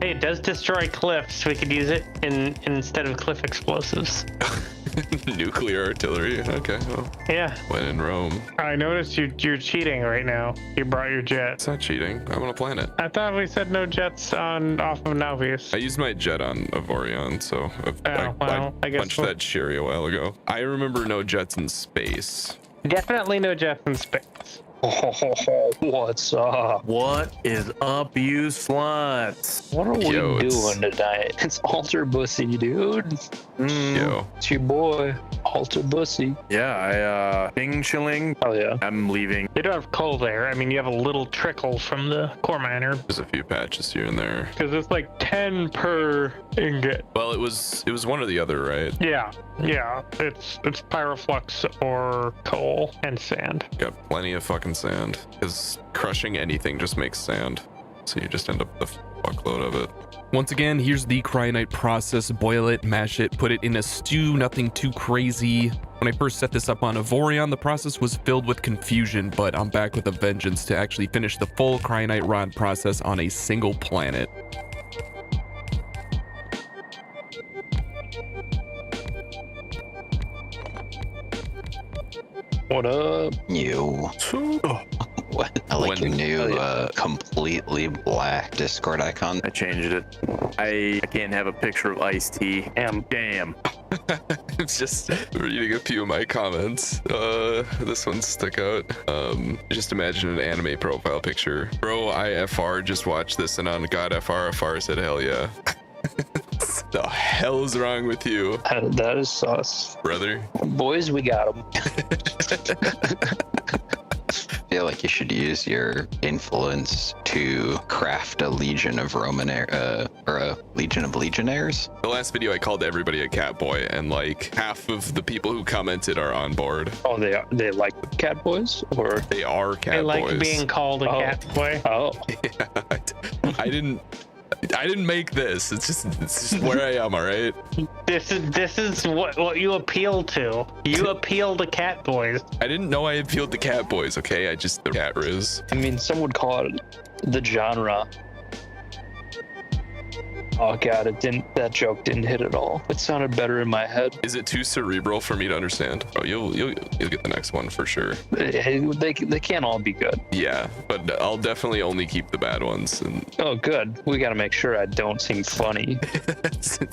Hey, it does destroy cliffs. We could use it instead of cliff explosives. Nuclear artillery. Okay, well. Yeah. When in Rome. I noticed you're cheating right now. You brought your jet. It's not cheating. I'm on a planet. I thought we said no jets off of Nauvius. I used my jet on Avorion, so I guess punched that cherry a while ago. I remember no jets in space. Definitely no jets in space. What's up? What is up, you sluts? What are we doing tonight? It's Alter Bussy, dude. Yo. It's your boy, Alter Bussy. Yeah, Bing chilling. Oh, yeah. I'm leaving. You don't have coal there. I mean, you have a little trickle from the core miner. There's a few patches here and there. Because it's like 10 per ingot. Well, it was one or the other, right? Yeah. It's pyroflux or coal and sand. Got plenty of fucking sand. Because crushing anything just makes sand. So you just end up with a fuckload of it. Once again, here's the cryonite process. Boil it, mash it, put it in a stew, nothing too crazy. When I first set this up on Avorion, the process was filled with confusion, but I'm back with a vengeance to actually finish the full cryonite rod process on a single planet. What up? You. What? I like your new completely black Discord icon. I changed it. I can't have a picture of Ice-T. Damn. I'm just reading a few of my comments. This one stuck out. Just imagine an anime profile picture. Bro, IFR just watched this and on God FR said hell yeah. The hell is wrong with you? That is sus. Brother. Boys, we got them. I feel like you should use your influence to craft a legion of or a legion of legionnaires. The last video I called everybody a cat boy, and like half of the people who commented are on board. Oh, they like cat boys, or they are cat boys. They like being called a cat boy. Oh, yeah. I didn't make this. It's just where I am. All right. This is what you appeal to. You appeal to cat boys. I didn't know I appealed to cat boys. Okay, the cat riz. I mean, some would call it the genre. Oh god, that joke didn't hit at all. It sounded better in my head. Is it too cerebral for me to understand? Oh, you'll get the next one for sure. They can't all be good. Yeah, but I'll definitely only keep the bad ones. And oh, good. We got to make sure I don't seem funny.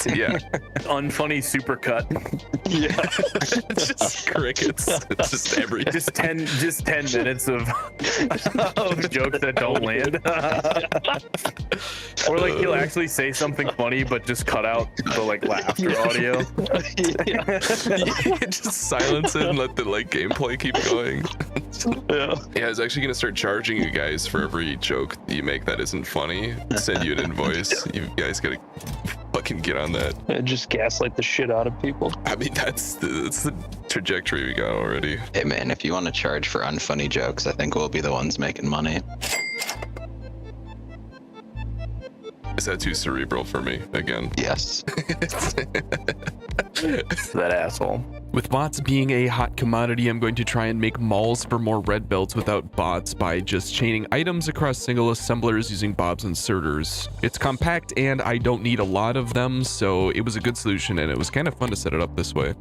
Yeah. Unfunny supercut. Yeah. Just crickets. Just 10 minutes of jokes that don't land. Or like he'll actually say something funny but just cut out the like laughter audio. Yeah, just silence it and let the like gameplay keep going. Yeah, I was actually gonna start charging you guys for every joke you make that isn't funny. Send you an invoice. You guys gotta fucking get on that. And just gaslight the shit out of people. I mean, that's the trajectory we got already. Hey man, if you want to charge for unfunny jokes, I think we'll be the ones making money. Is that too cerebral for me again? Yes. That asshole. With bots being a hot commodity, I'm going to try and make malls for more red belts without bots by just chaining items across single assemblers using bobs inserters. It's compact and I don't need a lot of them, so it was a good solution and it was kind of fun to set it up this way.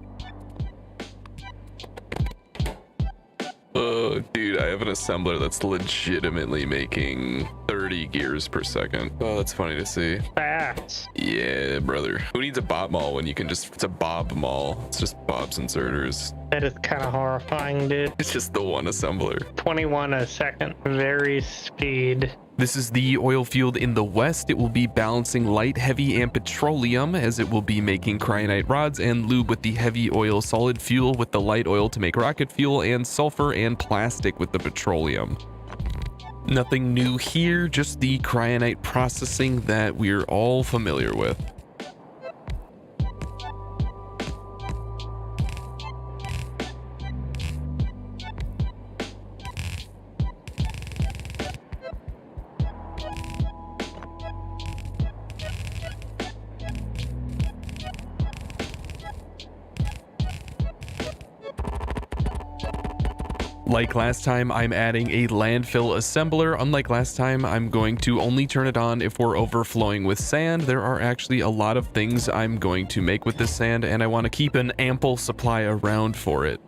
Oh, dude, I have an assembler that's legitimately making 30 gears per second. Oh, that's funny to see. Fast. Yeah, brother. Who needs a bot mall when you can it's a bob mall. It's just bobs inserters. That is kind of horrifying, dude. It's just the one assembler. 21 a second. Very speed. This is the oil field in the west. It will be balancing light, heavy, and petroleum, as it will be making cryonite rods and lube with the heavy oil, solid fuel with the light oil to make rocket fuel, and sulfur and plastic with the petroleum. Nothing new here, just the cryonite processing that we're all familiar with. Like last time, I'm adding a landfill assembler. Unlike last time, I'm going to only turn it on if we're overflowing with sand. There are actually a lot of things I'm going to make with this sand, and I want to keep an ample supply around for it.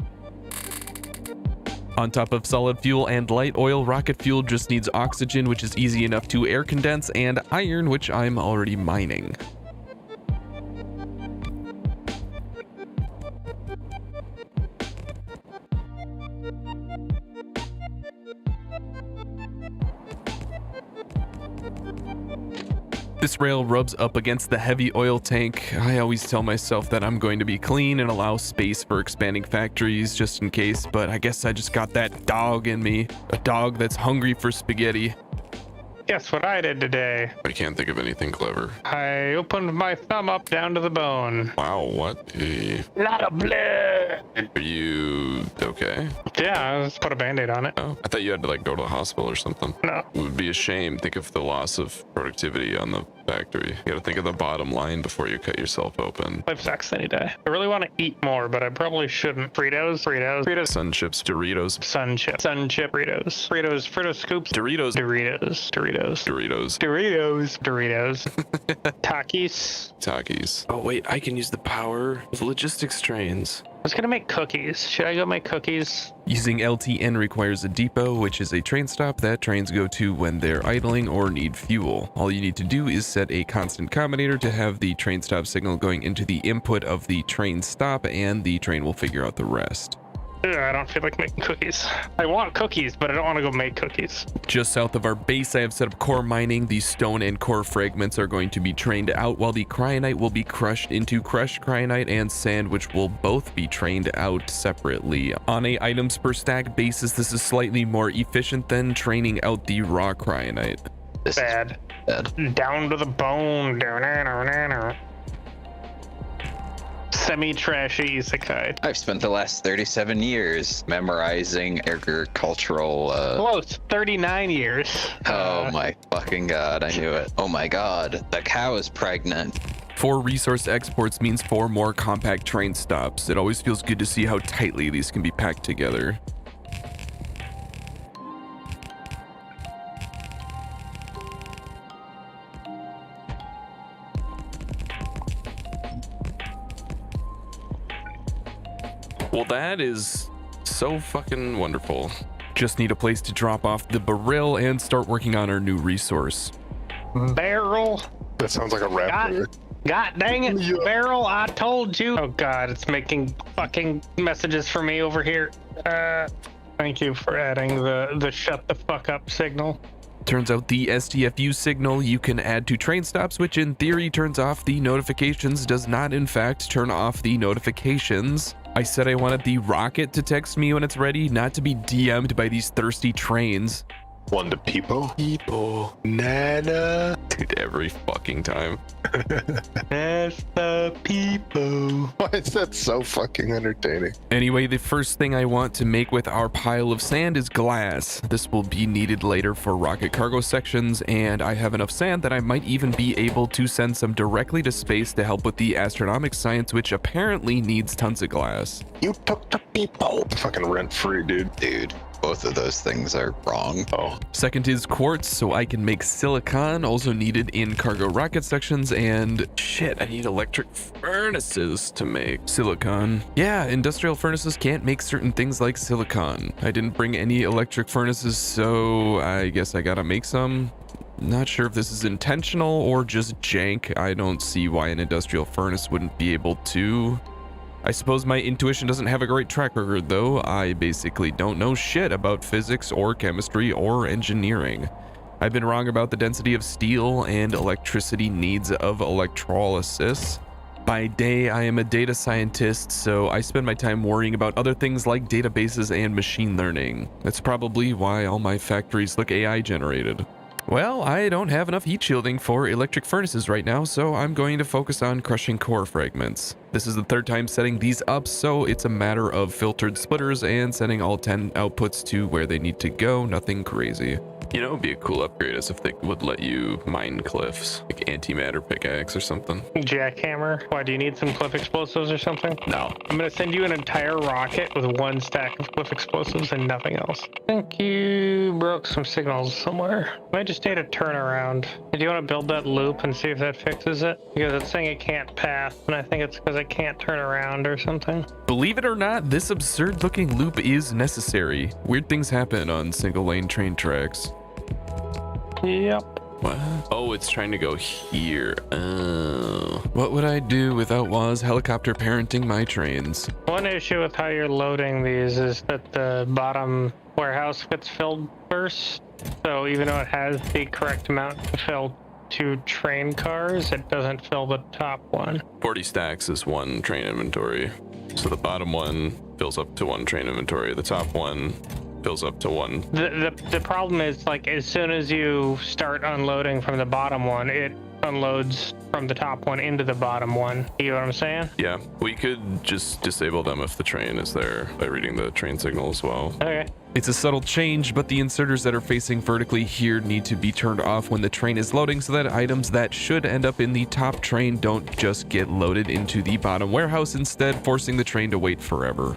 On top of solid fuel and light oil, rocket fuel just needs oxygen, which is easy enough to air condense, and iron, which I'm already mining. This rail rubs up against the heavy oil tank. I always tell myself that I'm going to be clean and allow space for expanding factories just in case, but I guess I just got that dog in me. A dog that's hungry for spaghetti. Guess what I did today? I can't think of anything clever. I opened my thumb up down to the bone. Wow, what? Lot of blood. Are you okay? Yeah, I just put a band-aid on it. Oh, I thought you had to like go to the hospital or something. No. It would be a shame. Think of the loss of productivity on the factory. You gotta think of the bottom line before you cut yourself open. Life sucks any day. I really want to eat more, but I probably shouldn't. Fritos. Sun chips, Doritos. Sun chip, Fritos. Frito scoops. Doritos. Takis. Oh wait, I can use the power of logistics trains. I was gonna make cookies. Should I go make cookies? Using LTN requires a depot, which is a train stop that trains go to when they're idling or need fuel. All you need to do is set a constant combinator to have the train stop signal going into the input of the train stop, and the train will figure out the rest. I don't feel like making cookies. I want cookies, but I don't want to go make cookies. Just south of our base, I have set up core mining. The stone and core fragments are going to be trained out, while the cryonite will be crushed into crushed cryonite and sand, which will both be trained out separately. On a items per stack basis, this is slightly more efficient than training out the raw cryonite. Bad. Down to the bone. Semi-trashy isekai. I've spent the last 37 years memorizing agricultural. Close, 39 years. Oh my fucking god, I knew it. Oh my god, the cow is pregnant. 4 resource exports means 4 more compact train stops. It always feels good to see how tightly these can be packed together. Well, that is so fucking wonderful. Just need a place to drop off the barrel and start working on our new resource. Barrel? That sounds like a rap lyric. God dang it, Barrel, I told you. Oh god, it's making fucking messages for me over here. Thank you for adding the shut the fuck up signal. Turns out the STFU signal you can add to train stops, which in theory turns off the notifications, does not in fact turn off the notifications. I said I wanted the rocket to text me when it's ready, not to be DM'd by these thirsty trains. One to Peepo. Nana. Dude, every fucking time. That's the Peepo. Why is that so fucking entertaining? Anyway, the first thing I want to make with our pile of sand is glass. This will be needed later for rocket cargo sections, and I have enough sand that I might even be able to send some directly to space to help with the astronomic science, which apparently needs tons of glass. You took the Peepo. Fucking rent free, dude. Dude. Both of those things are wrong. Oh. Second is quartz, so I can make silicon, also needed in cargo rocket sections, and shit, I need electric furnaces to make silicon. Yeah, industrial furnaces can't make certain things like silicon. I didn't bring any electric furnaces, so I guess I gotta make some. Not sure if this is intentional or just jank. I don't see why an industrial furnace wouldn't be able to. I suppose my intuition doesn't have a great track record, though. I basically don't know shit about physics or chemistry or engineering. I've been wrong about the density of steel and electricity needs of electrolysis. By day, I am a data scientist, so I spend my time worrying about other things like databases and machine learning. That's probably why all my factories look AI generated. Well, I don't have enough heat shielding for electric furnaces right now, so I'm going to focus on crushing core fragments. This is the 3rd time setting these up, so it's a matter of filtered splitters and sending all 10 outputs to where they need to go, nothing crazy. You know, it would be a cool upgrade is if they would let you mine cliffs, like antimatter pickaxe or something. Jackhammer. Why, do you need some cliff explosives or something? No. I'm gonna send you an entire rocket with one stack of cliff explosives and nothing else. I think you broke some signals somewhere. I just need a turnaround. Do you want to build that loop and see if that fixes it? Because it's saying it can't pass, and I think it's because it can't turn around or something. Believe it or not, this absurd looking loop is necessary. Weird things happen on single lane train tracks. Yep. What? Oh, it's trying to go here. Oh. What would I do without Waz helicopter parenting my trains? One issue with how you're loading these is that the bottom warehouse gets filled first. So even though it has the correct amount to fill 2 train cars, it doesn't fill the top one. 40 stacks is 1 train inventory. So the bottom one fills up to 1 train inventory. The top one fills up to 1. The problem is, like, as soon as you start unloading from the bottom one, it unloads from the top one into the bottom one. You know what I'm saying? Yeah, we could just disable them if the train is there by reading the train signal as well. Okay. It's a subtle change, but the inserters that are facing vertically here need to be turned off when the train is loading so that items that should end up in the top train don't just get loaded into the bottom warehouse, instead forcing the train to wait forever.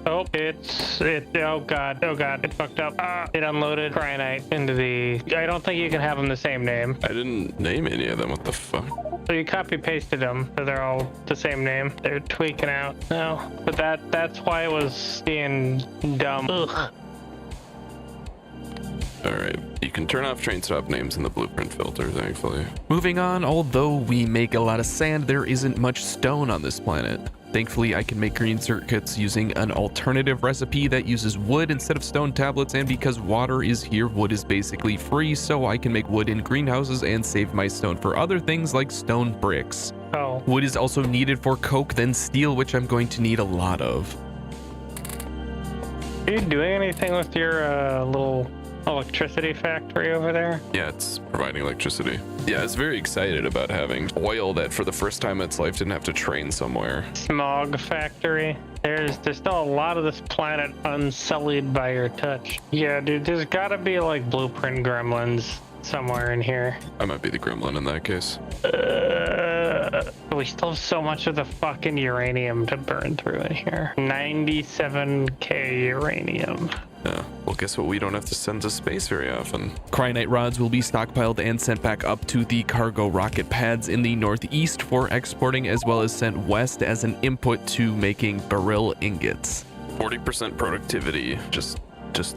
Oh, oh god, it fucked up. It unloaded Cryonite into the... I don't think you can have them the same name. I didn't name any of them, what the fuck? So you copy pasted them, so they're all the same name. They're tweaking out now. But that's why it was being dumb. Ugh. Alright, you can turn off train stop names in the blueprint filter, thankfully. Moving on, although we make a lot of sand, there isn't much stone on this planet. Thankfully, I can make green circuits using an alternative recipe that uses wood instead of stone tablets, and because water is here, wood is basically free, so I can make wood in greenhouses and save my stone for other things like stone bricks. Oh. Wood is also needed for coke, then steel, which I'm going to need a lot of. Are you doing anything with your little electricity factory over there? Yeah, it's providing electricity. Yeah, it's very excited about having oil that for the first time in its life didn't have to train somewhere. Smog factory. There's still a lot of this planet unsullied by your touch. Yeah, dude, there's gotta be like blueprint gremlins somewhere in here. I might be the gremlin in that case. We still have so much of the fucking uranium to burn through in here. 97k uranium. Yeah, well, guess what? We don't have to send to space very often. Cryonite rods will be stockpiled and sent back up to the cargo rocket pads in the northeast for exporting, as well as sent west as an input to making beryl ingots. 40% productivity, just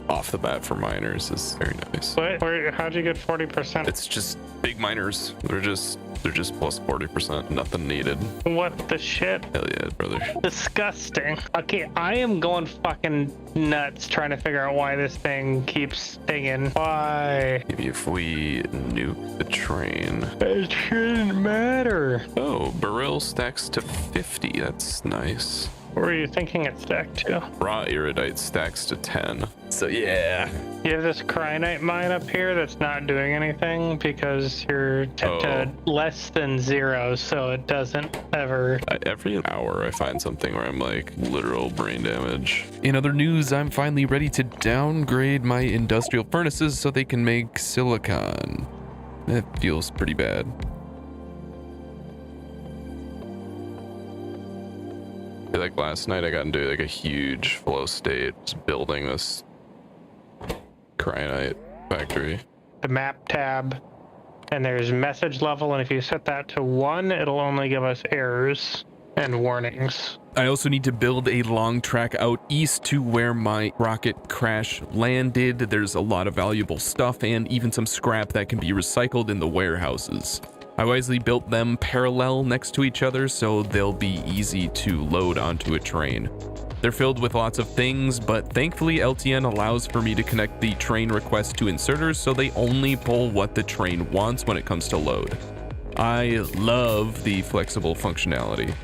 off the bat for miners is very nice. What? How'd you get 40%? It's just big miners. They're just plus 40%. Nothing needed. What the shit? Hell yeah, brother. Disgusting. Okay, I am going fucking nuts trying to figure out why this thing keeps dinging. Why? Maybe if we nuke the train. It shouldn't matter. Oh, beryl stacks to 50. That's nice. Where were you thinking it stacked to? Raw iridite stacks to 10. So yeah. You have this cryonite mine up here that's not doing anything because you're at to less than 0, so it doesn't ever... Every hour I find something where I'm like literal brain damage. In other news, I'm finally ready to downgrade my industrial furnaces so they can make silicon. That feels pretty bad. Like last night I got into like a huge flow state just building this cryonite factory. The map tab, and there's message level, and if you set that to 1, it'll only give us errors and warnings. I also need to build a long track out east to where my rocket crash landed. There's a lot of valuable stuff and even some scrap that can be recycled in the warehouses. I wisely built them parallel next to each other so they'll be easy to load onto a train. They're filled with lots of things, but thankfully LTN allows for me to connect the train request to inserters so they only pull what the train wants when it comes to load. I love the flexible functionality.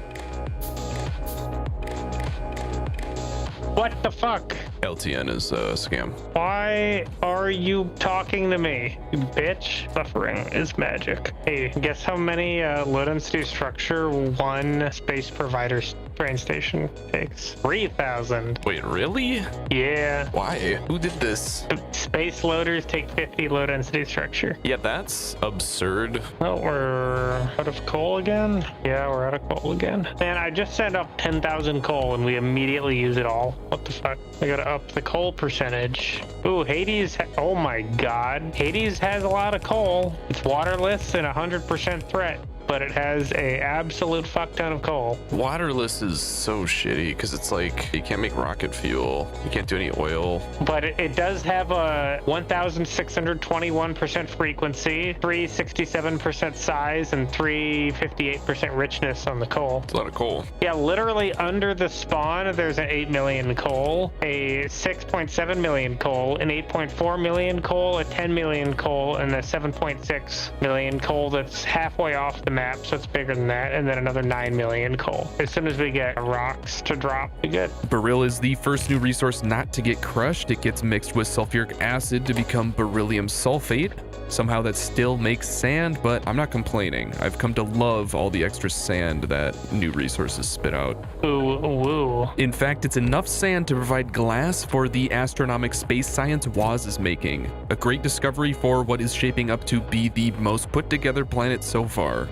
What the fuck? LTN is a scam. Why are you talking to me, you bitch? Suffering is magic. Hey, guess how many load and stew structure one space provider train station takes 3,000. Wait, really? Yeah. Why? Who did this? Space loaders take 50 low density structure. Yeah, that's absurd. Oh, we're out of coal again? Yeah, we're out of coal again. Man, I just sent up 10,000 coal and we immediately use it all. What the fuck? I gotta up the coal percentage. Ooh, Hades, oh my god. Hades has a lot of coal. It's waterless and 100% threat, but it has a absolute fuck ton of coal. Waterless is so shitty because it's like you can't make rocket fuel. You can't do any oil. But it does have a 1,621% frequency, 367% size, and 358% richness on the coal. It's a lot of coal. Yeah, literally under the spawn, there's an 8 million coal, a 6.7 million coal, an 8.4 million coal, a 10 million coal, and a 7.6 million coal that's halfway off the map, so it's bigger than that, and then another 9 million coal. As soon as we get rocks to drop, we good. Beryl is the first new resource not to get crushed. It gets mixed with sulfuric acid to become beryllium sulfate. Somehow that still makes sand, but I'm not complaining. I've come to love all the extra sand that new resources spit out. Ooh, woo. In fact, it's enough sand to provide glass for the astronomic space science Woz is making. A great discovery for what is shaping up to be the most put together planet so far.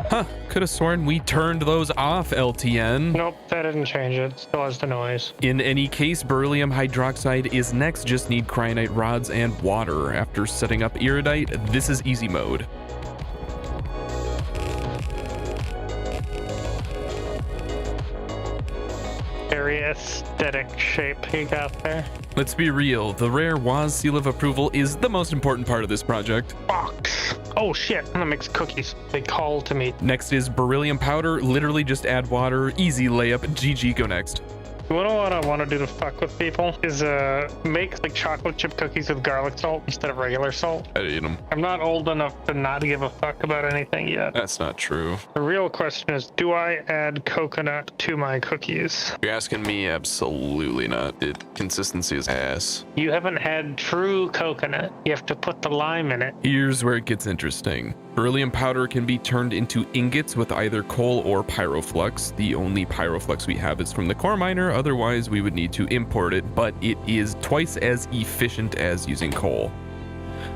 Huh, could have sworn we turned those off, LTN. Nope, that didn't change it. Still has the noise. In any case, beryllium hydroxide is next. Just need cryonite rods and water. After setting up iridite, this is easy mode. Very aesthetic shape he got there. Let's be real, the rare Woz seal of approval is the most important part of this project. Fuck. Oh shit, I'm gonna mix cookies. They call to me. Next is beryllium powder. Literally just add water. Easy layup. GG, go next. You know what I want to do to fuck with people is make like chocolate chip cookies with garlic salt instead of regular salt. I'd eat them. I'm not old enough to not give a fuck about anything yet. That's not true. The real question is, do I add coconut to my cookies? You're asking me? Absolutely not. Consistency is ass. You haven't had true coconut. You have to put the lime in it. Here's where it gets interesting. Beryllium powder can be turned into ingots with either coal or pyroflux. The only pyroflux we have is from the core miner, otherwise we would need to import it, but it is twice as efficient as using coal.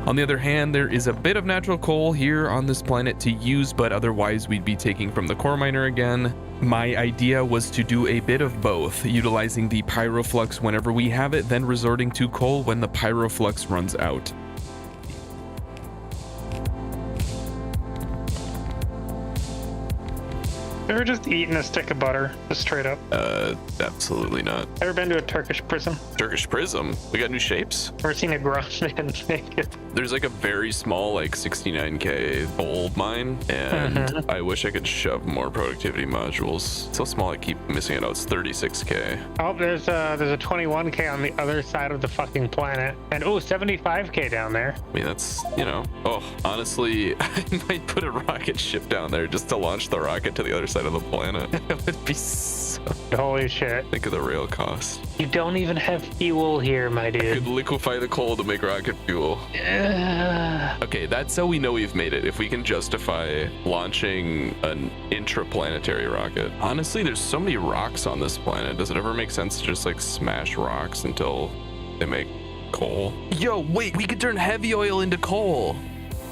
On the other hand, there is a bit of natural coal here on this planet to use, but otherwise we'd be taking from the core miner again. My idea was to do a bit of both, utilizing the pyroflux whenever we have it, then resorting to coal when the pyroflux runs out. Ever just eaten a stick of butter, just straight up? Absolutely not. Ever been to a Turkish prison? Turkish prism? We got new shapes? Ever seen a grown man naked? There's like a very small, like 69k gold mine, and I wish I could shove more productivity modules. It's so small I keep missing it out. It's 36k. Oh, there's a 21k on the other side of the fucking planet, and oh, 75k down there. I mean, that's, you know, oh, honestly, I might put a rocket ship down there just to launch the rocket to the other side of the planet. It would be so... Holy shit. Think of the rail cost. You don't even have fuel here, my dude. I could liquefy the coal to make rocket fuel. Okay, that's how we know we've made it. If we can justify launching an interplanetary rocket. Honestly, there's so many rocks on this planet. Does it ever make sense to just like smash rocks until they make coal? Yo, wait, we could turn heavy oil into coal.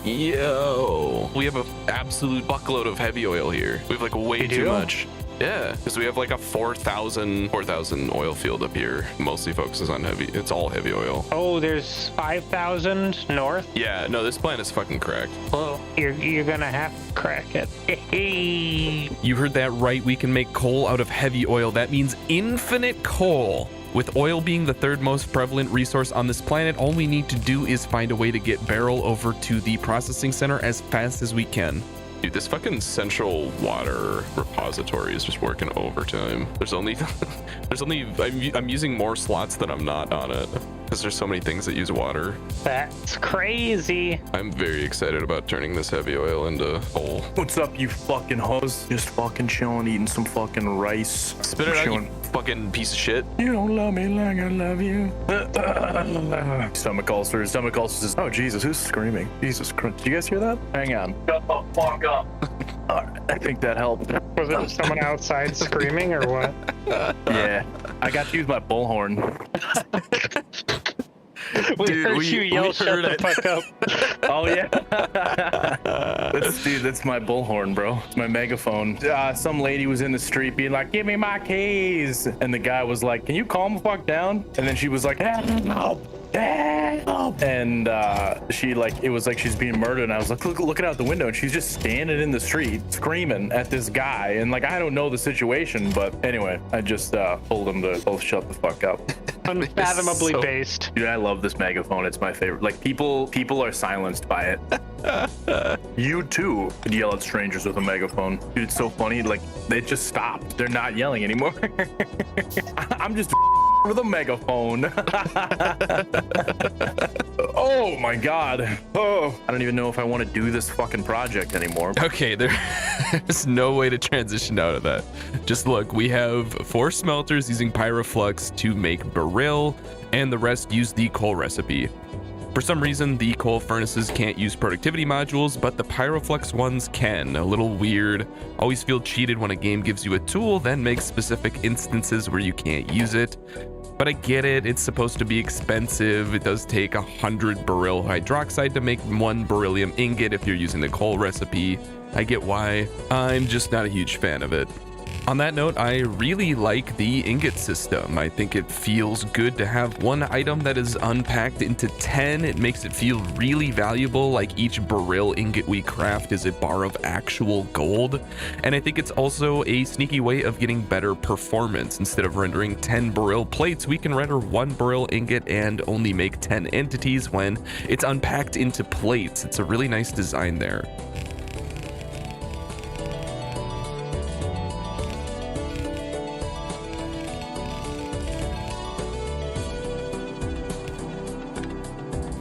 Yo, we have an absolute buckload of heavy oil here. We have like way too much. Yeah, because we have like a 4,000 oil field up here. Mostly focuses on heavy. It's all heavy oil. Oh, there's 5,000 north? Yeah, no, this planet's fucking cracked. Well, you're gonna have to crack it. You heard that right. We can make coal out of heavy oil. That means infinite coal. With oil being the third most prevalent resource on this planet, all we need to do is find a way to get Beryl over to the processing center as fast as we can. Dude, this fucking central water repository is just working overtime. I'm using more slots than I'm not on it because there's so many things that use water. That's crazy. I'm very excited about turning this heavy oil into coal. What's up, you fucking hoes? Just fucking chilling, eating some fucking rice. Spit it out, you fucking piece of shit. You don't love me like I love you. Stomach ulcers. Oh, Jesus, who's screaming? Jesus Christ. Did you guys hear that? Hang on. Shut the fuck up. All right. I think that helped. Was it someone outside screaming or what? Yeah, I got to use my bullhorn. We heard you yell, "Shut the fuck up!" Oh yeah, that's my bullhorn, bro. It's my megaphone. Some lady was in the street being like, "Give me my keys," and the guy was like, "Can you calm the fuck down?" And then she was like, "Help! Help!" And she it was like she's being murdered. And I was like, looking out the window, and she's just standing in the street screaming at this guy. And I don't know the situation, but anyway, I just told them to both shut the fuck up. Unfathomably based. Dude, I love this megaphone. It's my favorite. People are silenced by it. You too could yell at strangers with a megaphone. Dude, it's so funny. They just stopped. They're not yelling anymore. I'm just with a megaphone. Oh my god. Oh, I don't even know if I want to do this fucking project anymore. Okay, there's no way to transition out of that. Just look, we have 4 smelters using pyroflux to make beryl, and the rest use the coal recipe. For some reason, the coal furnaces can't use productivity modules, but the pyroflux ones can. A little weird. Always feel cheated when a game gives you a tool, then makes specific instances where you can't use it. But I get it, it's supposed to be expensive. It does take 100 beryl hydroxide to make 1 beryllium ingot if you're using the coal recipe. I get why. I'm just not a huge fan of it. On that note, I really like the ingot system. I think it feels good to have one item that is unpacked into 10. It makes it feel really valuable, like each beryl ingot we craft is a bar of actual gold. And I think it's also a sneaky way of getting better performance. Instead of rendering 10 beryl plates, we can render 1 beryl ingot and only make 10 entities when it's unpacked into plates. It's a really nice design there.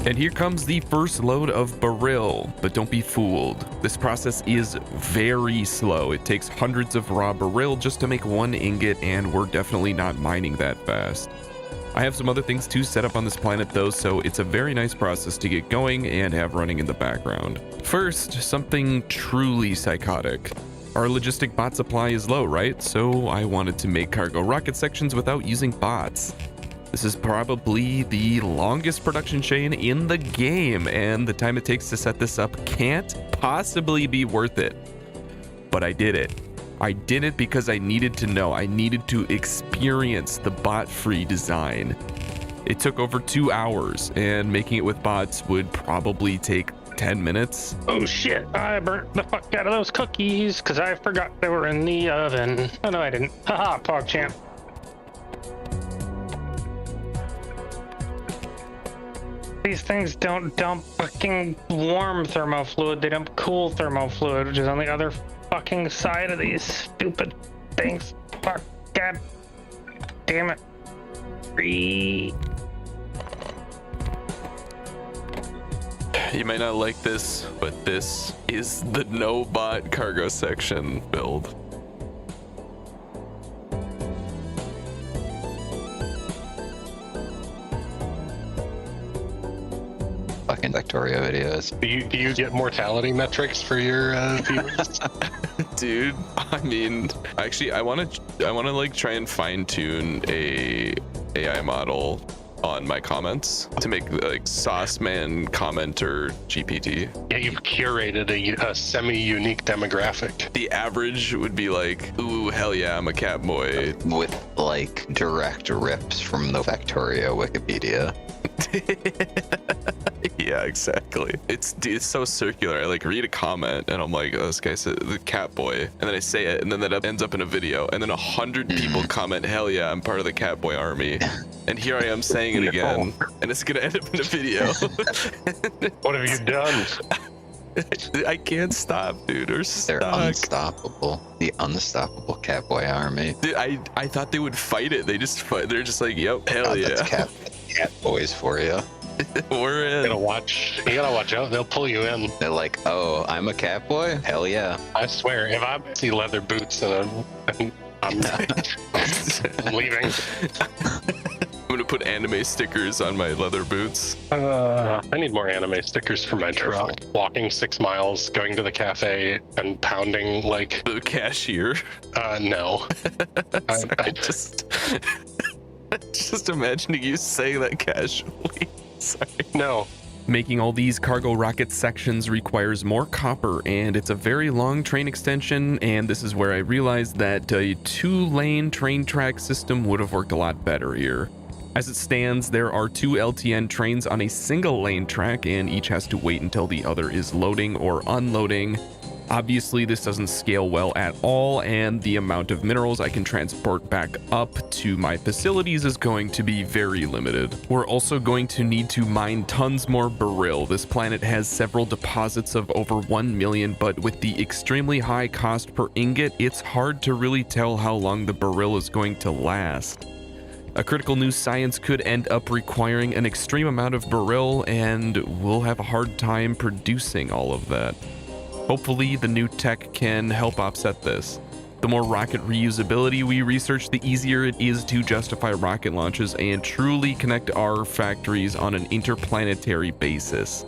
And here comes the first load of beryl, but don't be fooled. This process is very slow. It takes hundreds of raw beryl just to make 1 ingot, and we're definitely not mining that fast. I have some other things to set up on this planet though, so it's a very nice process to get going and have running in the background. First, something truly psychotic. Our logistic bot supply is low, right? So I wanted to make cargo rocket sections without using bots. This is probably the longest production chain in the game, and the time it takes to set this up can't possibly be worth it. But I did it. I did it because I needed to know. I needed to experience the bot-free design. It took over 2 hours, and making it with bots would probably take 10 minutes. Oh shit, I burnt the fuck out of those cookies because I forgot they were in the oven. Oh no, I didn't. Haha, PogChamp. These things don't dump fucking warm thermofluid, they dump cool thermofluid, which is on the other fucking side of these stupid things. Fuck, god damn it. You might not like this, but this is the no bot cargo section build. Fucking Factorio videos. Do you get mortality metrics for your viewers? Dude, I mean, actually, I want to like try and fine tune a AI model on my comments to make like Sauceman commenter GPT. Yeah, you've curated a semi-unique demographic. The average would be like, ooh, hell yeah, I'm a cat boy. With like direct rips from the Factorio Wikipedia. Yeah, exactly. It's so circular. I like read a comment and I'm like, oh, this guy said the cat boy, and then I say it, and then that ends up in a video, and then 100 people comment, hell yeah, I'm part of the cat boy army. And here I am saying it again, and it's gonna end up in a video. What have you done? I can't stop, dude. They're stuck. They're unstoppable. The unstoppable Catboy army. Dude, I thought they would fight it. They're just like, yep, hell yeah. That's cat boys for you. We're in. You gotta watch out. They'll pull you in. They're like, oh, I'm a cat boy? Hell yeah. I swear, if I see leather boots, I'm leaving. I'm gonna put anime stickers on my leather boots. I need more anime stickers for my truck. Walking 6 miles, going to the cafe, and pounding like the cashier. No. I just imagining you saying that casually. Sorry. No. Making all these cargo rocket sections requires more copper, and it's a very long train extension, and this is where I realized that a 2-lane train track system would have worked a lot better here. As it stands, there are 2 LTN trains on a single lane track, and each has to wait until the other is loading or unloading. Obviously, this doesn't scale well at all, and the amount of minerals I can transport back up to my facilities is going to be very limited. We're also going to need to mine tons more beryl. This planet has several deposits of over 1 million, but with the extremely high cost per ingot, it's hard to really tell how long the beryl is going to last. A critical new science could end up requiring an extreme amount of beryl, and we'll have a hard time producing all of that. Hopefully, the new tech can help offset this. The more rocket reusability we research, the easier it is to justify rocket launches and truly connect our factories on an interplanetary basis.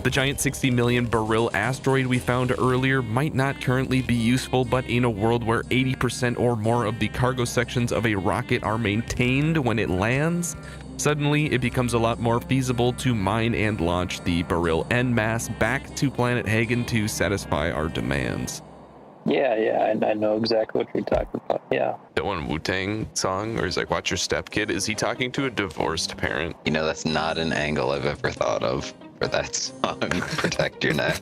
The giant 60 million beryl asteroid we found earlier might not currently be useful, but in a world where 80% or more of the cargo sections of a rocket are maintained when it lands, suddenly it becomes a lot more feasible to mine and launch the beryl en masse back to planet Hagen to satisfy our demands. Yeah, I know exactly what you're talking about. Yeah. That one Wu-Tang song where he's like, watch your step, kid. Is he talking to a divorced parent? You know, that's not an angle I've ever thought of for that song. Protect your neck.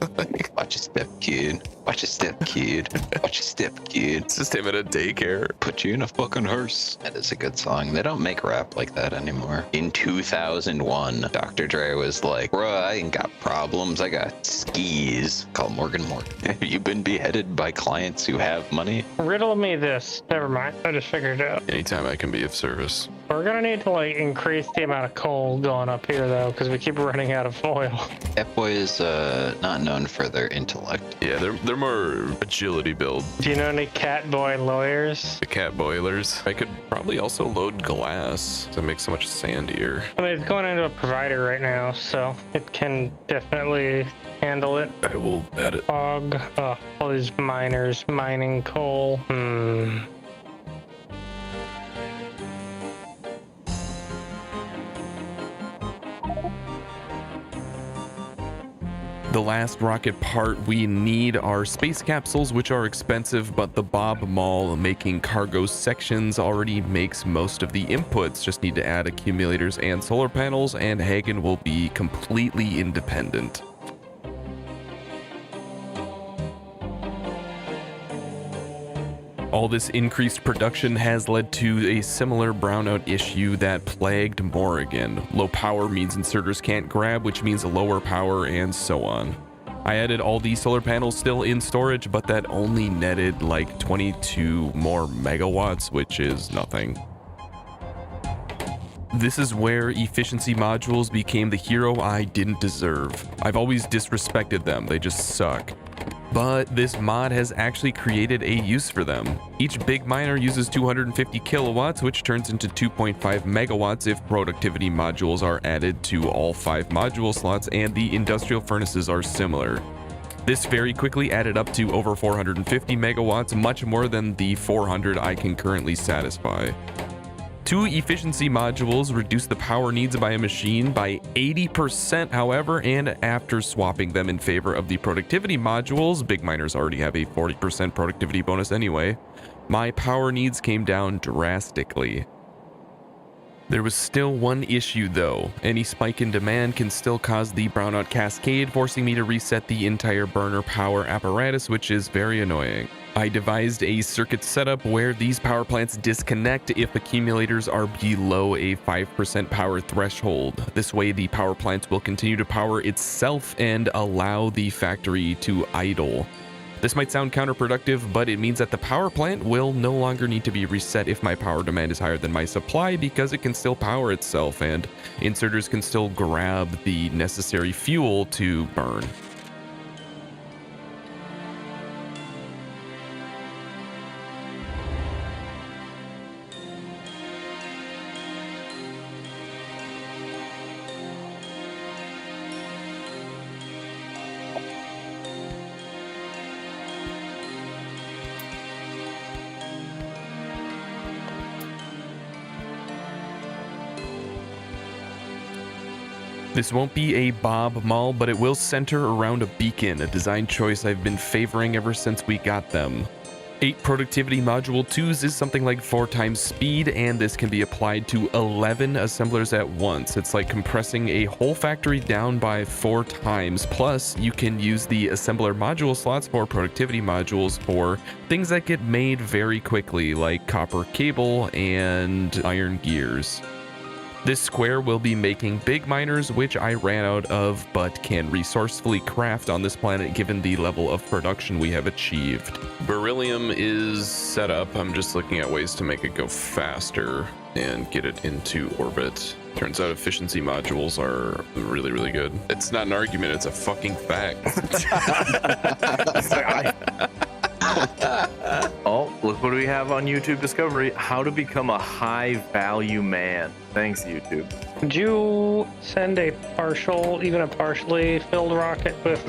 Watch your step, kid. Watch your step, kid. Watch your step, kid. It's just him at a daycare. Put you in a fucking hearse. That is a good song. They don't make rap like that anymore. In 2001, Dr. Dre was like, bruh, I ain't got problems. I got skis. Call Morgan. Have you been beheaded by clients who have money? Riddle me this. Never mind. I just figured it out. Anytime I can be of service. We're gonna need to like increase the amount of coal going up here though, because we keep running out of oil. Catboy is not known for their intellect. Yeah, they're more agility build. Do you know any Catboy lawyers? The cat boilers. I could probably also load glass to make so much sand here. I mean, it's going into a provider right now, so it can definitely handle it. I will add it. Fog. All these miners mining coal. The last rocket part we need are space capsules, which are expensive, but the Bob Mall making cargo sections already makes most of the inputs. Just need to add accumulators and solar panels, and Hagen will be completely independent. All this increased production has led to a similar brownout issue that plagued Morrigan. Low power means inserters can't grab, which means lower power, and so on. I added all these solar panels still in storage, but that only netted like 22 more megawatts, which is nothing. This is where efficiency modules became the hero I didn't deserve. I've always disrespected them, they just suck. But this mod has actually created a use for them. Each big miner uses 250 kilowatts, which turns into 2.5 megawatts if productivity modules are added to all 5 module slots, and the industrial furnaces are similar. This very quickly added up to over 450 megawatts, much more than the 400 I can currently satisfy. 2 efficiency modules reduce the power needs by a machine by 80%, however, and after swapping them in favor of the productivity modules, big miners already have a 40% productivity bonus anyway, my power needs came down drastically. There was still one issue though. Any spike in demand can still cause the brownout cascade, forcing me to reset the entire burner power apparatus, which is very annoying. I devised a circuit setup where these power plants disconnect if accumulators are below a 5% power threshold. This way the power plants will continue to power itself and allow the factory to idle. This might sound counterproductive, but it means that the power plant will no longer need to be reset if my power demand is higher than my supply, because it can still power itself and inserters can still grab the necessary fuel to burn. This won't be a Bob Mall, but it will center around a beacon, a design choice I've been favoring ever since we got them. 8 productivity module 2s is something like 4 times speed, and this can be applied to 11 assemblers at once. It's like compressing a whole factory down by 4 times. Plus, you can use the assembler module slots for productivity modules for things that get made very quickly, like copper cable and iron gears. This square will be making big miners, which I ran out of, but can resourcefully craft on this planet given the level of production we have achieved. Beryllium is set up. I'm just looking at ways to make it go faster and get it into orbit. Turns out efficiency modules are really, really good. It's not an argument, it's a fucking fact. Oh, look what we have on YouTube Discovery. How to become a high value man. Thanks, YouTube. Did you send a partial, even a partially filled rocket with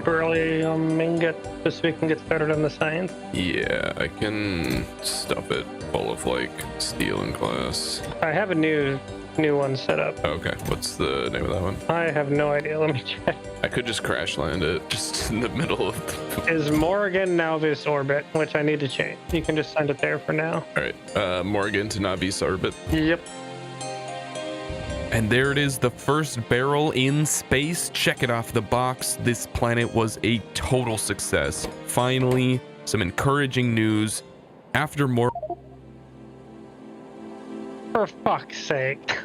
beryllium ingot just so we can get started on the science? Yeah, I can stuff it full of like steel and glass. I have a new one set up. Okay, what's the name of that one? I have no idea. Let me check. I could just crash land it just in the middle of the... Is Morgan Navis orbit, which I need to change. You can just send it there for now. All right, Morgan to Navis orbit. Yep. And there it is, the first barrel in space. Check it off the box. This planet was a total success. Finally, some encouraging news. After more... For fuck's sake.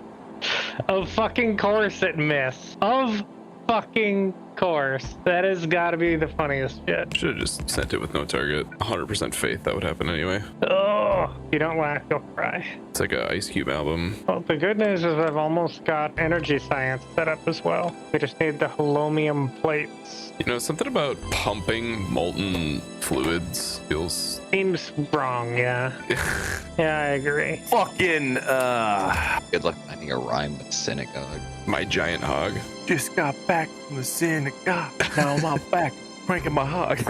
Of fucking course it missed. Of fucking course. That has got to be the funniest shit. Should have just sent it with no target. 100% faith that would happen anyway. Oh, if you don't laugh, you'll cry. It's like a Ice Cube album. Well, the good news is I've almost got energy science set up as well. We just need the holomium plates. You know, something about pumping molten fluids feels... Seems wrong, yeah. Yeah, I agree. Fucking, Good luck finding a rhyme with synagogue. My giant hog. Just got back from the synagogue. Now I'm out back cranking my hog.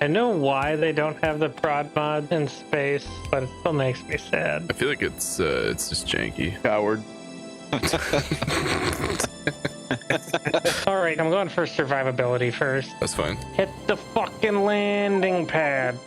I know why they don't have the prod mod in space, but it still makes me sad. I feel like it's just janky. Coward. All right, I'm going for survivability first. That's fine. Hit the fucking landing pad.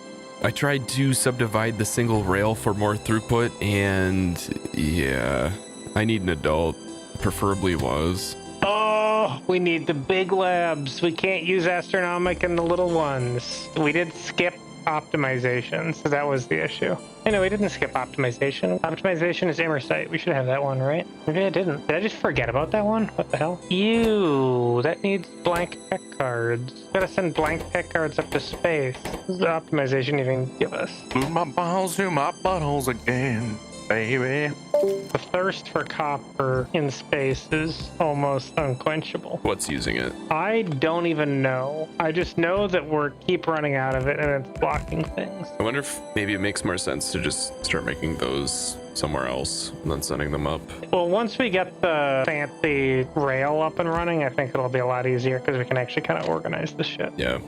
I tried to subdivide the single rail for more throughput, and yeah, I need an adult, preferably was. Oh, we need the big labs. We can't use astronomic and the little ones. We did skip optimization, so that was the issue. I know we didn't skip optimization. Optimization is Immersite. We should have that one, right? Maybe I didn't. Did I just forget about that one? What the hell? Ew, that needs blank tech cards. Gotta send blank tech cards up to space. What does the optimization even give us? Move my balls to my buttholes again, baby. The thirst for copper in space is almost unquenchable. What's using it? I don't even know. I just know that we're keep running out of it and it's blocking things. I wonder if maybe it makes more sense to just start making those somewhere else and then sending them up. Well, once we get the fancy rail up and running, I think it'll be a lot easier because we can actually kind of organize the shit. Yeah.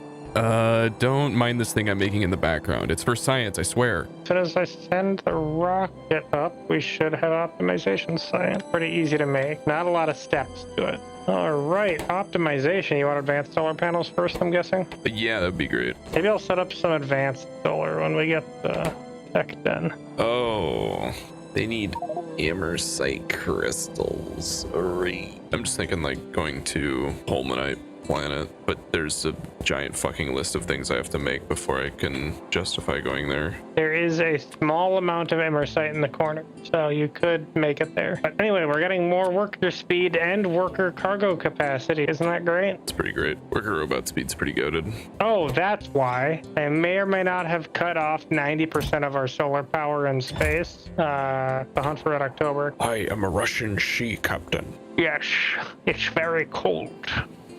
Don't mind this thing I'm making in the background. It's for science, I swear. As soon as I send the rocket up, we should have optimization science. Pretty easy to make. Not a lot of steps to it. All right, optimization. You want advanced solar panels first, I'm guessing? Yeah, that'd be great. Maybe I'll set up some advanced solar when we get the tech done. Oh, they need Immersite crystals. I'm just thinking like going to Holmanite planet, but there's a giant fucking list of things I have to make before I can justify going there. There is a small amount of Immersite in the corner, so you could make it there. But anyway, we're getting more worker speed and worker cargo capacity. Isn't that great? It's pretty great. Worker robot speed's pretty goated. Oh, that's why. I may or may not have cut off 90% of our solar power in space. The hunt for Red October. I am a Russian sea captain. Yes, it's very cold.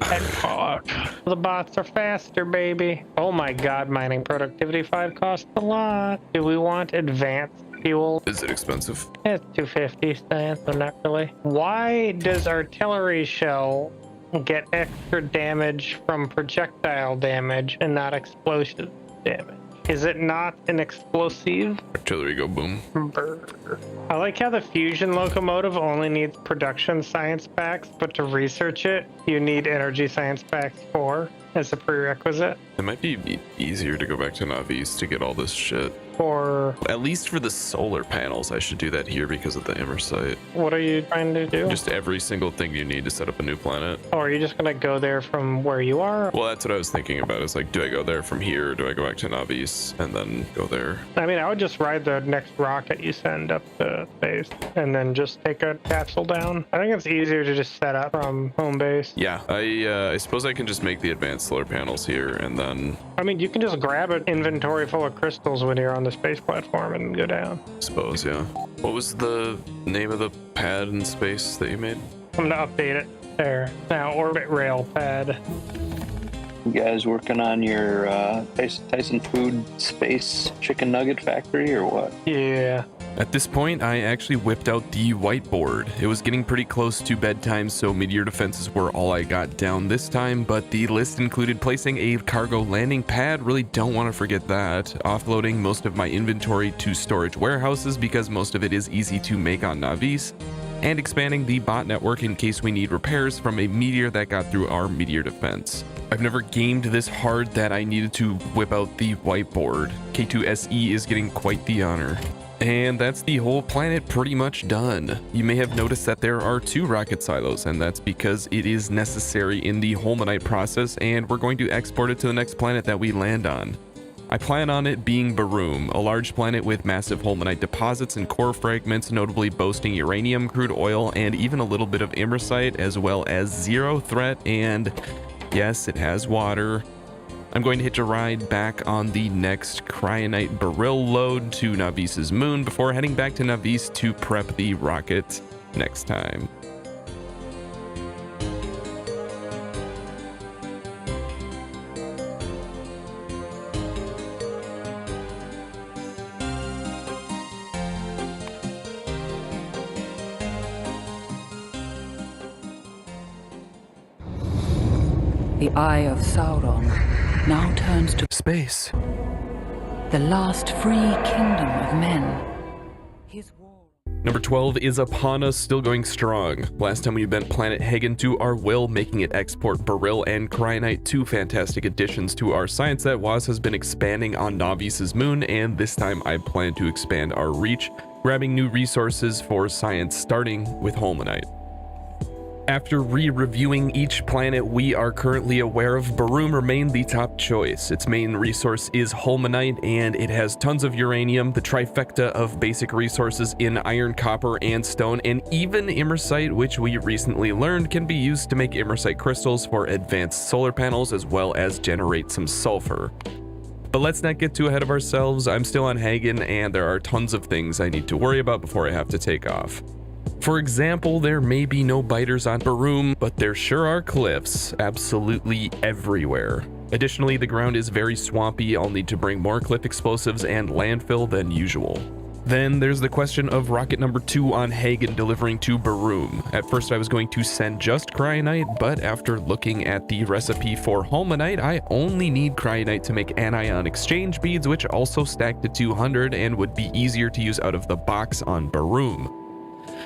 And hard. The bots are faster, baby. Oh my god, mining productivity 5 costs a lot. Do we want advanced fuel? Is it expensive? It's 250 cents, but not really. Why does artillery shell get extra damage from projectile damage and not explosive damage? Is it not an explosive? Artillery go boom. I like how the fusion locomotive only needs production science packs, but to research it, you need energy science packs 4 as a prerequisite. It might be easier to go back to Navis to get all this shit. Or at least for the solar panels, I should do that here because of the Immersite. What are you trying to do? Just every single thing you need to set up a new planet. Oh, are you just gonna go there from where you are? Well, that's what I was thinking about. Is like, do I go there from here? Or do I go back to Navis and then go there? I mean, I would just ride the next rocket you send up to base and then just take a capsule down. I think it's easier to just set up from home base. Yeah, I suppose I can just make the advanced solar panels here and then... I mean, you can just grab an inventory full of crystals when you're on the space platform and go down. Suppose, yeah. What was the name of the pad in space that you made? I'm gonna update it. There. Now, orbit rail pad. You guys working on your Tyson Food Space Chicken Nugget Factory or what? Yeah. At this point, I actually whipped out the whiteboard. It was getting pretty close to bedtime, so meteor defenses were all I got down this time, but the list included placing a cargo landing pad. Really don't want to forget that. Offloading most of my inventory to storage warehouses because most of it is easy to make on Navis, and expanding the bot network in case we need repairs from a meteor that got through our meteor defense. I've never gamed this hard that I needed to whip out the whiteboard. K2SE is getting quite the honor. And that's the whole planet pretty much done. You may have noticed that there are 2 rocket silos, and that's because it is necessary in the Holmanite process, and we're going to export it to the next planet that we land on. I plan on it being Baroque, a large planet with massive Holmanite deposits and core fragments, notably boasting uranium, crude oil, and even a little bit of Immersite, as well as zero threat, and yes, it has water. I'm going to hitch a ride back on the next cryonite Beryl load to Navis's moon before heading back to Navis to prep the rocket next time. The Eye of Sauron now turns to space, the last free kingdom of men. Number 12 is upon us, still going strong. Last time we bent planet Hagen to our will, making it export Beryl and Cryonite, 2 fantastic additions to our science that WAS has been expanding on Navis's moon, and this time I plan to expand our reach, grabbing new resources for science starting with Holmanite. After re-reviewing each planet we are currently aware of, Baroque remained the top choice. Its main resource is Holmanite, and it has tons of uranium, the trifecta of basic resources in iron, copper, and stone, and even Immersite, which we recently learned can be used to make Immersite crystals for advanced solar panels, as well as generate some sulfur. But let's not get too ahead of ourselves. I'm still on Hagen, and there are tons of things I need to worry about before I have to take off. For example, there may be no biters on Baroque, but there sure are cliffs absolutely everywhere. Additionally, the ground is very swampy. I'll need to bring more cliff explosives and landfill than usual. Then there's the question of rocket number 2 on Hagen delivering to Baroque. At first I was going to send just Cryonite, but after looking at the recipe for Holmanite, I only need Cryonite to make anion exchange beads, which also stack to 200 and would be easier to use out of the box on Baroque.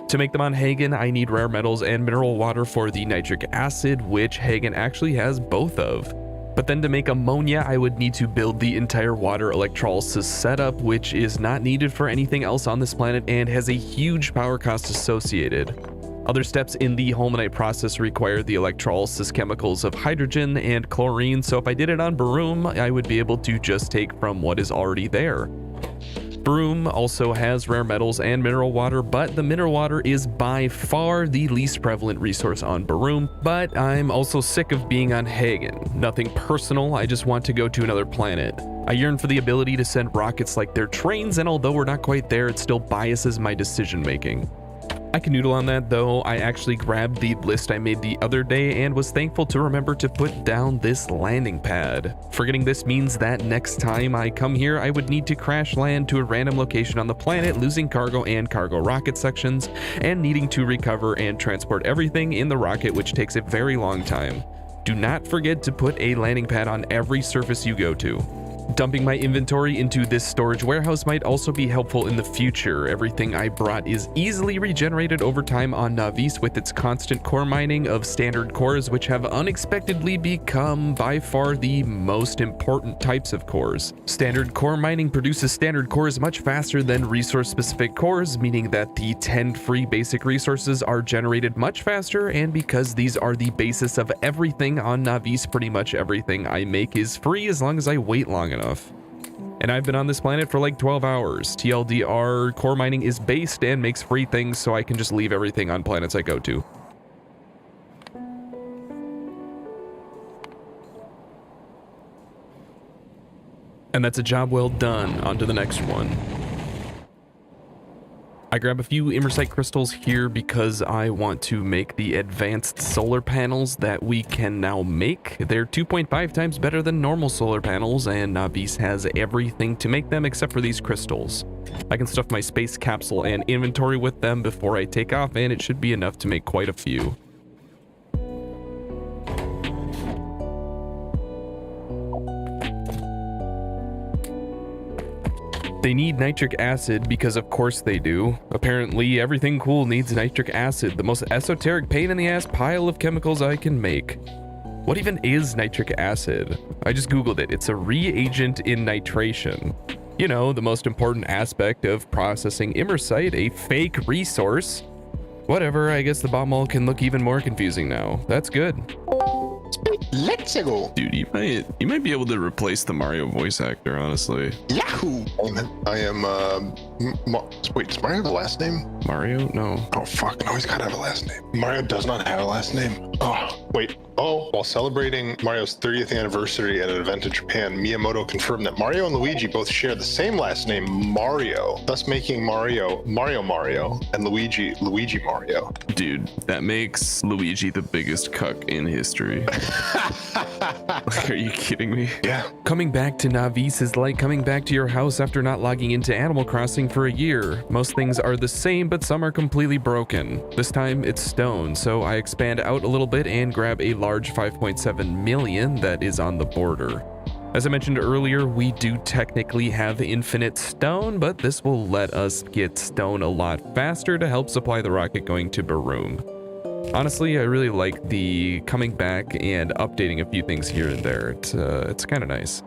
To make them on Hagen, I need rare metals and mineral water for the nitric acid, which Hagen actually has both of. But then to make ammonia, I would need to build the entire water electrolysis setup, which is not needed for anything else on this planet and has a huge power cost associated. Other steps in the Holmanite process require the electrolysis chemicals of hydrogen and chlorine, so if I did it on Baroque, I would be able to just take from what is already there. Baroque also has rare metals and mineral water, but the mineral water is by far the least prevalent resource on Baroque. But I'm also sick of being on Hagen. Nothing personal, I just want to go to another planet. I yearn for the ability to send rockets like they're trains, and although we're not quite there, it still biases my decision making. I can noodle on that though. I actually grabbed the list I made the other day and was thankful to remember to put down this landing pad. Forgetting this means that next time I come here, I would need to crash land to a random location on the planet, losing cargo and cargo rocket sections, and needing to recover and transport everything in the rocket, which takes a very long time. Do not forget to put a landing pad on every surface you go to. Dumping my inventory into this storage warehouse might also be helpful in the future. Everything I brought is easily regenerated over time on Navis with its constant core mining of standard cores, which have unexpectedly become by far the most important types of cores. Standard core mining produces standard cores much faster than resource-specific cores, meaning that the 10 free basic resources are generated much faster, and because these are the basis of everything on Navis, pretty much everything I make is free as long as I wait long enough. And I've been on this planet for like 12 hours. TLDR, core mining is based and makes free things, so I can just leave everything on planets I go to. And that's a job well done. On to the next one. I grab a few imersite crystals here because I want to make the advanced solar panels that we can now make. They're 2.5 times better than normal solar panels, and Navis has everything to make them except for these crystals. I can stuff my space capsule and inventory with them before I take off, and it should be enough to make quite a few. They need nitric acid because of course they do. Apparently everything cool needs nitric acid, the most esoteric pain in the ass pile of chemicals I can make. What even is nitric acid? I just googled it. It's a reagent in nitration. You know, the most important aspect of processing imersite, a fake resource. Whatever, I guess the bomb hull can look even more confusing now. That's good. Let's go. Dude, you might be able to replace the Mario voice actor, honestly. Yahoo! I am, wait, does Mario have a last name? Mario? No. Oh, fuck, no, he's gotta have a last name. Mario does not have a last name. Oh, wait. Oh, while celebrating Mario's 30th anniversary at an event in Japan, Miyamoto confirmed that Mario and Luigi both share the same last name, Mario, thus making Mario, and Luigi, Mario. Dude, that makes Luigi the biggest cuck in history. Like, are you kidding me? Yeah. Coming back to Navis is like coming back to your house after not logging into Animal Crossing for a year. Most things are the same, but some are completely broken. This time it's stone, so I expand out a little bit and grab a large 5.7 million that is on the border. As I mentioned earlier, we do technically have infinite stone, but this will let us get stone a lot faster to help supply the rocket going to Baroque. Honestly, I really like the coming back and updating a few things here and there. It's kind of nice.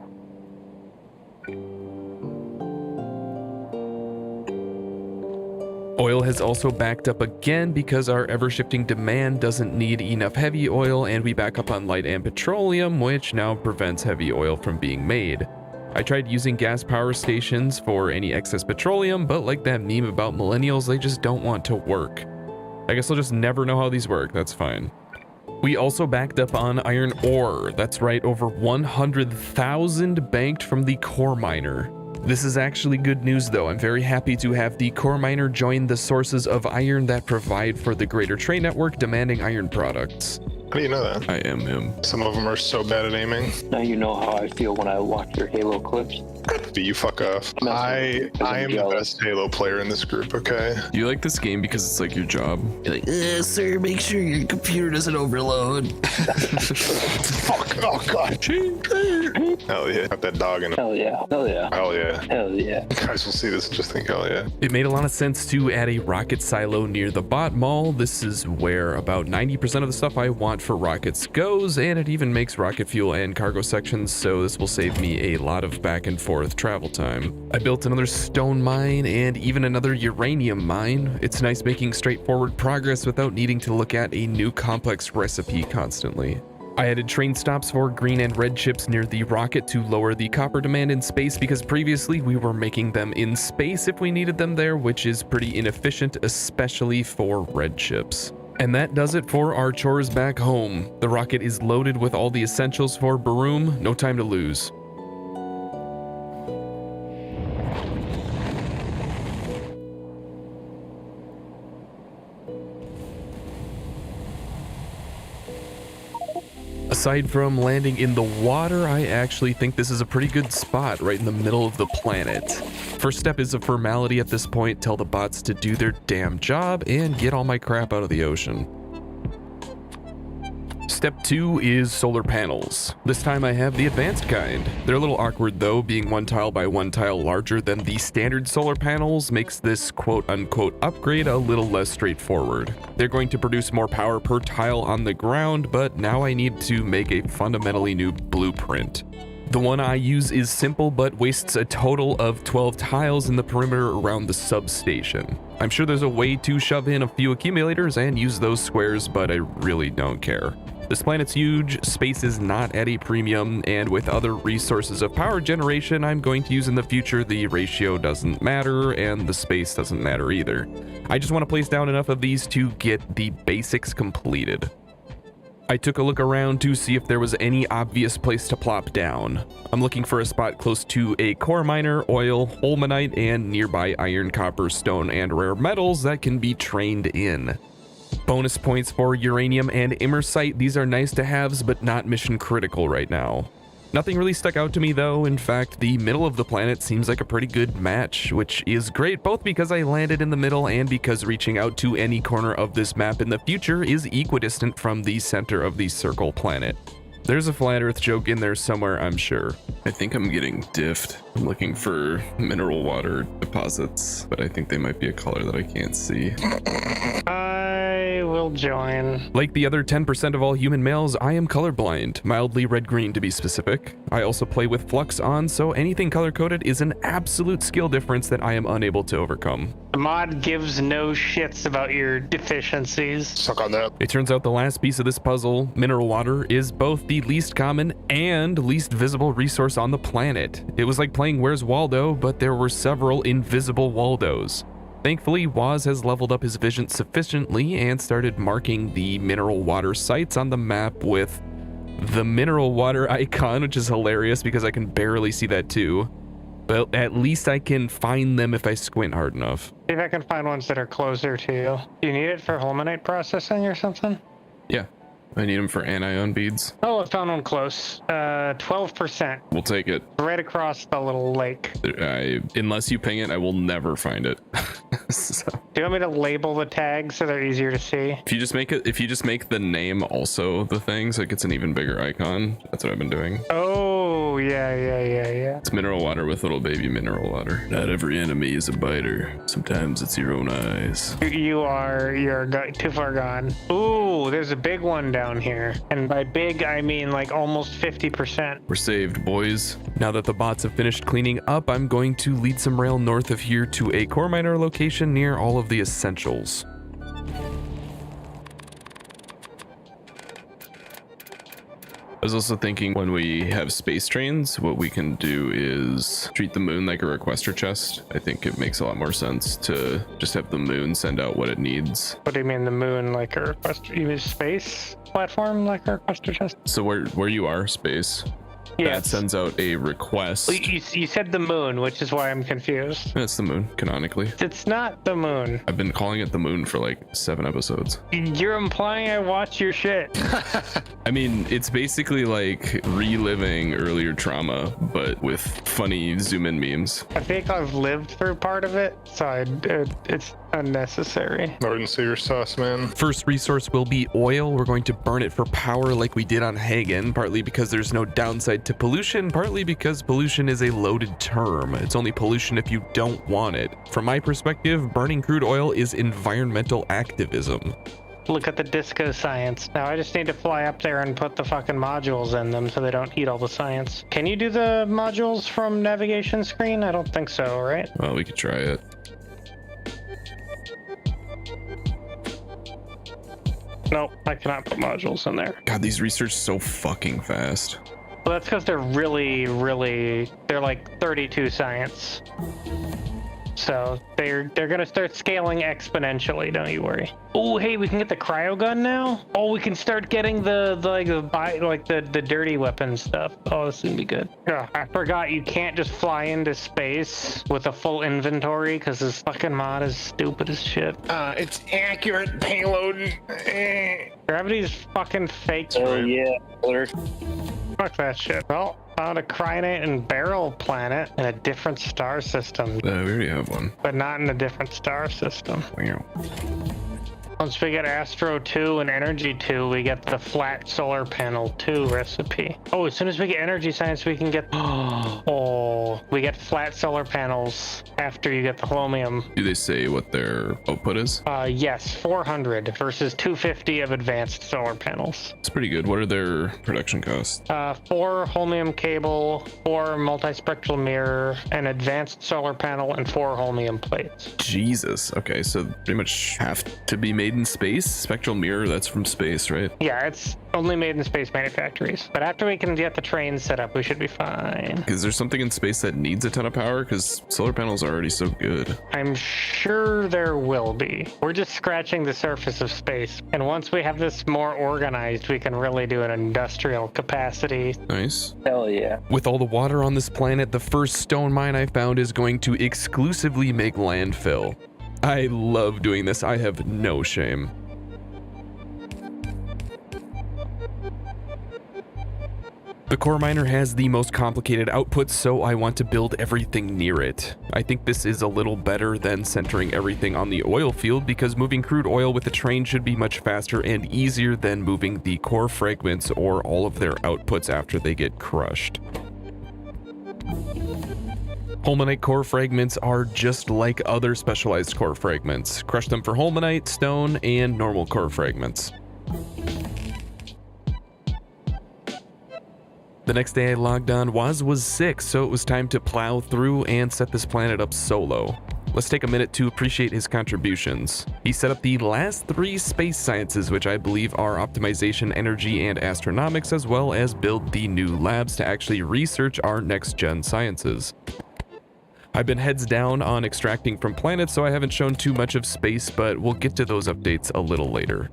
Oil has also backed up again because our ever-shifting demand doesn't need enough heavy oil, and we back up on light and petroleum, which now prevents heavy oil from being made. I tried using gas power stations for any excess petroleum, but like that meme about millennials, they just don't want to work. I guess I'll just never know how these work, that's fine. We also backed up on iron ore. That's right, over 100,000 banked from the core miner. This is actually good news though. I'm very happy to have the core miner join the sources of iron that provide for the greater trade network demanding iron products. How do you know that? I am him. Some of them are so bad at aiming. Now you know how I feel when I watch your Halo clips. Do you fuck off? I am the best Halo player in this group, okay? You like this game because it's like your job? You're like, sir, make sure your computer doesn't overload. Fuck, oh god. Hell yeah. Got that dog in it. Hell yeah. Hell yeah. Hell yeah. Hell yeah. You guys will see this and just think, hell yeah. It made a lot of sense to add a rocket silo near the bot mall. This is where about 90% of the stuff I want for rockets goes, and it even makes rocket fuel and cargo sections, so this will save me a lot of back and forth travel time. I built another stone mine and even another uranium mine. It's nice making straightforward progress without needing to look at a new complex recipe constantly. I added train stops for green and red chips near the rocket to lower the copper demand in space because previously we were making them in space if we needed them there, which is pretty inefficient, especially for red chips. And that does it for our chores back home. The rocket is loaded with all the essentials for Baroque, no time to lose. Aside from landing in the water, I actually think this is a pretty good spot right in the middle of the planet. First step is a formality at this point, tell the bots to do their damn job and get all my crap out of the ocean. Step 2 is solar panels. This time I have the advanced kind. They're a little awkward though, being 1 tile by 1 tile larger than the standard solar panels makes this quote-unquote upgrade a little less straightforward. They're going to produce more power per tile on the ground, but now I need to make a fundamentally new blueprint. The one I use is simple, but wastes a total of 12 tiles in the perimeter around the substation. I'm sure there's a way to shove in a few accumulators and use those squares, but I really don't care. This planet's huge, space is not at a premium, and with other resources of power generation I'm going to use in the future, the ratio doesn't matter, and the space doesn't matter either. I just want to place down enough of these to get the basics completed. I took a look around to see if there was any obvious place to plop down. I'm looking for a spot close to a core miner, oil, holmanite, and nearby iron, copper, stone, and rare metals that can be trained in. Bonus points for uranium and immersite. These are nice to haves, but not mission critical right now. Nothing really stuck out to me though. In fact, the middle of the planet seems like a pretty good match, which is great both because I landed in the middle and because reaching out to any corner of this map in the future is equidistant from the center of the circle planet. There's a flat earth joke in there somewhere, I'm sure. I think I'm getting diffed. I'm looking for mineral water deposits, but I think they might be a color that I can't see. I will join. Like the other 10% of all human males, I am colorblind, mildly red-green to be specific. I also play with flux on, so anything color-coded is an absolute skill difference that I am unable to overcome. The mod gives no shits about your deficiencies. Suck on that. It turns out the last piece of this puzzle, mineral water, is both the least common and least visible resource on the planet. It was like playing Where's Waldo, but there were several invisible Waldos. Thankfully, Waz has leveled up his vision sufficiently and started marking the mineral water sites on the map with the mineral water icon, which is hilarious because I can barely see that too. But at least I can find them if I squint hard enough. See if I can find ones that are closer to you. Do you need it for holmanite processing or something? Yeah, I need them for anion beads. Oh, I found one close. 12%. We'll take it. Right across the little lake. Unless you ping it, I will never find it. So. Do you want me to label the tags so they're easier to see? If you just make the name also the thing, so it gets an even bigger icon. That's what I've been doing. Oh, yeah. It's mineral water with little baby mineral water. Not every enemy is a biter. Sometimes it's your own eyes. You're too far gone. Ooh, there's a big one down here. And by big, I mean like almost 50%. We're saved, boys. Now that the bots have finished cleaning up, I'm going to lead some rail north of here to a core miner location near all of the essentials. I was also thinking when we have space trains, what we can do is treat the moon like a requester chest. I think it makes a lot more sense to just have the moon send out what it needs. What do you mean the moon like a requester? You mean space platform like a requester chest? So where you are, space. Yes. That sends out a request. Well, you said the moon, which is why I'm confused. It's the moon, canonically. It's not the moon. I've been calling it the moon for like 7 episodes. You're implying I watch your shit. I mean, it's basically like reliving earlier trauma, but with funny zoom in memes. I think I've lived through part of it, so it's unnecessary. Northern Seer sauce, man. First resource will be oil. We're going to burn it for power like we did on Hagen, partly because there's no downside to pollution, partly because pollution is a loaded term. It's only pollution if you don't want it. From my perspective, burning crude oil is environmental activism. Look at the disco science. Now I just need to fly up there and put the fucking modules in them so they don't eat all the science. Can you do the modules from navigation screen? I don't think so, right? Well, we could try it. Nope, I cannot put modules in there. God, these research so fucking fast. Well, that's because they're they're like 32 science. So they're gonna start scaling exponentially, don't you worry. Oh, hey, we can get the cryo gun now? Oh, we can start getting the dirty weapon stuff. Oh, this is gonna be good. Oh, I forgot you can't just fly into space with a full inventory because this fucking mod is stupid as shit. It's accurate payload. Gravity's fucking fake. Oh yeah. Fuck that shit. Well, found a cryonite and barrel planet in a different star system. We already have one. But not in a different star system. Once we get Astro 2 and Energy 2, we get the flat solar panel 2 recipe. Oh, as soon as we get Energy Science, we can get... we get flat solar panels after you get the Holmium. Do they say what their output is? Yes, 400 versus 250 of advanced solar panels. It's pretty good. What are their production costs? 4 Holmium cable, 4 multispectral mirror, an advanced solar panel, and 4 Holmium plates. Jesus. Okay, so pretty much have to be made in space. Spectral mirror, that's from space, right? Yeah, it's only made in space manufactories. But after we can get the trains set up, we should be fine. Is there something in space that needs a ton of power? Because solar panels are already so good. I'm sure there will be. We're just scratching the surface of space. And once we have this more organized, we can really do an industrial capacity. Nice. Hell yeah. With all the water on this planet, the first stone mine I found is going to exclusively make landfill. I love doing this. I have no shame. The core miner has the most complicated output, so I want to build everything near it. I think this is a little better than centering everything on the oil field, because moving crude oil with a train should be much faster and easier than moving the core fragments or all of their outputs after they get crushed. Holmanite core fragments are just like other specialized core fragments. Crush them for holmanite, stone, and normal core fragments. The next day I logged on, Waz was sick, so it was time to plow through and set this planet up solo. Let's take a minute to appreciate his contributions. He set up the last 3 space sciences, which I believe are optimization, energy, and astronomics, as well as build the new labs to actually research our next-gen sciences. I've been heads down on extracting from planets, so I haven't shown too much of space, but we'll get to those updates a little later.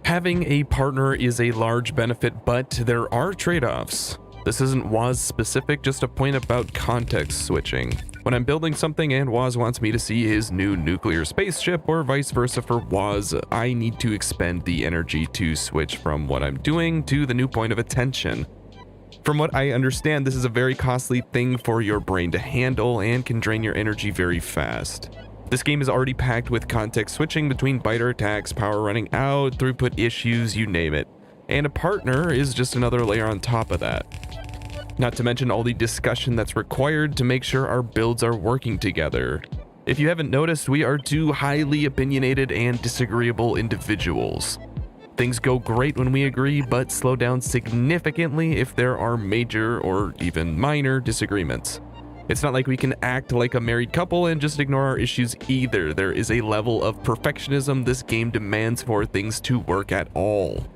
Having a partner is a large benefit, but there are trade-offs. This isn't Waz specific, just a point about context switching. When I'm building something and Waz wants me to see his new nuclear spaceship, or vice versa for Waz, I need to expend the energy to switch from what I'm doing to the new point of attention. From what I understand, this is a very costly thing for your brain to handle and can drain your energy very fast. This game is already packed with context switching between biter attacks, power running out, throughput issues, you name it. And a partner is just another layer on top of that. Not to mention all the discussion that's required to make sure our builds are working together. If you haven't noticed, we are 2 highly opinionated and disagreeable individuals. Things go great when we agree, but slow down significantly if there are major or even minor disagreements. It's not like we can act like a married couple and just ignore our issues either. There is a level of perfectionism this game demands for things to work at all.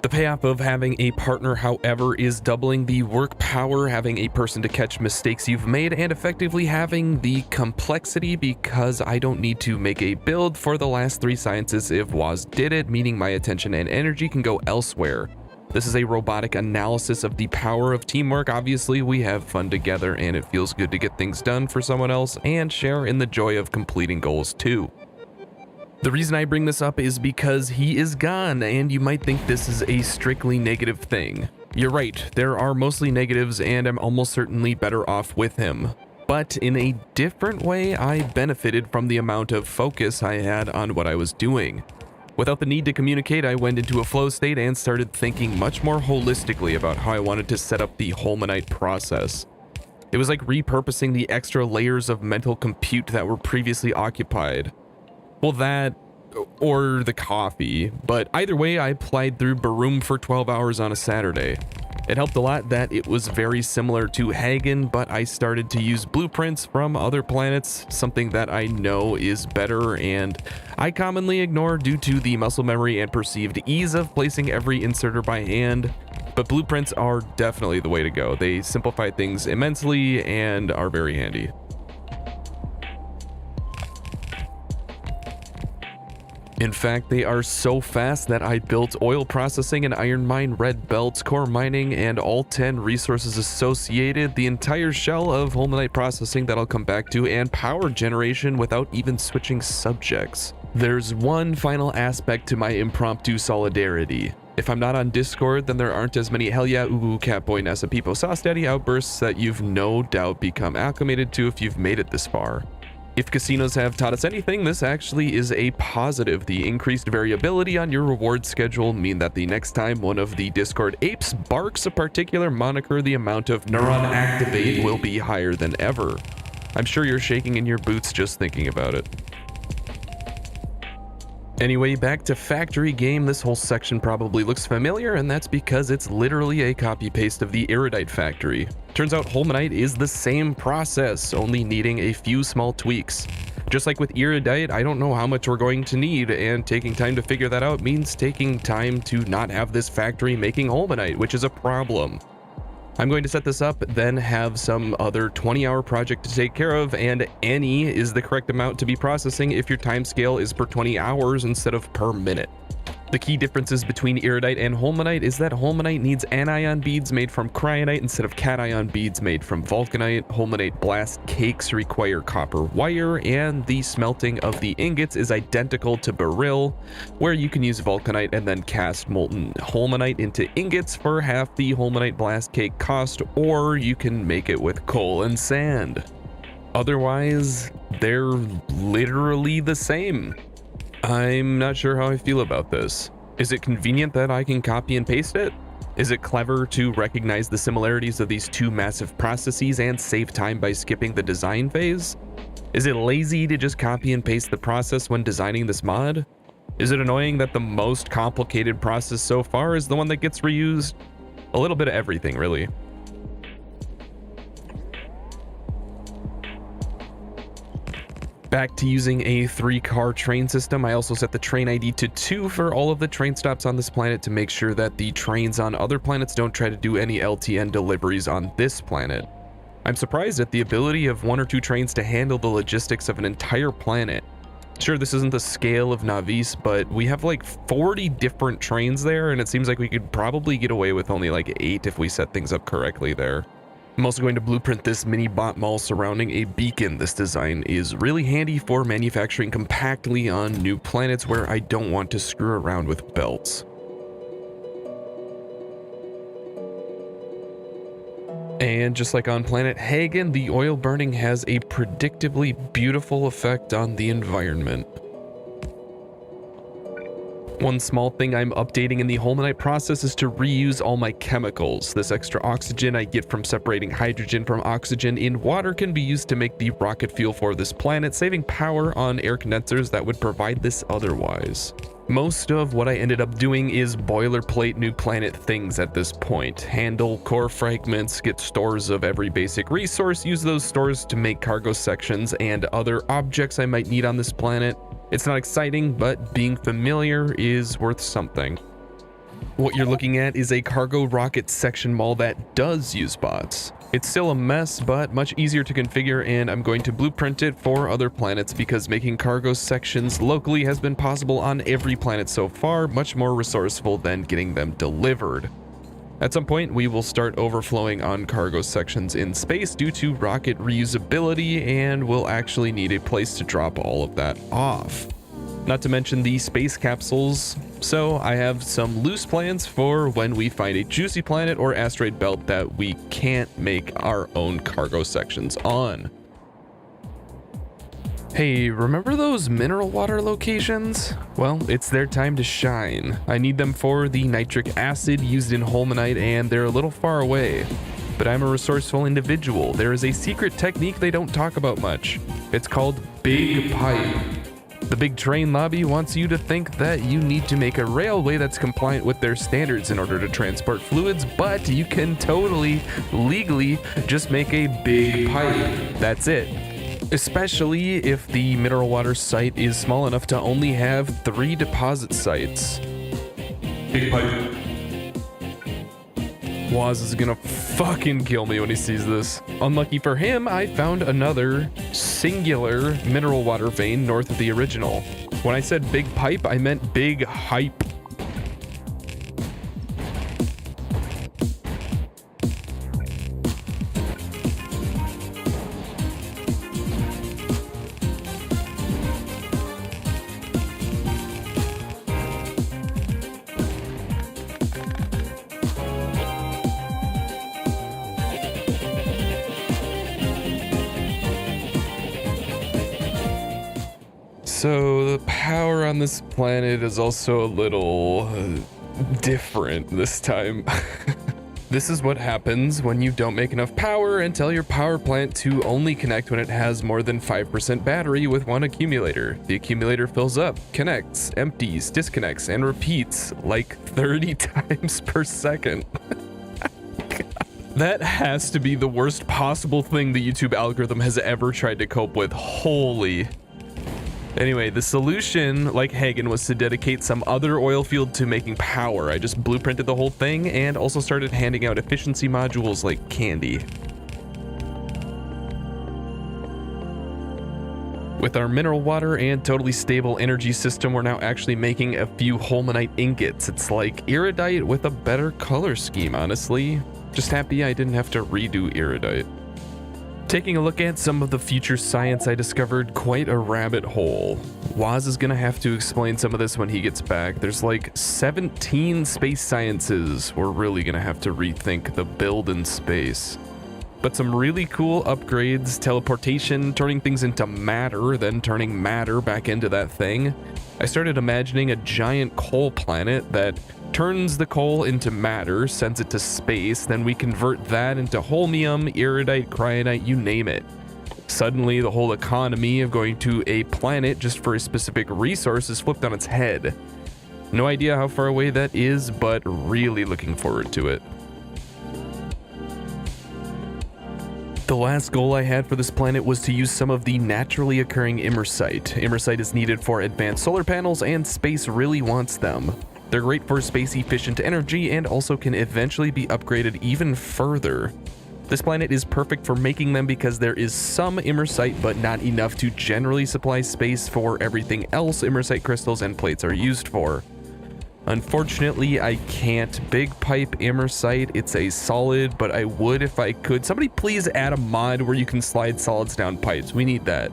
The payoff of having a partner, however, is doubling the work power, having a person to catch mistakes you've made, and effectively having the complexity, because I don't need to make a build for the last 3 sciences if Waz did it, meaning my attention and energy can go elsewhere. This is a robotic analysis of the power of teamwork. Obviously, we have fun together and it feels good to get things done for someone else and share in the joy of completing goals too. The reason I bring this up is because he is gone, and you might think this is a strictly negative thing. You're right, there are mostly negatives, and I'm almost certainly better off with him. But in a different way, I benefited from the amount of focus I had on what I was doing. Without the need to communicate, I went into a flow state and started thinking much more holistically about how I wanted to set up the Holmanite process. It was like repurposing the extra layers of mental compute that were previously occupied. Well, that, or the coffee, but either way, I plied through Baroque for 12 hours on a Saturday. It helped a lot that it was very similar to Hagen, but I started to use blueprints from other planets, something that I know is better and I commonly ignore due to the muscle memory and perceived ease of placing every inserter by hand. But blueprints are definitely the way to go. They simplify things immensely and are very handy. In fact, they are so fast that I built oil processing and iron mine, red belts, core mining, and all 10 resources associated, the entire shell of Holmanite processing that I'll come back to, and power generation without even switching subjects. There's one final aspect to my impromptu solidarity. If I'm not on Discord, then there aren't as many hell yeah, ooh, catboy, Nessa, Peepo, Sauce Daddy outbursts that you've no doubt become acclimated to if you've made it this far. If casinos have taught us anything, this actually is a positive. The increased variability on your reward schedule mean that the next time one of the Discord apes barks a particular moniker, the amount of neuron activate will be higher than ever. I'm sure you're shaking in your boots just thinking about it. Anyway, back to factory game. This whole section probably looks familiar, and that's because it's literally a copy-paste of the Iridite factory. Turns out Holmanite is the same process, only needing a few small tweaks. Just like with Iridite, I don't know how much we're going to need, and taking time to figure that out means taking time to not have this factory making Holmanite, which is a problem. I'm going to set this up, then have some other 20-hour project to take care of, and any is the correct amount to be processing if your time scale is per 20 hours instead of per minute. The key differences between Iridite and Holmanite is that Holmanite needs anion beads made from Cryonite instead of cation beads made from Vulcanite. Holmanite blast cakes require copper wire, and the smelting of the ingots is identical to Beryl, where you can use Vulcanite and then cast molten Holmanite into ingots for half the Holmanite blast cake cost, or you can make it with coal and sand. Otherwise, they're literally the same. I'm not sure how I feel about this. Is it convenient that I can copy and paste it? Is it clever to recognize the similarities of these two massive processes and save time by skipping the design phase? Is it lazy to just copy and paste the process when designing this mod? Is it annoying that the most complicated process so far is the one that gets reused? A little bit of everything, really. Back to using a 3-car train system. I also set the train ID to 2 for all of the train stops on this planet to make sure that the trains on other planets don't try to do any LTN deliveries on this planet. I'm surprised at the ability of 1 or 2 trains to handle the logistics of an entire planet. Sure, this isn't the scale of Navis, but we have like 40 different trains there, and it seems like we could probably get away with only like 8 if we set things up correctly there. I'm also going to blueprint this mini bot mall surrounding a beacon. This design is really handy for manufacturing compactly on new planets where I don't want to screw around with belts. And just like on planet Hagen, the oil burning has a predictably beautiful effect on the environment. One small thing I'm updating in the Holmanite process is to reuse all my chemicals. This extra oxygen I get from separating hydrogen from oxygen in water can be used to make the rocket fuel for this planet, saving power on air condensers that would provide this otherwise. Most of what I ended up doing is boilerplate new planet things at this point. Handle core fragments, get stores of every basic resource, use those stores to make cargo sections and other objects I might need on this planet. It's not exciting, but being familiar is worth something. What you're looking at is a cargo rocket section mall that does use bots. It's still a mess, but much easier to configure, and I'm going to blueprint it for other planets because making cargo sections locally has been possible on every planet so far, much more resourceful than getting them delivered. At some point, we will start overflowing on cargo sections in space due to rocket reusability, and we'll actually need a place to drop all of that off. Not to mention the space capsules, so I have some loose plans for when we find a juicy planet or asteroid belt that we can't make our own cargo sections on. Hey, remember those mineral water locations? Well, it's their time to shine. I need them for the nitric acid used in Holmanite, and they're a little far away. But I'm a resourceful individual. There is a secret technique they don't talk about much. It's called Big Pipe. The big train lobby wants you to think that you need to make a railway that's compliant with their standards in order to transport fluids, but you can totally, legally, just make a big pipe. That's it. Especially if the mineral water site is small enough to only have 3 deposit sites. Big pipe. Waz is gonna fucking kill me when he sees this. Unlucky for him, I found another singular mineral water vein north of the original. When I said big pipe, I meant big hype. So the power on this planet is also a little different this time. This is what happens when you don't make enough power and tell your power plant to only connect when it has more than 5% battery with one accumulator. The accumulator fills up, connects, empties, disconnects, and repeats like 30 times per second. That has to be the worst possible thing the YouTube algorithm has ever tried to cope with. Holy. Anyway, the solution, like Hagen, was to dedicate some other oil field to making power. I just blueprinted the whole thing and also started handing out efficiency modules like candy. With our mineral water and totally stable energy system, we're now actually making a few holmanite ingots. It's like iridite with a better color scheme, honestly. Just happy I didn't have to redo iridite. Taking a look at some of the future science, I discovered quite a rabbit hole. Waz is gonna have to explain some of this when he gets back. There's like 17 space sciences. We're really gonna have to rethink the build in space. But some really cool upgrades, teleportation, turning things into matter, then turning matter back into that thing. I started imagining a giant coal planet that turns the coal into matter, sends it to space, then we convert that into holmium, iridite, cryonite, you name it. Suddenly, the whole economy of going to a planet just for a specific resource is flipped on its head. No idea how far away that is, but really looking forward to it. The last goal I had for this planet was to use some of the naturally occurring immersite. Immersite is needed for advanced solar panels, and space really wants them. They're great for space-efficient energy and also can eventually be upgraded even further. This planet is perfect for making them because there is some immersite, but not enough to generally supply space for everything else immersite crystals and plates are used for. Unfortunately, I can't big pipe immersite. It's a solid, but I would if I could. Somebody please add a mod where you can slide solids down pipes. We need that.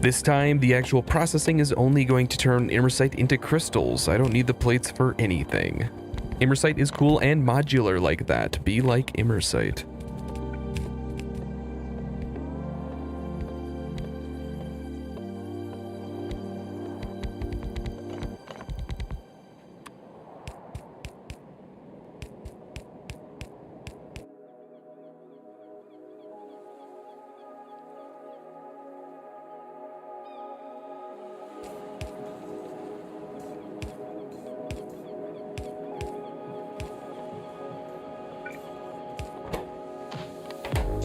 This time, the actual processing is only going to turn immersite into crystals. I don't need the plates for anything. Immersite is cool and modular like that. Be like immersite.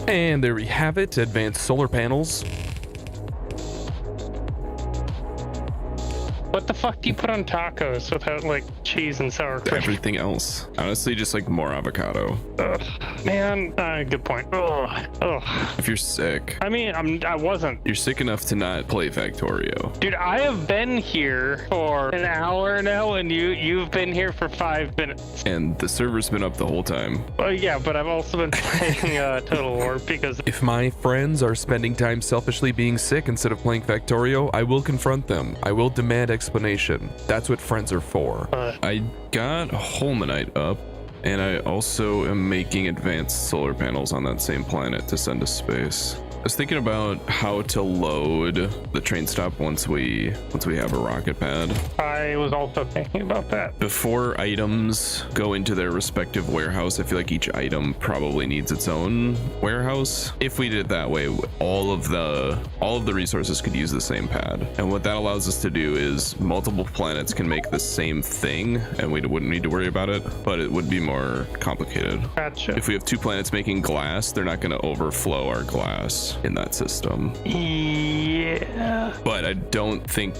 And there we have it, advanced solar panels. What the fuck do you put on tacos without like cheese and sour cream? Everything else. Honestly, just like more avocado. Ugh, man, good point. Ugh. If you're sick. I mean, I wasn't. You're sick enough to not play Factorio. Dude, I have been here for an hour now, and you've been here for 5 minutes. And the server's been up the whole time. Well, yeah, but I've also been playing Total War because... If my friends are spending time selfishly being sick instead of playing Factorio, I will confront them. I will demand explanation. That's what friends are for. I got Holmanite up, and I also am making advanced solar panels on that same planet to send to space. I was thinking about how to load the train stop once we have a rocket pad. I was also thinking about that. Before items go into their respective warehouse, I feel like each item probably needs its own warehouse. If we did it that way, all of the resources could use the same pad. And what that allows us to do is multiple planets can make the same thing, and we wouldn't need to worry about it, but it would be more complicated. Gotcha. If we have 2 planets making glass, they're not going to overflow our glass in that system. Yeah. But I don't think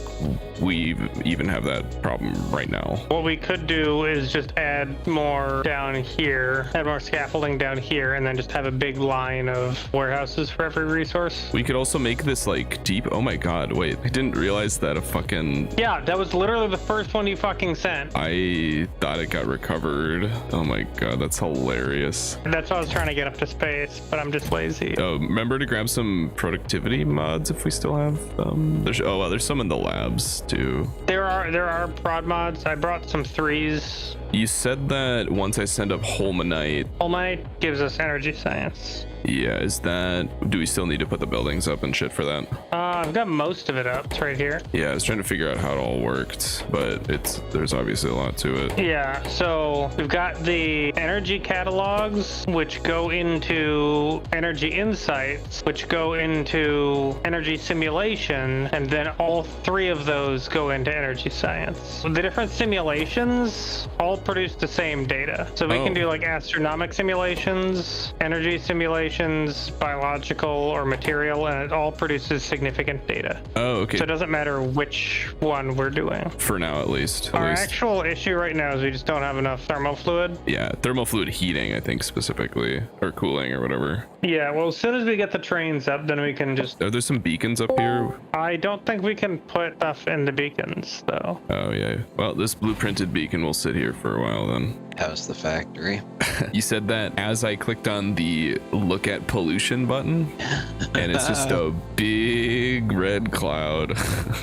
we even have that problem right now. What we could do is just add more down here, add more scaffolding down here, and then just have a big line of warehouses for every resource. We could also make this like deep. Oh my god, wait, I didn't realize that a fucking... Yeah, that was literally the first one you fucking sent. I thought it got recovered. Oh my god, that's hilarious. That's why I was trying to get up to space, but I'm just lazy. Remember to grab grab some productivity mods if we still have them? There's some in the labs too. There are prod mods. I brought some 3s. You said that once I send up Holmanite gives us energy science. Yeah, do we still need to put the buildings up and shit for that? I've got most of it up. It's right here. Yeah, I was trying to figure out how it all worked, but there's obviously a lot to it. Yeah, so we've got the energy catalogs, which go into energy insights, which go into energy simulation, and then all 3 of those go into energy science. The different simulations all produce the same data. So we can do like astronomic simulations, energy simulations, biological or material, and it all produces significant data. Oh, okay. So it doesn't matter which one we're doing. For now, at least. Our actual issue right now is we just don't have enough thermal fluid. Yeah, thermal fluid heating, I think specifically, or cooling or whatever. Yeah, well, as soon as we get the trains up, then we can just... Are there some beacons up here? I don't think we can put stuff in the beacons, though. Oh, yeah. Well, this blueprinted beacon will sit here for a while then. How's the factory? You said that as I clicked on the look at pollution button, and it's just a big red cloud.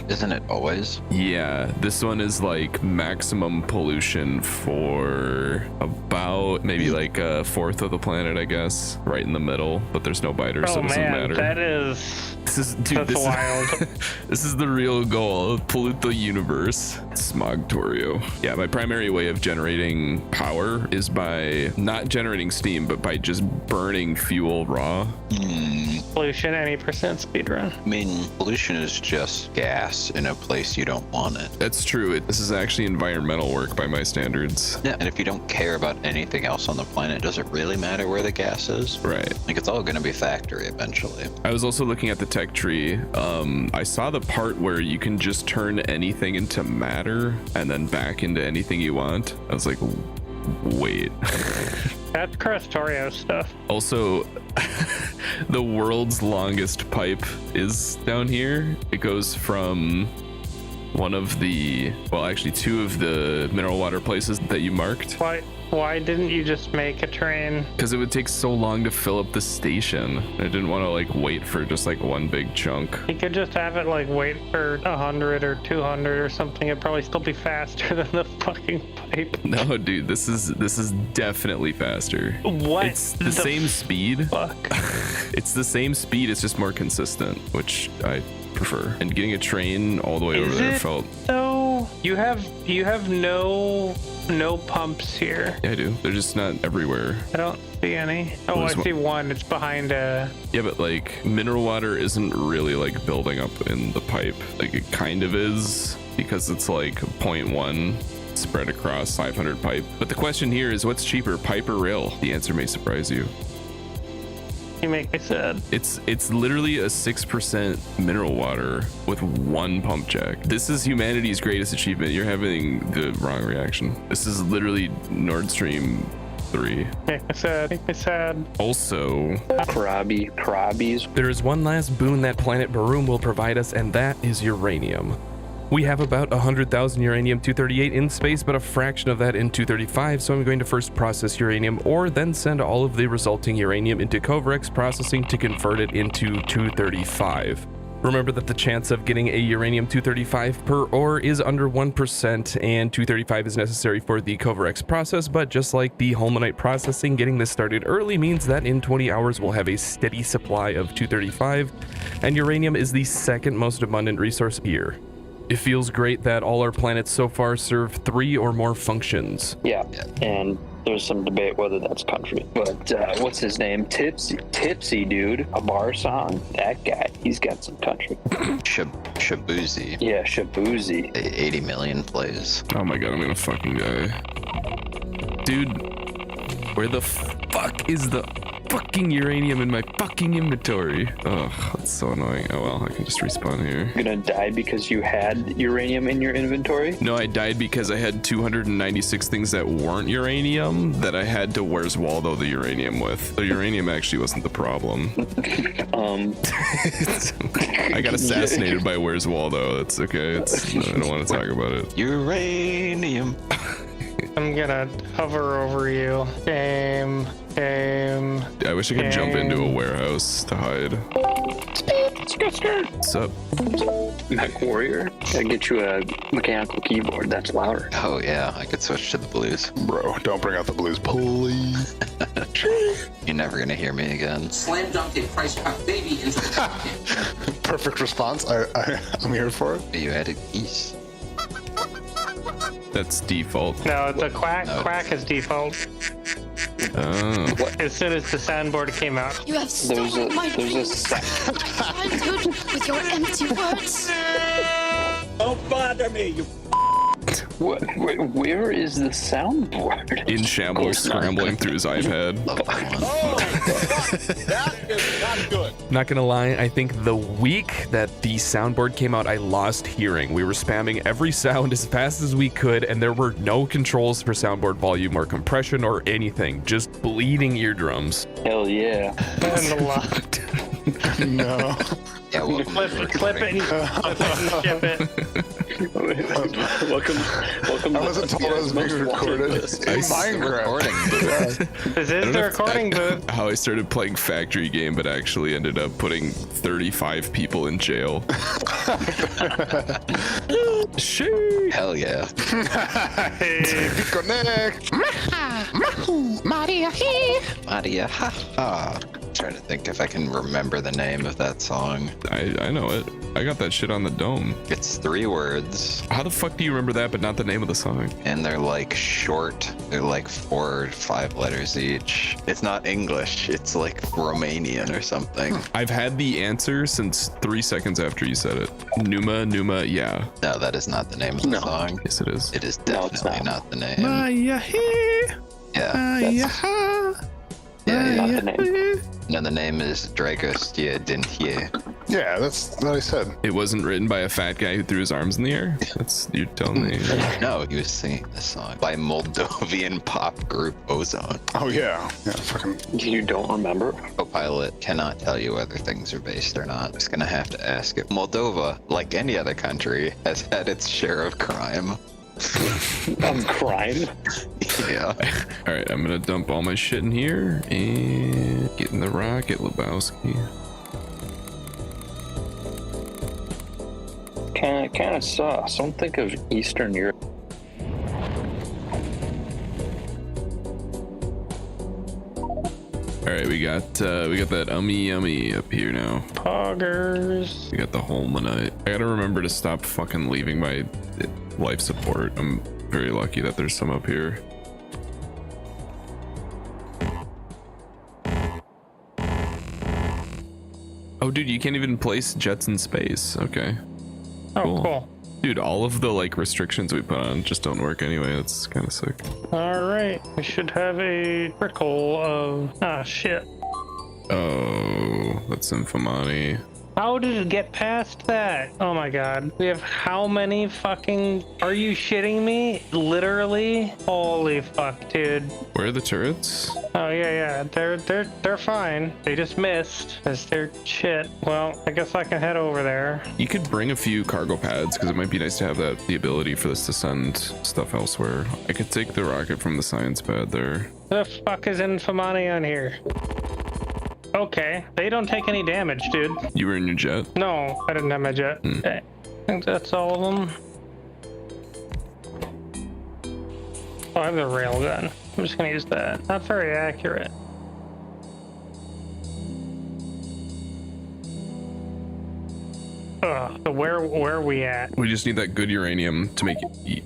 Isn't it always? Yeah, this one is like maximum pollution for about maybe like a fourth of the planet, I guess, right in the middle, but there's no biters, so it doesn't matter. That's wild. This is the real goal, pollute the universe. Smogtorio. Yeah, my primary way of generating power is by not generating steam, but by just burning fuel raw. Pollution, any percent speedrun. I mean, pollution is just gas in a place you don't want it. That's true. This is actually environmental work by my standards. Yeah, and if you don't care about anything else on the planet, does it really matter where the gas is? Right. Like, it's all going to be factory eventually. I was also looking at the tech tree. I saw the part where you can just turn anything into matter and then back into anything you want. I was like, wait. That's Krastorio stuff. Also, the world's longest pipe is down here. It goes from one of the, well, actually 2 of the mineral water places that you marked. Why didn't you just make a train? Because it would take so long to fill up the station. I didn't want to like wait for just like one big chunk. You could just have it like wait for 100 or 200 or something. It'd probably still be faster than the fucking pipe. No, dude, this is definitely faster. What? It's the same speed. Fuck. It's the same speed. It's just more consistent, which I prefer. And getting a train all the way over there felt. No, you have no pumps here. Yeah, I do. They're just not everywhere. I don't see any. Oh, I see one. It's behind a... Yeah, but like mineral water isn't really like building up in the pipe. Like it kind of is because it's like 0.1 spread across 500 pipe. But the question here is, what's cheaper, pipe or rail? The answer may surprise you. You make me sad. It's literally a 6% mineral water with 1 pump jack. This is humanity's greatest achievement. You're having the wrong reaction. This is literally Nord Stream 3. Make me sad. Also, Krabbies. There is one last boon that planet Baroque will provide us, and that is uranium. We have about 100,000 uranium-238 in space, but a fraction of that in 235, so I'm going to first process uranium ore, then send all of the resulting uranium into Covrex processing to convert it into 235. Remember that the chance of getting a uranium-235 per ore is under 1%, and 235 is necessary for the Covrex process, but just like the Holmanite processing, getting this started early means that in 20 hours we'll have a steady supply of 235, and uranium is the second most abundant resource here. It feels great that all our planets so far serve 3 or more functions. Yeah, and there's some debate whether that's country. But what's his name? Tipsy dude, a bar song. That guy, he's got some country. Shabuzi. Yeah, Shabuzi. 80 million plays. Oh my god, I'm gonna fucking die. Dude, where the fuck is the fucking uranium in my fucking inventory? Oh, that's so annoying. Oh well, I can just respawn here. You're gonna die because you had uranium in your inventory? No, I died because I had 296 things that weren't uranium that I had to Where's Waldo the uranium with. The uranium actually wasn't the problem. I got assassinated by Where's Waldo. It's okay. I don't want to talk about it. Uranium. I'm gonna hover over you. Game. I wish I could jump into a warehouse to hide. What's up? Mech Warrior, gotta get you a mechanical keyboard that's louder. Oh yeah, I could switch to the blues. Bro, don't bring out the blues, please. You're never gonna hear me again. Slam dunked a price cut baby into the pocket. Perfect response. I'm here for it. You added geese. That's default. No, the quack is default. Oh. As soon as the soundboard came out. You have stolen my dreams, my childhood, with your empty words. Don't bother me, you. What? Where is the soundboard? In shambles, scrambling through his iPad. That is not good. Not gonna lie, I think the week that the soundboard came out, I lost hearing. We were spamming every sound as fast as we could, and there were no controls for soundboard volume or compression or anything. Just bleeding eardrums. Hell yeah. And a lot. No. Yeah, welcome. Flip it and ship it. Welcome. I wasn't told I was being recorded. In Minecraft. This is the recording booth. How I started playing Factory game, but actually ended up putting 35 people in jail. Shoo! Hell yeah. Hey, connect. Maria, Maria, ha ha. Trying to think if I can remember the name of that song. I know it. I got that shit on the dome. It's 3 words. How the fuck do you remember that but not the name of the song? And they're like short. They're like 4 or 5 letters each. It's not English. It's like Romanian or something. I've had the answer since 3 seconds after you said it. Numa, yeah. No, that is not the name of the song. Yes, it is. It is definitely not the name. Yeah. Not the name. No, the name is Dragostea Dintier. Yeah, that's what I said. It wasn't written by a fat guy who threw his arms in the air? That's you telling me. No, he was singing this song by Moldovan pop group Ozone. Oh yeah. Yeah, fucking. You don't remember? Copilot cannot tell you whether things are based or not. It's gonna have to ask it. Moldova, like any other country, has had its share of crime. Of crime? Yeah. All right, I'm gonna dump all my shit in here and get in the rocket, Lebowski. Kind of sus. Don't think of Eastern Europe. All right, we got that ummy up here now. Poggers. We got the Holmanite. I gotta remember to stop fucking leaving my life support. I'm very lucky that there's some up here. Oh, dude, you can't even place jets in space. Okay. Oh, cool. Dude, all of the like restrictions we put on just don't work anyway. That's kind of sick. All right, we should have a trickle of shit. Oh, that's Infamani. How did it get past that? Oh my god. We have how many fucking... Are you shitting me? Literally? Holy fuck, dude. Where are the turrets? Oh yeah. They're fine. They just missed. Cause they're shit. Well, I guess I can head over there. You could bring a few cargo pads because it might be nice to have the ability for this to send stuff elsewhere. I could take the rocket from the science pad there. The fuck is Infamani on here? Okay, they don't take any damage, dude. You were in your jet? No, I didn't have my jet. Okay. I think that's all of them. Oh, I have the railgun. I'm just gonna use that. Not very accurate. So where are we at? We just need that good uranium to make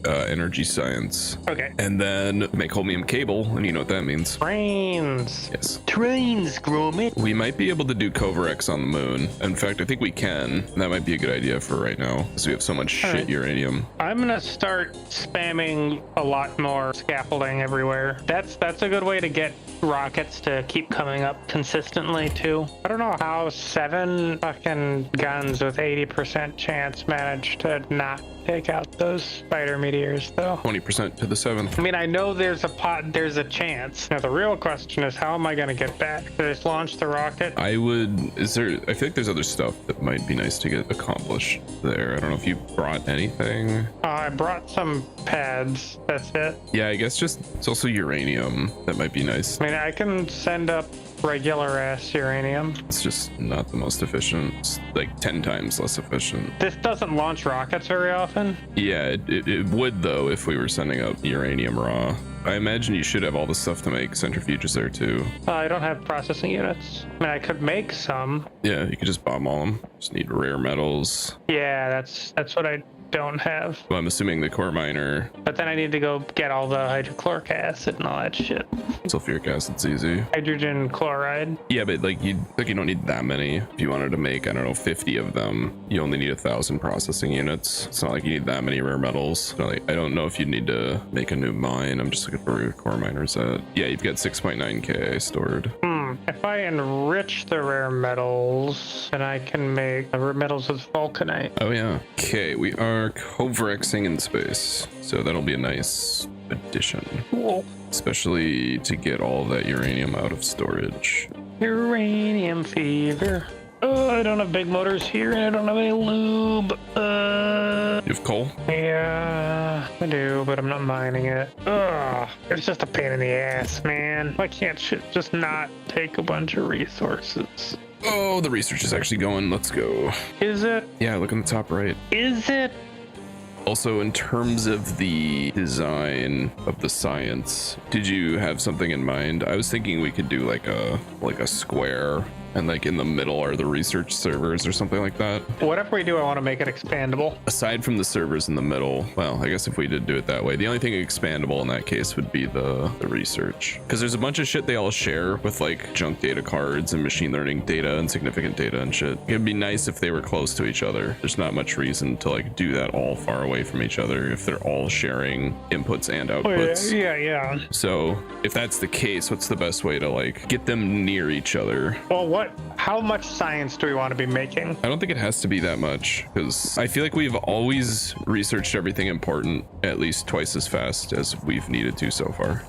energy science. Okay. And then make holmium cable, and you know what that means. Trains. Yes. Trains, Gromit. We might be able to do Covarex on the moon. In fact, I think we can. That might be a good idea for right now, because we have so much shit uranium. I'm gonna start spamming a lot more scaffolding everywhere. That's a good way to get rockets to keep coming up consistently too. I don't know how 7 fucking guns with 80% chance managed to not take out those spider meteors, though. 20% to the 7th. I mean, I know there's a chance. Now, the real question is, how am I going to get back? Did I just launch the rocket? I feel like there's other stuff that might be nice to get accomplished there. I don't know if you brought anything. I brought some pads. That's it. Yeah, I guess it's also uranium. That might be nice. I mean, I can send up regular ass uranium. It's just not the most efficient. It's like 10 times less efficient. This doesn't launch rockets very often. Yeah, it would though if we were sending up uranium raw. I imagine you should have all the stuff to make centrifuges there too. I don't have processing units. I mean, I could make some. Yeah, you could just bomb all them. Just need rare metals. Yeah, that's what I don't have. Well, I'm assuming the core miner. But then I need to go get all the hydrochloric acid and all that shit. Sulfuric acid's easy. Hydrogen chloride. Yeah, but you don't need that many. If you wanted to make, I don't know, 50 of them, you only need 1,000 processing units. It's not like you need that many rare metals. I don't know if you need to make a new mine. I'm just looking for where core miners at. Yeah, you've got 6.9k stored. If I enrich the rare metals, then I can make the rare metals with vulcanite. Oh yeah. Okay, we are coverexing in space, so that'll be a nice addition. Cool. Especially to get all that uranium out of storage. Uranium fever. Oh, I don't have big motors here, and I don't have any lube. You have coal? Yeah, I do, but I'm not mining it. Ugh, it's just a pain in the ass, man. Why can't shit just not take a bunch of resources? Oh, the research is actually going. Let's go. Is it? Yeah, look on the top right. Is it? Also, in terms of the design of the science, did you have something in mind? I was thinking we could do like a square, and like in the middle are the research servers or something like that. Whatever we do, I want to make it expandable. Aside from the servers in the middle, well, I guess if we did do it that way, the only thing expandable in that case would be the research. Because there's a bunch of shit they all share with like junk data cards and machine learning data and significant data and shit. It'd be nice if they were close to each other. There's not much reason to like do that all far away from each other if they're all sharing inputs and outputs. Oh, yeah. So if that's the case, what's the best way to like get them near each other? Well, how much science do we want to be making? I don't think it has to be that much, because I feel like we've always researched everything important at least twice as fast as we've needed to so far.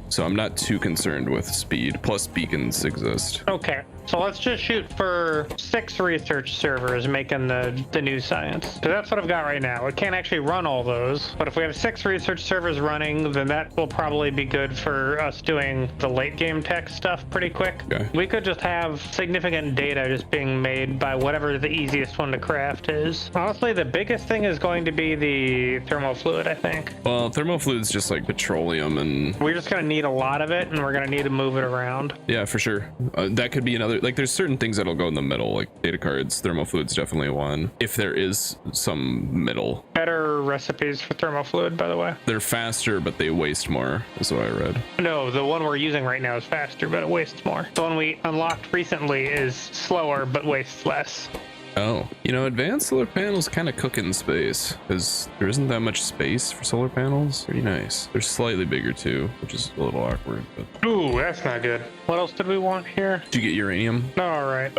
So I'm not too concerned with speed, plus beacons exist. Okay, so let's just shoot for 6 research servers making the new science. So that's what I've got right now. It can't actually run all those, but if we have 6 research servers running, then that will probably be good for us doing the late game tech stuff pretty quick. Okay. We could just have significant data just being made by whatever the easiest one to craft is. Honestly, the biggest thing is going to be the thermofluid, I think. Well, thermofluid's just like petroleum, and we're just gonna need a lot of it, and we're gonna need to move it around. Yeah, for sure. That could be another, like there's certain things that'll go in the middle, like data cards. Thermofluid's definitely one, if there is some middle. Better recipes for thermofluid, by the way. They're faster, but they waste more, is what I read. No, the one we're using right now is faster, but it wastes more. The one we unlocked recently is slower, but wastes less. Oh, you know, advanced solar panels kind of cook in space, because there isn't that much space for solar panels. Pretty nice. They're slightly bigger too, which is a little awkward. But... Ooh, that's not good. What else did we want here? Did you get uranium? All right.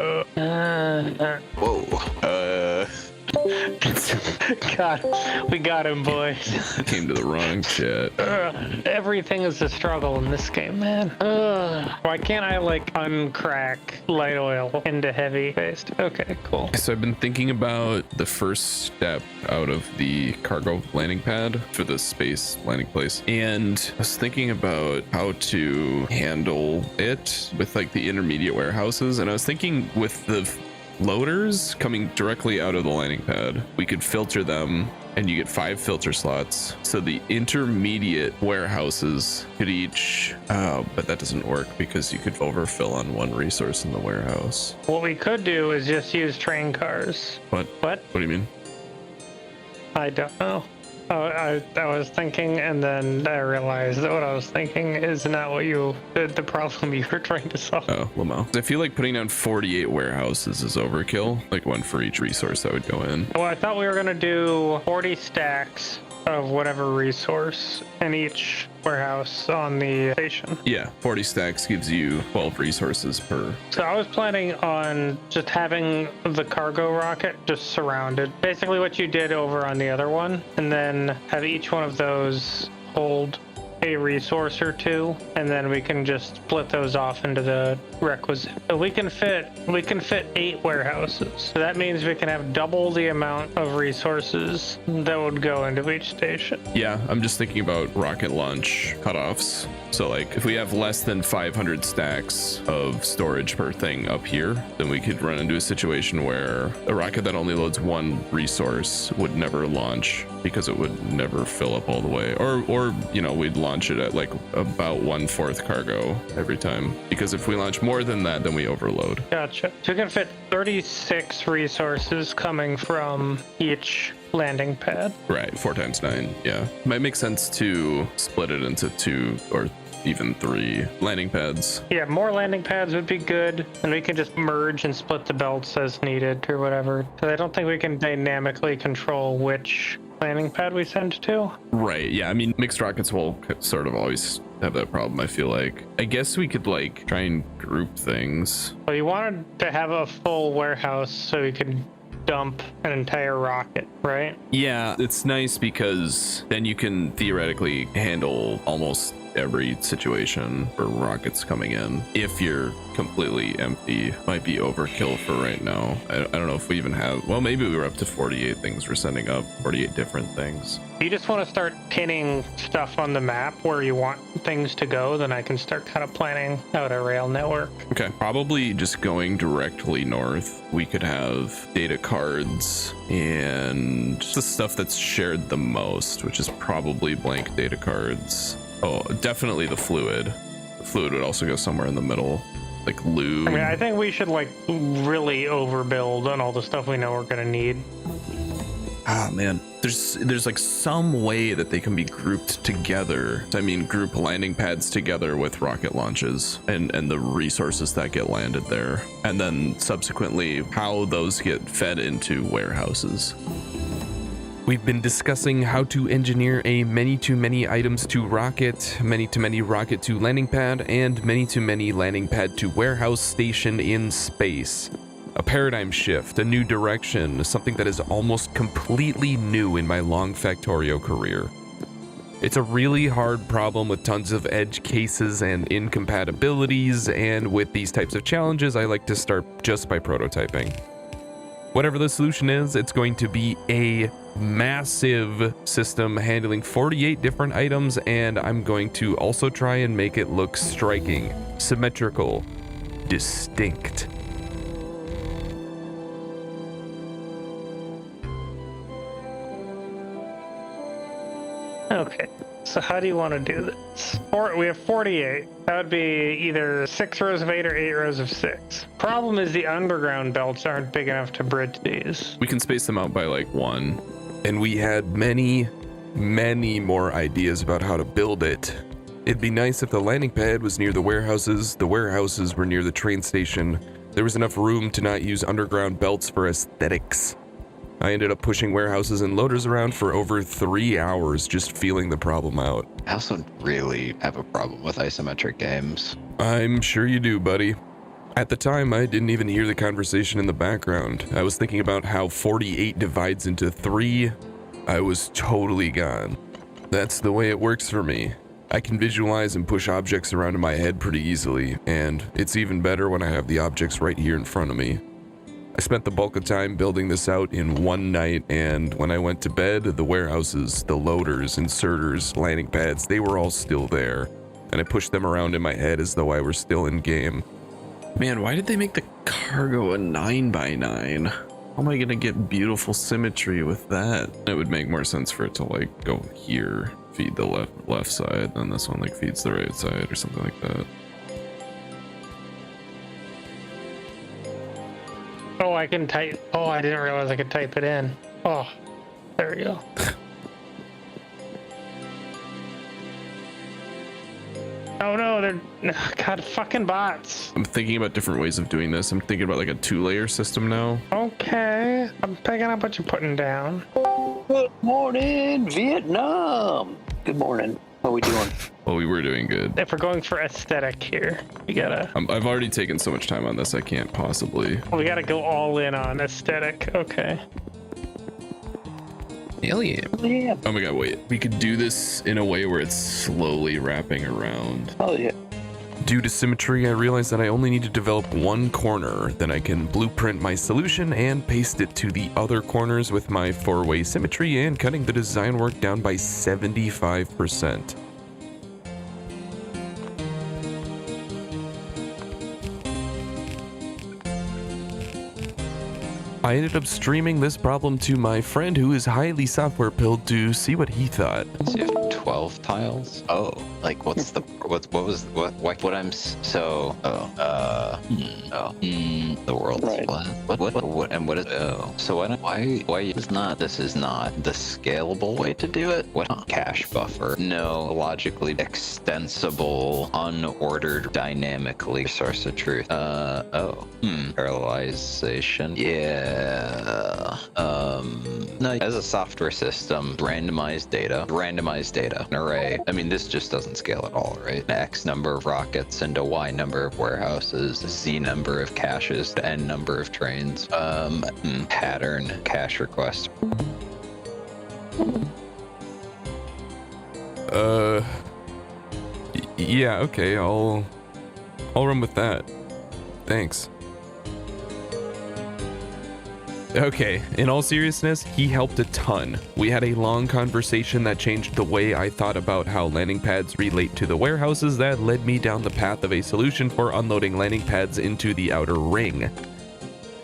Whoa. God, we got him, boys. Came to the wrong chat. Everything is a struggle in this game, man. Why can't I like uncrack light oil into heavy paste? Okay, cool. So I've been thinking about the first step out of the cargo landing pad for the space landing place, and I was thinking about how to handle it with like the intermediate warehouses, and I was thinking with the loaders coming directly out of the landing pad, we could filter them, and you get 5 filter slots. So the intermediate warehouses could each, but that doesn't work because you could overfill on one resource in the warehouse. What we could do is just use train cars. What? What do you mean? I don't know. I was thinking, and then I realized that what I was thinking is not what the problem you were trying to solve. Oh, Lamau. I feel like putting down 48 warehouses is overkill, like one for each resource that would go in. Well, I thought we were gonna do 40 stacks of whatever resource in each warehouse on the station. Yeah, 40 stacks gives you 12 resources per. So I was planning on just having the cargo rocket just surrounded. Basically what you did over on the other one, and then have each one of those hold a resource or two, and then we can just split those off into the requisite. So we can fit 8 warehouses. So that means we can have double the amount of resources that would go into each station. Yeah, I'm just thinking about rocket launch cutoffs. So like if we have less than 500 stacks of storage per thing up here, then we could run into a situation where a rocket that only loads 1 resource would never launch because it would never fill up all the way. Or you know, we'd launch it at like about 1/4 cargo every time. Because if we launch more than that, then we overload. Gotcha. So we can fit 36 resources coming from each landing pad. Right, 4 times 9. Yeah, might make sense to split it into 2 or even 3 landing pads. Yeah, more landing pads would be good, and we can just merge and split the belts as needed or whatever. So I don't think we can dynamically control which landing pad we send to. Right, yeah, I mean, mixed rockets will sort of always have that problem, I feel like. I guess we could like try and group things. Well, you wanted to have a full warehouse so we could dump an entire rocket, right? Yeah, it's nice because then you can theoretically handle almost every situation for rockets coming in. If you're completely empty, might be overkill for right now. I don't know if we even have, well, maybe we were up to 48 things we're sending up, 48 different things. You just want to start pinning stuff on the map where you want things to go, then I can start kind of planning out a rail network. Okay, probably just going directly north. We could have data cards and the stuff that's shared the most, which is probably blank data cards. Oh, definitely the fluid. The fluid would also go somewhere in the middle, like lube. I mean, I think we should like really overbuild on all the stuff we know we're gonna need. Ah, man, there's like some way that they can be grouped together. I mean, group landing pads together with rocket launches and the resources that get landed there, and then subsequently how those get fed into warehouses. We've been discussing how to engineer a many-to-many items to rocket, many-to-many rocket to landing pad, and many-to-many landing pad to warehouse station in space. A paradigm shift, a new direction, something that is almost completely new in my long Factorio career. It's a really hard problem with tons of edge cases and incompatibilities, and with these types of challenges, I like to start just by prototyping. Whatever the solution is, it's going to be a massive system handling 48 different items, and I'm going to also try and make it look striking, symmetrical, distinct. Okay, so how do you want to do this? We have 48. That would be either 6 rows of 8 or 8 rows of 6. Problem is the underground belts aren't big enough to bridge these. We can space them out by like 1. And we had many more ideas about how to build it. It'd be nice if the landing pad was near the warehouses were near the train station. There was enough room to not use underground belts for aesthetics. I ended up pushing warehouses and loaders around for over 3 hours just feeling the problem out. I also really have a problem with isometric games. I'm sure you do, buddy. At the time, I didn't even hear the conversation in the background. I was thinking about how 48 divides into 3. I was totally gone. That's the way it works for me. I can visualize and push objects around in my head pretty easily, and it's even better when I have the objects right here in front of me. I spent the bulk of time building this out in one night, and when I went to bed, the warehouses, the loaders, inserters, landing pads, they were all still there, and I pushed them around in my head as though I were still in game. Man, why did they make the cargo a 9x9? How am I gonna get beautiful symmetry with that? It would make more sense for it to like go here, feed the left side, and this one like feeds the right side or something like that. Oh, I can type. Oh, I didn't realize I could type it in. Oh, there we go. Oh no, they're God fucking bots. I'm thinking about different ways of doing this. I'm thinking about like a 2-layer system now. Okay, I'm picking up what you're putting down. Good morning, Vietnam. Good morning. How are we doing? Well, we were doing good. If we're going for aesthetic here, we gotta I've already taken so much time on this, I can't possibly. we gotta go all in on aesthetic. Okay. Hell yeah. Yeah. Oh my god, wait. We could do this in a way where it's slowly wrapping around. Oh yeah. Due to symmetry, I realized that I only need to develop one corner, then I can blueprint my solution and paste it to the other corners with my 4-way symmetry and cutting the design work down by 75%. I ended up streaming this problem to my friend who is highly software pilled to see what he thought. So you have 12 tiles? Oh, like what's the what I'm so the world's Right. flat. What and what is so why this is not the scalable way to do it? What cache buffer? No, logically extensible, unordered, dynamically source of truth. Parallelization. Yeah. No, as a software system, randomized data, an array. I mean, this just doesn't scale at all, right? X number of rockets into Y number of warehouses, Z number of caches, to N number of trains. Pattern cache request. Yeah, okay, I'll run with that. Thanks. Okay, in all seriousness, he helped a ton. We had a long conversation that changed the way I thought about how landing pads relate to the warehouses that led me down the path of a solution for unloading landing pads into the outer ring.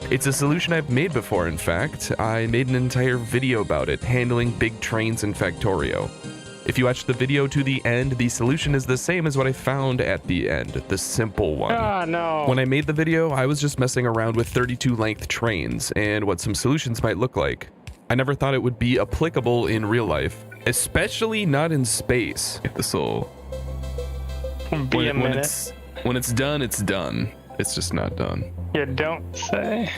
It's a solution I've made before, in fact. I made an entire video about it, handling big trains in Factorio. If you watch the video to the end, the solution is the same as what I found at the end, the simple one. Ah, no. When I made the video, I was just messing around with 32 length trains and what some solutions might look like. I never thought it would be applicable in real life, especially not in space. This will Be a minute. when it's done, it's done. It's just not done. You don't say.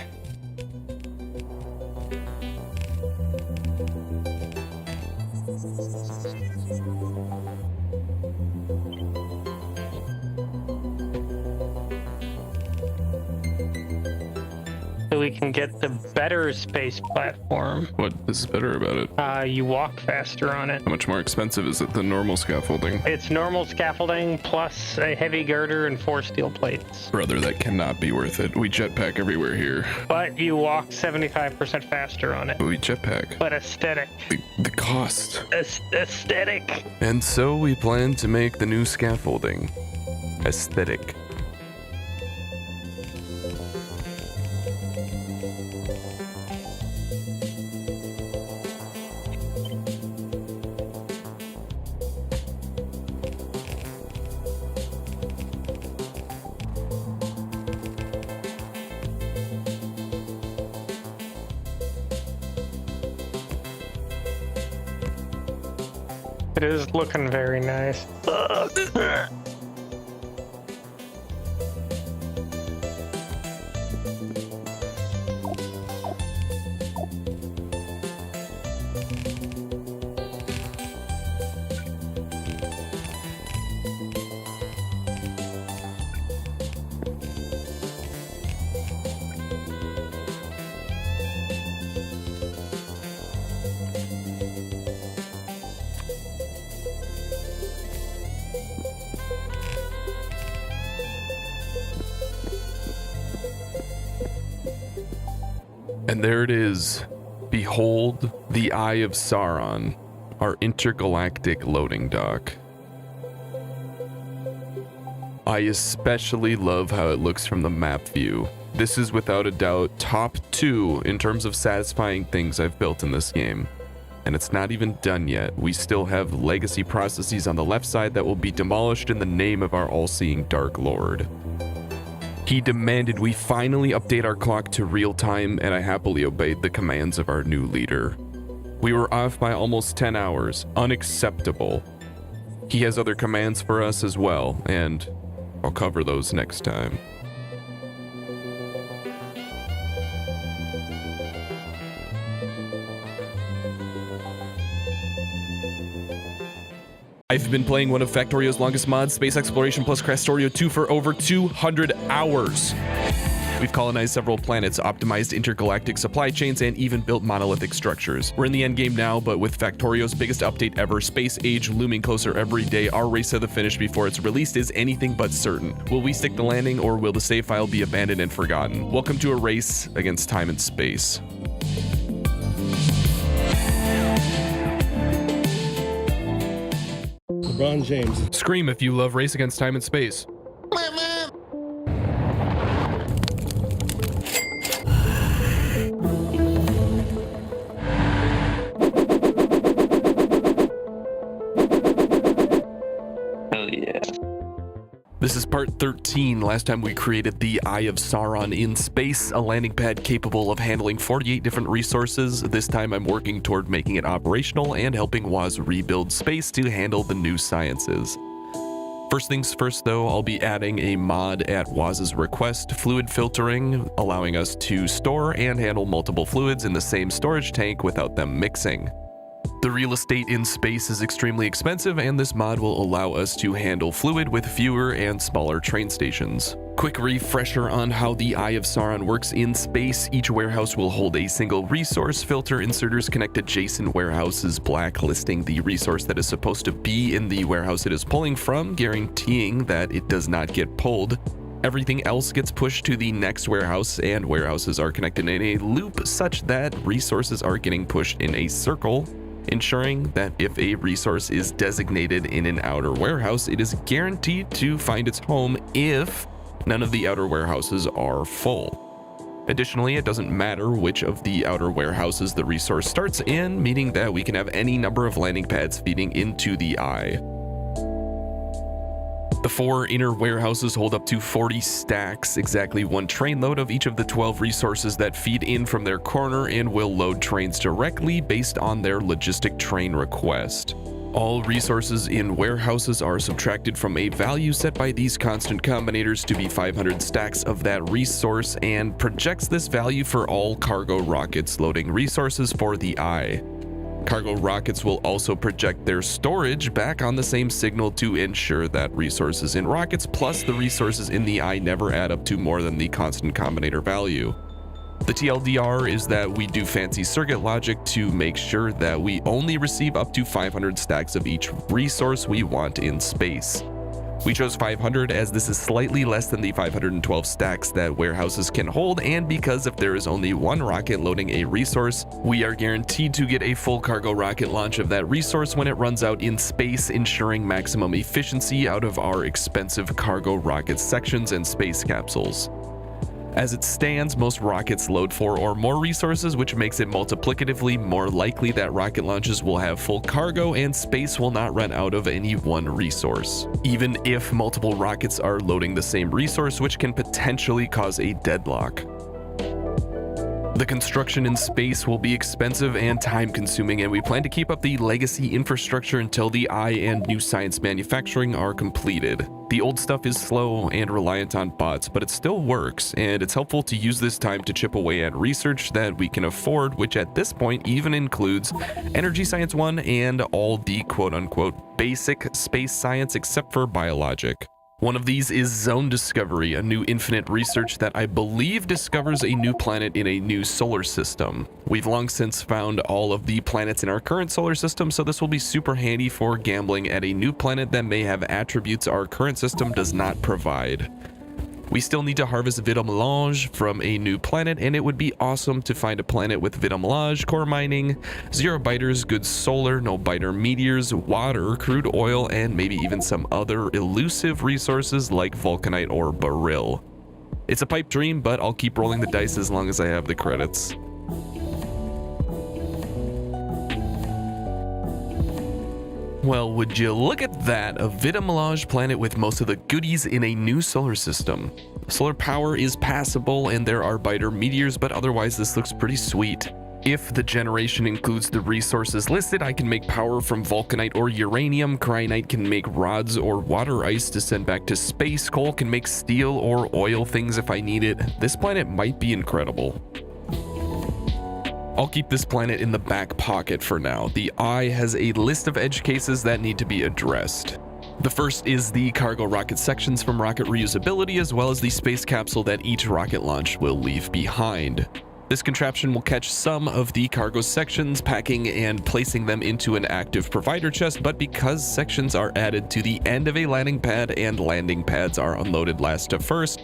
So we can get the better space platform. What is better about it? You walk faster on it. How much more expensive is it than normal scaffolding? It's normal scaffolding plus a heavy girder and 4 steel plates. Brother, that cannot be worth it. We jetpack everywhere here. But you walk 75% faster on it. We jetpack. But aesthetic. The cost. Aesthetic. And so we plan to make the new scaffolding aesthetic. It is looking very nice. And there it is. Behold the Eye of Sauron, our intergalactic loading dock. I especially love how it looks from the map view. This is without a doubt top 2 in terms of satisfying things I've built in this game. And it's not even done yet. We still have legacy processes on the left side that will be demolished in the name of our all-seeing Dark Lord. He demanded we finally update our clock to real time, and I happily obeyed the commands of our new leader. We were off by almost 10 hours. Unacceptable. He has other commands for us as well, and I'll cover those next time. I've been playing one of Factorio's longest mods, Space Exploration plus Krastorio 2, for over 200 hours. We've colonized several planets, optimized intergalactic supply chains, and even built monolithic structures. We're in the endgame now, but with Factorio's biggest update ever, Space Age looming closer every day, our race to the finish before it's released is anything but certain. Will we stick the landing, or will the save file be abandoned and forgotten? Welcome to a race against time and space. LeBron James. Scream if you love Race Against Time and Space. This is part 13. Last time we created the Eye of Sauron in space, a landing pad capable of handling 48 different resources. This time I'm working toward making it operational and helping Woz rebuild space to handle the new sciences. First things first though, I'll be adding a mod at Woz's request, fluid filtering, allowing us to store and handle multiple fluids in the same storage tank without them mixing. The real estate in space is extremely expensive, and this mod will allow us to handle fluid with fewer and smaller train stations. Quick refresher on how the Eye of Sauron works in space. Each warehouse will hold a single resource. Filter inserters connect adjacent warehouses, blacklisting the resource that is supposed to be in the warehouse it is pulling from, guaranteeing that it does not get pulled. Everything else gets pushed to the next warehouse, and warehouses are connected in a loop such that resources are getting pushed in a circle, ensuring that if a resource is designated in an outer warehouse, it is guaranteed to find its home if none of the outer warehouses are full. Additionally, it doesn't matter which of the outer warehouses the resource starts in, meaning that we can have any number of landing pads feeding into the eye. The 4 inner warehouses hold up to 40 stacks, exactly 1 train load of each of the 12 resources that feed in from their corner, and will load trains directly based on their logistic train request. All resources in warehouses are subtracted from a value set by these constant combinators to be 500 stacks of that resource, and projects this value for all cargo rockets loading resources for the eye. Cargo rockets will also project their storage back on the same signal to ensure that resources in rockets plus the resources in the eye never add up to more than the constant combinator value. The TLDR is that we do fancy circuit logic to make sure that we only receive up to 500 stacks of each resource we want in space. We chose 500 as this is slightly less than the 512 stacks that warehouses can hold, and because if there is only 1 rocket loading a resource, we are guaranteed to get a full cargo rocket launch of that resource when it runs out in space, ensuring maximum efficiency out of our expensive cargo rocket sections and space capsules. As it stands, most rockets load 4 or more resources, which makes it multiplicatively more likely that rocket launches will have full cargo and space will not run out of any one resource, even if multiple rockets are loading the same resource, which can potentially cause a deadlock. The construction in space will be expensive and time-consuming, and we plan to keep up the legacy infrastructure until the Eye and new science manufacturing are completed. The old stuff is slow and reliant on bots, but it still works, and it's helpful to use this time to chip away at research that we can afford, which at this point even includes Energy Science 1 and all the quote-unquote basic space science except for biologic. One of these is Zone Discovery, a new infinite research that I believe discovers a new planet in a new solar system. We've long since found all of the planets in our current solar system, so this will be super handy for gambling at a new planet that may have attributes our current system does not provide. We still need to harvest Vita Melange from a new planet, and it would be awesome to find a planet with Vita Melange, core mining, 0 biters, good solar, no biter meteors, water, crude oil, and maybe even some other elusive resources like vulcanite or beryl. It's a pipe dream, but I'll keep rolling the dice as long as I have the credits. Well, would you look at that, a Vita Melange planet with most of the goodies in a new solar system. Solar power is passable and there are biter meteors, but otherwise this looks pretty sweet. If the generation includes the resources listed, I can make power from vulcanite or uranium, cryonite can make rods or water ice to send back to space, coal can make steel or oil things if I need it. This planet might be incredible. I'll keep this planet in the back pocket for now. The Eye has a list of edge cases that need to be addressed. The first is the cargo rocket sections from rocket reusability, as well as the space capsule that each rocket launch will leave behind. This contraption will catch some of the cargo sections, packing and placing them into an active provider chest, but because sections are added to the end of a landing pad and landing pads are unloaded last to first,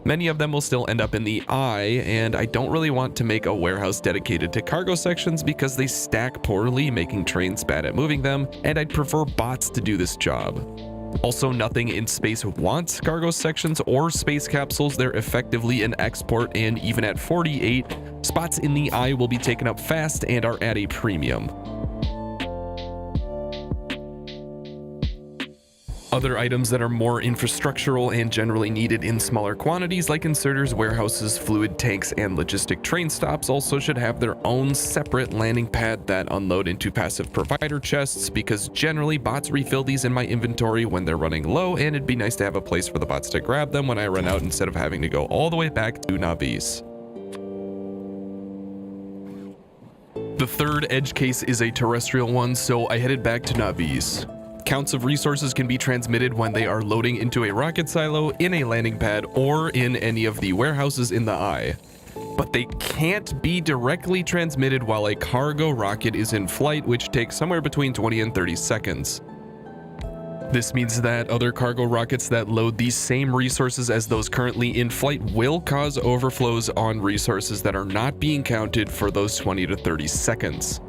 many of them will still end up in the Eye, and I don't really want to make a warehouse dedicated to cargo sections because they stack poorly, making trains bad at moving them, and I'd prefer bots to do this job. Also, nothing in space wants cargo sections or space capsules. They're effectively an export, and even at 48, spots in the Eye will be taken up fast and are at a premium. Other items that are more infrastructural and generally needed in smaller quantities, like inserters, warehouses, fluid tanks, and logistic train stops, also should have their own separate landing pad that unload into passive provider chests, because generally bots refill these in my inventory when they're running low, and it'd be nice to have a place for the bots to grab them when I run out instead of having to go all the way back to Navis. The third edge case is a terrestrial one, so I headed back to Navis. Counts of resources can be transmitted when they are loading into a rocket silo, in a landing pad, or in any of the warehouses in the Eye. But they can't be directly transmitted while a cargo rocket is in flight, which takes somewhere between 20 and 30 seconds. This means that other cargo rockets that load these same resources as those currently in flight will cause overflows on resources that are not being counted for those 20 to 30 seconds.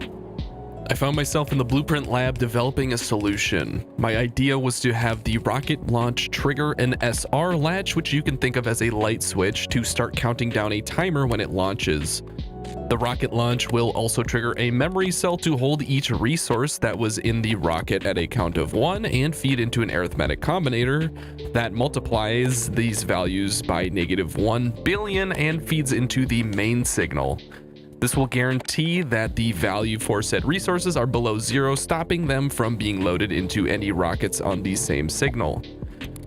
I found myself in the blueprint lab developing a solution. My idea was to have the rocket launch trigger an SR latch, which you can think of as a light switch, to start counting down a timer when it launches. The rocket launch will also trigger a memory cell to hold each resource that was in the rocket at a count of 1 and feed into an arithmetic combinator that multiplies these values by -1 billion and feeds into the main signal. This will guarantee that the value for said resources are below 0, stopping them from being loaded into any rockets on the same signal.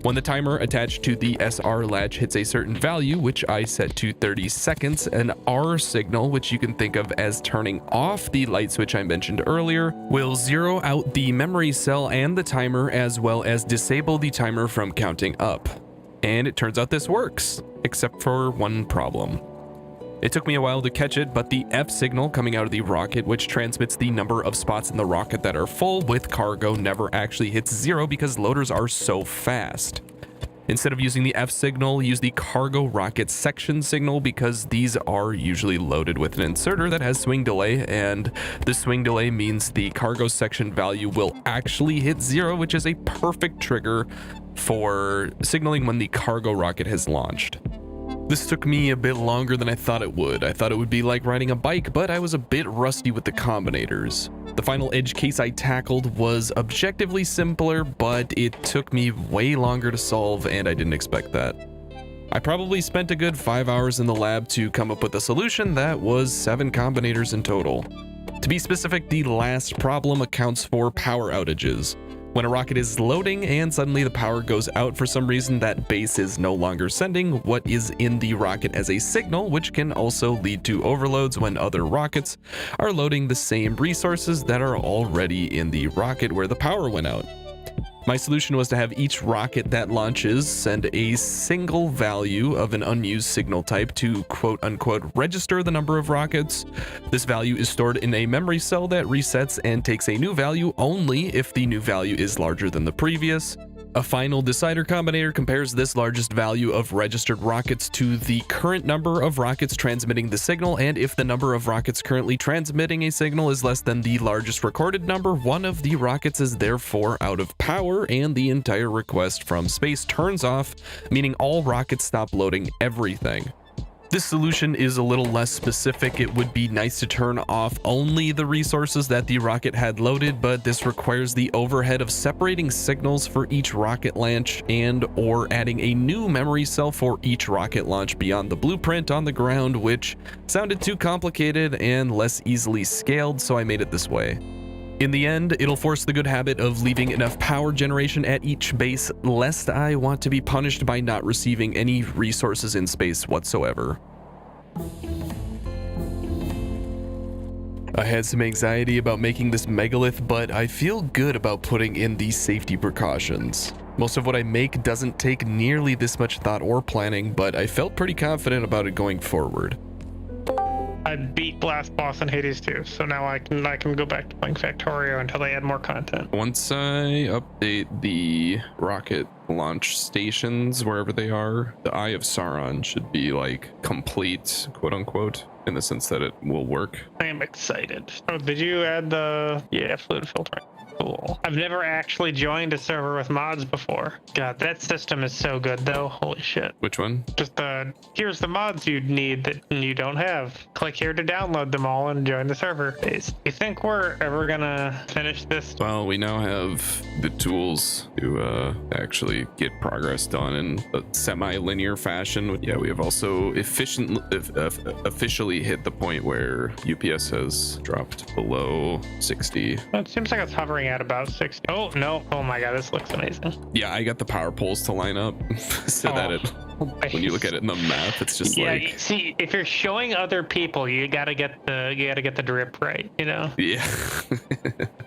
When the timer attached to the SR latch hits a certain value, which I set to 30 seconds, an R signal, which you can think of as turning off the light switch I mentioned earlier, will zero out the memory cell and the timer, as well as disable the timer from counting up. And it turns out this works, except for one problem. It took me a while to catch it, but the F signal coming out of the rocket, which transmits the number of spots in the rocket that are full with cargo, never actually hits 0 because loaders are so fast. Instead of using the F signal, use the cargo rocket section signal, because these are usually loaded with an inserter that has swing delay, and the swing delay means the cargo section value will actually hit 0, which is a perfect trigger for signaling when the cargo rocket has launched. This took me a bit longer than I thought it would. I thought it would be like riding a bike, but I was a bit rusty with the combinators. The final edge case I tackled was objectively simpler, but it took me way longer to solve, and I didn't expect that. I probably spent a good 5 hours in the lab to come up with a solution that was 7 combinators in total. To be specific, the last problem accounts for power outages. When a rocket is loading and suddenly the power goes out for some reason, that base is no longer sending what is in the rocket as a signal, which can also lead to overloads when other rockets are loading the same resources that are already in the rocket where the power went out. My solution was to have each rocket that launches send a single value of an unused signal type to quote-unquote register the number of rockets. This value is stored in a memory cell that resets and takes a new value only if the new value is larger than the previous. A final decider combinator compares this largest value of registered rockets to the current number of rockets transmitting the signal, and if the number of rockets currently transmitting a signal is less than the largest recorded number, one of the rockets is therefore out of power and the entire request from space turns off, meaning all rockets stop loading everything. This solution is a little less specific. It would be nice to turn off only the resources that the rocket had loaded, but this requires the overhead of separating signals for each rocket launch and or adding a new memory cell for each rocket launch beyond the blueprint on the ground, which sounded too complicated and less easily scaled, so I made it this way. In the end, it'll force the good habit of leaving enough power generation at each base, lest I want to be punished by not receiving any resources in space whatsoever. I had some anxiety about making this megalith, but I feel good about putting in these safety precautions. Most of what I make doesn't take nearly this much thought or planning, but I felt pretty confident about it going forward. I beat Blast Boss and Hades too, so now I can go back to playing Factorio until they add more content. Once I update the rocket launch stations wherever they are, the Eye of Sauron should be like complete, quote unquote, in the sense that it will work. I am excited. Oh, did you add the fluid filtering? Cool. I've never actually joined a server with mods before. God, that system is so good though. Holy shit. Which one? Just here's the mods you'd need that you don't have. Click here to download them all and join the server. You think we're ever gonna finish this? Well, we now have the tools to actually get progress done in a semi-linear fashion. Yeah, we have also officially hit the point where UPS has dropped below 60. Well, it seems like it's hovering at about 60. Oh no, oh my god, this looks amazing. Yeah, I got the power poles to line up so that it, when you look at it in the map, it's just like, see, if you're showing other people, you gotta get the drip right, you know? Yeah.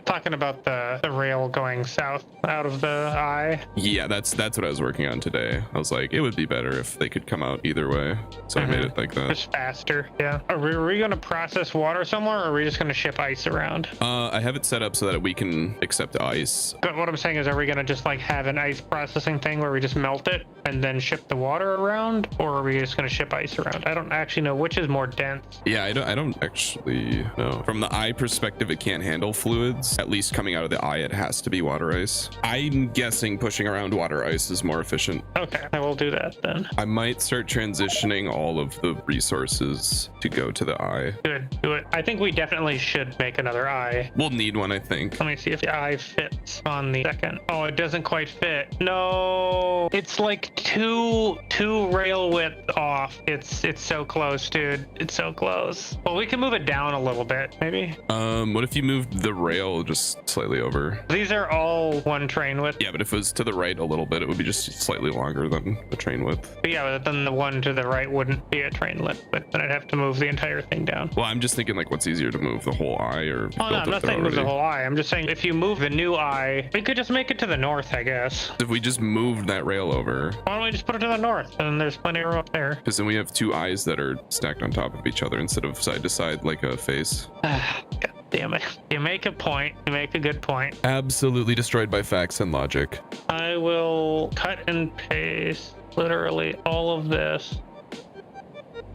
Talking about the rail going south out of the eye. Yeah, that's what I was working on today. I was like, it would be better if they could come out either way, so I made it like that. Just faster. Yeah. Are we gonna process water somewhere, or are we just gonna ship ice around? I have it set up so that we can accept ice. But what I'm saying is, are we gonna just like have an ice processing thing where we just melt it and then ship the water around, or are we just gonna ship ice around? I don't actually know which is more dense. Yeah, I don't actually know. From the eye perspective, it can't handle fluids. At least coming out of the eye, it has to be water ice. I'm guessing pushing around water ice is more efficient. Okay, I will do that then. I might start transitioning all of the resources to go to the eye. Good, do it. I think we definitely should make another eye. We'll need one, I think. Let me see if the eye fits on the second. Oh, it doesn't quite fit. No, it's like two rail width off. It's so close, dude. It's so close. Well, we can move it down a little bit, maybe. What if you moved the rail just slightly over? These are all one train width. Yeah, but if it was to the right a little bit, it would be just slightly longer than the train width. But yeah, but then the one to the right wouldn't be a train width, but then I'd have to move the entire thing down. Well, I'm just thinking like, what's easier to move, the whole eye or? Oh no, I'm not saying move the whole eye. I'm just saying if you move the new eye, we could just make it to the north, I guess. If we just moved that rail over. Why don't we just put it to the north, and there's plenty of room up there. Because then we have two eyes that are stacked on top of each other instead of side to side like a face. God damn it. You make a point. You make a good point. Absolutely destroyed by facts and logic. I will cut and paste literally all of this.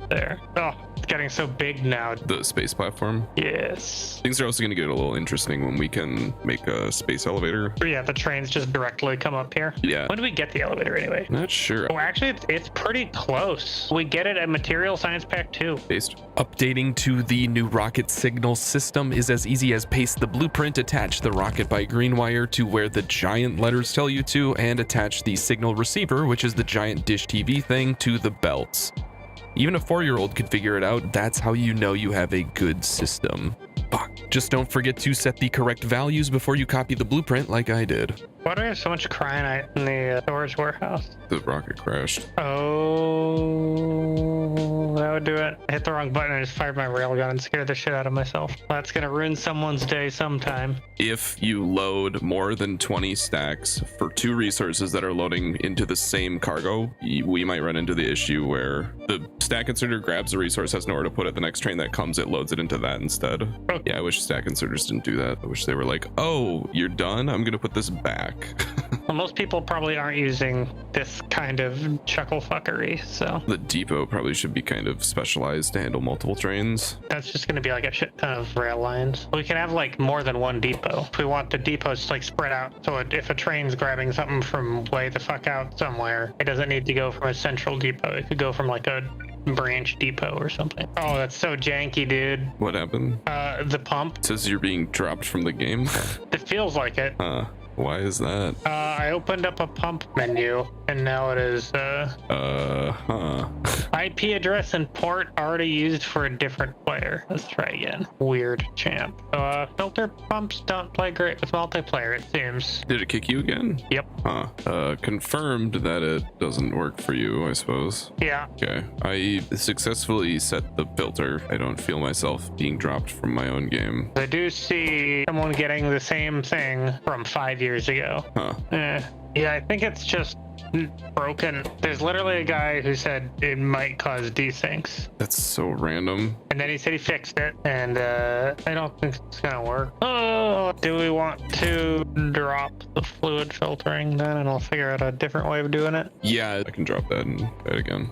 There. Oh, it's getting so big now. The space platform? Yes. Things are also going to get a little interesting when we can make a space elevator. Yeah, the trains just directly come up here. Yeah. When do we get the elevator anyway? Not sure. Oh, actually, it's pretty close. We get it at Material Science Pack 2. Based. Updating to the new rocket signal system is as easy as paste the blueprint, attach the rocket by green wire to where the giant letters tell you to, and attach the signal receiver, which is the giant dish TV thing, to the belts. Even a 4-year-old could figure it out. That's how you know you have a good system. Fuck. Just don't forget to set the correct values before you copy the blueprint like I did. Why do we have so much cryonite in the storage warehouse? The rocket crashed. Oh, that would do it. I hit the wrong button. I just fired my railgun and scared the shit out of myself. That's gonna ruin someone's day sometime. If you load more than 20 stacks for 2 resources that are loading into the same cargo, we might run into the issue where the stack inserter grabs the resource, has nowhere to put it. The next train that comes, it loads it into that instead. Okay. Yeah, I wish stack inserters didn't do that. I wish they were like, oh, you're done? I'm gonna put this back. Well, most people probably aren't using this kind of chuckle fuckery, so. The depot probably should be kind of specialized to handle multiple trains. That's just gonna be like a shit ton of rail lines. We can have like more than one depot. If we want the depots like spread out, so if a train's grabbing something from way the fuck out somewhere, it doesn't need to go from a central depot. It could go from like a branch depot or something. Oh, that's so janky, dude. What happened? The pump. It says you're being dropped from the game. It feels like it. Why is that? I opened up a pump menu, and now it is IP address and port already used for a different player. Let's try again. Weird champ. Filter pumps don't play great with multiplayer, it seems. Did it kick you again? Yep. Huh. Confirmed that it doesn't work for you, I suppose. Yeah. Okay. I successfully set the filter. I don't feel myself being dropped from my own game. I do see someone getting the same thing from 5 years ago. Huh. Yeah, I think it's just broken. There's literally a guy who said it might cause desyncs. That's so random. And then he said he fixed it, and I don't think it's gonna work. Oh, do we want to drop the fluid filtering then, and I'll figure out a different way of doing it? Yeah, I can drop that and try it again.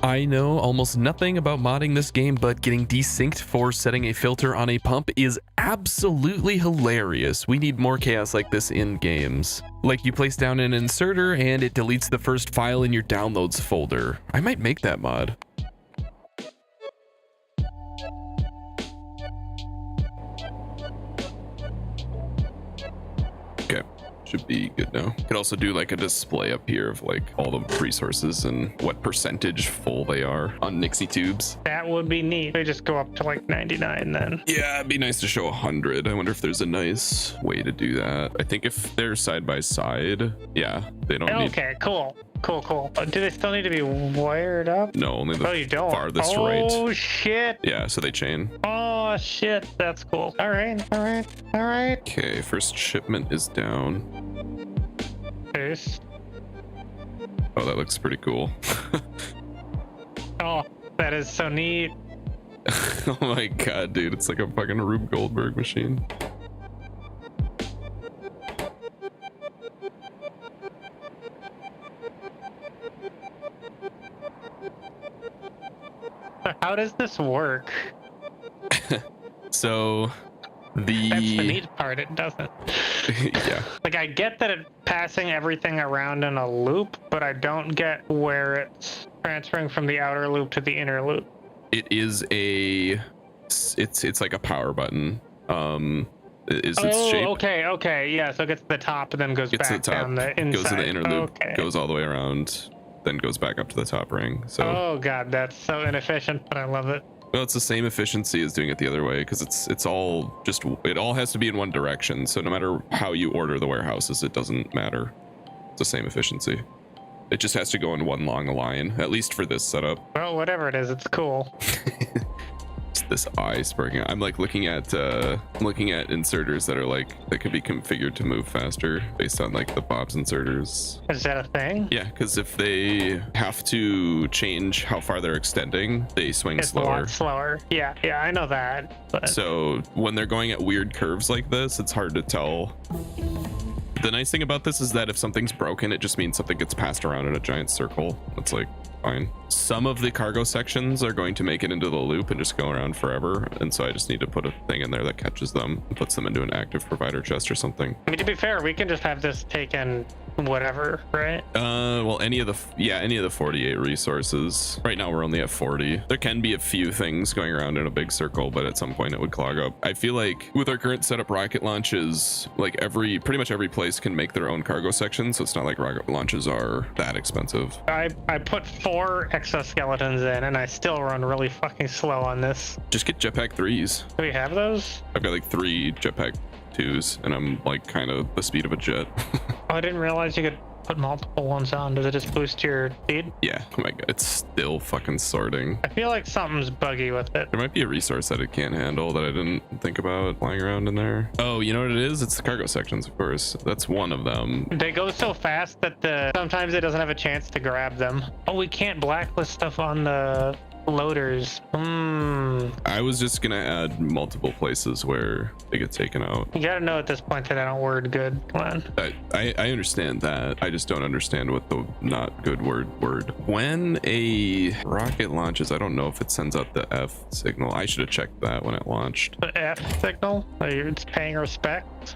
I know almost nothing about modding this game, but getting desynced for setting a filter on a pump is absolutely hilarious. We need more chaos like this in games. Like you place down an inserter and it deletes the first file in your downloads folder. I might make that mod. Okay. Should be good now. Could also do like a display up here of like all the resources and what percentage full they are on Nixie tubes. That would be neat. They just go up to like 99 then. Yeah, it'd be nice to show 100. I wonder if there's a nice way to do that. I think if they're side by side, yeah, they don't need... Okay, cool. Cool. Do they still need to be wired up? No, only the you don't. farthest right. Oh, shit. Yeah, so they chain. Oh, shit. That's cool. All right. Okay, first shipment is down. First. Oh, that looks pretty cool. Oh, that is so neat. Oh my god, dude. It's like a fucking Rube Goldberg machine. How does this work? So That's the neat part, it doesn't. Yeah. Like, I get that it's passing everything around in a loop, but I don't get where it's transferring from the outer loop to the inner loop. It is it's like a power button. Is its shape. Okay. Yeah, so it gets to the top and then goes Gets back to the top, down the inside. goes to the inner loop, Okay. goes all the way around, then goes back up to the top ring. So Oh god, that's so inefficient, but I love it. well, it's the same efficiency as doing it the other way because it all has to be in one direction. So no matter how you order the warehouses, it doesn't matter. It's the same efficiency. It just has to go in one long line, at least for this setup. Well, whatever it is, it's cool. It's this eye sparking. I'm like looking at inserters that are like that can be configured to move faster based on like the Bob's inserters. Is that a thing? Yeah, because if they have to change how far they're extending, they swing It's a slower. lot slower. Yeah, I know that. But So when they're going at weird curves like this, it's hard to tell. The nice thing about this is that if something's broken, it just means something gets passed around in a giant circle. It's like fine. Some of the cargo sections are going to make it into the loop and just go around forever, and so I just need to put a thing in there that catches them and puts them into an active provider chest or something. I mean, to be fair, we can just have this taken whatever, right? Well, any of the 48 resources. Right now we're only at 40. There can be a few things going around in a big circle, but at some point it would clog up. I feel like with our current setup, rocket launches, like pretty much every place can make their own cargo section, so it's not like rocket launches are that expensive. I put 4 exoskeletons in, and I still run really fucking slow on this. Just get jetpack 3s. Do we have those? I've got like 3 jetpack 2s, and I'm like kind of the speed of a jet. Oh, I didn't realize you could put multiple ones on. Does it just boost your speed? Yeah. Oh my god, it's still fucking sorting. I feel like something's buggy with it. There might be a resource that it can't handle that I didn't think about flying around in there. Oh, you know what it is? It's the cargo sections, of course. That's one of them. They go so fast that sometimes it doesn't have a chance to grab them. Oh, we can't blacklist stuff on the loaders. I was just gonna add multiple places where they get taken out. You gotta know at this point that I don't word good. Come on. I understand that. I just don't understand what the not good word. When a rocket launches, I don't know if it sends out the F signal. I should have checked that when it launched. The F signal? It's paying respect?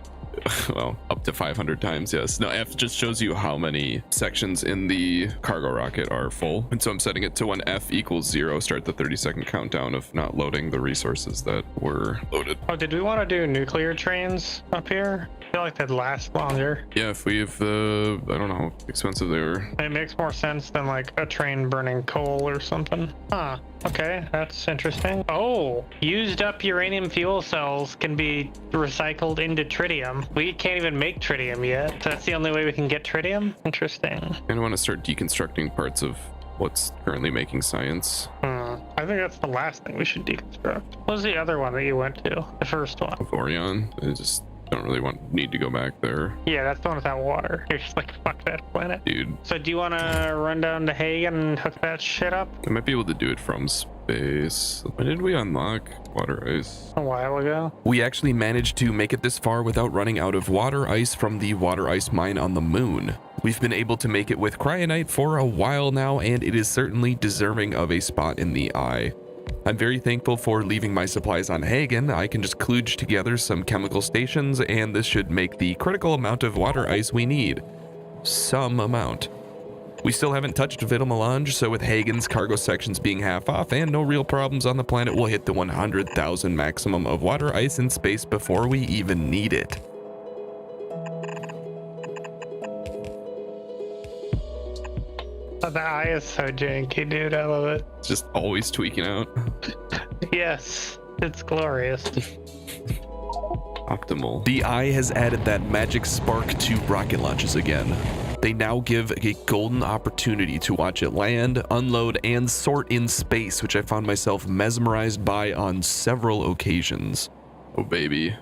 Well, up to 500 times, yes. No, F just shows you how many sections in the cargo rocket are full. And so I'm setting it to when F equals 0, start the 30-second countdown of not loading the resources that were loaded. Oh, did we want to do nuclear trains up here? I feel like they'd last longer. Yeah, if we have the, I don't know how expensive they were. It makes more sense than like a train burning coal or something. Huh. Okay, that's interesting. Oh, used up uranium fuel cells can be recycled into tritium. We can't even make tritium yet. So that's the only way we can get tritium? Interesting. I kind of want to start deconstructing parts of what's currently making science. I think that's the last thing we should deconstruct. What was the other one that you went to? The first one? Orion. I just don't really need to go back there. Yeah, that's the one without water. You're just like, fuck that planet. Dude. So do you want to run down to Hagen and hook that shit up? I might be able to do it from space. When did we unlock water ice? A while ago. We actually managed to make it this far without running out of water ice from the water ice mine on the moon. We've been able to make it with cryonite for a while now, and it is certainly deserving of a spot in the eye. I'm very thankful for leaving my supplies on Hagen. I can just kludge together some chemical stations, and this should make the critical amount of water ice we need. Some amount. We still haven't touched Vital Melange, so with Hagen's cargo sections being half off and no real problems on the planet, we'll hit the 100,000 maximum of water ice in space before we even need it. Oh, the eye is so janky, dude. I love it. It's just always tweaking out. Yes, it's glorious. Optimal. The eye has added that magic spark to rocket launches again. They now give a golden opportunity to watch it land, unload, and sort in space, which I found myself mesmerized by on several occasions. Oh, baby.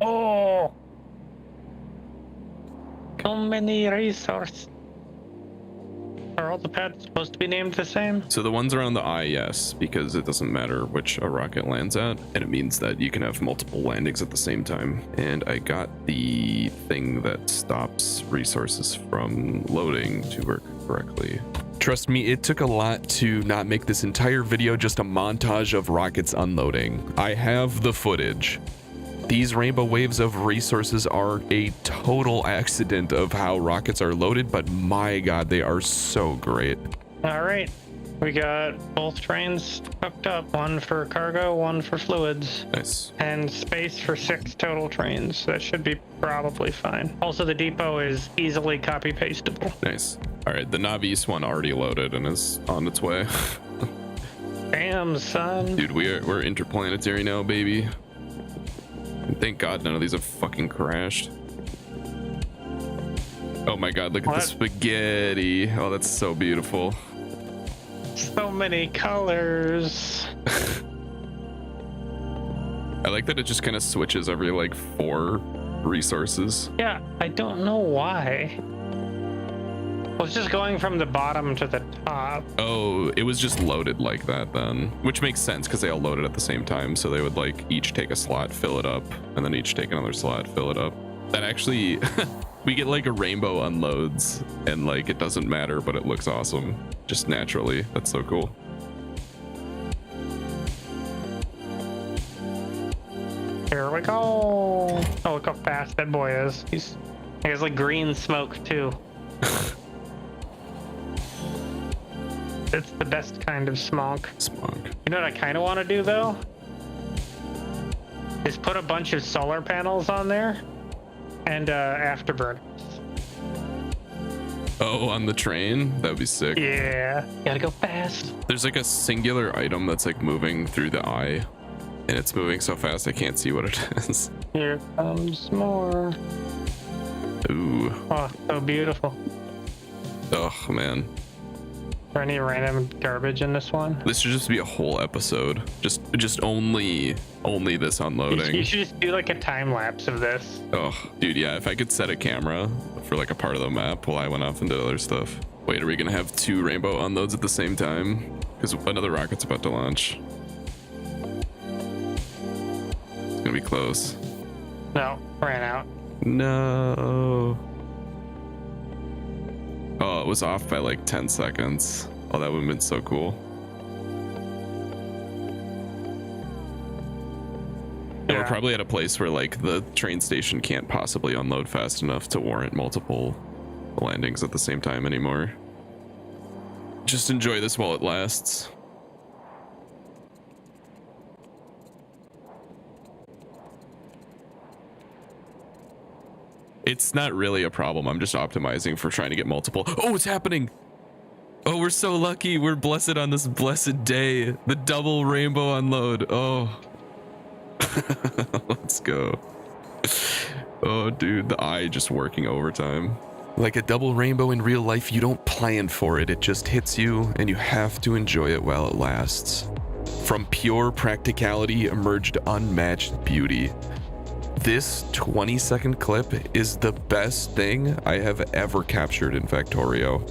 Oh! So many resources. Are all the pads supposed to be named the same? So the ones around the eye, yes, because it doesn't matter which a rocket lands at, and it means that you can have multiple landings at the same time. And I got the thing that stops resources from loading to work correctly. Trust me, it took a lot to not make this entire video just a montage of rockets unloading. I have the footage. These rainbow waves of resources are a total accident of how rockets are loaded, but my god, they are so great. All right, we got both trains hooked up, one for cargo, one for fluids. Nice. And space for 6 total trains. That should be probably fine. Also, the depot is easily copy pastable. Nice. All right, the Navis one already loaded and is on its way. Damn, son. Dude, we're interplanetary now, baby. Thank God none of these have fucking crashed. Oh my God, look at the spaghetti. Oh, that's so beautiful. So many colors. I like that it just kind of switches every like 4 resources. Yeah, I don't know why. Well, it's just going from the bottom to the top. Oh, it was just loaded like that then, which makes sense because they all loaded at the same time. So they would like each take a slot, fill it up, and then each take another slot, fill it up. That actually, we get like a rainbow unloads and like it doesn't matter, but it looks awesome just naturally. That's so cool. Here we go. Oh, look how fast that boy is. He has like green smoke too. It's the best kind of smog. You know what I kind of want to do though? Is put a bunch of solar panels on there and afterburners. Oh, on the train? That would be sick. Yeah, gotta go fast. There's like a singular item that's like moving through the eye, and it's moving so fast I can't see what it is. Here comes more. Ooh. Oh, so beautiful. Oh man. Is there any random garbage in this one? This should just be a whole episode. Just only this unloading. You should just do like a time lapse of this. Oh, dude, yeah. If I could set a camera for like a part of the map while I went off into other stuff. Wait, are we gonna have 2 rainbow unloads at the same time? Because another rocket's about to launch. It's gonna be close. No, ran out. No. Oh, it was off by like 10 seconds. Oh, that would have been so cool. We're probably at a place where like the train station can't possibly unload fast enough to warrant multiple landings at the same time anymore. Just enjoy this while it lasts. It's not really a problem. I'm just optimizing for trying to get multiple. Oh, it's happening. Oh, we're so lucky. We're blessed on this blessed day. The double rainbow unload. Oh. Let's go. Oh, dude, the eye just working overtime. Like a double rainbow in real life, you don't plan for it. It just hits you, and you have to enjoy it while it lasts. From pure practicality emerged unmatched beauty. This 20-second clip is the best thing I have ever captured in Factorio.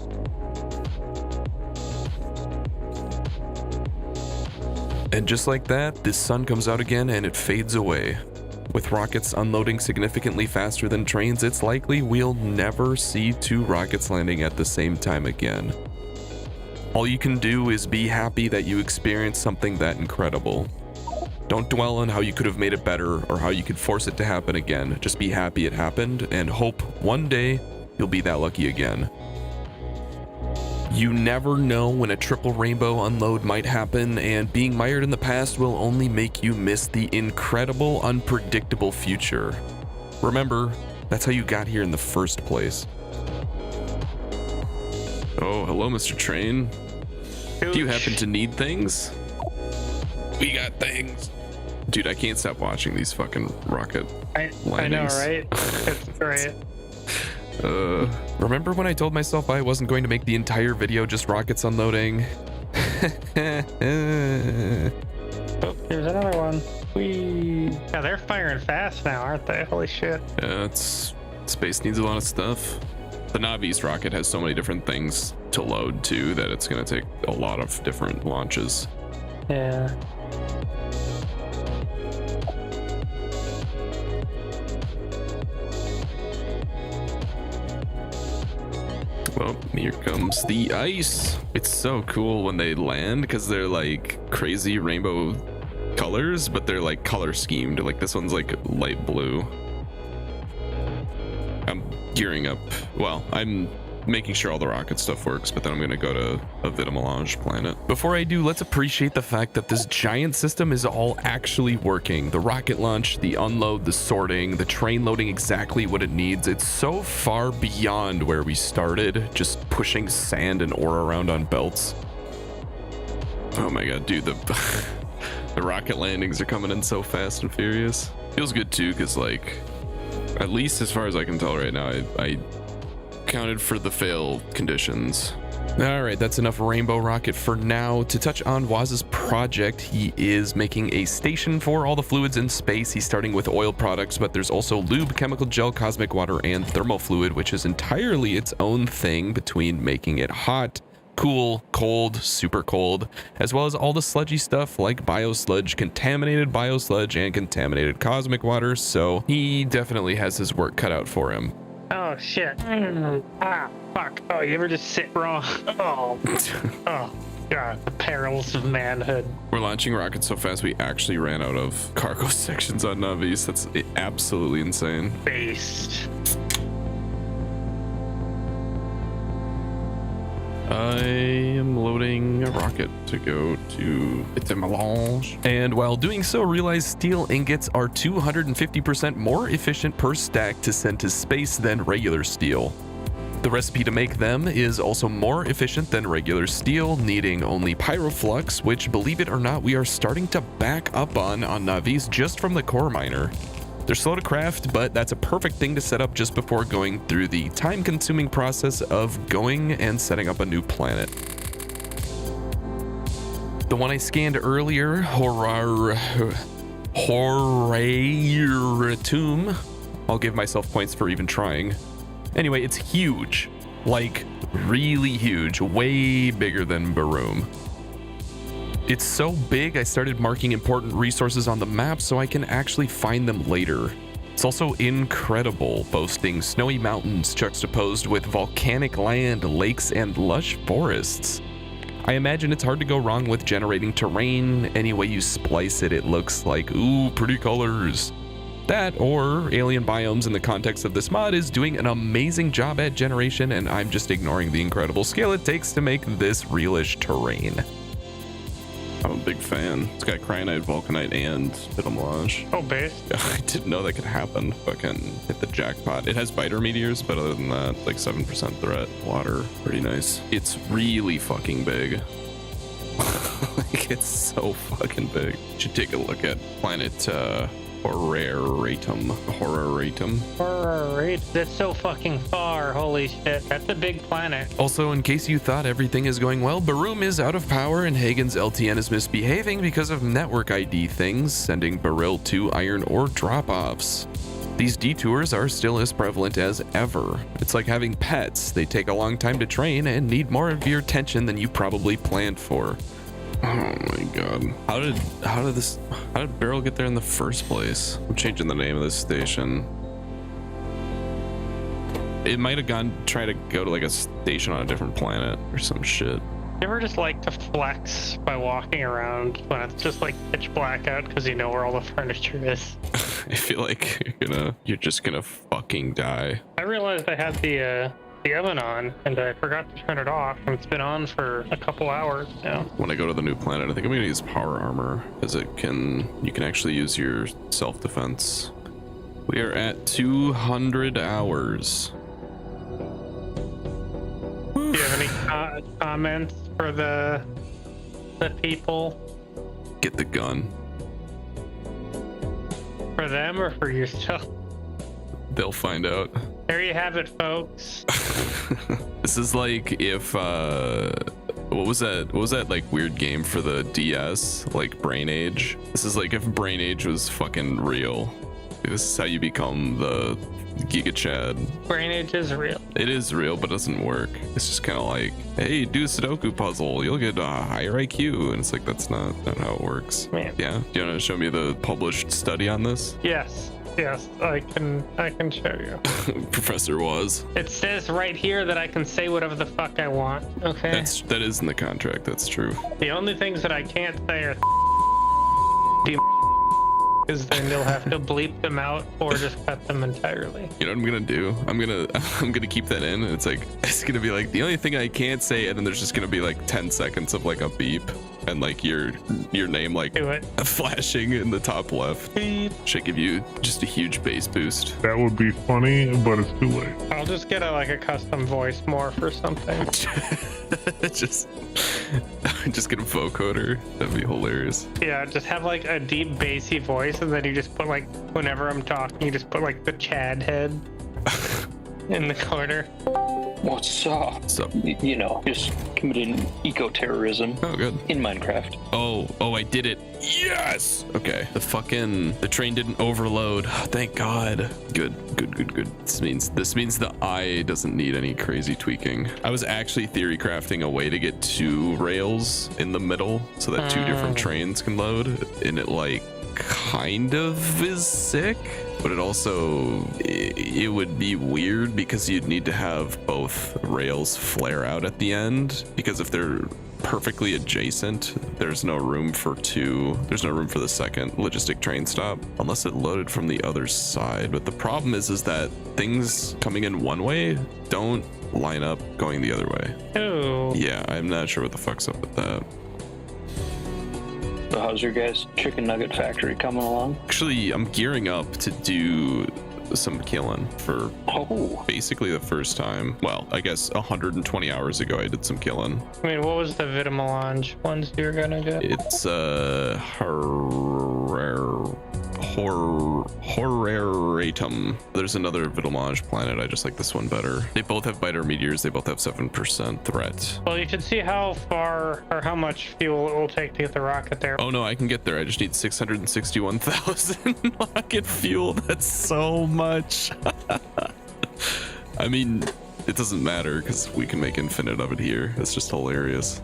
And just like that, the sun comes out again and it fades away. With rockets unloading significantly faster than trains, it's likely we'll never see two rockets landing at the same time again. All you can do is be happy that you experienced something that incredible. Don't dwell on how you could have made it better or how you could force it to happen again. Just be happy it happened and hope one day you'll be that lucky again. You never know when a triple rainbow unload might happen, and being mired in the past will only make you miss the incredible, unpredictable future. Remember, that's how you got here in the first place. Oh, hello, Mr. Train. Do you happen to need things? We got things. Dude, I can't stop watching these fucking rocket landings. I know, right? It's great. Remember when I told myself I wasn't going to make the entire video just rockets unloading? Oh, here's another one. Yeah, they're firing fast now, aren't they? Holy shit. Yeah, space needs a lot of stuff. The Newbie's rocket has so many different things to load too that it's going to take a lot of different launches. Yeah. Well, here comes the ice. It's so cool when they land because they're like crazy rainbow colors, but they're like color schemed. Like this one's like light blue. I'm gearing up. Well, I'm making sure all the rocket stuff works, but then I'm gonna go to a Vitamelange planet. Before I do, let's appreciate the fact that this giant system is all actually working. The rocket launch, the unload, the sorting, the train loading exactly what it needs. It's so far beyond where we started, just pushing sand and ore around on belts. Oh my god, dude, the rocket landings are coming in so fast and furious. Feels good too, because like, at least as far as I can tell right now, I counted for the fail conditions. All right, that's enough rainbow rocket for now. To touch on Waz's project, he is making a station for all the fluids in space. He's starting with oil products, but there's also lube, chemical gel, cosmic water, and thermal fluid, which is entirely its own thing between making it hot, cool, cold, super cold, as well as all the sludgy stuff like biosludge, contaminated biosludge, and contaminated cosmic water. So he definitely has his work cut out for him. Oh shit. Ah, fuck. Oh, you ever just sit wrong? Oh. Oh, god. The perils of manhood. We're launching rockets so fast we actually ran out of cargo sections on Navis. That's absolutely insane. Based. I am loading a rocket to go to Vitamelange. And while doing so, realize steel ingots are 250% more efficient per stack to send to space than regular steel. The recipe to make them is also more efficient than regular steel, needing only pyroflux, which, believe it or not, we are starting to back up on Navis just from the core miner. They're slow to craft, but that's a perfect thing to set up just before going through the time-consuming process of going and setting up a new planet. The one I scanned earlier, Horatum, I'll give myself points for even trying. Anyway, it's huge, like really huge, way bigger than Baroque. It's so big, I started marking important resources on the map so I can actually find them later. It's also incredible, boasting snowy mountains juxtaposed with volcanic land, lakes, and lush forests. I imagine it's hard to go wrong with generating terrain. Any way you splice it, it looks like, ooh, pretty colors. That, or alien biomes in the context of this mod, is doing an amazing job at generation, and I'm just ignoring the incredible skill it takes to make this realish terrain. I'm a big fan. It's got Cyanide, Vulcanite, and Melange. Oh, base. I didn't know that could happen. Fucking hit the jackpot. It has biter meteors, but other than that, like 7% threat. Water, pretty nice. It's really fucking big. Like, it's so fucking big. Should take a look at planet Horaratum. That's so fucking far. Holy shit. That's a big planet. Also, in case you thought everything is going well, Baroom is out of power and Hagen's LTN is misbehaving because of network ID things, sending Beryl to iron ore drop-offs. These detours are still as prevalent as ever. It's like having pets. They take a long time to train and need more of your attention than you probably planned for. Oh my god. How did Beryl get there in the first place? I'm changing the name of this station. It might have try to go to like a station on a different planet or some shit. You ever just like to flex by walking around when it's just like pitch black out because you know where all the furniture is? I feel like you're just gonna fucking die. I realized I had the oven on and I forgot to turn it off, and it's been on for a couple hours now. When I go to the new planet, I think I'm gonna use power armor because you can actually use your self-defense. We are at 200 hours. Do you have any comments for the people? Get the gun. For them or for yourself? They'll find out. There you have it, folks. This is like if what was that like weird game for the DS, like Brain Age? This is like if Brain Age was fucking real. This is how you become the Giga Chad. Brain Age is real. It is real, but it doesn't work. It's just kind of like, hey, do a Sudoku puzzle, you'll get a higher IQ, and it's like that's not how it works. Man. Yeah. Do you want to show me the published study on this? Yes, I can show you. Professor Was. It says right here that I can say whatever the fuck I want. Okay. That is in the contract. That's true. The only things that I can't say are because then you'll have to bleep them out or just cut them entirely. You know what I'm gonna do? I'm gonna keep that in. It's gonna be like the only thing I can't say, and then there's just gonna be like 10 seconds of like a beep and like your name like flashing in the top left. Beep. Should give you just a huge bass boost. That would be funny, but it's too late. I'll just get a custom voice more for something. just get a vocoder. That'd be hilarious. Yeah, just have like a deep bassy voice, and then you just put like whenever I'm talking, you just put like the Chad head in the corner. What's up? What's up? You know, just committing eco-terrorism. Oh, good. In Minecraft. Oh, I did it. Yes! Okay. The train didn't overload. Thank God. Good. This means the eye doesn't need any crazy tweaking. I was actually theory crafting a way to get 2 rails in the middle so that 2 different trains can load, and it like kind of is sick, but it also it would be weird because you'd need to have both rails flare out at the end, because if they're perfectly adjacent, there's no room for the second logistic train stop unless it loaded from the other side. But the problem is that things coming in one way don't line up going the other way. Oh. Yeah, I'm not sure what the fuck's up with that. So how's your guys' chicken nugget factory coming along? Actually, I'm gearing up to do some killing for basically the first time. Well, I guess 120 hours ago I did some killing. I mean, what was the Vitamelange ones you were gonna get? It's Horaratum. There's another Vitamelange planet. I just like this one better. They both have biter meteors. They both have 7% threat. Well, you should see how far or how much fuel it will take to get the rocket there. Oh no, I can get there. I just need 661,000 rocket fuel. That's so much. I mean, it doesn't matter because we can make infinite of it here. It's just hilarious.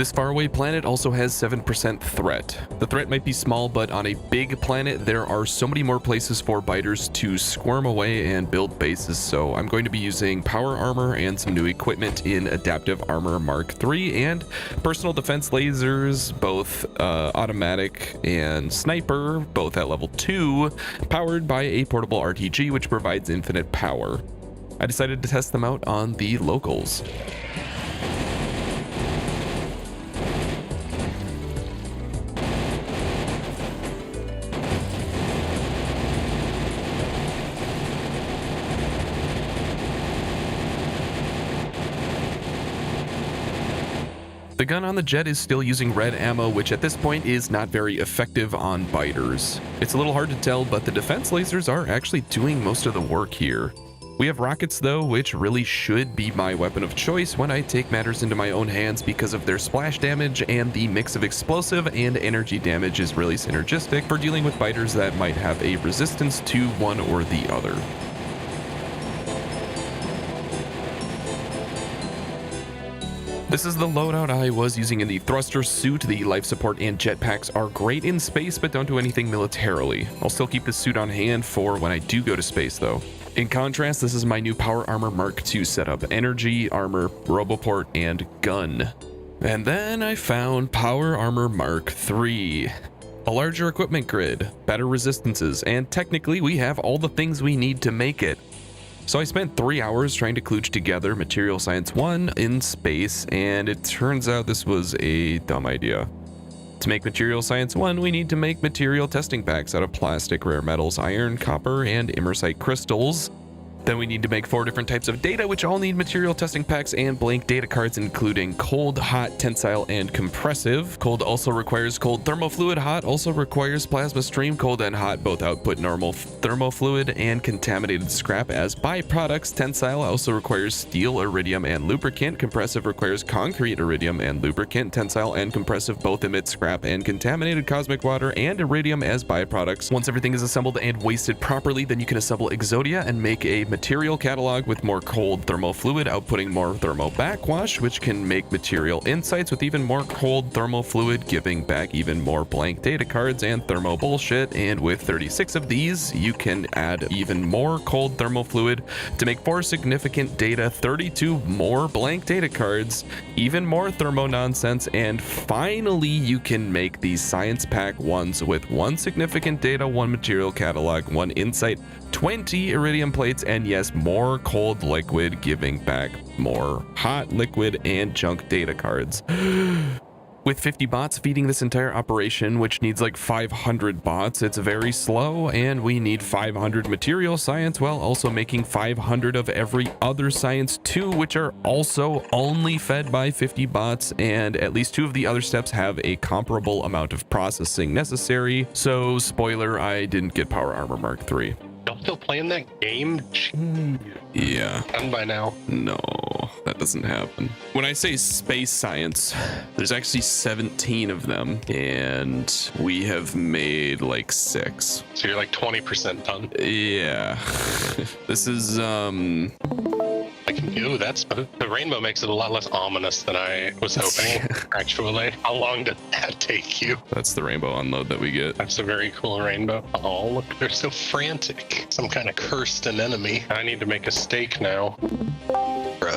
This faraway planet also has 7% threat. The threat might be small, but on a big planet, there are so many more places for biters to squirm away and build bases, so I'm going to be using power armor and some new equipment in Adaptive Armor Mark III and personal defense lasers, both automatic and sniper, both at level 2, powered by a portable RTG, which provides infinite power. I decided to test them out on the locals. The gun on the jet is still using red ammo, which at this point is not very effective on biters. It's a little hard to tell, but the defense lasers are actually doing most of the work here. We have rockets though, which really should be my weapon of choice when I take matters into my own hands because of their splash damage, and the mix of explosive and energy damage is really synergistic for dealing with biters that might have a resistance to one or the other. This is the loadout I was using in the thruster suit. The life support and jetpacks are great in space, but don't do anything militarily. I'll still keep this suit on hand for when I do go to space though. In contrast, this is my new Power Armor Mark II setup: energy, armor, roboport, and gun. And then I found Power Armor Mark III. A larger equipment grid, better resistances, and technically we have all the things we need to make it. So I spent 3 hours trying to kludge together Material Science 1 in space, and it turns out this was a dumb idea. To make Material Science 1, we need to make material testing packs out of plastic, rare metals, iron, copper, and imersite crystals. Then we need to make 4 different types of data, which all need material testing packs and blank data cards, including cold, hot, tensile, and compressive. Cold also requires cold thermofluid. Hot also requires plasma stream. Cold and hot both output normal thermofluid and contaminated scrap as byproducts. Tensile also requires steel, iridium, and lubricant. Compressive requires concrete, iridium, and lubricant. Tensile and compressive both emit scrap and contaminated cosmic water and iridium as byproducts. Once everything is assembled and wasted properly, then you can assemble Exodia and make a material catalog with more cold thermofluid, outputting more thermo backwash, which can make material insights with even more cold thermofluid, giving back even more blank data cards and thermo bullshit. And with 36 of these, you can add even more cold thermofluid to make 4 significant data, 32 more blank data cards, even more thermo nonsense, and finally you can make these science pack ones with 1 significant data, 1 material catalog, 1 insight, 20 iridium plates, and yes, more cold liquid, giving back more hot liquid and junk data cards. With 50 bots feeding this entire operation, which needs like 500 bots, it's very slow, and we need 500 material science while also making 500 of every other science too, which are also only fed by 50 bots, and at least 2 of the other steps have a comparable amount of processing necessary. So spoiler, I didn't get Power Armor Mark III. Y'all still playing that game? Yeah. Done by now. No, that doesn't happen. When I say space science, there's actually 17 of them, and we have made like 6. So you're like 20% done. Yeah. This is ooh, that's the rainbow makes it a lot less ominous than I was hoping. Actually, how long did that take you? That's the rainbow unload that we get. That's a very cool rainbow. Oh, look, they're so frantic. Some kind of cursed anemone. I need to make a steak now.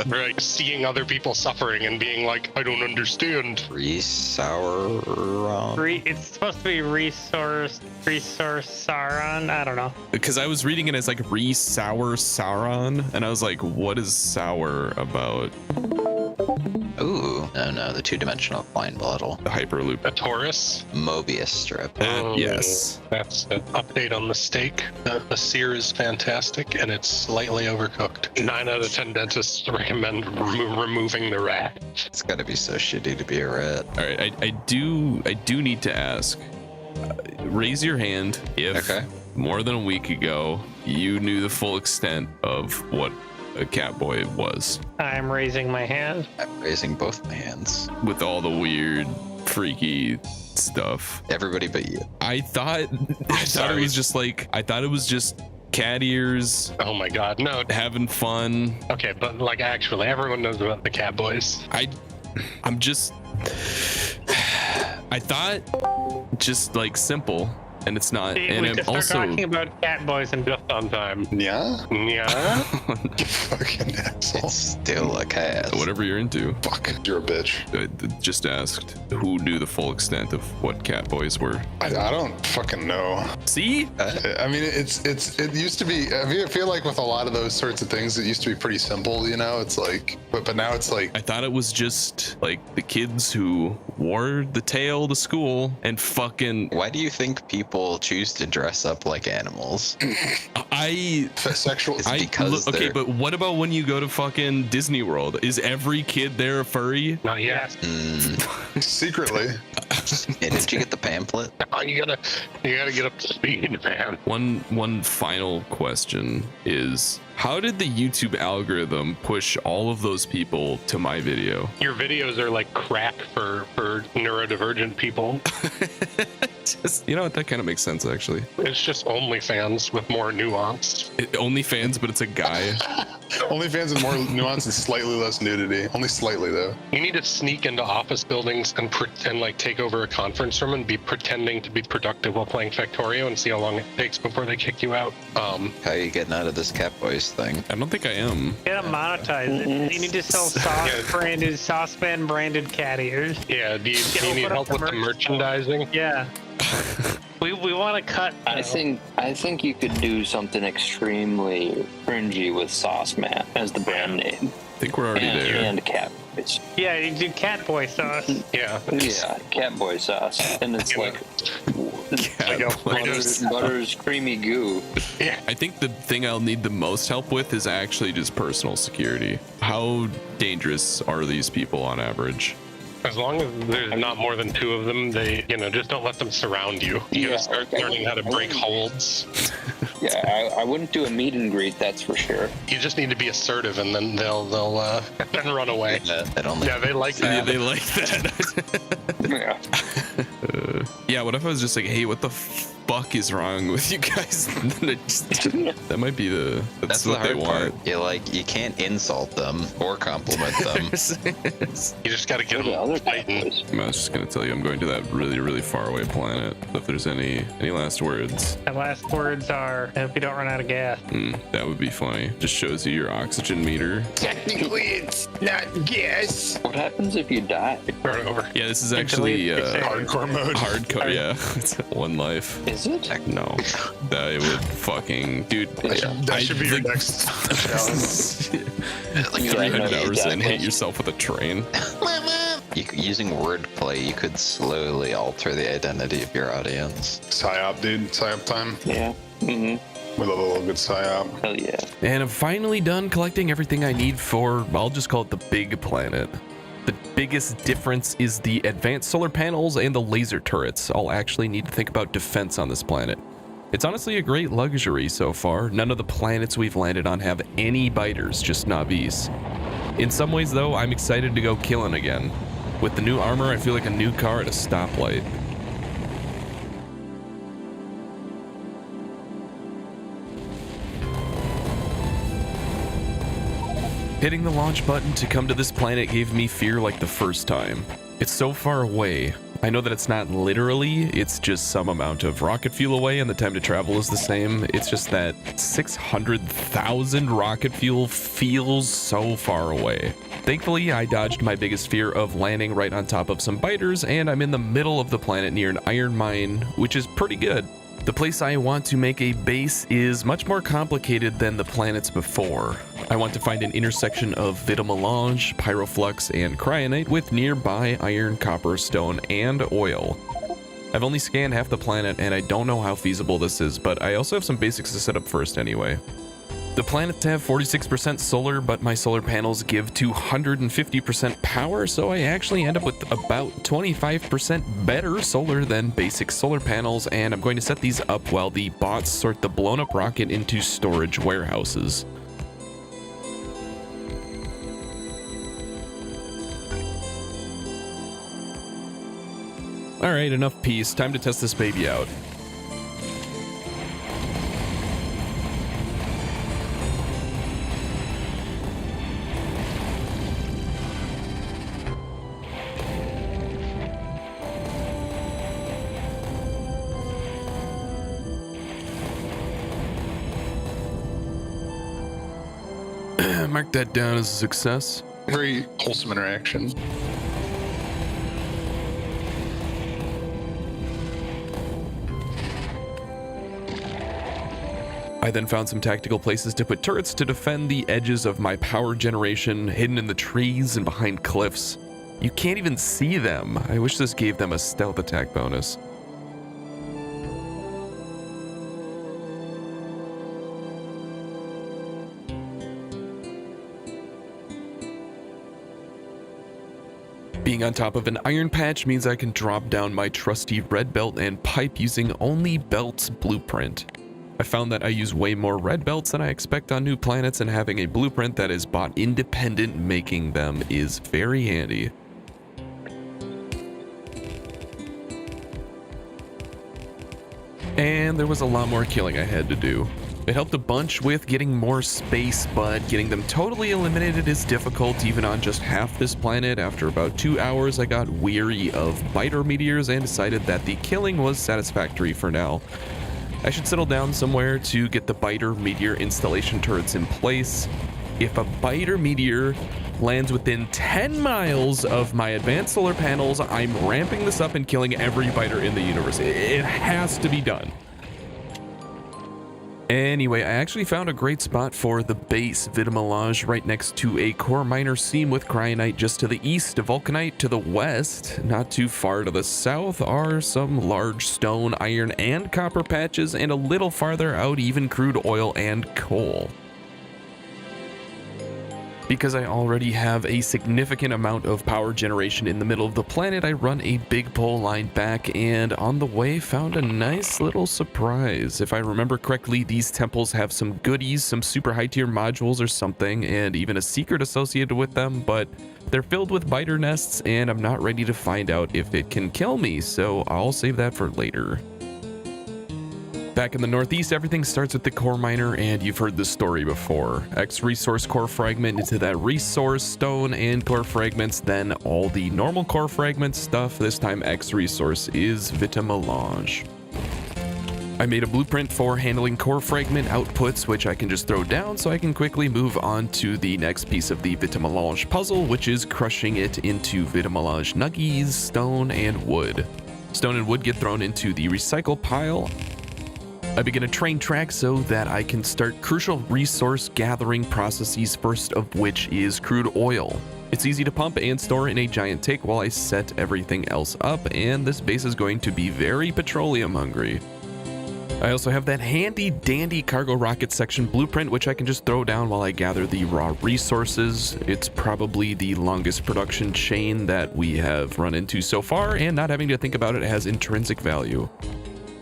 Right, seeing other people suffering and being like, I don't understand. Sauron. It's supposed to be resource Sauron. I don't know. Because I was reading it as like sour Sauron, and I was like, what is sour about? Ooh, no, the 2-dimensional flying bottle. The Hyperloop. A Taurus? Mobius strip. Yes. That's an update on the steak. The sear is fantastic, and it's slightly overcooked. 9 out of 10 dentists recommend removing the rat. It's gotta be so shitty to be a rat. All right, I do need to ask. Raise your hand if more than a week ago you knew the full extent of what a Catboy was. I'm raising my hand. I'm raising both my hands. With all the weird, freaky stuff. Everybody but you. I thought it was just like, cat ears. Oh my god, no. Having fun. Okay, but like actually, everyone knows about the Catboys. I'm just I thought just like simple, and it's not. See, And we I'm just also start talking about cat boys and just on time. Yeah? Yeah. You fucking asshole. It's still a cat. whatever you're into. Fuck, you're a bitch. I just asked who knew the full extent of what cat boys were. I don't fucking know. See? I mean, it used to be. I mean, I feel like with a lot of those sorts of things, it used to be pretty simple. You know, it's like, but now it's like. I thought it was just like the kids who wore the tail to school and fucking. Why do you think people choose to dress up like animals? Sexual. It's because okay, they're- but what about when you go to fucking Disney World? Is every kid there a furry? Not yet. Secretly. Hey, did you get the pamphlet? Oh, you gotta get up to speed, man. One final question is, how did the YouTube algorithm push all of those people to my video? Your videos are like crack for neurodivergent people. Just, you know what? That kind of makes sense, actually. It's just OnlyFans with more nuance. OnlyFans, but it's a guy. OnlyFans with more nuance and slightly less nudity. Only slightly, though. You need to sneak into office buildings and pretend like take over a conference room and be pretending to be productive while playing Factorio and see how long it takes before they kick you out. How are you getting out of this cat boys thing? I don't think I am. You gotta monetize it. You need to sell saucepan branded cat ears. Yeah, do you need help with the merchandising? Yeah. We want to cut. I think you could do something extremely cringy with Sauce Man as the brand name. I think we're already there. And cat boys. Yeah, you do cat boy sauce. Yeah. Yeah, cat boy sauce, and it's like butter's creamy goo. Yeah. I think the thing I'll need the most help with is actually just personal security. How dangerous are these people on average? As long as there's not more than two of them, they, just don't let them surround you. You gotta start learning how to break holds. Yeah, I wouldn't do a meet and greet, that's for sure. You just need to be assertive, and then they'll then run away. Yeah, they like that. Yeah, they like that. Yeah, what if I was just like, hey, what the fuck is wrong with you guys? That might be that's what the they hard want. part. You can't insult them or compliment them. You just gotta get them fighting. I was just gonna tell you I'm going to that really, really far away planet. If there's any last words. The last words are, I hope you don't run out of gas. That would be funny. Just shows you your oxygen meter. Technically, it's not gas. What happens if you die? Start over. Yeah, this is actually hardcore mode. Hardcore, yeah. It's one life. Is it? No. That would fucking... Dude. That should be your next challenge. Like 300 hours in, hit yourself with a train. Using wordplay, you could slowly alter the identity of your audience. PsyOp, dude. PsyOp time. Yeah. Mm-hmm. With a little good PsyOp. Hell yeah. And I'm finally done collecting everything I need for, I'll just call it the big planet. The biggest difference is the advanced solar panels and the laser turrets. I'll actually need to think about defense on this planet. It's honestly a great luxury so far. None of the planets we've landed on have any biters, just Navis. In some ways though, I'm excited to go killing again. With the new armor, I feel like a new car at a stoplight. Hitting the launch button to come to this planet gave me fear like the first time. It's so far away. I know that it's not literally, it's just some amount of rocket fuel away and the time to travel is the same. It's just that 600,000 rocket fuel feels so far away. Thankfully, I dodged my biggest fear of landing right on top of some biters, and I'm in the middle of the planet near an iron mine, which is pretty good. The place I want to make a base is much more complicated than the planets before. I want to find an intersection of vitamelange, pyroflux, and cryonite with nearby iron, copper, stone, and oil. I've only scanned half the planet and I don't know how feasible this is, but I also have some basics to set up first anyway. The planets have 46% solar, but my solar panels give 250% power, so I actually end up with about 25% better solar than basic solar panels, and I'm going to set these up while the bots sort the blown up rocket into storage warehouses. Alright, enough peace. Time to test this baby out. Mark that down as a success. Very wholesome interaction. I then found some tactical places to put turrets to defend the edges of my power generation, hidden in the trees and behind cliffs. You can't even see them. I wish this gave them a stealth attack bonus. Being on top of an iron patch means I can drop down my trusty red belt and pipe using only belt's blueprint. I found that I use way more red belts than I expect on new planets, and having a blueprint that is bought independent making them is very handy. And there was a lot more killing I had to do. It helped a bunch with getting more space, but getting them totally eliminated is difficult even on just half this planet. After about 2 hours, I got weary of biter meteors and decided that the killing was satisfactory for now. I should settle down somewhere to get the biter meteor installation turrets in place. If a biter meteor lands within 10 miles of my advanced solar panels, I'm ramping this up and killing every biter in the universe. It has to be done. Anyway, I actually found a great spot for the base Vitamelange right next to a core miner seam with cryonite just to the east, vulcanite to the west. Not too far to the south are some large stone, iron, and copper patches, and a little farther out even crude oil and coal. Because I already have a significant amount of power generation in the middle of the planet, I run a big pole line back, and on the way found a nice little surprise. If I remember correctly, these temples have some goodies, some super high tier modules or something, and even a secret associated with them, but they're filled with biter nests, and I'm not ready to find out if it can kill me, so I'll save that for later. Back in the northeast, everything starts with the core miner, and you've heard this story before. X resource core fragment into that resource stone and core fragments, then all the normal core fragment stuff. This time X resource is Vitamelange. I made a blueprint for handling core fragment outputs, which I can just throw down so I can quickly move on to the next piece of the Vitamelange puzzle, which is crushing it into Vitamelange nuggies, stone, and wood. Stone and wood get thrown into the recycle pile. I begin a train track so that I can start crucial resource gathering processes, first of which is crude oil. It's easy to pump and store in a giant tank while I set everything else up, and this base is going to be very petroleum hungry. I also have that handy dandy cargo rocket section blueprint, which I can just throw down while I gather the raw resources. It's probably the longest production chain that we have run into so far, and not having to think about it has intrinsic value.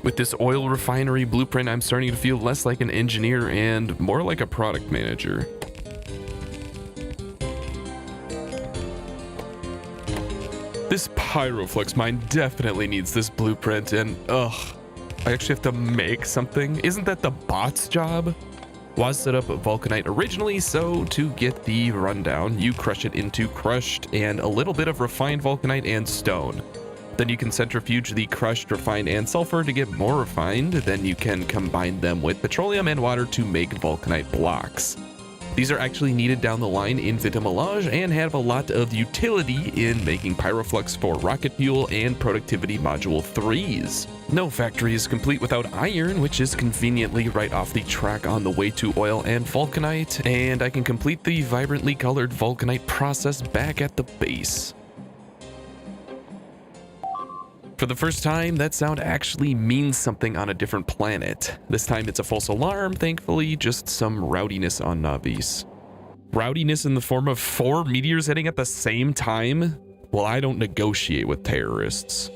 With this oil refinery blueprint, I'm starting to feel less like an engineer and more like a product manager. This Pyroflux mine definitely needs this blueprint, and ugh, I actually have to make something. Isn't that the bot's job? Was set up vulcanite originally, so to get the rundown, you crush it into crushed and a little bit of refined vulcanite and stone. Then you can centrifuge the crushed, refined, and sulfur to get more refined. Then you can combine them with petroleum and water to make vulcanite blocks. These are actually needed down the line in Vitamelange and have a lot of utility in making Pyroflux for rocket fuel and productivity module 3s. No factory is complete without iron, which is conveniently right off the track on the way to oil and vulcanite, and I can complete the vibrantly colored vulcanite process back at the base. For the first time, that sound actually means something on a different planet. This time it's a false alarm, thankfully, just some rowdiness on Navis. Rowdiness in the form of 4 meteors hitting at the same time? Well, I don't negotiate with terrorists.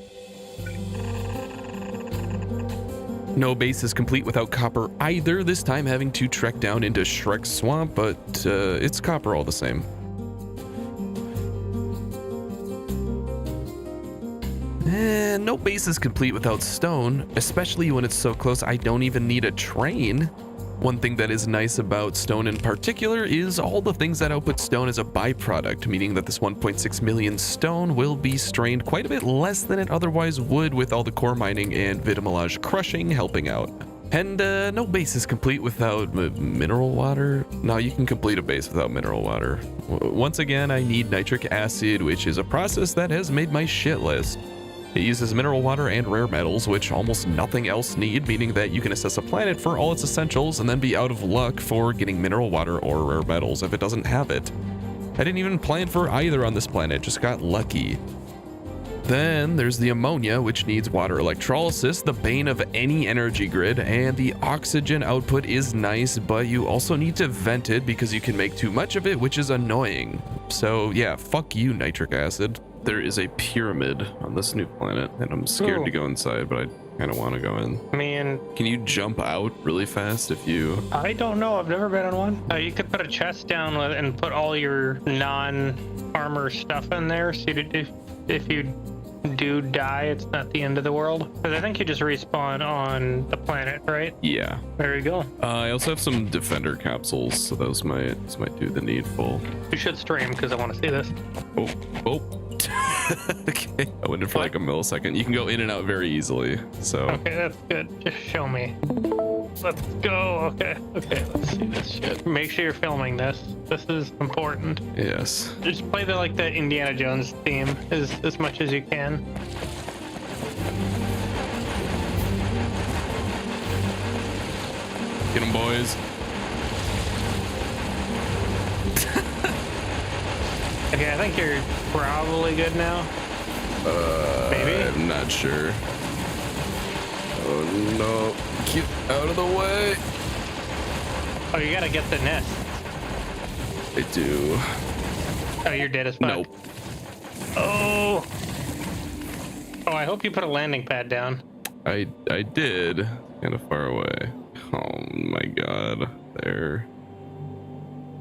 No base is complete without copper either, this time having to trek down into Shrek's swamp, but it's copper all the same. No base is complete without stone, especially when it's so close I don't even need a train. One thing that is nice about stone in particular is all the things that output stone as a byproduct, meaning that this 1.6 million stone will be strained quite a bit less than it otherwise would with all the core mining and Vitamelange crushing helping out. And no base is complete without mineral water. No, you can complete a base without mineral water. Once again, I need nitric acid, which is a process that has made my shit list. It uses mineral water and rare metals, which almost nothing else need, meaning that you can assess a planet for all its essentials and then be out of luck for getting mineral water or rare metals if it doesn't have it. I didn't even plan for either on this planet, just got lucky. Then there's the ammonia, which needs water electrolysis, the bane of any energy grid, and the oxygen output is nice, but you also need to vent it because you can make too much of it, which is annoying. So yeah, fuck you, nitric acid. There is a pyramid on this new planet, and I'm scared to go inside, but I kind of want to go in. I mean, can you jump out really fast if you... I don't know. I've never been on one. You could put a chest down and put all your non-armor stuff in there, so if you do die, it's not the end of the world. Because I think you just respawn on the planet, right? Yeah. There you go. I also have some defender capsules, so those might do the needful. You should stream because I want to see this. Oh. Okay. I waited for like a millisecond. You can go in and out very easily. So. Okay, that's good. Just show me. Let's go. Okay, let's see this shit. Make sure you're filming this. This is important. Yes. Just play the Indiana Jones theme as much as you can. Get them, boys. Okay, I think you're probably good now. Maybe? I'm not sure. Oh no. Get out of the way. Oh, you gotta get the nest. I do. Oh, you're dead as fuck. Nope. Oh, I hope you put a landing pad down. I did. Kind of far away. Oh my god. There.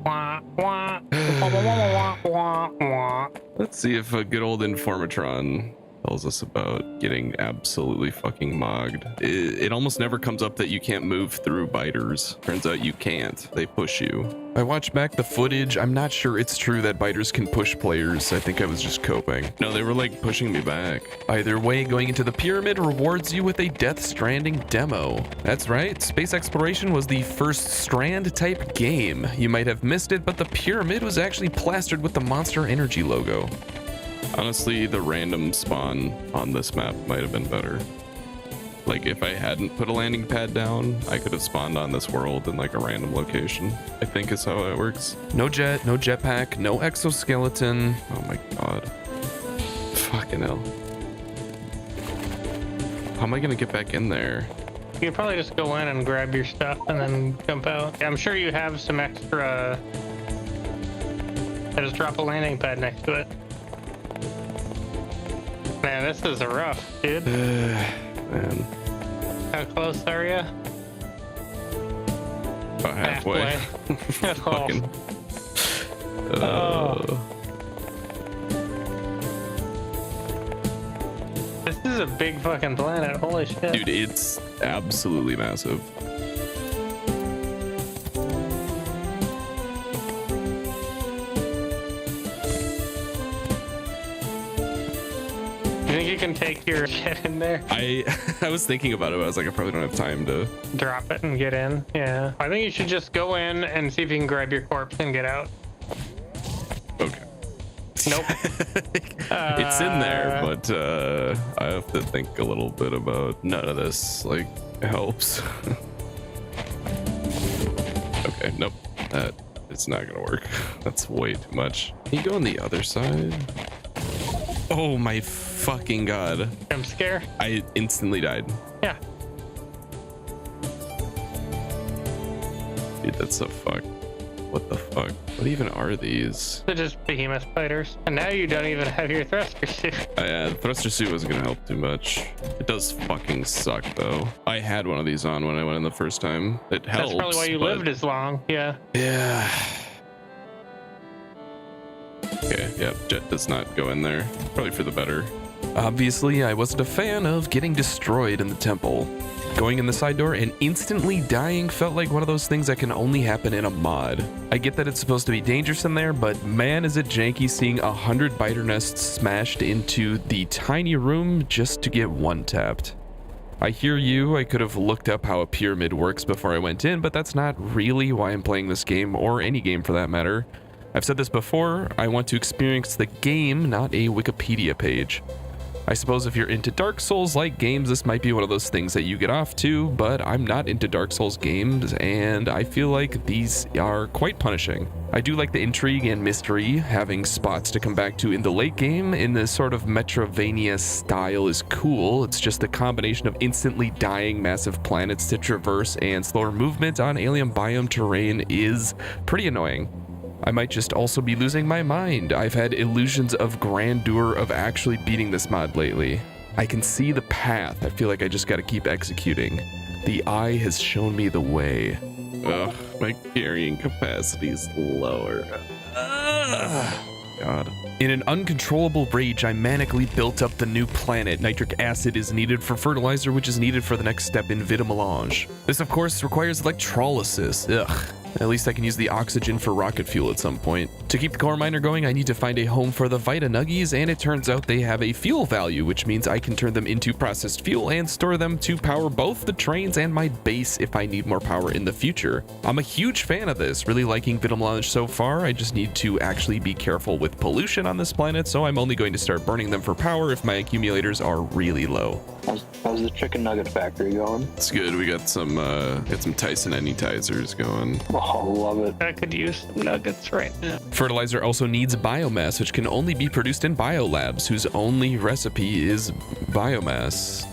Wah, wah. Wah, wah, wah. Let's see if a good old Informatron tells us about getting absolutely fucking mogged. It almost never comes up that you can't move through biters. Turns out you can't. They push you. I watched back the footage. I'm not sure it's true that biters can push players. I think I was just coping. No, they were like pushing me back. Either way, going into the pyramid rewards you with a Death Stranding demo. That's right. Space Exploration was the first Strand type game. You might have missed it, but the pyramid was actually plastered with the Monster Energy logo. Honestly, the random spawn on this map might have been better. Like, if I hadn't put a landing pad down, I could have spawned on this world in like a random location, I think is how it works. No jet, no jetpack, no exoskeleton. Oh my god. Fucking hell. How am I gonna get back in there? You could probably just go in and grab your stuff and then jump out. I'm sure you have some extra... I just drop a landing pad next to it. Man, this is rough, dude. Man. How close are you? About halfway. Fucking. This is a big fucking planet. Holy shit. Dude, it's absolutely massive. You can take your shit in there. I was thinking about it, but I was like, I probably don't have time to drop it and get in. Yeah, I think you should just go in and see if you can grab your corpse and get out. Okay. Nope. It's in there, but I have to think a little bit about none of this like helps. Okay, nope, that it's not gonna work. That's way too much. Can you go on the other side? Oh my fucking god. I'm scared. I instantly died. Yeah. Dude, that's so fucked. What the fuck? What even are these? They're just behemoth spiders. And now you don't even have your thruster suit. Yeah, the thruster suit wasn't gonna help too much. It does fucking suck though. I had one of these on when I went in the first time. It helps. That's probably why you lived as long. Yeah. Yeah. Okay, yeah, jet does not go in there. Probably for the better. Obviously, I wasn't a fan of getting destroyed in the temple. Going in the side door and instantly dying felt like one of those things that can only happen in a mod. I get that it's supposed to be dangerous in there, but man is it janky seeing 100 biter nests smashed into the tiny room just to get one tapped. I hear you, I could have looked up how a pyramid works before I went in, but that's not really why I'm playing this game, or any game for that matter. I've said this before, I want to experience the game, not a Wikipedia page. I suppose if you're into Dark Souls-like games, this might be one of those things that you get off to, but I'm not into Dark Souls games, and I feel like these are quite punishing. I do like the intrigue and mystery, having spots to come back to in the late game in this sort of Metroidvania style is cool. It's just the combination of instantly dying massive planets to traverse and slower movement on alien biome terrain is pretty annoying. I might just also be losing my mind. I've had illusions of grandeur of actually beating this mod lately. I can see the path. I feel like I just gotta keep executing. The eye has shown me the way. Ugh, my carrying capacity is lower. God. In an uncontrollable rage, I manically built up the new planet. Nitric acid is needed for fertilizer, which is needed for the next step in vitamelange. This, of course, requires electrolysis. Ugh. At least I can use the oxygen for rocket fuel at some point. To keep the core miner going, I need to find a home for the Vita Nuggies, and it turns out they have a fuel value, which means I can turn them into processed fuel and store them to power both the trains and my base if I need more power in the future. I'm a huge fan of this, really liking vitamelange so far. I just need to actually be careful with pollution on this planet, so I'm only going to start burning them for power if my accumulators are really low. How's the chicken nugget factory going? It's good. We got some Tyson Anytizers going. Oh, love it. I could use some nuggets right now. Fertilizer also needs biomass, which can only be produced in biolabs, whose only recipe is biomass.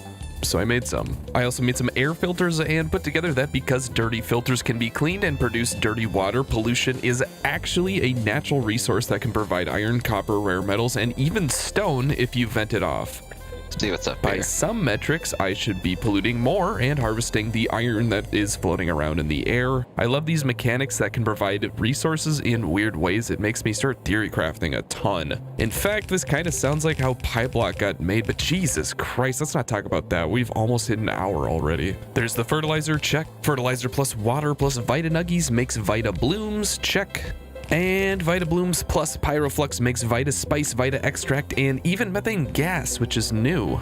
So I made some. I also made some air filters and put together that because dirty filters can be cleaned and produce dirty water, pollution is actually a natural resource that can provide iron, copper, rare metals, and even stone if you vent it off. See what's up By here. some metrics, I should be polluting more and harvesting the iron that is floating around in the air. I love these mechanics that can provide resources in weird ways. It makes me start theory crafting a ton. In fact, this kind of sounds like how Pyblock got made, but Jesus Christ, let's not talk about that. We've almost hit an hour already. There's the fertilizer, check. Fertilizer plus water plus Vita Nuggies makes Vita Blooms, check. And Vita Blooms plus Pyroflux makes Vita Spice, Vita Extract, and even methane gas, which is new.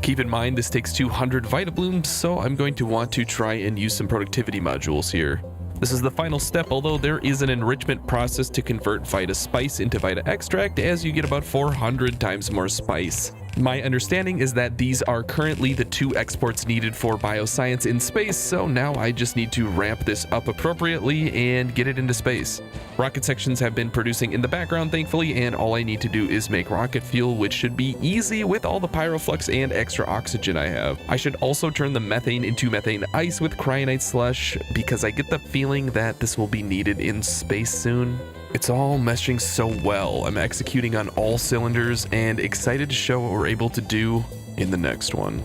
Keep in mind this takes 200 Vita Blooms, so I'm going to want to try and use some productivity modules here. This is the final step, although there is an enrichment process to convert Vita Spice into Vita Extract, as you get about 400 times more spice. My understanding is that these are currently the 2 exports needed for bioscience in space, so now I just need to ramp this up appropriately and get it into space. Rocket sections have been producing in the background, thankfully, and all I need to do is make rocket fuel, which should be easy with all the pyroflux and extra oxygen I have. I should also turn the methane into methane ice with cryonite slush, because I get the feeling that this will be needed in space soon. It's all meshing so well. I'm executing on all cylinders and excited to show what we're able to do in the next one.